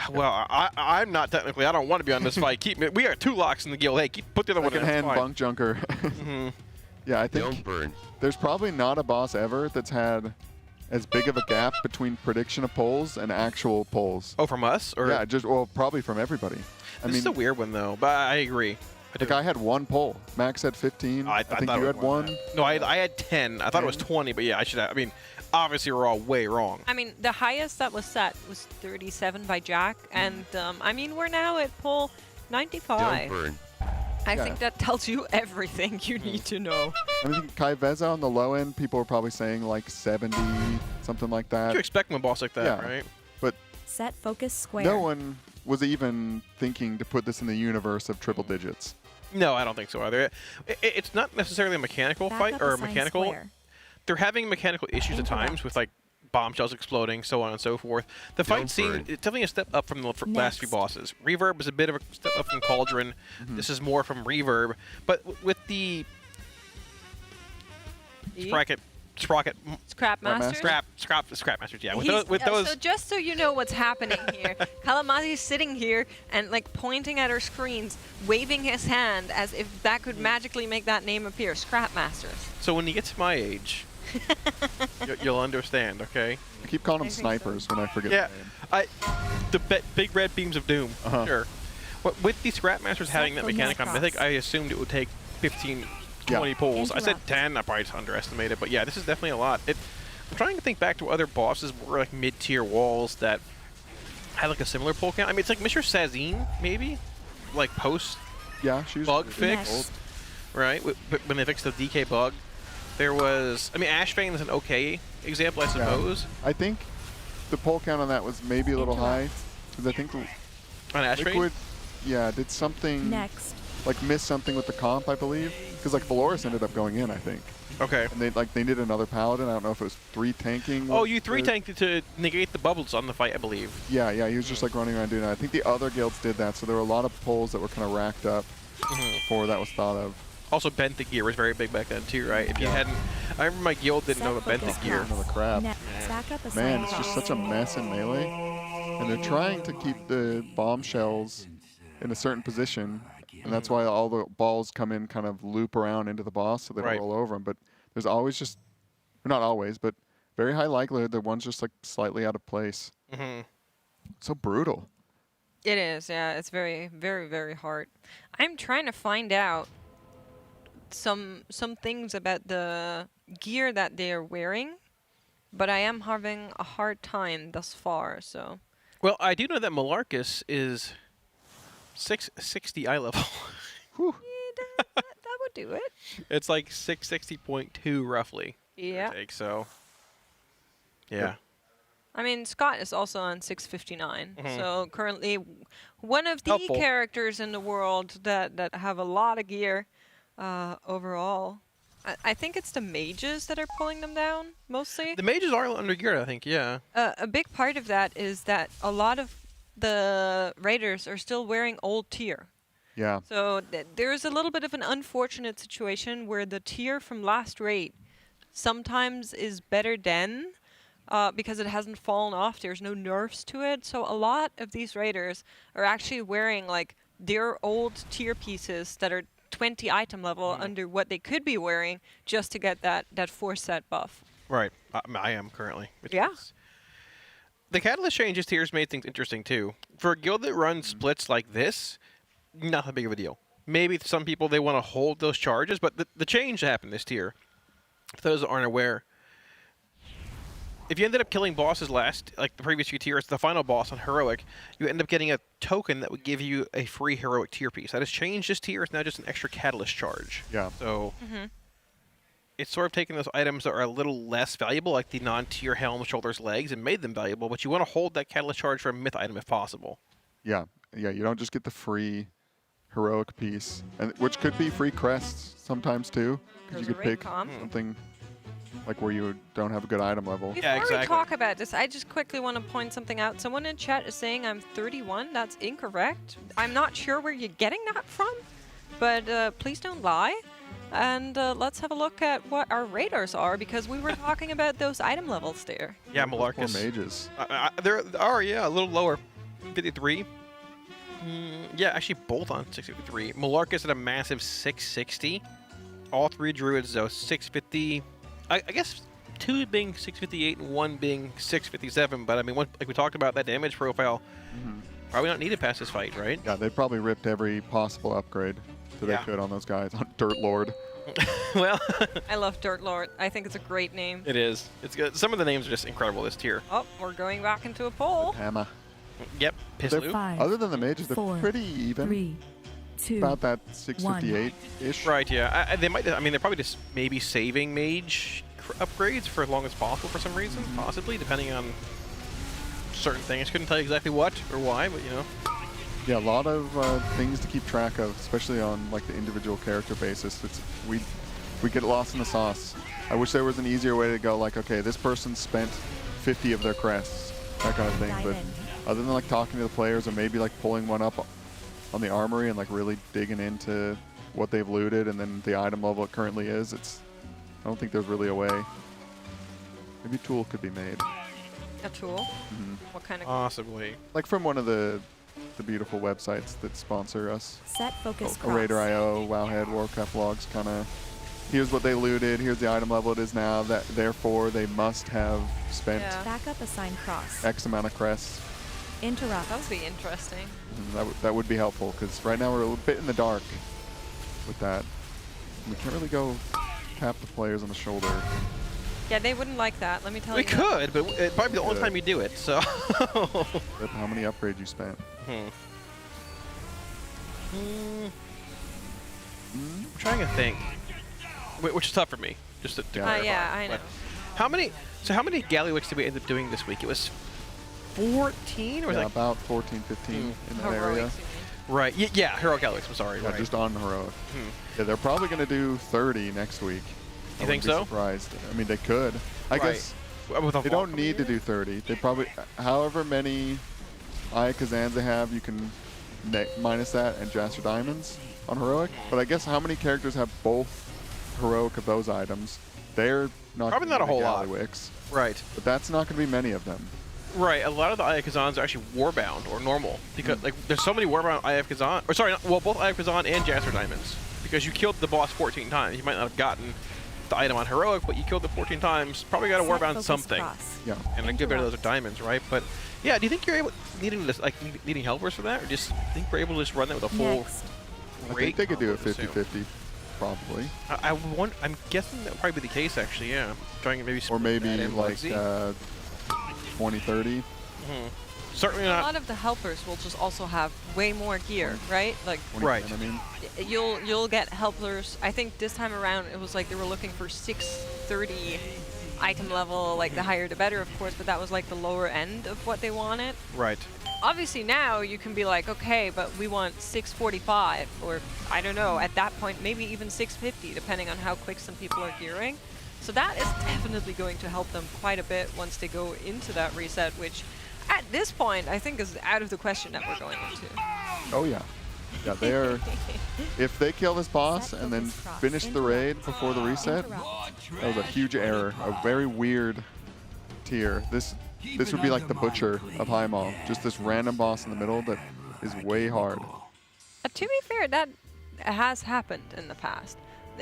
S20: Well, I'm not technically. I don't want to be on this fight. We are 2 locks in the guild. Hey, put the other one in.
S23: Second hand Bunkjunker. Yeah, I think there's probably not a boss ever that's had as big of a gap between prediction of polls and actual polls.
S20: Oh, from us? Or
S23: yeah, probably from everybody.
S20: This is a weird one though, but I agree.
S23: I had 1 poll. Max had 15. I think you had 1.
S20: No, I had 10. I thought it was 20, but yeah, I should have. I mean, obviously we're all way wrong.
S19: I mean, the highest that was set was 37 by Jack, and I mean, we're now at poll 95. I think that tells you everything you need to know.
S23: I think Kai Veza on the low end, people were probably saying like 70, something like that.
S20: You expect from a boss like that, right?
S23: But
S21: set focus square.
S23: No one was even thinking to put this in the universe of triple digits.
S20: No, I don't think so either. It's not necessarily a mechanical fight or a mechanical. Square. They're having mechanical issues at times with like bombshells exploding, so on and so forth. The fight scene, it's definitely a step up from the last few bosses. Reverb is a bit of a step up from Cauldron. This is more from Reverb. But with the
S19: Scrap Masters?
S20: Scrap Masters, yeah. With those.
S19: So just so you know what's happening here, Kalamazi's sitting here and like pointing at our screens, waving his hand as if that could magically make that name appear. Scrap Masters.
S20: So when you get to my age, you'll understand, okay?
S23: I keep calling them snipers when I forget the name.
S20: The big red beams of doom, sure. But with the Scrap Masters having that mechanic on Mythic, I assumed it would take 15, 20 pulls. I said 10, I probably just underestimated, but yeah, this is definitely a lot. I'm trying to think back to other bosses were like mid-tier walls that had like a similar pull count. I mean, it's like Mr. Sazine, maybe? Like post bug fix, right? When they fixed the DK bug. There was, I mean, Ashbane is an okay example, I suppose.
S23: I think the pull count on that was maybe a little high, because I think
S20: on Ashbane,
S23: Liquid, did something like miss something with the comp, I believe, because like Valoris ended up going in, I think.
S20: Okay.
S23: And they needed another paladin. I don't know if it was 3 tanking.
S20: Oh, you 3 tanked to negate the bubbles on the fight, I believe.
S23: Yeah, he was just like running around doing that. I think the other guilds did that, so there were a lot of pulls that were kind of racked up before that was thought of.
S20: Also, benthic gear was very big back then too, right? If you hadn't, I remember my guild didn't know about benthic gear.
S23: Another crap. Man, it's just such a mess in melee, and they're trying to keep the bombshells in a certain position, and that's why all the balls come in, kind of loop around into the boss, so they don't roll over them. But there's always just, or not always, but very high likelihood that one's just like slightly out of place. So brutal.
S19: It is, yeah. It's very, very, very hard. I'm trying to find out some things about the gear that they're wearing, but I am having a hard time thus far. So.
S20: Well, I do know that Malarkus is 660 eye level.
S19: Yeah, that would do it.
S20: It's like 660.2 roughly.
S19: Yeah.
S20: So. Yeah.
S19: I mean, Scott is also on 659, so currently one of the characters in the world that have a lot of gear overall. I think it's the mages that are pulling them down, mostly.
S20: The mages are under geared, I think, yeah.
S19: A big part of that is that a lot of the raiders are still wearing old tier.
S23: Yeah.
S19: So there's a little bit of an unfortunate situation where the tier from last raid sometimes is better than... because it hasn't fallen off, there's no nerfs to it. So a lot of these raiders are actually wearing like their old tier pieces that are 20 item level under what they could be wearing just to get that 4-set buff.
S20: Right. I am currently.
S19: Yeah.
S20: The catalyst changes tiers made things interesting too. For a guild that runs splits like this, not that big of a deal. Maybe some people, they want to hold those charges, but the change happened this tier. For those that aren't aware, if you ended up killing bosses last, like the previous few tiers, the final boss on Heroic, you end up getting a token that would give you a free Heroic tier piece. That has changed this tier. It's now just an extra catalyst charge.
S23: Yeah.
S20: So it's sort of taken those items that are a little less valuable, like the non-tier helm, shoulders, legs, and made them valuable, but you want to hold that catalyst charge for a myth item if possible.
S23: Yeah. Yeah, you don't just get the free Heroic piece, and which could be free crests sometimes too, because you could pick something... like where you don't have a good item level.
S19: Before we talk about this, I just quickly want to point something out. Someone in chat is saying I'm 31. That's incorrect. I'm not sure where you're getting that from, but please don't lie. And let's have a look at what our raiders are, because we were talking about those item levels there.
S20: Yeah, Malarkus.
S23: Mages.
S20: There are, yeah, a little lower. 53. Yeah, actually both on 653. Malarkus at a massive 660. All three druids, though, 650. I guess 2 being 658 and 1 being 657, but I mean, like we talked about, that damage profile probably not needed past this fight, right?
S23: Yeah, they probably ripped every possible upgrade that they could on those guys. On Dirt Lord.
S20: Well,
S19: I love Dirt Lord. I think it's a great name.
S20: It is. It's good. Some of the names are just incredible this tier.
S19: Oh, we're going back into a poll.
S23: Hammer.
S20: Yep. Pistol.
S23: Other than the mages, they're pretty even.
S21: 3, 2,
S23: about that 658-ish.
S20: Right, yeah. They might, I mean, they're probably just maybe saving mage upgrades for as long as possible for some reason, possibly, depending on certain things. Couldn't tell you exactly what or why, but you know.
S23: Yeah, a lot of things to keep track of, especially on like the individual character basis. We get lost in the sauce. I wish there was an easier way to go, like, okay, this person spent 50 of their crests, that kind of thing. But other than like talking to the players or maybe like pulling one up on the armory and like really digging into what they've looted and then the item level it currently is, I don't think there's really a way. Maybe a tool could be made.
S19: A tool? What kind of?
S20: Possibly.
S23: Like from one of the beautiful websites that sponsor us.
S21: Set focus.
S23: RaiderIO, Wowhead, Warcraft Logs, kind of. Here's what they looted. Here's the item level it is now. That therefore they must have spent
S21: backup assigned cross.
S23: X amount of crests.
S21: Interrupt.
S19: That would be interesting.
S23: That would be helpful, because right now we're a bit in the dark with that. We can't really go tap the players on the shoulder.
S19: Yeah, they wouldn't like that, let me tell
S20: you.
S19: We
S20: could, but it'd probably be the only time you do it, so.
S23: How many upgrades you spent?
S20: I'm trying to think. Which is tough for me. Just to
S19: yeah, I know.
S20: How many Gallywicks did we end up doing this week? It was 14 or
S23: about 14, 15 in that area.
S20: Right. Yeah, Heroic Gallywicks, I'm sorry.
S23: Yeah,
S20: right.
S23: just on Heroic. Yeah, they're probably going to do 30 next week.
S20: You think so?
S23: Surprised. I mean, they could. I guess they don't need to do 30. They probably, however many Aya Kazans they have, you can minus that and Jaster Diamonds. on Heroic, but I guess how many characters have both Heroic of those items? They're
S20: probably not a whole lot. Right.
S23: But that's not going to be many of them.
S20: Right. A lot of the Eye of Kazans are actually Warbound or normal because like there's so many Warbound Eye of Kazan, or sorry, well both Eye of Kazan and Jasper Diamonds, because you killed the boss 14 times. You might not have gotten the item on Heroic, but you killed it 14 times. Probably got a Warbound something.
S23: Yeah.
S20: And a good bit of those are diamonds, right? But yeah, do you think you're able needing helpers for that, or just think we're able to just run that with a full
S23: I think they could do a 50-50, probably.
S20: I'm guessing that would probably be the case, actually. Yeah. Trying to maybe.
S23: Or maybe like 20-30.
S20: Certainly
S19: a
S20: not.
S19: A lot of the helpers will just also have way more gear, right? Like,
S20: right.
S23: I mean,
S19: you'll get helpers. I think this time around it was like they were looking for 630 item level, like the higher the better, of course, but that was like the lower end of what they wanted.
S20: Right.
S19: Obviously now you can be like, okay, but we want 645, or I don't know, at that point maybe even 650, depending on how quick some people are gearing. So that is definitely going to help them quite a bit once they go into that reset, which at this point I think is out of the question that we're going into.
S23: Oh yeah. Yeah, they are. If they kill this boss and then finish the raid before the reset, that was a huge error. A very weird tier. This would be like the Butcher of Highmaul. Just this random boss in the middle that is way hard.
S19: To be fair, that has happened in the past.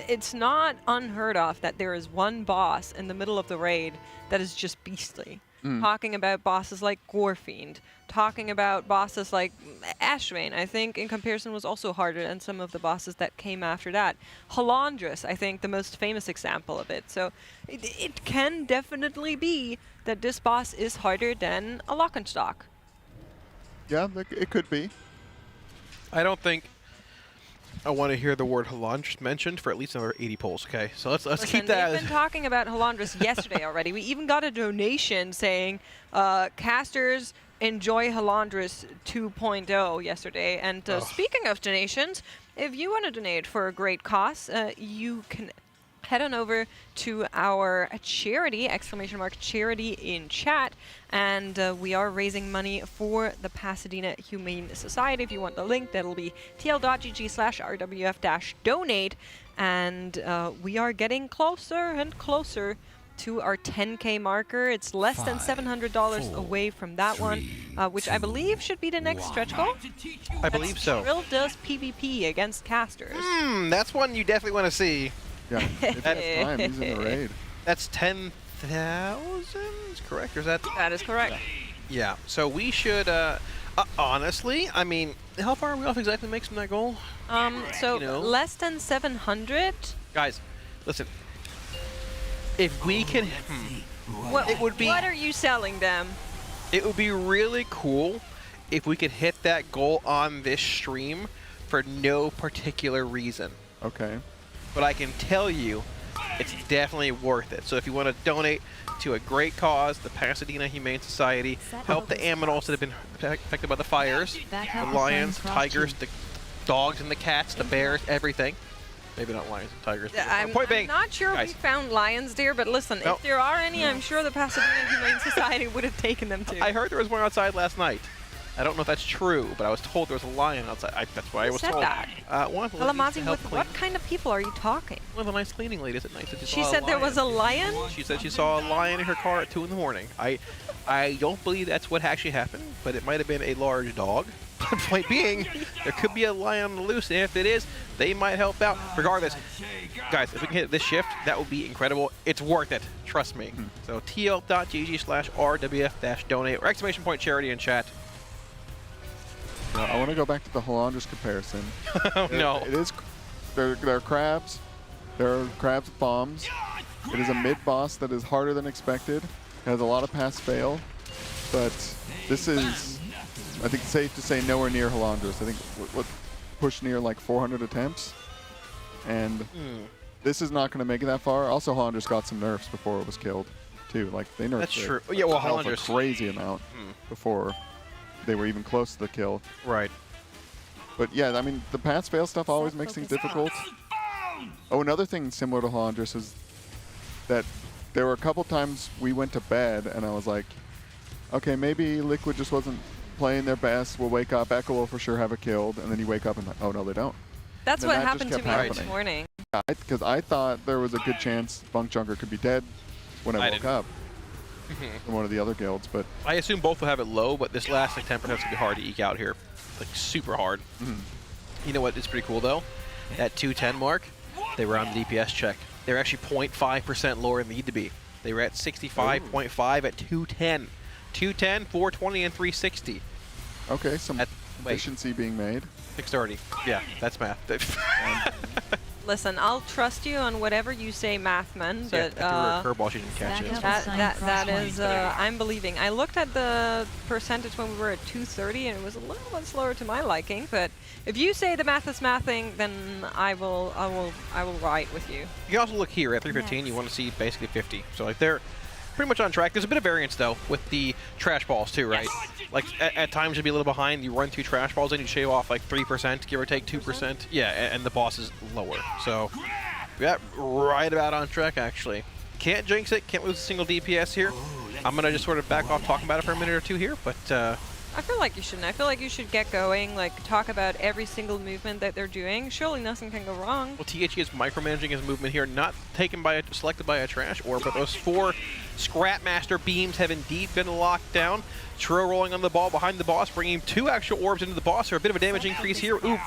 S19: It's not unheard of that there is one boss in the middle of the raid that is just beastly. Talking about bosses like Gorefiend, talking about bosses like Ashvane, I think in comparison was also harder than some of the bosses that came after that. Halandris, I think the most famous example of it. So it can definitely be that this boss is harder than a Lockenstock.
S23: Yeah, it could be.
S20: I don't think I want to hear the word Halandris mentioned for at least another 80 polls. Okay, so let's keep that.
S19: We've been talking about Halandris yesterday already. We even got a donation saying casters enjoy Halandris 2.0 yesterday. And speaking of donations, if you want to donate for a great cause, you can head on over to our charity, !charity in chat, and we are raising money for the Pasadena Humane Society. If you want the link, that'll be tl.gg/rwf-donate, and we are getting closer and closer to our 10K marker. It's less than $700 away from that one, which I believe should be the next stretch goal.
S20: I believe so.
S19: Trill does PvP against casters.
S20: That's one you definitely want to see.
S23: Yeah, if he has time, he's in the raid.
S20: That's 10,000, correct? Or is that?
S19: That is correct.
S20: Yeah, so we should, honestly, I mean, how far are we off exactly makes from that goal?
S19: So less than 700.
S20: Guys, listen. If we can,
S19: it would be. What are you selling them?
S20: It would be really cool if we could hit that goal on this stream for no particular reason.
S23: Okay.
S20: But I can tell you, it's definitely worth it. So if you want to donate to a great cause, the Pasadena Humane Society, help the animals that have been affected by the fires, the lions, tigers, the dogs and the cats, the bears, everything. Maybe not lions and tigers.
S19: I'm not sure we found lions there, but listen, if there are any, I'm sure the Pasadena Humane Society would have taken them too.
S20: I heard there was one outside last night. I don't know if that's true, but I was told there was a lion outside. That's why I was told. One of the
S19: Alamazi, with what kind of people are you talking?
S20: One of the nice cleaning ladies at night said
S19: she said there was a lion?
S20: She said she saw a lion in her car at 2 in the morning. I don't believe that's what actually happened, but it might have been a large dog. Point being, there could be a lion on the loose, and if it is, they might help out. Regardless, guys, if we can hit this shift, that would be incredible. It's worth it, trust me. So tl.gg/rwf-donate or !charity in chat.
S23: I want to go back to the Halandris comparison.
S20: No.
S23: It is. There are crabs. There are crabs with bombs. It is a mid-boss that is harder than expected. It has a lot of pass-fail. But this is, I think, safe to say nowhere near Halandris. I think what pushed near like 400 attempts. And this is not going to make it that far. Also, Halandris got some nerfs before it was killed, too. Like, they nerfed
S20: That's true. Yeah, well,
S23: a crazy amount before they were even close to the kill.
S20: Right.
S23: But yeah, I mean, the pass-fail stuff always makes things difficult. Oh, another thing similar to Halandris is that there were a couple times we went to bed and I was like, okay, maybe Liquid just wasn't playing their best. We'll wake up. Echo will for sure have it killed. And then you wake up and like, oh, no, they don't.
S19: That's what happened to me
S23: happening.
S19: this morning.
S23: Because I thought there was a good chance Bunkjunker could be dead when I woke up from one of the other guilds, but
S20: I assume both will have it low, but this last like 10% is gonna be hard to eke out here, like super hard. You know what is pretty cool though? At 210 mark, they were on the DPS check. They're actually 0.5% lower than they need to be. They were at 65.5 at 210. 210, 420, and 360.
S23: Okay, some efficiency being made.
S20: 630. Yeah, that's math.
S19: Listen, I'll trust you on whatever you say, Mathman, but
S20: yeah, curveball, she didn't catch it.
S19: That is, I'm believing. I looked at the percentage when we were at 230, and it was a little bit slower to my liking. But if you say the math is mathing, then I will ride with you.
S20: You can also look here at 315. You want to see basically 50. So like they're pretty much on track. There's a bit of variance though with the trash balls too, right? Like at times you'll be a little behind. You run 2 trash balls and you shave off like 3%, give or take 2%. Yeah, and the boss is lower. So yeah, right about on track actually. Can't jinx it. Can't lose a single DPS here. I'm gonna just sort of back off talking about it for a minute or two here, but.
S19: I feel like you shouldn't. I feel like you should get going, like talk about every single movement that they're doing. Surely nothing can go wrong.
S20: Well, THE is micromanaging his movement here, not taken by selected by a trash orb, but those 4 Scrapmaster beams have indeed been locked down. Tro rolling on the ball behind the boss, bringing 2 actual orbs into the boss, so a bit of a damage increase here. Ooh,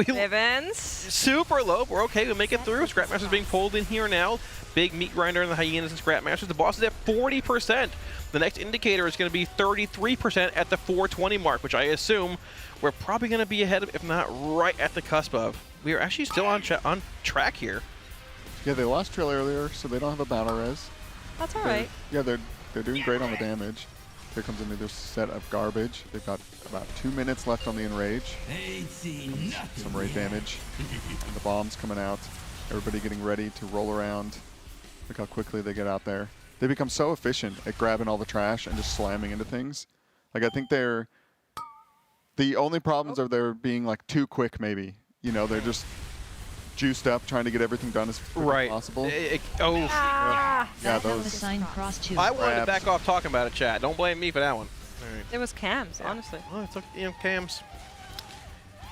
S19: Evans.
S20: Super low. We're okay. We'll make it through. Scrapmaster's being pulled in here now. Big meat grinder in the hyenas and Scrapmasters. The boss is at 40%. The next indicator is going to be 33% at the 420 mark, which I assume we're probably going to be ahead of, if not right at the cusp of. We are actually still on track here.
S23: Yeah, they lost Trill earlier, so they don't have a battle res.
S19: That's all right.
S23: Yeah, they're doing great on the damage. Here comes another set of garbage. They've got about 2 minutes left on the enrage. Some raid damage. And the bombs coming out. Everybody getting ready to roll around. Look how quickly they get out there. They become so efficient at grabbing all the trash and just slamming into things. Like, I think they're... The only problems are they're being, like, too quick, maybe. You know, they're just juiced up, trying to get everything done as quickly as possible.
S19: Ah.
S23: Yeah, those...
S20: I wanted to back off talking about it, chat. Don't blame me for that one. All right.
S19: It was Cams, honestly.
S20: Well, it's okay, Cams.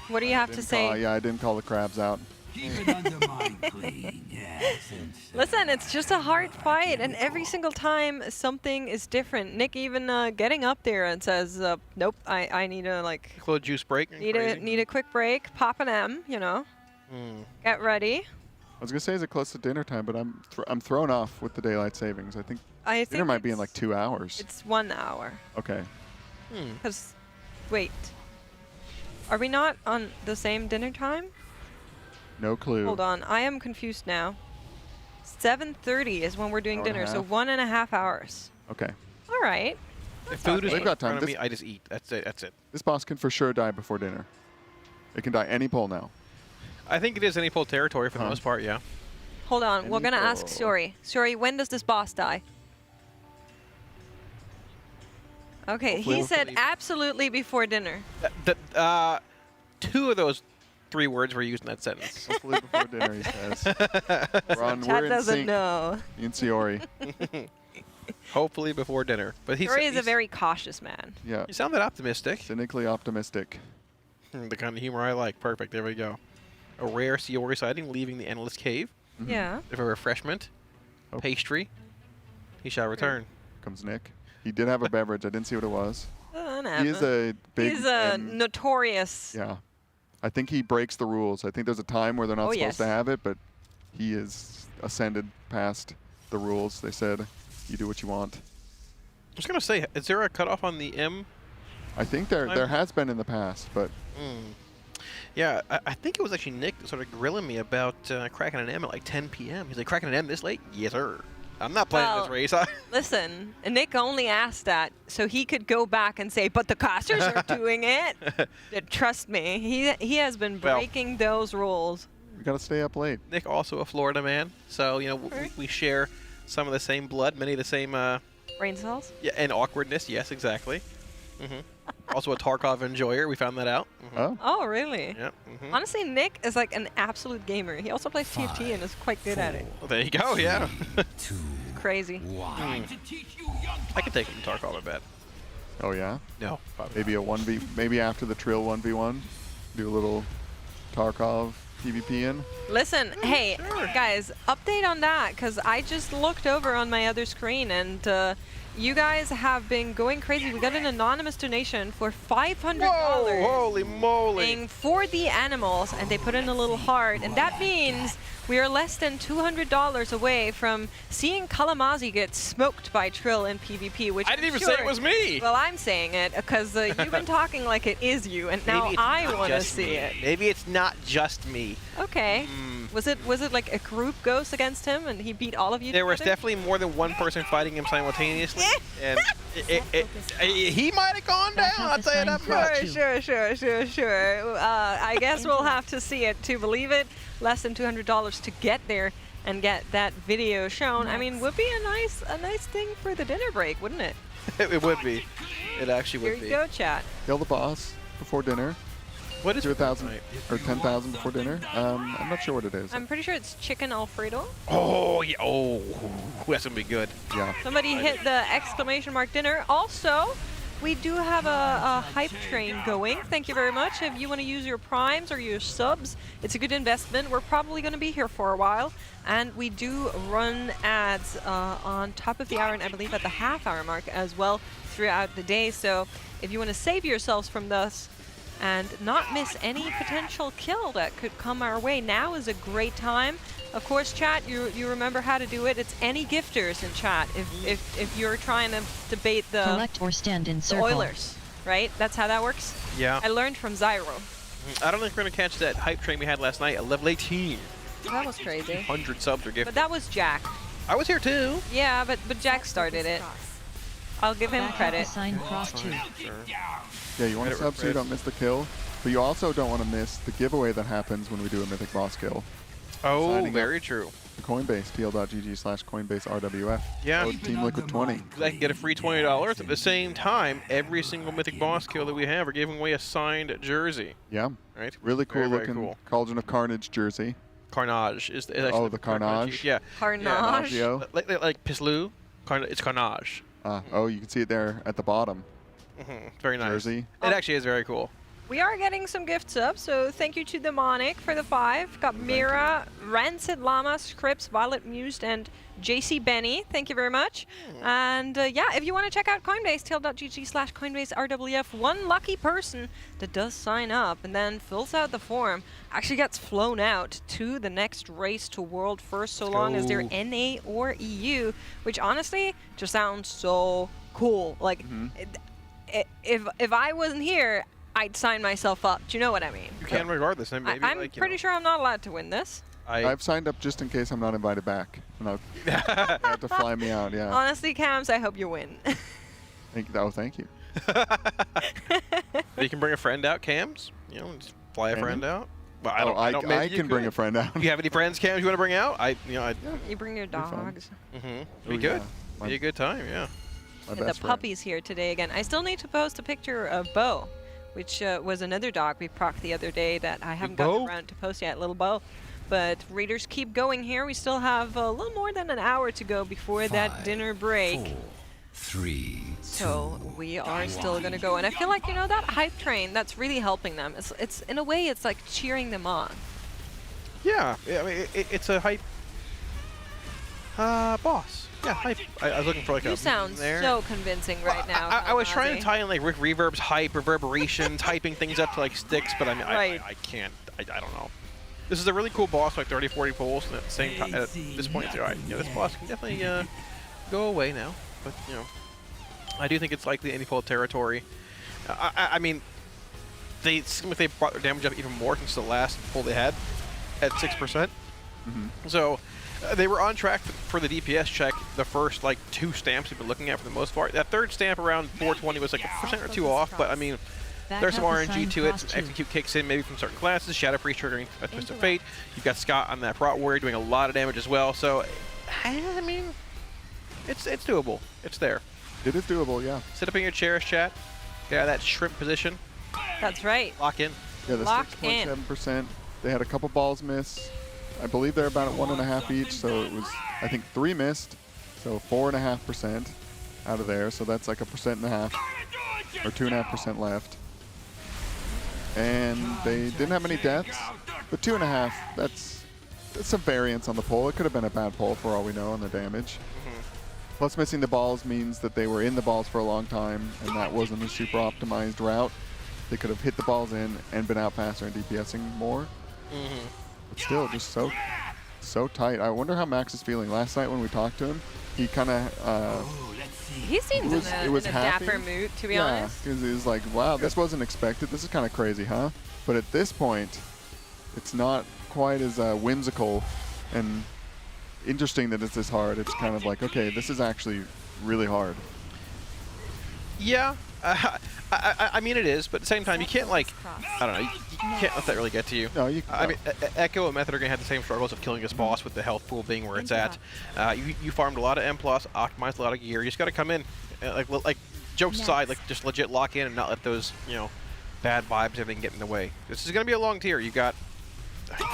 S19: What do you have to say?
S23: Yeah, I didn't call the crabs out.
S19: Listen, it's just a hard fight, and every single time something is different. Nick even getting up there and says, "Nope, I need a like
S20: little juice break.
S19: Need a quick break. Pop an M, you know. Get ready."
S23: I was gonna say, is it close to dinner time? But I'm thrown off with the daylight savings. I think dinner might be in like 2 hours.
S19: It's 1 hour.
S23: Okay.
S19: Because, wait, are we not on the same dinner time?
S23: No clue.
S19: Hold on, I am confused now. 7:30 is when we're doing dinner, so 1.5 hours.
S23: Okay.
S19: All right.
S20: If food is
S23: They've got time.
S20: I just eat. That's it. That's it.
S23: This boss can for sure die before dinner. It can die any pull now.
S20: I think it is any pull territory for the most part, yeah.
S19: Hold on, we're gonna ask Sori. Sori, when does this boss die? Okay,
S20: Hopefully
S19: he said absolutely before dinner.
S20: 2 of those 3 words were used in that sentence.
S23: Hopefully before dinner, he says.
S19: Chat doesn't know.
S23: Me and Siori.
S20: Hopefully before dinner. But
S19: Sori is a very cautious man.
S23: Yeah.
S20: You sounded optimistic.
S23: Cynically optimistic.
S20: The kind of humor I like. Perfect. There we go. A rare Siori sighting leaving the Analyst Cave.
S19: Yeah.
S20: If a refreshment, pastry, he shall return.
S23: Comes Nick. He did have a beverage. I didn't see what it was.
S19: He
S23: is a big...
S19: He's a notorious...
S23: Yeah. I think he breaks the rules. I think there's a time where they're not supposed to have it, but he is ascended past the rules. They said, you do what you want.
S20: I was going to say, is there a cutoff on the M?
S23: I think there has been in the past, but...
S20: Yeah, I think it was actually Nick that sort of grilling me about cracking an M at like 10 p.m. He's like, cracking an M this late? Yes, sir. I'm not playing this race.
S19: Listen, Nick only asked that so he could go back and say, but the casters are doing it. Trust me, he has been breaking those rules.
S23: We got to stay up late.
S20: Nick also a Florida man, so, you know, we share some of the same blood, many of the same...
S19: brain cells?
S20: Yeah, and awkwardness, yes, exactly. Also a Tarkov enjoyer, we found that out.
S19: Oh, really?
S20: Yep.
S19: Honestly, Nick is like an absolute gamer. He also plays TFT and is quite good at it.
S20: Well, there you go, yeah.
S19: Crazy.
S20: I could take him to Tarkov, I bet.
S23: Oh, yeah?
S20: No.
S23: Maybe a 1v... Maybe after the Trill 1v1, do a little Tarkov PvP in?
S19: Listen, hey, guys, update on that, because I just looked over on my other screen, and you guys have been going crazy. We got an anonymous donation for $500.
S20: Whoa, holy moly.
S19: For the animals, and they put in a little heart, and that means we are less than $200 away from seeing Kalamazi get smoked by Trill in PvP, which
S20: I didn't even say it was me.
S19: Well, I'm saying it because you've been talking like it is you, and now I want to see it.
S20: Maybe it's not just me.
S19: Okay. Was it like a group goes against him, and he beat all of you?
S20: There was definitely more than one person fighting him simultaneously, and he might have gone down. I'll tell you that much.
S19: Sure. I guess we'll have to see it to believe it. Less than $200 to get there and get that video shown. I mean, would be a nice thing for the dinner break, wouldn't it?
S20: It would be. It actually would be.
S19: Here you go, chat.
S23: Kill the boss before dinner.
S20: What is
S23: 2,000 or 10,000 before dinner? I'm not sure what it is.
S19: I'm pretty sure it's chicken Alfredo.
S20: Oh yeah. Oh, that's gonna be good.
S23: Yeah.
S19: Somebody hit the exclamation mark dinner. Also, we do have a hype train going. Thank you very much. If you want to use your primes or your subs, it's a good investment. We're probably going to be here for a while. And we do run ads on top of the hour and I believe at the half-hour mark as well throughout the day. So if you want to save yourselves from this and not miss any potential kill that could come our way, now is a great time. Of course, chat, you remember how to do it. It's any gifters in chat if you're trying to debate the
S14: collect or stand in circle.
S19: Oilers, right? That's how that works?
S20: Yeah.
S19: I learned from Zyro.
S20: I don't think we're going to catch that hype train we had last night at level 18.
S19: That was crazy.
S20: 100 subs are gifted.
S19: But that was Jack.
S20: I was here too.
S19: Yeah, but Jack started it. I'll give him credit.
S23: Yeah, you want to sub so you don't miss the kill, but you also don't want to miss the giveaway that happens when we do a Mythic boss kill.
S20: Oh, very true.
S23: Coinbase, pl.gg/CoinbaseRWF.
S20: Yeah.
S23: Code Team Liquid 20.
S20: I can get a free $20. At the same time, every single Mythic boss kill that we have, we're giving away a signed jersey.
S23: Yeah.
S20: Right.
S23: Really cool
S20: very
S23: looking
S20: cool.
S23: Cauldron of Carnage jersey.
S20: Carnage is actually
S23: the Carnage.
S20: Yeah.
S19: Carnage.
S23: Yeah,
S20: like Pislu. It's Carnage.
S23: Oh, you can see it there at the bottom.
S20: Very nice.
S23: Jersey.
S20: It actually is very cool.
S19: We are getting some gifts up, so thank you to Demonic for the 5. Got Mira, Rancid Llama, Scripps, Violet Mused, and JC Benny. Thank you very much. And yeah, if you want to check out Coinbase, tail.gg/CoinbaseRWF, one lucky person that does sign up and then fills out the form actually gets flown out to the next race to World First, so long as they're NA or EU, which honestly just sounds so cool. Like, if I wasn't here, I'd sign myself up. Do you know what I mean?
S20: You can regardless. And maybe,
S19: I'm pretty sure I'm not allowed to win this.
S23: I've signed up just in case I'm not invited back. And I'll have to fly me out, yeah.
S19: Honestly, Cams, I hope you win.
S23: Thank you.
S20: You can bring a friend out, Cams. You know, just fly a friend out. Well, I
S23: can bring a friend out.
S20: Do you have any friends, Cams, you want to bring out?
S19: You bring your dogs.
S20: Be good. Be a good time, yeah.
S19: The puppy's here today again. I still need to post a picture of Bo, which was another dog we procced the other day that I haven't gotten around to post yet, little Bo. But Raiders keep going here. We still have a little more than an hour to go before that dinner break.
S4: 4, 3,
S19: so we are still going to go. And I feel like, you know, that hype train, that's really helping them. It's in a way, it's like cheering them on.
S20: Yeah, I mean, it's a hype boss. Yeah, hype. I was looking for like
S19: you sound so convincing right now.
S20: I was trying to tie in like Rick Reverb's hype, reverberation, typing things up to like sticks, but I mean, I can't. I don't know. This is a really cool boss, like 30, 40 pulls, and at the same time, at this point, it's alright. Yeah, this boss can definitely go away now. But you know, I do think it's likely any pull territory. I mean, they seem like they brought their damage up even more since the last pull they had at 6%. So. They were on track for the DPS check the first like 2 stamps we've been looking at for the most part. That third stamp around 420 was like a % or 2 off, but I mean, there's some RNG to it, some execute kicks in maybe from certain classes, Shadow Priest triggering a Twist of Fate. You've got Scott on that Prot Warrior doing a lot of damage as well, so I mean, it's doable. It's there.
S23: It is doable, yeah.
S20: Sit up in your chairs, chat. Get out of that shrimp position.
S19: That's right.
S20: Lock in.
S23: Yeah, the 6.7%. They had a couple balls miss. I believe they're about at 1.5 each, so it was, I think, 3 missed, so 4.5% out of there, so that's like 1.5%, or 2.5% left. And they didn't have any deaths, But 2.5, that's some variance on the pull. It could have been a bad pull for all we know on the damage. Plus missing the balls means that they were in the balls for a long time, and that wasn't a super optimized route. They could have hit the balls in and been out faster and DPSing more. But still, just so tight. I wonder how Max is feeling. Last night when we talked to him, he kind of...
S19: he seems in a dapper mood, to be honest.
S23: Yeah, because he was like, wow, this wasn't expected. This is kind of crazy, huh? But at this point, it's not quite as whimsical and interesting that it's this hard. It's kind of like, okay, this is actually really hard.
S20: Yeah, I mean it is, but at the same time, you can't like, I don't know, you can't let that really get to you.
S23: No, you.
S20: I mean, Echo and Method are gonna have the same struggles of killing this boss with the health pool being where it's at. You farmed a lot of M+, optimized a lot of gear. You just gotta come in, like jokes aside, like just legit lock in and not let those, you know, bad vibes, everything get in the way. This is gonna be a long tier. You got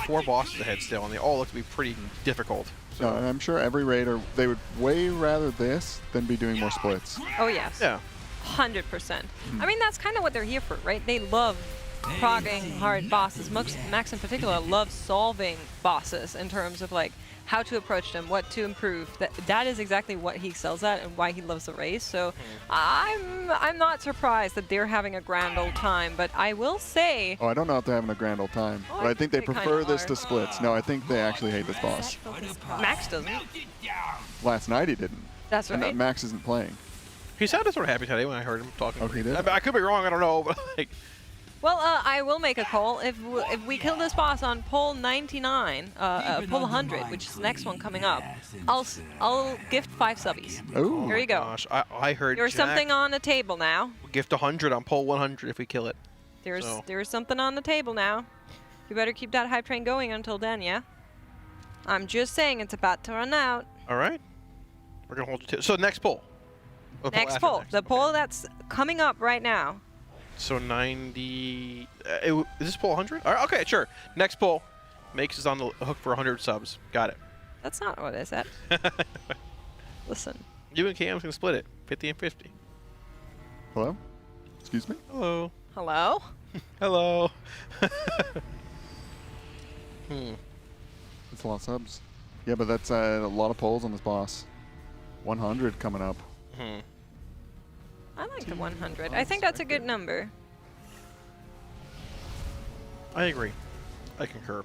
S20: 4 bosses ahead still, and they all look to be pretty difficult.
S23: So and I'm sure every raider, they would way rather this than be doing more splits.
S19: Oh yes.
S20: Yeah.
S19: 100%. I mean, that's kind of what they're here for, right? They love progging hard bosses. Max in particular loves solving bosses in terms of like how to approach them, what to improve. That is exactly what he excels at and why he loves the race. So I'm not surprised that they're having a grand old time, but I will say...
S23: Oh, I don't know if they're having a grand old time, but I think they prefer this to splits. No, I think they actually hate this boss.
S19: Max doesn't.
S23: Last night he didn't.
S19: That's right.
S23: And Max isn't playing.
S20: He sounded sort of happy today when I heard him talking.
S23: Okay, he did?
S20: I could be wrong, I don't know, but like...
S19: Well, I will make a call. If we kill this boss on pull 99, pull 100, which is the next one coming up, I'll gift 5 subbies.
S23: Oh,
S19: here you go.
S20: Gosh, I heard
S19: there's something on the table now.
S20: We'll gift 100 on pull 100 if we kill it.
S19: There's something on the table now. You better keep that hype train going until then, yeah? I'm just saying it's about to run out.
S20: All right. We're gonna hold you to. So next pull.
S19: Next pull. The pull that's coming up right now.
S20: So 90... is this pull 100? Okay, sure. Next pull. Makes us on the hook for 100 subs. Got it.
S19: That's not what I said. Listen.
S20: You and Cam's going to split it. 50 and 50.
S23: Hello? Excuse me?
S20: Hello.
S19: Hello?
S20: Hello.
S23: That's a lot of subs. Yeah, but that's a lot of pulls on this boss. 100 coming up.
S19: I like the 100. I think that's a good number.
S20: I agree. I concur.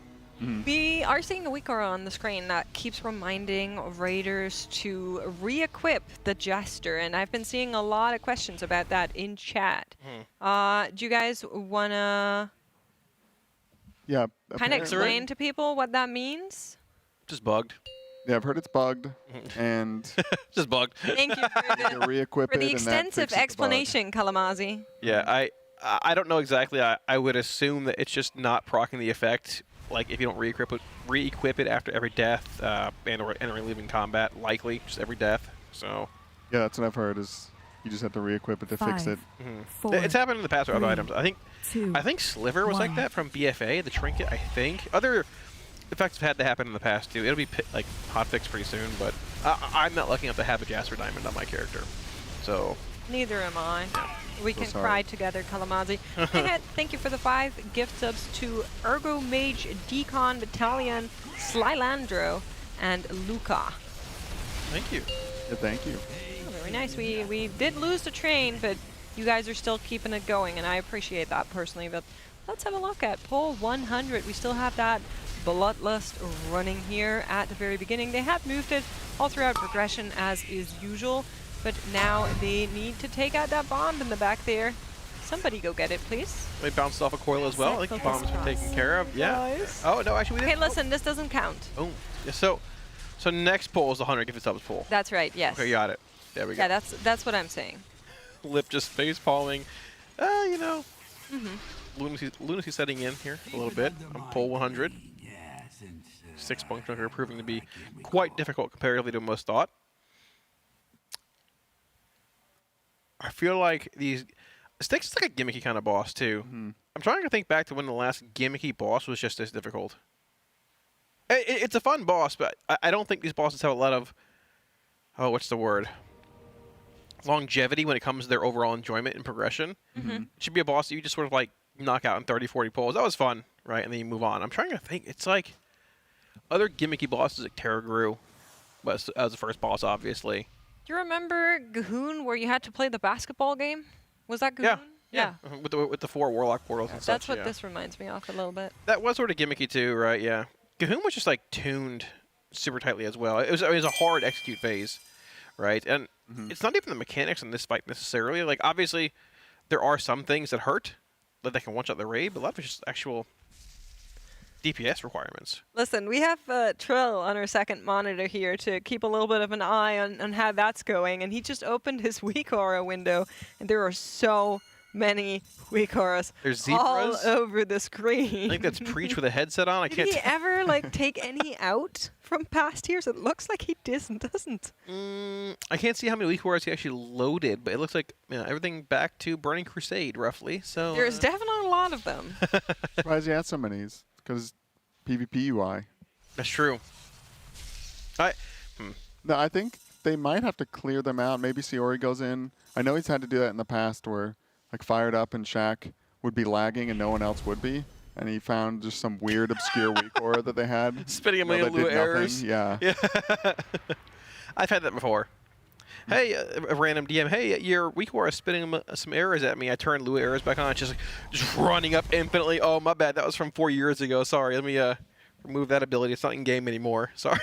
S19: We are seeing a weaker on the screen that keeps reminding raiders to re-equip the Jester, and I've been seeing a lot of questions about that in chat. Do you guys want to kind of explain to people what that means?
S20: Just bugged.
S23: Yeah, I've heard it's bugged, and
S20: just bugged.
S19: Thank you for the extensive explanation, Kalamazi.
S20: Yeah, I don't know exactly. I would assume that it's just not proccing the effect. Like if you don't re-equip it after every death and/or entering leaving combat, likely just every death. So.
S23: Yeah, that's what I've heard. Is you just have to re-equip it to fix it.
S20: 4, it's happened in the past with other items. I think Sliver was like that from BFA. The trinket, I think. Other effects have had to happen in the past too. It'll be like hotfixed pretty soon, but I'm not lucky enough to have a Jasper Diamond on my character, so.
S19: Neither am I. We can cry together, Kalamazi. Thank you for the 5 gift subs to Ergo Mage, Decon Battalion, Slylandro, and Luca.
S20: Thank you.
S23: Yeah, thank you.
S19: Oh, very nice. We did lose the train, but you guys are still keeping it going, and I appreciate that personally. But let's have a look at pull 100. We still have that Bloodlust running here at the very beginning. They had moved it all throughout progression as is usual, but now they need to take out that bomb in the back there. Somebody go get it, please.
S20: They bounced off a coil as well. I think the bomb's been taken care of. Yeah.
S19: Nice.
S20: Oh, no, actually we didn't.
S19: Okay, listen, this doesn't count.
S20: Oh, yeah, so next pull is the 100 gift subs pull.
S19: That's right, yes.
S20: Okay, got it. There we go.
S19: Yeah, that's what I'm saying.
S20: Lip just face palming. You know. Lunacy setting in here a little bit on pull 100. 6 Bunkjunker proving to be quite difficult comparatively to most thought. I feel like Styx is like a gimmicky kind of boss too. I'm trying to think back to when the last gimmicky boss was just this difficult. It's a fun boss, but I don't think these bosses have a lot of, what's the word? Longevity when it comes to their overall enjoyment and progression. It should be a boss that you just sort of like knock out in 30, 40 pulls. That was fun. right? And then you move on. I'm trying to think. It's like other gimmicky bosses like Terragru was as the first boss, obviously.
S19: Do you remember Gahoon, where you had to play the basketball game? Was that Gahoon?
S20: Yeah. With the 4 Warlock portals and such.
S19: That's what this reminds me of a little bit.
S20: That was sort of gimmicky too, right? Yeah. Gahoon was just like tuned super tightly as well. It was a hard execute phase, right? And it's not even the mechanics in this fight necessarily. Like obviously, there are some things that hurt that they can one-shot the raid, but a lot of it's just actual DPS requirements.
S19: Listen, we have Trill on our second monitor here to keep a little bit of an eye on how that's going, and he just opened his weak aura window, and there are so many weak auras
S20: There's
S19: all
S20: zebras
S19: over the screen.
S20: I think that's Preach with a headset on.
S19: Did he ever like take any out from past years? It looks like he doesn't.
S20: I can't see how many weak auras he actually loaded, but it looks like everything back to Burning Crusade, roughly. So
S19: there's definitely a lot of them.
S23: Surprised he had so many. Because PvP UI.
S20: That's true.
S23: No, I think they might have to clear them out. Maybe Siori goes in. I know he's had to do that in the past where like Fired Up and Shaq would be lagging and no one else would be. And he found just some weird, obscure weak aura that they had.
S20: Spitting a million Lua errors.
S23: Yeah.
S20: I've had that before. Hey, a random DM. Hey, your weak aura is spitting some errors at me. I turned Lua errors back on. It's just running up infinitely. Oh, my bad. That was from 4 years ago. Sorry. Let me remove that ability. It's not in game anymore. Sorry.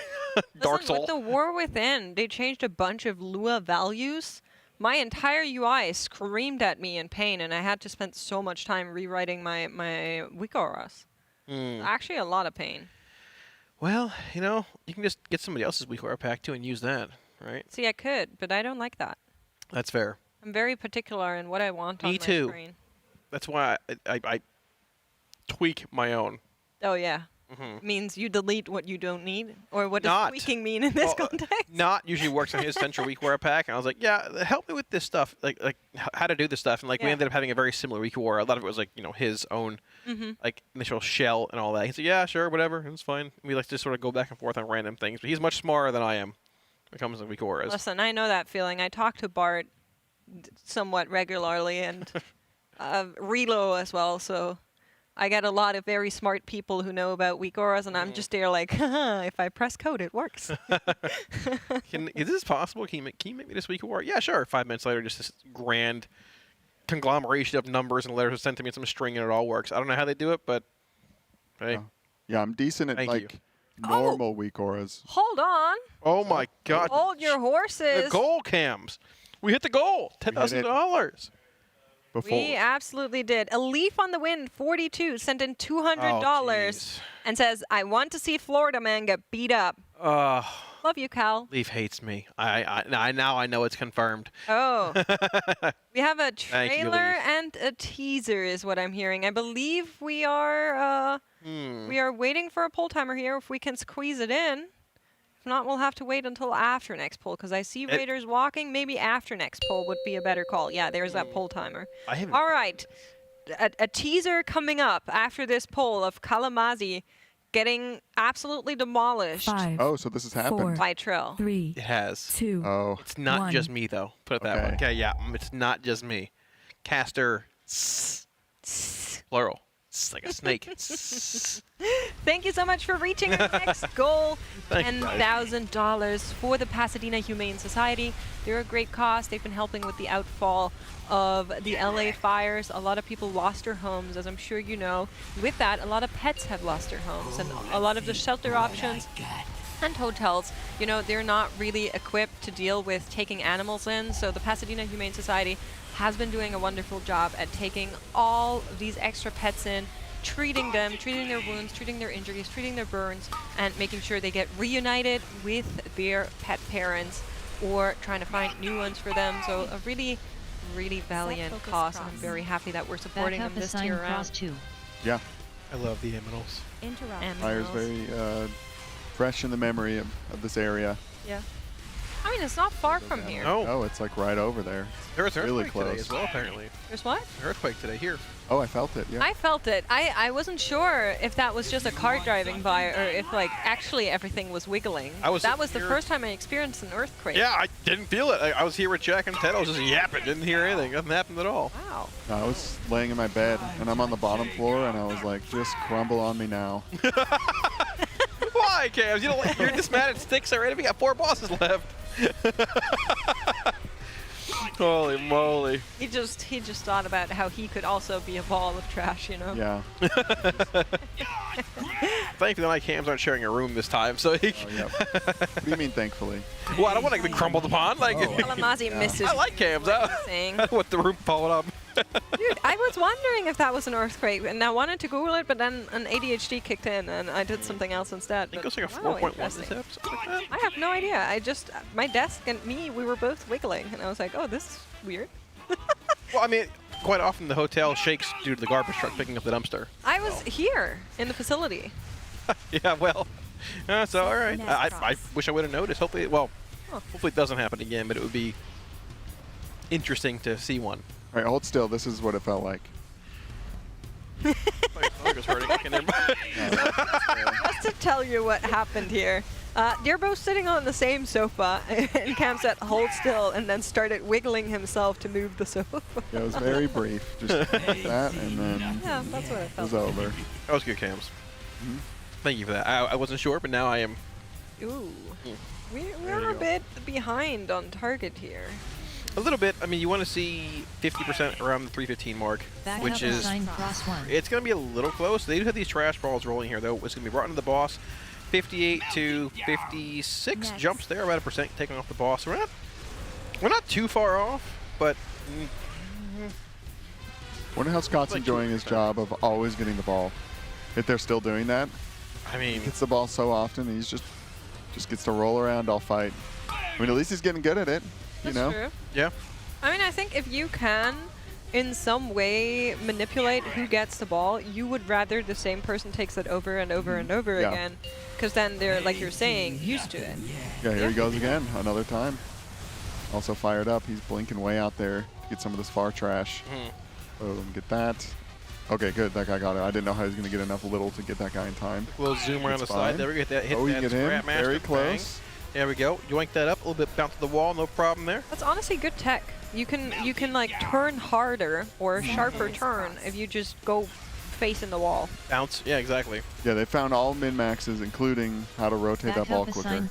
S20: Dark Soul.
S19: With the War Within, they changed a bunch of Lua values. My entire UI screamed at me in pain, and I had to spend so much time rewriting my weak auras. Actually, a lot of pain.
S20: Well, you can just get somebody else's weak aura pack too and use that, right?
S19: See, I could, but I don't like that.
S20: That's fair.
S19: I'm very particular in what I want on my screen.
S20: That's why I tweak my own.
S19: Oh, yeah. Means you delete what you don't need? Or what does tweaking mean in this context?
S20: Not usually works on his central weak aura pack. And I was like, yeah, help me with this stuff, like how to do this stuff. And we ended up having a very similar weak aura. A lot of it was like, his own like initial shell and all that. He said, yeah, sure, whatever, it's fine. We like to sort of go back and forth on random things. But he's much smarter than I am when it comes to weak auras.
S19: Listen, I know that feeling. I talk to Bart somewhat regularly and Relo as well, so I get a lot of very smart people who know about weak auras, and I'm just there like, haha, if I press code, it works.
S20: Is this possible? Can you make me this weak aura? Yeah, sure. 5 minutes later, just this grand conglomeration of numbers and letters sent to me in some string, and it all works. I don't know how they do it, but hey.
S23: Yeah, I'm decent at normal weak auras.
S19: Hold on.
S20: Oh my God.
S19: Hold your horses.
S20: The goal cams. We hit the goal. $10,000.
S19: We absolutely did. A Leaf on the Wind 42 sent in $200 and says, I want to see Florida man get beat up. Love you, Cal.
S20: Leaf hates me. Now I know it's confirmed.
S19: Oh. We have a trailer and a teaser is what I'm hearing. I believe we are waiting for a poll timer here if we can squeeze it in. If not, we'll have to wait until after next poll, because I see Raiders walking. Maybe after next poll would be a better call. Yeah, there's that poll timer. All right. A teaser coming up after this poll of Kalamazi getting absolutely demolished.
S23: 5, oh, so this has happened.
S19: 4, by Trill.
S17: 3,
S20: it has.
S17: 2,
S23: oh.
S20: It's not
S17: 1.
S20: just me, though. Put it that way. Okay, yeah. It's not just me. Caster. Plural. Like a snake.
S19: Thank you so much for reaching our next goal. $10,000 for the Pasadena Humane Society. They're a great cause. They've been helping with the outfall of the LA fires. A lot of people lost their homes, as I'm sure you know. With that, a lot of pets have lost their homes, and a lot of the shelter options and hotels, they're not really equipped to deal with taking animals in. So the Pasadena Humane Society has been doing a wonderful job at taking all of these extra pets in, treating them, treating their wounds, treating their injuries, treating their burns, and making sure they get reunited with their pet parents or trying to find new ones for them. So a really, really valiant cause, and I'm very happy that we're supporting them this year around.
S23: Yeah.
S20: I love the aminals.
S23: Fire's very fresh in the memory of this area.
S19: Yeah. I mean, it's not far from here.
S23: Oh, it's like right over there.
S20: There's an
S23: really
S20: earthquake
S23: close
S20: today as well, apparently.
S19: There's what?
S20: An earthquake today here.
S23: Oh, I felt it. Yeah.
S19: I felt it. I wasn't sure if that was just a car driving by or if like actually everything was wiggling. That was the first time I experienced an earthquake.
S20: Yeah, I didn't feel it. I was here with Jack and Ted. I was just yapping. Didn't hear anything. Nothing happened at all.
S19: Wow.
S23: No, I was laying in my bed and I'm on the bottom floor and I was like, just crumble on me now.
S20: Why, Cams? You know, you're just mad at sticks already. We got 4 bosses left. Holy moly.
S19: He just thought about how he could also be a ball of trash, you know?
S23: Yeah.
S20: Thankfully, my Cams aren't sharing a room this time, so he
S23: What do you mean, thankfully?
S20: Well, I don't want to be crumbled upon. Like,
S19: Alamazi misses.
S20: I like Cams. I want the room falling up.
S19: Dude, I was wondering if that was an earthquake, and I wanted to Google it, but then an ADHD kicked in, and I did something else instead.
S20: I think it was like a
S19: wow,
S20: 4.1 step, something like that.
S19: I have no idea. My desk and me, we were both wiggling, and I was like, oh, this is weird.
S20: Well, I mean, quite often the hotel shakes due to the garbage truck picking up the dumpster.
S19: I was here in the facility.
S20: Yeah, well, so all right. I wish I would have noticed. Hopefully, hopefully it doesn't happen again, but it would be interesting to see one.
S23: All right, hold still. This is what it felt like.
S19: Just to tell you what happened here. They're both sitting on the same sofa, and Cam said, hold still, and then started wiggling himself to move the sofa.
S23: Yeah, it was very brief. Just like that, and then
S19: yeah, that's what it felt
S23: was over.
S20: That was good, Cams. Thank you for that. I wasn't sure, but now I am.
S19: Ooh. We're a bit behind on target here.
S20: A little bit. I mean, you want to see 50% around the 315 mark, which is it's going to be a little close. They do have these trash balls rolling here, though. It's going to be brought into the boss. 58 to 56 jumps there, about 1% taking off the boss. So we're not too far off, but.
S23: Wonder how Scott's enjoying his job of always getting the ball. If they're still doing that.
S20: I mean,
S23: he gets the ball so often, he's just gets to roll around all fight. I mean, at least he's getting good at it. You know?
S19: True.
S20: Yeah.
S19: I mean, I think if you can, in some way, manipulate who gets the ball, you would rather the same person takes it over and over and over again, because then they're, like you're saying, used to it.
S23: Yeah, here he goes again, another time. Also fired up. He's blinking way out there to get some of this far trash. Boom, get that. Okay, good. That guy got it. I didn't know how he was going to get enough little to get that guy in time.
S20: We'll zoom around the side. There we get that hit.
S23: Oh, you get him. Very close.
S20: There we go. Yoink that up a little bit, bounce to the wall, no problem there.
S19: That's honestly good tech. You can like turn harder or sharper turn if you just go facing the wall.
S20: Bounce. Yeah, exactly.
S23: Yeah, they found all min-maxes, including how to rotate that ball quicker.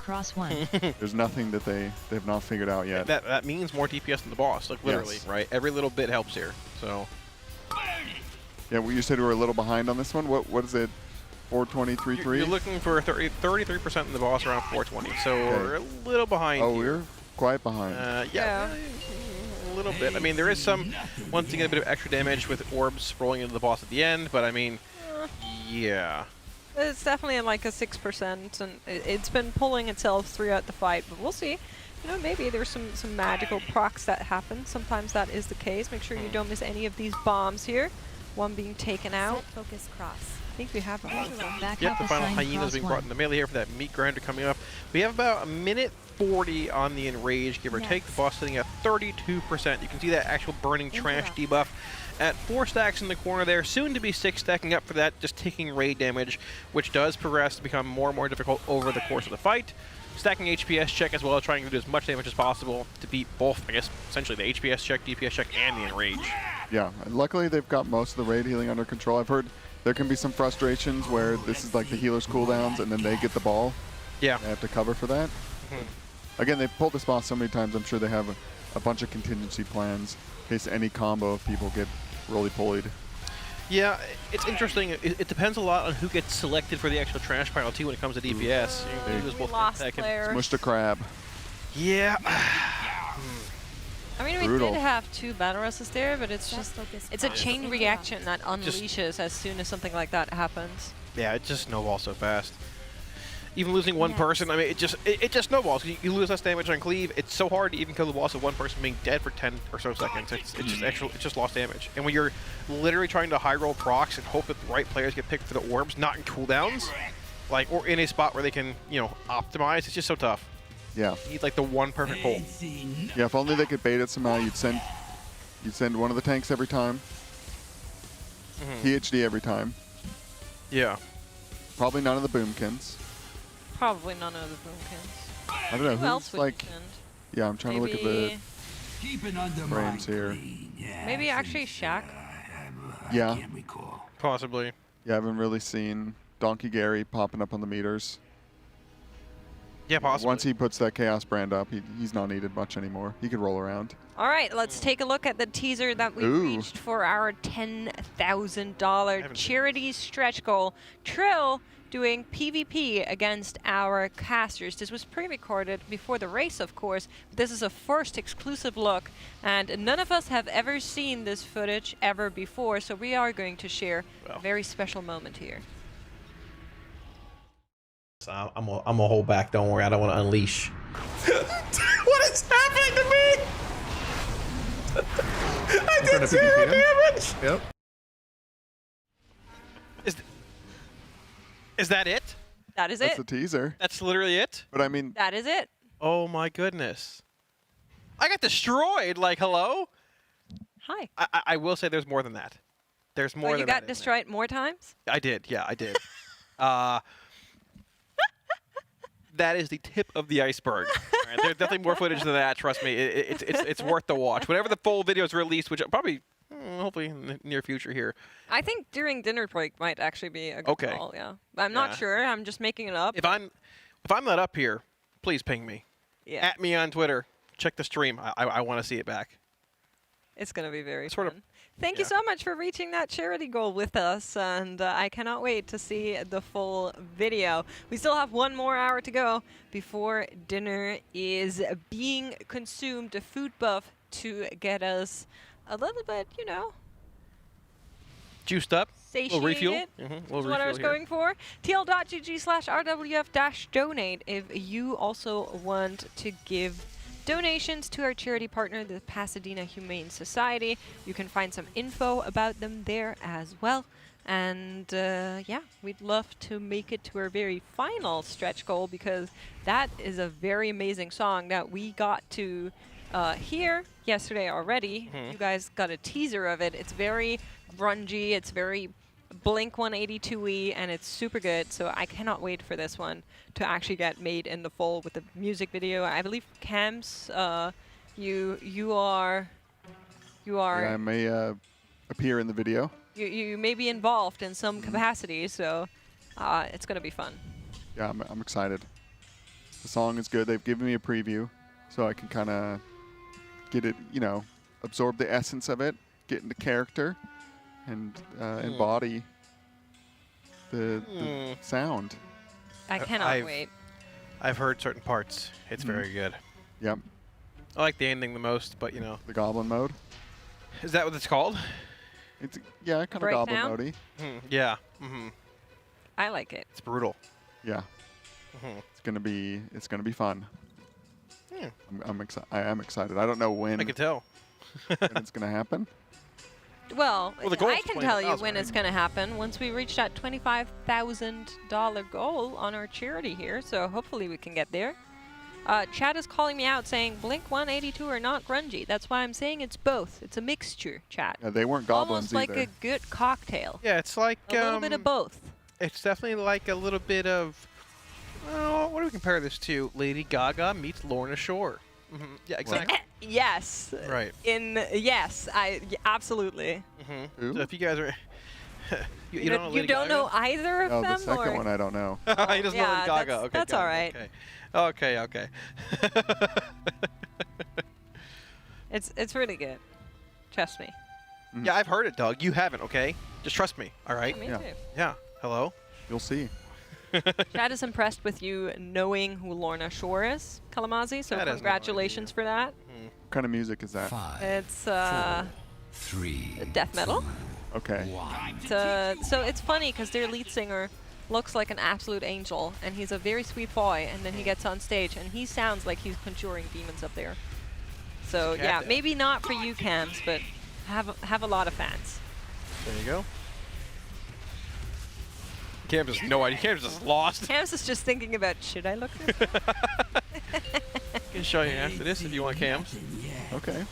S23: There's nothing that they've not figured out yet.
S20: That means more DPS than the boss, like literally, right? Every little bit helps here. So.
S23: Yeah, well, you said we were a little behind on this one. What is it? 423.3?
S20: You're looking for 33% in the boss, around 420. So we're a little behind.
S23: Oh,
S20: here.
S23: we're quite behind.
S20: Yeah, a little bit. I mean, there is some one thing, a bit of extra damage with orbs rolling into the boss at the end, but I mean, yeah.
S19: It's definitely like a 6%, and it's been pulling itself throughout the fight, but we'll see. You know, maybe there's some magical procs that happen. Sometimes that is the case. Make sure you don't miss any of these bombs here. One being taken out.
S21: Focus cross.
S19: I think we have a
S20: Yep, the final hyenas being brought into melee here for that meat grinder coming up. We have about a minute 40 on the enrage, give or take. The boss sitting at 32%. You can see that actual burning trash debuff at 4 stacks in the corner there, soon to be 6 stacking up for that, just taking raid damage, which does progress to become more and more difficult over the course of the fight. Stacking HPS check as well, trying to do as much damage as possible to beat both, I guess, essentially the HPS check, DPS check, and the enrage.
S23: Yeah, and luckily they've got most of the raid healing under control. I've heard there can be some frustrations where this is like the healer's cooldowns and then they get the ball.
S20: Yeah.
S23: They have to cover for that. Again, they've pulled this boss so many times, I'm sure they have a bunch of contingency plans in case any combo of people get roly-polied.
S20: Yeah, it's interesting. It depends a lot on who gets selected for the actual trash pile, too, when it comes to DPS.
S19: We lost players.
S23: Smushed a crab.
S20: Yeah.
S19: I mean, we did have 2 battle rushes there, but it's just it's a chain reaction that unleashes as soon as something like that happens.
S20: Yeah, it just snowballs so fast. Even losing one person, I mean, it just snowballs. You lose less damage on cleave. It's so hard to even kill the boss with one person being dead for 10 or so seconds. It's just lost damage. And when you're literally trying to high roll procs and hope that the right players get picked for the orbs, not in cooldowns, like or in a spot where they can optimize, it's just so tough.
S23: Yeah.
S20: You need like the one perfect pull.
S23: Yeah, if only they could bait it somehow, you'd send one of the tanks every time. PhD every time.
S20: Yeah.
S23: Probably none of the boomkins.
S19: Probably none of the boomkins.
S23: I don't know
S19: Who else
S23: who's
S19: would
S23: like.
S19: you send?
S26: Yeah, I'm trying to look at the
S23: frames here.
S19: Maybe actually Shaq.
S23: Yeah.
S20: Possibly.
S23: Yeah, I haven't really seen Donkey Gary popping up on the meters.
S20: Yeah, possibly.
S23: Once he puts that Chaos brand up, he's not needed much anymore. He could roll around.
S19: All right, let's take a look at the teaser that we reached for our $10,000 charity stretch goal. Trill doing PvP against our casters. This was pre-recorded before the race, of course. But this is a first exclusive look, and none of us have ever seen this footage ever before, so we are going to share a very special moment here.
S4: So I'm gonna hold back. Don't worry, I don't want to unleash. What is happening to me? I did 0 damage.
S23: Yep.
S20: Is that it?
S19: That is
S23: That's
S19: it.
S23: the teaser.
S20: That's literally it?
S23: But I mean.
S19: That is it.
S20: Oh my goodness. I got destroyed. Like, hello?
S19: Hi.
S20: I will say there's more than that. There's more
S19: Oh,
S20: than
S19: you
S20: that.
S19: got destroyed more times?
S20: I did. Yeah, I did. That is the tip of the iceberg. Right, there's definitely more footage than that. Trust me, it's worth the watch. Whenever the full video is released, which probably, hopefully in the near future here.
S19: I think during dinner break might actually be a good call. Yeah, I'm not sure. I'm just making it up.
S20: If I'm not up here, please ping me.
S19: Yeah.
S20: At me on Twitter. Check the stream. I want to see it back.
S19: It's gonna be very fun. Thank you so much for reaching that charity goal with us, and I cannot wait to see the full video. We still have 1 more hour to go before dinner is being consumed. A food buff to get us a little bit, you know,
S20: juiced up.
S19: Satiated.
S20: Refuel.
S19: That's what I was going for. TL.gg/RWF-donate if you also want to give donations to our charity partner, the Pasadena Humane Society. You can find some info about them there as well. And yeah, we'd love to make it to our very final stretch goal, because that is a very amazing song that we got to hear yesterday already. You guys got a teaser of it. It's very grungy, it's very Blink 182-y, and it's super good. So I cannot wait for this one to actually get made in the full with the music video. I believe Camps, you are. Yeah,
S23: I may appear in the video.
S19: You may be involved in some capacity, so it's gonna be fun.
S23: Yeah, I'm excited. The song is good. They've given me a preview, so I can kind of get it, you know, absorb the essence of it, get into character, and embody the sound.
S19: I cannot wait.
S20: I've heard certain parts. It's very good.
S23: Yep.
S20: I like the ending the most, but you know.
S23: The goblin mode.
S20: Is that what it's called?
S23: It's kind of goblin mode-y.
S20: Yeah.
S19: I like it.
S20: It's brutal.
S23: Yeah. It's gonna be fun.
S20: Yeah.
S23: I am excited. I don't know when.
S20: I can tell.
S23: When it's gonna happen.
S19: Well,
S20: the goal
S19: I
S20: is
S19: can tell you
S20: 20,000,
S19: when it's going to happen once we reach that $25,000 goal on our charity here. So hopefully we can get there. Chat is calling me out saying Blink 182 are not grungy. That's why I'm saying it's both. It's a mixture, chat.
S23: Yeah, they weren't goblins
S19: Almost
S23: either.
S19: like a good cocktail.
S20: Yeah, it's like
S19: a little bit of both.
S20: It's definitely like a little bit of. Oh, what do we compare this to? Lady Gaga meets Lorna Shore. Yeah, exactly.
S19: Yes.
S20: Right.
S19: Yes, absolutely.
S20: So if you guys are, you don't know Lady
S19: don't
S20: Gaga?
S19: know either of them.
S23: The second
S19: or?
S23: one I don't know.
S20: He doesn't know Lady Gaga. Okay,
S19: that's all right.
S20: Okay.
S19: It's really good. Trust me.
S20: Yeah, I've heard it, Doug. You haven't. Okay, just trust me. All right.
S19: Me too.
S20: Yeah. Hello.
S23: You'll see.
S19: Chad is impressed with you knowing who Lorna Shore is, Kalamazi, so congratulations for that.
S23: What kind of music is that?
S19: It's death metal.
S23: Okay.
S19: So it's funny because their lead singer looks like an absolute angel, and he's a very sweet boy, and then he gets on stage and he sounds like he's conjuring demons up there. So yeah, maybe not for you, Cams, but have a lot of fans.
S20: There you go. Cams has no idea. Cams is lost.
S19: Cams is just thinking about, should I look this up?
S20: can show you after this if you want cams.
S23: Okay.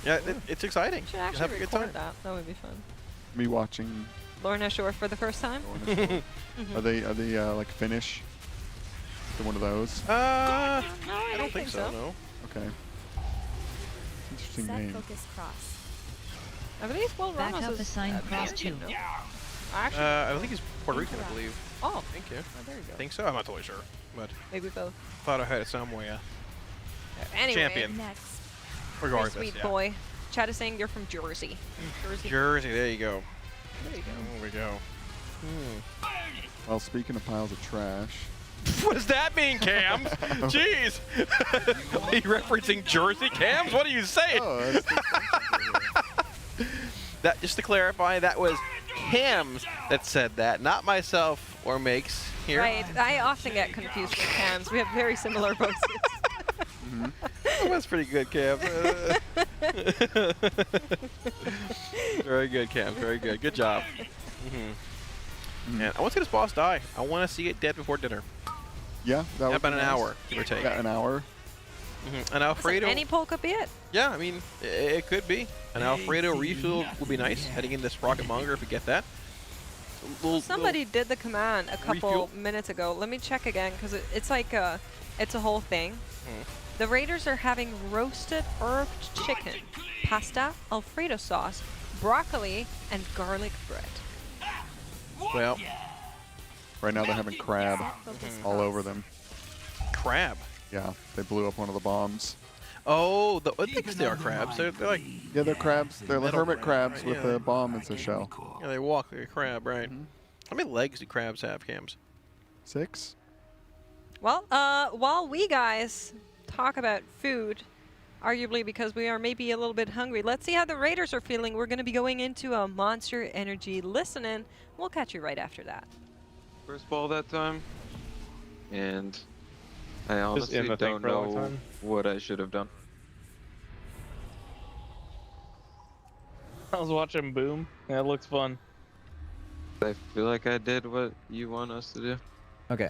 S20: Yeah, it's exciting.
S19: Should
S20: You'll
S19: actually
S20: have a good
S19: record
S20: time.
S19: that. That would be fun.
S23: Me watching.
S19: Lorna Shore for the first time.
S23: Are they like Finnish? They're one of those.
S19: No,
S20: I don't think so. No.
S23: Okay. Interesting
S21: Set
S23: name.
S21: focus cross.
S19: I believe Will
S14: Back
S19: Ramos
S14: up
S19: is
S14: assign cross 2.
S19: Actually,
S20: I think he's Puerto Rican, I believe.
S19: oh,
S20: Thank you.
S19: there you go.
S20: I think so. I'm not totally sure, but
S19: Maybe both.
S20: thought I heard it somewhere.
S19: Anyway,
S20: Champion.
S21: Next.
S20: Regardless,
S19: sweet
S20: yeah.
S19: boy. Chad is saying you're from Jersey. Jersey.
S20: Jersey, there you go.
S19: There you go.
S20: There we go.
S23: Well, speaking of piles of trash.
S20: What does that mean, Cams? Jeez. Are you referencing Jersey, Cams? What are you saying?
S23: Oh,
S20: That, just to clarify, that was Cams that said that, not myself or Makes here.
S19: Right. I often get confused with Cams. We have very similar voices.
S20: That was pretty good, Cams. Very good, Cams. Very good. Good job. And I want to see this boss die. I want to see it dead before dinner.
S23: Yeah, that would
S20: About
S23: be
S20: an
S23: nice.
S20: hour, give or take.
S23: Yeah, an hour.
S20: An Alfredo.
S19: Any poll could be it.
S20: Yeah, I mean, it could be. An Alfredo refill would be nice, heading into Sprocket Monger if we get that.
S19: Somebody did the command a couple minutes ago. Let me check again, because it's like it's a whole thing. The Raiders are having roasted herbed chicken, pasta, Alfredo sauce, broccoli, and garlic bread.
S20: Well,
S23: right now they're having crab all over them.
S20: Crab?
S23: Yeah, they blew up one of the bombs.
S20: Oh, I think they are crabs. They're like...
S23: Yeah, they're crabs. They're
S20: metal
S23: hermit crabs with
S20: yeah.
S23: a bomb as a shell.
S20: Yeah, they walk like a crab, right? How many legs do crabs have, Cams?
S23: 6.
S19: Well, while we guys talk about food, arguably because we are maybe a little bit hungry, let's see how the Raiders are feeling. We're going to be going into a Monster Energy listen-in. We'll catch you right after that.
S3: First ball that time, and I
S5: in
S3: honestly
S5: the thing
S3: don't
S5: for a long
S3: know
S5: time.
S3: what I should have done.
S5: I was watching Boom. That looks fun.
S3: I feel like I did what you want us to do.
S22: Okay.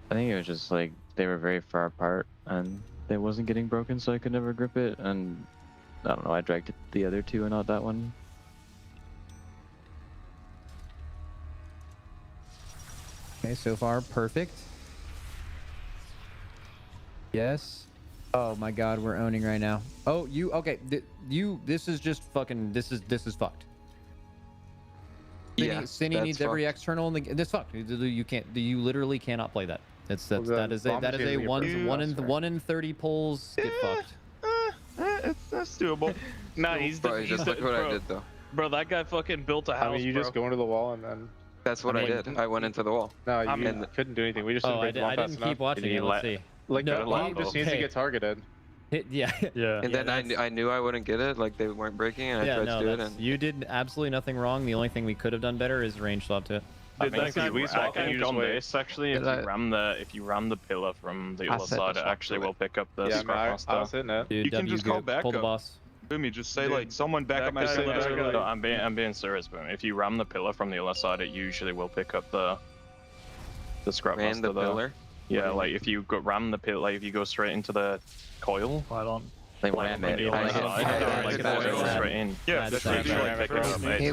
S15: I think it was just like they were very far apart and they wasn't getting broken, so I could never grip it. And I don't know, I dragged the other two and not that one.
S22: Okay, so far perfect. Yes. Oh my God, we're owning right now. Oh, you okay? This is just fucking. This is fucked.
S3: Yeah,
S22: Cine
S3: that's
S22: needs every external in the. This fucked. You can't. You literally cannot play that. That is a 1 in 30 pulls. Get fucked.
S2: That's doable.
S5: Nah, he's
S3: Bro, just look what I did though.
S5: Bro, that guy fucking built a house.
S6: I mean, you just go into the wall and then.
S3: That's what I did. I went into the wall.
S6: No, you couldn't do anything. We just
S22: I didn't keep watching it. Let's see.
S6: Like
S22: No,
S6: the ball just needs to get targeted.
S22: Yeah.
S3: And then I knew I wouldn't get it. Like they weren't breaking, and I tried to do it. And
S22: you did absolutely nothing wrong. The only thing we could have done better is range swap to it.
S18: If you ram the pillar from the other side, it actually will pick up the scrap master.
S6: I was hitting it.
S22: Dude,
S2: You can just call back
S22: pull the
S2: up.
S22: boss.
S2: Boomy, just say like, someone back up my pillar.
S18: No, I'm being serious, Boom. If you ram the pillar from the other side, it usually will pick up the scrap
S3: ran
S18: master.
S3: the pillar.
S18: Yeah, like if you ram the pillar, like if you go straight into the coil.
S8: I don't.
S15: They ram it.
S18: Straight in.
S2: Yeah, that should be like
S17: He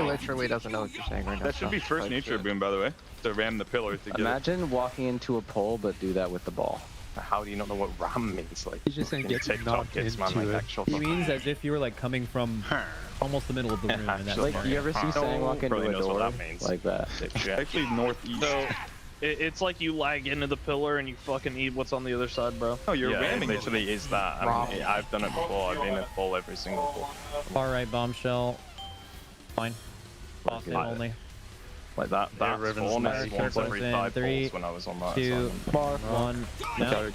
S17: literally doesn't know what you're saying right now.
S2: That should be first nature, Boom, by the way. To ram the pillar to get it.
S15: Imagine walking into a pole, but do that with the ball.
S18: How do you not know what ram means? Like,
S6: He's just saying get knocked into it.
S22: He means as if you were like coming from almost the middle of the room. And that's
S15: Like, you ever see someone walk into a door like that?
S2: Actually, northeast.
S5: So, it's like you lag into the pillar and you fucking eat what's on the other side, bro.
S2: Oh, you're
S18: ramming it. Literally is that. I mean, I've done it before. I've been in full every single pull.
S22: Far right bombshell. Fine. Boss in only.
S18: Like that spawn is once every 5
S22: 3,
S18: pulls when I was on that.
S22: 2, 1. No.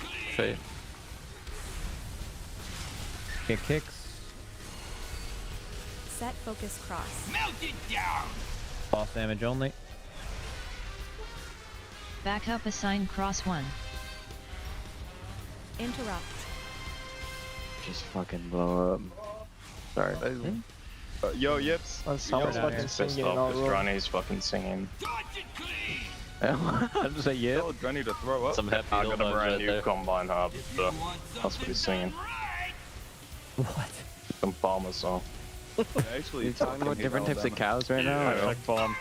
S22: Kicks.
S21: Set focus cross.
S22: Boss damage only.
S14: Back up assign cross 1.
S21: Interrupt.
S15: Just fucking blow up. Sorry.
S2: Yo, yips.
S18: Someone's fucking pissed off because Johnny's fucking singing.
S15: I'm just saying, yeah.
S2: Oh, do I need to throw up?
S18: Some happy I got a
S16: bugs
S18: brand
S16: right
S18: new
S16: there.
S18: combine harvester. That's what he's singing.
S17: What?
S18: Some farmer song.
S2: Actually,
S15: You're talking about different types of cows right now?
S18: I like farm.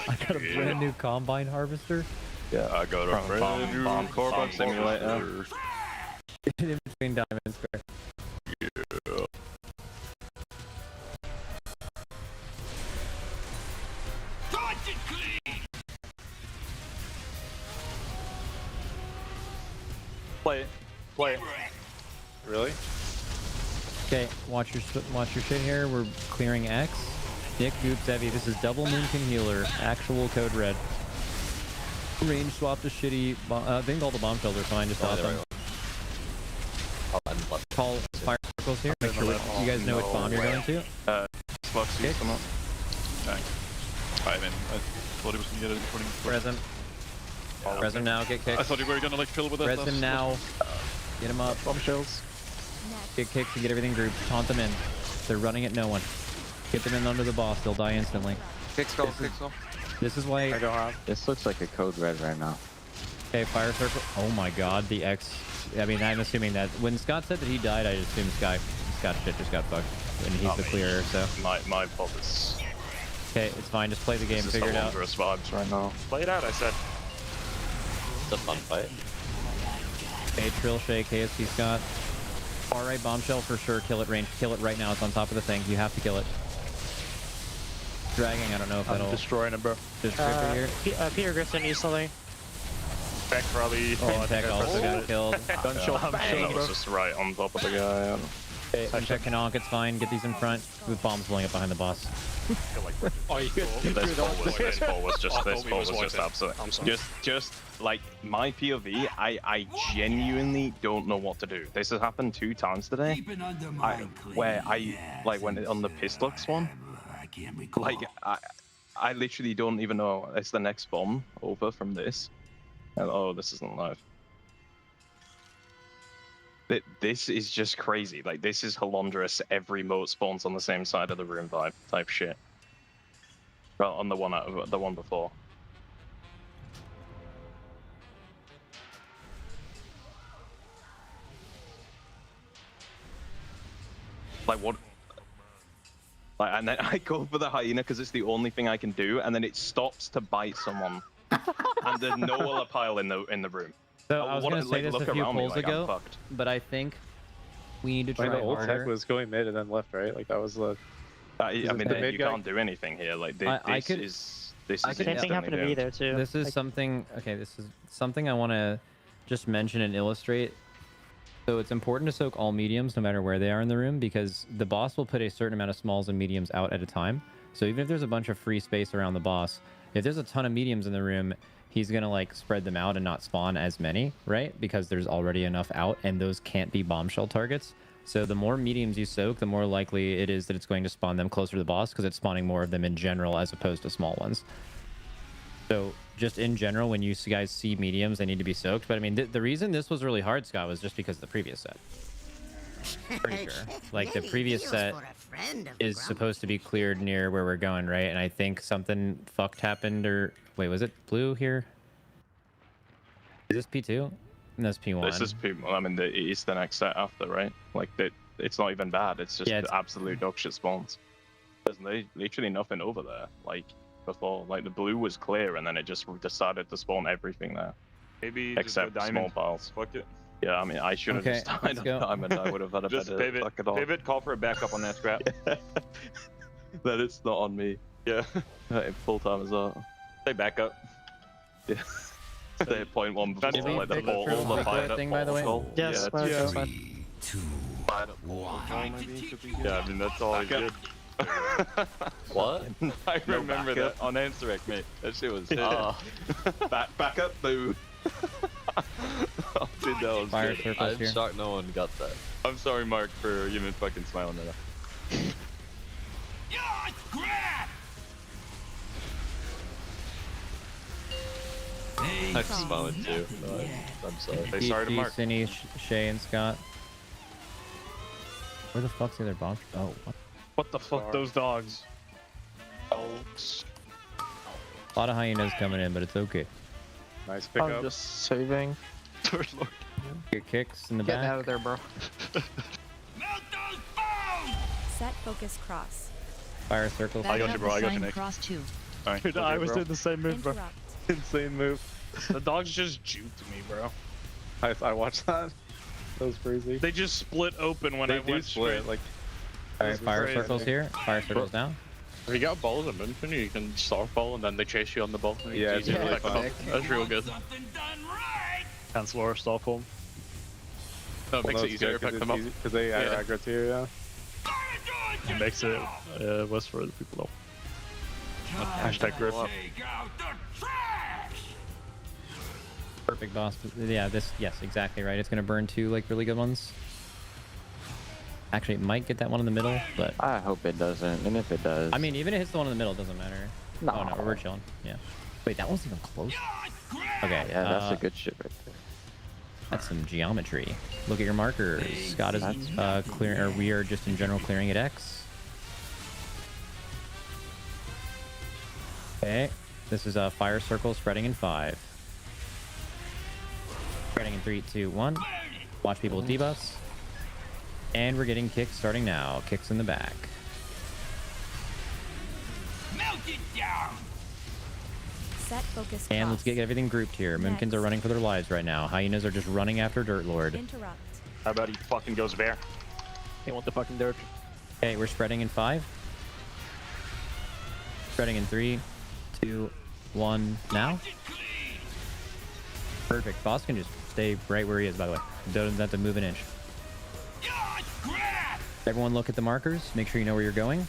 S15: I got a brand new combine harvester.
S18: Yeah, I got a brand new farm simulator.
S15: In between diamond square.
S18: Yeah.
S10: Play it. Play it. Really?
S22: Okay, watch your shit here. We're clearing X. Nick, Goops, Evie. This is double Moonkin healer. Actual code red. Range swap to shitty. I think all the bomb shells are fine. Just off them. Call fire circles here. Make sure you guys know which bomb you're going to.
S18: Flux use them up.
S10: Okay. I thought he was gonna get it according to
S22: Res him. Res him now. Get kicked.
S10: I thought you were gonna like fill with that.
S22: Res him now. Get him up.
S15: Bomb shells.
S22: Get kicked to get everything grouped. Taunt them in. They're running at no one. Get them in under the boss. They'll die instantly.
S3: Kick skull, kick skull.
S22: This is why.
S15: I don't have. This looks like a code red right now.
S22: Okay, fire circle. Oh my god, the X. I mean, I'm assuming that when Scott said that he died, I assumed Scott shit just got fucked, and he's the clearer. So
S18: my fault is.
S22: Okay, it's fine. Just play the game. Figure it out.
S18: Vibes right now.
S10: Play it out. I said.
S16: It's a fun fight.
S22: Okay, Trill Shake, KSP Scott. Far right bombshell for sure. Kill it, range. Kill it right now. It's on top of the thing. You have to kill it. Dragging. I don't know if that'll.
S8: I'm destroying him, bro.
S22: Just Ripper here.
S1: Peter Griffin easily.
S10: Back probably.
S22: Tech also got killed.
S18: That was just right on top of the guy.
S22: Okay, check Canonk, it's fine. Get these in front. With bombs blowing up behind the boss.
S18: Oh, this ball was just absolute. Just like my POV, I genuinely don't know what to do. This has happened 2 times today. Where I like when on the Pistlux one. Like I literally don't even know. It's the next bomb over from this. And, oh, this isn't live. This is just crazy. Like, this is Halondrous. Every moat spawns on the same side of the room vibe type shit. Well, on the one before. Like, what? Like, and then I go for the hyena because it's the only thing I can do, and then it stops to bite someone. And there's no other pile in the room.
S22: So I was going to say this a few polls ago, but I think we need to try
S16: the old
S22: harder.
S16: tech was going mid and then left, right? Like that was the.
S18: I mean, you can't do anything here. Like this is
S1: same thing happened to me there too.
S22: This is something. Okay, this is something I want to just mention and illustrate. So it's important to soak all mediums, no matter where they are in the room, because the boss will put a certain amount of smalls and mediums out at a time. So even if there's a bunch of free space around the boss, if there's a ton of mediums in the room, he's gonna like spread them out and not spawn as many, right? Because there's already enough out, and those can't be bombshell targets. So the more mediums you soak, the more likely it is that it's going to spawn them closer to the boss, because it's spawning more of them in general as opposed to small ones. So just in general, when you guys see mediums, they need to be soaked. But I mean, the reason this was really hard, Scott, was just because of the previous set. Pretty sure. Like the previous set is supposed to be cleared near where we're going, right? And I think something fucked happened, or wait, was it blue here? Is this P2? And that's P1.
S18: This is P1. I mean, it's the next set after, right? Like it's not even bad. It's just absolute dog shit spawns. There's literally nothing over there. Like before, like the blue was clear, and then it just decided to spawn everything there.
S2: Maybe
S18: except
S2: just
S18: small piles.
S2: Fuck it.
S18: Yeah, I mean, I should have just died on diamond. I would have had a
S2: just
S18: better
S2: pivot, call for a backup on that scrap.
S18: That it's not on me.
S2: Yeah.
S18: Full time as well.
S2: Say backup.
S18: Yeah. Stay at point 1 before like the ball, all the fire
S22: thing, by the way.
S1: Yes,
S18: yeah,
S1: 3,
S2: 2, 1. Yeah, I mean that's all I did.
S16: What?
S2: I remember that on Answerek, mate. That shit was hit.
S18: Back up, boo.
S2: Oh, dude, that was
S22: Fire
S2: good.
S22: circles
S16: I'm
S22: here.
S16: shocked no one got that.
S2: I'm sorry, Mark, for even fucking smiling at that.
S16: I'm smiling too. No, I'm sorry.
S2: Say sorry to Mark.
S22: Cindy, Shay, and Scott. Where the fuck's the other bomb? Oh,
S10: What the fuck, those dogs?
S22: a lot of hyenas coming in, but it's okay.
S11: Nice pickup.
S16: I'm just saving.
S22: Good kicks in the
S17: Getting
S22: back.
S17: out of there, bro.
S21: Set focus cross.
S22: Fire circle.
S8: I got you, bro. I got you, Nick.
S14: Cross 2.
S8: Sorry. Dude, I was doing the same move, bro.
S21: Interrupt.
S8: Insane move.
S5: The dogs just juked me, bro.
S11: I watched that. That was crazy.
S5: They just split open when
S11: They
S5: I
S11: do
S5: went
S11: split,
S5: straight.
S11: like.
S22: Alright, fire
S5: crazy.
S22: circles here. Fire circles down.
S10: If you got balls in Moonfin, you can start ball and then they chase you on the ball.
S11: Yeah,
S10: it's easy to
S11: it's
S10: pick them
S11: really
S10: up. That's real good.
S8: Cancel our stall form.
S10: No, it makes it easier to pick them up.
S11: Because they aggro too, yeah.
S8: It makes it worse for other people though. Hashtag grip.
S22: Perfect boss. Yeah, yes, exactly right. It's gonna burn 2 like really good ones. Actually, it might get that one in the middle, but
S15: I hope it doesn't, and if it does...
S22: I mean, even if it hits the one in the middle, it doesn't matter.
S15: No.
S22: Oh no, we're chilling. Yeah. Wait, that wasn't even close. Okay.
S15: Yeah, that's a good shit right there.
S22: That's some geometry. Look at your markers. Scott is clearing, or we are just in general clearing at X. Okay. This is a fire circle spreading in 5. Spreading in 3, 2, 1. Watch people with debuffs. And we're getting kicks starting now. Kicks in the back.
S21: Melt it down. Set focus
S22: And
S21: cross.
S22: let's get everything grouped here. Moomkins are running for their lives right now. Hyenas are just running after Dirt Lord.
S21: Interrupt.
S11: How about he fucking goes bear?
S16: They want the fucking dirt.
S22: Okay, we're spreading in 5. Spreading in 3, 2, 1, now. Perfect. Boss can just stay right where he is, by the way. Doesn't have to move an inch. Everyone look at the markers. Make sure you know where you're going.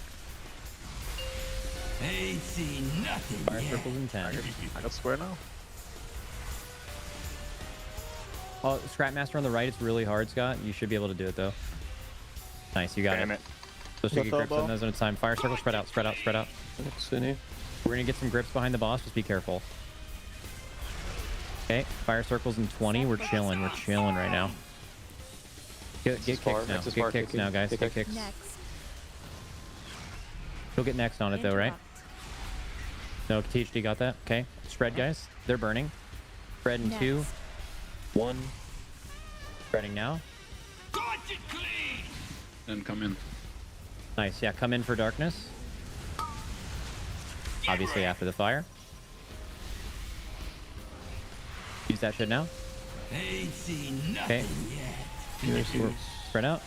S12: Ain't seen nothing
S22: Fire circles in 10.
S8: I got square now.
S22: Oh, Scrapmaster on the right. It's really hard, Scott. You should be able to do it, though. Nice, you got
S11: Damn
S22: it.
S11: it.
S22: So take your grips on those at a time. Fire circle, spread out, spread out, spread out. We're gonna get some grips behind the boss. Just be careful. Okay, fire circles in 20. We're chilling. We're chilling right now. Get kicks now. Get kicks now, guys. Get kicks.
S21: Next.
S22: You'll get next on it, though, right? No, THD got that. Okay. Spread, guys. They're burning. Spread in 2, 1. Spreading now.
S7: Then come in.
S22: Nice. Yeah, come in for darkness. Obviously after the fire. Use that shit now.
S12: Ain't seen
S22: Okay.
S12: nothing yet.
S22: Spread out.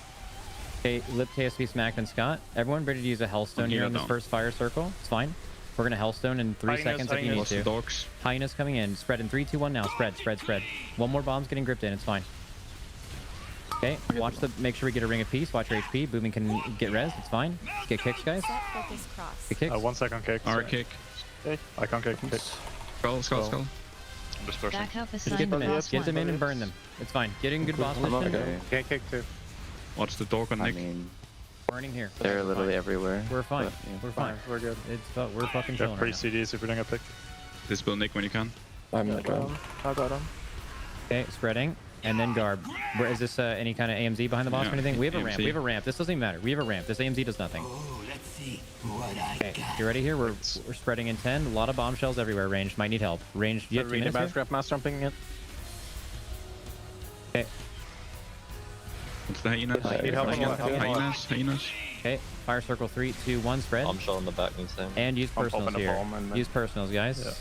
S22: Okay, lip KSV smacked and Scott. Everyone ready to use a Hellstone here in this first fire circle. It's fine. We're gonna Hellstone in 3 seconds if you need to.
S7: Dogs.
S22: Hyenas coming in. Spread in 3, 2, 1 now. Spread, spread, spread. One more bomb's getting gripped in. It's fine. Okay, watch the. Make sure we get a ring of peace. Watch your HP. Booming can get res. It's fine. Get kicks, guys.
S21: Set focus cross.
S22: Get kicks.
S8: 1 second kick.
S7: Our kick.
S8: Okay. I can't kick.
S7: Skull, skull, skull.
S10: Dispersion.
S14: Back up
S22: Just
S14: aside
S22: get them in.
S14: cross
S22: Get them
S14: 1.
S22: in and burn them. It's fine. Get in good boss position.
S11: Can't kick too.
S7: Watch the dog on
S15: I
S7: Nick.
S15: mean,
S22: Burning here.
S15: they're literally everywhere.
S22: We're fine.
S15: but, yeah.
S22: We're fine.
S8: We're good.
S22: We're fucking
S8: Yeah,
S22: chilling
S8: free
S22: right now.
S8: CDs if we don't get picked.
S7: Dispel Nick when you can.
S16: I'm not done. I got him.
S22: Okay, spreading. And then Garb. Where is this any kind of AMZ behind the boss or
S7: Yeah,
S22: anything? We have a
S7: AMZ.
S22: ramp. We have a ramp. This doesn't even matter. We have a ramp. This AMZ does nothing.
S12: Oh, let's see what I
S22: Okay,
S12: got.
S22: you ready here? We're spreading in 10. A lot of bombshells everywhere. Ranged. Might need help. Ranged. You have 2 minutes here?
S16: Scrapmaster jumping it.
S22: Okay.
S7: What's the hyenas?
S16: Need help.
S7: Hyenas, hyenas.
S22: Okay. Fire circle 3, 2, 1. Spread.
S16: Bombshell in the back needs to.
S22: And use
S11: I'm
S22: personals
S11: popping a
S22: here.
S11: bomb and then-
S22: Use personals, guys.
S11: Yeah.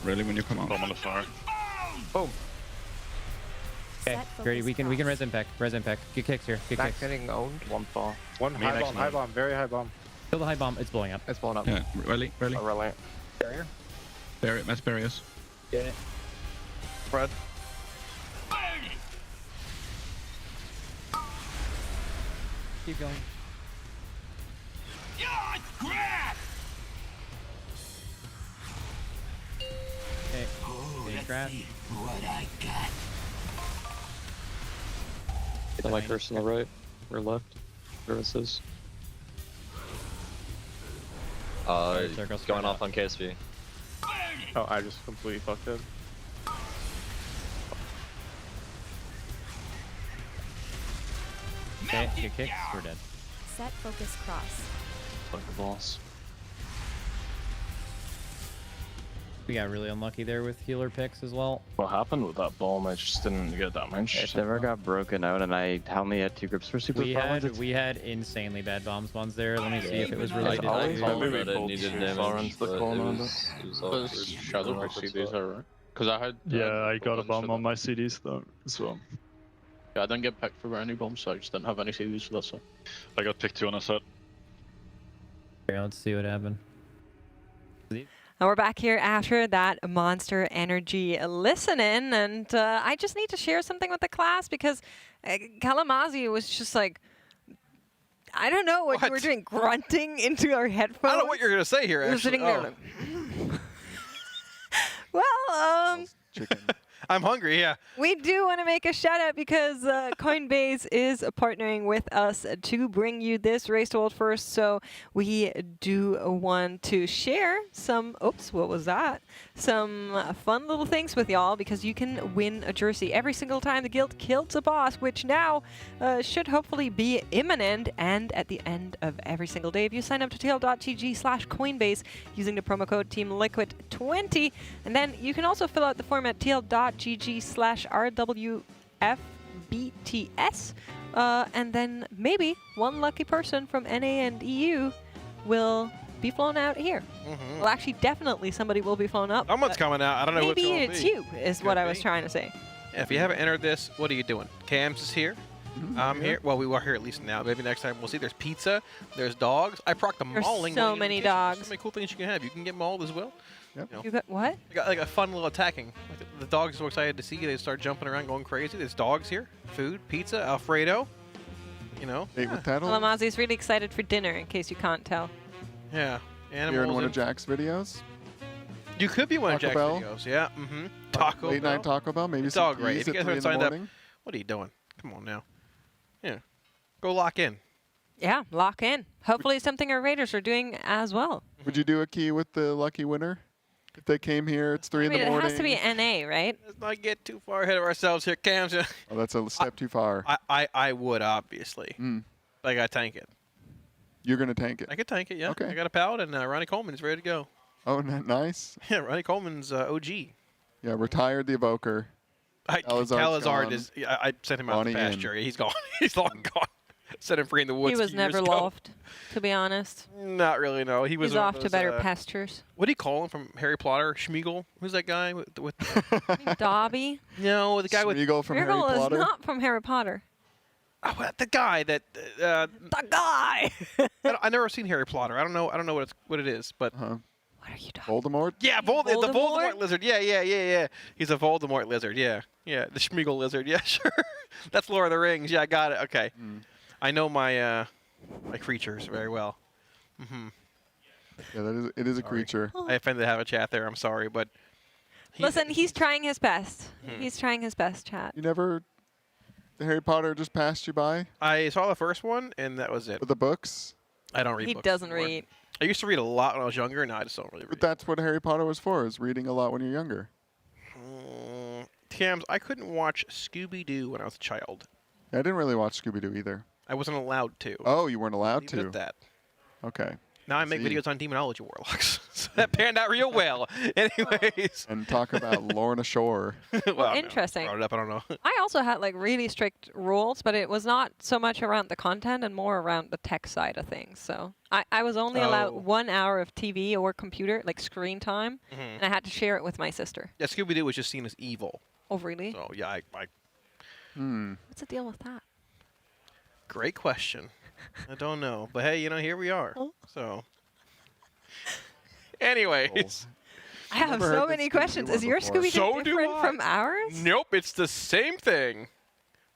S7: Really, when you come out.
S11: Bomb on the fire.
S10: Boom.
S22: Okay.
S21: Set
S22: Ready?
S21: focus
S22: We can
S21: cross.
S22: res impact. Res impact. Get kicks here. Get
S17: Back
S22: kicks.
S17: getting owned.
S11: One fall.
S8: One
S11: Me
S8: high
S11: next
S8: bomb,
S11: to me.
S8: high bomb, very high bomb.
S22: Kill the high bomb. It's blowing up.
S17: It's blown up.
S7: Yeah, really, really.
S11: A relay.
S22: Barrier.
S7: Bury it, mass barriers.
S22: Get it.
S8: Spread.
S22: Keep going. Okay. Getting trapped.
S12: What I got.
S16: Get my curse on the right or left. Where it is.
S22: Circles
S16: Going
S22: spread
S16: off
S22: out.
S16: on KSV.
S11: Oh, I just completely fucked it.
S22: Okay. Get kicks. We're dead.
S21: Set focus cross.
S16: Fuck the boss.
S22: We got really unlucky there with healer picks as well.
S18: What happened with that bomb? I just didn't get damaged.
S15: It never got broken out, and I only had 2 grips for super power.
S22: We had insanely bad bomb spawns there. Let me see if it was related
S15: I always
S22: to.
S15: maybe we needed damage,
S18: the corner.
S10: Shadow my CDs are right. Because I had.
S8: Yeah, I got a bomb on my CDs though as well.
S10: Yeah, I didn't get picked for any bombs, so I just didn't have any CDs for that set.
S11: I got picked 2 on a set.
S22: Okay, let's see what happened.
S19: And we're back here after that Monster Energy listening, and I just need to share something with the class because Kalamazi was just like, I don't know what you were doing, grunting into our headphones.
S20: I don't know what you're gonna say here.
S19: We were
S20: Actually,
S19: sitting there like, well,
S23: Chicken.
S20: I'm hungry. Yeah.
S19: we do want to make a shout out because Coinbase is partnering with us to bring you this Race to World First. So we do want to share some, oops, what was that? Some fun little things with y'all because you can win a jersey every single time the guild kills a boss, which now should hopefully be imminent and at the end of every single day. If you sign up to TL.gg/Coinbase using the promo code TeamLiquid20, and then you can also fill out the form at TL.gg/RWFBTS, and then maybe one lucky person from NA and EU will be flown out here. Well, actually, definitely somebody will be flown up.
S20: Someone's coming out. I don't know who
S19: maybe
S20: it's
S19: it's
S20: gonna be.
S19: you, is what I was trying to say.
S20: Yeah, if you haven't entered this, what are you doing? Cams is here. I'm here. Well, we are here at least now. Maybe next time we'll see. There's pizza. There's dogs. I proc the
S19: There's
S20: mauling.
S19: so many dogs.
S20: So many cool things you can have. You can get mauled as well.
S23: Yep.
S20: You know,
S19: You got what?
S20: you got like a fun little attacking. Like the dogs are so excited to see you. They start jumping around, going crazy. There's dogs here. Food, pizza, Alfredo. You know.
S23: Ate with Tattle.
S19: Lamazi's really excited for dinner, in case you can't tell.
S20: Yeah. Animals.
S23: You're in one of Jack's videos.
S20: You could be one of
S23: Taco
S20: Jack's
S23: Bell.
S20: videos. Yeah. Taco
S23: Late
S20: Bell.
S23: night Taco Bell. Maybe
S20: It's
S23: some
S20: all great.
S23: keys
S20: If you
S23: at
S20: guys
S23: 3
S20: haven't
S23: in the
S20: signed up,
S23: morning.
S20: what are you doing? Come on now. Yeah. Go lock in.
S19: Yeah, lock in. Hopefully it's something our Raiders are doing as well.
S23: Would you do a key with the lucky winner? If they came here, it's 3
S19: I
S23: in
S19: mean,
S23: the
S19: it
S23: morning.
S19: has to be NA, right?
S20: Let's not get too far ahead of ourselves here, Cams.
S23: Oh, that's a step too far.
S20: I would, obviously. But I got to tank it.
S23: You're going to tank it.
S20: I could tank it, yeah.
S23: Okay.
S20: I got a paladin, and Ronnie Coleman's ready to go.
S23: Oh, nice.
S20: Yeah, Ronnie Coleman's OG.
S23: Yeah, retired the Evoker.
S20: Calazard is. I sent him out
S23: Ronnie
S20: the pasture. He's gone. He's long gone. Set him free in the woods.
S19: He was
S20: a few years
S19: never
S20: ago.
S19: loved, to be honest.
S20: Not really, no. He was
S19: He's
S20: one
S19: off
S20: of
S19: to
S20: those,
S19: better pastures.
S20: What do you call him from Harry Potter? Schmeagol? Who's that guy with
S19: Dobby?
S20: No, the guy with
S23: Schmeagol from Harry
S19: Smeagol is
S23: Potter.
S19: not from Harry Potter.
S20: Oh, the guy that.
S19: The guy.
S20: I never seen Harry Potter. I don't know what it is, but.
S19: What are you talking?
S23: Voldemort.
S20: Yeah, the Voldemort lizard. Yeah. He's a Voldemort lizard. Yeah, the Schmeagol lizard. Yeah, sure. That's Lord of the Rings. Yeah, I got it. Okay, I know my my creatures very well.
S23: Yeah, it is a creature.
S20: I offended to have a chat there. I'm sorry, but.
S19: Listen, he's trying his best. He's trying his best, chat.
S23: You never. The Harry Potter just passed you by
S20: I saw the first one, and that was it.
S23: with the books.
S20: I don't read
S19: He
S20: books
S19: doesn't
S20: anymore.
S19: read.
S20: I used to read a lot when I was younger, and now I just don't really read.
S23: But that's what Harry Potter was for, is reading a lot when you're younger.
S20: Tams, I couldn't watch Scooby-Doo when I was a child.
S23: I didn't really watch Scooby-Doo either.
S20: I wasn't allowed to.
S23: Oh, you weren't allowed
S20: Leave it
S23: to?
S20: at that.
S23: Okay.
S20: Now I make
S23: See.
S20: videos on demonology warlocks. So that panned out real well. Anyways.
S23: And talk about Lorna Shore.
S20: Well,
S19: Interesting.
S20: No, brought it up, I don't know.
S19: I also had like really strict rules, but it was not so much around the content and more around the tech side of things. So I was only allowed 1 hour of TV or computer, like screen time, and I had to share it with my sister.
S20: Yeah, Scooby-Doo was just seen as evil.
S19: Oh, really?
S20: So, yeah, I
S19: What's the deal with that?
S20: Great question. I don't know. But hey, here we are. So. Anyways.
S19: I have so many questions. Is your Scooby-Doo
S20: So do
S19: different
S20: I.
S19: from ours?
S20: Nope, it's the same thing.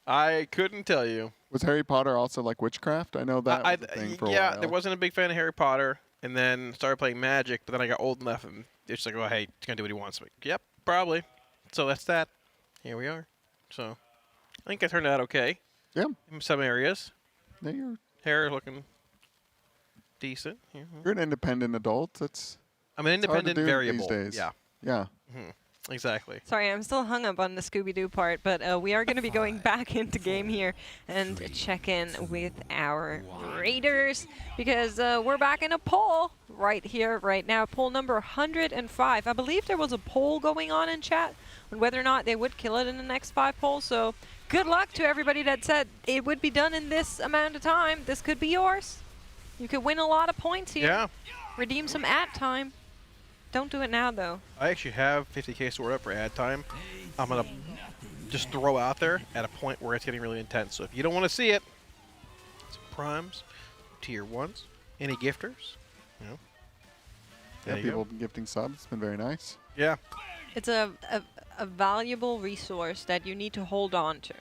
S20: I couldn't tell you.
S23: Was Harry Potter also like witchcraft? I know that was a thing for a while.
S20: there wasn't a big fan of Harry Potter, and then started playing Magic, but then I got old enough, and it's like, oh, hey, he's going to do what he wants. I'm like, yep, probably. So that's that. Here we are. So I think I turned out okay.
S23: Yeah.
S20: In some areas.
S23: Yeah, you're
S20: Hair looking decent.
S23: an independent adult.
S20: I'm an
S23: it's hard to
S20: independent
S23: do
S20: variable.
S23: these days.
S20: Yeah.
S23: Yeah.
S20: Exactly.
S19: Sorry, I'm still hung up on the Scooby-Doo part, but we are going to be going back into game here and check in with our Raiders because we're back in a poll. right here, right now. Poll number 105. I believe there was a poll going on in chat on whether or not they would kill it in the next 5 polls. So good luck to everybody that said it would be done in this amount of time. This could be yours. You could win a lot of points here.
S20: Yeah.
S19: Redeem some ad time. Don't do it now, though.
S20: I actually have 50k stored up for ad time. I'm going to just throw out there at a point where it's getting really intense. So if you don't want to see it, some primes, tier 1s, any gifters, you know.
S23: Yeah, people have been gifting subs. It's been very nice.
S20: Yeah.
S19: It's a valuable resource that you need to hold on to.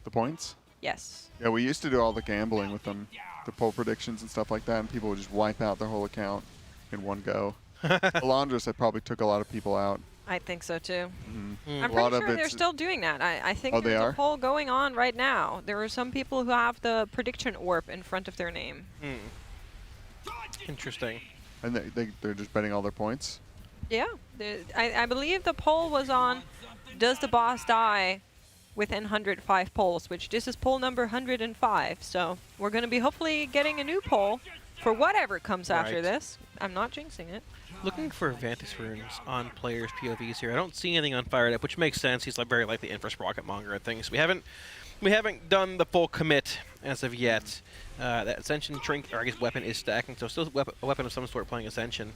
S23: The points?
S19: Yes.
S23: Yeah, we used to do all the gambling with them, the poll predictions and stuff like that, and people would just wipe out their whole account in one go. Alondras, that probably took a lot of people out.
S19: I think so too.
S23: Mm-hmm.
S19: I'm pretty sure they're still doing that. I think there's a poll going on right now. There are some people who have the prediction orb in front of their name.
S20: Interesting.
S23: And they're just betting all their points?
S19: Yeah. I believe the poll was on, does the boss die within 105 polls, which this is poll number 105. So we're going to be hopefully getting a new poll for whatever comes after this. I'm not jinxing it.
S20: Looking for Vantage runes on players' POVs here. I don't see anything on Fired Up, which makes sense. He's like very likely in for Sprocket Monger and things. We haven't done the full commit as of yet. That Ascension Trinket, or I guess weapon, is stacking, so still a weapon of some sort playing Ascension.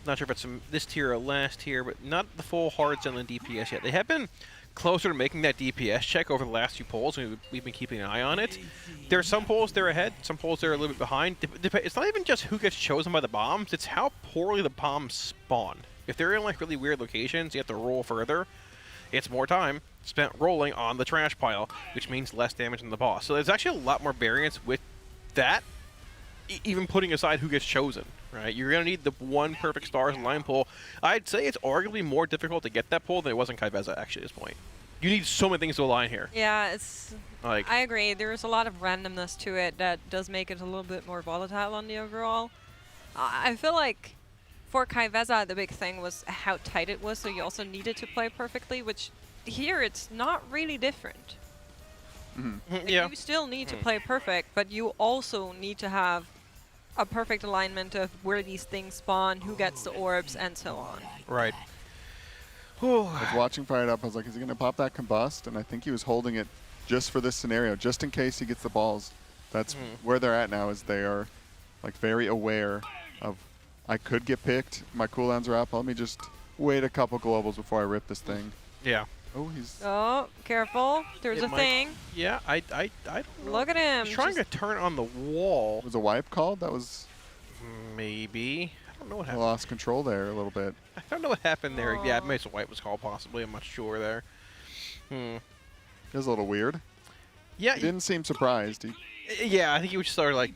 S20: Not sure if it's from this tier or last tier, but not the full hard selling DPS yet. They have been closer to making that DPS check over the last few polls, and we've been keeping an eye on it. There are some polls they're ahead, some polls they're a little bit behind. It's not even just who gets chosen by the bombs, it's how poorly the bombs spawn. If they're in like really weird locations, you have to roll further. It's more time spent rolling on the trash pile, which means less damage than the boss. So there's actually a lot more variance with that, even putting aside who gets chosen, right? You're going to need the one perfect stars line pull. I'd say it's arguably more difficult to get that pull than it was in Kai'Veza, actually, at this point. You need so many things to align here.
S19: Yeah, it's...
S20: Like,
S19: I agree. There's a lot of randomness to it that does make it a little bit more volatile on the overall. I feel like for Kai'Veza, the big thing was how tight it was, so you also needed to play perfectly, which here it's not really different. Like, you still need to play perfect, but you also need to have a perfect alignment of where these things spawn, who gets the orbs, and so on.
S20: Right.
S23: I was watching Fired Up. I was like, is he going to pop that combust? And I think he was holding it just for this scenario, just in case he gets the balls. That's where they're at now, is they are like very aware of, I could get picked. My cooldowns are up. Let me just wait a couple globals before I rip this thing.
S20: Yeah.
S23: Oh, he's...
S19: Oh, careful. There's a thing.
S20: Yeah, I don't know.
S19: Look at him.
S20: He's trying to turn on the wall.
S23: Was a wipe called? That was...
S20: Maybe. I don't know what happened.
S23: I lost control there a little bit.
S20: I don't know what happened there. Yeah, maybe a wipe was called, possibly. I'm not sure there.
S23: It was a little weird.
S20: Yeah.
S23: He didn't seem surprised.
S20: Yeah, I think he was just sort of like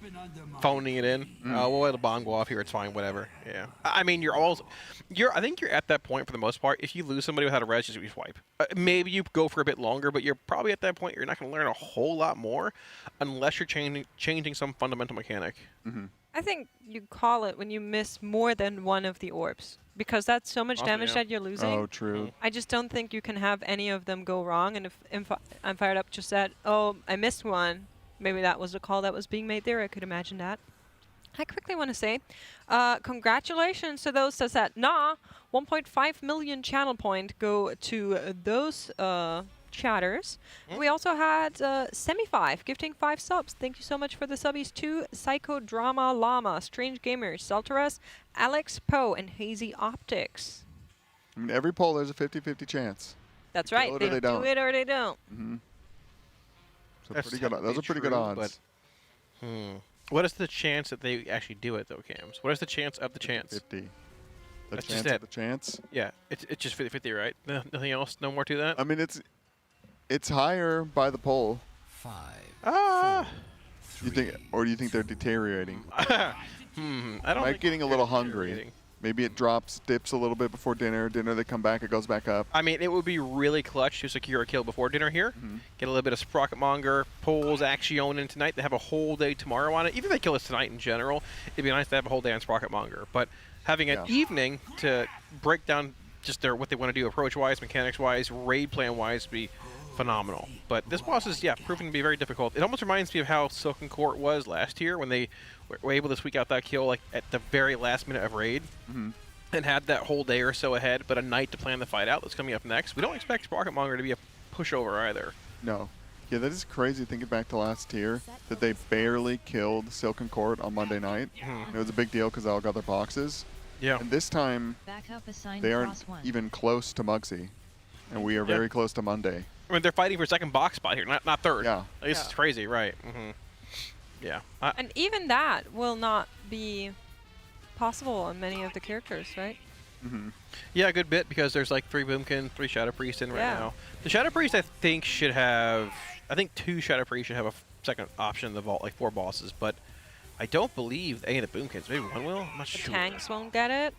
S20: phoning it in. We'll let a bomb go off here. It's fine, whatever. Yeah. I mean, I think you're at that point for the most part. If you lose somebody without a res, just wipe. Maybe you go for a bit longer, but you're probably at that point. You're not going to learn a whole lot more unless you're changing some fundamental mechanic.
S19: I think you call it when you miss more than one of the orbs, because that's so much damage that you're losing.
S23: Oh, true.
S19: I just don't think you can have any of them go wrong. And if I'm Fired Up just said, oh, I missed one, maybe that was the call that was being made there. I could imagine that. I quickly want to say congratulations to those that said, 1.5 million channel point go to those chatters. We also had Semi5 gifting 5 subs. Thank you so much for the subbies to Psychodrama Llama, Strange Gamers, Salteras, Alex Poe, and Hazy Optics.
S23: I mean, every poll there's a 50-50 chance.
S19: That's right. They do it or they don't.
S23: So pretty good. Those are pretty good odds.
S20: But, what is the chance that they actually do it, though, Cams? What is the chance of the chance?
S23: 50.
S20: That's
S23: chance
S20: just
S23: of the chance?
S20: Yeah, it's just 50-50, right? Nothing else? No more to that?
S23: I mean, it's higher by the poll.
S12: 5.
S23: You think, or do you think they're deteriorating?
S20: I don't.
S23: Like getting a little hungry. Maybe it dips a little bit before dinner. Dinner, they come back, it goes back up.
S20: I mean, it would be really clutch to secure a kill before dinner here. Get a little bit of Sprocket Monger, polls, Action in tonight. They have a whole day tomorrow on it. Even if they kill us tonight in general, it'd be nice to have a whole day on Sprocket Monger. But having an evening to break down just what they want to do approach-wise, mechanics-wise, raid plan-wise, would be phenomenal. But this boss is, yeah, proving to be very difficult. It almost reminds me of how Silken Court was last year when they were able to squeak out that kill like at the very last minute of raid. And had that whole day or so ahead, but a night to plan the fight out that's coming up next. We don't expect Sprocketmonger to be a pushover either.
S23: No. Yeah, that is crazy thinking back to last tier, that they barely killed Silken Court on Monday night. It was a big deal because they all got their boxes.
S20: Yeah.
S23: And this time, they aren't even close to Mugsy. And we are very close to Monday.
S20: I mean, they're fighting for second box spot here, not third.
S23: Yeah.
S20: This is crazy, right. Yeah.
S19: And even that will not be possible on many of the characters, right?
S20: Yeah, a good bit, because there's like 3 Boomkin, 3 Shadow Priest in right now. The Shadow Priest, I think, should have... I think 2 Shadow Priests should have a second option in the vault, like 4 bosses, but I don't believe any of the Boomkins. Maybe one will? I'm not
S19: The
S20: sure.
S19: tanks won't get it.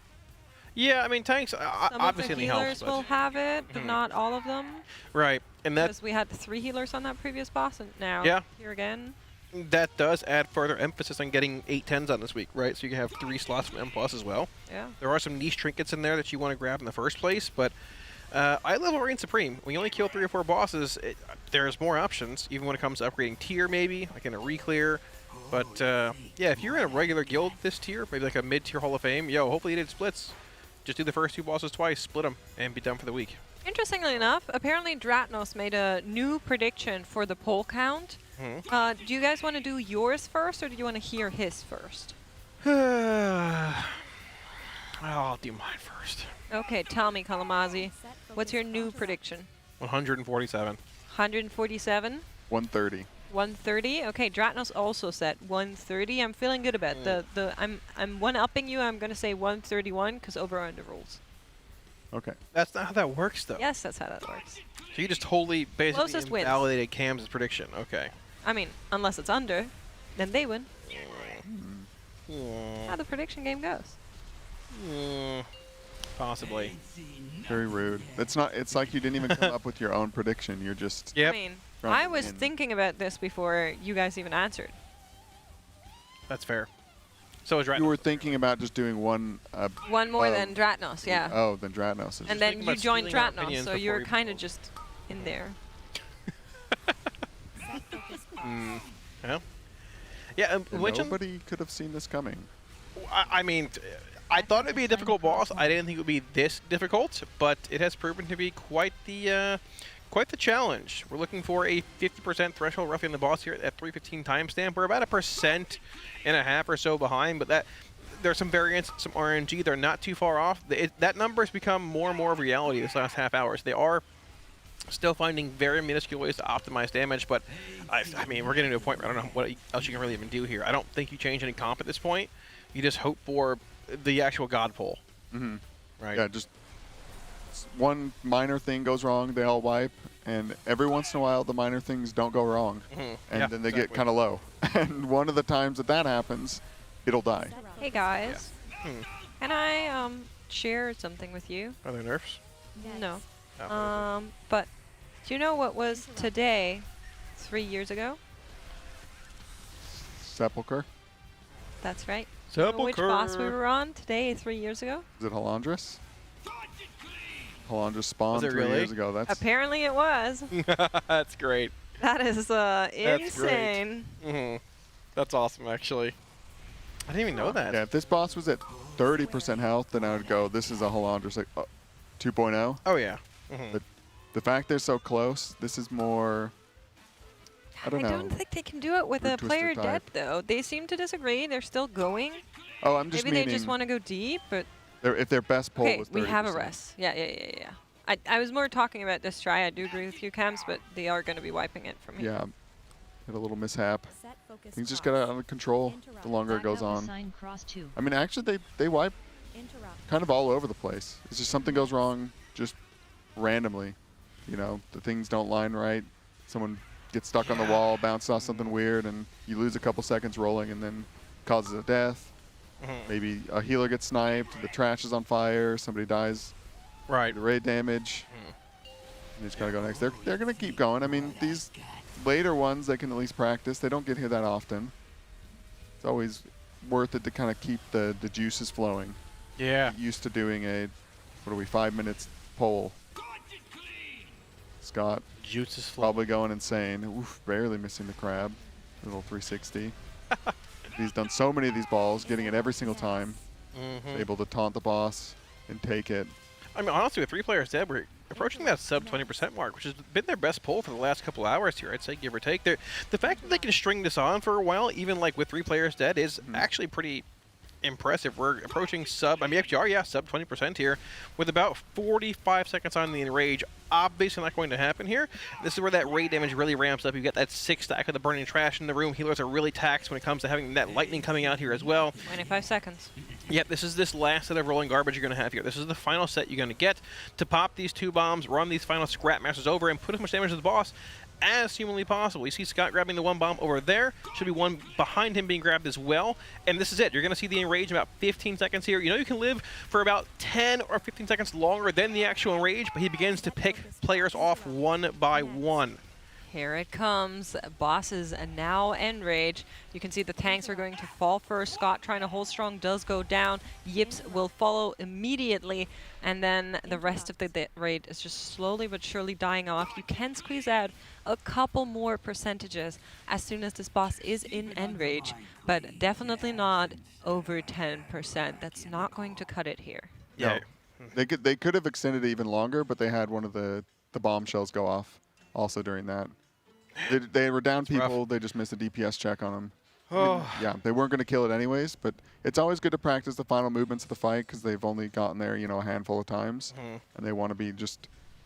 S20: Yeah, I mean, tanks
S19: Some
S20: obviously
S19: of the
S20: helps.
S19: healers will have it, but not all of them.
S20: Right, and that...
S19: Because we had 3 healers on that previous boss, and now here again.
S20: That does add further emphasis on getting 8 10s on this week, right? So you can have 3 slots from M+ as well.
S19: Yeah.
S20: There are some niche trinkets in there that you want to grab in the first place, but I level Reign Supreme. When you only kill 3 or 4 bosses, there's more options, even when it comes to upgrading tier maybe, like in a re-clear. But yeah, if you're in a regular guild this tier, maybe like a mid-tier Hall of Fame, hopefully you did splits. Just do the first 2 bosses twice, split them, and be done for the week.
S19: Interestingly enough, apparently Dratnos made a new prediction for the poll count. Do you guys want to do yours first, or do you want to hear his first?
S20: I'll do mine first.
S19: Okay, tell me, Kalamazi. What's your new prediction?
S20: 147.
S19: 147?
S23: 130.
S19: 130? Okay, Dratnos also said 130. I'm feeling good about I'm one-upping you. I'm going to say 131 because over-under rules.
S23: Okay.
S20: That's not how that works, though.
S19: Yes, that's how that works.
S20: So you just totally basically
S19: Closest wins.
S20: invalidated Cam's prediction. Okay.
S19: I mean, unless it's under, then they win. How the prediction game goes.
S20: Possibly.
S23: Very rude. That's not. It's like you didn't even come up with your own prediction. You're just.
S19: I mean, I was thinking about this before you guys even answered.
S20: That's fair. So is Dratnos.
S23: You were thinking about just doing one.
S19: One more than Dratnos, yeah.
S23: Oh, than Dratnos.
S19: And then you joined Dratnos, so you're kind of just in there.
S20: Yeah. Yeah.
S23: Nobody could have seen this coming.
S20: I mean, I thought it'd be a difficult boss. I didn't think it would be this difficult, but it has proven to be quite the challenge. We're looking for a 50% threshold roughly on the boss here at 315 timestamp. We're about 1.5% or so behind, but there's some variance, some RNG. They're not too far off. That number has become more and more of reality this last half hour. So they are still finding very minuscule ways to optimize damage, but I mean, we're getting to a point where I don't know what else you can really even do here. I don't think you change any comp at this point. You just hope for the actual god pull. Right.
S23: Yeah, just one minor thing goes wrong, they all wipe, and every once in a while the minor things don't go wrong, and then they get kind of low. And one of the times that happens, it'll die.
S19: Hey guys, can I share something with you?
S20: Are there nerfs?
S19: No. But do you know what was today 3 years ago?
S23: Sepulcher.
S19: That's right.
S20: Sepulcher.
S19: You know which boss we were on today 3 years ago?
S23: Is it Halandris? Halandris spawned
S20: Was it
S23: 3
S20: really?
S23: years ago. That's
S19: Apparently it was.
S20: That's great.
S19: That is insane.
S20: Great. That's awesome, actually. I didn't even know that.
S23: Yeah, if this boss was at 30% health, then I would go, this is a Halandris 2.0.
S20: Oh, yeah.
S23: But the fact they're so close, this is more... I don't know.
S19: I don't think they can do it with a player dead, though. They seem to disagree. They're still going.
S23: Oh, I'm just
S19: Maybe they just want to go deep, but...
S23: If their best pull was 30%.
S19: we have a rest. Yeah. I was more talking about this try. I do agree with you, Cams, but they are going to be wiping it from here.
S23: Yeah. Had a little mishap. Things just got out of control the longer it goes on. I mean, actually, they wipe kind of all over the place. It's just something goes wrong just randomly. You know, the things don't line right. Someone gets stuck on the wall, bounces off something weird, and you lose a couple seconds rolling, and then causes a death. Maybe a healer gets sniped, the trash is on fire, somebody dies.
S20: Right.
S23: The raid damage. And they just gotta go next. They're gonna keep going. I mean, these later ones, they can at least practice. They don't get here that often. It's always worth it to kind of keep the juices flowing.
S20: Yeah.
S23: Get used to doing a, 5 minutes poll. Scott
S20: Juice is
S23: probably going insane. Oof, barely missing the crab. Little 360. He's done so many of these balls, getting it every single time. Able to taunt the boss and take it.
S20: I mean, honestly, with 3 players dead, we're approaching that sub 20% mark, which has been their best pull for the last couple hours here, I'd say, give or take. The fact that they can string this on for a while, even like with 3 players dead, is actually pretty impressive. We're approaching sub, I mean, actually are, yeah, sub 20% here, with about 45 seconds on the enrage. Obviously not going to happen here. This is where that raid damage really ramps up. You get that 6 stack of the burning trash in the room. Healers are really taxed when it comes to having that lightning coming out here as well.
S19: 25 seconds.
S20: Yep, this is this last set of rolling garbage you're going to have here. This is the final set you're going to get to pop these 2 bombs, run these final scrap masters over, and put as much damage to the boss as humanly possible. You see Scott grabbing the 1 bomb over there. Should be one behind him being grabbed as well. And this is it. You're going to see the enrage in about 15 seconds here. You know you can live for about 10 or 15 seconds longer than the actual enrage, but he begins to pick players off one by one.
S19: Here it comes. Bosses now enrage. You can see the tanks are going to fall first. Scott trying to hold strong does go down. Yips will follow immediately. And then the rest of the raid is just slowly but surely dying off. You can squeeze out a couple more percentages as soon as this boss is in enrage, but definitely not over 10%. That's not going to cut it here.
S23: Yeah. No. They could have extended it even longer, but they had one of the bombshells go off also during that. They were down people. Rough. They just missed a DPS check on them. I mean, yeah, they weren't going to kill it anyways, but it's always good to practice the final movements of the fight because they've only gotten there, you know, a handful of times, and they want to be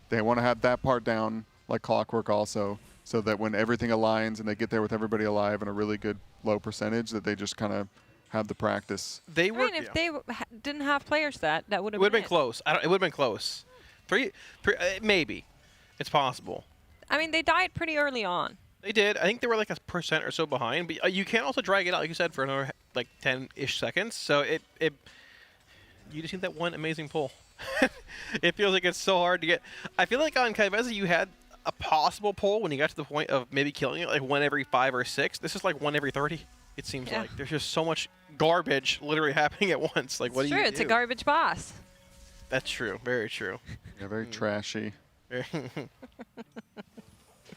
S23: they want to have that part down like clockwork also, so that when everything aligns and they get there with everybody alive and a really good low percentage, that they just kind of have the practice.
S20: They were.
S19: I mean, if they didn't have players that would have
S20: been close. It would have been close. Three maybe. It's possible.
S19: I mean, they died pretty early on.
S20: They did. I think they were like 1% or so behind, but you can also drag it out, like you said, for another like 10-ish seconds. So you just need that one amazing pull. It feels like it's so hard to get. I feel like on Kaiveza you had a possible pull when you got to the point of maybe killing it, like 1 every 5 or 6. This is like 1 every 30. It seems like there's just so much garbage literally happening at once. Like, what do you do?
S19: It's a garbage boss.
S20: That's true. Very true.
S23: Yeah, very trashy.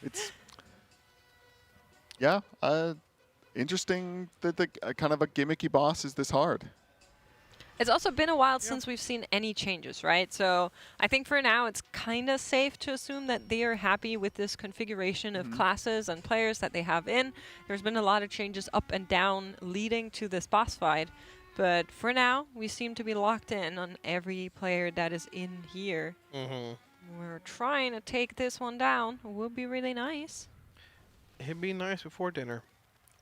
S23: It's interesting that the kind of a gimmicky boss is this hard.
S19: It's also been a while since we've seen any changes, right? So I think for now it's kind of safe to assume that they are happy with this configuration of classes and players that they have in. There's been a lot of changes up and down leading to this boss fight, but for now we seem to be locked in on every player that is in here. We're trying to take this one down. It would be really nice.
S20: It'd be nice before dinner.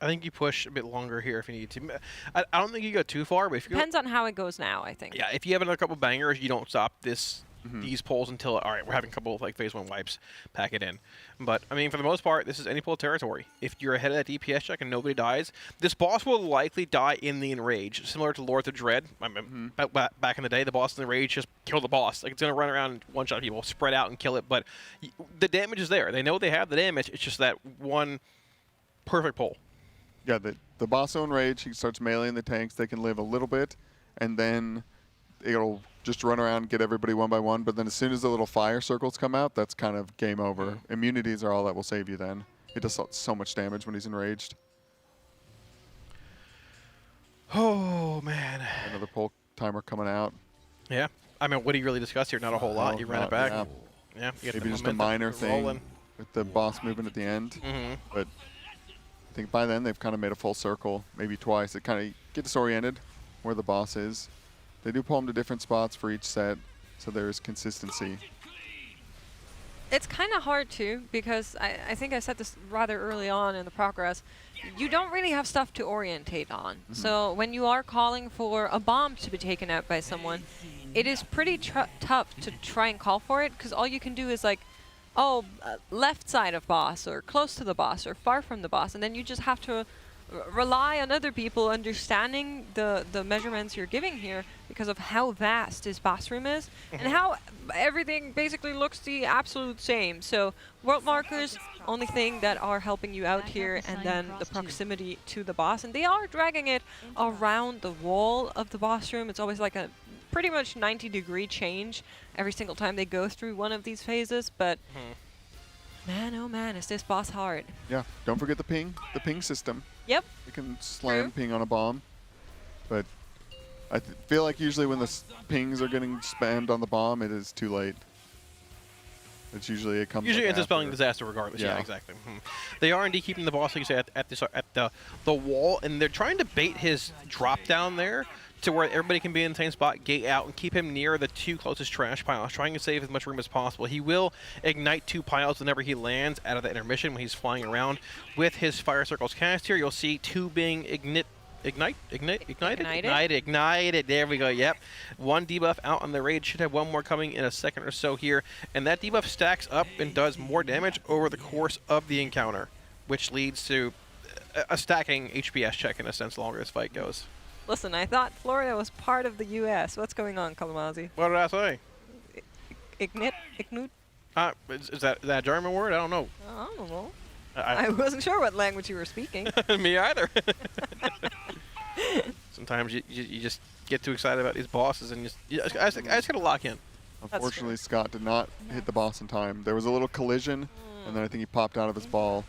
S20: I think you push a bit longer here if you need to. I don't think you go too far, but if you
S19: depends on how it goes now, I think.
S20: Yeah, if you have another couple bangers, you don't stop these pulls until, all right, we're having a couple of like phase 1 wipes, pack it in. But I mean, for the most part, this is any pull territory. If you're ahead of that DPS check and nobody dies, this boss will likely die in the enrage, similar to Lords of Dread. I mean, back in the day, the boss in the enrage just kill the boss. Like, it's gonna run around and one-shot people, spread out and kill it. But the damage is there. They know they have the damage. It's just that one perfect pull.
S23: Yeah, the boss will enrage. He starts meleeing the tanks. They can live a little bit, and then it'll just run around and get everybody one by one. But then as soon as the little fire circles come out, that's kind of game over. Immunities are all that will save you then. It does so much damage when he's enraged.
S20: Oh, man.
S23: Another pull timer coming out.
S20: Yeah. I mean, what do you really discuss here? Not a whole lot. You ran it back. Yeah.
S23: Maybe just a minor thing with the boss movement at the end. But I think by then they've kind of made a full circle, maybe twice. It kind of get disoriented where the boss is. They do pull him to different spots for each set, so there is consistency.
S19: It's kind of hard too, because I think I said this rather early on in the progress. You don't really have stuff to orientate on. So when you are calling for a bomb to be taken out by someone, it is pretty tough to try and call for it, because all you can do is like, oh, left side of boss, or close to the boss, or far from the boss, and then you just have to rely on other people understanding the measurements you're giving here because of how vast this boss room is and how everything basically looks the absolute same. So world markers, only thing that are helping you out here, and then the proximity to the boss. And they are dragging it around the wall of the boss room. It's always like a pretty much 90-degree change every single time they go through one of these phases, but Man, oh man, is this boss hard?
S23: Yeah, don't forget the ping system.
S19: Yep.
S23: You can slam ping on a bomb, but I feel like usually when the pings are getting spammed on the bomb, it is too late. It's usually it comes.
S20: Usually
S23: like
S20: it's a spelling
S23: after.
S20: disaster regardless. Yeah,
S23: Yeah.
S20: exactly. They are indeed keeping the boss, like you say, at the wall, and they're trying to bait his drop down there to where everybody can be in the same spot, gate out, and keep him near the 2 closest trash piles, trying to save as much room as possible. He will ignite 2 piles whenever he lands out of the intermission when he's flying around. With his fire circles cast here, you'll see 2 being ignited. There we go. Yep. 1 debuff out on the raid. Should have 1 more coming in a second or so here. And that debuff stacks up and does more damage over the course of the encounter, which leads to a stacking HPS check in a sense, the longer this fight goes.
S19: Listen, I thought Florida was part of the U.S. What's going on, Kalamazi?
S20: What did I say?
S19: Ignite?
S20: Is that a German word? I don't know.
S19: I don't know. I wasn't sure what language you were speaking.
S20: Me either. Sometimes you just get too excited about these bosses and I just gotta lock in.
S23: Unfortunately, Scott did not hit the boss in time. There was a little collision, and then I think he popped out of his ball.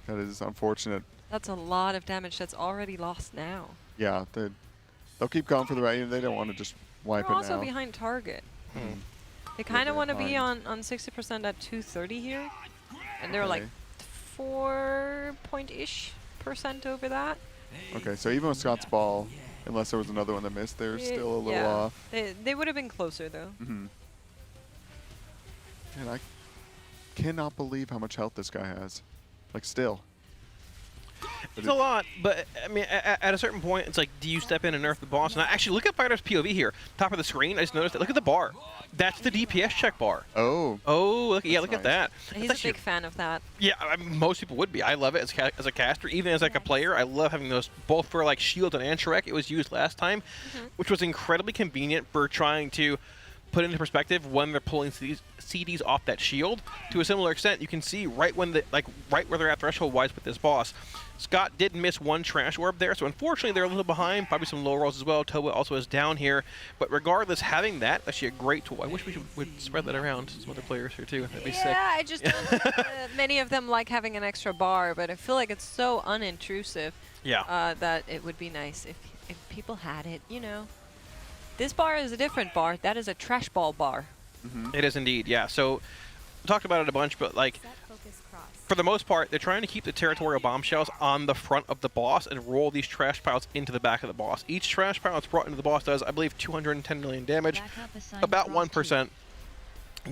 S23: That is unfortunate.
S19: That's a lot of damage that's already lost now.
S23: Yeah, they'll keep going for the right. They don't want to just wipe
S19: They're
S23: it
S19: also
S23: now.
S19: behind target. They kind of want to be on 60% at 230 here, and they're like 4-point-ish% over that.
S23: Okay, so even with Scott's ball, unless there was another one that missed, they're still a little off.
S19: They would have been closer though.
S23: And I cannot believe how much health this guy has. Like still.
S20: It's a lot, but I mean, at a certain point, it's like, do you step in and nerf the boss? And actually, look at Fighter's POV here, top of the screen. I just noticed that. Look at the bar. That's the DPS check bar.
S23: Oh.
S20: Look, yeah, look at that.
S19: He's a big fan of that.
S20: Yeah, I mean, most people would be. I love it as a caster, even as like a player. I love having those both for like shield and Anshrek. It was used last time, which was incredibly convenient for trying to put into perspective when they're pulling CDs off that shield. To a similar extent, you can see right when right where they're at threshold wise with this boss. Scott did miss 1 trash orb there, so unfortunately they're a little behind. Probably some low rolls as well. Toba also is down here, but regardless, having that actually a great tool. I wish we would spread that around to some other players here too. That'd be sick.
S19: Yeah, I just don't think many of them like having an extra bar, but I feel like it's so unintrusive.
S20: Yeah.
S19: That it would be nice if people had it. You know, this bar is a different bar. That is a trash ball bar.
S20: It is indeed. Yeah. So we talked about it a bunch, but like, for the most part, they're trying to keep the territorial bombshells on the front of the boss and roll these trash piles into the back of the boss. Each trash pile that's brought into the boss does, I believe, 210 million damage, about 1%,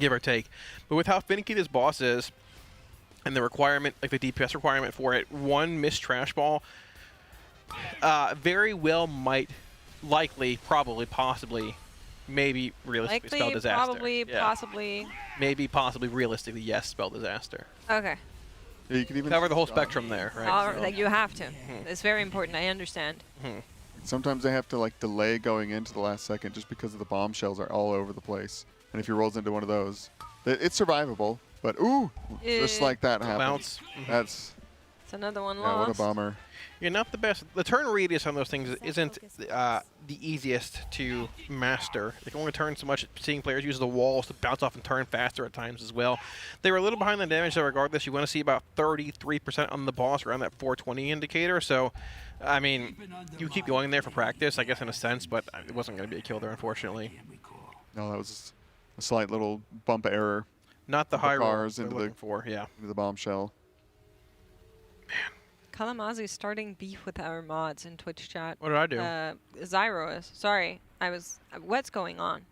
S20: give or take. But with how finicky this boss is, and the requirement, like the DPS requirement for it, 1 missed trash ball very well might, likely, probably, possibly, maybe realistically spell disaster.
S19: Probably, possibly.
S20: Maybe, possibly, realistically, yes, spell disaster.
S19: Okay.
S23: Yeah, you can even
S20: cover the whole spectrum there, right?
S19: Like you have to. It's very important. I understand.
S23: Sometimes they have to like delay going into the last second just because of the bombshells are all over the place. And if he rolls into one of those, it's survivable. But ooh, just like that happened.
S20: Bounce.
S23: That's.
S19: It's another one
S23: Yeah,
S19: lost.
S23: what a bummer.
S20: You're not the best. The turn radius on those things isn't the easiest to master. They can only turn so much. Seeing players use the walls to bounce off and turn faster at times as well. They were a little behind the damage, so regardless, you want to see about 33% on the boss around that 420 indicator. So, I mean, you keep going there for practice, I guess, in a sense, but it wasn't going to be a kill there, unfortunately.
S23: No, that was a slight little bump error.
S20: Not the high
S23: cars
S20: roll
S23: into
S20: looking for, yeah.
S23: Into the bombshell.
S19: Kalamazi's starting beef with our mods in Twitch chat.
S20: What did I do?
S19: Zyro is. Sorry, what's going on?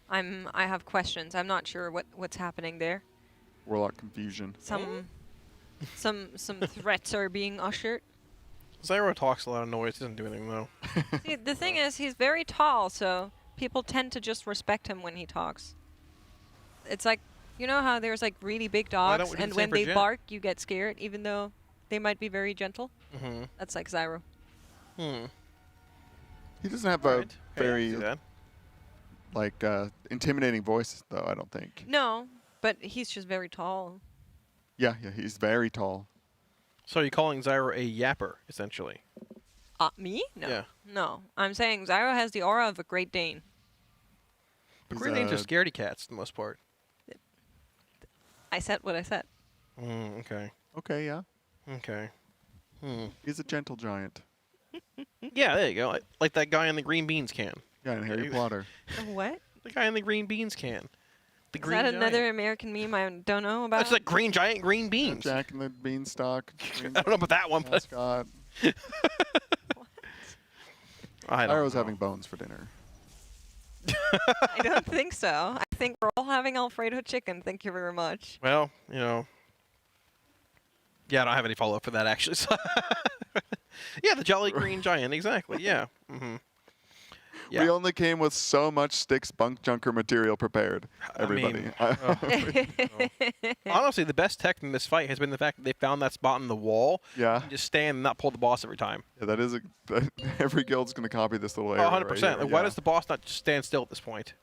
S19: I have questions. I'm not sure what's happening there.
S23: Warlock confusion.
S19: Some threats are being ushered.
S20: Zyro talks a lot of noise. He doesn't do anything though.
S19: See, the thing is, he's very tall, so people tend to just respect him when he talks. It's like, you know how there's like really big dogs, and when they bark, you get scared, even though they might be very gentle. That's like Zyro.
S23: He doesn't have a very like intimidating voice, though. I don't think.
S19: No, but he's just very tall.
S23: Yeah, he's very tall.
S20: So you're calling Zyro a yapper, essentially?
S19: Me? No.
S20: Yeah.
S19: No, I'm saying Zyro has the aura of a Great Dane.
S20: Great Danes are scaredy cats, for the most part.
S19: I said what I said.
S20: Okay.
S23: Okay, yeah.
S20: Okay.
S23: He's a gentle giant.
S20: Yeah, there you go. Like that guy in the green beans can.
S23: Yeah, and Harry Potter.
S19: What?
S20: The guy in the green beans can. The
S19: Is
S20: green
S19: that
S20: giant.
S19: another American meme I don't know about?
S20: That's like green giant, green beans.
S23: Jack and the Beanstalk.
S20: I don't know about that one, but
S23: Scott.
S20: I
S23: was having bones for dinner.
S19: I don't think so. I think we're all having Alfredo chicken. Thank you very much.
S20: Well, you know. Yeah, I don't have any follow up for that actually. So yeah, the Jolly Green Giant, exactly. Yeah. Yeah.
S23: We only came with so much Styx Bunkjunker material prepared. Everybody.
S20: Honestly, the best tech in this fight has been the fact that they found that spot in the wall.
S23: Yeah.
S20: And just stand and not pull the boss every time.
S23: Yeah, that is every guild's going to copy this little area.
S20: 100%.
S23: Right here,
S20: Like, why does the boss not just stand still at this point?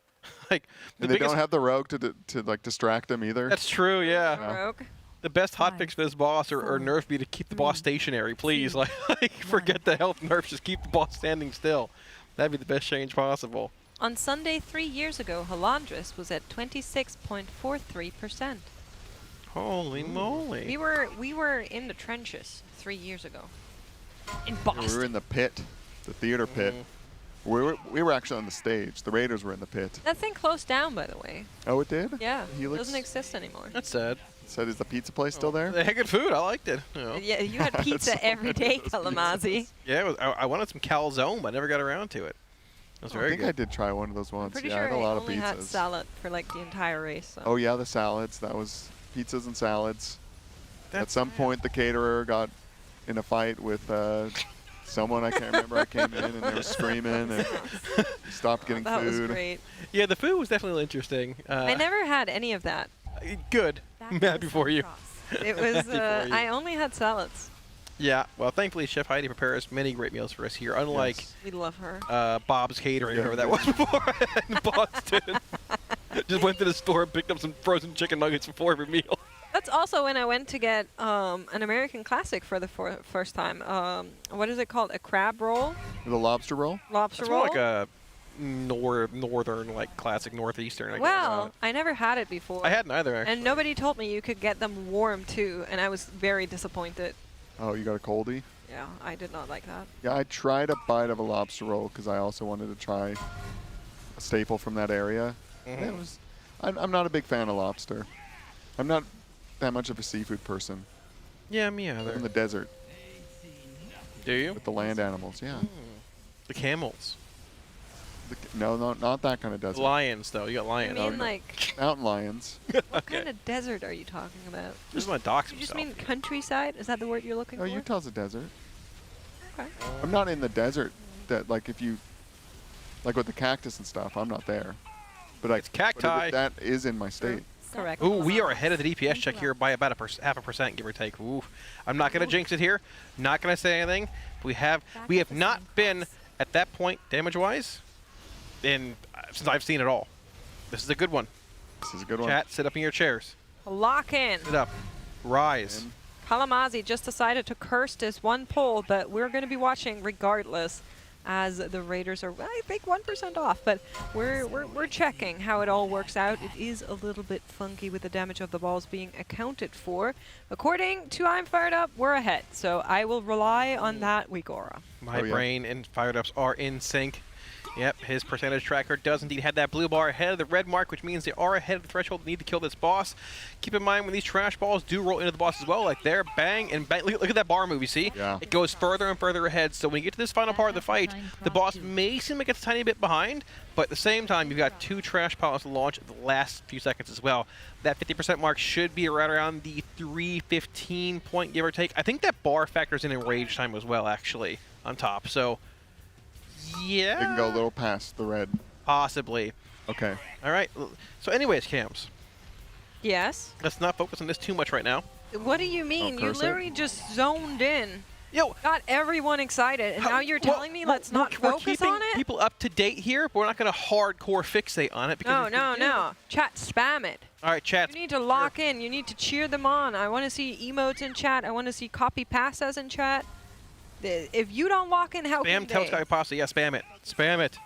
S20: Like
S23: and they don't have the rogue to like distract him either.
S20: That's true. Yeah.
S19: Rogue.
S20: The best hotfix for this boss or nerf be to keep the boss stationary, please. Like forget the health nerfs, just keep the boss standing still. That'd be the best change possible.
S19: On Sunday 3 years ago, Halandris was at 26.43%.
S20: Holy moly!
S19: We were in the trenches 3 years ago. In Boston.
S23: We were in the pit, the theater pit. We were actually on the stage. The Raiders were in the pit.
S19: That thing closed down, by the way.
S23: Oh, it did?
S19: Yeah.
S23: Helix?
S19: Doesn't exist anymore.
S20: That's sad.
S23: So is the pizza place still there?
S20: They had good food. I liked it. You know.
S19: Yeah, you had pizza every day, Kalamazzi.
S20: Yeah, I wanted some calzone, but I never got around to it. It was very
S23: I think
S20: good.
S23: I did try one of those once.
S19: Pretty
S23: yeah,
S19: sure
S23: I had a lot
S19: I
S23: of
S19: only
S23: pizzas.
S19: had salad for like the entire race. So.
S23: Oh yeah, the salads. That was pizzas and salads. At some point, the caterer got in a fight with someone I can't remember. I came in and they were screaming and stopped getting
S19: that
S23: food.
S19: That was great.
S20: Yeah, the food was definitely interesting.
S19: I never had any of that.
S20: Good. I'm happy for you.
S19: It was. I only had salads.
S20: Yeah, well, thankfully, Chef Heidi prepares many great meals for us here, unlike
S19: we love her.
S20: Bob's Catering, whoever that was before in Boston. Just went to the store and picked up some frozen chicken nuggets before every meal.
S19: That's also when I went to get an American classic for the first time. What is it called? A crab roll?
S23: The lobster roll?
S19: Lobster
S20: That's
S19: roll?
S20: More like a northern, like classic northeastern. I
S19: Well, I never had it before.
S20: I hadn't either, actually.
S19: And nobody told me you could get them warm too, and I was very disappointed.
S23: Oh, you got a coldie?
S19: Yeah, I did not like that.
S23: Yeah, I tried a bite of a lobster roll because I also wanted to try a staple from that area. It was. I'm not a big fan of lobster. I'm not that much of a seafood person.
S20: Yeah, me either.
S23: In the desert.
S20: Do you?
S23: With the land animals, yeah.
S20: The camels.
S23: No, not that kind of desert.
S20: Lions, though. You got lions.
S19: You mean like
S23: mountain lions.
S19: What kind of desert are you talking about?
S20: Just want to dox
S19: You just
S20: himself.
S19: mean countryside? Is that the word you're looking
S23: Oh,
S19: for?
S23: Utah's a desert.
S19: Okay.
S23: I'm not in the desert. That like if you, like with the cactus and stuff, I'm not there. But
S20: it's cacti.
S23: That is in my state.
S19: Correct.
S20: Ooh, we are ahead of the DPS check here by about half a percent, give or take. Ooh, I'm not gonna jinx it here. Not gonna say anything. We have not been at that point damage-wise, since I've seen it all. This is a good one.
S23: This is a good one.
S20: Chat, sit up in your chairs.
S19: Lock in.
S20: Sit up. Rise.
S19: Kalamazzi just decided to curse this one pull, but we're going to be watching regardless, as the Raiders are, I think, 1% off. But we're checking how it all works out. It is a little bit funky with the damage of the balls being accounted for. According to I'm Fired Up, we're ahead. So I will rely on that Wigora.
S20: My brain and Fired Ups are in sync. Yep, his percentage tracker does indeed have that blue bar ahead of the red mark, which means they are ahead of the threshold they need to kill this boss. Keep in mind when these trash balls do roll into the boss as well, like there, bang, and bang. Look at that bar move, you see?
S23: Yeah.
S20: It goes further and further ahead, so when you get to this final part of the fight, the boss may seem like it's a tiny bit behind, but at the same time, you've got 2 trash piles to launch at the last few seconds as well. That 50% mark should be right around the 315 point, give or take. I think that bar factors in rage time as well, actually, on top, so... Yeah.
S23: It can go a little past the red.
S20: Possibly.
S23: Okay.
S20: All right. So anyways, Cams.
S19: Yes?
S20: Let's not focus on this too much right now.
S19: What do you mean? You literally just zoned in.
S20: Yo.
S19: Got everyone excited, and now you're telling me let's not focus
S20: we're keeping
S19: on it?
S20: people up to date here, but we're not going to hardcore fixate on it. Because
S19: No. Chat, spam it.
S20: All right, chat.
S19: You need to lock in. You need to cheer them on. I want to see emotes in chat. I want to see copy pastas in chat. If you don't lock in, how can
S20: Spam
S19: they?
S20: Telesky Pasta. Yeah, spam it. Spam it.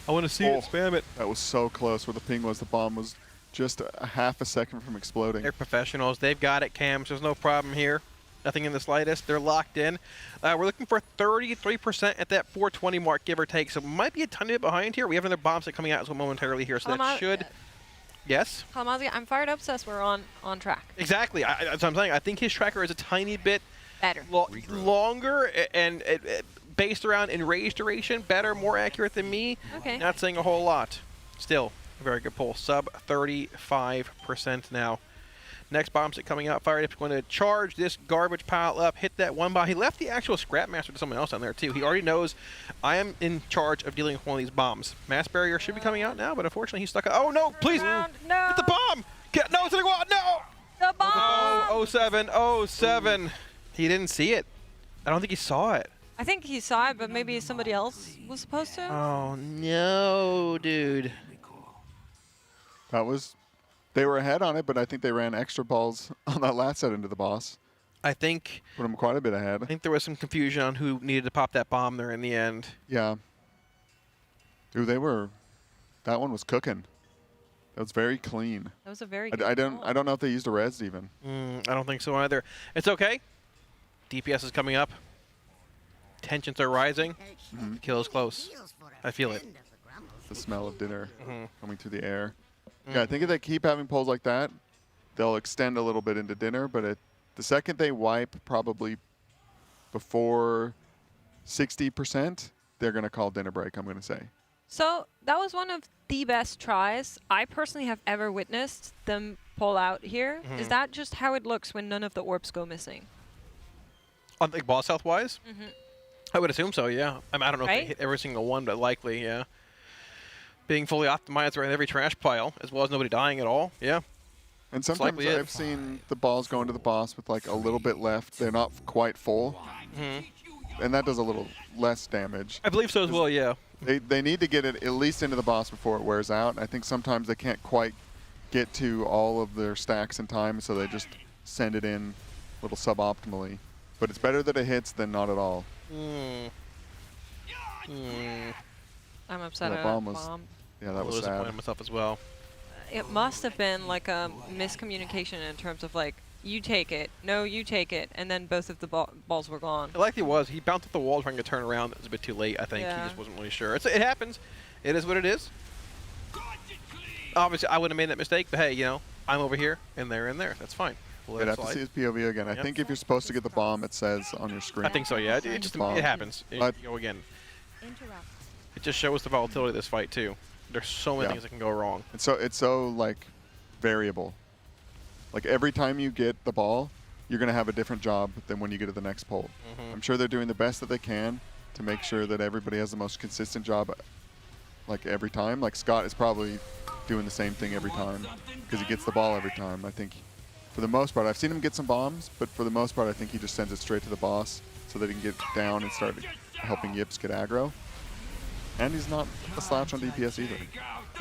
S20: I want to see it. Spam it.
S23: That was so close where the ping was. The bomb was just a half a second from exploding.
S20: They're professionals. They've got it, Cams. There's no problem here. Nothing in the slightest. They're locked in. We're looking for 33% at that 420 mark, give or take. So might be a tiny bit behind here. We have another bomb set coming out as well momentarily here, so that should... Yes?
S19: Kalamazoo, I'm fired up, Sess. We're on track.
S20: Exactly. That's what I'm saying. I think his tracker is a tiny bit
S19: better,
S20: longer, and based around enraged duration, better, more accurate than me.
S19: Okay.
S20: Not saying a whole lot. Still, a very good pull. Sub 35% now. Next bomb set coming out. Fired up is going to charge this garbage pile up, hit that one bomb. He left the actual scrap master to someone else down there too. He already knows I am in charge of dealing with one of these bombs. Mass barrier should be coming out now, but unfortunately he's stuck. Oh no! Please!
S19: No!
S20: Hit the bomb! No, it's gonna go out! No!
S19: The bomb!
S20: Oh, 07, 07. He didn't see it. I don't think he saw it.
S19: I think he saw it, but maybe somebody else was supposed to.
S20: Oh no, dude.
S23: That was... They were ahead on it, but I think they ran extra balls on that last set into the boss.
S20: I think...
S23: Put them quite a bit ahead.
S20: I think there was some confusion on who needed to pop that bomb there in the end.
S23: Yeah. Dude, they were... That one was cooking. That was very clean.
S19: That was a very good
S23: I don't know if they used a res even.
S20: I don't think so either. It's okay. DPS is coming up. Tensions are rising. The kill is close. I feel it.
S23: The smell of dinner coming through the air. Yeah, I think if they keep having pulls like that, they'll extend a little bit into dinner, but the second they wipe probably before 60%, they're going to call dinner break, I'm going to say.
S19: So that was one of the best tries I personally have ever witnessed them pull out here. Is that just how it looks when none of the orbs go missing?
S20: On the boss health wise? I would assume so, yeah. I don't know if they hit every single one, but likely, yeah. Being fully optimized around every trash pile, as well as nobody dying at all, yeah.
S23: And sometimes I've seen the balls go into the boss with like a little bit left. They're not quite full. And that does a little less damage.
S20: I believe so as well, yeah.
S23: They need to get it at least into the boss before it wears out. I think sometimes they can't quite get to all of their stacks in time, so they just send it in a little suboptimally. But it's better that it hits than not at all.
S19: I'm upset
S23: that
S19: at
S23: bomb
S19: that
S23: was,
S19: bomb.
S23: Yeah, that was
S20: disappointed
S23: sad.
S20: myself as well.
S19: It must have been like a miscommunication in terms of like, you take it, no, you take it, and then both of the balls were gone.
S20: It likely was. He bounced off the wall trying to turn around. It was a bit too late, I think.
S19: Yeah.
S20: He just wasn't really sure. It happens. It is what it is. Obviously, I would have made that mistake, but hey, you know, I'm over here, and they're in there. That's fine.
S23: You'd have to see his POV again. I think if you're supposed to get the bomb, it says on your screen.
S20: I think so, yeah. It happens. You go again. It just shows the volatility of this fight, too. There's so many things that can go wrong.
S23: It's so like, variable. Like, every time you get the ball, you're going to have a different job than when you get to the next pole. I'm sure they're doing the best that they can to make sure that everybody has the most consistent job, like, every time. Like, Scott is probably doing the same thing every time because he gets the ball every time. I think, for the most part, I've seen him get some bombs, but for the most part, I think he just sends it straight to the boss so that he can get down and start helping Yips get aggro. And he's not a slouch on DPS either.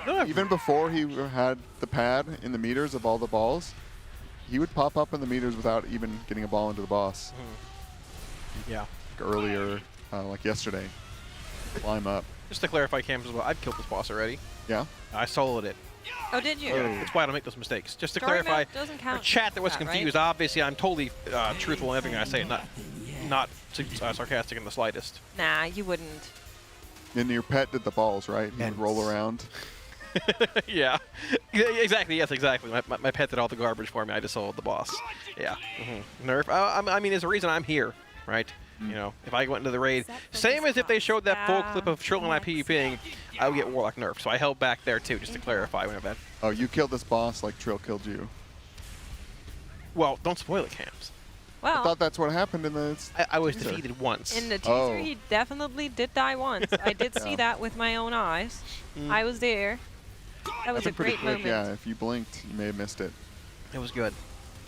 S23: No, even before he had the pad in the meters of all the balls, he would pop up in the meters without even getting a ball into the boss.
S20: Yeah.
S23: Like earlier, like yesterday. Climb up.
S20: Just to clarify, Cams, as well, I've killed this boss already.
S23: Yeah?
S20: I soloed it.
S19: Oh, did you?
S20: That's why I don't make those mistakes. Just to
S19: Story
S20: clarify,
S19: mode doesn't count
S20: for chat that was
S19: that,
S20: confused,
S19: right?
S20: obviously I'm totally truthful in everything I say, not sarcastic in the slightest.
S19: Nah, you wouldn't.
S23: And your pet did the balls, right? He would roll around.
S20: Yeah. Exactly, yes, exactly. My pet did all the garbage for me. I just soloed the boss. Yeah. Nerf. I mean, there's a reason I'm here, right? You know, if I went into the raid, same as if they showed that full clip of Trill and I PvPing, I would get Warlock nerfed. So I held back there too, just to clarify when I bet.
S23: Oh, you killed this boss like Trill killed you.
S20: Well, don't spoil it, Cams.
S19: Well,
S23: I thought that's what happened in the
S20: I was defeated once.
S19: in the teaser, he definitely did die once. I did see that with my own eyes. I was there. That was a
S23: pretty
S19: great
S23: quick,
S19: moment.
S23: yeah. If you blinked, you may have missed it.
S20: It was good.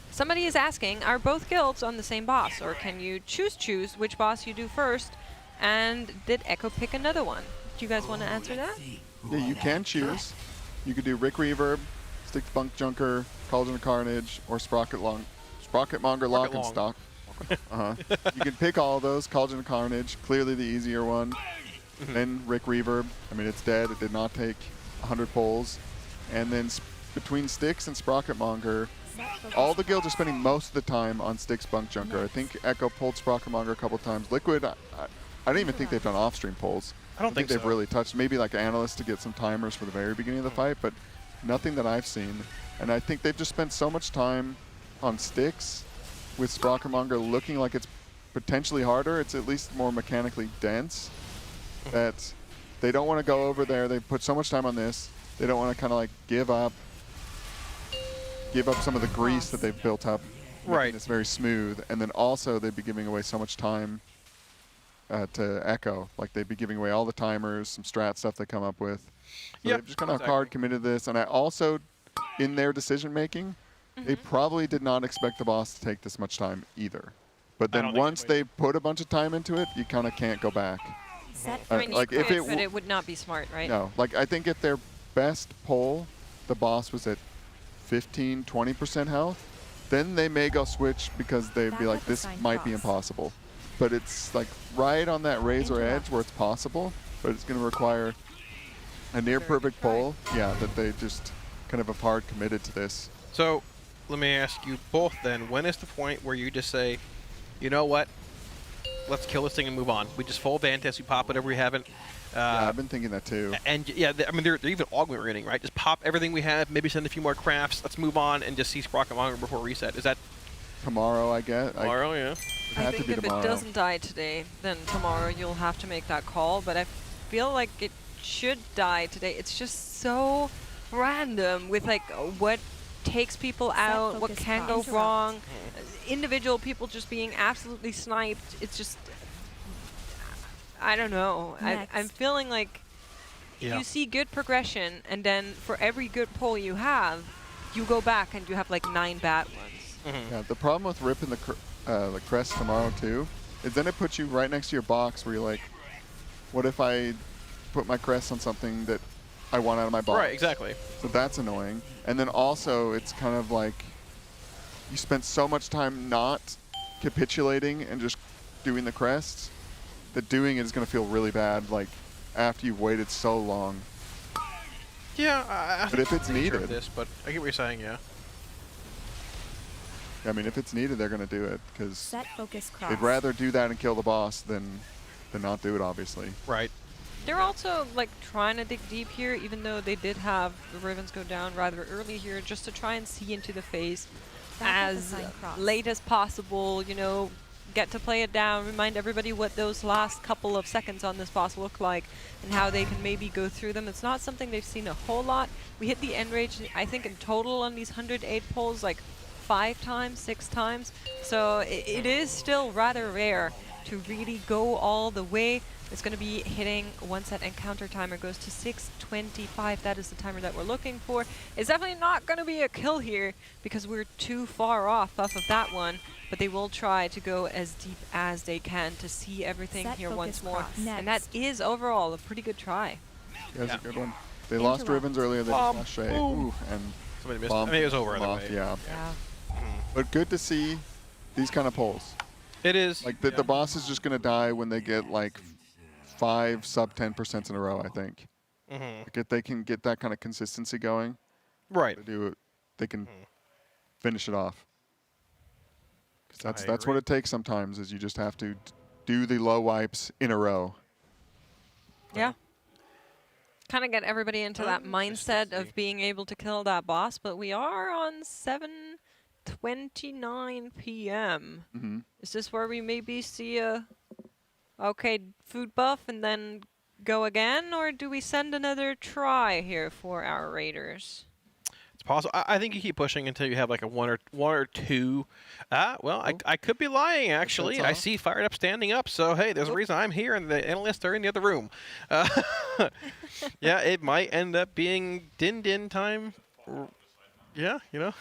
S19: Somebody is asking, are both guilds on the same boss, or can you choose which boss you do first? And did Echo pick another one? Do you guys want to answer that?
S23: Yeah, you can choose. You could do Rick Reverb, stick to Bunkjunker, Cauldron of Carnage, or Sprocketmonger Lock and Stock. You can pick all of those. Cauldron of Carnage, clearly the easier one. Then Rick Reverb. I mean, it's dead. It did not take 100 pulls. And then between Styx and Sprocketmonger, all the guilds are spending most of the time on Styx Bunkjunker. I think Echo pulled Sprocketmonger a couple times. Liquid, I don't even think they've done off-stream polls.
S20: I don't think
S23: they've
S20: so.
S23: really touched. Maybe like analysts to get some timers for the very beginning of the fight, but nothing that I've seen. And I think they've just spent so much time on Styx with Sprocketmonger looking like it's potentially harder. It's at least more mechanically dense. That they don't want to go over there. They put so much time on this. They don't want to kind of like give up some of the grease that they've built up.
S20: Right.
S23: It's very smooth. And then also they'd be giving away so much time to Echo. Like they'd be giving away all the timers, some strat stuff they come up with. So they've just kind of hard committed to this. And I also, in their decision making, they probably did not expect the boss to take this much time either. But then once they put a bunch of time into it, you kind of can't go back.
S19: I mean,
S23: like
S19: you
S23: if
S19: could, but it would not be smart, right?
S23: No, like I think if their best pull, the boss was at 15-20% health, then they may go switch because they'd be like, this might be impossible. But it's like right on that razor edge where it's possible, but it's going to require a near perfect pull. Yeah, that they just kind of have hard committed to this.
S20: So let me ask you both then, when is the point where you just say, you know what, let's kill this thing and move on? We just full Vantas, we pop whatever we haven't.
S23: Yeah, I've been thinking that too.
S20: And yeah, I mean, they're even augment running, right? Just pop everything we have, maybe send a few more crafts, let's move on and just see Sprocketmonger before reset. Is that
S23: tomorrow, I guess?
S20: Tomorrow, yeah.
S19: I think if it doesn't die today, then tomorrow you'll have to make that call, but I feel like it should die today. It's just so random with like what takes people out, what can go wrong, individual people just being absolutely sniped. It's just, I don't know. I'm feeling like you see good progression, and then for every good pull you have, you go back and you have like 9 bad ones.
S23: Yeah, the problem with ripping the crest tomorrow too is then it puts you right next to your box where you're like, what if I put my crest on something that I want out of my box?
S20: Right, exactly.
S23: So that's annoying. And then also it's kind of like you spent so much time not capitulating and just doing the crest that doing it is going to feel really bad like after you've waited so long.
S20: Yeah, I
S23: but if it's needed,
S20: this, but I get what you're saying, yeah.
S23: I mean, if it's needed, they're going to do it because they'd
S21: cross.
S23: rather do that and kill the boss than not do it, obviously.
S20: Right.
S19: They're also like trying to dig deep here, even though they did have the Ravens go down rather early here, just to try and see into the phase as late as possible, you know, get to play it down, remind everybody what those last couple of seconds on this boss look like and how they can maybe go through them. It's not something they've seen a whole lot. We hit the end range, I think in total on these 108 pulls, like 5 times, 6 times. So it is still rather rare to really go all the way. It's going to be hitting once that encounter timer goes to 6:25. That is the timer that we're looking for. It's definitely not going to be a kill here because we're too far off of that one. But they will try to go as deep as they can to see everything here once more. And that is overall a pretty good try.
S23: Yeah, that's a good one. They lost Ribbons earlier. They just lost Shay. Ooh, and
S20: somebody missed it. I mean, it was over
S23: off,
S20: other way.
S23: Yeah. But good to see these kind of pulls.
S20: It is.
S23: Like the boss is just going to die when they get like 5 sub 10% in a row, I think. Like if they can get that kind of consistency going,
S20: right?
S23: They can finish it off. That's what it takes sometimes. Is you just have to do the low wipes in a row.
S19: Yeah. Kind of get everybody into that mindset of being able to kill that boss, but we are on 7:29 p.m. Is this where we maybe see a food buff and then go again, or do we send another try here for our raiders?
S20: It's possible. I think you keep pushing until you have like a one or two. Well, I could be lying actually. I see Fired Up standing up, so hey, there's a reason I'm here and the analysts are in the other room. Yeah, it might end up being din time. Yeah, you know.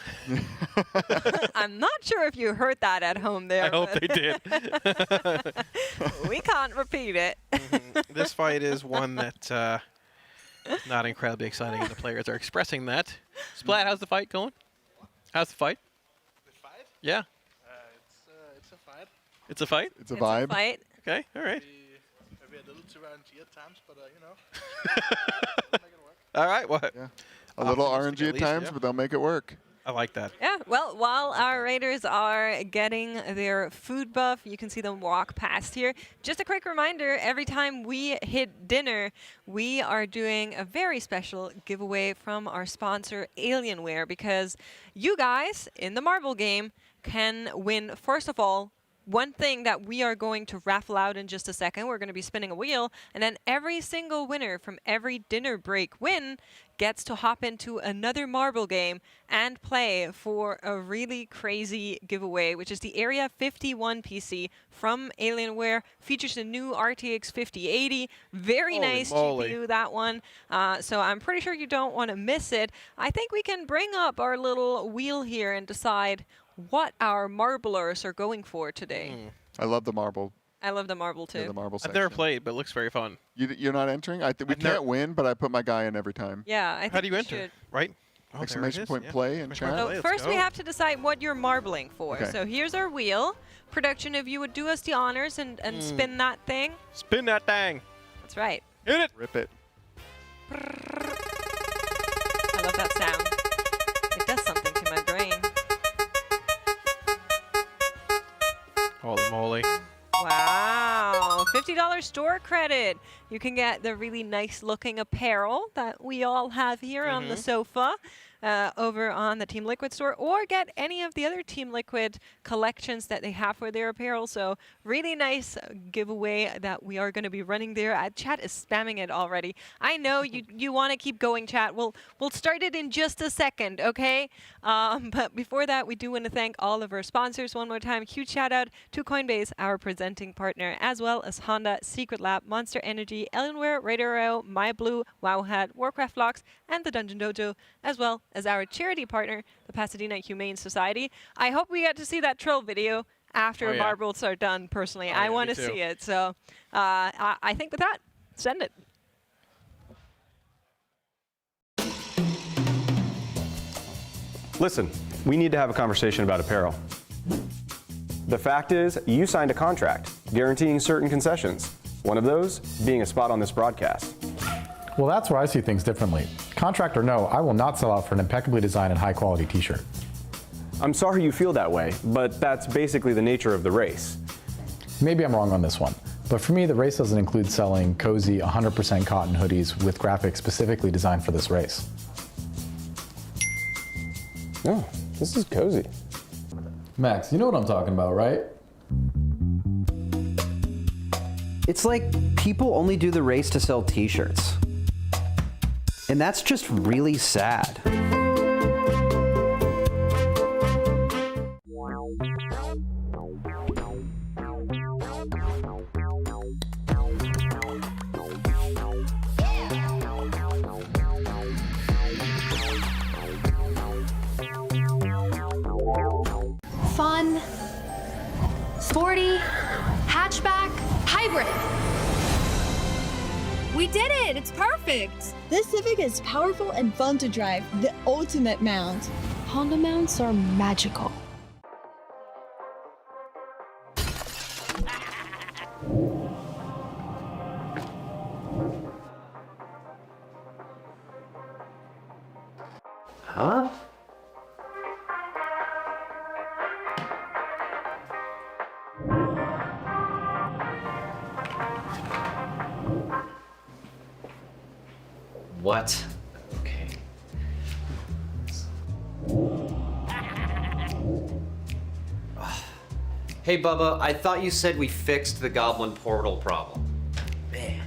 S19: I'm not sure if you heard that at home there.
S20: I hope they did.
S19: We can't repeat it.
S20: This fight is one that's not incredibly exciting, and the players are expressing that. Splat, how's the fight going? How's the fight?
S4: The fight?
S20: Yeah.
S4: It's a fight.
S20: It's a fight?
S23: It's a vibe.
S19: Fight.
S20: Okay, all right.
S4: Maybe a little too RNG at times, but you know.
S20: All right, well,
S23: A little RNG at times, but they'll make it work.
S20: I like that.
S19: Yeah, well, while our raiders are getting their food buff, you can see them walk past here. Just a quick reminder, every time we hit dinner, we are doing a very special giveaway from our sponsor, Alienware, because you guys in the marble game can win, first of all, one thing that we are going to raffle out in just a second. We're going to be spinning a wheel, and then every single winner from every dinner break win gets to hop into another marble game and play for a really crazy giveaway, which is the Area 51 PC from Alienware. Features a new RTX 5080. Very nice GPU, that one. So I'm pretty sure you don't want to miss it. I think we can bring up our little wheel here and decide what our marblers are going for today.
S23: I love the marble.
S19: I love the marble too.
S23: Yeah, the marble section.
S20: I've never played, but it looks very fun.
S23: You're not entering? We can't win, but I put my guy in every time.
S19: Yeah, I think
S20: How do you
S19: you
S20: enter?
S19: should.
S20: Right? Oh,
S23: Exclamation point play and chat.
S19: So first we have to decide what you're marbling for.
S23: Okay.
S19: So here's our wheel. Production, if you would do us the honors and spin that thing.
S20: Spin that thing.
S19: That's right.
S20: Hit it.
S23: Rip it.
S19: I love that sound. It does something to my brain.
S20: Holy moly.
S19: Wow, $50 store credit. You can get the really nice looking apparel that we all have here on the sofa over on the Team Liquid store, or get any of the other Team Liquid collections that they have for their apparel. So really nice giveaway that we are going to be running there. Chat is spamming it already. I know you want to keep going, chat. We'll start it in just a second, okay? But before that, we do want to thank all of our sponsors one more time. Huge shout out to Coinbase, our presenting partner, as well as Honda, Secret Lab, Monster Energy, Alienware, RaiderIO, MyBlue, Wowhead, Warcraft Logs, and the DungeonDojo, as well as our charity partner, the Pasadena Humane Society. I hope we get to see that troll video after marbles are done, personally. I want to see it. So I think with that, send it.
S6: Listen, we need to have a conversation about apparel. The fact is, you signed a contract guaranteeing certain concessions. One of those being a spot on this broadcast.
S9: Well, that's where I see things differently. Contract or no, I will not sell out for an impeccably designed and high-quality t-shirt.
S6: I'm sorry you feel that way, but that's basically the nature of the race.
S9: Maybe I'm wrong on this one, but for me, the race doesn't include selling cozy 100% cotton hoodies with graphics specifically designed for this race.
S6: Oh, this is cozy.
S9: Max, you know what I'm talking about, right?
S13: It's like people only do the race to sell t-shirts. And that's just really sad.
S24: Fun, sporty, hatchback, hybrid.
S25: We did it! It's perfect! This Civic is powerful and fun to drive. The ultimate mount.
S24: Honda mounts are magical.
S13: Huh? What? Okay. Hey, Bubba, I thought you said we fixed the goblin portal problem. Man.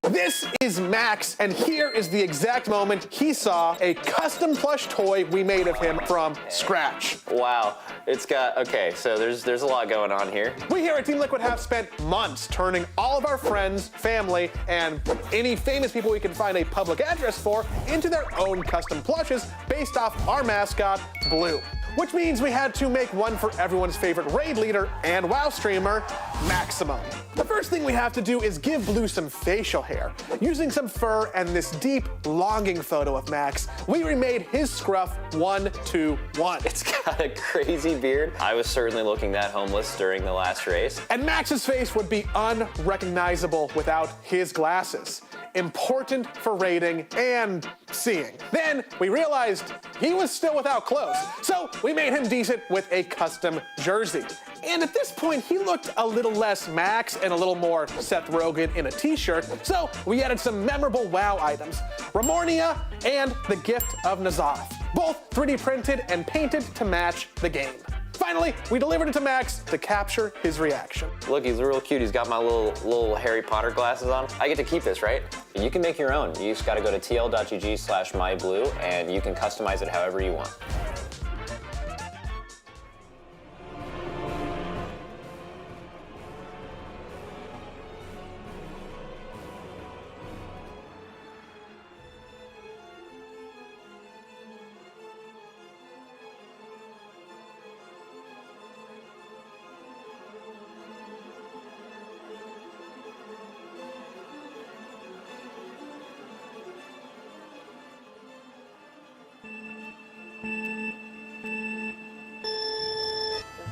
S27: This is Max, and here is the exact moment he saw a custom plush toy we made of him from scratch.
S28: Wow, it's got, okay, so there's a lot going on here.
S27: We here at Team Liquid have spent months turning all of our friends, family, and any famous people we can find a public address for into their own custom plushes based off our mascot, Blue. which means we had to make one for everyone's favorite raid leader and WoW streamer, Maximum. The first thing we have to do is give Blue some facial hair. Using some fur and this deep, longing photo of Max, we remade his scruff 1-2-1.
S28: It's got a crazy beard. I was certainly looking that homeless during the last race.
S27: And Max's face would be unrecognizable without his glasses. Important for raiding and seeing. Then we realized he was still without clothes, so we made him decent with a custom jersey. And at this point, he looked a little less Max and a little more Seth Rogen in a t-shirt, so we added some memorable WoW items, Ramornia and the Gift of N'Zoth, both 3D printed and painted to match the game. Finally, we delivered it to Max to capture his reaction.
S28: Look, he's real cute. He's got my little Harry Potter glasses on. I get to keep this, right? You can make your own. You just gotta go to tl.gg/myblue and you can customize it however you want.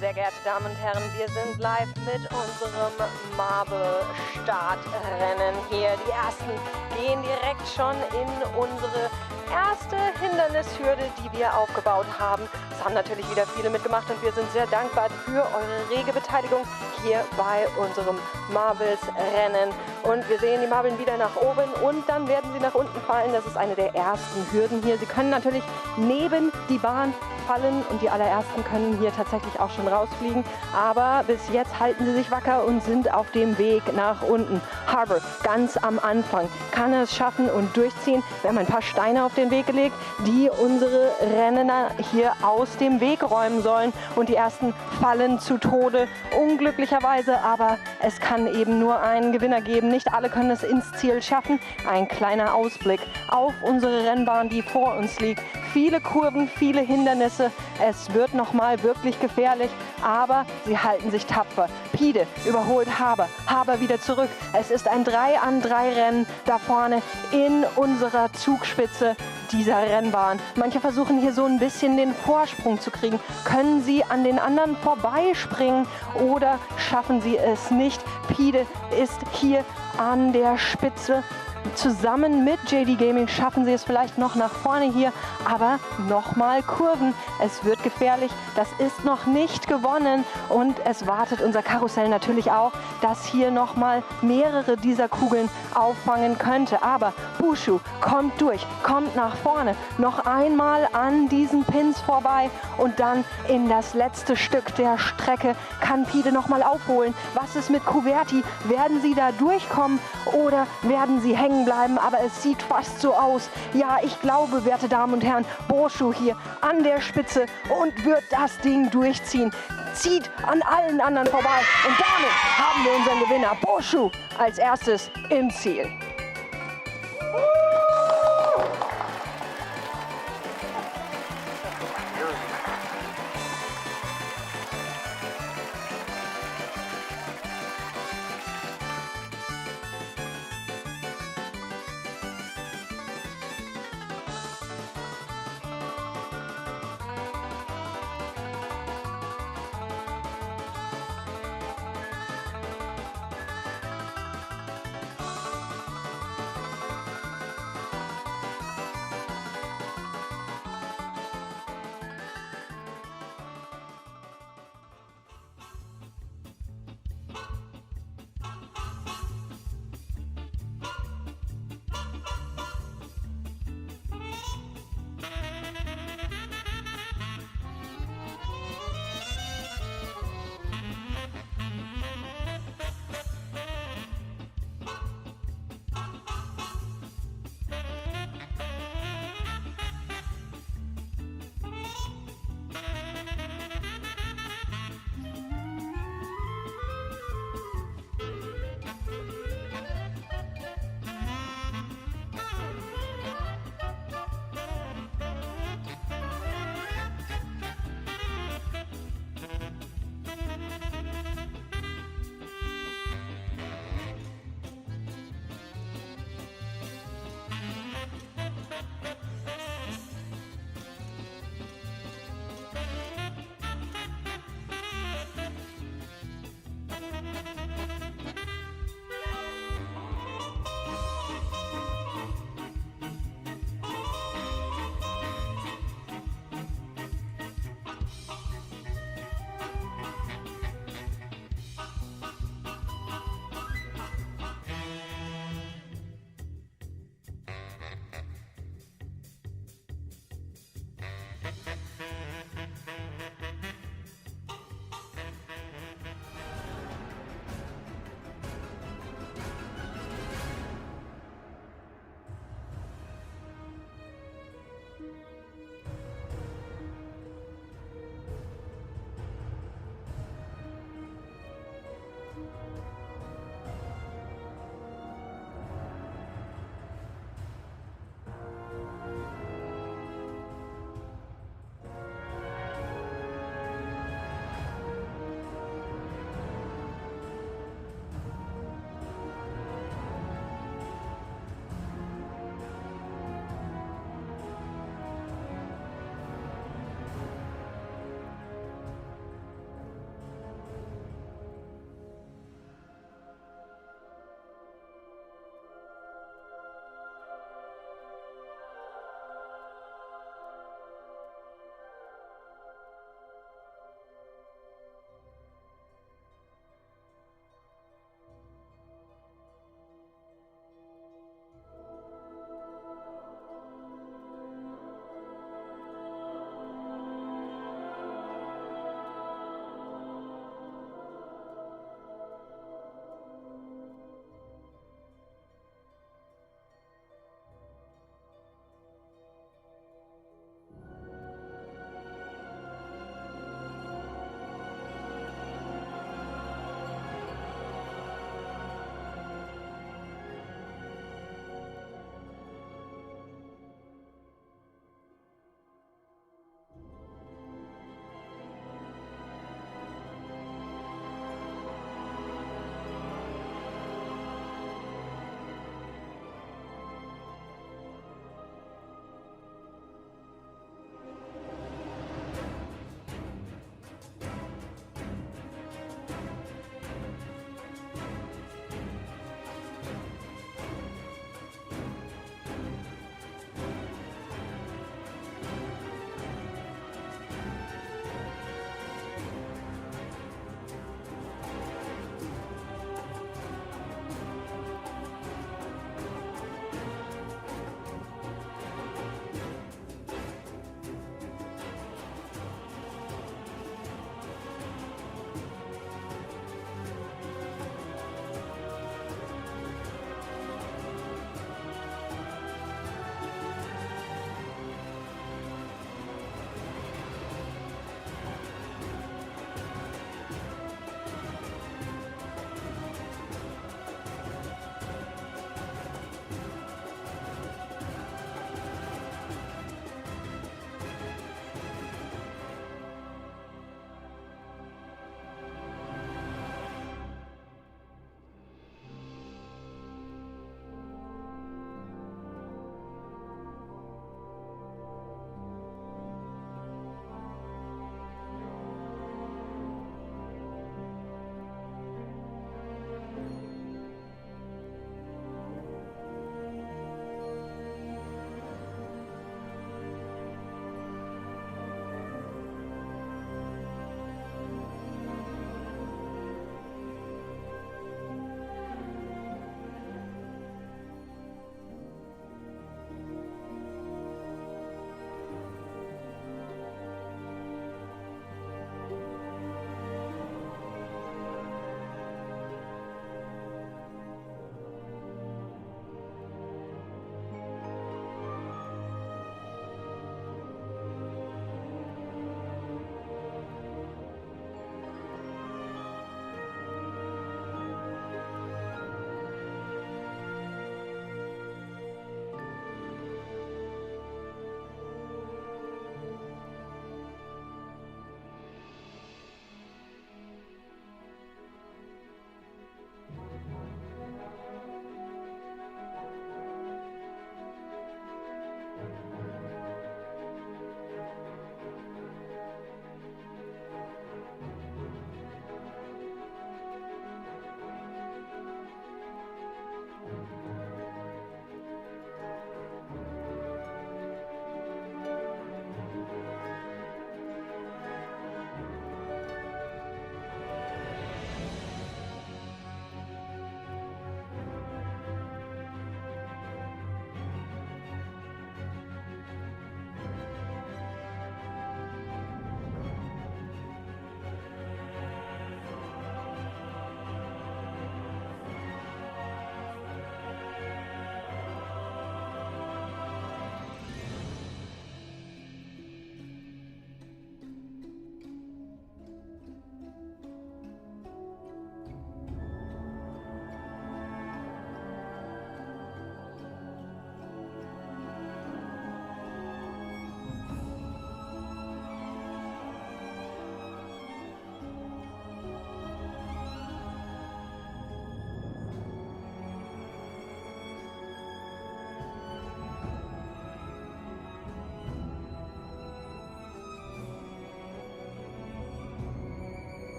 S19: Sehr geehrte Damen und Herren, wir sind live mit unserem Marble-Startrennen hier. Die ersten gehen direkt schon in unsere erste Hindernishürde, die wir aufgebaut haben. Es haben natürlich wieder viele mitgemacht und wir sind sehr dankbar für eure rege Beteiligung hier bei unserem Marbles-Rennen. Und wir sehen die Marbeln wieder nach oben und dann werden sie nach unten fallen. Das ist eine der ersten Hürden hier. Sie können natürlich neben die Bahn fallen und die allerersten können hier tatsächlich auch schon rausfliegen. Aber bis jetzt halten sie sich wacker und sind auf dem Weg nach unten. Harbor, ganz am Anfang, kann er es schaffen und durchziehen. Wir haben ein paar Steine auf den Weg gelegt, die unsere Renner hier aus dem Weg räumen sollen. Und die ersten fallen zu Tode, unglücklicherweise. Aber es kann eben nur einen Gewinner geben. Nicht alle können es ins Ziel schaffen. Ein kleiner Ausblick auf unsere Rennbahn, die vor uns liegt. Viele Kurven, viele Hindernisse. Es wird nochmal wirklich gefährlich, aber sie halten sich tapfer. Pide überholt Haber. Haber wieder zurück. Es ist ein 3-an-3-Rennen da vorne in unserer Zugspitze dieser Rennbahn. Manche versuchen hier so ein bisschen den Vorsprung zu kriegen. Können sie an den anderen vorbeispringen oder schaffen sie es nicht? Pide ist hier an der Spitze. Zusammen mit JD Gaming schaffen sie es vielleicht noch nach vorne hier, aber nochmal Kurven. Es wird gefährlich, das ist noch nicht gewonnen und es wartet unser Karussell natürlich auch, das hier nochmal mehrere dieser Kugeln auffangen könnte. Aber Bushu kommt durch, kommt nach vorne, noch einmal an diesen Pins vorbei und dann in das letzte Stück der Strecke kann Pide nochmal aufholen. Was ist mit Kuverti? Werden sie da durchkommen oder werden sie hängen bleiben? Aber es sieht fast so aus. Ja, ich glaube, werte Damen und Herren, Boschu hier an der Spitze und wird das Ding durchziehen. Zieht an allen anderen vorbei. Und damit haben wir unseren Gewinner, Boschu, als erstes im Ziel.